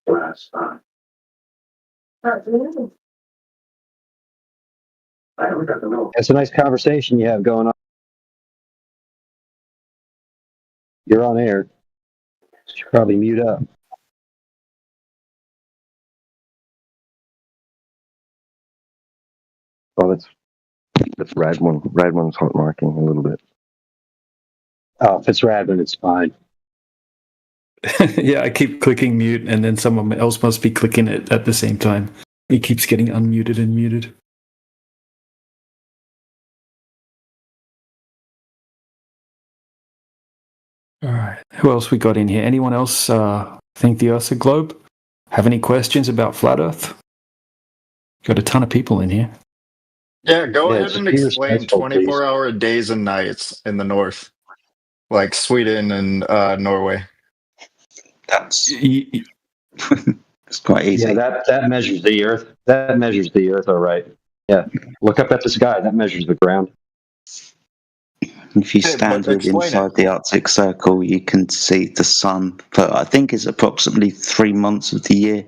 Last time. It's a nice conversation you have going on. You're on air. You should probably mute up. Oh, that's Radwin. Radwin's hot marking a little bit. Oh, if it's Radwin, it's fine. Yeah, I keep clicking mute, and then someone else must be clicking it at the same time. He keeps getting unmuted and muted. All right. Who else we got in here? Anyone else think the Earth's a globe? Have any questions about flat Earth? Got a ton of people in here. Yeah, go ahead and explain 24-hour days and nights in the north, like Sweden and Norway. That's it's quite easy. Yeah, that measures the Earth. That measures the Earth, all right. Yeah, look up at the sky. That measures the ground. If you stand inside the Arctic Circle, you can see the sun for, I think, it's approximately 3 months of the year.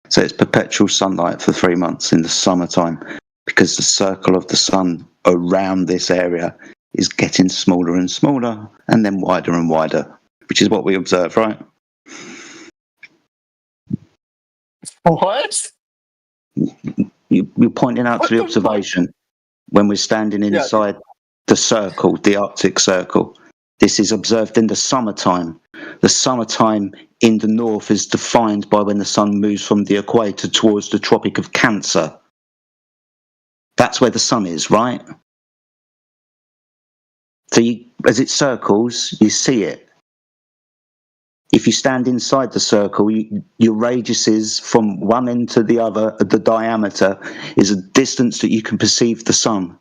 So it's perpetual sunlight for 3 months in the summertime, because the circle of the sun around this area is getting smaller and smaller and then wider and wider, which is what we observe, right? What? You're pointing out to the observation when we're standing inside the circle, the Arctic Circle. This is observed in the summertime. The summertime in the north is defined by when the sun moves from the equator towards the Tropic of Cancer. That's where the sun is, right? So as it circles, you see it. If you stand inside the circle, your radiuses from one end to the other, the diameter, is a distance that you can perceive the sun.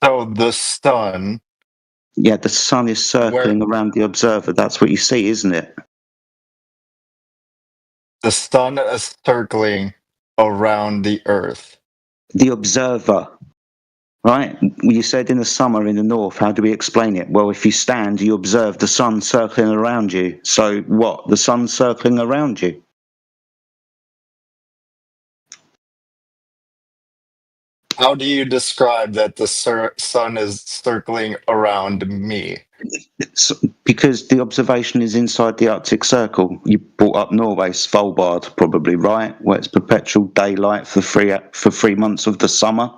So the sun... Yeah, the sun is circling around the observer. That's what you see, isn't it? The sun is circling around the Earth. The observer. Right? You said in the summer in the north, how do we explain it? Well, if you stand, you observe the sun circling around you. So what? The sun's circling around you. How do you describe that the sun is circling around me? It's because the observation is inside the Arctic Circle. You brought up Norway, Svalbard, probably, right? Where it's perpetual daylight for 3 months of the summer.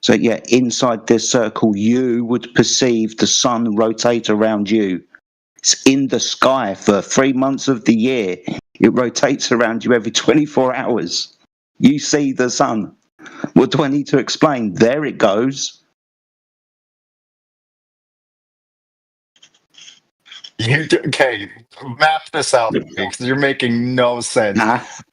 So yeah, inside this circle, you would perceive the sun rotate around you. It's in the sky for 3 months of the year. It rotates around you every 24 hours. You see the sun. What do I need to explain? There it goes. Okay, map this out, because you're making no sense.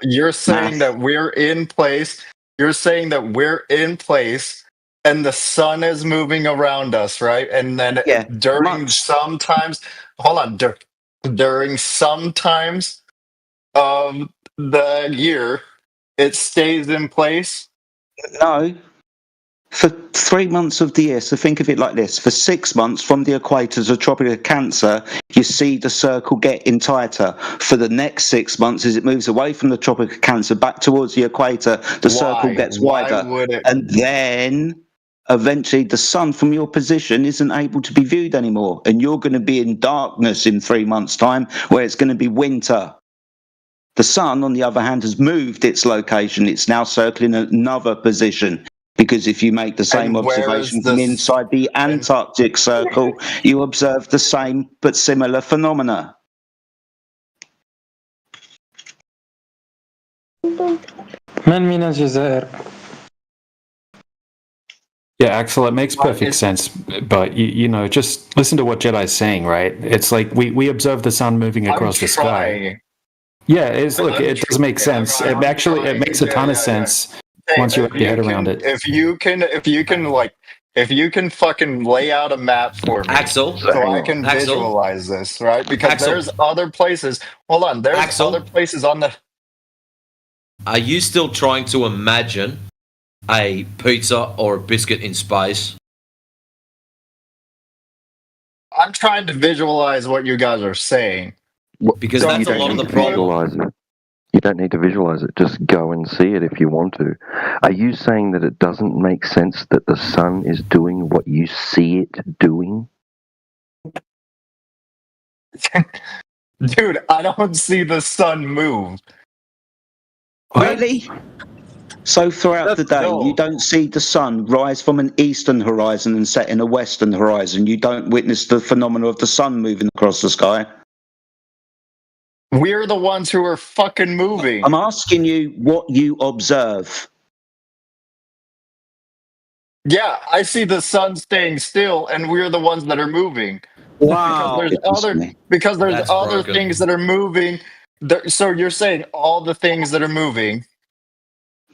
You're saying that we're in place. You're saying that we're in place. And the sun is moving around us, right? And then during some times, during some times of the year, it stays in place? No. For 3 months of the year, so think of it like this. For 6 months from the equator to Tropic of Cancer, you see the circle getting tighter. For the next 6 months, as it moves away from the Tropic of Cancer back towards the equator, the circle gets wider. And then... eventually the sun from your position isn't able to be viewed anymore, and you're going to be in darkness in 3 months' time, where it's going to be winter. The sun, on the other hand, has moved its location. It's now circling another position, because if you make the same observation from inside the Antarctic Circle, you observe the same but similar phenomena. Yeah, Axel, it makes perfect sense. But, you know, just listen to what Jedi's saying, right? It's like we observe the sun moving across the sky. Yeah, it does make sense. It makes a ton of sense once you wrap your head around it. If you can fucking lay out a map for me, Axel, so I can visualize this, right? Because there's other places. Hold on, there's other places on the... Are you still trying to imagine a pizza or a biscuit in space? I'm trying to visualize what you guys are saying. Because Don't that's a lot of the problem. Visualize it. You don't need to visualize it. Just go and see it if you want to. Are you saying that it doesn't make sense that the sun is doing what you see it doing? Dude, I don't see the sun move. Really? So throughout the day, you don't see the sun rise from an eastern horizon and set in a western horizon. You don't witness the phenomena of the sun moving across the sky. We're the ones who are fucking moving. I'm asking you what you observe. Yeah, I see the sun staying still, and we're the ones that are moving. Wow. Because there's That's other broken. things that are moving. So you're saying all the things that are moving.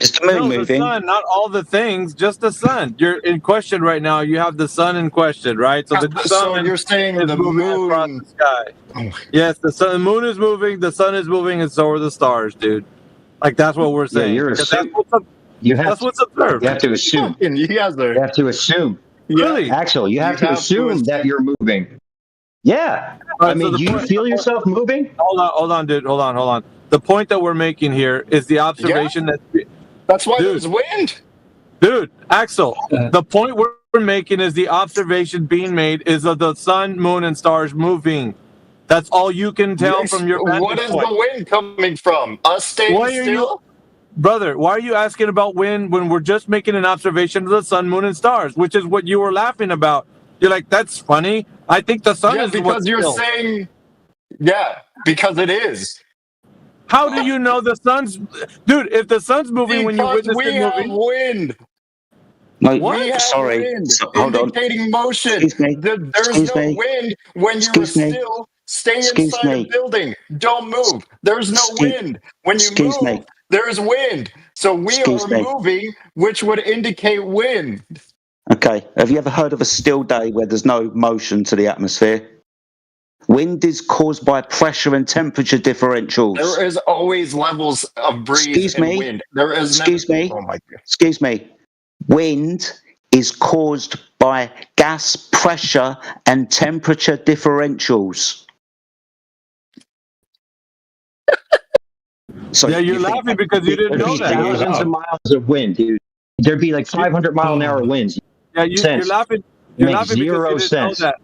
It's the moon No, the moving. sun, not all the things, just the sun. You're in question right now. You have the sun in question, right? So the So sun you're saying is the moving across moon. the sky. Yes, the moon is moving, the sun is moving, and so are the stars, dude. Like that's what we're Yeah, saying. you're Because assuming. that's what's observed. You have to assume. You guys are. You have to assume. Really? Axel, you have You to assume that you're moving. Yeah. All right, I mean, so the do you point- feel yourself moving? Hold on, dude. Hold on. The point that we're making here is the observation that That's why Dude. there's wind. Dude, Axel, the point we're making is the observation being made is of the sun, moon, and stars moving. That's all you can tell from your vantage What is point. the wind coming from? Us staying Why are still? Brother, why are you asking about wind when we're just making an observation of the sun, moon, and stars, which is what you were laughing about? You're like, that's funny. I think the sun Yeah, is because what's you're still. saying. Yeah, because it is. How do you know the sun's... Dude, if the sun's moving when you Because witness we it have moving... wind. No, We have sorry. wind Hold on. indicating motion. Excuse me. There's Excuse no me. wind when you're Excuse me. still. Stay Excuse inside me. a building. Don't move. There's no Excuse- wind. When you excuse move, me. there's wind. So we Excuse are me. moving, which would indicate wind. Okay. Have you ever heard of a still day where there's no motion to the atmosphere? Wind is caused by pressure and temperature differentials. There is always levels of breeze Excuse and me. wind. There is Excuse never, me. Oh my God. Excuse me. Wind is caused by gas pressure and temperature differentials. So Yeah, you're laughing because you didn't There'd know be that. thousands of miles of wind, dude. There'd be like 500 mile an hour winds. Yeah, you're Sense. laughing. It You're makes laughing because zero you didn't sense. know that.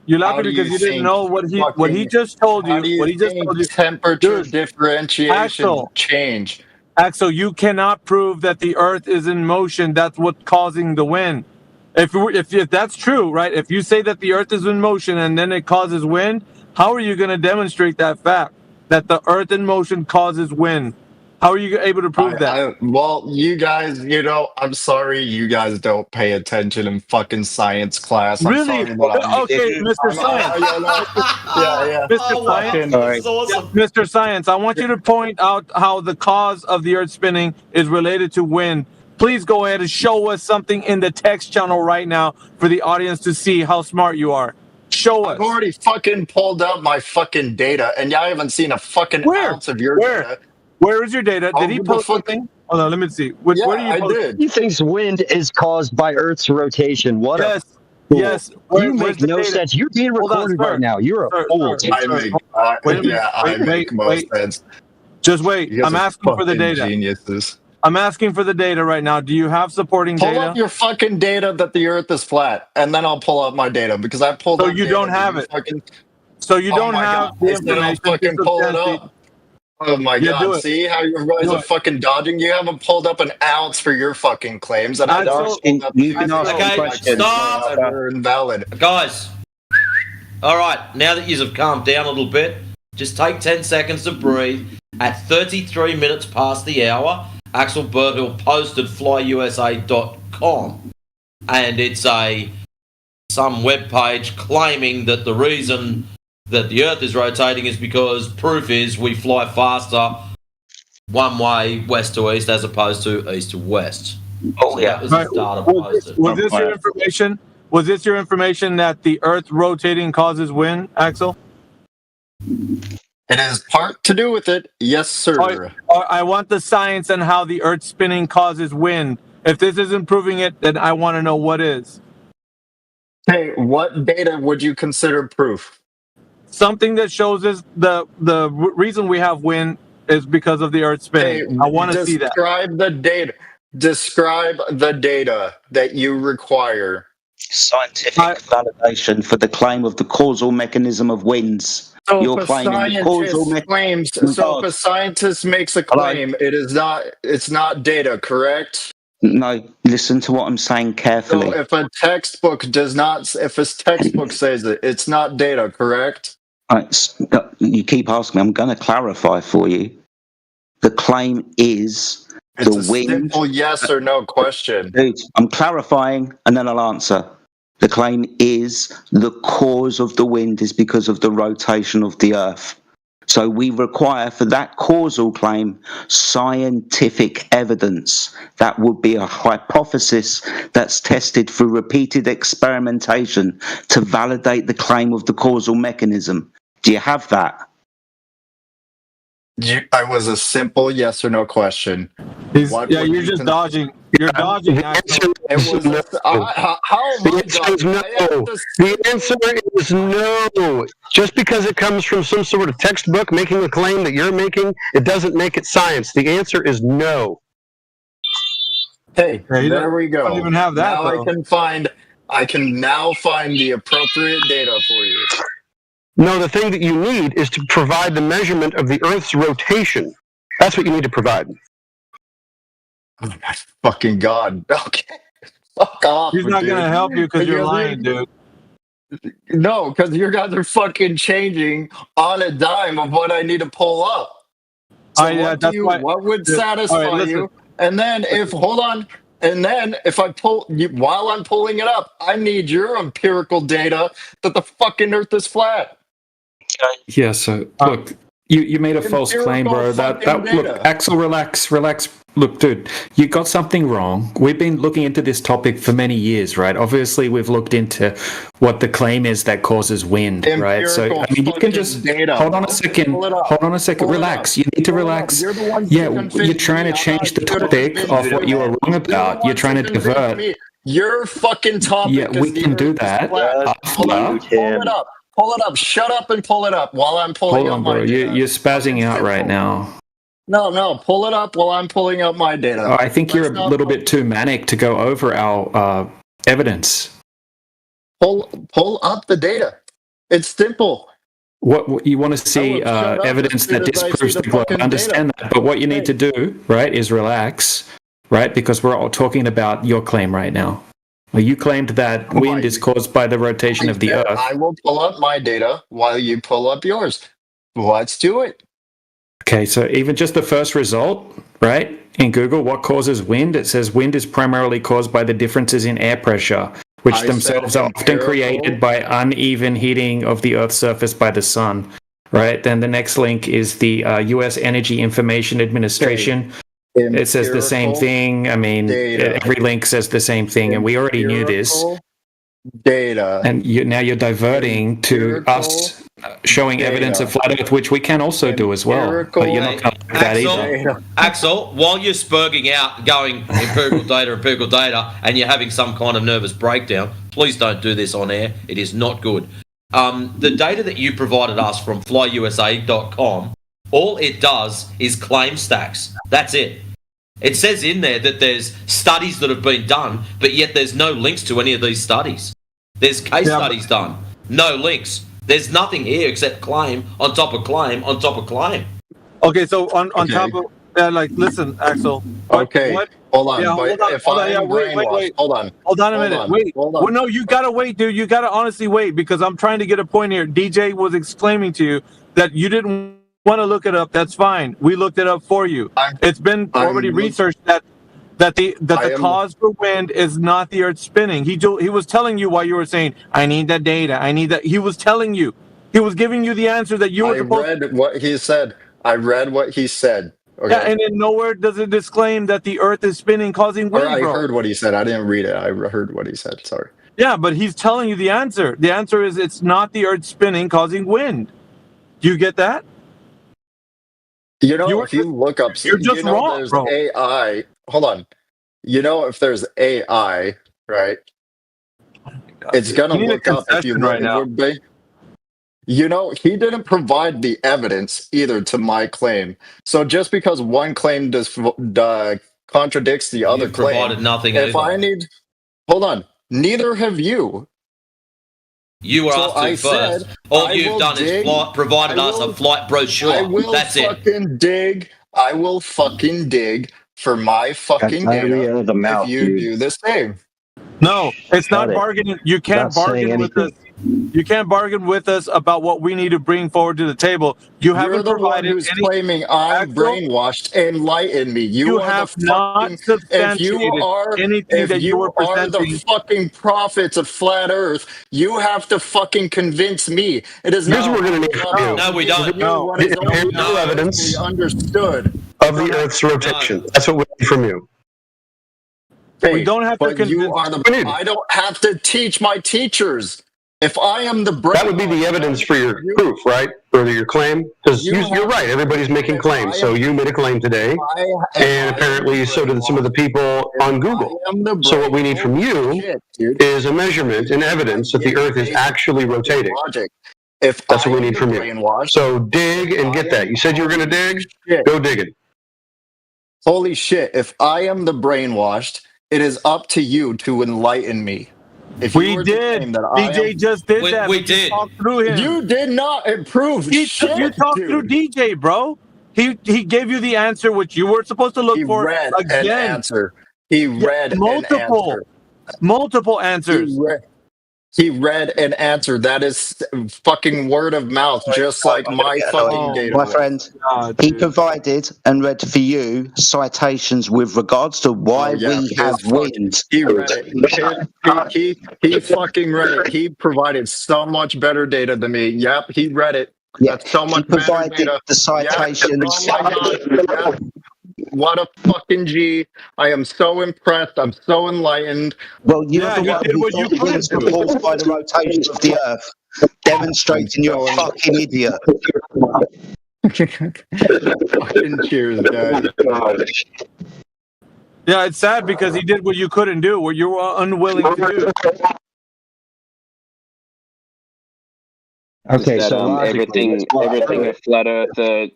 You're How laughing do because you you didn't think know what he just told How do you. you What he just think told you. temperature Dude, differentiation Axel. change? Axel, you cannot prove that the Earth is in motion. That's what's causing the wind. If that's true, right? If you say that the Earth is in motion and then it causes wind, how are you going to demonstrate that fact that the Earth in motion causes wind? How are you able to prove that? Well, you guys, I'm sorry you guys don't pay attention in fucking science class. I'm Really? sorry, but Okay, Mr. Science. Yeah. Mr. Science. Fucking- awesome. Mr. Science, I want you to point out how the cause of the Earth spinning is related to wind. Please go ahead and show us something in the text channel right now for the audience to see how smart you are. Show us. I've already fucking pulled up my fucking data, and I haven't seen a fucking ounce of your data. Where is your data? Did he the post fuck- something? Hold on, let me see. Where do you I post? did. He thinks wind is caused by Earth's rotation. What Yes. a fool. Yes. You Where's make the no data? sense. You're being Hold on, recorded sir. right now. You're a Sir, fool. sir, I sir. make, Wait a minute. I make most sense. Just wait. You guys I'm are asking for the fucking data. Geniuses. I'm asking for the data right now. Do you have supporting Pull data? up your fucking data that the Earth is flat, and then I'll pull up my data because I pulled So up. you data don't that have you it. Fucking, So you don't my have God. the Instead, I'll information to fucking pull it substantiate. up. Oh my Yeah, do God! it. See how you guys Do are it. fucking dodging? You haven't pulled up an ounce for your fucking claims, and I Axel, just pulled up you can ask Okay, questions. stop. They're invalid. Guys, all right, now that you have calmed down a little bit, just take 10 seconds to breathe. At 33 minutes past the hour, Axel Berthill posted flyusa.com, and it's some webpage claiming that the reason that the Earth is rotating is because proof is we fly faster one way, west to east, as opposed to east to west. Oh, yeah. That was the data posted. Was this your information? Was this your information that the Earth rotating causes wind, Axel? It has part to do with it, yes, sir. I want the science and how the Earth spinning causes wind. If this isn't proving it, then I want to know what is. Hey, what data would you consider proof? Something that shows us the reason we have wind is because of the Earth spinning. Hey, I want to see that. Describe the data. Describe the data that you require. Scientific validation for the claim of the causal mechanism of winds. So You're if a claiming the causal scientist so if a scientist makes a claim, it's not data, correct? No, listen to what I'm saying carefully. So if a textbook says it, it's not data, correct? You keep asking me, I'm going to clarify for you. The claim is It's the a wind. simple yes or no question. Dude, I'm clarifying and then I'll answer. The claim is the cause of the wind is because of the rotation of the Earth. So we require for that causal claim scientific evidence. That would be a hypothesis that's tested through repeated experimentation to validate the claim of the causal mechanism. Do you have that? I was a simple yes or no question. You're just dodging. You're dodging. The answer is no. The answer is no. Just because it comes from some sort of textbook making a claim that you're making, it doesn't make it science. The answer is no. Hey, there we go. I don't even have that. Now I can now find the appropriate data for you. No, the thing that you need is to provide the measurement of the Earth's rotation. That's what you need to provide. Oh my fucking God. Okay. Fuck off. He's not going to help you because you're lying, dude. No, because you guys are fucking changing on a dime of what I need to pull up. So what would satisfy you? And then if I pull while I'm pulling it up, I need your empirical data that the fucking Earth is flat. Yeah, so look, you made a false claim, bro. Look, Axel, relax. Look, dude, you got something wrong. We've been looking into this topic for many years, right? Obviously, we've looked into what the claim is that causes wind, right? So, I mean, you can just hold on a second. Relax. You need to relax. You're trying to change the topic of what you were wrong about. You're trying to divert. Your fucking topic. Yeah, we can do that. Pull it up. Shut up and pull it up while I'm pulling up my data. You're spazzing out right now. No, pull it up while I'm pulling up my data. Oh, I think you're a little bit too manic to go over our evidence. Pull up the data. It's simple. What you want to see evidence that disproves the globe. Understand that, but what you need to do, right, is relax, right, because we're all talking about your claim right now. Well, you claimed that wind is caused by the rotation of the Earth. I will pull up my data while you pull up yours. Let's do it. Okay, so even just the first result, right, in Google, what causes wind? It says wind is primarily caused by the differences in air pressure, which themselves are often created by uneven heating of the Earth's surface by the sun, right? Then the next link is the U.S. Energy Information Administration. It says the same thing. I mean, every link says the same thing, and we already knew this. Data. And now you're diverting to us showing evidence of flat Earth, which we can also do as well. But you're not coming with that either. Axel, while you're spurging out, going empirical data, and you're having some kind of nervous breakdown, please don't do this on air. It is not good. The data that you provided us from flyusa.com, all it does is claim stacks. That's it. It says in there that there's studies that have been done, but yet there's no links to any of these studies. There's case studies done, no links. There's nothing here except claim on top of claim on top of claim. Okay, so on top of listen, Axel. Hold on. Hold on a minute. Wait. Well, no, you gotta wait, dude. You gotta honestly wait because I'm trying to get a point here. DJ was exclaiming to you that you didn't want to look it up. That's fine. We looked it up for you. It's been already researched that the cause for wind is not the Earth spinning. He was telling you while you were saying, I need that data. I need that. He was telling you. He was giving you the answer that you were supposed to. I read what he said. Okay. Yeah, and then nowhere does it disclaim that the Earth is spinning, causing wind. I heard what he said. I didn't read it. I heard what he said. Sorry. Yeah, but he's telling you the answer. The answer is it's not the Earth spinning, causing wind. Do you get that? If you look up, you're just wrong, there's bro. AI. Hold on. If there's AI, right? It's gonna look up if you look. You know, he didn't provide the evidence either to my claim. So just because one claim contradicts the other claim, provided nothing if either. I need, hold on, neither have you. You were So asked to first. All you've done is provided us a flight brochure. I will That's fucking dig. I will fucking dig for my fucking data if you do the same. No, it's not Got it. bargaining. You can't Not saying bargain with us. You can't bargain with us about what we need to bring forward to the table. You You're haven't the one provided who's any claiming I'm brainwashed. Enlighten me. You are have the not fucking. If substantiated you are, anything if that you you were are the presenting. fucking prophets of flat Earth, you have to fucking convince me. It is Here's not. what we're going to need from you. No, we don't. What is Empirical evidence understood of the Earth's rotation. That's what we need from you. We don't have to but you are the. I don't have to teach my teachers. If I am the brain, that would be the evidence for your proof, right? Or your claim? Because you're right. Everybody's making claims. So you made a claim today, and apparently so did some of the people on Google. So what we need from you is a measurement and evidence that the Earth is actually rotating. That's what we need from you. So dig and get that. You said you were going to dig? Go digging. Holy shit. If I am the brainwashed, it is up to you to enlighten me. If you We were to did. claim that I DJ am, just did that. We did. Talked through him. You did not improve shit. You talked through DJ, bro. He gave you the answer which you were supposed to look for. Read again. an answer. He read multiple, an answer. multiple answers. He read an answer. That is fucking word of mouth, just like my fucking data. My friend, he provided and read for you citations with regards to why we have wind. He read it. He fucking read it. He provided so much better data than me. Yep, he read it. That's so much better provided data. the citations. Oh my God. Yep. What a fucking G. I am so impressed. I'm so enlightened. Well, you're the one who thought the wind's caused by the rotation of the Earth, demonstrating you're a fucking idiot. Fucking cheers, guys. Yeah, it's sad because he did what you couldn't do, what you were unwilling to do. Okay, is that, so everything a flat earther is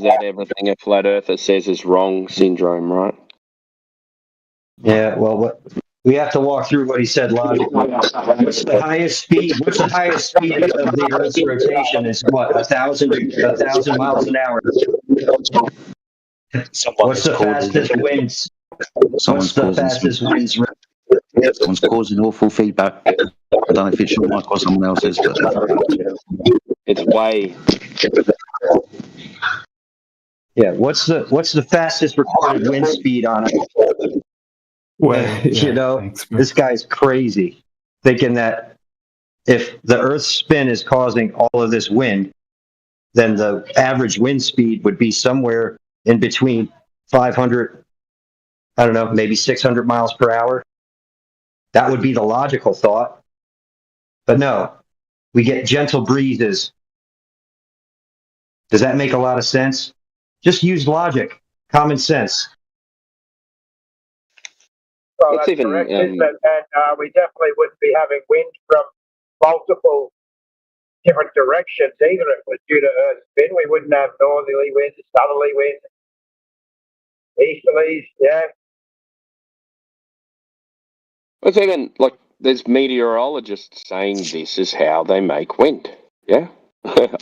that everything a flat earther says is wrong syndrome, right? Yeah, well, we have to walk through what he said logically. What's the highest speed? What's the highest speed of the Earth's rotation? Is what 1,000 miles an hour. What's the fastest winds? Someone's causing awful feedback. I don't know if it's your mic or someone else's, but it's way. Yeah, what's the fastest recorded wind speed on it? Well, this guy's crazy, thinking that if the Earth's spin is causing all of this wind, then the average wind speed would be somewhere in between 500, I don't know, maybe 600 miles per hour. That would be the logical thought. But no, we get gentle breezes. Does that make a lot of sense? Just use logic, common sense. Well, that's correct, isn't it? And we definitely wouldn't be having wind from multiple different directions either. It was due to Earth's spin. We wouldn't have northerly winds, southerly winds, easterlies, yeah. It's even like there's meteorologists saying this is how they make wind. Yeah,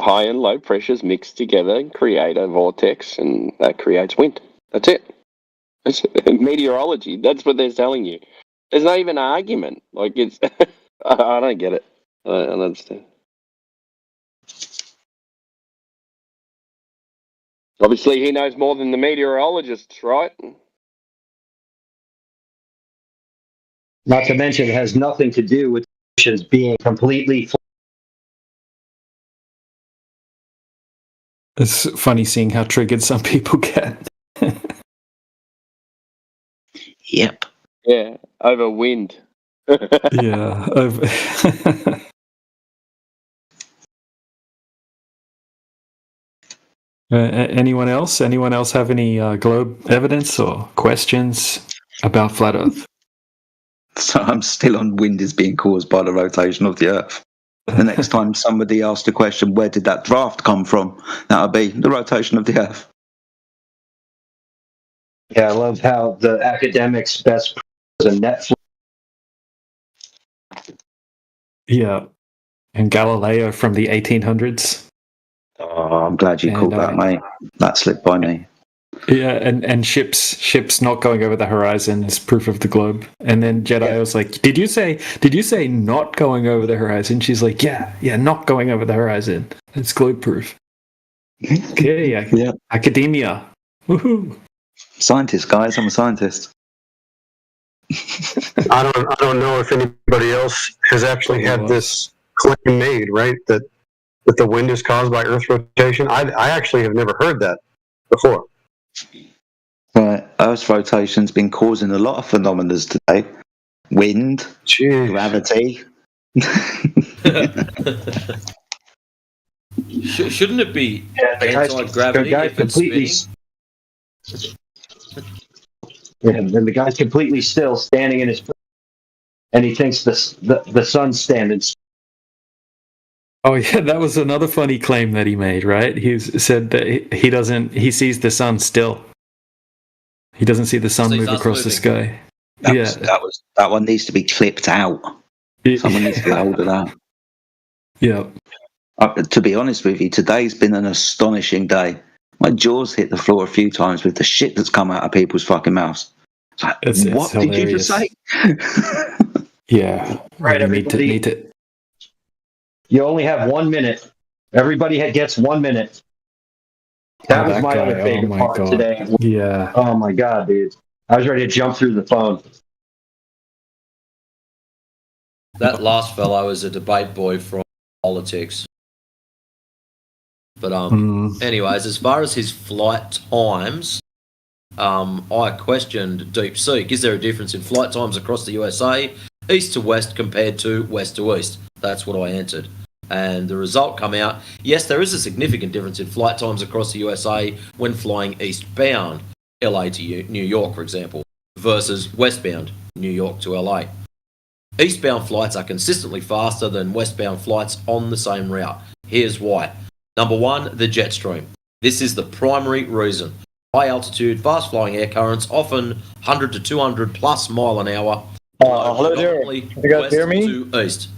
high and low pressures mix together and create a vortex, and that creates wind. That's it. It's meteorology. That's what they're telling you. There's not even an argument. Like it's, I don't get it. I don't understand. Obviously, he knows more than the meteorologists, right? Not to mention, it has nothing to do with oceans being completely flat. It's funny seeing how triggered some people get. Yep. Yeah, over wind. Yeah. Anyone else? Anyone else have any globe evidence or questions about flat Earth? So I'm still on wind is being caused by the rotation of the Earth. The next time somebody asked the question, where did that draft come from? That'll be the rotation of the Earth. Yeah, I love how the academics best was a Netflix. Yeah. And Galileo from the 1800s. Oh, I'm glad you caught that, mate. That slipped by me. Yeah, and ships not going over the horizon is proof of the globe. And then Jedi was like, Did you say not going over the horizon? She's like, Yeah, not going over the horizon. It's globe proof. Okay, academia. Woohoo. Scientist, guys, I'm a scientist. I don't know if anybody else has actually had this claim made, right? That the wind is caused by Earth rotation. I actually have never heard that before. Right, Earth's rotation's been causing a lot of phenomena today. Wind, gravity. Shouldn't it be anti-gravity if it's spinning? Yeah, and the guy's completely still, standing in his, and he thinks the sun's standing. Oh yeah, that was another funny claim that he made, right? He said that he sees the sun still. He doesn't see the sun move across the sky. That one needs to be clipped out. Someone needs to get hold of that. Yeah. To be honest with you, today's been an astonishing day. My jaws hit the floor a few times with the shit that's come out of people's fucking mouths. It's what did you just say? Yeah. Right, everybody. Need to. You only have 1 minute. Everybody gets 1 minute. That was my other favorite part today. Yeah. Oh my god, dude! I was ready to jump through the phone. That last fellow was a debate boy from politics. But anyways, as far as his flight times, I questioned DeepSeek. Is there a difference in flight times across the USA, east to west compared to west to east? That's what I answered. And the result come out, yes, there is a significant difference in flight times across the USA when flying eastbound, LA to New York, for example, versus westbound, New York to LA. Eastbound flights are consistently faster than westbound flights on the same route. Here's why. Number one, the jet stream. This is the primary reason. High altitude, fast flowing air currents, often 100 to 200 plus mile an hour. Hello there. Can you guys hear me? To east.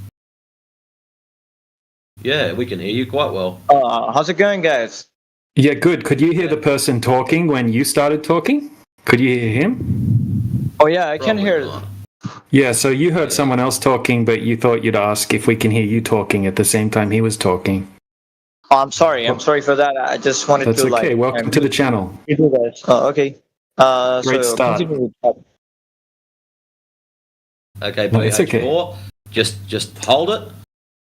Yeah, we can hear you quite well. How's it going, guys? Yeah, good. Could you hear the person talking when you started talking? Could you hear him? Oh, yeah, I can hear. Yeah, so you heard someone else talking, but you thought you'd ask if we can hear you talking at the same time he was talking. Oh, I'm sorry for that. I just wanted That's to okay. Welcome to the channel. Oh, okay. Great start. Okay, No, it's okay. PH4, just hold it,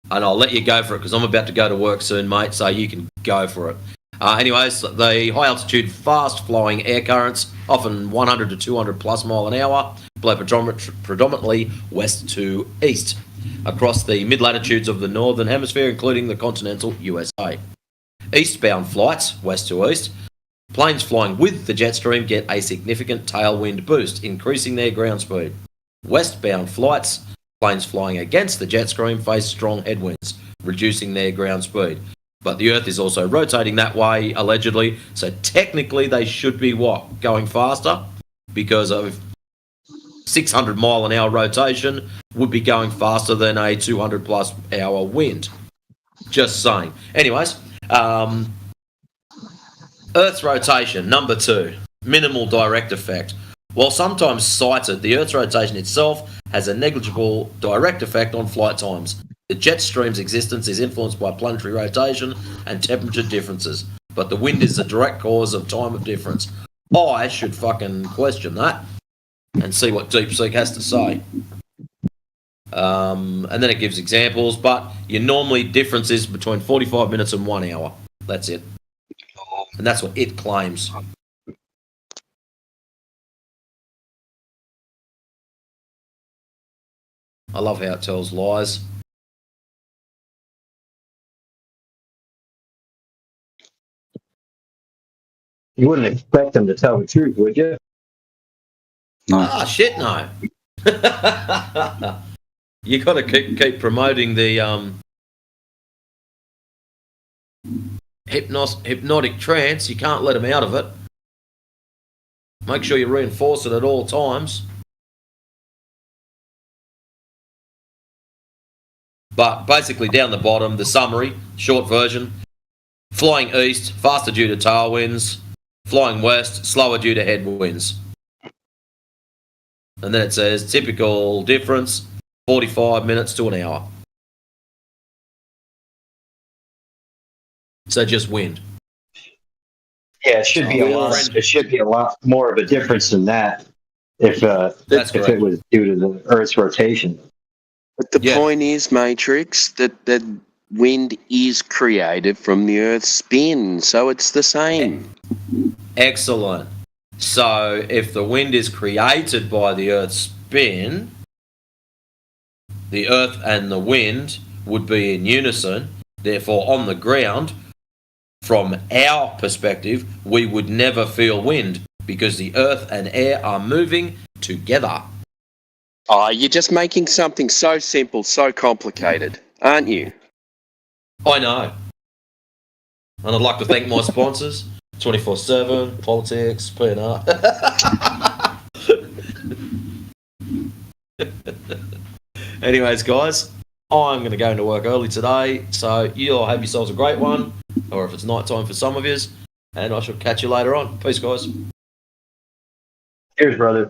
and I'll let you go for it because I'm about to go to work soon, mate. So you can go for it. Anyways, the high altitude, fast flowing air currents, often 100 to 200 plus mile an hour, blow predominantly west to east across the mid latitudes of the northern hemisphere, including the continental USA. Eastbound flights, west to east, planes flying with the jet stream get a significant tailwind boost, increasing their ground speed. Westbound flights, planes flying against the jet stream face strong headwinds, reducing their ground speed. But the Earth is also rotating that way, allegedly, so technically they should be what? Going faster? Because of 600 mile an hour rotation would be going faster than a 200 plus hour wind. Just saying. Anyways, Earth's rotation, number 2, minimal direct effect. While sometimes cited, the Earth's rotation itself has a negligible direct effect on flight times. The jet stream's existence is influenced by planetary rotation and temperature differences, but the wind is the direct cause of time of difference. I should fucking question that and see what DeepSeek has to say. And then it gives examples, but your normally difference is between 45 minutes and 1 hour. That's it. And that's what it claims. I love how it tells lies. You wouldn't expect them to tell the truth, would you? No. Ah, shit, no. You got to keep promoting the hypnotic trance. You can't let them out of it. Make sure you reinforce it at all times. But basically, down the bottom, the summary, short version: flying east, faster due to tailwinds; flying west, slower due to headwinds. And then it says typical difference: 45 minutes to an hour. So just wind. Yeah, it should be a lot. It should be a lot more of a difference than that if it was due to the Earth's rotation. But the point is, Matrix, that wind is created from the Earth's spin, so it's the same. Excellent. So if the wind is created by the Earth's spin, the Earth and the wind would be in unison. Therefore, on the ground, from our perspective, we would never feel wind because the Earth and air are moving together. Oh, you're just making something so simple, so complicated, aren't you? I know. And I'd like to thank my sponsors, 24/7, Politics, PNR. Anyways, guys, I'm going to go into work early today, so you all have yourselves a great one, or if it's night time for some of you, and I shall catch you later on. Peace, guys. Cheers, brother.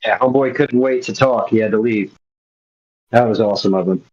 Yeah, homeboy couldn't wait to talk. He had to leave. That was awesome of him.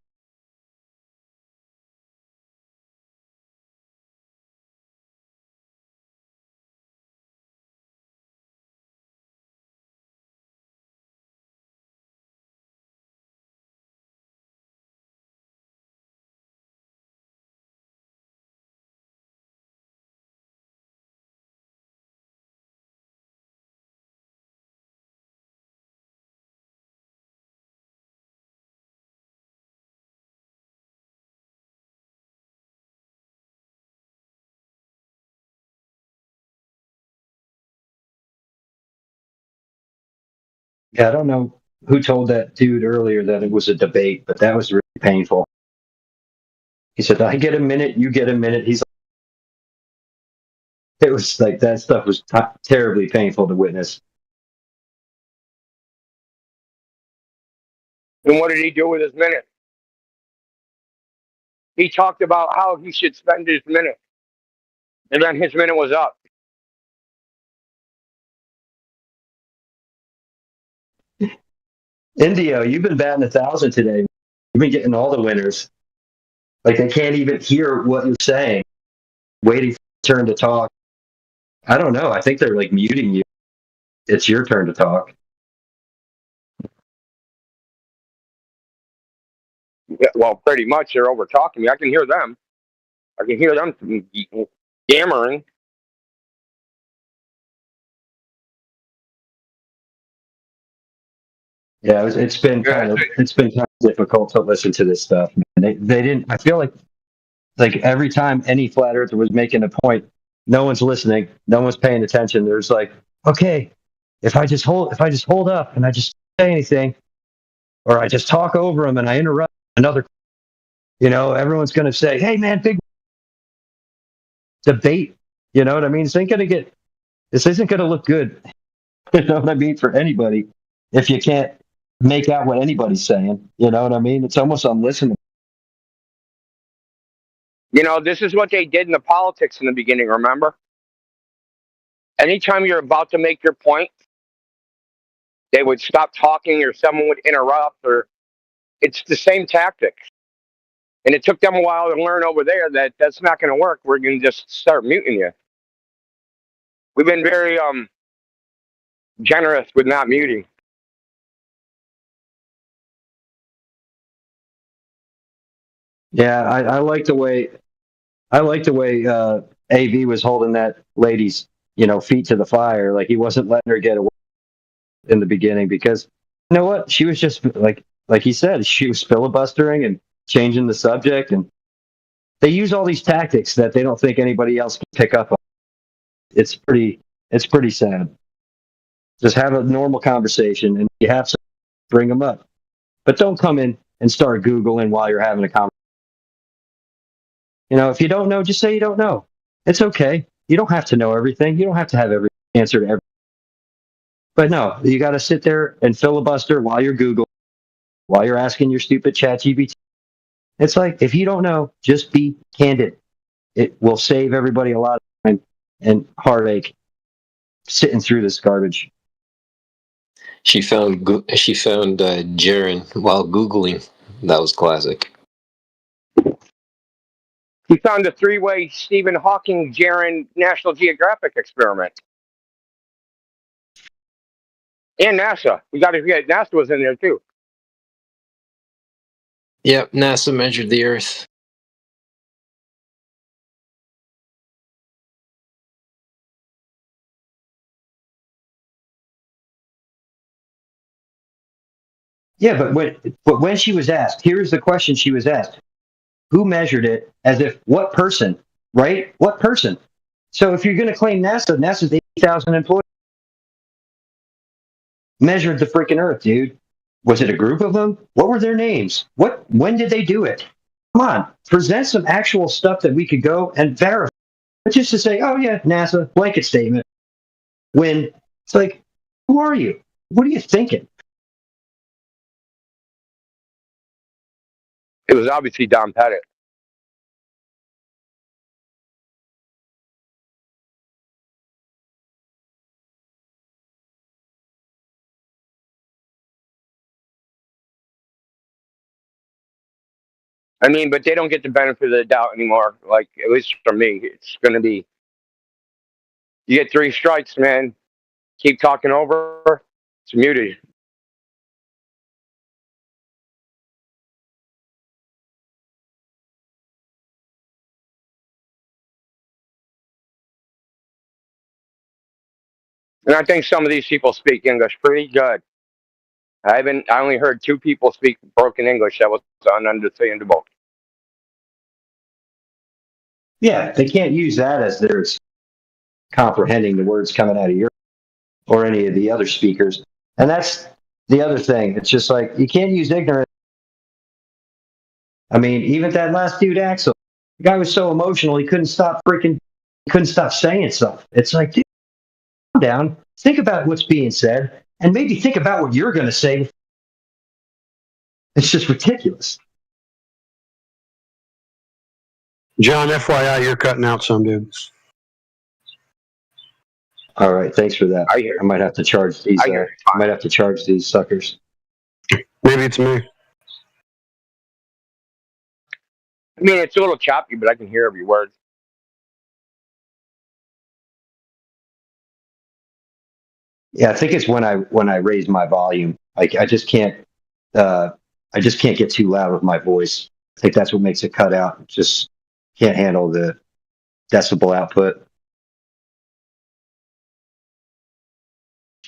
Yeah, I don't know who told that dude earlier that it was a debate, but that was really painful. He said, I get a minute, you get a minute. It was like that stuff was terribly painful to witness. And what did he do with his minute? He talked about how he should spend his minute. And then his minute was up. Indio, you've been batting 1,000 today. You've been getting all the winners. Like they can't even hear what you're saying. Waiting for your turn to talk. I don't know. I think they're like muting you. It's your turn to talk. Yeah, well, pretty much they're over talking me. I can hear them. I can hear them yammering. Yeah, it's been kind of difficult to listen to this stuff. Man. They didn't. I feel like every time any flat earther was making a point, no one's listening. No one's paying attention. There's like, okay, if I just hold up and I just say anything, or I just talk over them and I interrupt another, everyone's going to say, hey man, big debate. You know what I mean? This isn't going to look good. You know what I mean? For anybody, if you can't make out what anybody's saying, you know what I mean? It's almost unlistenable. This is what they did in the politics in the beginning, remember? Anytime you're about to make your point, they would stop talking or someone would interrupt, or it's the same tactic. And it took them a while to learn over there that that's not going to work. We're going to just start muting you. We've been very generous with not muting. Yeah, I like the way AV was holding that lady's, feet to the fire. Like he wasn't letting her get away in the beginning because you know what? She was just like he said, she was filibustering and changing the subject, and they use all these tactics that they don't think anybody else can pick up on. It's pretty sad. Just have a normal conversation, and you have to bring them up, but don't come in and start Googling while you're having a conversation. If you don't know, just say you don't know. It's okay. You don't have to know everything. You don't have to have every answer to everything. But no, you got to sit there and filibuster while you're Googling, while you're asking your stupid ChatGPT. It's like, if you don't know, just be candid. It will save everybody a lot of time and heartache sitting through this garbage. She found Jaren while Googling. That was classic. He found a three-way Stephen Hawking Jaren National Geographic experiment. And NASA. We got to get NASA was in there too. Yep, NASA measured the Earth. Yeah, but when she was asked, here's the question she was asked: who measured it? As if what person, right? What person? So if you're going to claim NASA's 80,000 employees measured the freaking Earth, dude. Was it a group of them? What were their names? When did they do it? Come on, present some actual stuff that we could go and verify. But just to say, oh yeah, NASA, blanket statement. When it's like, who are you? What are you thinking? It was obviously Don Pettit. I mean, but they don't get the benefit of the doubt anymore. Like, at least for me, it's going to be, you get 3 strikes, man. Keep talking over, it's muted. And I think some of these people speak English pretty good. I only heard 2 people speak broken English that was understandable. Yeah, they can't use that as their comprehending the words coming out of your or any of the other speakers. And that's the other thing. It's just like, you can't use ignorance. I mean, even that last dude, Axel, the guy was so emotional, he couldn't stop saying stuff. It's like, dude, calm down. Think about what's being said, and maybe think about what you're going to say. It's just ridiculous. John, FYI, you're cutting out some dudes. All right, thanks for that. I might have to charge these. I might have to charge these suckers. Maybe it's me. I mean, it's a little choppy, but I can hear every word. Yeah, I think it's when I raise my volume. I just can't get too loud with my voice. I think that's what makes it cut out. Just can't handle the decibel output.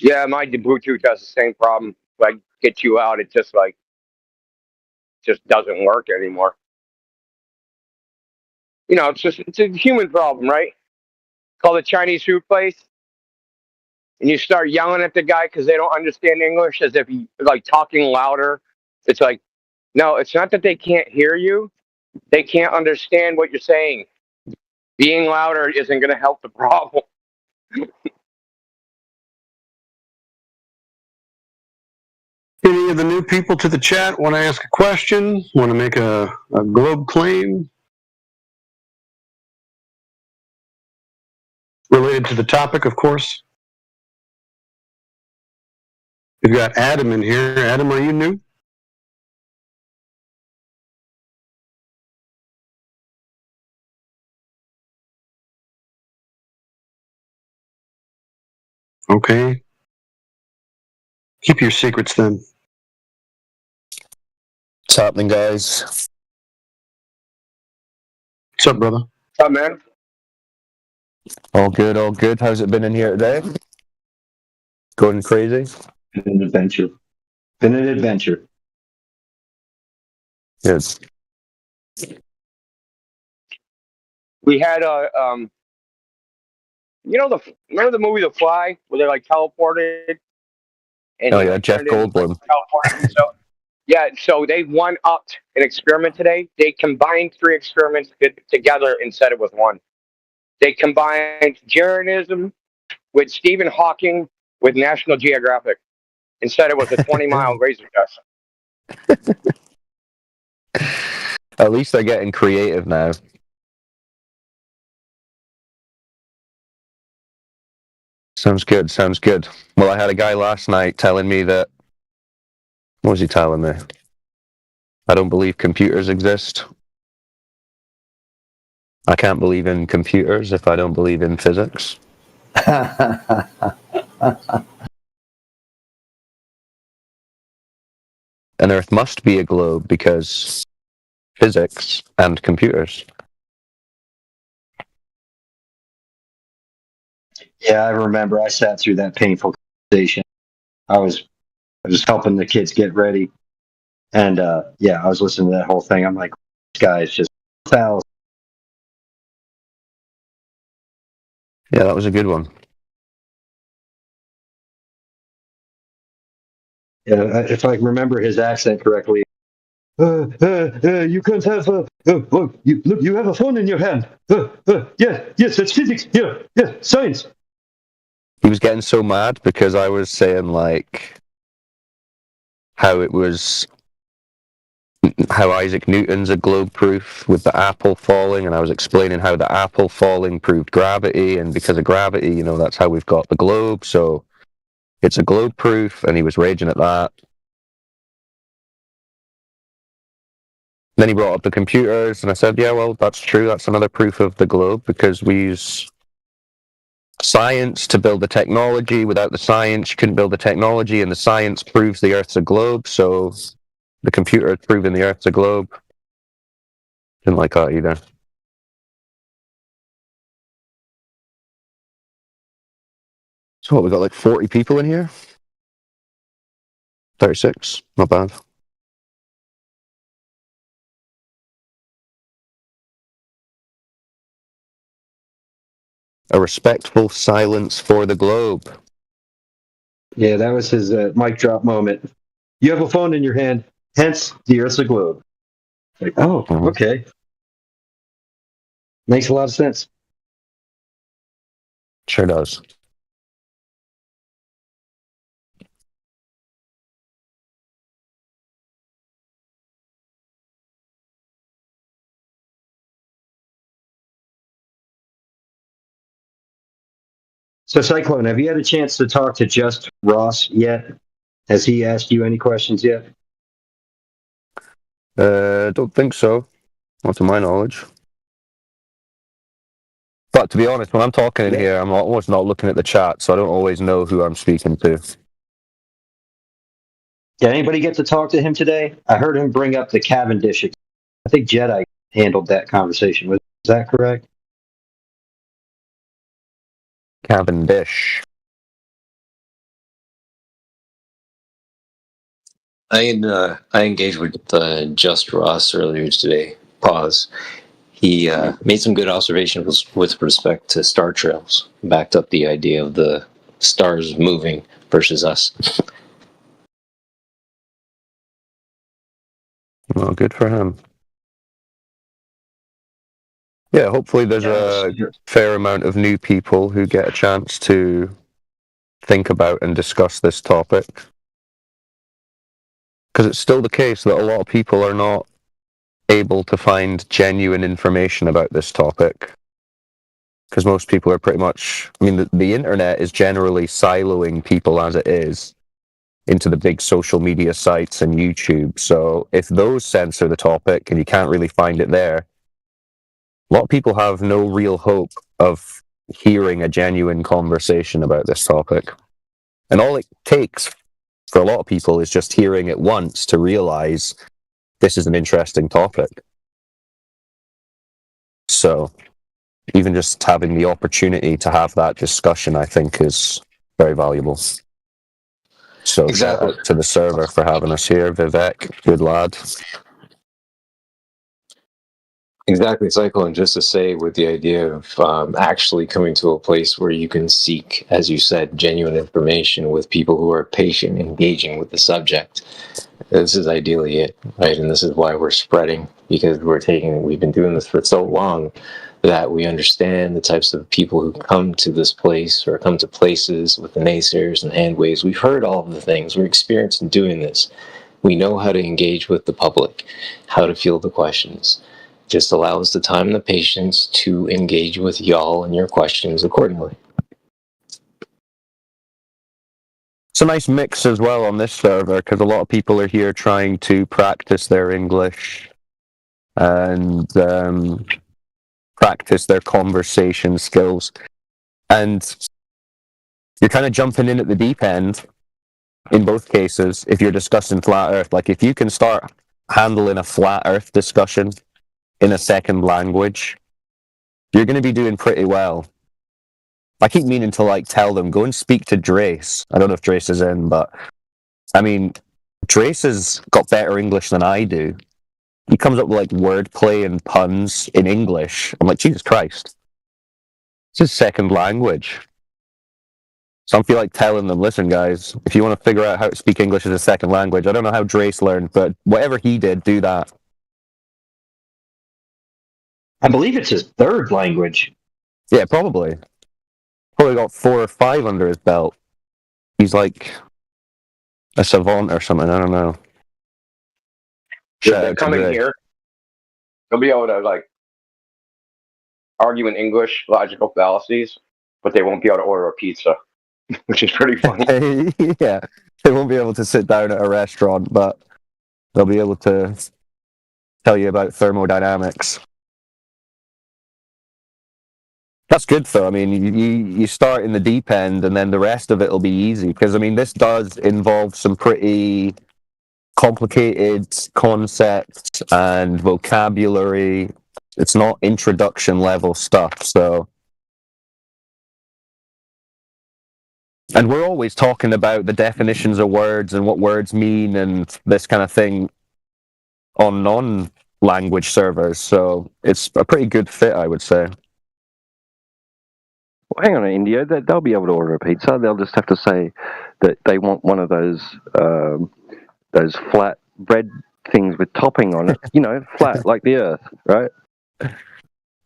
Yeah, my Bluetooth has the same problem. If I get you out, it just doesn't work anymore. It's a human problem, right? Call the Chinese food place, and you start yelling at the guy because they don't understand English, as if he like talking louder. It's like, no, it's not that they can't hear you; they can't understand what you're saying. Being louder isn't going to help the problem. Any of the new people to the chat want to ask a question? Want to make a globe claim? Related to the topic, of course. We've got Adam in here. Adam, are you new? Okay. Keep your secrets then. What's happening, guys? What's up, brother? What's up, man? All good, all good. How's it been in here today? Going crazy? Been an adventure. Been an adventure. Good. We had remember the movie The Fly, where they like teleported and Oh yeah, Jeff Goldblum. Yeah, so they one-upped an experiment today. They combined 3 experiments together and said it was one. They combined Jeranism with Stephen Hawking with National Geographic and said it was a 20-mile razor test. At least they're getting creative now. Sounds good, sounds good. Well, I had a guy last night telling me that... What was he telling me? I don't believe computers exist. I can't believe in computers if I don't believe in physics. And Earth must be a globe because physics and computers. Yeah, I remember. I sat through that painful conversation. I was helping the kids get ready, and I was listening to that whole thing. I'm like, this guy is just foul. Yeah, that was a good one. Yeah, if I remember his accent correctly. You can't have look, you have a phone in your hand. Yes, it's physics. Yeah, science. He was getting so mad because I was saying like how Isaac Newton's a globe proof with the apple falling, and I was explaining how the apple falling proved gravity, and because of gravity, that's how we've got the globe, so it's a globe proof, and he was raging at that. Then he brought up the computers, and I said, yeah, well, that's true, that's another proof of the globe, because we use science to build the technology. Without the science, you couldn't build the technology, and the science proves the Earth's a globe, so the computer is proving the Earth's a globe. Didn't like that either. So what, we got like 40 people in here? 36, not bad. A respectful silence for the globe. Yeah, that was his mic drop moment. You have a phone in your hand, hence the Earth's a globe. Like, oh, okay. Makes a lot of sense. Sure does. So, Cyclone, have you had a chance to talk to Just Ross yet? Has he asked you any questions yet? Don't think so. Not to my knowledge. But to be honest, when I'm talking in here, I'm almost not looking at the chat, so I don't always know who I'm speaking to. Did anybody get to talk to him today? I heard him bring up the Cavendish. I think Jedi handled that conversation. Was that correct? Cavendish. I engaged with Just Ross earlier today. Pause. He made some good observations with respect to star trails. Backed up the idea of the stars moving versus us. Well, good for him. Yeah, hopefully there's a fair amount of new people who get a chance to think about and discuss this topic. Because it's still the case that a lot of people are not able to find genuine information about this topic. Because most people are pretty much... I mean, the internet is generally siloing people as it is into the big social media sites and YouTube. So if those censor the topic and you can't really find it there, a lot of people have no real hope of hearing a genuine conversation about this topic. And all it takes for a lot of people is just hearing it once to realize this is an interesting topic. So even just having the opportunity to have that discussion, I think, is very valuable. So shout out to the server for having us here, Vivek. Good lad. Exactly, Cyclone. Just to say, with the idea of actually coming to a place where you can seek, as you said, genuine information with people who are patient, engaging with the subject. This is ideally it, right? And this is why we're spreading, because we've been doing this for so long that we understand the types of people who come to this place or come to places with the naysayers and hand waves. We've heard all of the things. We're experienced in doing this. We know how to engage with the public, how to field the questions. Just allow us the time and the patience to engage with y'all and your questions accordingly. It's a nice mix as well on this server, because a lot of people are here trying to practice their English and practice their conversation skills. And you're kind of jumping in at the deep end in both cases if you're discussing flat Earth. Like, if you can start handling a flat Earth discussion in a second language, you're going to be doing pretty well. I keep meaning to tell them, go and speak to Drace. I don't know if Drace is in, but I mean, Drace has got better English than I do. He comes up with wordplay and puns in English. I'm like, Jesus Christ. It's his second language. So I feel like telling them, listen guys, if you want to figure out how to speak English as a second language, I don't know how Drace learned, but whatever he did, do that. I believe it's his third language. Yeah, probably. Probably got 4 or 5 under his belt. He's like a savant or something, I don't know. Yeah, they're coming here. They'll be able to argue in English, logical fallacies, but they won't be able to order a pizza, which is pretty funny. Yeah, they won't be able to sit down at a restaurant, but they'll be able to tell you about thermodynamics. That's good though. I mean, you start in the deep end and then the rest of it will be easy, because I mean, this does involve some pretty complicated concepts and vocabulary. It's not introduction level stuff, so. And we're always talking about the definitions of words and what words mean and this kind of thing on non-language servers, so it's a pretty good fit, I would say. Well, hang on, India. They'll be able to order a pizza. They'll just have to say that they want one of those flat bread things with topping on it. Flat like the Earth, right?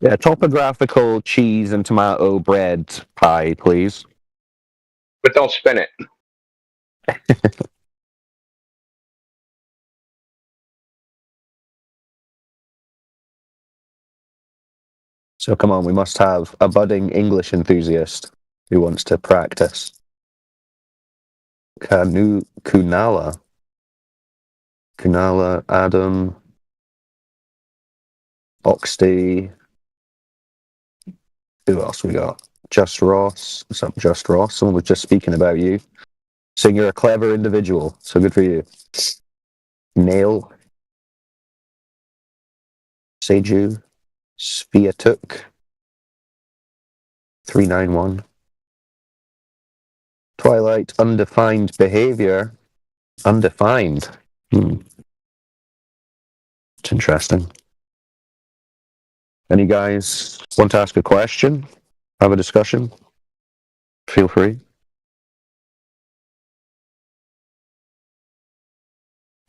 Yeah, topographical cheese and tomato bread pie, please. But don't spin it. So come on, we must have a budding English enthusiast who wants to practice. Kunala, Adam, Oxty. Who else we got? Just Ross. What's up, Just Ross? Someone was just speaking about you, saying you're a clever individual. So good for you. Nail. Seju. Sviatuk. 391. Twilight. Undefined behavior. Undefined. It's interesting. Any guys want to ask a question? Have a discussion? Feel free.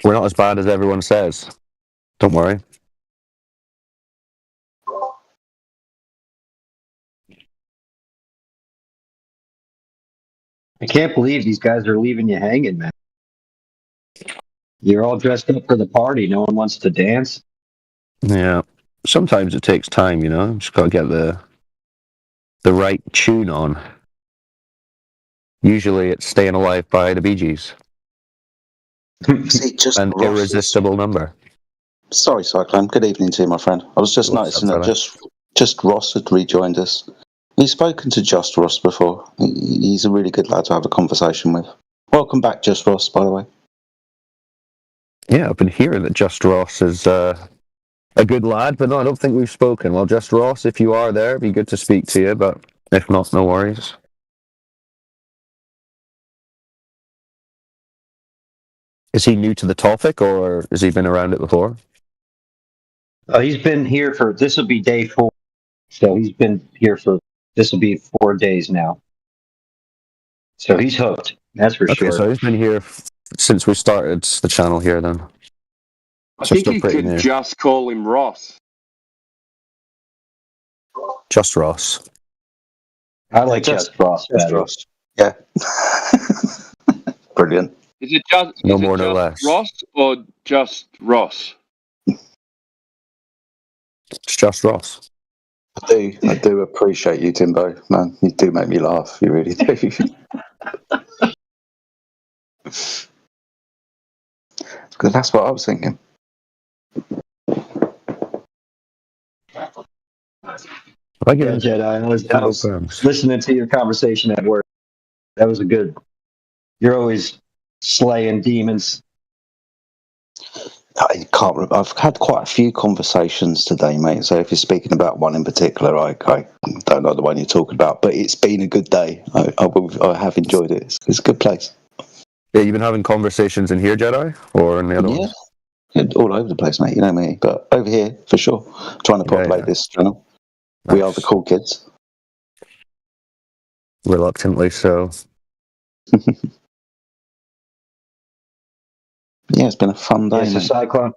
We're not as bad as everyone says. Don't worry. I can't believe these guys are leaving you hanging, man. You're all dressed up for the party. No one wants to dance. Yeah. Sometimes it takes time, Just got to get the right tune on. Usually it's Staying Alive by the Bee Gees. See, just An irresistible number. Sorry, Cyclone. Good evening to you, my friend. I was just noticing that just Ross had rejoined us. He's spoken to Just Ross before. He's a really good lad to have a conversation with. Welcome back, Just Ross, by the way. Yeah, I've been hearing that Just Ross is a good lad, but no, I don't think we've spoken. Well, just Ross, if you are there, it'd be good to speak to you, but if not, no worries. Is he new to the topic, or has he been around it before? He's been here for, this will be day 4. So he's been here for, this will be 4 days now. So he's hooked, that's for sure. Okay, so he's been here since we started the channel here then. I think you could just call him Ross. Just Ross. I like just Ross. Just Ross. Yeah. Brilliant. Is it just no more, no less. Ross or just Ross? It's just Ross. I do appreciate you, Timbo. Man, you do make me laugh. You really do. Because that's what I was thinking. Yeah, Jedi. I was listening to your conversation at work. That was a good. You're always slaying demons. I can't remember. I've had quite a few conversations today, mate. So if you're speaking about one in particular, I don't know the one you're talking about. But it's been a good day. I have enjoyed it. It's a good place. Yeah, you've been having conversations in here, Jedi, or in the other ones? All over the place, mate. You know me. But over here, for sure. Trying to populate this channel. Nice. We are the cool kids. Reluctantly so. Yeah, it's been a fun day. Yes, the Cyclone.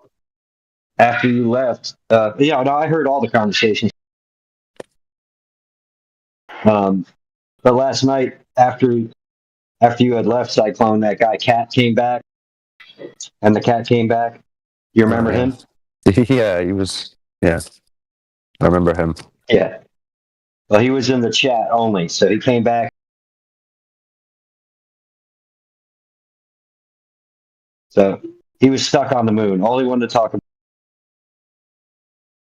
After you left, I heard all the conversations. But last night, after you had left, Cyclone, that guy Cat came back, and the Cat came back. You remember him? Yeah, he was. Yeah, I remember him. Yeah. Well, he was in the chat only, so he came back. So he was stuck on the moon. All he wanted to talk about.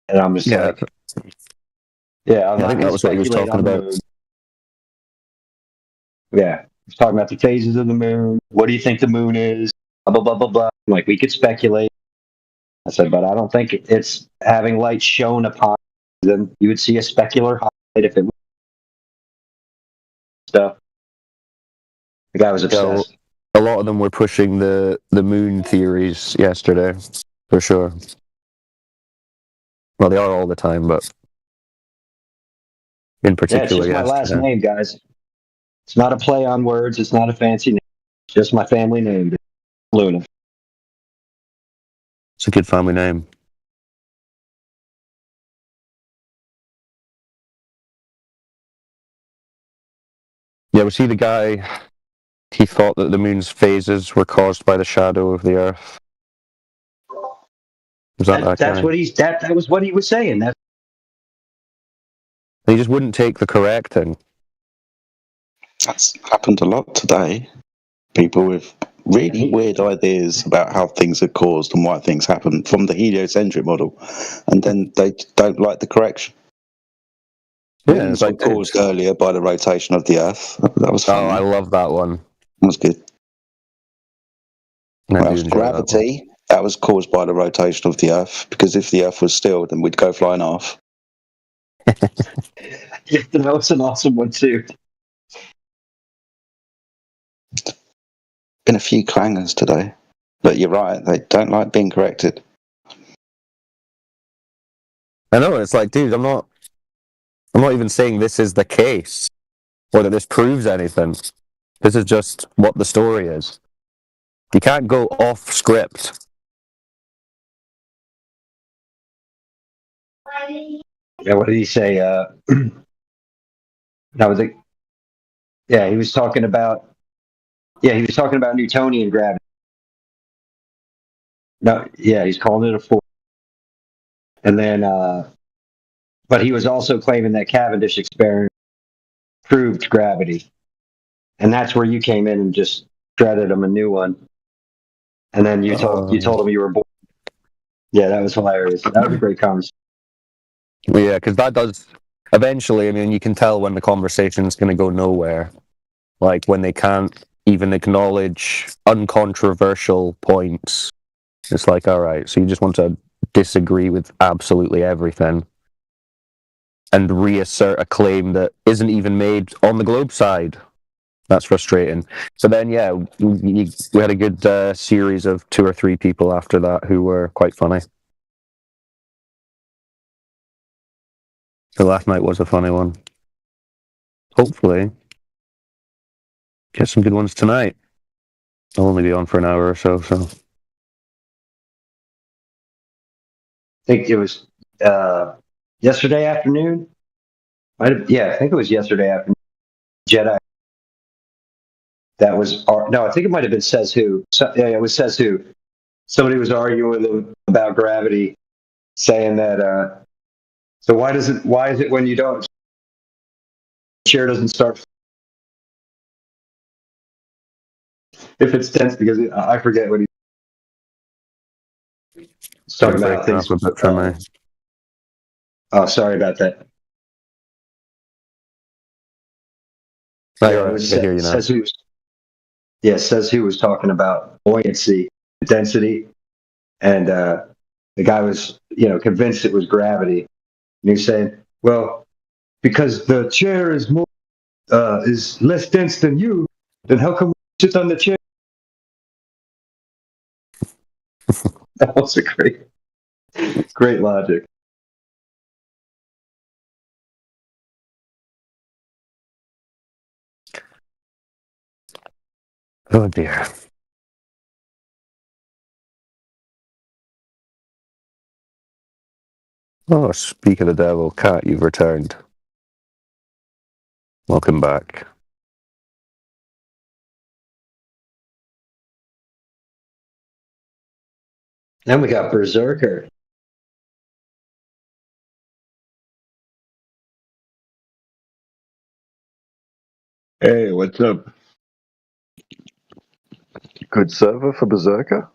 And I'm just like, I think that was what he was talking about. Yeah. He was talking about the phases of the moon. What do you think the moon is? Blah, blah, blah, blah. I'm like, we could speculate. I said, but I don't think it's having light shown upon it. Then you would see a specular highlight if it was stuff. The guy was obsessed. A lot of them were pushing the moon theories yesterday, for sure. Well, they are all the time, but in particular, it's just my last name, guys. It's not a play on words. It's not a fancy name. It's just my family name, Luna. It's a good family name. Yeah, was he the guy? He thought that the moon's phases were caused by the shadow of the Earth. Was that that's guy? What that was what he was saying. He just wouldn't take the correcting. That's happened a lot today. People with really weird ideas about how things are caused and why things happen from the heliocentric model, and then they don't like the correction. Yeah, it's like caused earlier by the rotation of the Earth. That was fun. Oh, I love that one. That was good. Gravity, that was caused by the rotation of the Earth, because if the Earth was still, then we'd go flying off. Yeah, that was an awesome one too. Been a few clangers today, but you're right, they don't like being corrected. I know, it's like, dude, I'm not even saying this is the case or that this proves anything. This is just what the story is. You can't go off script. Yeah, what did he say? That was it. Yeah, he was talking about. Yeah, he was talking about Newtonian gravity. No, yeah, he's calling it a force. And then, but he was also claiming that Cavendish experiment proved gravity, and that's where you came in and just shredded him a new one. And then you told him you were born. Yeah, that was hilarious. That was a great conversation. Yeah, because that does eventually. I mean, you can tell when the conversation's going to go nowhere, like when they can't even acknowledge uncontroversial points. It's like, all right, so you just want to disagree with absolutely everything and reassert a claim that isn't even made on the globe side. That's frustrating. So then, yeah, we had a good series of 2 or 3 people after that who were quite funny. So last night was a funny one. Hopefully, get some good ones tonight. I'll only be on for an hour or so. I think it was yesterday afternoon. I think it was yesterday afternoon. Jedi. That was no. I think it might have been Says Who. Yeah, it was Says Who. Somebody was arguing with him about gravity, saying that. So why is it when you don't, the chair doesn't start? If it's tense, because I forget what he's talking about. Things. Oh, sorry about that. Says Who was talking about buoyancy, density, and the guy was, convinced it was gravity, and he's saying, "Well, because the chair is more is less dense than you, then how come we sit on the chair?" That was a great logic. Oh dear. Oh, speak of the devil, Cat, you've returned. Welcome back. Then we got Berserker. Hey, what's up? Good server for Berserker?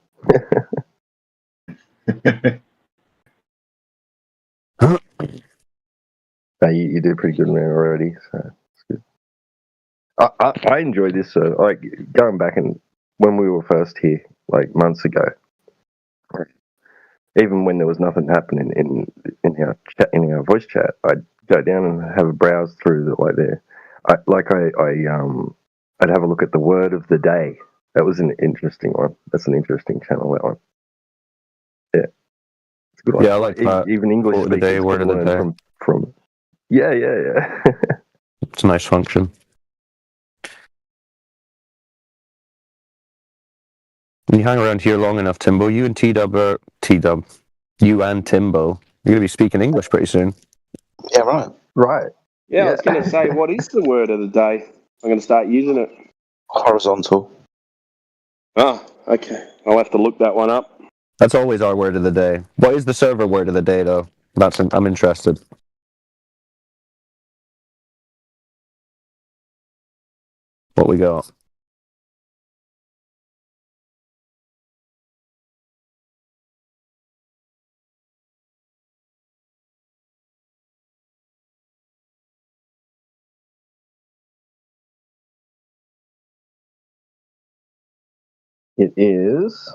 You did pretty good, man, already. So it's good. I enjoyed this. Like going back and when we were first here, like months ago, even when there was nothing happening in our chat, in our voice chat, I'd go down and have a browse through the, like there. I'd have a look at the word of the day. That was an interesting one. That's an interesting channel, that one. Yeah, it's a good one. Yeah, I like that. Even English word of the day, speakers word can of the learn day. from. Yeah. It's a nice function. When you hang around here long enough, Timbo, you and Timbo, you're going to be speaking English pretty soon. Yeah, right. Right. Yeah, I was going to say, what is the word of the day? I'm going to start using it. Horizontal. Oh, okay. I'll have to look that one up. That's always our word of the day. What is the server word of the day, though? I'm interested. What we got? It is.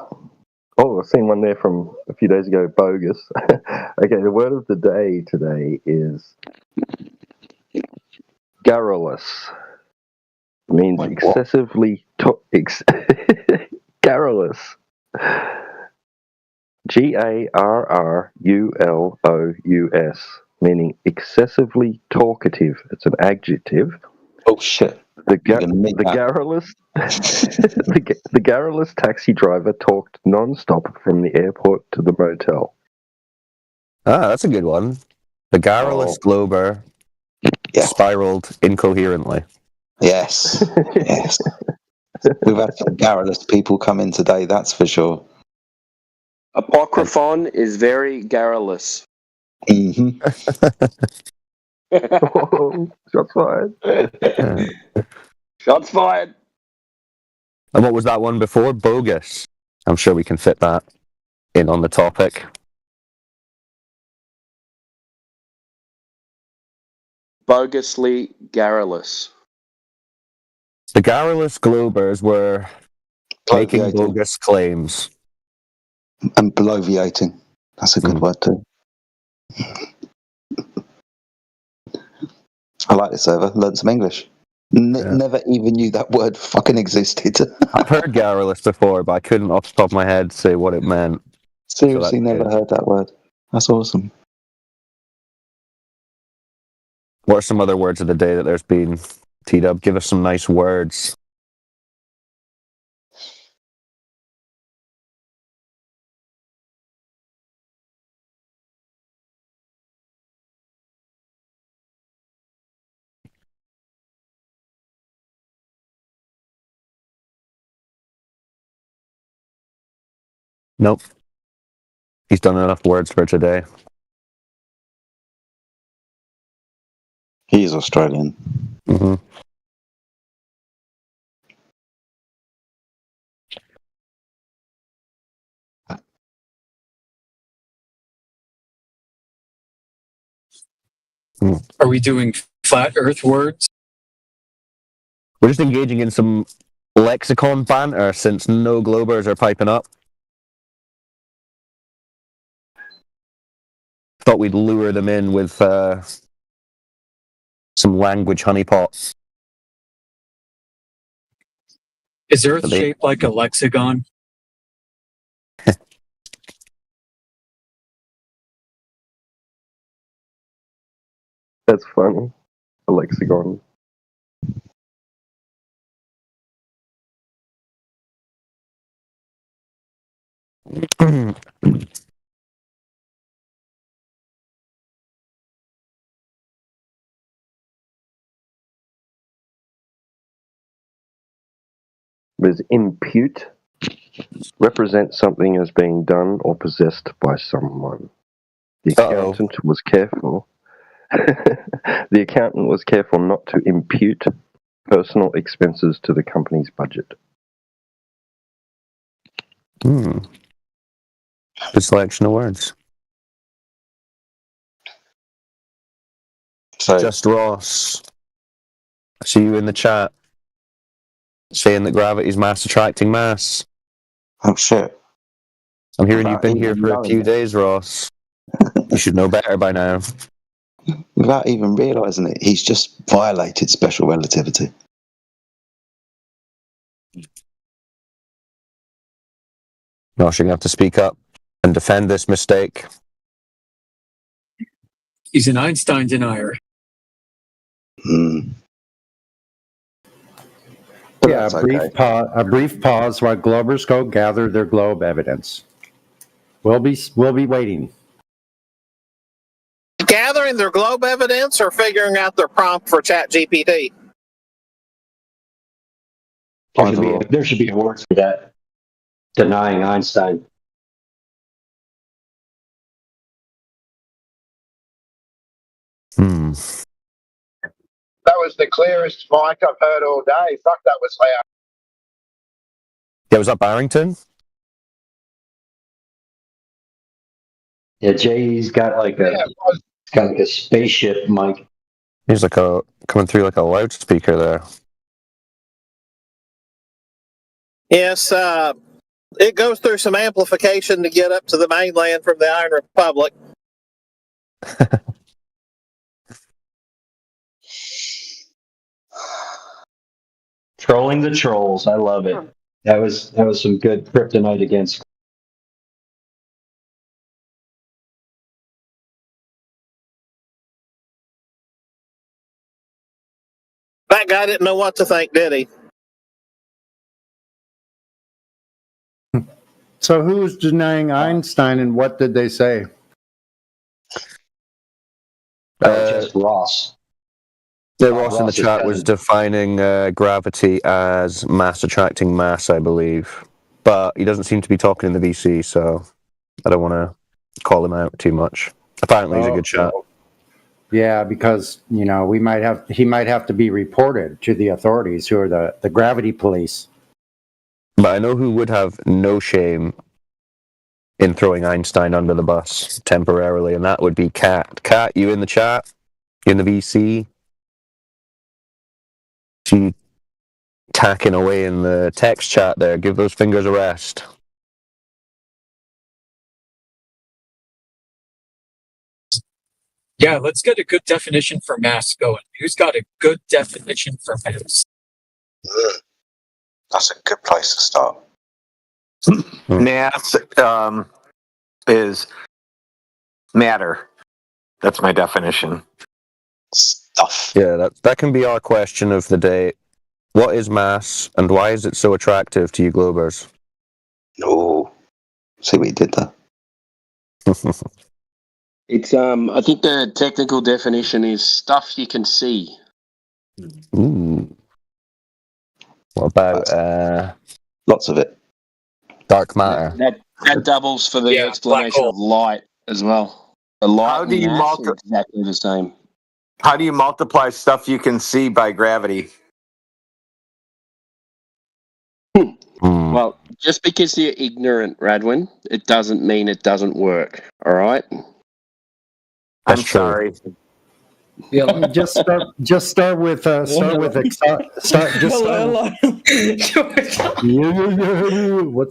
Oh, I've seen one there from a few days ago, bogus. Okay, the word of the day today is garrulous. It means excessively garrulous. Garrulous, meaning excessively talkative. It's an adjective. Oh shit. The garrulous the garrulous taxi driver talked non-stop from the airport to the motel. Ah, that's a good one. The garrulous Glober spiraled incoherently. Yes. Yes. We've had some garrulous people come in today, that's for sure. Apocryphon is very garrulous. Mm-hmm. Shots fired. Shots fired. And what was that one before? Bogus. I'm sure we can fit that in on the topic. Bogusly garrulous. The garrulous Globers were making bogus claims. And bloviating. That's a good word too. I like this server. Learned some English. Never even knew that word fucking existed. I've heard garrulous before, but I couldn't off the top of my head say what it meant. Seriously, never heard that word. That's awesome. What are some other words of the day that there's been? T-Dub, give us some nice words. Nope. He's done enough words for today. He's Australian. Mm-hmm. Are we doing flat Earth words? We're just engaging in some lexicon banter since no Globers are piping up. Thought we'd lure them in with some language honeypots. Is Earth shaped like a lexicon? That's funny. A lexicon. Does impute represent something as being done or possessed by someone? The accountant was careful. The accountant was careful not to impute personal expenses to the company's budget. Good selection of words. So, Just Ross. I see you in the chat saying that gravity's mass attracting mass. Oh shit. I'm hearing you've been here for a few days, Ross. You should know better by now. Without even realising it, he's just violated special relativity. Ross, you're going to have to speak up and defend this mistake. He's an Einstein denier. Yeah, a brief pause while Globers go gather their globe evidence. We'll be waiting. Gathering their globe evidence or figuring out their prompt for ChatGPT? There should be awards for that. Denying Einstein. That was the clearest mic I've heard all day. Fuck, that was loud. Yeah, was that Barrington? Yeah, Jay's got like a spaceship mic. He's like coming through like a loudspeaker there. Yes, it goes through some amplification to get up to the mainland from the Iron Republic. Trolling the trolls. I love it. That was some good kryptonite against. That guy didn't know what to think, did he? So who's denying Einstein and what did they say? Just Ross. Yeah, Ross in the chat was defining gravity as mass attracting mass, I believe. But he doesn't seem to be talking in the VC, so I don't want to call him out too much. Apparently he's a good chat. Yeah, because he might have to be reported to the authorities, who are the gravity police. But I know who would have no shame in throwing Einstein under the bus temporarily, and that would be Kat. Kat, you in the chat? You in the VC? She tacking away in the text chat there. Give those fingers a rest. Yeah, let's get a good definition for mass going. Who's got a good definition for mass? That's a good place to start. Mass is matter. That's my definition. Stuff. Yeah, that can be our question of the day. What is mass, and why is it so attractive to you Globers? Oh, see what you did there. It's I think the technical definition is stuff you can see. Ooh. What about lots of it? Dark matter. That doubles for the explanation of light as well. The light How do and you mass are exactly the same. How do you multiply stuff you can see by gravity? Well, just because you're ignorant, Radwin, it doesn't mean it doesn't work. All right. I'm sorry. Yeah, just start with what's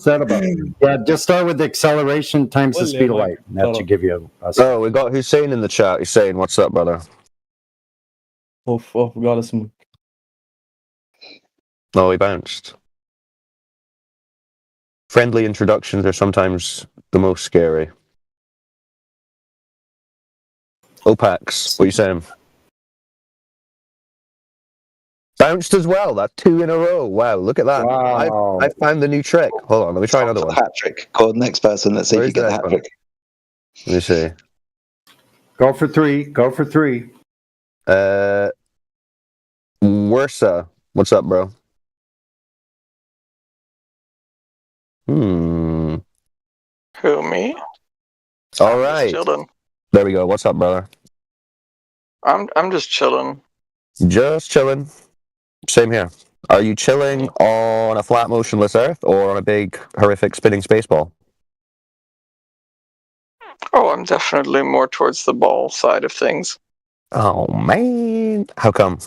that about? Yeah, just start with acceleration times the speed of light. That should give you Oh, we got Hussein in the chat. He's saying, "What's up, brother?" Oh, forgot اسمك. No, he bounced. Friendly introductions are sometimes the most scary. Opax, what are you saying? Bounced as well. That's 2 in a row. Wow, look at that. Wow. I found the new trick. Hold on, let me try another one. Hat trick. Go on, next person. Let's see if you get the hat trick. Let me see. Go for three. Go for three. Worsa, what's up, bro? Who, me? All right. Chilling. There we go. What's up, brother? I'm just chilling. Just chilling. Same here. Are you chilling on a flat, motionless Earth or on a big, horrific, spinning space ball? Oh, I'm definitely more towards the ball side of things. Oh, man. How come?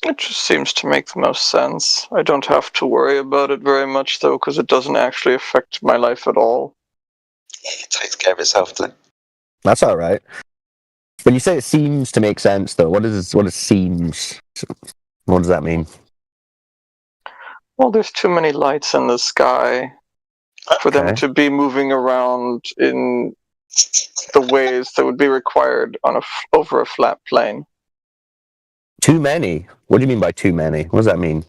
It just seems to make the most sense. I don't have to worry about it very much, though, because it doesn't actually affect my life at all. It takes care of itself, though. That's all right. When you say it seems to make sense, though, what is seems? What does that mean? Well, there's too many lights in the sky for them to be moving around in the ways that would be required on over a flat plane. Too many? What do you mean by too many? What does that mean?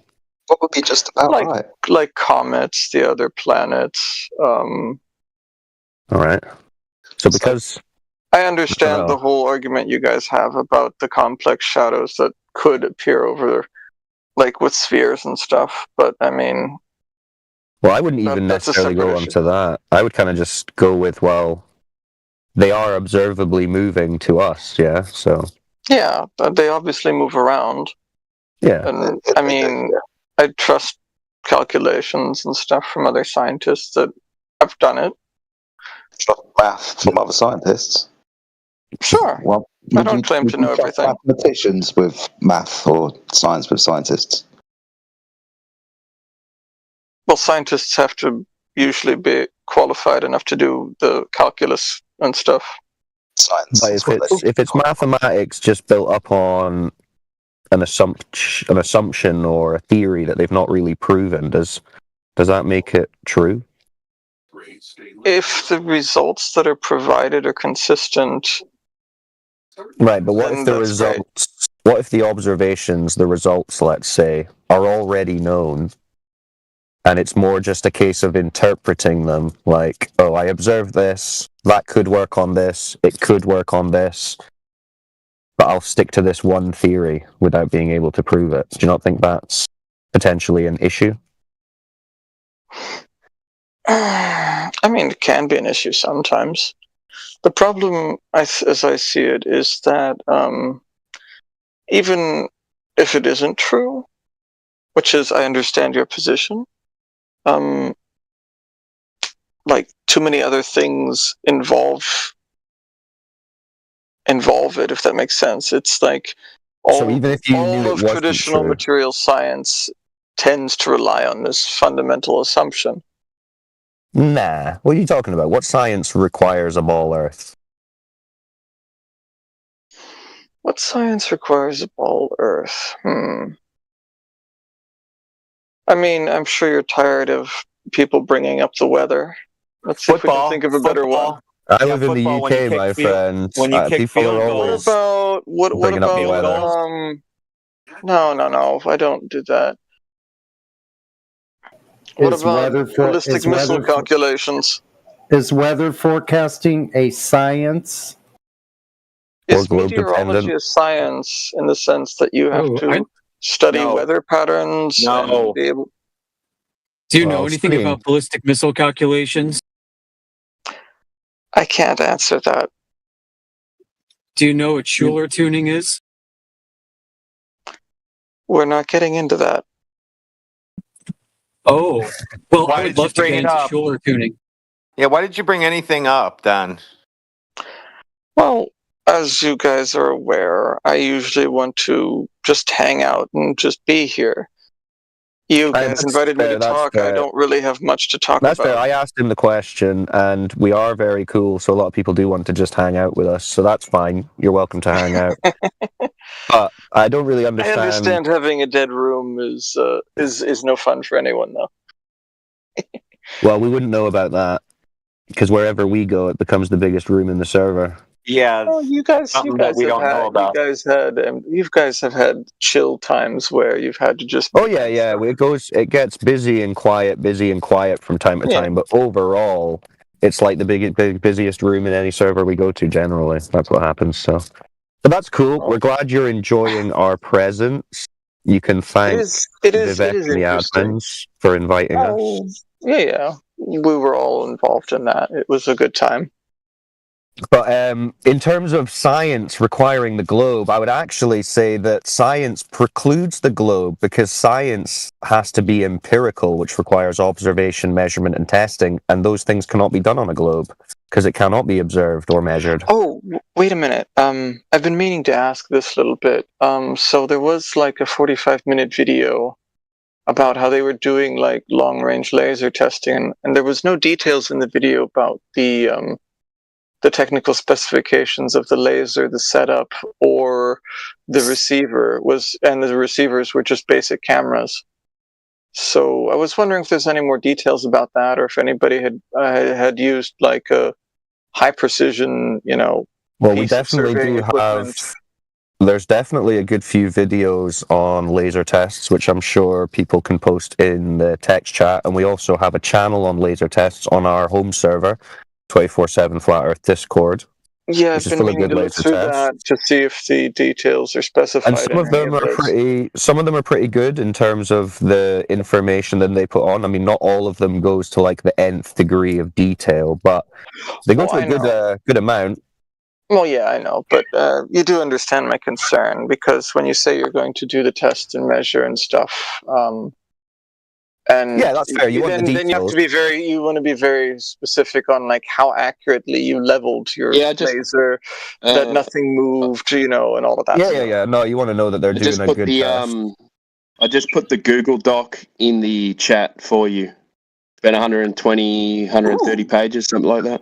What would be just about right? Like comets, the other planets. All right. So because I understand the whole argument you guys have about the complex shadows that could appear over, like with spheres and stuff, but I mean... Well, I wouldn't even necessarily go onto that. I would kind of just go with, well, they are observably moving to us, yeah, so... Yeah, they obviously move around. Yeah. And, I mean, I trust calculations and stuff from other scientists that have done it. Trust math from other scientists. Sure. Well, I don't claim to know everything. Mathematicians with math or science with scientists. Well, scientists have to usually be qualified enough to do the calculus and stuff. Science. But if it's mathematics just built up on an assumption or a theory that they've not really proven, does that make it true? If the results that are provided are consistent. Right, but what if the results, what if the observations, the results, let's say, are already known, and it's more just a case of interpreting them, like, oh, I observed this, that could work on this, it could work on this, but I'll stick to this one theory without being able to prove it. Do you not think that's potentially an issue? I mean, it can be an issue sometimes. The problem, as I see it, is that even if it isn't true, which is, I understand your position, like too many other things involve it, if that makes sense. It's like all of traditional material science tends to rely on this fundamental assumption. Nah. What are you talking about? What science requires a ball Earth? What science requires a ball Earth? I mean, I'm sure you're tired of people bringing up the weather. Let's see if we can think of a better one. I live in the UK, my friend. People are always What bringing up the about weather. No, I don't do that. What about ballistic missile calculations? Is weather forecasting a science? Is meteorology a science in the sense that you have to study weather patterns? And be able... Do you know anything about ballistic missile calculations? I can't answer that. Do you know what Schuller tuning is? We're not getting into that. Oh, well, Why I would did you love to bring get it into up? Schuller tuning. Yeah, why did you bring anything up, Dan? Well, as you guys are aware, I usually want to just hang out and just be here. You guys invited me to talk. I don't really have much to talk That's about. fair. I asked him the question, and we are very cool, so a lot of people do want to just hang out with us, so that's fine. You're welcome to hang out. But I don't really understand. I understand having a dead room is no fun for anyone, though. Well, we wouldn't know about that, because wherever we go, it becomes the biggest room in the server. Yeah, well, you guys have had chill times where you've had to just. Oh yeah. It gets busy and quiet from time to time. But overall, it's like the busiest room in any server we go to. Generally, that's what happens. So that's cool. We're glad you're enjoying our presence. You can thank Vivek and the admins for inviting us. Yeah, we were all involved in that. It was a good time. But in terms of science requiring the globe, I would actually say that science precludes the globe because science has to be empirical, which requires observation, measurement, and testing, and those things cannot be done on a globe because it cannot be observed or measured. Oh, wait a minute. I've been meaning to ask this little bit. So there was like a 45-minute video about how they were doing like long-range laser testing, and there was no details in the video about the technical specifications of the laser, the setup, or the receiver and the receivers were just basic cameras. So I was wondering if there's any more details about that, or if anybody had used like a high precision, Well, we definitely do have. There's definitely a good few videos on laser tests, which I'm sure people can post in the text chat, and we also have a channel on laser tests on our home server. 24/7 Flat Earth Discord. Yeah, I've been meaning to look through that to see if the details are specified. And some of them are pretty good in terms of the information that they put on. I mean, not all of them goes to like the nth degree of detail, but they go to a good amount. Well, yeah, I know, but you do understand my concern because when you say you're going to do the test and measure and stuff. And yeah, that's fair. Then you have to be very specific on like how accurately you leveled your laser, that nothing moved, and all of that. Yeah. No, you want to know that they're doing a good test. I just put the Google Doc in the chat for you. About 120, 130 pages, something like that.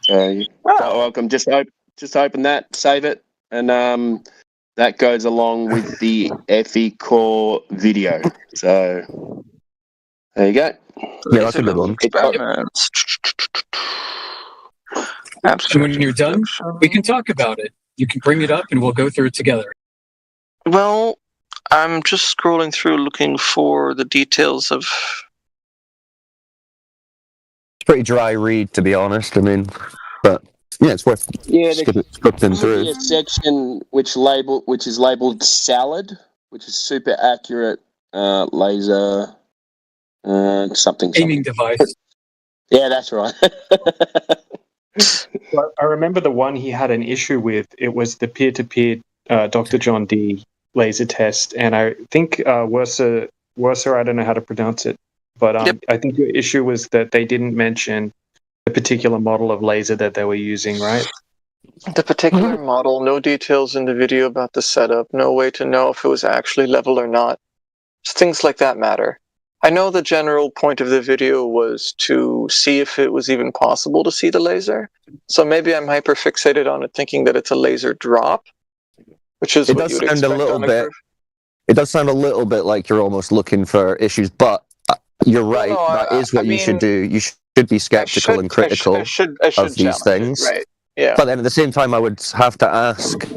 So you're welcome. Just open that, save it, and that goes along with the FE Core video. So. There you go. Yeah, that's a good one. And when you're done, we can talk about it. You can bring it up and we'll go through it together. Well, I'm just scrolling through looking for the details of... It's a pretty dry read, to be honest. I mean, but yeah, it's worth scripting through. There's a section which is labeled salad, which is super accurate laser... something aiming device. Yeah, that's right. I remember the one he had an issue with. It was the peer-to-peer Dr. John D laser test, and I think Werser, I don't know how to pronounce it, but I think the issue was that they didn't mention the particular model of laser that they were using, right? The particular model, no details in the video about the setup, no way to know if it was actually level or not. Just things like that matter. I know the general point of the video was to see if it was even possible to see the laser. So maybe I'm hyperfixated on it, thinking that it's a laser drop, which is what you would expect on a curve. It does sound a little bit like you're almost looking for issues, but you're right. That is what you should do. You should be skeptical and critical of these things. Right. Yeah. But then at the same time, I would have to ask,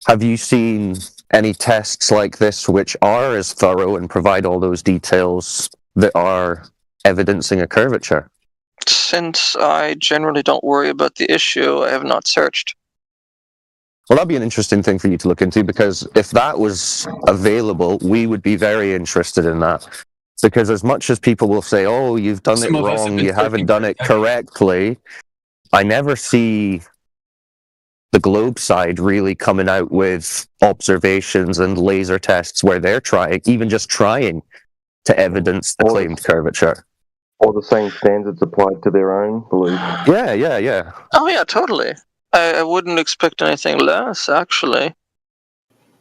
have you seen any tests like this which are as thorough and provide all those details that are evidencing a curvature? Since I generally don't worry about the issue, I have not searched. Well, that'd be an interesting thing for you to look into, because if that was available, we would be very interested in that. Because as much as people will say, oh, you've done it wrong, you haven't done it correctly, I never see the Globe side really coming out with observations and laser tests where they're trying, even just trying, to evidence the claimed curvature. Or the same standards applied to their own belief. Yeah. Oh yeah, totally. I wouldn't expect anything less, actually.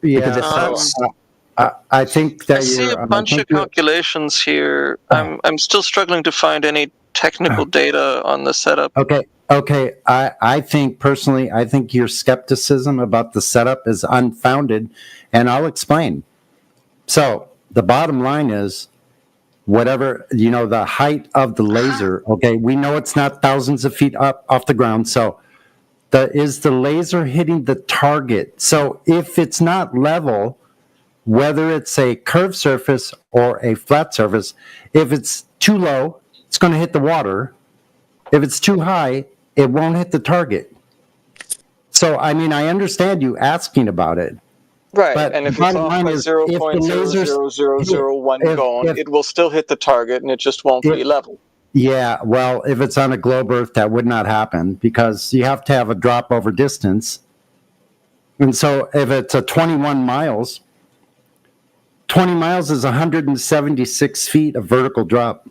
Yeah, I think that I see a bunch of calculations here. I'm still struggling to find any technical data on the setup. Okay. I think personally, I think your skepticism about the setup is unfounded, and I'll explain. So the bottom line is, whatever, the height of the laser, okay, we know it's not thousands of feet up off the ground. So is the laser hitting the target? So if it's not level, whether it's a curved surface or a flat surface, if it's too low, it's going to hit the water. If it's too high, it won't hit the target. So, I mean, I understand you asking about it. Right, but and if it's off by 0.00001 gone, it will still hit the target, and it just won't be level. Yeah, well, if it's on a globe Earth, that would not happen, because you have to have a drop over distance. And so if it's a 21 miles, 20 miles is 176 feet of vertical drop.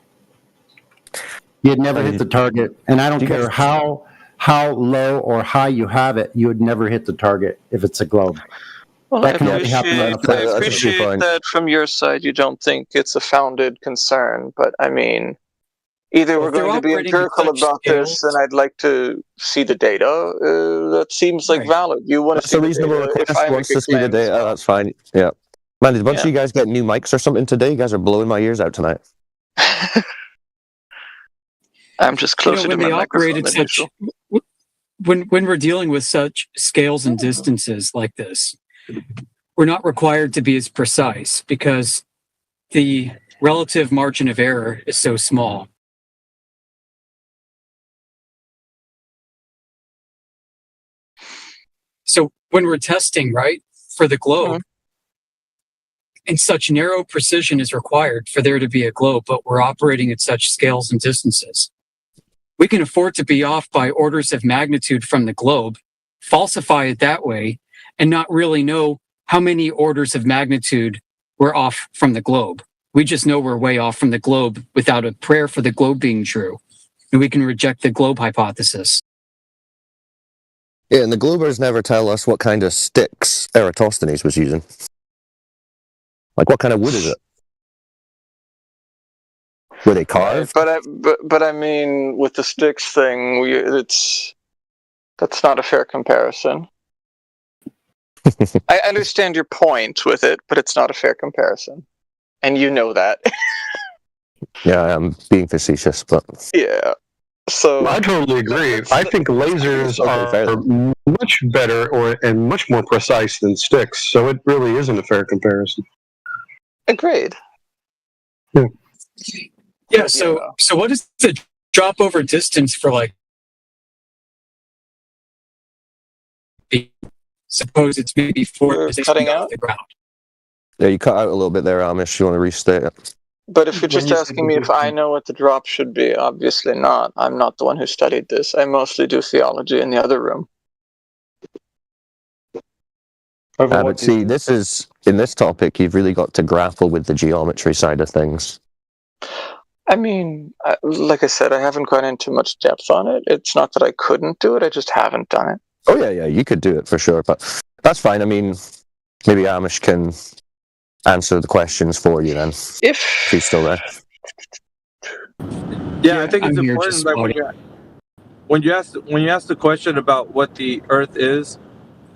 You'd never hit the target. And I don't care how low or high you have it, you would never hit the target if it's a globe. Well, I appreciate that from your side you don't think it's a founded concern, but I mean, either we're going to be empirical about this, and I'd like to see the data. That seems like valid. You want to see the data. If I wants to see the data, that's fine. Yeah. Man, did a bunch of you guys get new mics or something today? You guys are blowing my ears out tonight. I'm just closer to my microphone than usual. When we're dealing with such scales and distances like this, we're not required to be as precise because the relative margin of error is so small. So when we're testing, right, for the globe, and such narrow precision is required for there to be a globe, but we're operating at such scales and distances, we can afford to be off by orders of magnitude from the globe, falsify it that way, and not really know how many orders of magnitude we're off from the globe. We just know we're way off from the globe without a prayer for the globe being true. And we can reject the globe hypothesis. Yeah, and the Globers never tell us what kind of sticks Eratosthenes was using. Like, what kind of wood is it? Were they carved? But I mean, with the sticks thing, that's not a fair comparison. I understand your point with it, but it's not a fair comparison, and you know that. Yeah, I'm being facetious, but yeah. So I totally agree. I think lasers are much better and much more precise than sticks, so it really isn't a fair comparison. Agreed. Yeah. So what is the drop over distance for, like? Suppose it's maybe 4 to 6 feet off the ground. Yeah, you cut out a little bit there, Amish. You want to restate it? But if you're just asking me if I know what the drop should be, obviously not. I'm not the one who studied this. I mostly do theology in the other room. But see, in this topic, you've really got to grapple with the geometry side of things. I mean, like I said, I haven't gone into much depth on it. It's not that I couldn't do it, I just haven't done it. Oh, yeah, you could do it for sure, but that's fine. I mean, maybe Amish can answer the questions for you then. If he's still there. Yeah, I think it's important. Like when you ask the question about what the Earth is,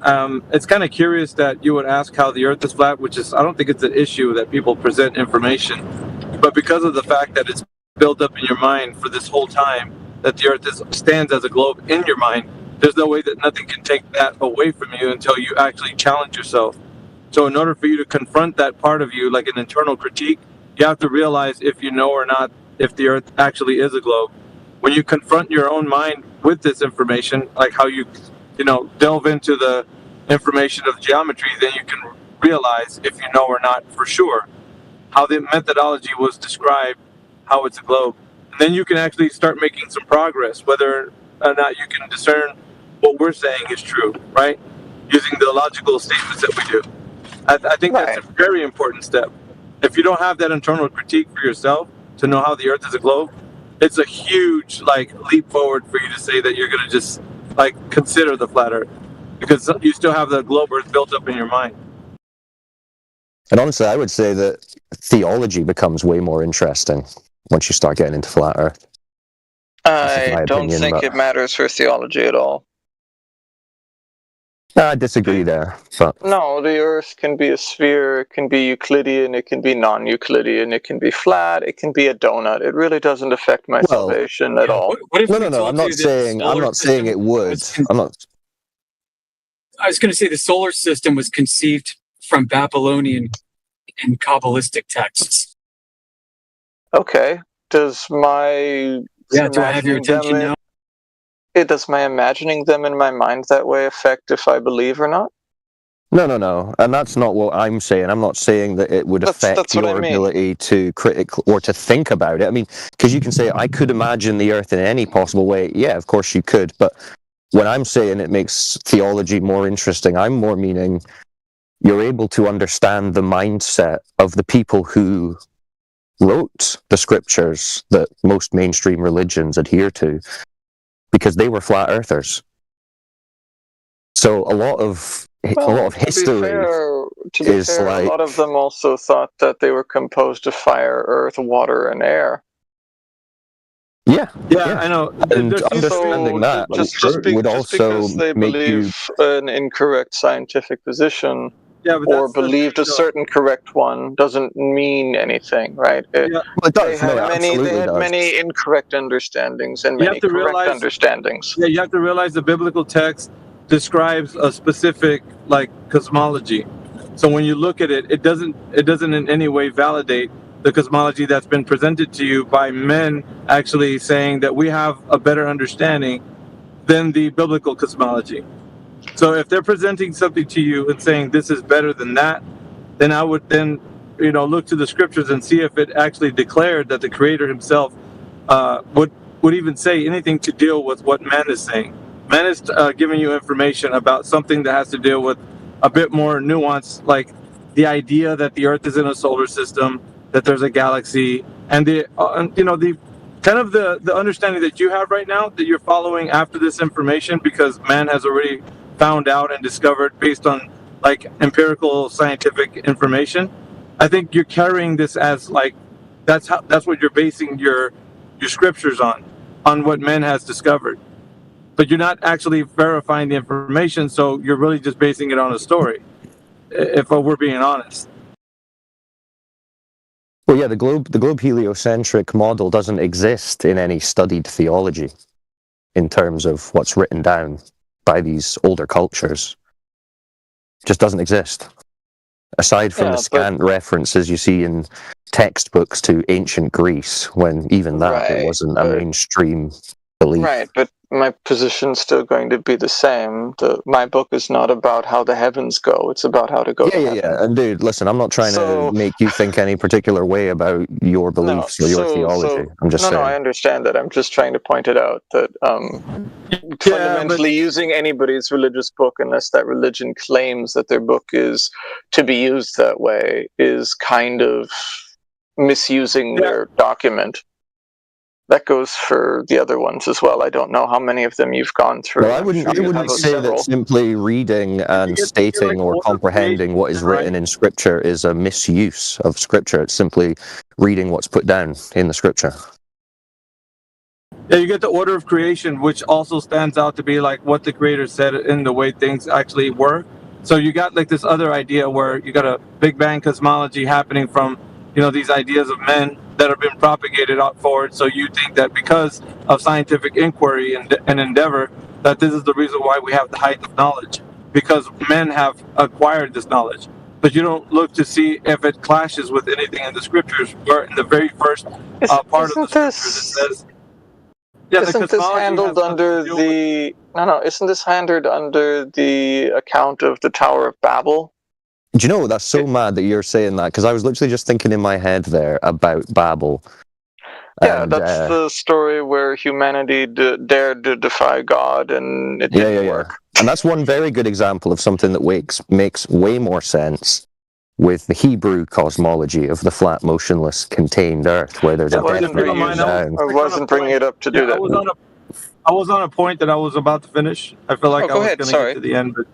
it's kind of curious that you would ask how the Earth is flat, which is I don't think it's an issue that people present information, but because of the fact that it's built up in your mind for this whole time that the Earth stands as a globe in your mind, there's no way that nothing can take that away from you until you actually challenge yourself. So in order for you to confront that part of you, like an internal critique, you have to realize if you know or not if the Earth actually is a globe. When you confront your own mind with this information, like how you delve into the information of geometry, then you can realize if you know or not for sure how the methodology was described, how it's a globe. And then you can actually start making some progress, whether or not you can discern what we're saying is true, right? Using the logical statements that we do. I think that's a very important step. If you don't have that internal critique for yourself to know how the Earth is a globe, it's a huge leap forward for you to say that you're going to just consider the flat Earth, because you still have the globe Earth built up in your mind. And honestly, I would say that theology becomes way more interesting once you start getting into flat Earth. I don't think it matters for theology at all. I disagree there. But no, the Earth can be a sphere, it can be Euclidean, it can be non-Euclidean, it can be flat, it can be a donut. It really doesn't affect my salvation at all. No. I'm not saying it would. I was going to say the solar system was conceived from Babylonian and Kabbalistic texts. Okay. Does my do I have your attention now? Does my imagining them in my mind that way affect if I believe or not? No. And that's not what I'm saying. I'm not saying that it would affect your ability to critical or to think about it. I mean, because you can say, I could imagine the Earth in any possible way. Yeah, of course you could. But when I'm saying it makes theology more interesting, I'm more meaning you're able to understand the mindset of the people who wrote the scriptures that most mainstream religions adhere to, because they were flat earthers. So a lot of history is a lot of them also thought that they were composed of fire, earth, water, and air. Yeah, I know. And understanding that would also because they make believe an incorrect scientific position or believed a certain correct one doesn't mean anything, right? It does. They had many incorrect understandings and many correct understandings. Yeah, you have to realize the biblical text describes a specific cosmology. So when you look at it, it doesn't in any way validate the cosmology that's been presented to you by men actually saying that we have a better understanding than the biblical cosmology. So if they're presenting something to you and saying this is better than that, then I would look to the scriptures and see if it actually declared that the Creator himself would even say anything to deal with what man is saying. Man is giving you information about something that has to deal with a bit more nuance, like the idea that the Earth is in a solar system, that there's a galaxy, and the kind of the understanding that you have right now that you're following after this information because man has already found out and discovered based on empirical scientific information. I think you're carrying this as that's what you're basing your scriptures on what man has discovered. But you're not actually verifying the information, so you're really just basing it on a story, if we're being honest. Well, yeah, the globe heliocentric model doesn't exist in any studied theology in terms of what's written down by these older cultures. It just doesn't exist. Aside from the scant references you see in textbooks to ancient Greece, when even that it wasn't a mainstream belief. Right, but my position's still going to be the same. My book is not about how the heavens go. It's about how to go to heaven. Yeah. And dude, listen, I'm not trying to make you think any particular way about your beliefs or your theology. I'm just saying. No, I understand that. I'm just trying to point it out that fundamentally using anybody's religious book, unless that religion claims that their book is to be used that way, is kind of misusing their document. that goes for the other ones as well. I don't know how many of them you've gone through. Well, I wouldn't say that simply reading and stating or comprehending what is written in Scripture is a misuse of Scripture. It's simply reading what's put down in the Scripture. Yeah, you get the order of creation, which also stands out to be like what the Creator said in the way things actually were. So you got like this other idea where you got a Big Bang cosmology happening from, these ideas of men that have been propagated out forward. So you think that because of scientific inquiry and endeavor, that this is the reason why we have the height of knowledge, because men have acquired this knowledge. But you don't look to see if it clashes with anything in the Scriptures, where in the very first part of the Scriptures it says, isn't this handled under the... No, isn't this handled under the account of the Tower of Babel? Do you know, that's so mad that you're saying that, because I was literally just thinking in my head there about Babel. Yeah, and, that's the story where humanity dared to defy God, and it didn't work. And that's one very good example of something that makes way more sense with the Hebrew cosmology of the flat, motionless, contained Earth, where there's a definite down. I wasn't bringing it up to do that. I was on a point that I was about to finish. I feel like I was going to get to the end. But...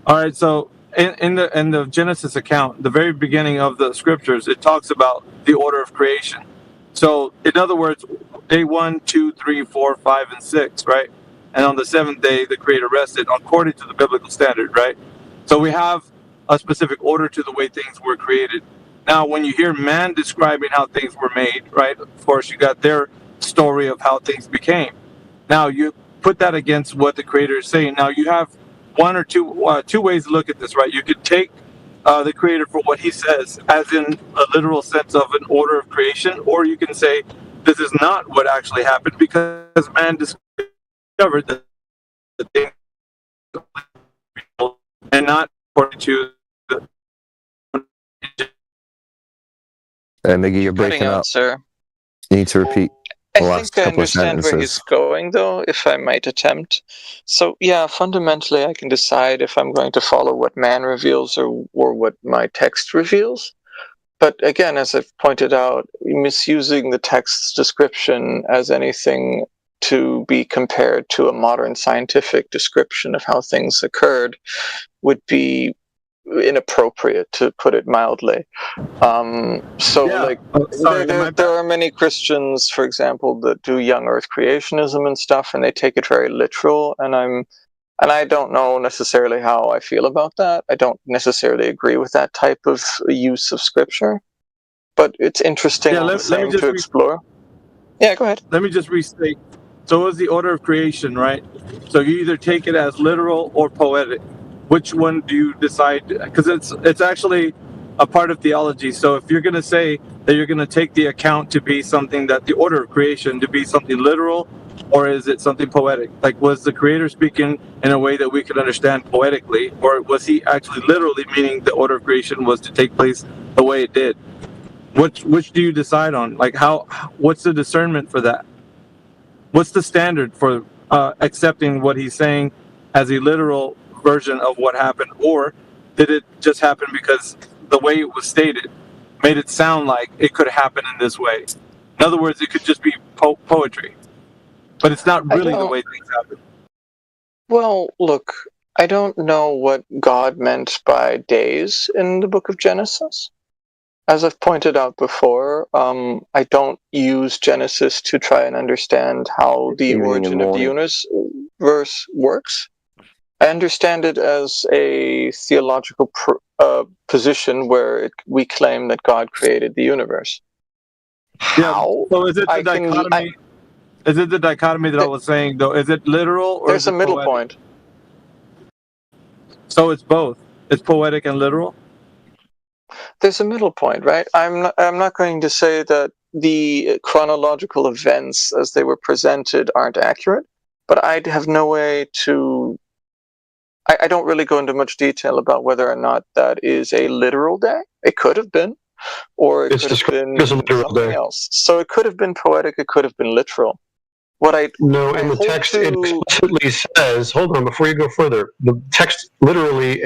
All right, so in the Genesis account, the very beginning of the Scriptures, it talks about the order of creation. So, in other words, day 1, 2, 3, 4, 5, and 6, right? And on the seventh day, the Creator rested according to the biblical standard, right? So we have a specific order to the way things were created. Now, when you hear man describing how things were made, right? Of course, you got their story of how things became. Now, you put that against what the Creator is saying. Now, you have one or two ways to look at this, right? You could take the Creator for what He says, as in a literal sense of an order of creation, or you can say this is not what actually happened because man discovered that the thing and not according to the. Miggy, you're breaking up, sir. You need to repeat. I think I understand where he's going, though, if I might attempt. So, yeah, fundamentally, I can decide if I'm going to follow what man reveals or what my text reveals. But again, as I've pointed out, misusing the text's description as anything to be compared to a modern scientific description of how things occurred would be inappropriate, to put it mildly. There are many Christians, for example, that do young Earth creationism and stuff, and they take it very literal. And I don't know necessarily how I feel about that. I don't necessarily agree with that type of use of Scripture, but it's interesting to explore. Yeah, go ahead. Let me just restate. So, it was the order of creation, right? So you either take it as literal or poetic. Which one do you decide? Because it's actually a part of theology. So if you're going to say that you're going to take the account to be something that the order of creation to be something literal, or is it something poetic? Like, was the Creator speaking in a way that we could understand poetically, or was He actually literally meaning the order of creation was to take place the way it did? Which do you decide on? Like, what's the discernment for that? What's the standard for accepting what He's saying as a literal version of what happened, or did it just happen because the way it was stated made it sound like it could happen in this way? In other words, it could just be poetry, but it's not really the way things happen. Well, look, I don't know what God meant by days in the book of Genesis. As I've pointed out before, I don't use Genesis to try and understand how the origin of the universe works. I understand it as a theological position where we claim that God created the universe. How? So is it the dichotomy? Is it the dichotomy that I was saying, though? Is it literal or there's a middle point? So it's both. It's poetic and literal? There's a middle point, right? I'm not going to say that the chronological events as they were presented aren't accurate, but I have no way to... I don't really go into much detail about whether or not that is a literal day. It could have been, or it could have been something else. So it could have been poetic, it could have been literal. No, in the text it explicitly says, hold on, before you go further, the text literally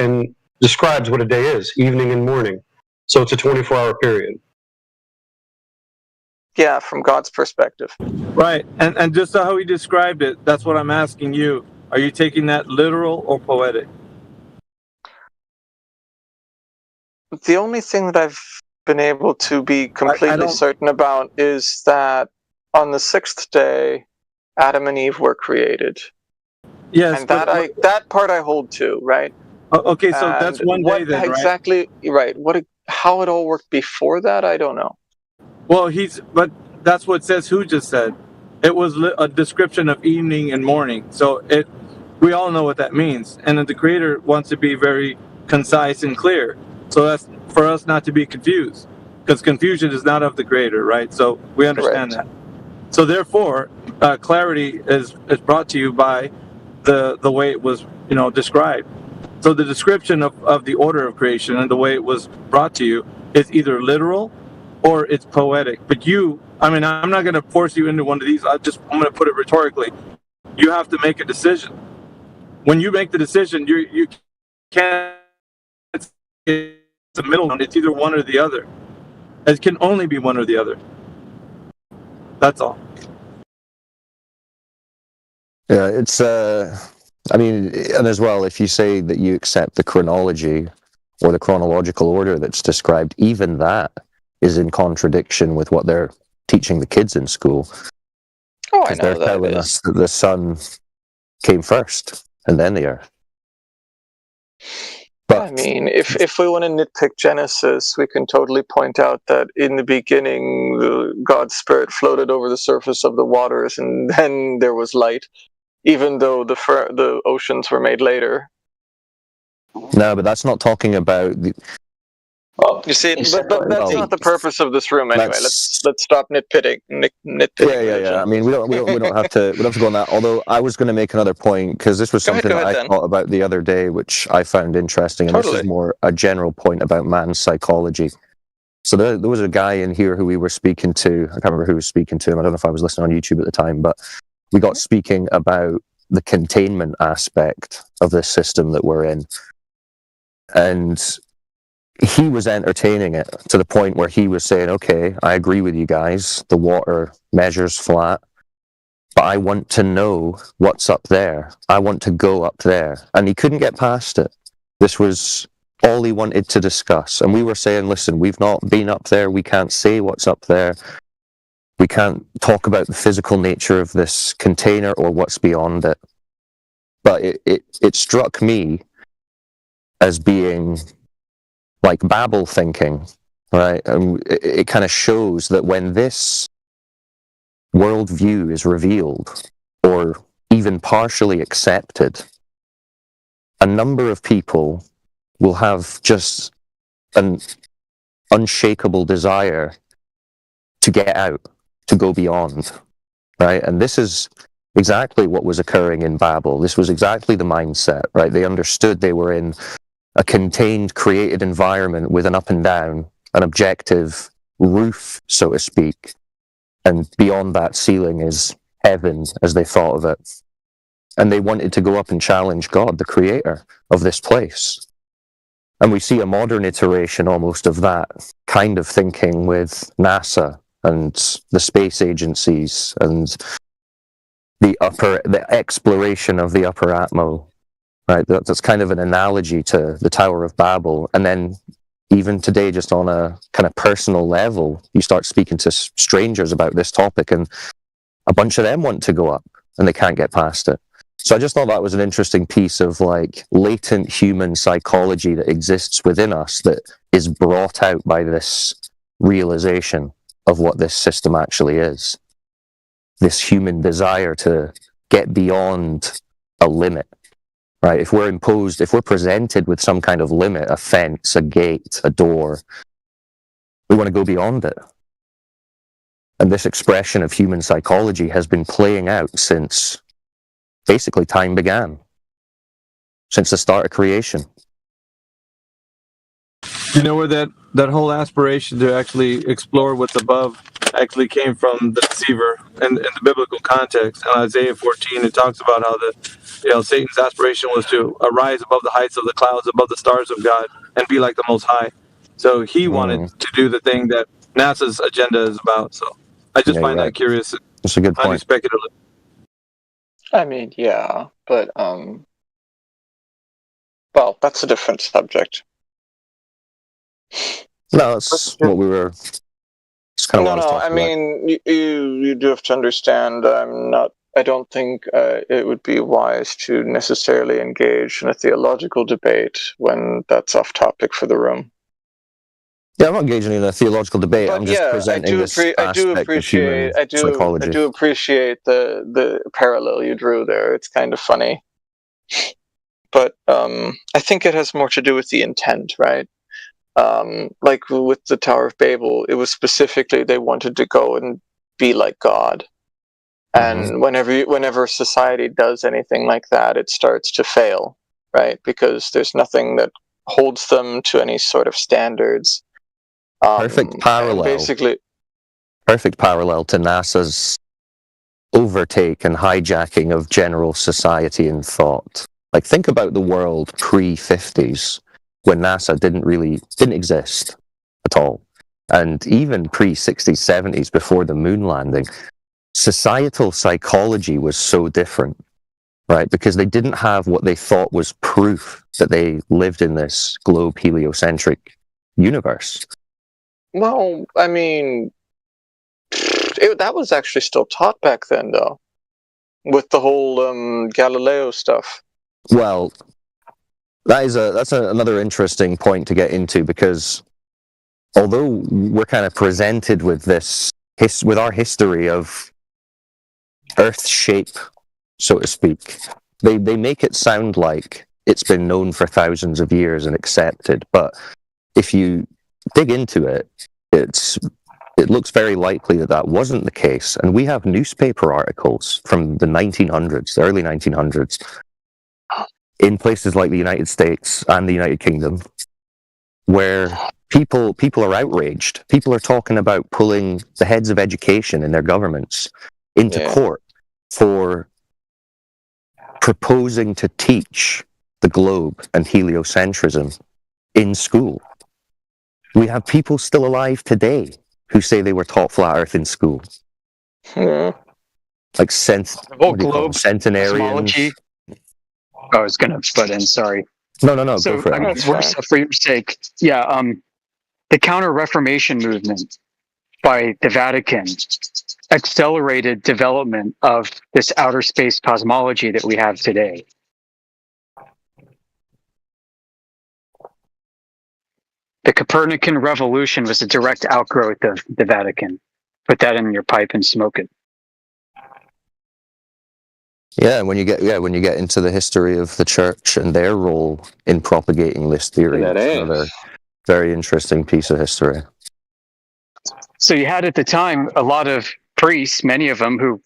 describes what a day is, evening and morning. So it's a 24-hour period. Yeah, from God's perspective. Right, and just how he described it, that's what I'm asking you. Are you taking that literal or poetic? The only thing that I've been able to be completely certain about is that on the sixth day, Adam and Eve were created. Yes, and that part I hold to, right? Okay, so that's one day then, right? Exactly, right. How it all worked before that, I don't know. Well, but that's what says who just said. It was a description of evening and morning. So we all know what that means. And the Creator wants to be very concise and clear. So that's for us not to be confused, because confusion is not of the Creator, right? So we understand that. So therefore, clarity is brought to you by the way it was, described. So the description of the order of creation and the way it was brought to you is either literal or it's poetic. But I'm not going to force you into one of these. I'm going to put it rhetorically. You have to make a decision. When you make the decision, you can't. It's the middle one. It's either one or the other. It can only be one or the other. That's all. Yeah, it's and as well, if you say that you accept the chronology or the chronological order that's described, even that is in contradiction with what they're teaching the kids in school. Oh, I know they're telling us that the sun came first and then the earth. But if we want to nitpick Genesis, we can totally point out that in the beginning, God's Spirit floated over the surface of the waters, and then there was light, even though the oceans were made later. No, but that's not talking about the. Well, you see, but that's not the purpose of this room anyway. Let's stop nitpicking. Yeah. I mean, we don't have to go on that. Although I was going to make another point, because this was something that I thought about the other day, which I found interesting, and this is more a general point about man's psychology. So there was a guy in here who we were speaking to. I can't remember who was speaking to him. I don't know if I was listening on YouTube at the time, but we got speaking about the containment aspect of this system that we're in, and he was entertaining it to the point where he was saying, okay, I agree with you guys, the water measures flat, but I want to know what's up there. I want to go up there. And he couldn't get past it. This was all he wanted to discuss. And we were saying, listen, we've not been up there. We can't say what's up there. We can't talk about the physical nature of this container or what's beyond it. But it struck me as being like Babel thinking, right? And it kind of shows that when this worldview is revealed or even partially accepted, a number of people will have just an unshakable desire to get out, to go beyond, right? And this is exactly what was occurring in Babel. This was exactly the mindset, right? They understood they were in a contained, created environment with an up and down, an objective roof, so to speak. And beyond that ceiling is heaven, as they thought of it. And they wanted to go up and challenge God, the creator of this place. And we see a modern iteration almost of that kind of thinking with NASA and the space agencies and the exploration of the upper atmo. Right, that's kind of an analogy to the Tower of Babel. And then even today, just on a kind of personal level, you start speaking to strangers about this topic, and a bunch of them want to go up, and they can't get past it. So I just thought that was an interesting piece of like latent human psychology that exists within us that is brought out by this realization of what this system actually is. This human desire to get beyond a limit. Right, if we're presented with some kind of limit, a fence, a gate, a door, we want to go beyond it. And this expression of human psychology has been playing out since basically time began, since the start of creation. You know where that whole aspiration to actually explore what's above actually came from the deceiver in the biblical context. In Isaiah 14, it talks about how Satan's aspiration was to arise above the heights of the clouds, above the stars of God, and be like the Most High. So he wanted to do the thing that NASA's agenda is about. So I just find that curious. That's a good point. Speculative. I mean, yeah, but well, that's a different subject. No, that's what we were. It's kind of what I was talking I mean, you do have to understand. I don't think it would be wise to necessarily engage in a theological debate when that's off topic for the room. Yeah, I'm not engaging in a theological debate. I'm just presenting this aspect of human psychology. I do appreciate the parallel you drew there. It's kind of funny, but I think it has more to do with the intent, right? Like with the Tower of Babel, it was specifically they wanted to go and be like God. And whenever society does anything like that, it starts to fail, right? Because there's nothing that holds them to any sort of standards. Perfect parallel to NASA's overtake and hijacking of general society and thought. Like, think about the world pre-50s, when NASA didn't exist at all. And even pre-60s, 70s, before the moon landing, societal psychology was so different, right? Because they didn't have what they thought was proof that they lived in this globe heliocentric universe. Well, I mean, that was actually still taught back then, though, with the whole Galileo stuff. Well, that's another interesting point to get into, because although we're kind of presented with this with our history of Earth's shape, so to speak, they make it sound like it's been known for thousands of years and accepted. But if you dig into it, it looks very likely that wasn't the case. And we have newspaper articles from the 1900s, the early 1900s, in places like the United States and the United Kingdom, where people are outraged. People are talking about pulling the heads of education in their governments into court for proposing to teach the globe and heliocentrism in school. We have people still alive today who say they were taught flat Earth in school. Like centenarians. I was going to butt in, sorry. No, so, go for it. I mean, for your sake, the Counter-Reformation movement by the Vatican accelerated development of this outer space cosmology that we have today. The Copernican revolution was a direct outgrowth of the Vatican. Put that in your pipe and smoke it. Yeah, when you get into the history of the church and their role in propagating this theory, it's another very interesting piece of history. So you had at the time a lot of priests, many of them who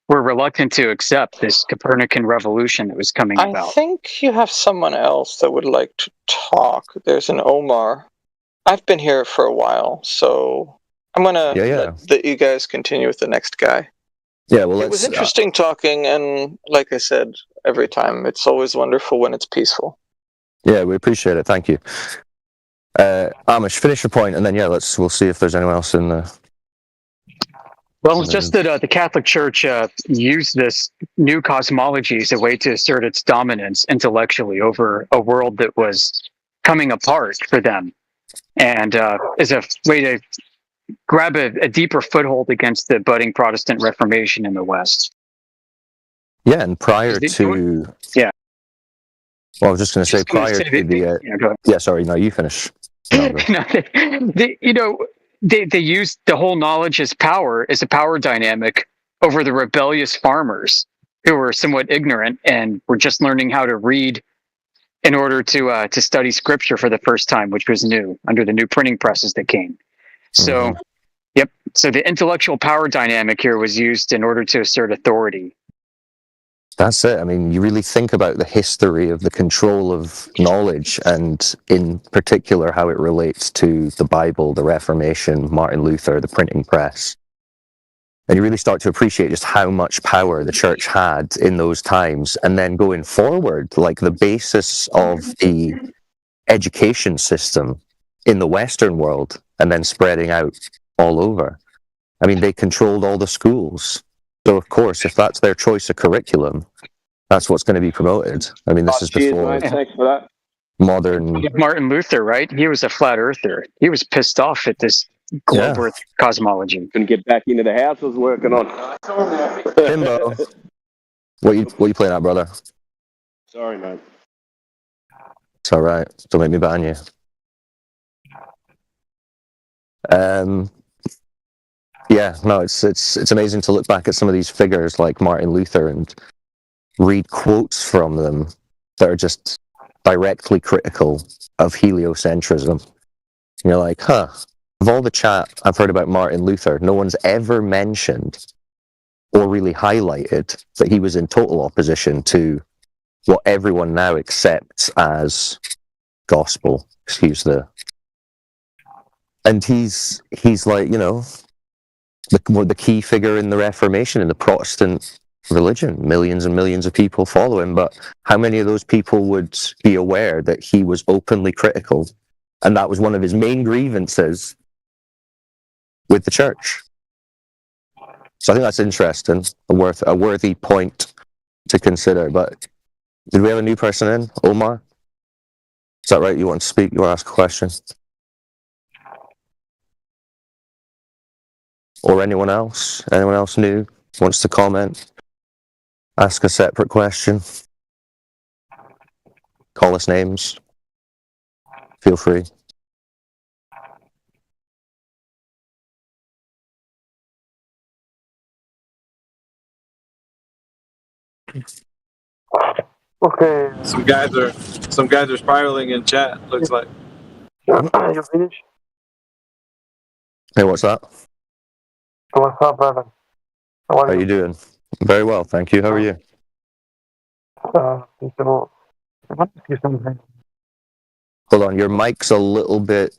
were reluctant to accept this Copernican revolution that was coming about. I think you have someone else that would like to talk. There's an Omar. I've been here for a while, so I'm going to let you guys continue with the next guy. Yeah, well, it was interesting talking, and like I said, every time, it's always wonderful when it's peaceful. Yeah, we appreciate it. Thank you. Amish, finish your point, and then we'll see if there's anyone else in the... Well, it's just that the Catholic Church used this new cosmology as a way to assert its dominance intellectually over a world that was coming apart for them, and as a way to grab a deeper foothold against the budding Protestant Reformation in the West. Yeah, and prior to... Yeah. Well, I was just going to say, prior to the... Yeah, sorry, no, you finish. They used the whole knowledge as power, as a power dynamic over the rebellious farmers who were somewhat ignorant and were just learning how to read in order to study scripture for the first time, which was new under the new printing presses that came. So, so the intellectual power dynamic here was used in order to assert authority. That's it. I mean, you really think about the history of the control of knowledge, and in particular how it relates to the Bible, the Reformation, Martin Luther, the printing press. And you really start to appreciate just how much power the church had in those times. And then going forward, like the basis of the education system in the Western world, and then spreading out all over. I mean, they controlled all the schools. So, of course, if that's their choice of curriculum, that's what's going to be promoted. I mean, this is before Thanks for that. modern... Martin Luther, right? He was a flat earther. He was pissed off at this globe earth cosmology. Couldn't get back into the house I was working on. Timbo, what you playing at, brother? Sorry, man. It's all right. Don't make me ban you. Yeah, no, it's amazing to look back at some of these figures like Martin Luther and read quotes from them that are just directly critical of heliocentrism. And you're like, huh, of all the chat I've heard about Martin Luther, no one's ever mentioned or really highlighted that he was in total opposition to what everyone now accepts as gospel. And he's like, you know, the key figure in the Reformation, in the Protestant religion. Millions and millions of people follow him, but how many of those people would be aware that he was openly critical? And that was one of his main grievances with the church. So I think that's interesting, a worthy point to consider. But did we have a new person in? Omar? Is that right? You want to speak? You want to ask a question? Or anyone else? Anyone else new wants to comment? Ask a separate question? Call us names? Feel free. Okay. Some guys are spiraling in chat. Looks like. You finished? Hey, what's that? What's up, brother? How are you doing? Very well, thank you. How are you? Peaceable. I want to ask you something. Hold on, your mic's a little bit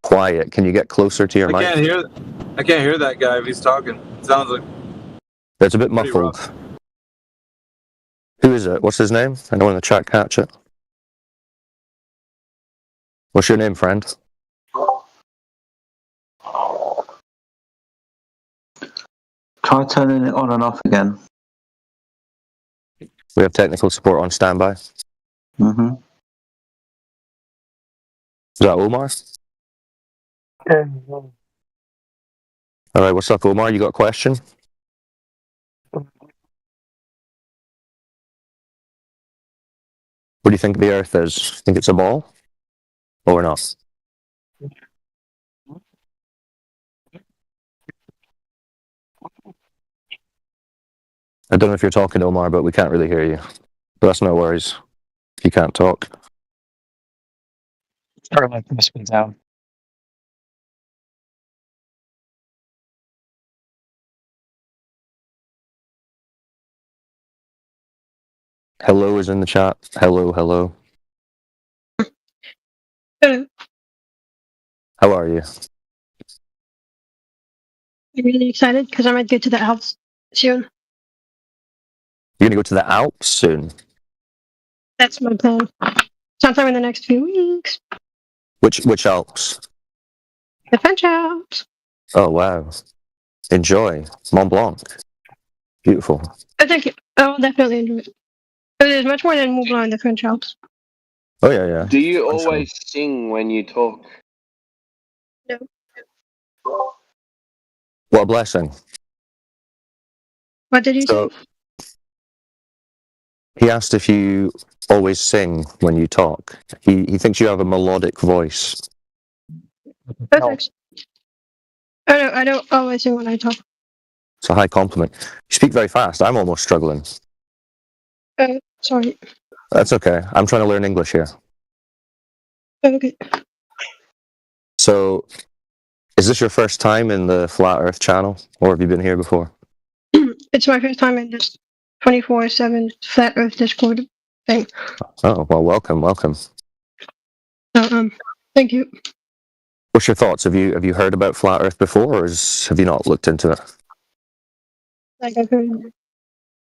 quiet. Can you get closer to your mic? I can't hear that guy if he's talking. It sounds like It's a bit muffled. Who is it? What's his name? Anyone in the chat catch it? What's your name, friend? Try turning it on and off again. We have technical support on standby. Mm-hmm. Is that Omar? Yeah. All right, what's up, Omar? You got a question? What do you think the Earth is? Think it's a ball? Or not? I don't know if you're talking, Omar, but we can't really hear you. But that's no worries if you can't talk. Starlight must have been down. Hello is in the chat. Hello, hello. Hello. How are you? I'm really excited because I might go to the Alps soon. You're going to go to the Alps soon? That's my plan. Sometime in the next few weeks. Which Alps? The French Alps. Oh, wow. Enjoy. Mont Blanc. Beautiful. Oh, thank you. I will definitely enjoy it. But there's much more than Mont Blanc in the French Alps. Oh, yeah, yeah. Do you always sing when you talk? No. What a blessing. What did you say? He asked if you always sing when you talk. He thinks you have a melodic voice. Oh, thanks. Oh, no, I don't always sing when I talk. It's a high compliment. You speak very fast. I'm almost struggling. Sorry. That's okay. I'm trying to learn English here. Okay. So, is this your first time in the Flat Earth channel, or have you been here before? It's my first time in this 24/7 Flat Earth Discord thing. Oh, well, welcome. So, thank you. What's your thoughts? Have you heard about Flat Earth before, or have you not looked into it? Like, I've heard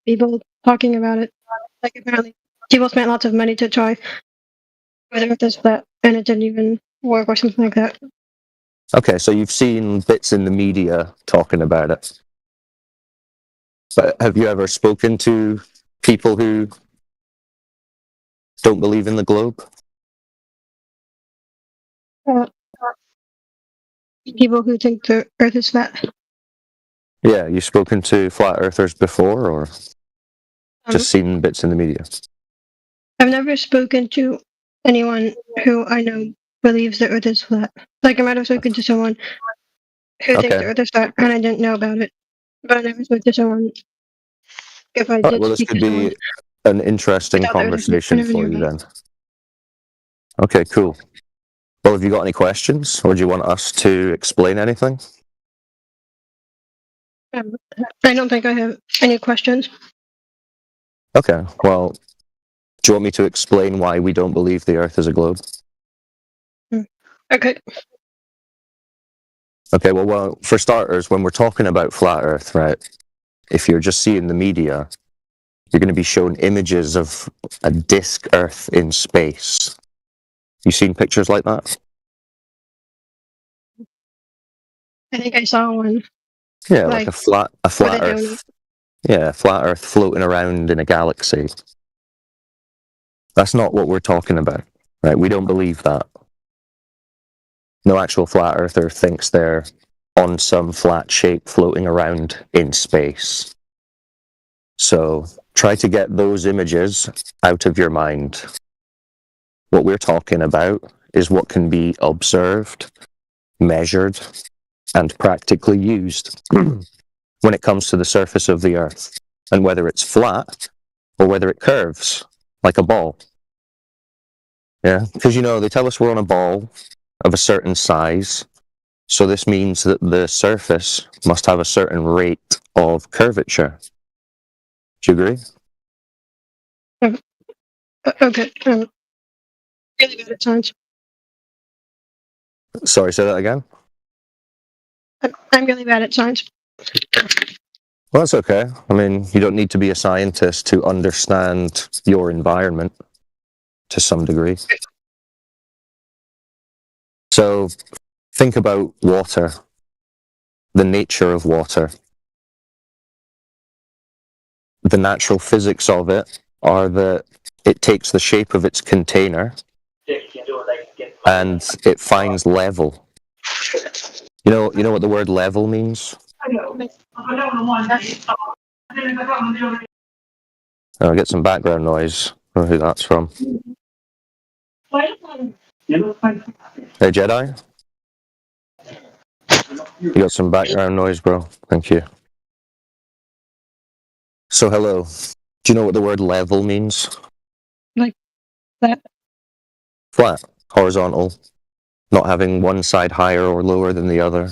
people talking about it. Like, apparently, people spent lots of money to try whether it is flat, and it didn't even work or something like that. Okay, so you've seen bits in the media talking about it. But have you ever spoken to people who don't believe in the globe? People who think the Earth is flat. Yeah, you've spoken to flat earthers before, or just seen bits in the media? I've never spoken to anyone who I know believes the Earth is flat. Like I might have spoken to someone who thinks the Earth is flat, and I didn't know about it. But I never spoke to someone. If I All right, did well, this speak could to someone, be an interesting without the Earth is flat, I conversation never for knew you about then. Okay, cool. Well, have you got any questions, or do you want us to explain anything? I don't think I have any questions. Okay, well, do you want me to explain why we don't believe the Earth is a globe? Okay. Okay, well, for starters, when we're talking about flat Earth, right, if you're just seeing the media, you're going to be shown images of a disk Earth in space. You seen pictures like that? I think I saw one. Yeah, like a flat with a Earth. donut. Yeah, flat Earth floating around in a galaxy. That's not what we're talking about, right? We don't believe that. No actual flat earther thinks they're on some flat shape floating around in space. So try to get those images out of your mind. What we're talking about is what can be observed, measured, and practically used when it comes to the surface of the Earth, and whether it's flat or whether it curves like a ball. Yeah, because they tell us we're on a ball of a certain size, so this means that the surface must have a certain rate of curvature. Do you agree? Okay. Really bad at science. Sorry, say that again? I'm really bad at science. Well, that's okay. I mean, you don't need to be a scientist to understand your environment to some degree. So think about water, the nature of water. The natural physics of it are that it takes the shape of its container and it finds level. You know what the word level means? I get some background noise. I don't know who that's from. Hey, Jedi? You got some background noise, bro. Thank you. So, hello. Do you know what the word level means? Like that. Flat, horizontal, not having one side higher or lower than the other,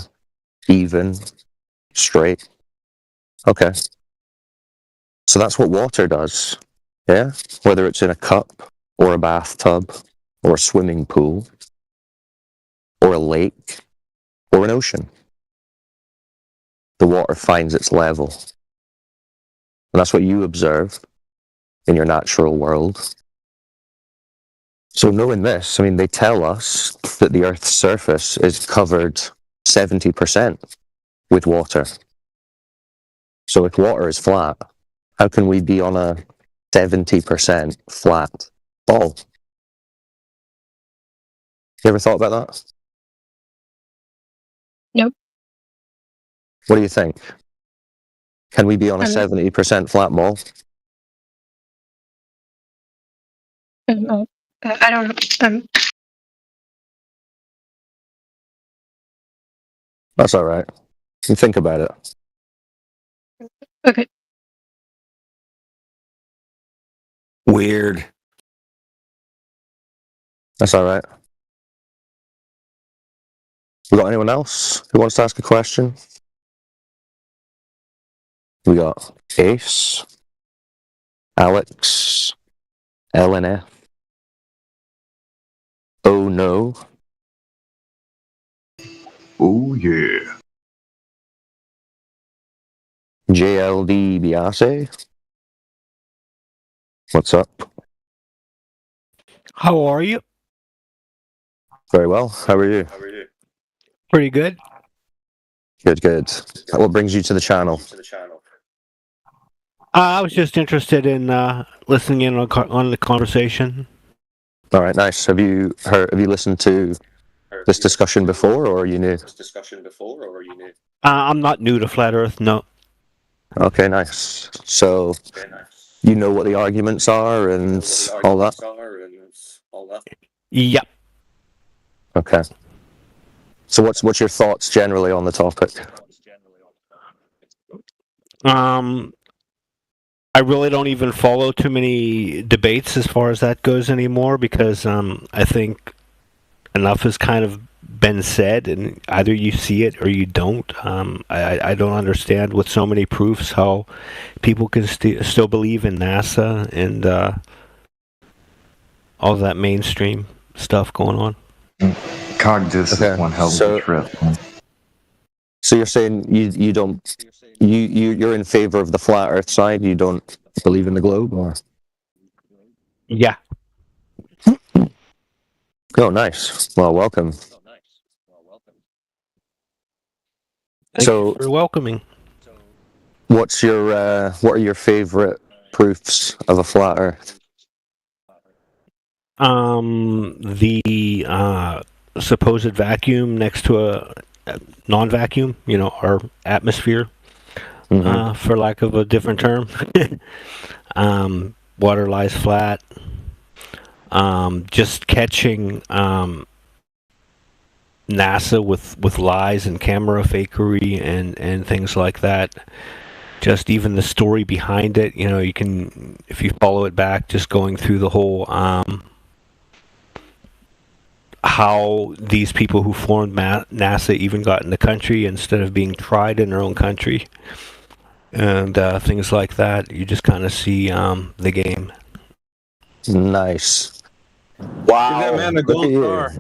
even, straight. Okay. So that's what water does, yeah? Whether it's in a cup, or a bathtub, or a swimming pool, or a lake, or an ocean. The water finds its level. And that's what you observe in your natural world. So knowing this, I mean, they tell us that the Earth's surface is covered 70% with water. So if water is flat, how can we be on a 70% flat ball? You ever thought about that? Nope. What do you think? Can we be on a 70% flat ball? I don't know. That's all right. You think about it. Okay. Weird. That's all right. We got anyone else who wants to ask a question? We got Ace, Alex, LNF. Oh no. Oh yeah. JLD Biase. What's up? How are you? Very well. How are you? Pretty good. Good. What brings you to the channel? I was just interested in listening in on the conversation. All right, nice. Have you listened to this discussion before, or are you new? I'm not new to Flat Earth, no. Okay, nice. So, you know what the arguments are and all that? Yep. Okay. So what's your thoughts generally on the topic? I really don't even follow too many debates as far as that goes anymore because I think enough has kind of been said, and either you see it or you don't. I don't understand with so many proofs how people can still believe in NASA and all that mainstream stuff going on. Cogdis is one hell of a trip. So you're saying you don't you're in favor of the flat Earth side? You don't believe in the globe, or? Yeah. Oh, nice. Well, welcome. Thank you for welcoming. What are your favorite proofs of a flat Earth? The supposed vacuum next to a non-vacuum, our atmosphere, for lack of a different term. Water lies flat. Just catching NASA with lies and camera fakery and things like that. Just even the story behind it, you can, if you follow it back, just going through the whole how these people who formed NASA even got in the country instead of being tried in their own country, and things like that. You just kind of see the game. Nice. Wow. Give that man a gold star.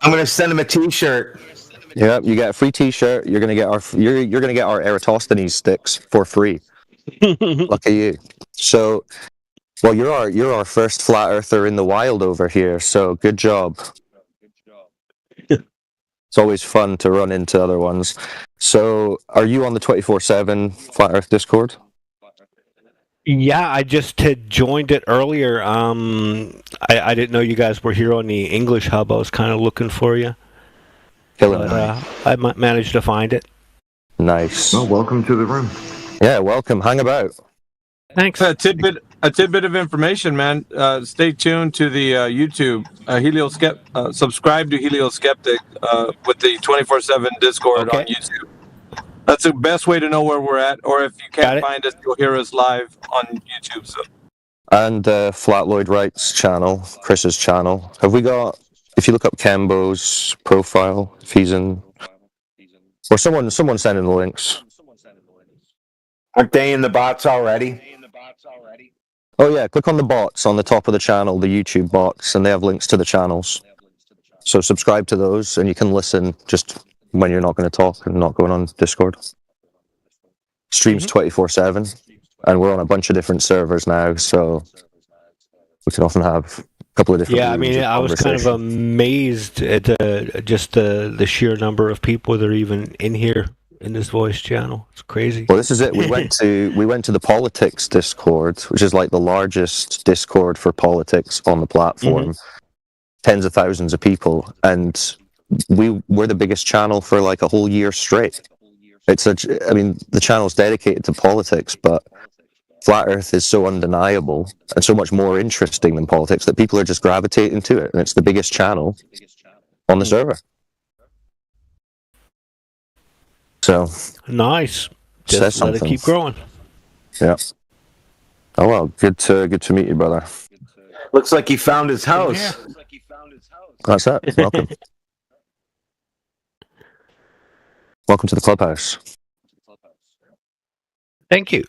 I'm going to send him a T-shirt. Yep, you get a free T-shirt. You're gonna get our Eratosthenes sticks for free. Lucky you. So, well, you're our first flat earther in the wild over here. So good job. It's always fun to run into other ones. So, are you on the 24/7 Flat Earth Discord? Yeah, I just had joined it earlier. I didn't know you guys were here on the English hub. I was kind of looking for you. But I managed to find it. Nice. Well, welcome to the room. Yeah, welcome. Hang about. Thanks. A tidbit of information, man. Stay tuned to the YouTube. Subscribe to Helioskeptic with the 24/7 Discord on YouTube. That's the best way to know where we're at. Or if you can't find us, you'll hear us live on YouTube. So. And Flat Lloyd Wright's channel, Chris's channel. Have we got? If you look up Cambo's profile, if he's in, or someone sending the links. Aren't they in the bots already? Oh yeah, click on the bots on the top of the channel, the YouTube bots, and they have links to the channels. So subscribe to those, and you can listen just when you're not going to talk and not going on Discord. Streams 24/7, and we're on a bunch of different servers now, so we can often have a couple of different. Yeah, I mean, I was kind of amazed at just the sheer number of people that are even in here in this voice channel. It's crazy. Well, this is it. We went to the politics Discord, which is like the largest Discord for politics on the platform. Tens of thousands of people, and we're the biggest channel for like a whole year straight. The channel's dedicated to politics, but Flat Earth is so undeniable and so much more interesting than politics that people are just gravitating to it, and it's the biggest channel on the server. So nice. Just let it keep growing. Yeah. Oh well, good to meet you, brother. Looks like he found his house. That's it. Welcome. Welcome to the clubhouse. Thank you.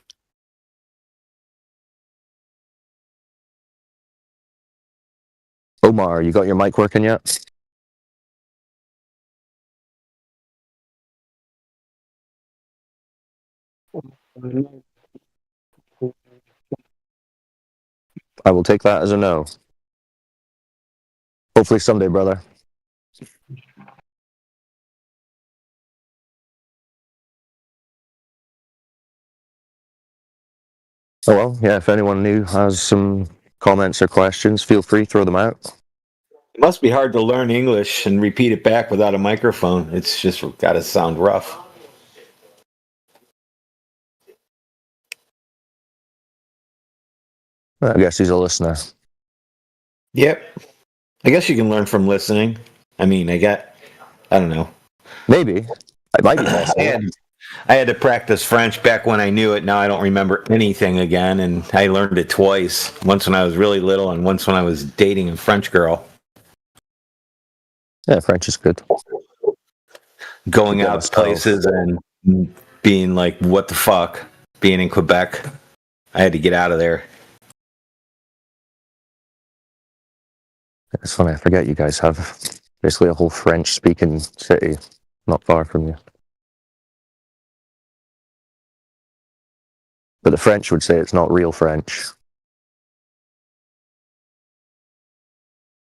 Omar, you got your mic working yet? I will take that as a no. Hopefully someday, brother. Oh well, yeah. If anyone new has some comments or questions, feel free, throw them out. It must be hard to learn English and repeat it back without a microphone. It's just got to sound rough. I guess he's a listener. Yep. I guess you can learn from listening. I mean, I don't know. Maybe. It might be possible. I had to practice French back when I knew it. Now I don't remember anything again, and I learned it twice. Once when I was really little, and once when I was dating a French girl. Yeah, French is good. Going out places and being like, what the fuck? Being in Quebec. I had to get out of there. It's funny, I forget you guys have basically a whole French-speaking city not far from you. But the French would say it's not real French.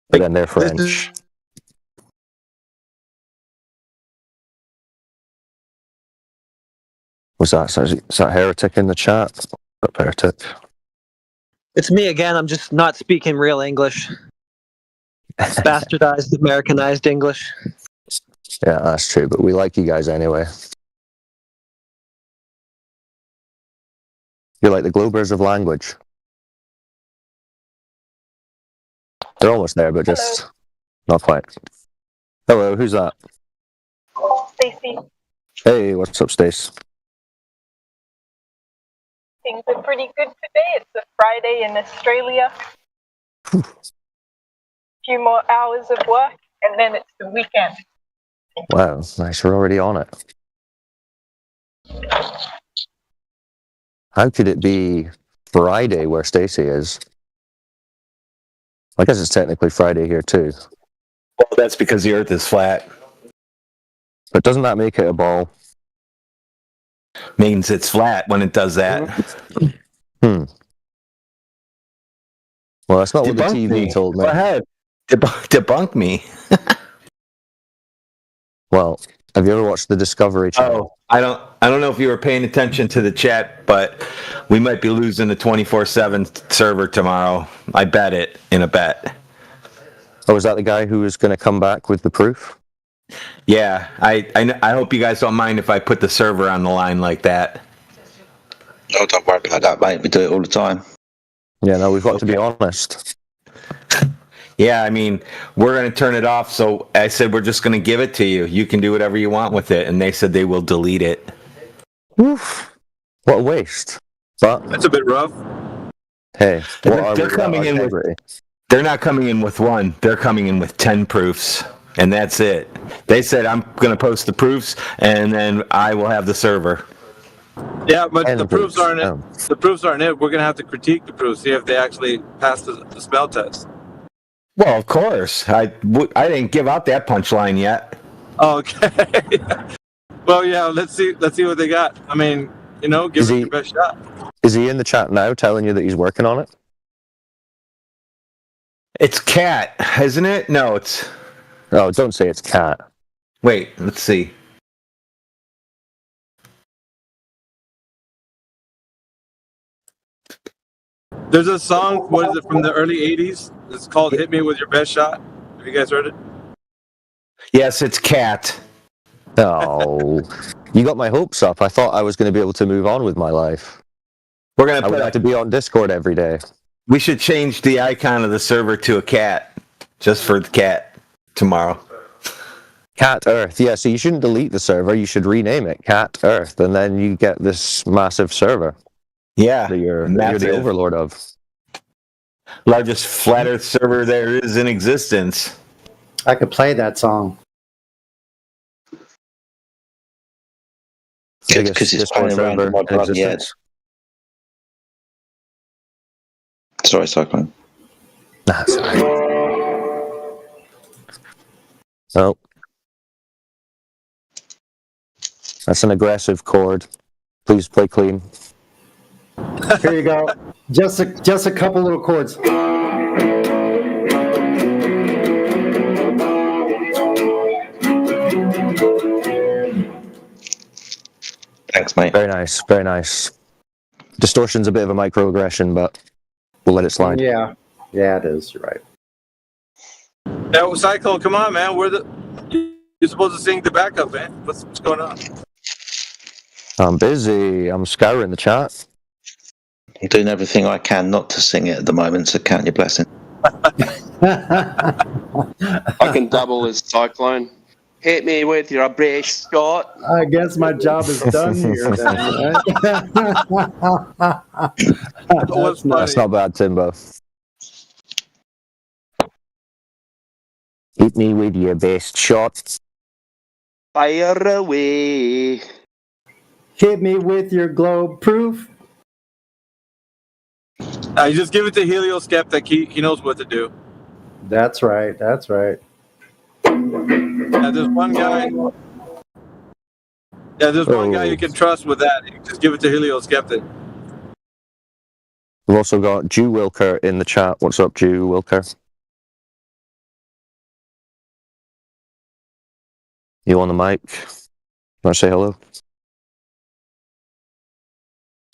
But then they're French. Was that Heretic in the chat? Heretic. It's me again. I'm just not speaking real English. Bastardized, Americanized English. Yeah, that's true, but we like you guys anyway. You're like the Globers of language. They're almost there, but just not quite. Hello, who's that? Stacey, Hey, what's up, Stace? things are pretty good today. It's a Friday in Australia. A few more hours of work, and then it's the weekend. Wow, nice. We're already on it. How could it be Friday where Stacy is? I guess it's technically Friday here too. Well, that's because the Earth is flat. But doesn't that make it a ball? Means it's flat when it does that. Well, that's not what the TV told me. Go ahead. Debunk me. Well, have you ever watched the Discovery Channel? I don't know if you were paying attention to the chat, but we might be losing the 24/7 server tomorrow. I bet it in a bet. Oh, is that the guy who was going to come back with the proof? Yeah, I hope you guys don't mind if I put the server on the line like that. Oh, don't worry about that, mate. We do it all the time. Yeah, no, we've got to be honest. Yeah, I mean, we're going to turn it off, so I said we're just going to give it to you. You can do whatever you want with it, and they said they will delete it. Oof. What a waste. But that's a bit rough. Hey, they're coming in with, they're not coming in with one. They're coming in with 10 proofs, and that's it. They said, I'm going to post the proofs, and then I will have the server. Yeah, but the proofs aren't it. The proofs aren't it. We're going to have to critique the proofs, see if they actually pass the smell test. Well, of course. I didn't give out that punchline yet. Okay. Well, yeah. Let's see what they got. I mean, give it your best shot. Is he in the chat now, telling you that he's working on it? It's Cat, isn't it? No, it's. Oh, don't say it's Cat. Wait, let's see. There's a song. What is it from the early '80s? It's called "Hit Me with Your Best Shot." Have you guys heard it? Yes, it's Cat. Oh, you got my hopes up. I thought I was going to be able to move on with my life. We're going I would have to be on Discord every day. We should change the icon of the server to a cat, just for the cat tomorrow. Cat Earth. Yeah, so you shouldn't delete the server. You should rename it Cat Earth, and then you get this massive server. Yeah, that you're the overlord of. Largest flat Earth server there is in existence. I could play that song. Because it's playing around in my bloody head. Sorry, Cyclone. Nah, sorry. Oh. That's an aggressive chord. Please play clean. Here you go. Just a couple little chords. Thanks, mate. Very nice. Very nice. Distortion's a bit of a microaggression, but we'll let it slide. Yeah, it is. You're right. Now, Cyclone, come on, man. You're supposed to sing the backup, man. What's going on? I'm busy. I'm scouring the chat. I'm doing everything I can not to sing it at the moment, so count your blessing. I can double as Cyclone. Hit me with your breast shot. I guess my job is done here. Then, right? That's not bad, Timbo. Hit me with your best shot. Fire away. Hit me with your globe proof. You just give it to Helio Skeptic. He knows what to do. That's right. That's right. There's one guy. There's one guy you can trust with that. You just give it to Helio Skeptic. We've also got Jew Wilker in the chat. What's up, Jew Wilker? You on the mic? Want to say hello?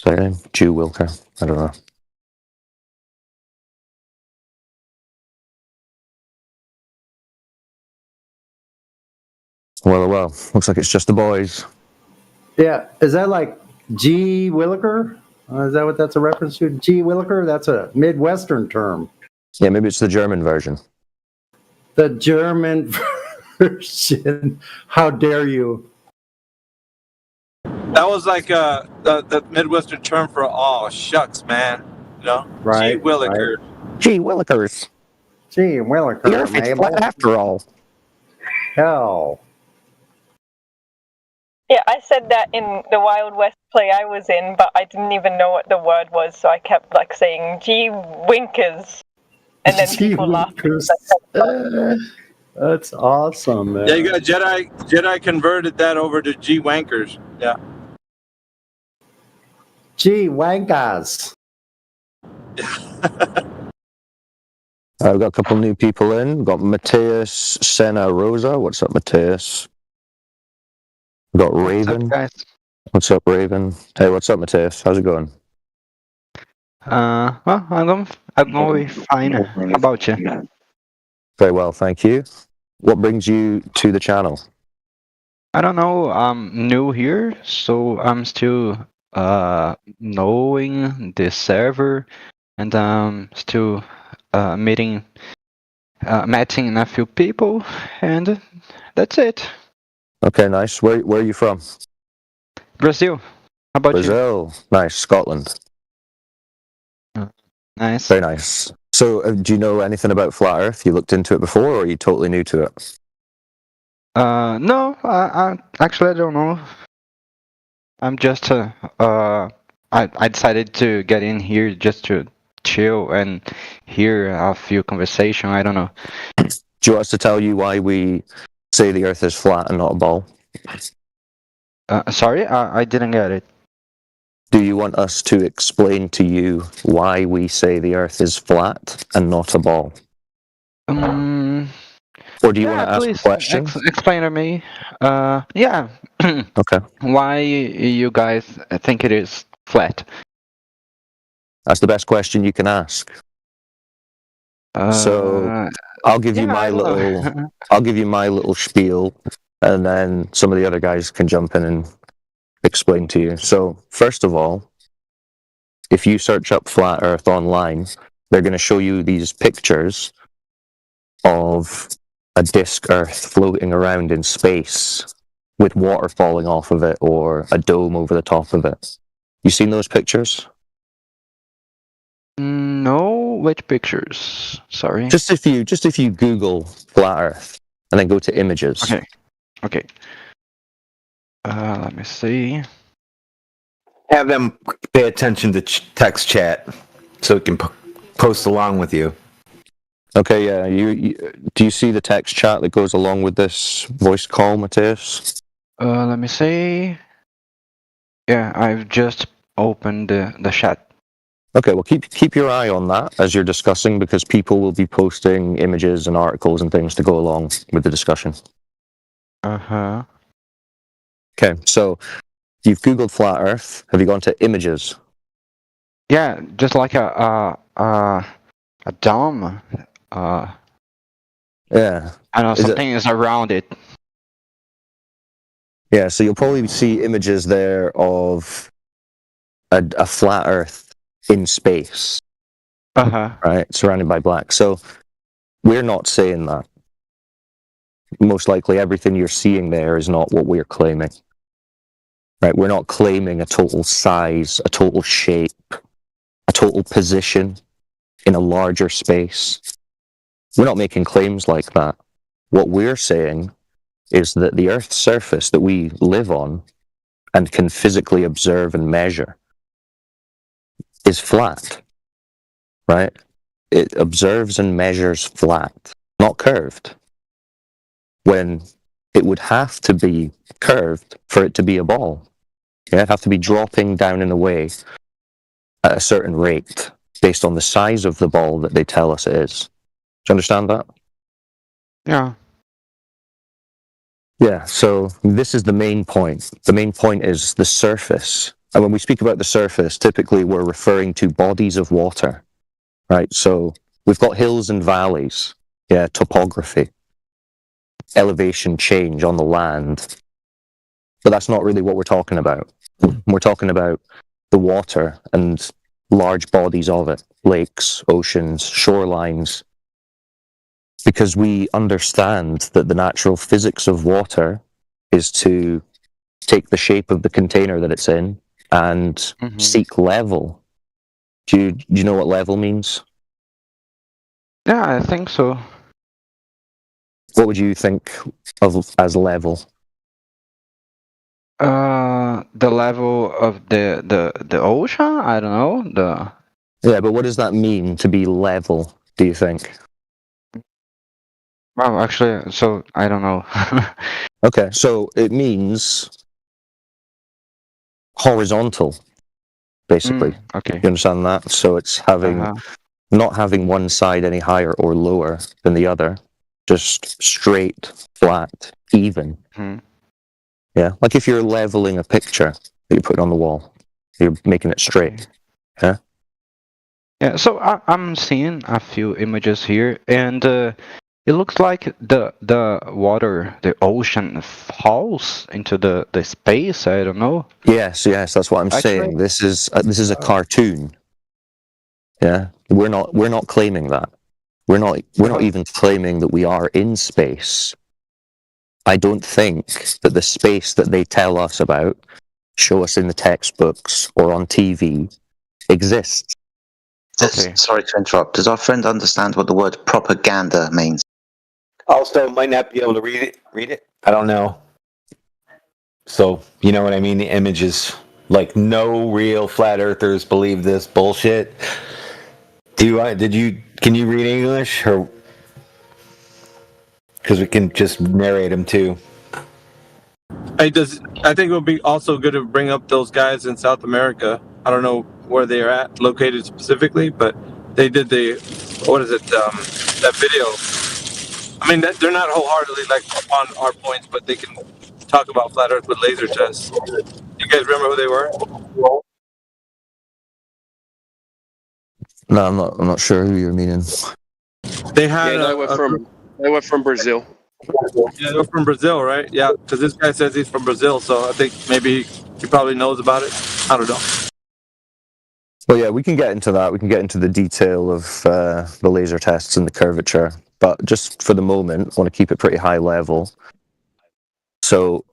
Say your name? Jew Wilker. I don't know. Well, looks like it's just the boys. Yeah, is that like G. Williker? Is that what that's a reference to? G. Williker? That's a Midwestern term. Yeah, maybe it's the German version. The German version. How dare you? That was like the Midwestern term for shucks, man. You know, Right. G. Williker. Right. Gee Willikers. Gee Williker. The earth is flat after all. Hell. Yeah, I said that in the Wild West play I was in, but I didn't even know what the word was, so I kept like saying "gee winkers," and then people laughed. That's awesome, man. Yeah, you got Jedi converted that over to G Wankers. Yeah. Gee Wankas. We've got a couple new people in. We've got Mateus Sena Rosa. What's up, Mateus? We've got Raven. What's up, guys? What's up, Raven? Hey, what's up, Mateus? How's it going? Well, I'm going fine. How about you? Very well, thank you. What brings you to the channel? I don't know. I'm new here, so I'm still knowing the server, and still meeting a few people, and that's it. Okay, nice. Where are you from? Brazil. How about Brazil. Nice. Scotland. Nice. Very nice. So, do you know anything about Flat Earth? You looked into it before, or are you totally new to it? No, I actually don't know. I'm just I decided to get in here just to chill and hear a few conversation. I don't know. Do you want us to tell you why we say the Earth is flat and not a ball? Sorry, I didn't get it. Do you want us to explain to you why we say the Earth is flat and not a ball? Or do you want to ask a question? Explain to me. Yeah. Okay. Why you guys think it is flat? That's the best question you can ask. So I'll give you my little spiel, and then some of the other guys can jump in and explain to you. So first of all, if you search up Flat Earth online, they're going to show you these pictures of a disk Earth floating around in space with water falling off of it or a dome over the top of it. You seen those pictures? No, which pictures? Sorry. Just if you Google Flat Earth and then go to images. Okay. Let me see. Have them pay attention to text chat so it can post along with you. Okay, yeah. You do you see the text chat that goes along with this voice call, Mateus? Let me see. Yeah, I've just opened the chat. Okay, well keep your eye on that as you're discussing, because people will be posting images and articles and things to go along with the discussion. Uh-huh. Okay, so you've Googled Flat Earth. Have you gone to images? Yeah, just like a dome. Yeah. I know something is around it. Yeah, so you'll probably see images there of a flat Earth in space, right, surrounded by black. So we're not saying that. Most likely, everything you're seeing there is not what we're claiming. Right? We're not claiming a total size, a total shape, a total position in a larger space. We're not making claims like that. What we're saying is that the Earth's surface that we live on and can physically observe and measure is flat, right? It observes and measures flat, not curved, when it would have to be curved for it to be a ball. Yeah, it'd have to be dropping down in a way at a certain rate based on the size of the ball that they tell us it is. Do you understand that? Yeah. Yeah, so this is the main point. The main point is the surface. And when we speak about the surface, typically we're referring to bodies of water, right? So we've got hills and valleys, yeah, topography, elevation change on the land. But that's not really what we're talking about. We're talking about the water and large bodies of it, lakes, oceans, shorelines, because we understand that the natural physics of water is to take the shape of the container that it's in and seek level. Do you know what level means? Yeah, I think so. What would you think of as level? The level of the ocean? I don't know. Yeah, but what does that mean to be level, do you think? Well, actually, so I don't know. Okay, so it means horizontal, basically. Okay. You understand that? So it's having not having one side any higher or lower than the other, just straight, flat, even. Yeah, like if you're leveling a picture that you put on the wall, you're making it straight. Yeah. Yeah, so I'm seeing a few images here, and it looks like the water, the ocean falls into the space. I don't know. Yes, that's what I'm saying. This is a cartoon. Yeah, we're not claiming that. We're not even claiming that we are in space. I don't think that the space that they tell us about, show us in the textbooks or on TV, exists. Sorry to interrupt. Does our friend understand what the word propaganda means? Also, might not be able to read it. I don't know. So, you know what I mean? The images, like no real flat earthers believe this bullshit. Can you read English? Or because we can just narrate them too. I think it would be also good to bring up those guys in South America. I don't know where they are located specifically, but they did that video. I mean, they're not wholeheartedly like upon our points, but they can talk about flat Earth with laser tests. You guys remember who they were? No, I'm not sure who you're meaning. They had. Yeah, they were from Brazil. Yeah, they're from Brazil, right? Yeah, because this guy says he's from Brazil, so I think maybe he probably knows about it. I don't know. Well, yeah, we can get into that. We can get into the detail of the laser tests and the curvature. But just for the moment, I want to keep it pretty high level. So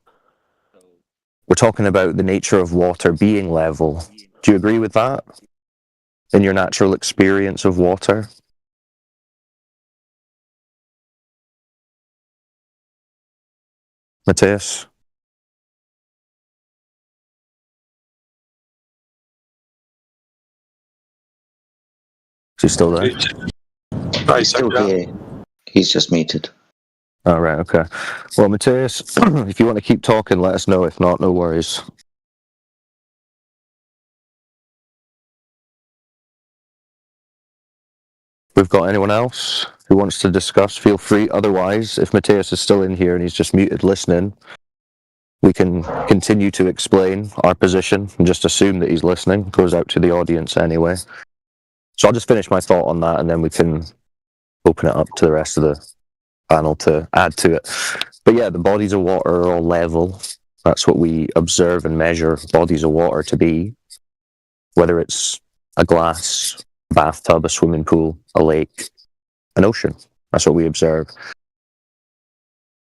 we're talking about the nature of water being level. Do you agree with that? In your natural experience of water? Matthias? Is he still there? He's still here. He's just muted. All right, okay. Well, Matthias, if you want to keep talking, let us know. If not, no worries. We've got anyone else who wants to discuss, feel free. Otherwise, if Matthias is still in here and he's just muted listening, we can continue to explain our position and just assume that he's listening. It goes out to the audience anyway. So I'll just finish my thought on that, and then we can open it up to the rest of the panel to add to it. But yeah, the bodies of water are all level. That's what we observe and measure bodies of water to be, whether it's a glass, a bathtub, a swimming pool, a lake, an ocean. That's what we observe.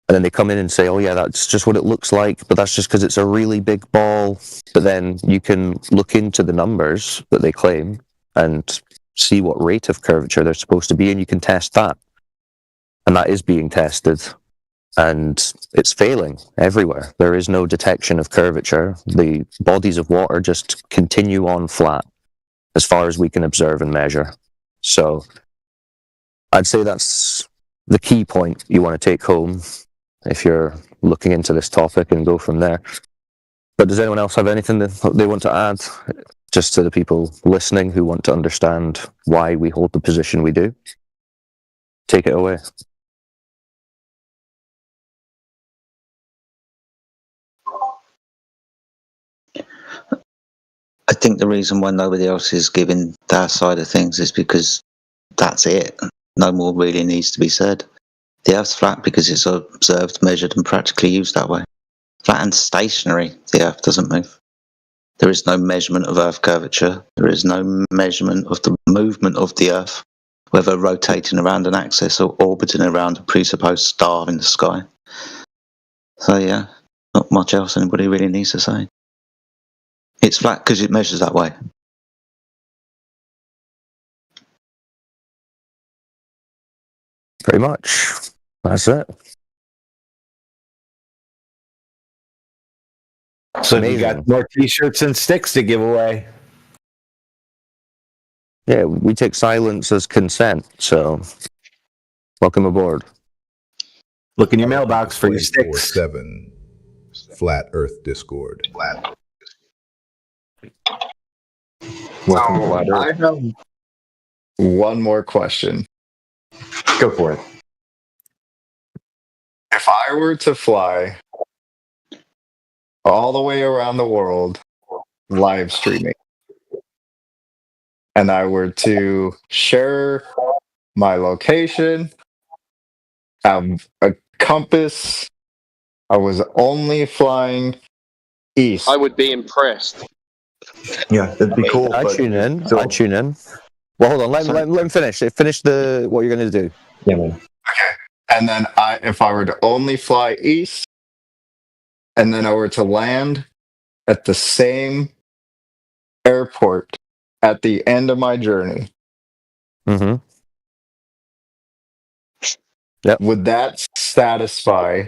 And then they come in and say, oh yeah, that's just what it looks like, but that's just because it's a really big ball. But then you can look into the numbers that they claim and see what rate of curvature they're supposed to be, and you can test that. And that is being tested. And it's failing everywhere. There is no detection of curvature. The bodies of water just continue on flat as far as we can observe and measure. So I'd say that's the key point you want to take home if you're looking into this topic, and go from there. But does anyone else have anything that they want to add, just to the people listening who want to understand why we hold the position we do? Take it away. I think the reason why nobody else is giving their side of things is because that's it. No more really needs to be said. The Earth's flat because it's observed, measured, and practically used that way. Flat and stationary, the Earth doesn't move. There is no measurement of Earth curvature. There is no measurement of the movement of the Earth, whether rotating around an axis or orbiting around a presupposed star in the sky. So yeah, not much else anybody really needs to say. It's flat because it measures that way. Pretty much. That's it. So you got more t-shirts and sticks to give away. Yeah, we take silence as consent, so welcome aboard. Look in your mailbox for your sticks. 7 Flat Earth Discord. I have one more question. Go for it. If I were to fly all the way around the world live streaming, and I were to share my location, have a compass, I was only flying east, I would be impressed. Yeah, that'd be cool. I tune in. I tune in. Well, hold on. Let me finish. Finish what you're going to do. Yeah, man. Okay. And then if I were to only fly east, and then I were to land at the same airport at the end of my journey, Yep. Would that satisfy?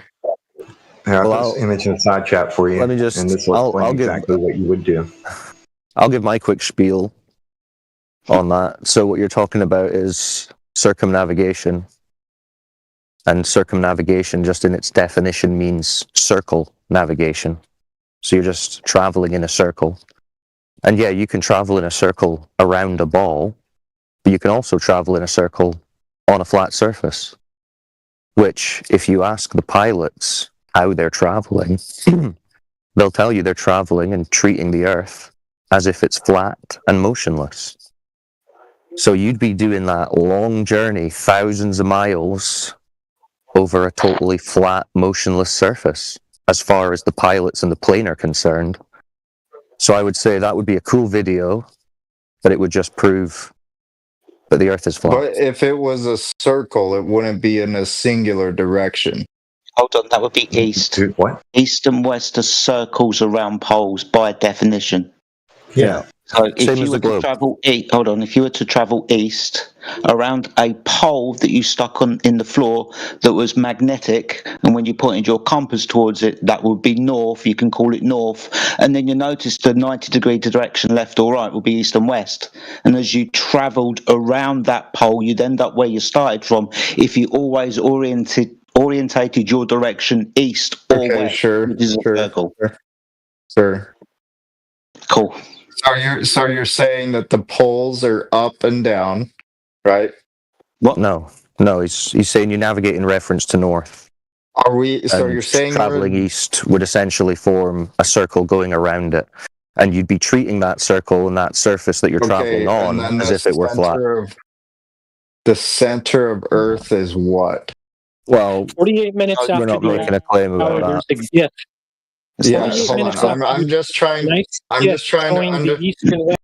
Yeah, I'll put this image in the side chat for you. Let me just. And this will explain exactly what you would do. I'll give my quick spiel on that. So what you're talking about is circumnavigation. And circumnavigation, just in its definition, means circle navigation. So you're just traveling in a circle. And yeah, you can travel in a circle around a ball, but you can also travel in a circle on a flat surface, which, if you ask the pilots how they're traveling, they'll tell you they're traveling and treating the Earth as if it's flat and motionless. So you'd be doing that long journey, thousands of miles, over a totally flat, motionless surface, as far as the pilots and the plane are concerned. So I would say that would be a cool video, but it would just prove that the Earth is flat. But if it was a circle, it wouldn't be in a singular direction. Hold on, that would be east. What? East and west are circles around poles by definition. Yeah. So if Same you as were the globe. to travel if you were to travel east around a pole that you stuck on in the floor that was magnetic, and when you pointed your compass towards it, that would be north. You can call it north, and then you notice the 90-degree direction left or right will be east and west. And as you travelled around that pole, you'd end up where you started from if you always orientated your direction east or west. Sure. Which is a circle. Sure. Cool. So you're saying that the poles are up and down, right? What? No. He's saying you navigate in reference to north. Are we? So and you're saying traveling east would essentially form a circle going around it, and you'd be treating that circle and that surface that you're traveling on and then as if it were flat. The center of Earth is what? Well, 48 minutes we're after not making a claim about that. Yes. Yeah, hold on. I'm just trying. I'm just trying to. the east and west